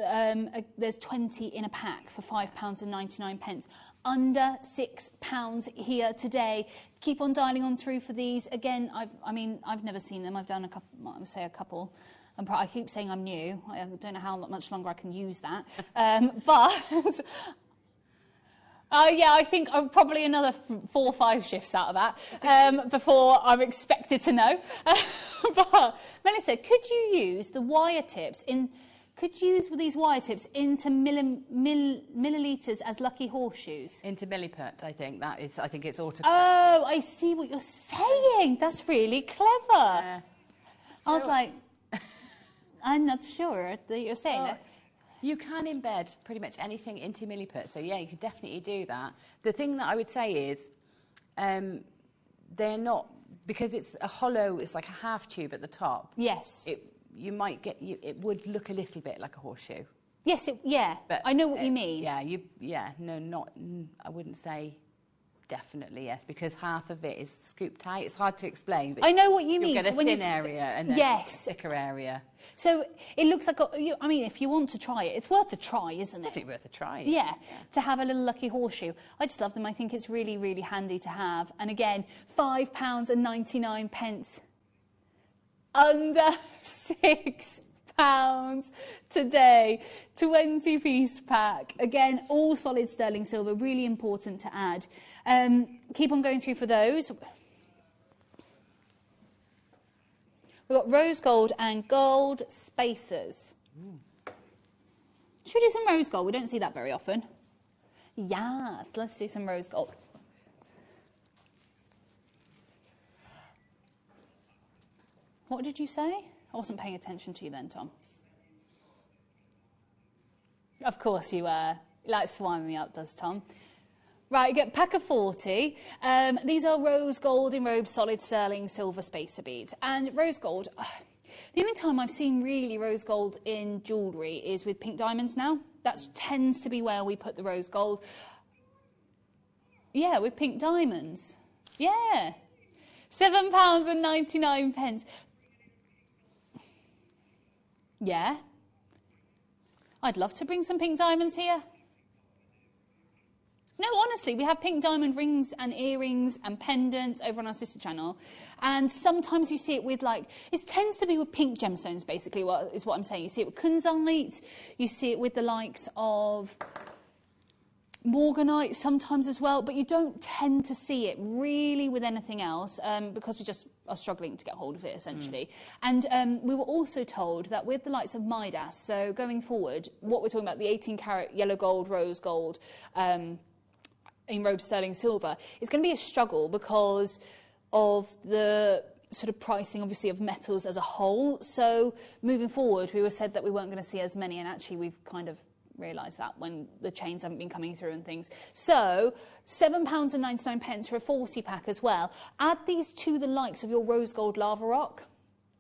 there's 20 in a pack for £5.99. under £6 here today. Keep on dialing on through for these. Again, I've never seen them. I've done a couple, I would say a couple. I keep saying I'm new. I don't know how much longer I can use that. But yeah, I think I'm probably another 4 or 5 shifts out of that before I'm expected to know. But Melissa, could you use the wire tips these wire tips into milliliters as lucky horseshoes? Into Milliput, I think. I think it's autocorrect. Oh, I see what you're saying. That's really clever. I was like, I'm not sure that you're saying that. You can embed pretty much anything into Milliput, so yeah, you could definitely do that. The thing that I would say is, they're not, because it's a hollow, it's like a half tube at the top. Yes. You might get, it would look a little bit like a horseshoe. Yes, but I know what you mean. I wouldn't say definitely yes, because half of it is scooped out. It's hard to explain. But I know what you mean. You'll get a thin area and then a thicker area. So it looks like, I mean, if you want to try it, it's worth a try, isn't it? Definitely worth a try. Yeah, to have a little lucky horseshoe. I just love them. I think it's really, really handy to have. And again, £5.99. Under £6 today. 20-piece pack. Again, all solid sterling silver. Really important to add. Keep on going through for those. We've got rose gold and gold spacers. Should we do some rose gold? We don't see that very often. Yes, let's do some rose gold. What did you say? I wasn't paying attention to you then, Tom. Of course you were. You like to wind me up, does Tom? Right, you get pack of 40. These are rose gold enrobed solid sterling silver spacer beads. And rose gold, the only time I've seen really rose gold in jewellery is with pink diamonds now. That tends to be where we put the rose gold. Yeah, with pink diamonds. Yeah. £7.99. Yeah. I'd love to bring some pink diamonds here. No, honestly, we have pink diamond rings and earrings and pendants over on our sister channel. And sometimes you see it with it tends to be with pink gemstones, basically, is what I'm saying. You see it with Tanzanite, you see it with the likes of Morganite sometimes as well, but you don't tend to see it really with anything else because we just are struggling to get hold of it, essentially. And we were also told that with the likes of Midas, so going forward, what we're talking about, the 18-carat yellow gold, rose gold, enrobed sterling silver, it's going to be a struggle because of the sort of pricing, obviously, of metals as a whole. So moving forward, we were said that we weren't going to see as many, and actually we've kind of realised that when the chains haven't been coming through and things. So £7.99 for a 40 pack as well. Add these to the likes of your rose gold lava rock.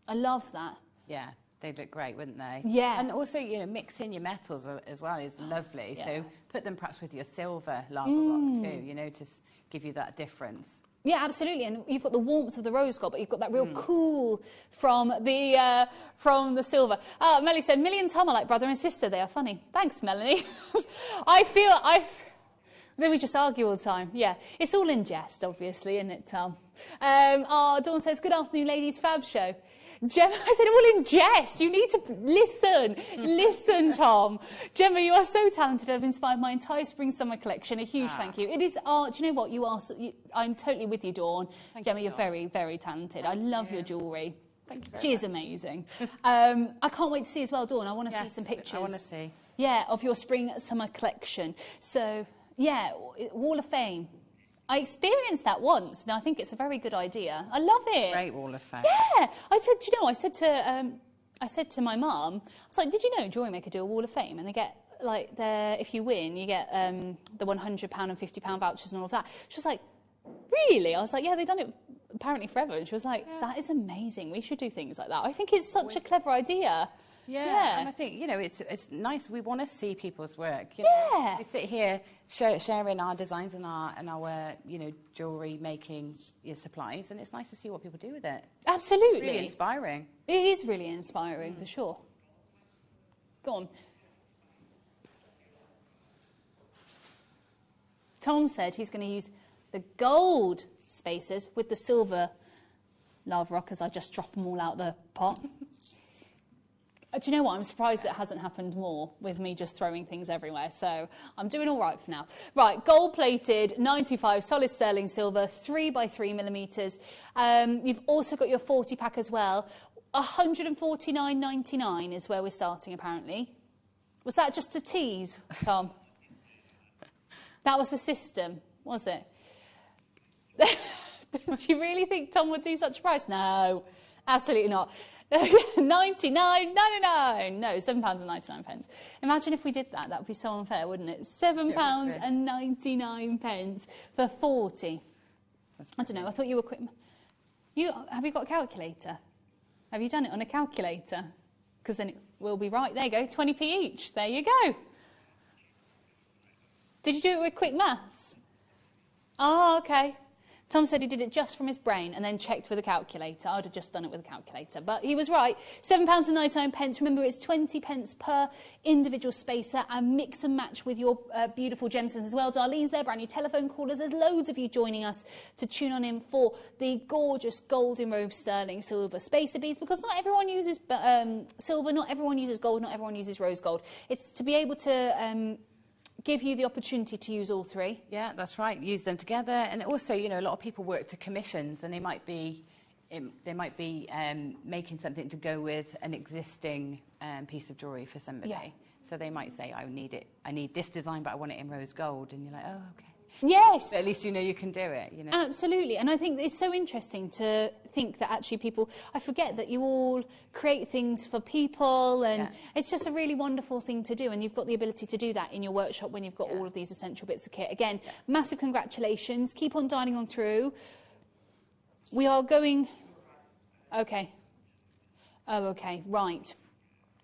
I love that. Yeah, they'd look great, wouldn't they? Yeah. And also, you know, mix in your metals as well is lovely. Yeah. So put them perhaps with your silver lava rock too, you know, to give you that difference. Yeah, absolutely, and you've got the warmth of the rose gold, but you've got that real cool from the silver. Melanie said, Millie and Tom are like brother and sister. They are funny. Thanks, Melanie. Then we just argue all the time. Yeah, it's all in jest, obviously, isn't it, Tom? Dawn says, good afternoon, ladies, fab show. Gemma, I said all in jest. You need to listen. Listen, Tom. Gemma, you are so talented. I've inspired my entire spring-summer collection. A huge thank you. It is art. Do you know what? You are. I'm totally with you, Dawn. Gemma, you're very, very talented. I love your jewellery. Thank you very She is amazing. I can't wait to see as well, Dawn. I want to see some pictures. I want to see. Yeah, of your spring-summer collection. So, yeah, Wall of Fame. I experienced that once, and I think it's a very good idea. I love it. Great Wall of Fame. Yeah, I said to my mum, I was like, did you know Jewellery Maker do a Wall of Fame, and they get if you win, you get the £100 and £50 vouchers and all of that. She was like, really? I was like, yeah, they've done it apparently forever. And she was like, that is amazing. We should do things like that. I think it's such a clever idea. Yeah, and I think, you know, it's nice. We want to see people's work. You know? We sit here sharing our designs and our you know, jewellery making supplies, and it's nice to see what people do with it. Absolutely. Really inspiring. It is really inspiring, for sure. Go on. Tom said he's going to use the gold spacers with the silver lava rockers. I just drop them all out the pot. Do you know what? I'm surprised it hasn't happened more with me just throwing things everywhere. So I'm doing all right for now. Right, gold-plated, 95 solid sterling silver, 3x3mm. You've also got your 40-pack as well. 149.99 is where we're starting, apparently. Was that just a tease, Tom? That was the system, was it? Do you really think Tom would do such a price? No, absolutely not. 99.99. No, £7.99. Imagine if we did that. That would be so unfair, wouldn't it? £7.99 for 40. I don't know. I thought you were quick. Have you got a calculator? Have you done it on a calculator? Because then it will be right. There you go. 20p each. There you go. Did you do it with quick maths? Oh, okay. Tom said he did it just from his brain and then checked with a calculator. I'd have just done it with a calculator. But he was right. £7.99. Remember, it's 20p per individual spacer, and mix and match with your beautiful gemstones as well. Darlene's there, brand new telephone callers. There's loads of you joining us to tune on in for the gorgeous golden robe sterling silver spacer beads, because not everyone uses silver, not everyone uses gold, not everyone uses rose gold. It's to be able to give you the opportunity to use all three. Yeah, that's right. Use them together. And also, you know, a lot of people work to commissions, and they might be making something to go with an existing piece of jewellery for somebody. Yeah. So they might say, I need this design, but I want it in rose gold. And you're like, oh, okay. Yes. But at least you know you can do it, you know. Absolutely. And I think it's so interesting to think that actually people, I forget that you all create things for people, and it's just a really wonderful thing to do, and you've got the ability to do that in your workshop when you've got all of these essential bits of kit. Again, massive congratulations. Keep on dialing on through. We are going... Okay. Oh, okay. Right.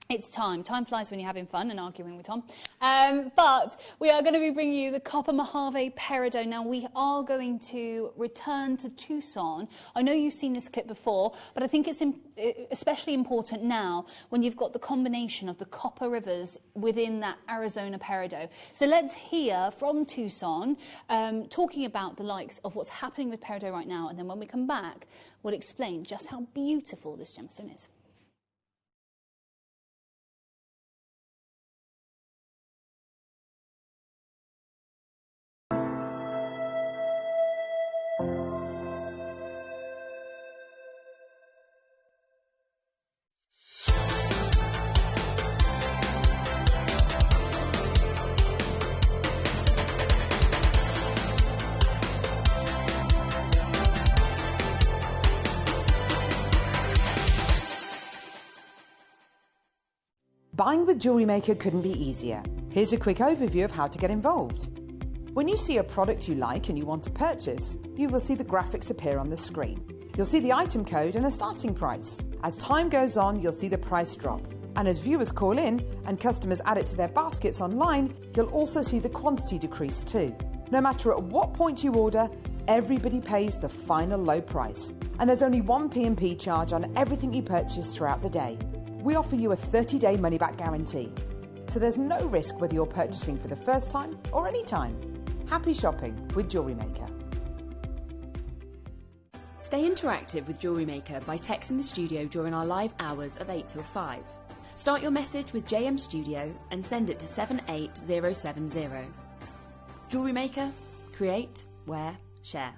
It's time. Time flies when you're having fun and arguing with Tom. But we are going to be bringing you the Copper Mojave Peridot. Now, we are going to return to Tucson. I know you've seen this clip before, but I think it's especially important now when you've got the combination of the copper rivers within that Arizona Peridot. So let's hear from Tucson, talking about the likes of what's happening with Peridot right now. And then when we come back, we'll explain just how beautiful this gemstone is. Buying with Jewellery Maker couldn't be easier. Here's a quick overview of how to get involved. When you see a product you like and you want to purchase, you will see the graphics appear on the screen. You'll see the item code and a starting price. As time goes on, you'll see the price drop. And as viewers call in and customers add it to their baskets online, you'll also see the quantity decrease too. No matter at what point you order, everybody pays the final low price. And there's only one P&P charge on everything you purchase throughout the day. We offer you a 30-day money-back guarantee. So there's no risk whether you're purchasing for the first time or any time. Happy shopping with Jewellery Maker. Stay interactive with Jewellery Maker by texting the studio during our live hours of 8 till 5. Start your message with JM Studio and send it to 78070. Jewellery Maker, create, wear, share.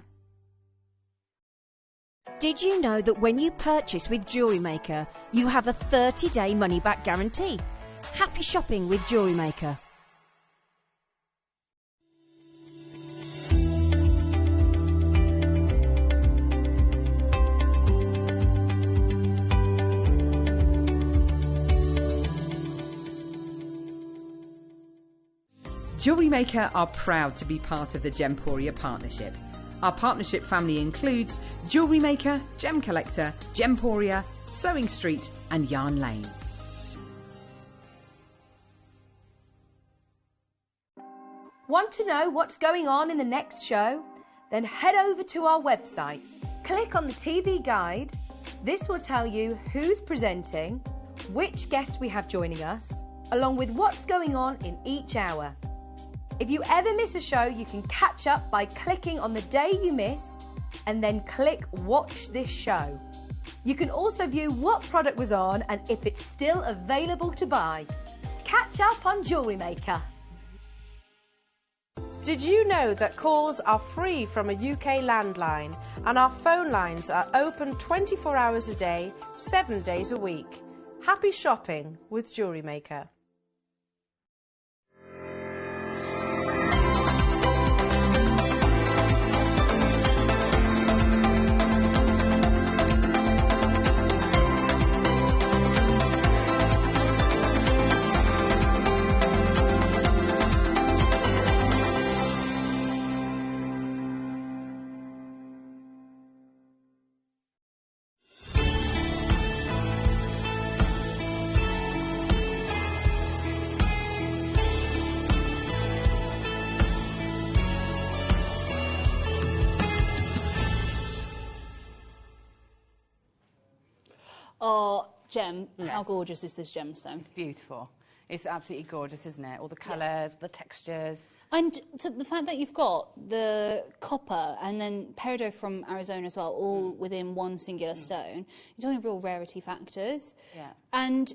Did you know that when you purchase with Jewellery Maker, you have a 30-day money-back guarantee? Happy shopping with Jewellery Maker. Jewellery Maker are proud to be part of the Gemporia partnership. Our partnership family includes Jewellery Maker, Gem Collector, Gemporia, Sewing Street and Yarn Lane. Want to know what's going on in the next show? Then head over to our website. Click on the TV guide. This will tell you who's presenting, which guest we have joining us, along with what's going on in each hour. If you ever miss a show, you can catch up by clicking on the day you missed and then click Watch This Show. You can also view what product was on and if it's still available to buy. Catch up on Jewellery Maker. Did you know that calls are free from a UK landline and our phone lines are open 24 hours a day, 7 days a week? Happy shopping with Jewellery Maker. Oh, Gem, how gorgeous is this gemstone? It's beautiful. It's absolutely gorgeous, isn't it? All the colours, the textures. And so the fact that you've got the copper and then peridot from Arizona as well, all within one singular stone, you're talking real rarity factors. Yeah. And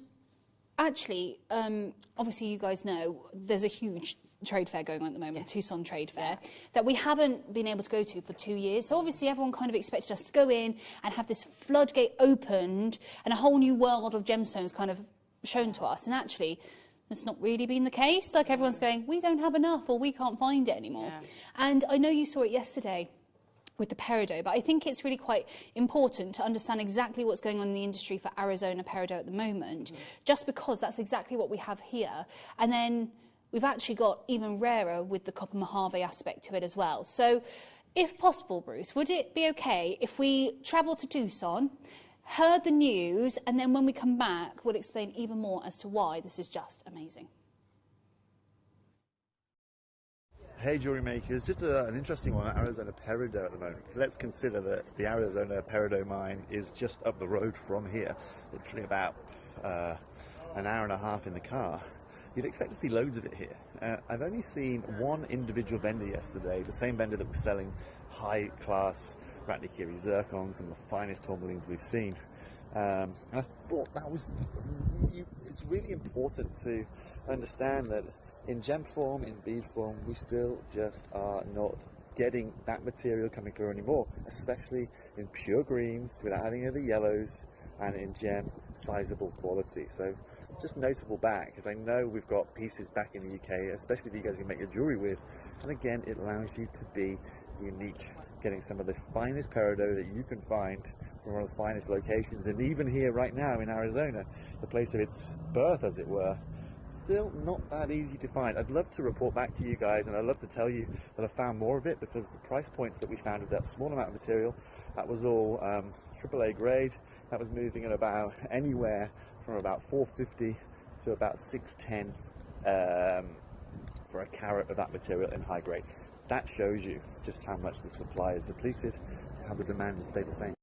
actually, obviously you guys know there's a huge trade fair going on at the moment, Tucson Trade Fair, that we haven't been able to go to for 2 years. So obviously everyone kind of expected us to go in and have this floodgate opened and a whole new world of gemstones kind of shown to us. And actually, that's not really been the case. Like everyone's going, we don't have enough or we can't find it anymore. Yeah. And I know you saw it yesterday with the peridot, but I think it's really quite important to understand exactly what's going on in the industry for Arizona peridot at the moment, just because that's exactly what we have here. And then we've actually got even rarer with the copper mojave aspect to it as well. So if possible, Bruce, would it be okay if we travel to Tucson, heard the news, and then when we come back, we'll explain even more as to why this is just amazing? Hey Jewellery Makers, just an interesting one at Arizona peridot at the moment. Let's consider that the Arizona peridot mine is just up the road from here, literally about an hour and a half in the car. You'd expect to see loads of it here. I've only seen one individual vendor yesterday, the same vendor that was selling high-class Ratnikiri zircons, some of the finest tourmalines we've seen. And I thought that was, it's really important to understand that in gem form, in bead form, we still just are not getting that material coming through anymore, especially in pure greens without having any of the yellows, and in gem sizable quality. So just notable back, because I know we've got pieces back in the UK, especially that you guys can make your jewellery with, and again it allows you to be unique, getting some of the finest peridot that you can find from one of the finest locations, and even here right now in Arizona, the place of its birth as it were, still not that easy to find. I'd love to report back to you guys, and I'd love to tell you that I found more of it, because the price points that we found with that small amount of material, that was all AAA grade. That was moving at about anywhere from about $450 to about $610 for a carat of that material in high grade. That shows you just how much the supply is depleted, how the demand has stayed the same.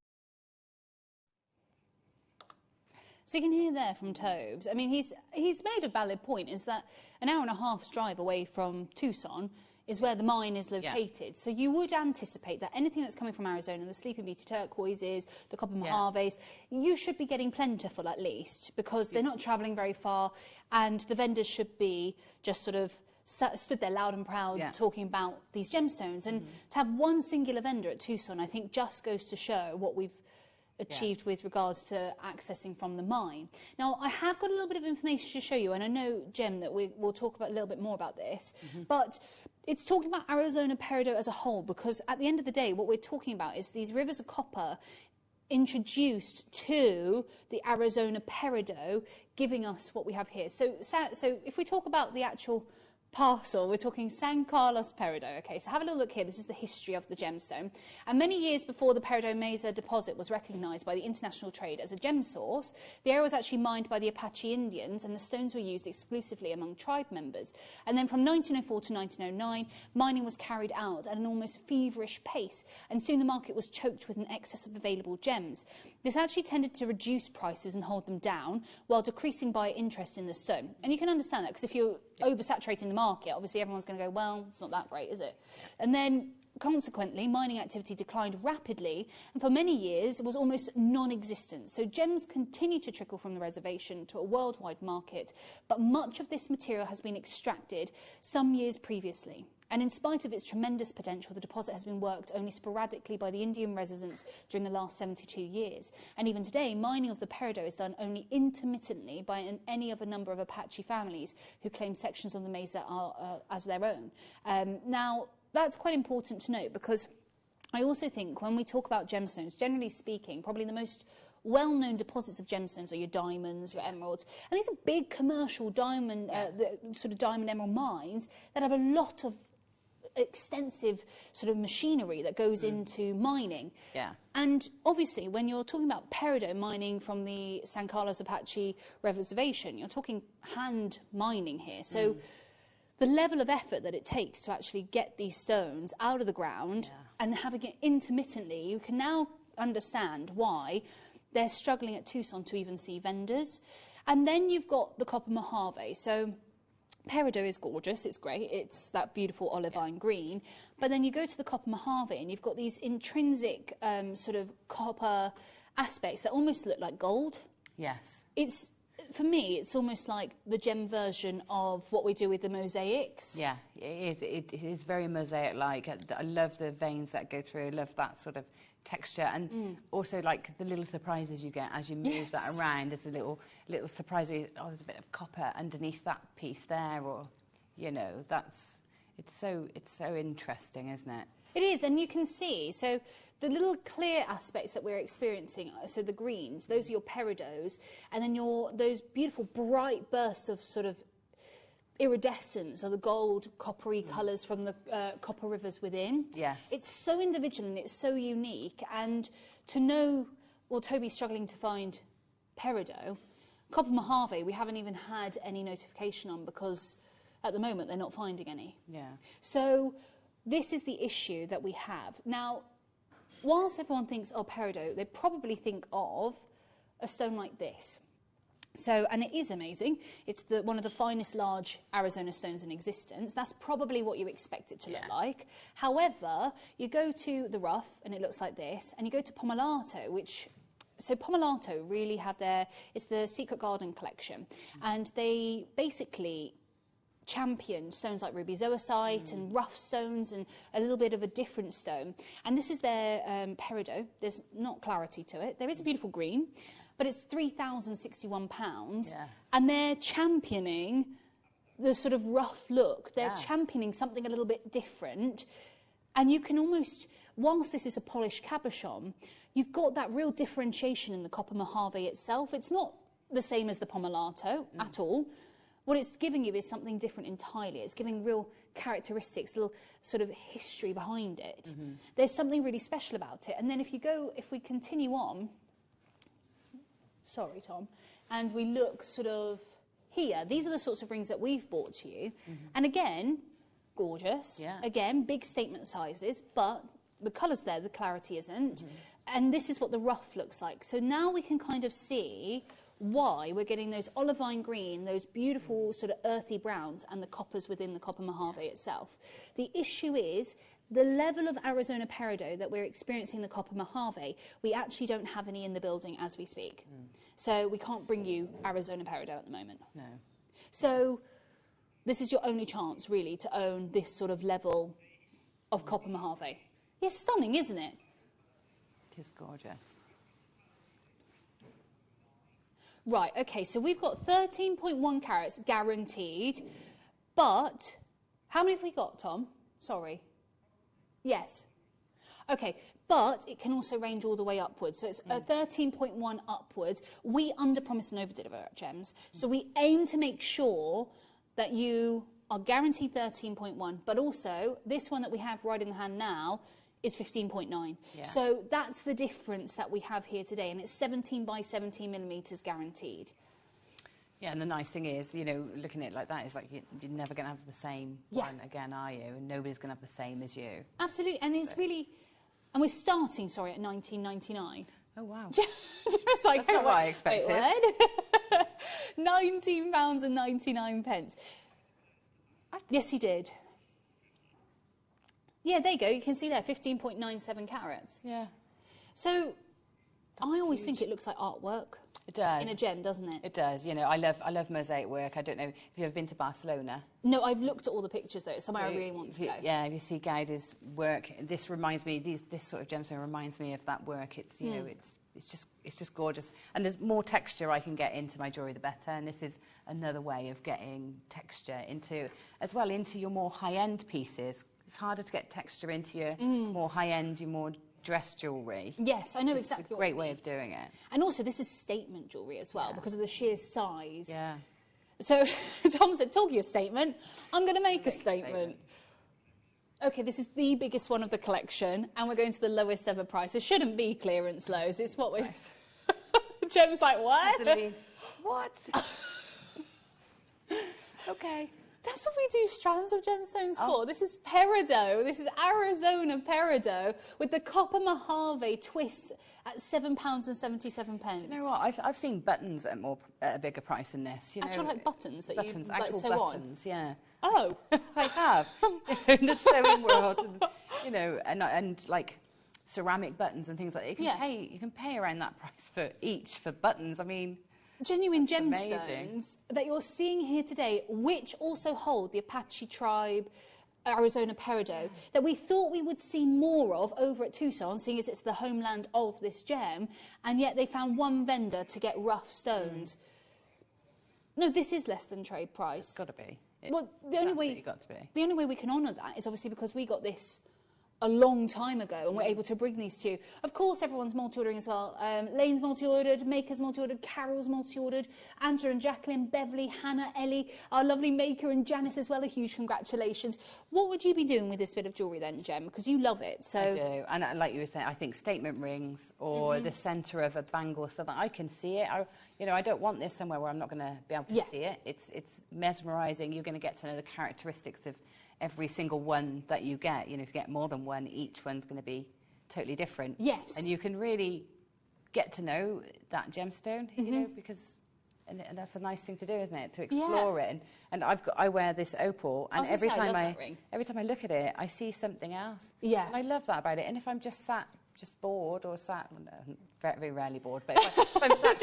So you can hear there from Tobes. I mean, he's made a valid point, is that an hour and a half's drive away from Tucson is where the mine is located. Yeah. So you would anticipate that anything that's coming from Arizona, the Sleeping Beauty turquoises, the copper mojaves, you should be getting plentiful at least, because they're not travelling very far, and the vendors should be just sort of stood there loud and proud talking about these gemstones. And to have one singular vendor at Tucson, I think just goes to show what we've achieved with regards to accessing from the mine. Now, I have got a little bit of information to show you, and I know, Gem, that we'll talk about a little bit more about this, but it's talking about Arizona peridot as a whole, because at the end of the day, what we're talking about is these rivers of copper introduced to the Arizona peridot, giving us what we have here. So if we talk about the actual parcel, we're talking San Carlos peridot. Okay, so have a little look here. This is the history of the gemstone. And many years before the Peridot Mesa deposit was recognised by the international trade as a gem source, the area was actually mined by the Apache Indians, and the stones were used exclusively among tribe members. And then from 1904 to 1909, mining was carried out at an almost feverish pace, and soon the market was choked with an excess of available gems. This actually tended to reduce prices and hold them down while decreasing buyer interest in the stone. And you can understand that because if you're oversaturating the market, obviously everyone's going to go, well, it's not that great, is it? And then consequently, mining activity declined rapidly and for many years was almost non-existent. So gems continue to trickle from the reservation to a worldwide market, but much of this material has been extracted some years previously. And in spite of its tremendous potential, the deposit has been worked only sporadically by the Indian residents during the last 72 years. And even today, mining of the peridot is done only intermittently by any of a number of Apache families who claim sections of the mesa as their own. Now, that's quite important to note because I also think when we talk about gemstones, generally speaking, probably the most well-known deposits of gemstones are your diamonds, your emeralds, and these are big commercial diamond, sort of diamond emerald mines that have a lot of extensive sort of machinery that goes into mining. Yeah. And obviously, when you're talking about peridot mining from the San Carlos Apache Reservation, you're talking hand mining here. So the level of effort that it takes to actually get these stones out of the ground and having it intermittently, you can now understand why they're struggling at Tucson to even see vendors. And then you've got the copper Mojave. So peridot is gorgeous, it's great, it's that beautiful olivine green, but then you go to the copper Mojave and you've got these intrinsic sort of copper aspects that almost look like gold. Yes. It's, for me, it's almost like the gem version of what we do with the mosaics. Yeah, it is very mosaic-like. I love the veins that go through, I love that sort of texture, and also like the little surprises you get as you move that around. There's a little surprise. Oh, there's a bit of copper underneath that piece there, or you know, it's so interesting, isn't it? It is, and you can see so the little clear aspects that we're experiencing. So the greens, those are your peridots, and then those beautiful bright bursts of sort of iridescence or the gold coppery colours from the copper rivers within. Yes. It's so individual and it's so unique, and to know, well, Toby's struggling to find peridot. Copper Mojave we haven't even had any notification on because at the moment they're not finding any. Yeah. So this is the issue that we have. Now, whilst everyone thinks, oh, peridot, they probably think of a stone like this. So, and it is amazing. It's one of the finest large Arizona stones in existence. That's probably what you expect it to look like. However, you go to the rough and it looks like this, and you go to Pomelato, so Pomelato really have it's the Secret Garden collection, and they basically champion stones like ruby zoisite and rough stones and a little bit of a different stone. And this is their peridot. There's not clarity to it. There is a beautiful green, but it's £3,061, and they're championing the sort of rough look. They're championing something a little bit different, and you can almost, whilst this is a polished cabochon, you've got that real differentiation in the copper Mojave itself. It's not the same as the Pomelato at all. What it's giving you is something different entirely. It's giving real characteristics, little sort of history behind it. There's something really special about it. And then if we continue on, sorry, Tom, and we look sort of here, these are the sorts of rings that we've bought to you. And again, gorgeous. Yeah. Again, big statement sizes, but the colour's there, the clarity isn't. And this is what the rough looks like. So now we can kind of see why we're getting those olivine green, those beautiful sort of earthy browns, and the coppers within the copper Mojave itself. The issue is the level of Arizona peridot that we're experiencing in the copper Mojave, we actually don't have any in the building as we speak. So we can't bring you Arizona peridot at the moment. No. So this is your only chance, really, to own this sort of level of copper Mojave. Yeah, stunning, isn't it? It is gorgeous. Right, okay, so we've got 13.1 carats guaranteed, but how many have we got, Tom? Sorry. Yes. Okay, but it can also range all the way upwards. So it's 13.1 upwards. We under-promise and over-deliver at Gems. So we aim to make sure that you are guaranteed 13.1, but also this one that we have right in the hand now is 15.9. Yeah. So that's the difference that we have here today, and it's 17 by 17 millimetres guaranteed. Yeah, and the nice thing is, you know, looking at it like that, is like you're never going to have the same one again, are you? And nobody's going to have the same as you. Absolutely, and it's really... And we're starting, sorry, at 19.99. Oh, wow. Just like, that's not what I expected. £19.99. Yes, he did. Yeah, there you go. You can see there, 15.97 carats. Yeah. So I always think it looks like artwork. It does. In a gem, doesn't it? It does. You know, I love mosaic work. I don't know if you've ever been to Barcelona. No, I've looked at all the pictures though. It's somewhere I really want to go. Yeah, if you see Jade's work, this reminds me. This sort of gemstone reminds me of that work. It's know, it's just gorgeous. And there's more texture I can get into my jewellery, the better. And this is another way of getting texture into, as well, into your more high-end pieces. It's harder to get texture into your more high-end, your more dress jewellery. Yes, I know exactly. It's a great way of doing it. And also, this is statement jewellery as well because of the sheer size. Yeah. So Tom said, "Talk your statement. I'm going to make a statement." Okay, this is the biggest one of the collection, and we're going to the lowest ever price. It shouldn't be clearance lows. It's what we're. Jem's like, what? What? Okay. That's what we do strands of gemstones for. This is peridot. This is Arizona peridot with the copper Mojave twist at £7.77. Do you know what? I've seen buttons at a bigger price than this. You know, actual like buttons that buttons, you actual like sew buttons, on. yeah. Oh, I have in the sewing world, and, you know, and like ceramic buttons and things like that. You can pay around that price for each for buttons. I mean. Genuine gemstones that you're seeing here today, which also hold the Apache tribe Arizona peridot, that we thought we would see more of over at Tucson, seeing as it's the homeland of this gem, and yet they found one vendor to get rough stones. No, this is less than trade price. It's got to be. Well, the only way we can honour that is obviously because we got this a long time ago and we're able to bring these to you. Of course, everyone's multi-ordering as well. Lane's multi-ordered, Maker's multi-ordered, Carol's multi-ordered, Angela and Jacqueline, Beverly, Hannah, Ellie, our lovely Maker and Janice as well, a huge congratulations. What would you be doing with this bit of jewellery then, Gem? Because you love it. So. I do, and like you were saying, I think statement rings or the centre of a bangle so that I can see it. I don't want this somewhere where I'm not going to be able to see it. It's mesmerising. You're going to get to know the characteristics of every single one that you get. You know, if you get more than one, each one's going to be totally different. Yes. And you can really get to know that gemstone, you know, because and that's a nice thing to do, isn't it? To explore it. And I wear this opal, and every time I look at it, I see something else. Yeah. And I love that about it. And if I'm just bored or very, very rarely bored, but if I'm sat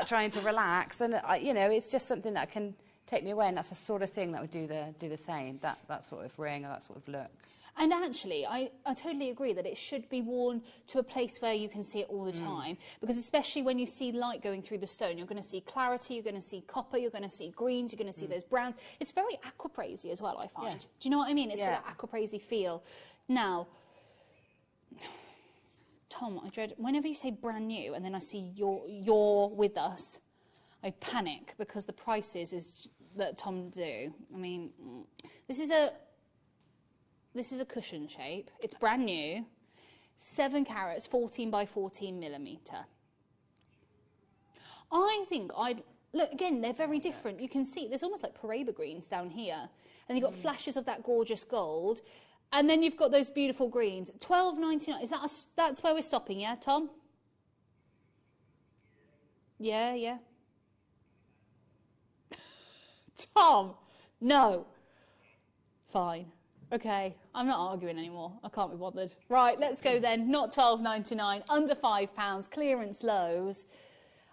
trying to relax, and it's just something that can take me away, and that's the sort of thing that would do the same, that sort of ring or that sort of look. And actually, I totally agree that it should be worn to a place where you can see it all the time, because especially when you see light going through the stone, you're going to see clarity, you're going to see copper, you're going to see greens, you're going to see those browns. It's very aquapraisey as well, I find. Do you know what I mean? It's got that aquapraisey feel. Now, Tom, I dread whenever you say brand new and then I see you're with us, I panic because the prices that Tom do. I mean, this is a cushion shape. It's brand new, 7 carats, 14 by 14 millimetre. I think look again. They're very different. You can see there's almost like Paraiba greens down here, and you've got flashes of that gorgeous gold, and then you've got those beautiful greens. $12.99. Is that's where we're stopping? Yeah, Tom. Yeah. Tom, no. Fine. Okay, I'm not arguing anymore. I can't be bothered. Right, let's go then. Not £12.99, under £5, clearance lows.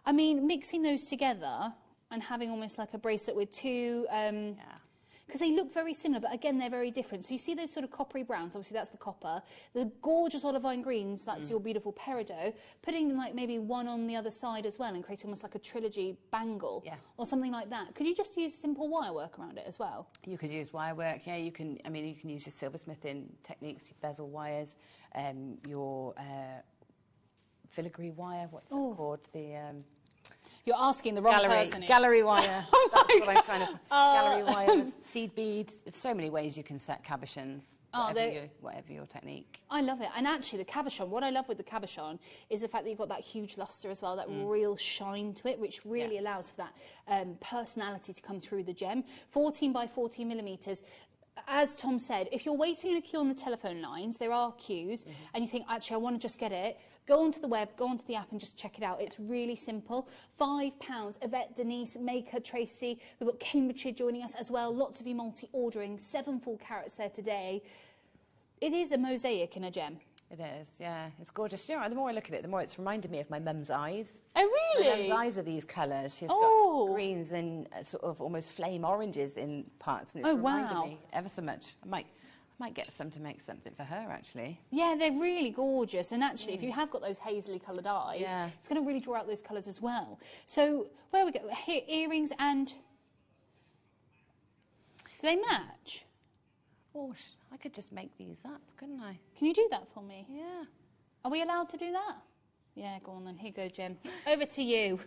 I mean, mixing those together and having almost like a bracelet with two... because they look very similar, but again, they're very different. So you see those sort of coppery browns, obviously that's the copper. The gorgeous olivine greens, that's your beautiful peridot. Putting like maybe one on the other side as well and create almost like a trilogy bangle or something like that. Could you just use simple wire work around it as well? You could use wire work, yeah. You can use your silversmithing techniques, your bezel wires, your filigree wire, what's it called? You're asking the wrong person. Gallery wire. That's what I'm trying to... Gallery wire, seed beads. There's so many ways you can set cabochons, whatever your technique. I love it. And actually, the cabochon, what I love with the cabochon is the fact that you've got that huge lustre as well, that real shine to it, which really allows for that personality to come through the gem. 14 by 14 millimetres. as Tom said, if you're waiting in a queue on the telephone lines, there are queues, and you think, actually, I want to just get it, go onto the web, go onto the app and just check it out. It's really simple. £5. Yvette, Denise, Maker, Tracy. We've got Cambridgeshire joining us as well. Lots of you multi-ordering. 7 full carats there today. It is a mosaic in a gem. It is, yeah. It's gorgeous. You know, the more I look at it, the more it's reminded me of my mum's eyes. Oh, really? My mum's eyes are these colours. She's got greens and sort of almost flame oranges in parts. And it's reminded me ever so much. I might get some to make something for her, actually. Yeah, they're really gorgeous. And actually, if you have got those hazily coloured eyes, it's going to really draw out those colours as well. So, where we go? Here, earrings and... Do they match? Oh, I could just make these up, couldn't I? Can you do that for me? Yeah. Are we allowed to do that? Yeah, go on then. Here you go, Jem. Over to you.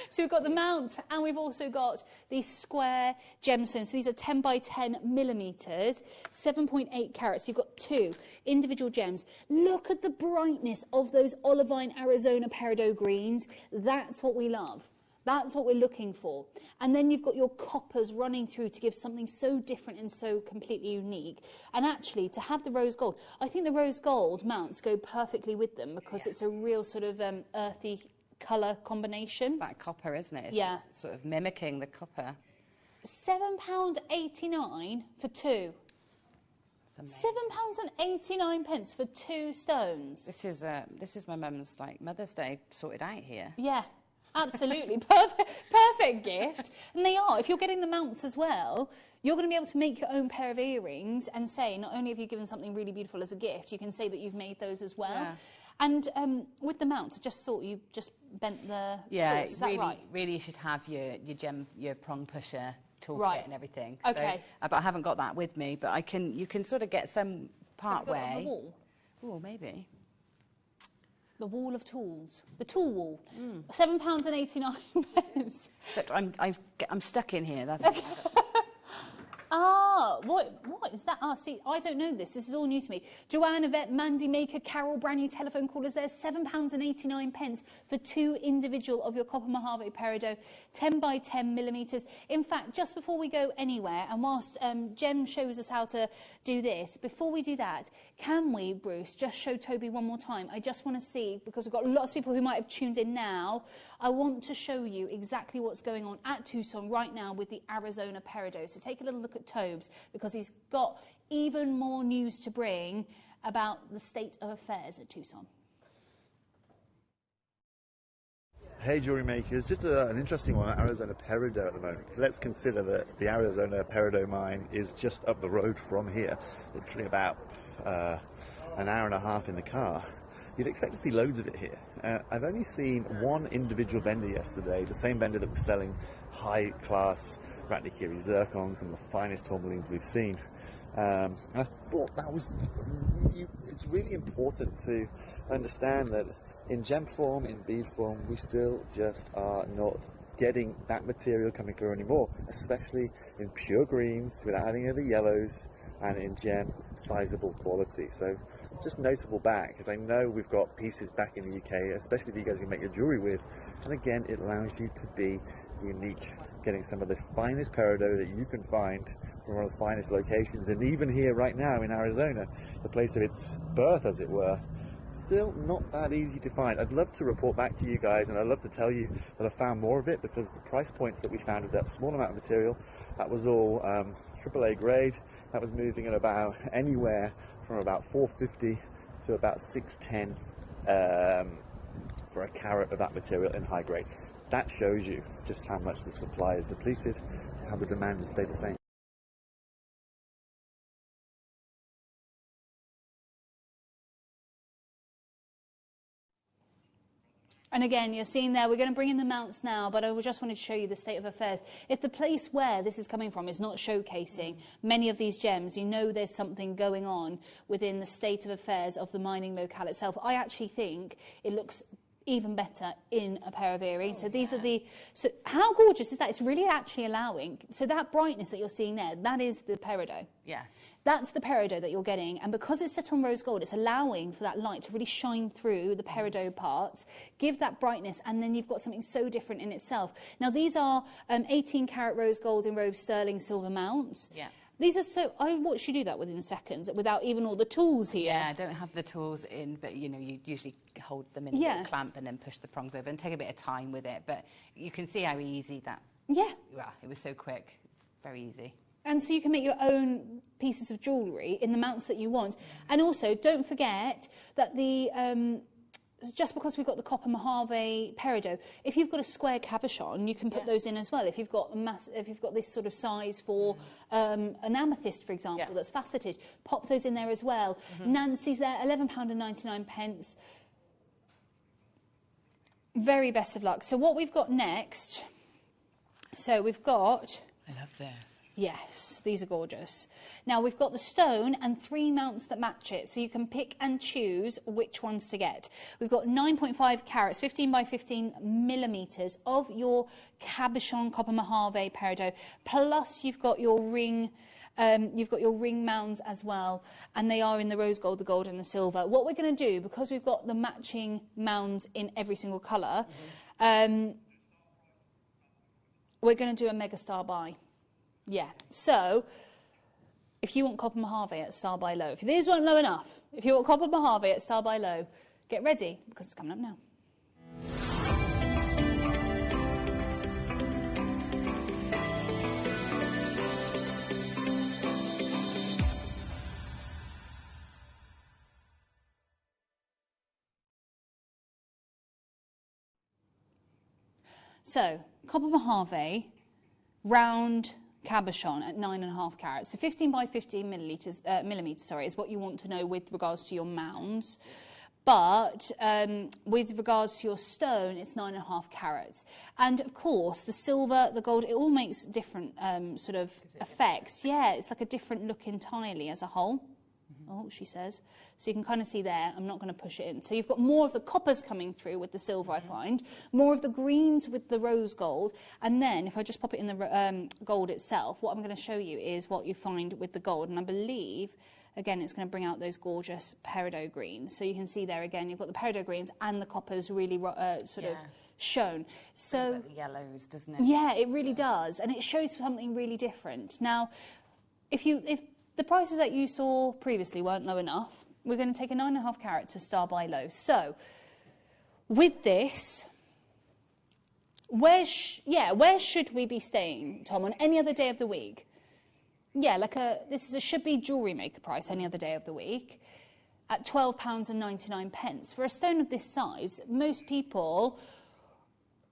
So we've got the mount, and we've also got these square gemstones. So these are 10 by 10 millimetres, 7.8 carats. You've got 2 individual gems. Look at the brightness of those olivine Arizona peridot greens. That's what we love. That's what we're looking for. And then you've got your coppers running through to give something so different and so completely unique. And actually, to have the rose gold, I think the rose gold mounts go perfectly with them because it's a real sort of earthy colour combination. It's that copper, isn't it? It's just sort of mimicking the copper. £7.89 for 2. £7.89 for 2 stones. This is my mum's like Mother's Day sorted out here. Yeah. Absolutely. Perfect gift. And they are. If you're getting the mounts as well, you're going to be able to make your own pair of earrings and say, not only have you given something really beautiful as a gift, you can say that you've made those as well. Yeah. And with the mounts, I just thought you just bent the... Yeah, is that right? Really you should have your prong pusher toolkit and everything. Okay. So, but I haven't got that with me, but you can sort of get some part way. Have you got it on the wall? Oh, maybe. The wall of tools, the tool wall, £7.89. Except I'm stuck in here. That's okay. Ah, what is that? Ah, see, I don't know this. This is all new to me. Joanne, Yvette, Mandy, Maker, Carol, brand new telephone callers. There's £7.89 for 2 individual of your copper Mojave peridot, 10 by 10 millimetres. In fact, just before we go anywhere, and whilst Jem shows us how to do this, before we do that, can we, Bruce, just show Toby one more time? I just want to see, because we've got lots of people who might have tuned in now, I want to show you exactly what's going on at Tucson right now with the Arizona peridot. So take a little look at Tobes, because he's got even more news to bring about the state of affairs at Tucson. Hey Jewellery Makers, just an interesting one, Arizona peridot at the moment. Let's consider that the Arizona peridot mine is just up the road from here, literally about an hour and a half in the car. You'd expect to see loads of it here. I've only seen one individual vendor yesterday, the same vendor that was selling high-class Ratnikiri zircons, some of the finest tourmalines we've seen. And I thought that was... It's really important to understand that in gem form, in bead form, we still just are not getting that material coming through anymore, especially in pure greens, without any of the yellows, and in gem sizable quality. So just notable back, because I know we've got pieces back in the UK, especially if you guys can make your jewellery with, and again it allows you to be unique, getting some of the finest peridot that you can find from one of the finest locations, and even here right now in Arizona, the place of its birth as it were, still not that easy to find. I'd love to report back to you guys, and I'd love to tell you that I found more of it, because the price points that we found with that small amount of material, that was all AAA grade. That was moving at about anywhere from about $450 to about $610 for a carat of that material in high grade. That shows you just how much the supply is depleted, how the demand has stayed the same. And again, you're seeing there, we're going to bring in the mounts now, but I just wanted to show you the state of affairs. If the place where this is coming from is not showcasing many of these gems, you know there's something going on within the state of affairs of the mining locale itself. I actually think it looks even better in a pair of earrings. So these are the... So how gorgeous is that? It's really actually allowing... So that brightness that you're seeing there, that is the peridot. Yes. That's the peridot that you're getting, and because it's set on rose gold, it's allowing for that light to really shine through the peridot parts, give that brightness, and then you've got something so different in itself. Now, these are 18 karat rose gold in rose sterling silver mounts. Yeah. These are so... I watched you do that within seconds without even all the tools here. Yeah, I don't have the tools in, but, you know, you usually hold them in a little clamp and then push the prongs over and take a bit of time with it. But you can see how easy that... Yeah. Well, it was so quick. It's very easy. And so you can make your own pieces of jewellery in the mounts that you want. And also, don't forget that the... just because we've got the copper mojave peridot, if you've got a square cabochon, you can put those in as well. If you've got if you've got this sort of size for an amethyst, for example, that's faceted, pop those in there as well. Nancy's there, £11.99. Very best of luck. So what we've got next, so we've got... I love this. Yes, these are gorgeous. Now, we've got the stone and 3 mounts that match it, so you can pick and choose which ones to get. We've got 9.5 carats, 15 by 15 millimetres of your cabochon copper mojave peridot, plus you've got your ring mounds as well, and they are in the rose gold, the gold and the silver. What we're going to do, because we've got the matching mounds in every single colour, we're going to do a mega star buy. Yeah, so if you want copper mojave at star buy low, if these weren't low enough, if you want copper mojave at star buy low, get ready because it's coming up now. So, copper mojave, round cabochon at 9.5 carats. So 15 by 15 millimetres, is what you want to know with regards to your mounds. But with regards to your stone, it's 9.5 carats. And of course, the silver, the gold, it all makes different sort of effects. Yeah, it's like a different look entirely as a whole. Oh, she says. So you can kind of see there, I'm not going to push it in. So you've got more of the coppers coming through with the silver, I find, more of the greens with the rose gold, and then if I just pop it in the gold itself, what I'm going to show you is what you find with the gold, and I believe, again, it's going to bring out those gorgeous peridot greens. So you can see there again, you've got the peridot greens and the coppers really sort of shown. So like the yellows, doesn't it? Yeah, it really does, and it shows something really different. Now, if the prices that you saw previously weren't low enough, we're going to take a 9.5 carat to star buy low. So, with this, where should we be staying, Tom, on any other day of the week? Yeah, should be Jewellery Maker price any other day of the week at £12.99. For a stone of this size, most people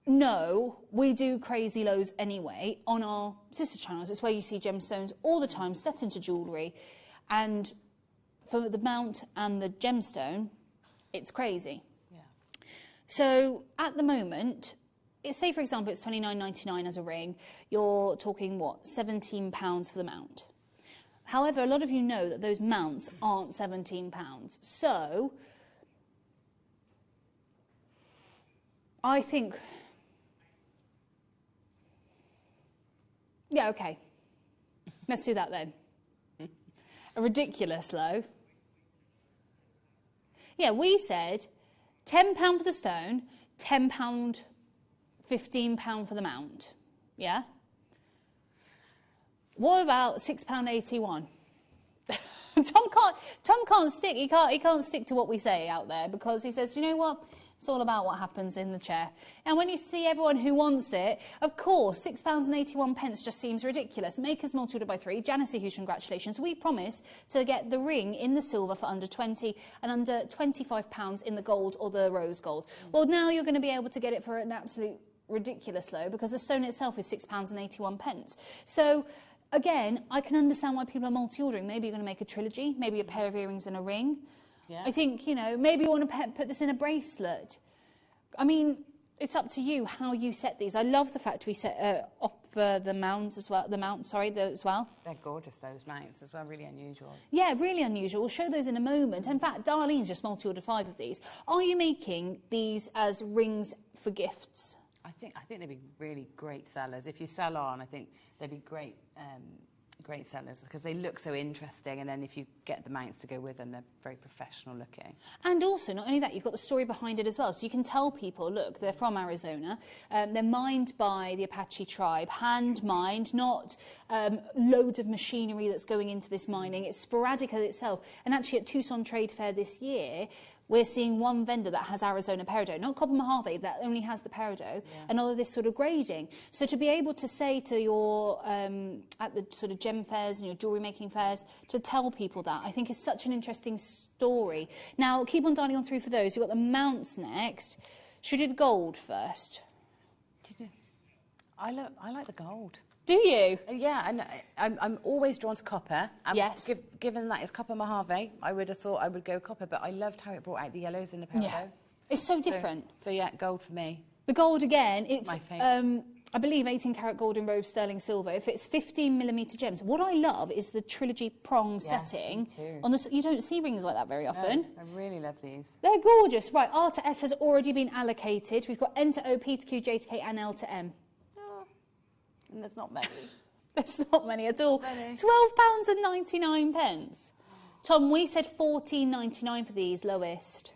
know we do crazy lows anyway on our sister channels. It's where you see gemstones all the time set into jewellery, and for the mount and the gemstone, it's crazy. Yeah. So at the moment, say for example it's £29.99 as a ring, you're talking what, £17 for the mount. However, a lot of you know that those mounts aren't £17. So I think, yeah, okay, let's do that then. A ridiculous low. Yeah, we said £10 for the stone, £10, £15 for the mount. Yeah? What about £6.81? Tom can't stick. He can't stick to what we say out there because he says, you know what? It's all about what happens in the chair. And when you see everyone who wants it, of course, £6.81 just seems ridiculous. Makers multiplied by 3. Janice, a huge congratulations. We promise to get the ring in the silver for under 20 and under £25 in the gold or the rose gold. Well, now you're going to be able to get it for an absolute ridiculous low because the stone itself is £6.81. So, again, I can understand why people are multi-ordering. Maybe you're going to make a trilogy, maybe a pair of earrings and a ring. Yeah. I think, you know, maybe you want to put this in a bracelet. I mean, it's up to you how you set these. I love the fact we set offer the mounts as well. As well. They're gorgeous, those mounts as well. Really unusual. Yeah, really unusual. We'll show those in a moment. In fact, Darlene's just multi-ordered 5 of these. Are you making these as rings for gifts? I think they'd be really great sellers. If you sell on, I think they'd be great great sellers because they look so interesting, and then if you get the mounts to go with them, they're very professional looking. And also, not only that, you've got the story behind it as well. So you can tell people, look, they're from Arizona, they're mined by the Apache tribe, hand mined, not loads of machinery that's going into this mining. It's sporadic as itself. And actually at Tucson Trade Fair this year, we're seeing one vendor that has Arizona peridot, not copper Mojave, that only has the peridot, and all of this sort of grading. So to be able to say to your, at the sort of gem fairs and your jewellery making fairs, to tell people that, I think is such an interesting story. Now, keep on dialing on through for those. You've got the mounts next. Should we do the gold first? I like the gold. Do you? Yeah, and I'm always drawn to copper. Yes. Given that it's copper Mojave, I would have thought I would go copper, but I loved how it brought out the yellows in the peridot. Yeah. It's so different. So yeah, gold for me. The gold again, it's my favourite. I believe 18 karat gold and rose sterling silver. If it's 15mm gems, what I love is the trilogy prong setting. Me too. On the, you don't see rings like that very often. No, I really love these. They're gorgeous. Right, R to S has already been allocated. We've got N to O, P to Q, J to K, and L to M. And there's not many. There's not many at all. £12.99. Tom, we said £14.99 for these, lowest.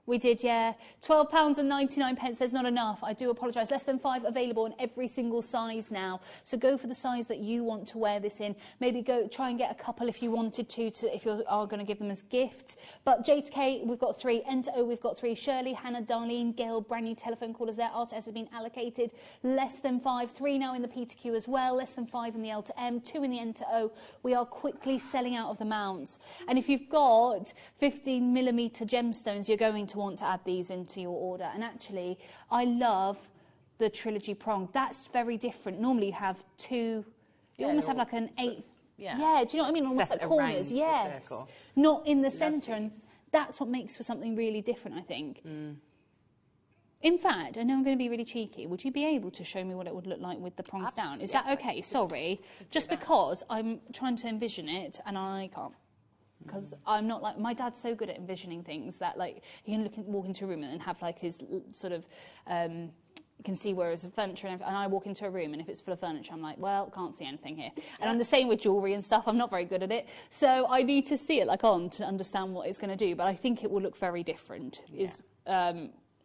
We did, yeah. £12.99. There's not enough. I do apologise. Less than 5 available in every single size now. So go for the size that you want to wear this in. Maybe go try and get a couple if you wanted to if you are going to give them as gifts. But J to K, we've got 3. N to O, we've got 3. Shirley, Hannah, Darlene, Gail, brand new telephone callers there. R to S has been allocated. Less than 5. 3 now in the P to Q as well. Less than 5 in the L to M. 2 in the N to O. We are quickly selling out of the mounts. And if you've got 15mm gemstones, you're going to want to add these into your order. And actually, I love the trilogy prong. That's very different. Normally you have 2, you almost have like an 8. Yeah, do you know what I mean? Almost like corners. Yes. Not in the centre. And that's what makes for something really different, I think. In fact, I know I'm going to be really cheeky. Would you be able to show me what it would look like with the prongs down? Is that okay? Sorry. Just because I'm trying to envision it and I can't. Because I'm not like, my dad's so good at envisioning things that like he can walk into a room and have like his sort of, you can see where his furniture and I walk into a room and if it's full of furniture I'm like, well, can't see anything here. And I'm the same with jewellery and stuff, I'm not very good at it. So I need to see it like on to understand what it's going to do, but I think it will look very different is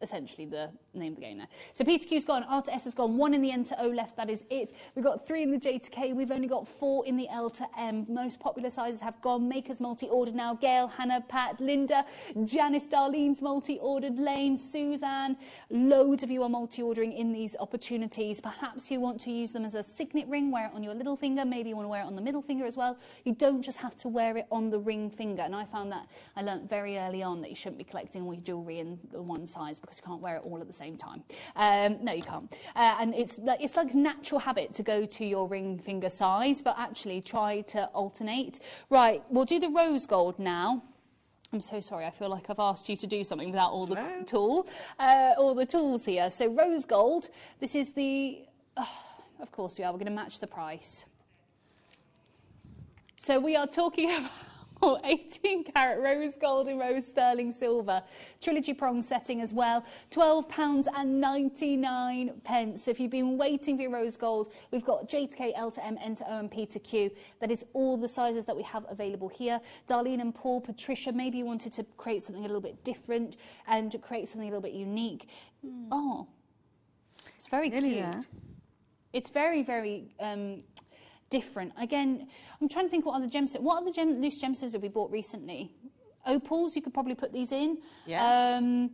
essentially the name of the game there. So P to Q's gone, R to S has gone, 1 in the N to O left, that is it. We've got 3 in the J to K, we've only got 4 in the L to M. Most popular sizes have gone. Makers multi-ordered now. Gail, Hannah, Pat, Linda, Janice, Darlene's multi-ordered, Lane, Suzanne. Loads of you are multi-ordering in these opportunities. Perhaps you want to use them as a signet ring, wear it on your little finger, maybe you want to wear it on the middle finger as well. You don't just have to wear it on the ring finger, and I found that, I learnt very early on that you shouldn't be collecting all your jewellery in the one size because you can't wear it all at the same time. No, you can't. And it's like a natural habit to go to your ring finger size, but actually try to alternate. Right, we'll do the rose gold now. I'm so sorry, I feel like I've asked you to do something without all the all the tools here. So rose gold, this is the, of course we are, we're going to match the price. So we are talking about 18 karat rose gold and rose sterling silver. Trilogy prong setting as well. £12.99. So if you've been waiting for your rose gold, we've got J to K, L to M, N to O and P to Q. That is all the sizes that we have available here. Darlene and Paul, Patricia, maybe you wanted to create something a little bit different and create something a little bit unique. Oh, it's very cute. It's very, very different. Again, I'm trying to think what other gemstones. What other loose gemstones have we bought recently? Opals, you could probably put these in. Yes. I'm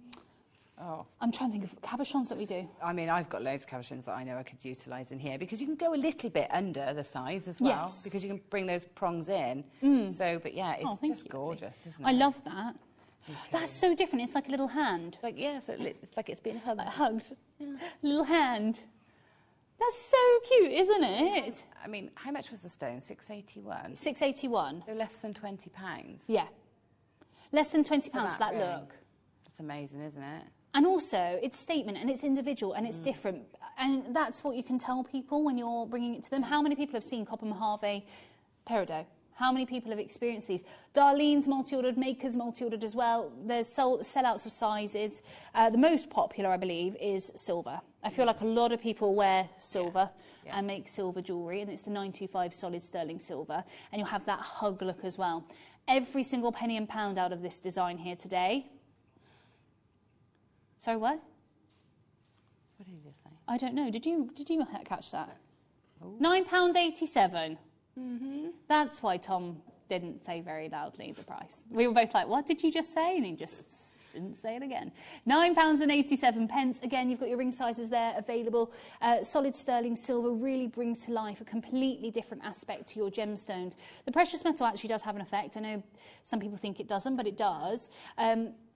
trying to think of cabochons that we do. I mean, I've got loads of cabochons that I know I could utilise in here because you can go a little bit under the size as well because you can bring those prongs in. So, but yeah, it's just gorgeous, isn't it? I love that. That's so different. It's like a little hand. Like, yeah, so it's like it's being hugged. Like hugged. Yeah. Little hand. That's so cute, isn't it? I mean, how much was the stone? £6.81. £6.81. So less than £20. Yeah. Less than £20 for that look. That's amazing, isn't it? And also, it's statement and it's individual and it's different. And that's what you can tell people when you're bringing it to them. How many people have seen copper Mojave peridot? How many people have experienced these? Darlene's multi-ordered, Maker's multi-ordered as well. There's sellouts of sizes. The most popular, I believe, is silver. I feel like a lot of people wear silver and make silver jewellery, and it's the 925 solid sterling silver, and you'll have that hug look as well. Every single penny and pound out of this design here today. Sorry, what? What did you just say? I don't know. Did you catch that? £9.87. That's why Tom didn't say very loudly the price. We were both like, what did you just say? And he just didn't say it again. £9.87. Again, you've got your ring sizes there available. Solid sterling silver really brings to life a completely different aspect to your gemstones. The precious metal actually does have an effect. I know some people think it doesn't, but it does.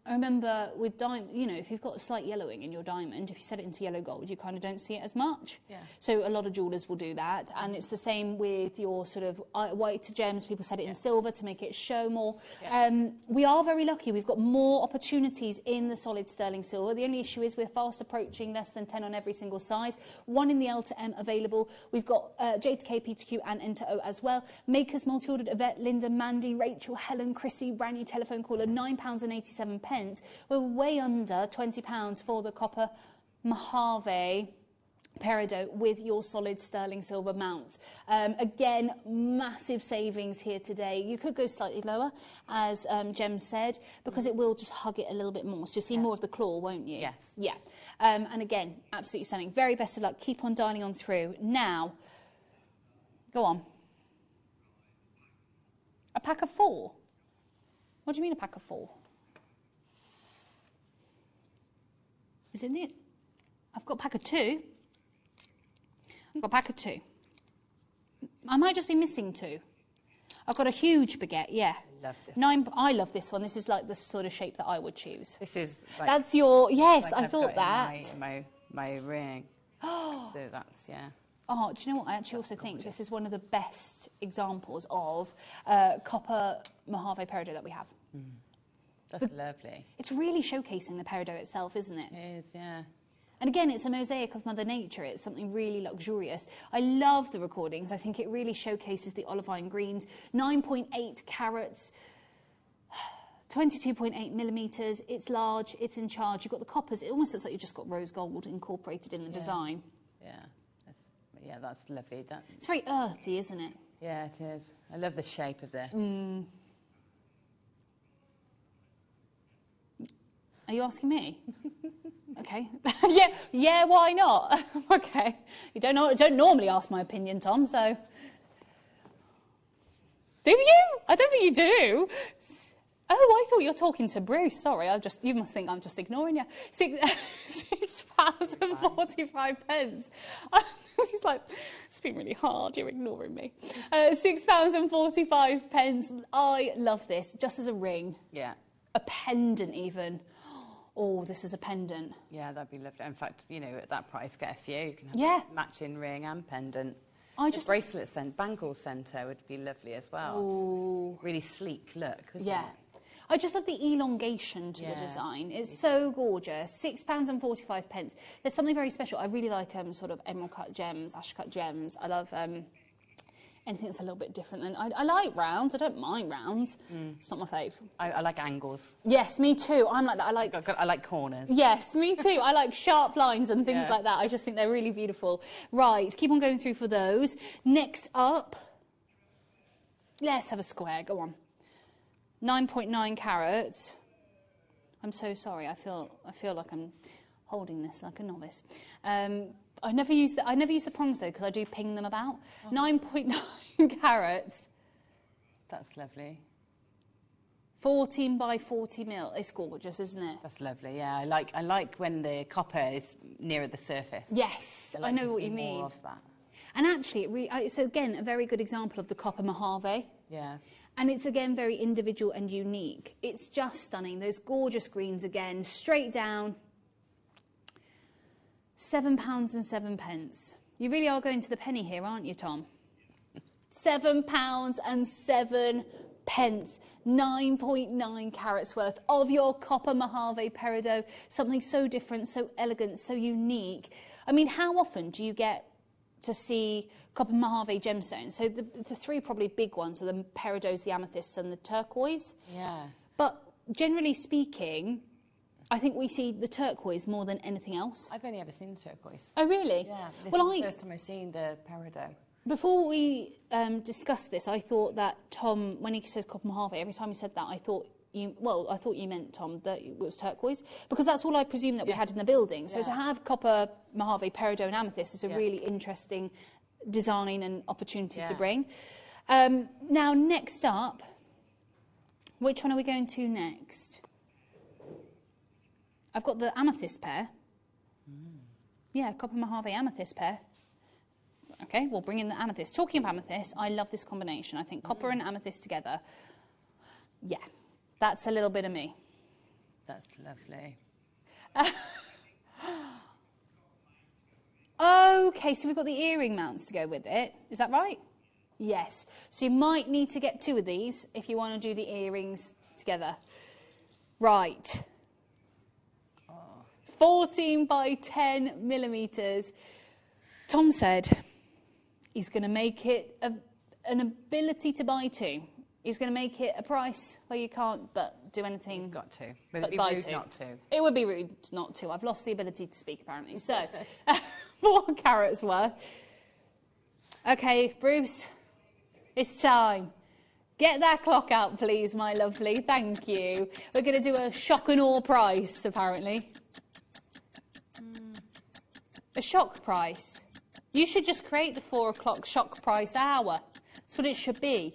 I remember with diamond, you know, if you've got a slight yellowing in your diamond, if you set it into yellow gold, you kind of don't see it as much. Yeah. So a lot of jewellers will do that, and it's the same with your sort of white gems. People set it in silver to make it show more. Yeah. We are very lucky. We've got more opportunities in the solid sterling silver. The only issue is we're fast approaching less than 10 on every single size. 1 in the L to M available. We've got Jade to K, P to Q, and N to O as well. Makers multi-ordered: Yvette, Linda, Mandy, Rachel, Helen, Chrissy. Brand new telephone caller, £9.87. We're way under £20 for the copper Mojave peridot with your solid sterling silver mount. Again, massive savings here today. You could go slightly lower, as Jem said, because it will just hug it a little bit more. So you'll see more of the claw, won't you? Yes. Yeah. And again, absolutely stunning. Very best of luck. Keep on dialing on through. Now, go on. A pack of 4? What do you mean a pack of 4? Isn't it? I've got a pack of 2. I've got a pack of 2. I might just be missing 2. I've got a huge baguette, yeah. I love this. I love this one. This is like the sort of shape that I would choose. This is like, that's your, yes, like I thought that. My ring. So that's, yeah. Oh, do you know what? I actually also think this is one of the best examples of copper Mojave peridot that we have. That's lovely. It's really showcasing the peridot itself, isn't it? It is, yeah. And again, it's a mosaic of Mother Nature. It's something really luxurious. I love the recordings. I think it really showcases the olivine greens. 9.8 carats, 22.8 millimetres. It's large, it's in charge. You've got the coppers. It almost looks like you've just got rose gold incorporated in the design. Yeah, that's lovely. It's very earthy, isn't it? Yeah, it is. I love the shape of this. Are you asking me? Okay. yeah, why not? Okay. You don't normally ask my opinion, Tom, so... Do you? I don't think you do. Oh, I thought you were talking to Bruce. Sorry, you must think I'm just ignoring you. £6.45. She's like, it's been really hard, you're ignoring me. £6.45. I love this, just as a ring. Yeah. A pendant even. Oh, this is a pendant. Yeah, that'd be lovely. In fact, you know, at that price, get a few. You can have a matching ring and pendant. The bracelet bangle centre would be lovely as well. Just really sleek look, wouldn't it? I just love the elongation to the design. It's so gorgeous. £6.45. There's something very special. I really like sort of emerald cut gems, ash cut gems. I love anything that's a little bit different. And I like rounds. I don't mind rounds. It's not my fave. I like angles. Yes, me too. I'm like that. I like corners. Yes, me too. I like sharp lines and things like that. I just think they're really beautiful. Right, keep on going through for those. Next up, let's have a square. Go on. 9.9 carats. I'm so sorry. I feel like I'm holding this like a novice. I never use the prongs though, because I do ping them about. 9.9 carats. That's lovely. 14 by 40 mil. It's gorgeous, isn't it? That's lovely. Yeah, I like when the copper is nearer the surface. Yes, I know what you mean. More of that. And actually, it's again a very good example of the copper Mojave. Yeah. And it's again very individual and unique. It's just stunning. Those gorgeous greens again, straight down. £7.07. You really are going to the penny here, aren't you, Tom? £7.07. 9.9 carats worth of your copper Mojave peridot. Something so different, so elegant, so unique. I mean, how often do you get to see copper Mojave gemstones. So the three probably big ones are the peridots, the amethysts and the turquoise. Yeah. But generally speaking, I think we see the turquoise more than anything else. I've only ever seen the turquoise. Oh, really? Yeah. This Well, is the first time I've seen the peridot. Before we discussed this, I thought that Tom, when he says copper Mojave, every time he said that, I thought you meant, Tom, that it was turquoise, because that's all I presume that we had in the building. So to have copper Mojave, peridot and amethyst is a really interesting design and opportunity to bring. Now, next up, which one are we going to next? I've got the amethyst pair. Yeah, copper Mojave amethyst pair. Okay, we'll bring in the amethyst. Talking of amethyst, I love this combination. I think copper and amethyst together, yeah, that's a little bit of me. That's lovely. Okay, so we've got the earring mounts to go with it. Is that right? Yes. So you might need to get two of these if you want to do the earrings together. Right. 14 by 10 millimetres. Tom said he's going to make it an ability to buy two. He's going to make it a price where you can't but do anything. You've got to. Would it be rude not to? It would be rude not to. I've lost the ability to speak, apparently. So, 4 carats worth. Okay, Bruce, it's time. Get that clock out, please, my lovely. Thank you. We're going to do a shock and awe price, apparently. A shock price. You should just create the 4 o'clock shock price hour. That's what it should be.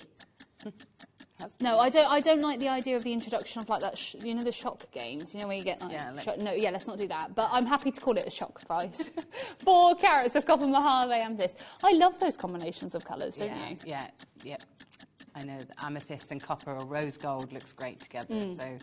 No, I don't like the idea of the introduction of like that, you know, the shock games, you know, where you get like, let's not do that. But I'm happy to call it a shock price. 4 carats of copper Mojave amethyst. I love those combinations of colours, don't you? Yeah. I know that amethyst and copper or rose gold looks great together. So.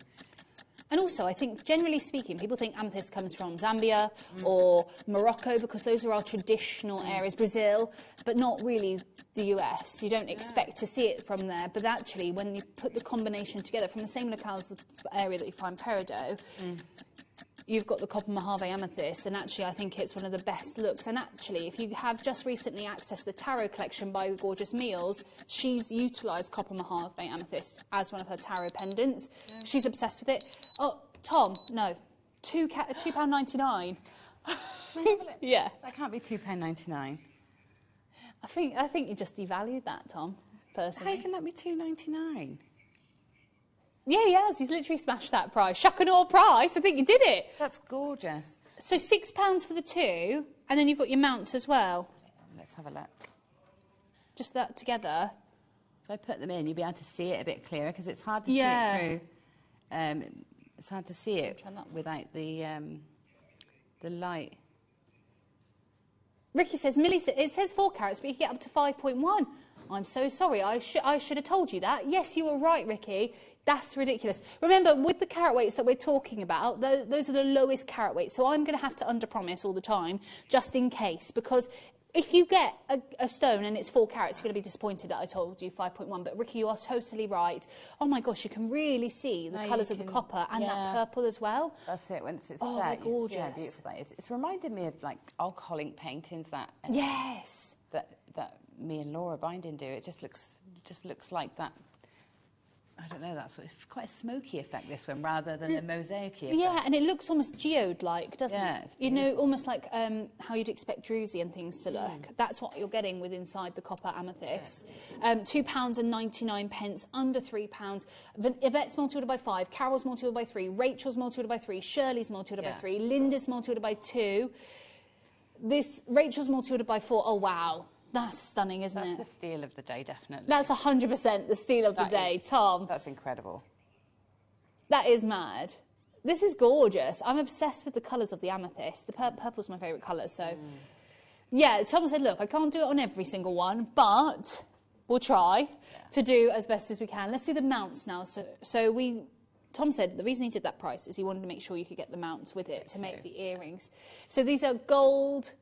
And also, I think, generally speaking, people think amethyst comes from Zambia or Morocco because those are our traditional areas, Brazil, but not really the US. You don't expect to see it from there, but actually, when you put the combination together from the same locales, the area that you find peridot, you've got the copper Mojave amethyst, and actually I think it's one of the best looks. And actually, if you have just recently accessed the tarot collection by the Gorgeous Meals, she's utilised copper Mojave amethyst as one of her tarot pendants. Yeah. She's obsessed with it. Oh, Tom, no, £2.99. Yeah, that can't be £2.99. I think you just devalued that, Tom. Personally, how can that be £2.99? Yeah, he has. He's literally smashed that price. Shock and awe price. I think you did it. That's gorgeous. So £6 for the 2, and then you've got your mounts as well. Let's have a look. Just that together. If I put them in, you'll be able to see it a bit clearer because it's hard to see it through. It's hard to see it without the light. Ricky says, Millie, it says 4 carats, but you can get up to 5.1. I'm so sorry. I should have told you that. Yes, you were right, Ricky. That's ridiculous. Remember, with the carat weights that we're talking about, those are the lowest carat weights. So I'm going to have to underpromise all the time, just in case. Because if you get a stone and it's 4 carats, you're going to be disappointed that I told you 5.1. But Ricky, you are totally right. Oh my gosh, you can really see the colours of the copper and that purple as well. That's it. Once it's set, they're gorgeous. Yeah, beautiful. It's reminded me of like alcoholic paintings that yes, that me and Laura Binding do. It just looks like that. I don't know, that's it's quite a smoky effect, this one, rather than a mosaic-y effect. Yeah, and it looks almost geode-like, doesn't it? You know, almost like how you'd expect druzy and things to look. That's what you're getting with inside the copper amethyst. £2.99, under £3. Yvette's multi-ordered by 5, Carol's multi-ordered by 3, Rachel's multi-ordered by 3, Shirley's multi-ordered by 3, Linda's multi-ordered by 2. Rachel's multi-ordered by 4. Oh, wow. That's stunning, isn't it? That's the steal of the day, definitely. That's 100% the steal of the day, Tom. That's incredible. That is mad. This is gorgeous. I'm obsessed with the colours of the amethyst. The purple's my favourite colour, so... Yeah, Tom said, look, I can't do it on every single one, but we'll try to do as best as we can. Let's do the mounts now. Tom said the reason he did that price is he wanted to make sure you could get the mounts with it to make the earrings. So these are gold...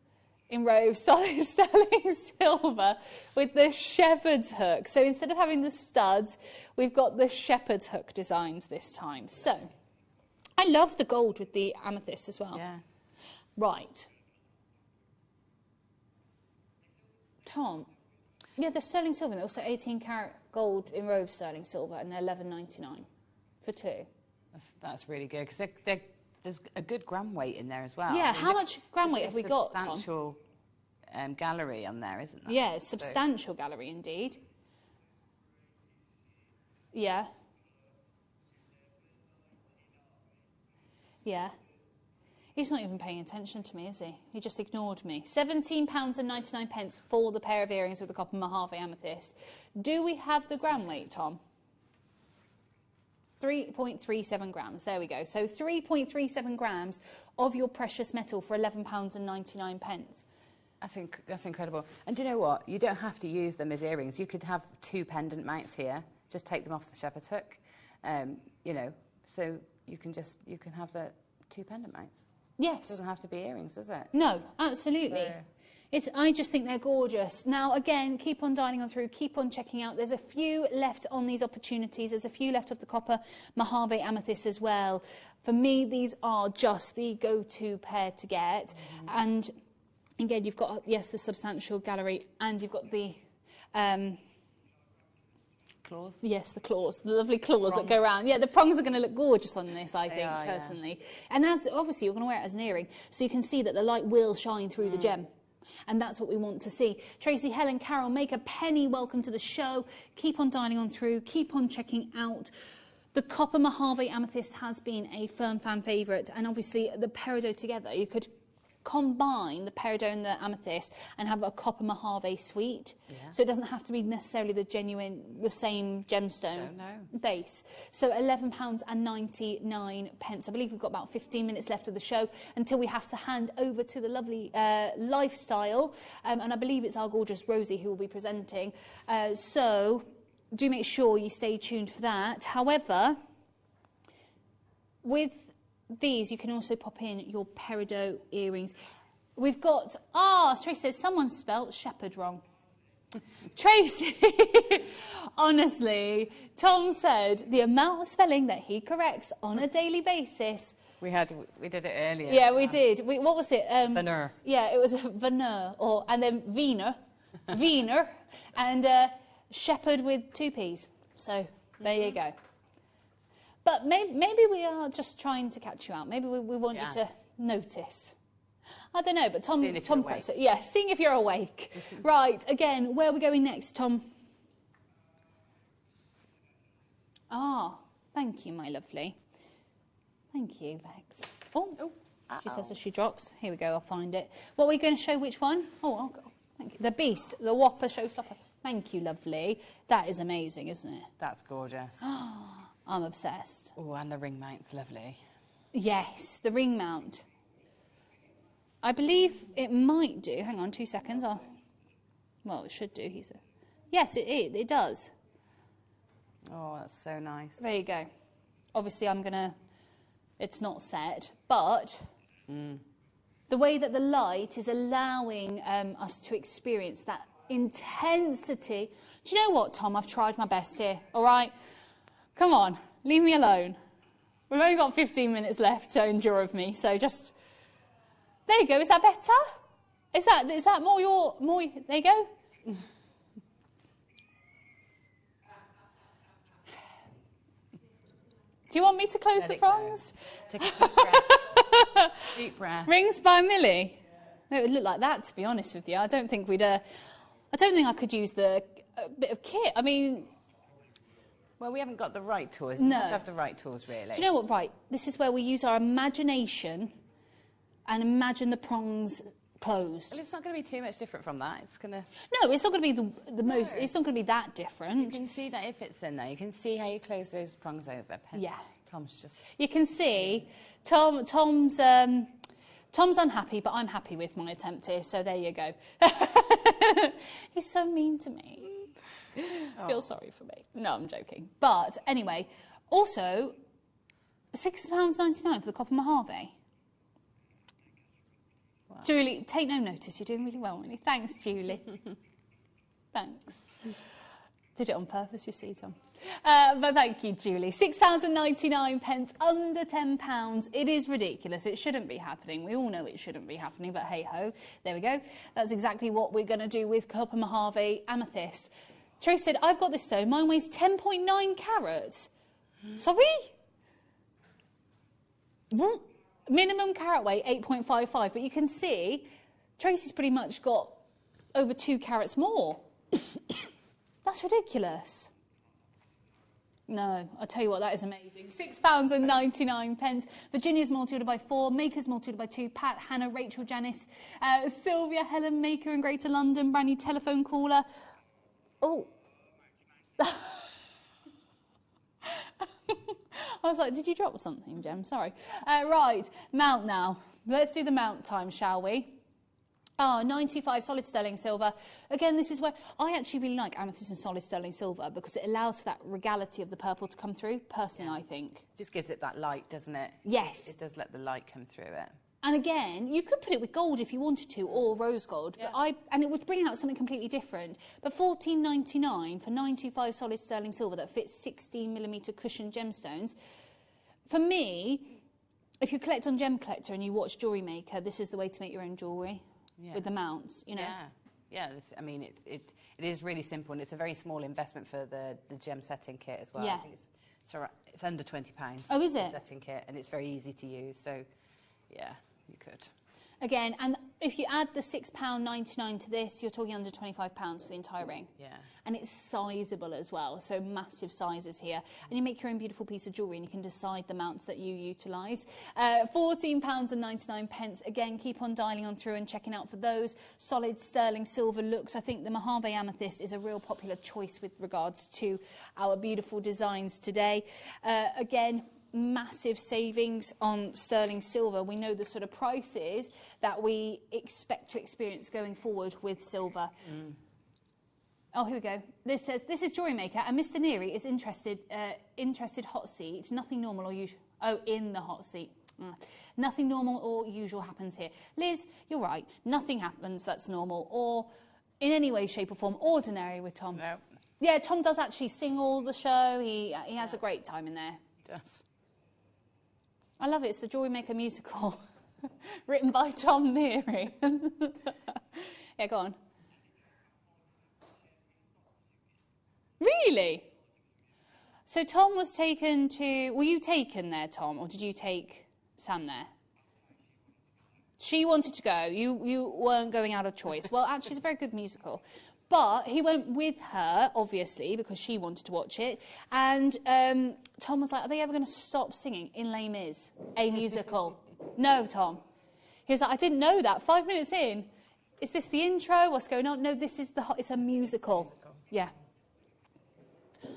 in row solid sterling silver with the shepherd's hook. So instead of having the studs, we've got the shepherd's hook designs this time. So I love the gold with the amethyst as well. Yeah. Right. Tom, yeah, they're sterling silver. They're also 18 karat gold in robe sterling silver, and they're $11.99 for 2. That's really good, because there's a good gram weight in there as well. Yeah, how much gram weight have we got, Tom? Substantial gallery on there, isn't there? Yeah, substantial gallery indeed. Yeah. Yeah. He's not even paying attention to me, is he? He just ignored me. £17.99 for the pair of earrings with the copper Mojave amethyst. Do we have the gram weight, Tom? 3.37 grams. There we go. So 3.37 grams of your precious metal for £11.99. That's incredible. And do you know what? You don't have to use them as earrings. You could have 2 pendant mounts here. Just take them off the shepherd's hook. You know, so you can have the 2 pendant mounts. Yes. It doesn't have to be earrings, does it? No, absolutely. So. I just think they're gorgeous. Now, again, keep on dialing on through, keep on checking out. There's a few left on these opportunities. There's a few left of the copper Mojave amethyst as well. For me, these are just the go-to pair to get. And again, you've got, yes, the substantial gallery, and you've got the... claws? Yes, the claws, the lovely claws that go around. Yeah, the prongs are going to look gorgeous on this, I think, personally. Yeah. And as obviously you're going to wear it as an earring, so you can see that the light will shine through the gem. And that's what we want to see. Tracy, Helen, Carol, Maker, Penny, welcome to the show. Keep on dialing on through, keep on checking out. The copper Mojave amethyst has been a firm fan favourite, and obviously the peridot together, you could combine the peridot and the amethyst and have a copper Mojave suite. Yeah. So it doesn't have to be necessarily the same gemstone base. So £11.99. I believe we've got about 15 minutes left of the show until we have to hand over to the lovely lifestyle. And I believe it's our gorgeous Rosie who will be presenting. So do make sure you stay tuned for that. However, with these, you can also pop in your peridot earrings. We've got, Tracy says someone spelt shepherd wrong. Tracy, honestly, Tom said the amount of spelling that he corrects on a daily basis. We did it earlier. Yeah, we did. What was it? Veneer. Yeah, it was veneer, and then Wiener, and shepherd with 2 P's. So there you go. But maybe we are just trying to catch you out. Maybe we want you to notice. I don't know, but Tom corrects it. Yeah, seeing if you're awake. Right, again, where are we going next, Tom? Thank you, my lovely. Thank you, Vex. She says as she drops. Here we go, I'll find it. What are we going to show, which one? I'll go. Thank you. The Beast, the Whopper Showstopper. Thank you, lovely. That is amazing, isn't it? That's gorgeous. I'm obsessed. Oh, and the ring mount's lovely. Yes, the ring mount. I believe it might do. Hang on 2 seconds. Well, it should do. Yes, it does. Oh, that's so nice. There you go. Obviously, it's not set, but the way that the light is allowing us to experience that intensity. Do you know what, Tom? I've tried my best here, all right? Come on, leave me alone. We've only got 15 minutes left to endure of me, so just... There you go, is that better? Is that more there you go? Do you want me to close the prongs? Take a deep breath. Deep breath. Rings by Millie. It would look like that, to be honest with you. I don't think I could use the bit of kit. I mean... Well, we haven't got the right tools. No. We have to have the right tools, really. Do you know what, right? This is where we use our imagination and imagine the prongs closed. Well, it's not going to be too much different from that. It's going to... No, it's not going to be the most... It's not going to be that different. You can see that if it's in there. You can see how you close those prongs over. Yeah. Tom's just... You can see Tom's unhappy, but I'm happy with my attempt here, so there you go. He's so mean to me. Feel sorry for me. No, I'm joking. But anyway, also £6.99 for the copper Mojave. Wow. Julie, take no notice. You're doing really well, really. Thanks, Julie. Thanks. Did it on purpose, you see, Tom. But thank you, Julie. £6.99, under £10. It is ridiculous. It shouldn't be happening. We all know it shouldn't be happening, but hey-ho. There we go. That's exactly what we're going to do with Copper Mojave Amethyst. Trace said, I've got this stone. Mine weighs 10.9 carats. Sorry? What? Minimum carat weight, 8.55. But you can see, Tracy's pretty much got over 2 carats more. That's ridiculous. No, I'll tell you what, that is amazing. £6.99. Virginia's multi-order by 4, Maker's multi-order by 2, Pat, Hannah, Rachel, Janice, Sylvia, Helen, Maker in Greater London, brand new telephone caller. Oh. I was like, did you drop something, Jem? Sorry. Right, mount now. Let's do the mount time, shall we? 95 solid sterling silver. Again, this is where I actually really like amethyst and solid sterling silver because it allows for that regality of the purple to come through, personally, I think. Just gives it that light, doesn't it? Yes. It does let the light come through it. And again, you could put it with gold if you wanted to, or rose gold, but and it would bring out something completely different. But $14.99 for 95 solid sterling silver that fits 16mm cushioned gemstones. For me, if you collect on Gem Collector and you watch Jewellery Maker, this is the way to make your own jewellery. Yeah. With the mounts, you know. Yeah. I mean, it is really simple, and it's a very small investment for the gem setting kit as well. Yeah. I think it's under £20. Oh, is it? Setting kit, and it's very easy to use. So, yeah, you could. Again, and if you add the £6.99 to this, you're talking under £25 for the entire ring. Yeah. And it's sizable as well, so massive sizes here. And you make your own beautiful piece of jewellery and you can decide the mounts that you utilise. £14.99. Again, keep on dialing on through and checking out for those solid sterling silver looks. I think the Mojave Amethyst is a real popular choice with regards to our beautiful designs today. Again, massive savings on sterling silver. We know the sort of prices that we expect to experience going forward with silver. Oh, here we go. This says, this is Jewellery Maker, and Mr. Neary is interested hot seat. Nothing normal or usual. Oh, in the hot seat. Nothing normal or usual happens here. Liz, you're right. Nothing happens that's normal or in any way, shape or form ordinary with Tom. No. Yeah, Tom does actually sing all the show. He has a great time in there. He does. I love it. It's the Jewellery Maker musical, written by Tom Neary. Yeah, go on. Really? So Tom was taken to... Were you taken there, Tom, or did you take Sam there? She wanted to go. You weren't going out of choice. Well, actually, it's a very good musical. But he went with her, obviously, because she wanted to watch it. And Tom was like, are they ever going to stop singing In Les Mis, a musical? No, Tom. He was like, I didn't know that. 5 minutes in, is this the intro? What's going on? No, this is it's a musical. Yeah.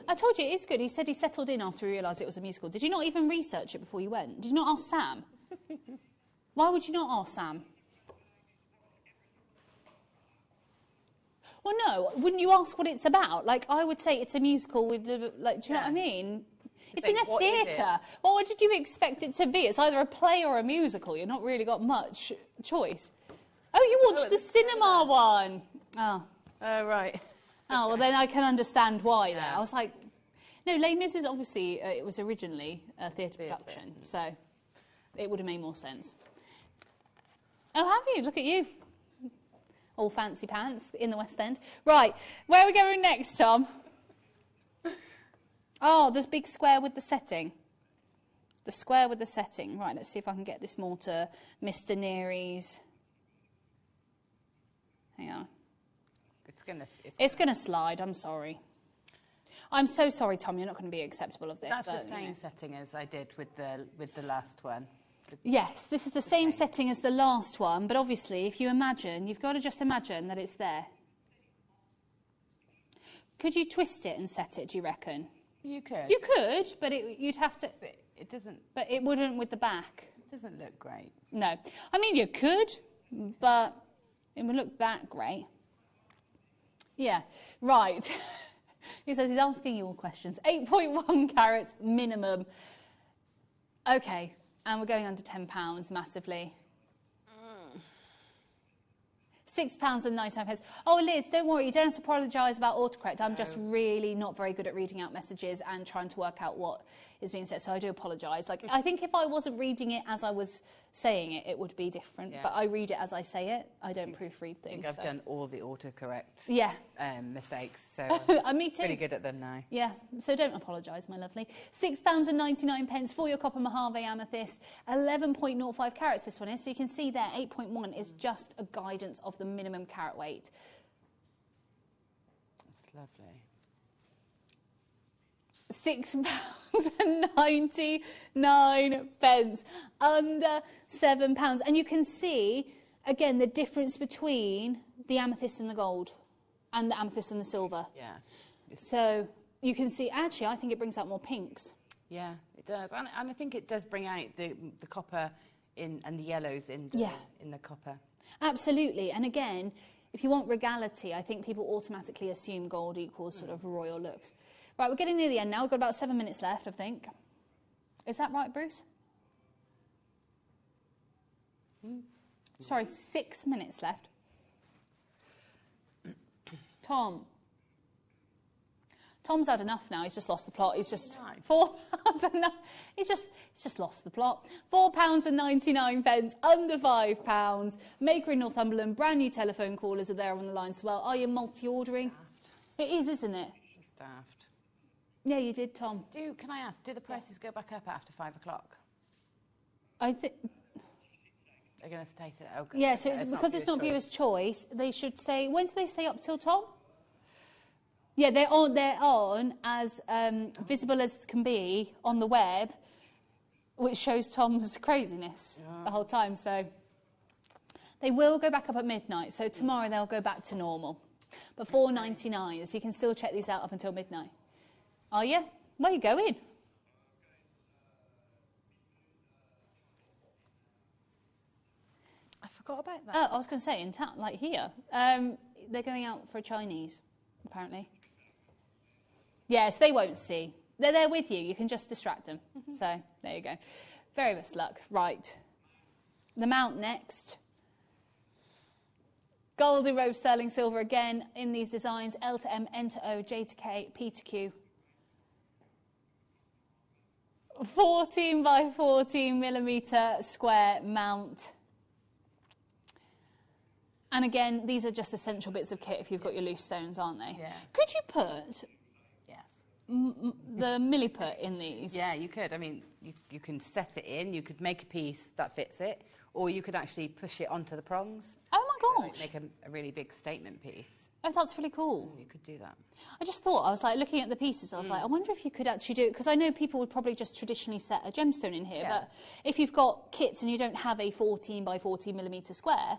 I told you, it is good. He said he settled in after he realised it was a musical. Did you not even research it before you went? Did you not ask Sam? Why would you not ask Sam? Well, no, wouldn't you ask what it's about? Like, I would say it's a musical with, like, do you know what I mean? It's in a theatre. Well, what did you expect it to be? It's either a play or a musical. You've not really got much choice. Oh, you watched the cinema one. Oh. Oh, right. Oh, well, then I can understand why there. I was like, no, Les Mis is obviously, it was originally a theatre production, so it would have made more sense. Oh, have you? Look at you. All fancy pants in the West End. Right, where are we going next, Tom? Oh, this big square with the setting. The square with the setting. Right, let's see if I can get this more to Mr. Neary's. Hang on. It's going to slide, I'm sorry. I'm so sorry, Tom, you're not going to be acceptable of this. That's the same setting as I did with the last one. Yes, this is the same setting as the last one, but obviously, if you imagine, you've got to just imagine that it's there. Could you twist it and set it, do you reckon? You could. You could, but you'd have to... But it doesn't... But it wouldn't with the back. It doesn't look great. No. I mean, you could, but it would look that great. Yeah, right. He says he's asking you all questions. 8.1 carats minimum. Okay, and we're going under £10 massively. £6.99. Oh, Liz, don't worry, you don't have to apologise about autocorrect. I'm just really not very good at reading out messages and trying to work out what is being said, so I do apologise. Like, I think if I wasn't reading it as I was saying it, it would be different, but I read it as I say it. I don't proofread things. I think I've done all the autocorrect mistakes, so me too. Pretty good at them now. Yeah, so don't apologise, my lovely. £6.99 for your copper Mojave amethyst, 11.05 carats this one is, so you can see there 8.1 is just a guidance of the minimum carat weight. That's lovely. £6.99, under £7. And you can see, again, the difference between the amethyst and the gold and the amethyst and the silver. Yeah. So you can see, actually, I think it brings out more pinks. Yeah, it does. And I think it does bring out the copper and the yellows in the copper. Absolutely. And again, if you want regality, I think people automatically assume gold equals sort of royal looks. Right, we're getting near the end now. We've got about 7 minutes left, I think. Is that right, Bruce? Sorry, 6 minutes left. Tom. Tom's had enough now. He's just lost the plot. He's just He's just lost the plot. £4.99, under £5. Maker in Northumberland. Brand new telephone callers are there on the line as well. Are you multi-ordering? It is, isn't it? It's daft. Yeah, you did, Tom. Can I ask, do the prices go back up after 5 o'clock? I think... They're going to state it. Okay. Yeah, so it's because it's not viewer's choice, they should say... When do they say up till, Tom? Yeah, they're on as visible as can be on the web, which shows Tom's craziness the whole time. So they will go back up at midnight. So tomorrow they'll go back to normal. But £4.99, so you can still check these out up until midnight. Are you? Where are you going? I forgot about that. Oh, I was going to say, in town, like here. They're going out for a Chinese, apparently. Yes, they won't see. They're there with you. You can just distract them. So, there you go. Very best luck. Right. The mount next. Gold in rose, sterling silver again in these designs. L to M, N to O, J to K, P to Q. 14 by 14 millimetre square mount. And again, these are just essential bits of kit if you've got your loose stones, aren't they? Yeah. Could you put the milliput in these? Yeah, you could. I mean, you can set it in, you could make a piece that fits it, or you could actually push it onto the prongs. Oh my gosh. Make a really big statement piece. Oh, that's really cool. You could do that. I just thought, I was like looking at the pieces, I was like, I wonder if you could actually do it, because I know people would probably just traditionally set a gemstone in here, but if you've got kits and you don't have a 14 by 14 millimetre square,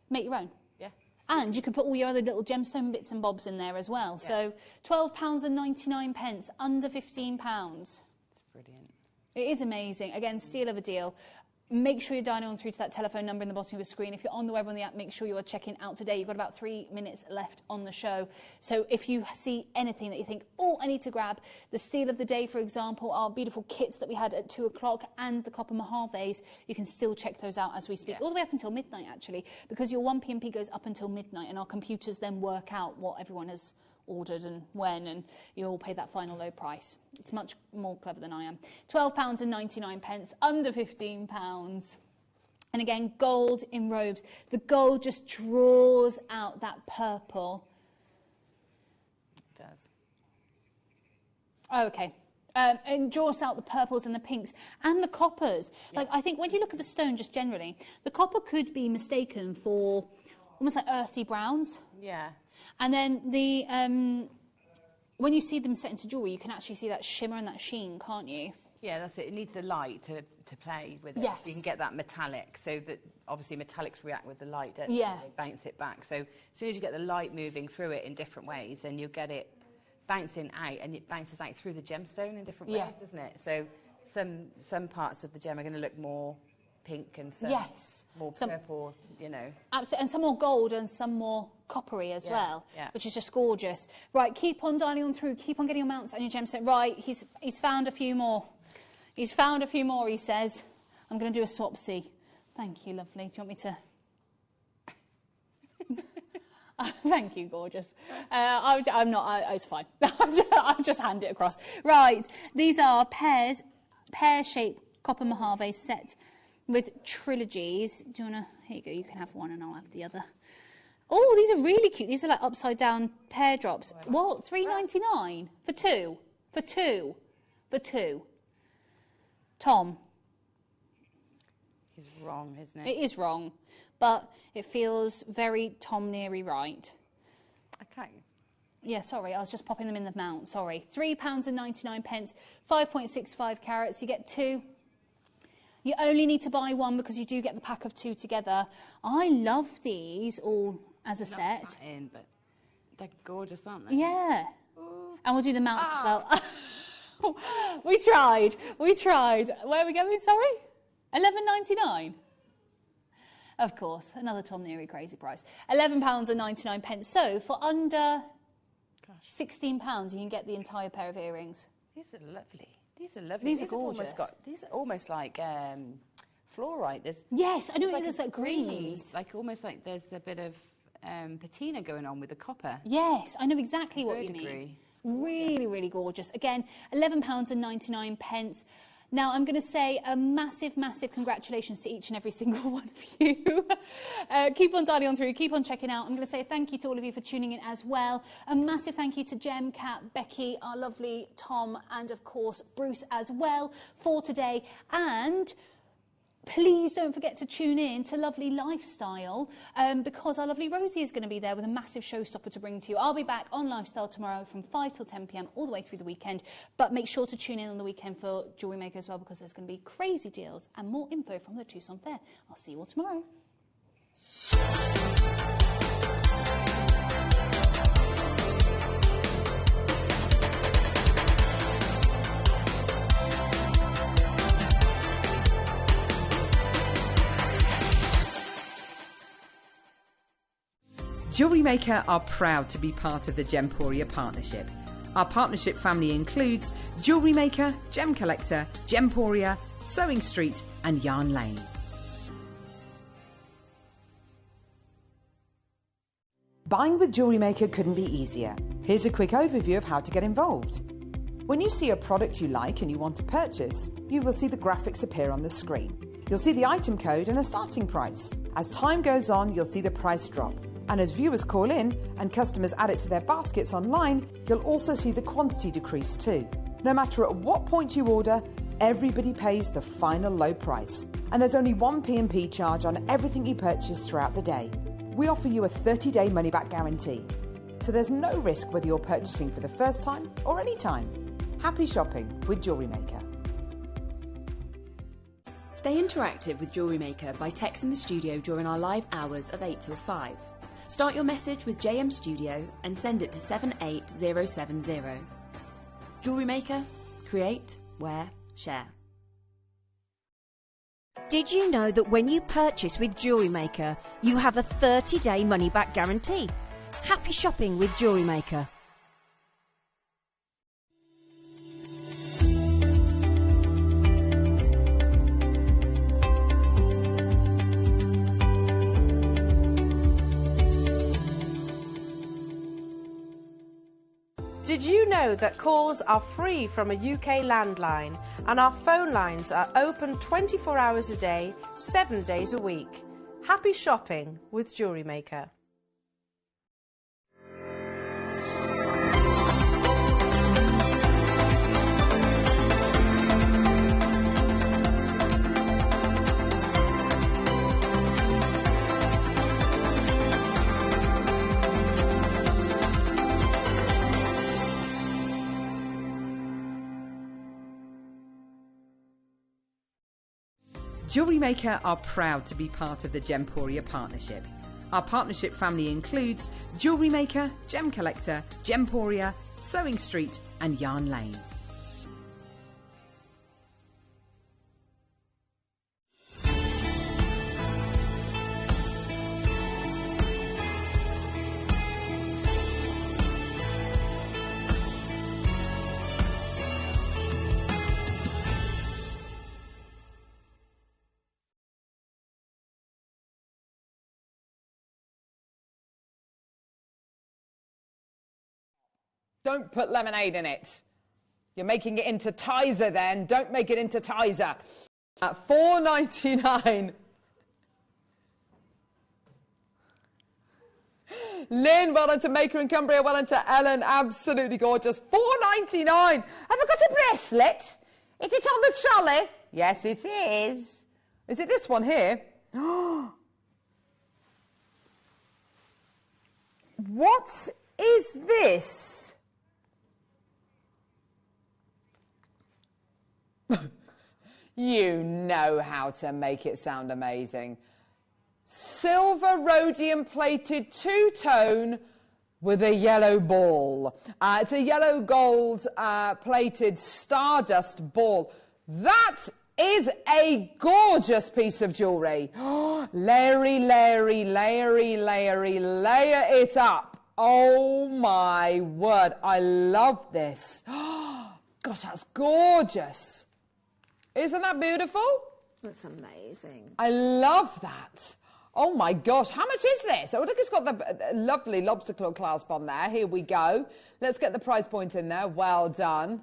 make your own. Yeah. And you could put all your other little gemstone bits and bobs in there as well. So £12.99, under £15. It's brilliant. It is amazing. Again, steal of a deal. Make sure you're dialing on through to that telephone number in the bottom of your screen. If you're on the web or on the app, make sure you are checking out today. You've got about 3 minutes left on the show. So if you see anything that you think, oh, I need to grab, the steal of the day, for example, our beautiful kits that we had at 2 o'clock and the copper Mojaves, you can still check those out as we speak, all the way up until midnight, actually, because your 1pm goes up until midnight and our computers then work out what everyone has ordered and when, and you all pay that final low price. It's much more clever than I am. £12.99, under £15. And again, gold in robes. The gold just draws out that purple. It does. Oh, okay. And draws out the purples and the pinks and the coppers. Like, I think when you look at the stone just generally, the copper could be mistaken for almost like earthy browns. Yeah. And then the when you see them set into jewellery, you can actually see that shimmer and that sheen, can't you? Yeah, that's it. It needs the light to play with it. Yes. So you can get that metallic. So that obviously metallics react with the light, don't Yeah. they? They bounce it back. So as soon as you get the light moving through it in different ways, then you get it bouncing out, and it bounces out through the gemstone in different ways, doesn't it? So some parts of the gem are going to look more pink and some more purple, you know. Absolutely, and some more gold and some more coppery as well, which is just gorgeous. Right, keep on dialing on through, keep on getting your mounts and your gemstone. Right, he's found a few more. He's found a few more, he says. I'm going to do a swapsy. Thank you, lovely. Do you want me to... Thank you, gorgeous. I'm not, it's fine. I'll just hand it across. Right, these are pear-shaped copper mojave set with trilogies. Do you want to, here you go, you can have one and I'll have the other. Oh, these are really cute. These are like upside down pear drops. What, $3.99 for two? For two? For two? Tom? It's wrong, isn't it? It is wrong, but it feels very Tom Neary right. Okay. Yeah, sorry, I was just popping them in the mount, sorry. £3.99, 5.65 carats, you get two. You only need to buy one because you do get the pack of two together. I love these all as a set. Satin, but they're gorgeous, aren't they? Yeah. Ooh. And we'll do the mounts as well. We tried. Where are we going, sorry? £11.99. Of course, another Tom Neary crazy price. £11.99. So for under £16, you can get the entire pair of earrings. These are lovely. These are lovely. These are gorgeous. These are almost like fluorite. Yes, I know like there's like greens. Like almost like there's a bit of patina going on with the copper. Yes, I know exactly what you mean. Really, really gorgeous. Again, £11.99. Now, I'm going to say a massive, massive congratulations to each and every single one of you. Keep on dialing on through, keep on checking out. I'm going to say thank you to all of you for tuning in as well. A massive thank you to Jem, Kat, Becky, our lovely Tom, and of course, Bruce as well for today. And please don't forget to tune in to Lovely Lifestyle because our lovely Rosie is going to be there with a massive showstopper to bring to you. I'll be back on Lifestyle tomorrow from 5 till 10 p.m. all the way through the weekend. But make sure to tune in on the weekend for Jewellery Maker as well because there's going to be crazy deals and more info from the Tucson Fair. I'll see you all tomorrow. Jewellery Maker are proud to be part of the Gemporia partnership. Our partnership family includes Jewellery Maker, Gem Collector, Gemporia, Sewing Street and Yarn Lane. Buying with Jewellery Maker couldn't be easier. Here's a quick overview of how to get involved. When you see a product you like and you want to purchase, you will see the graphics appear on the screen. You'll see the item code and a starting price. As time goes on, you'll see the price drop. And as viewers call in and customers add it to their baskets online, you'll also see the quantity decrease too. No matter at what point you order, everybody pays the final low price. And there's only one P&P charge on everything you purchase throughout the day. We offer you a 30-day money-back guarantee. So there's no risk whether you're purchasing for the first time or any time. Happy shopping with Jewellery Maker. Stay interactive with Jewellery Maker by texting the studio during our live hours of 8 till 5. Start your message with JM Studio and send it to 78070. Jewellery Maker, create, wear, share. Did you know that when you purchase with Jewellery Maker, you have a 30-day money-back guarantee? Happy shopping with Jewellery Maker. Did you know that calls are free from a UK landline and our phone lines are open 24 hours a day, 7 days a week? Happy shopping with Jewellery Maker. Jewellery Maker are proud to be part of the Gemporia partnership. Our partnership family includes Jewellery Maker, Gem Collector, Gemporia, Sewing Street and Yarn Lane. Don't put lemonade in it. You're making it into Tizer then. Don't make it into Tizer. At $4.99. Lynn, well done to Maker and Cumbria, well done to Ellen, absolutely gorgeous. $4.99. Have I got a bracelet? Is it on the trolley? Yes, it is. Is it this one here? What is this? You know how to make it sound amazing. Silver rhodium plated two-tone with a yellow ball. It's a yellow gold plated Stardust ball. That is a gorgeous piece of jewellery. Layery, layery, layery, layery, layer it up. Oh my word, I love this. Gosh, that's gorgeous. Isn't that beautiful? That's amazing. I love that. Oh my gosh, how much is this? Oh, look, it's got the lovely lobster claw clasp on there. Here we go. Let's get the price point in there. Well done.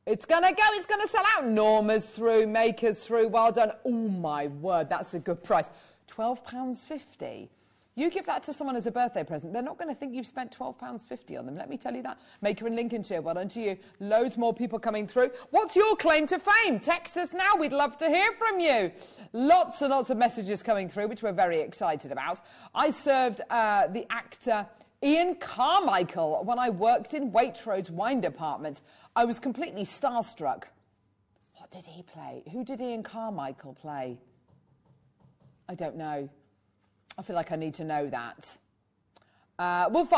It's going to go. It's going to sell out. Norma's through, Maker's through. Well done. Oh my word, that's a good price. £12.50. You give that to someone as a birthday present, they're not going to think you've spent £12.50 on them. Let me tell you that. Maker in Lincolnshire, well done to you. Loads more people coming through. What's your claim to fame? Text us now. We'd love to hear from you. Lots and lots of messages coming through, which we're very excited about. I served the actor Ian Carmichael when I worked in Waitrose wine department. I was completely starstruck. What did he play? Who did Ian Carmichael play? I don't know. I feel like I need to know that. We'll find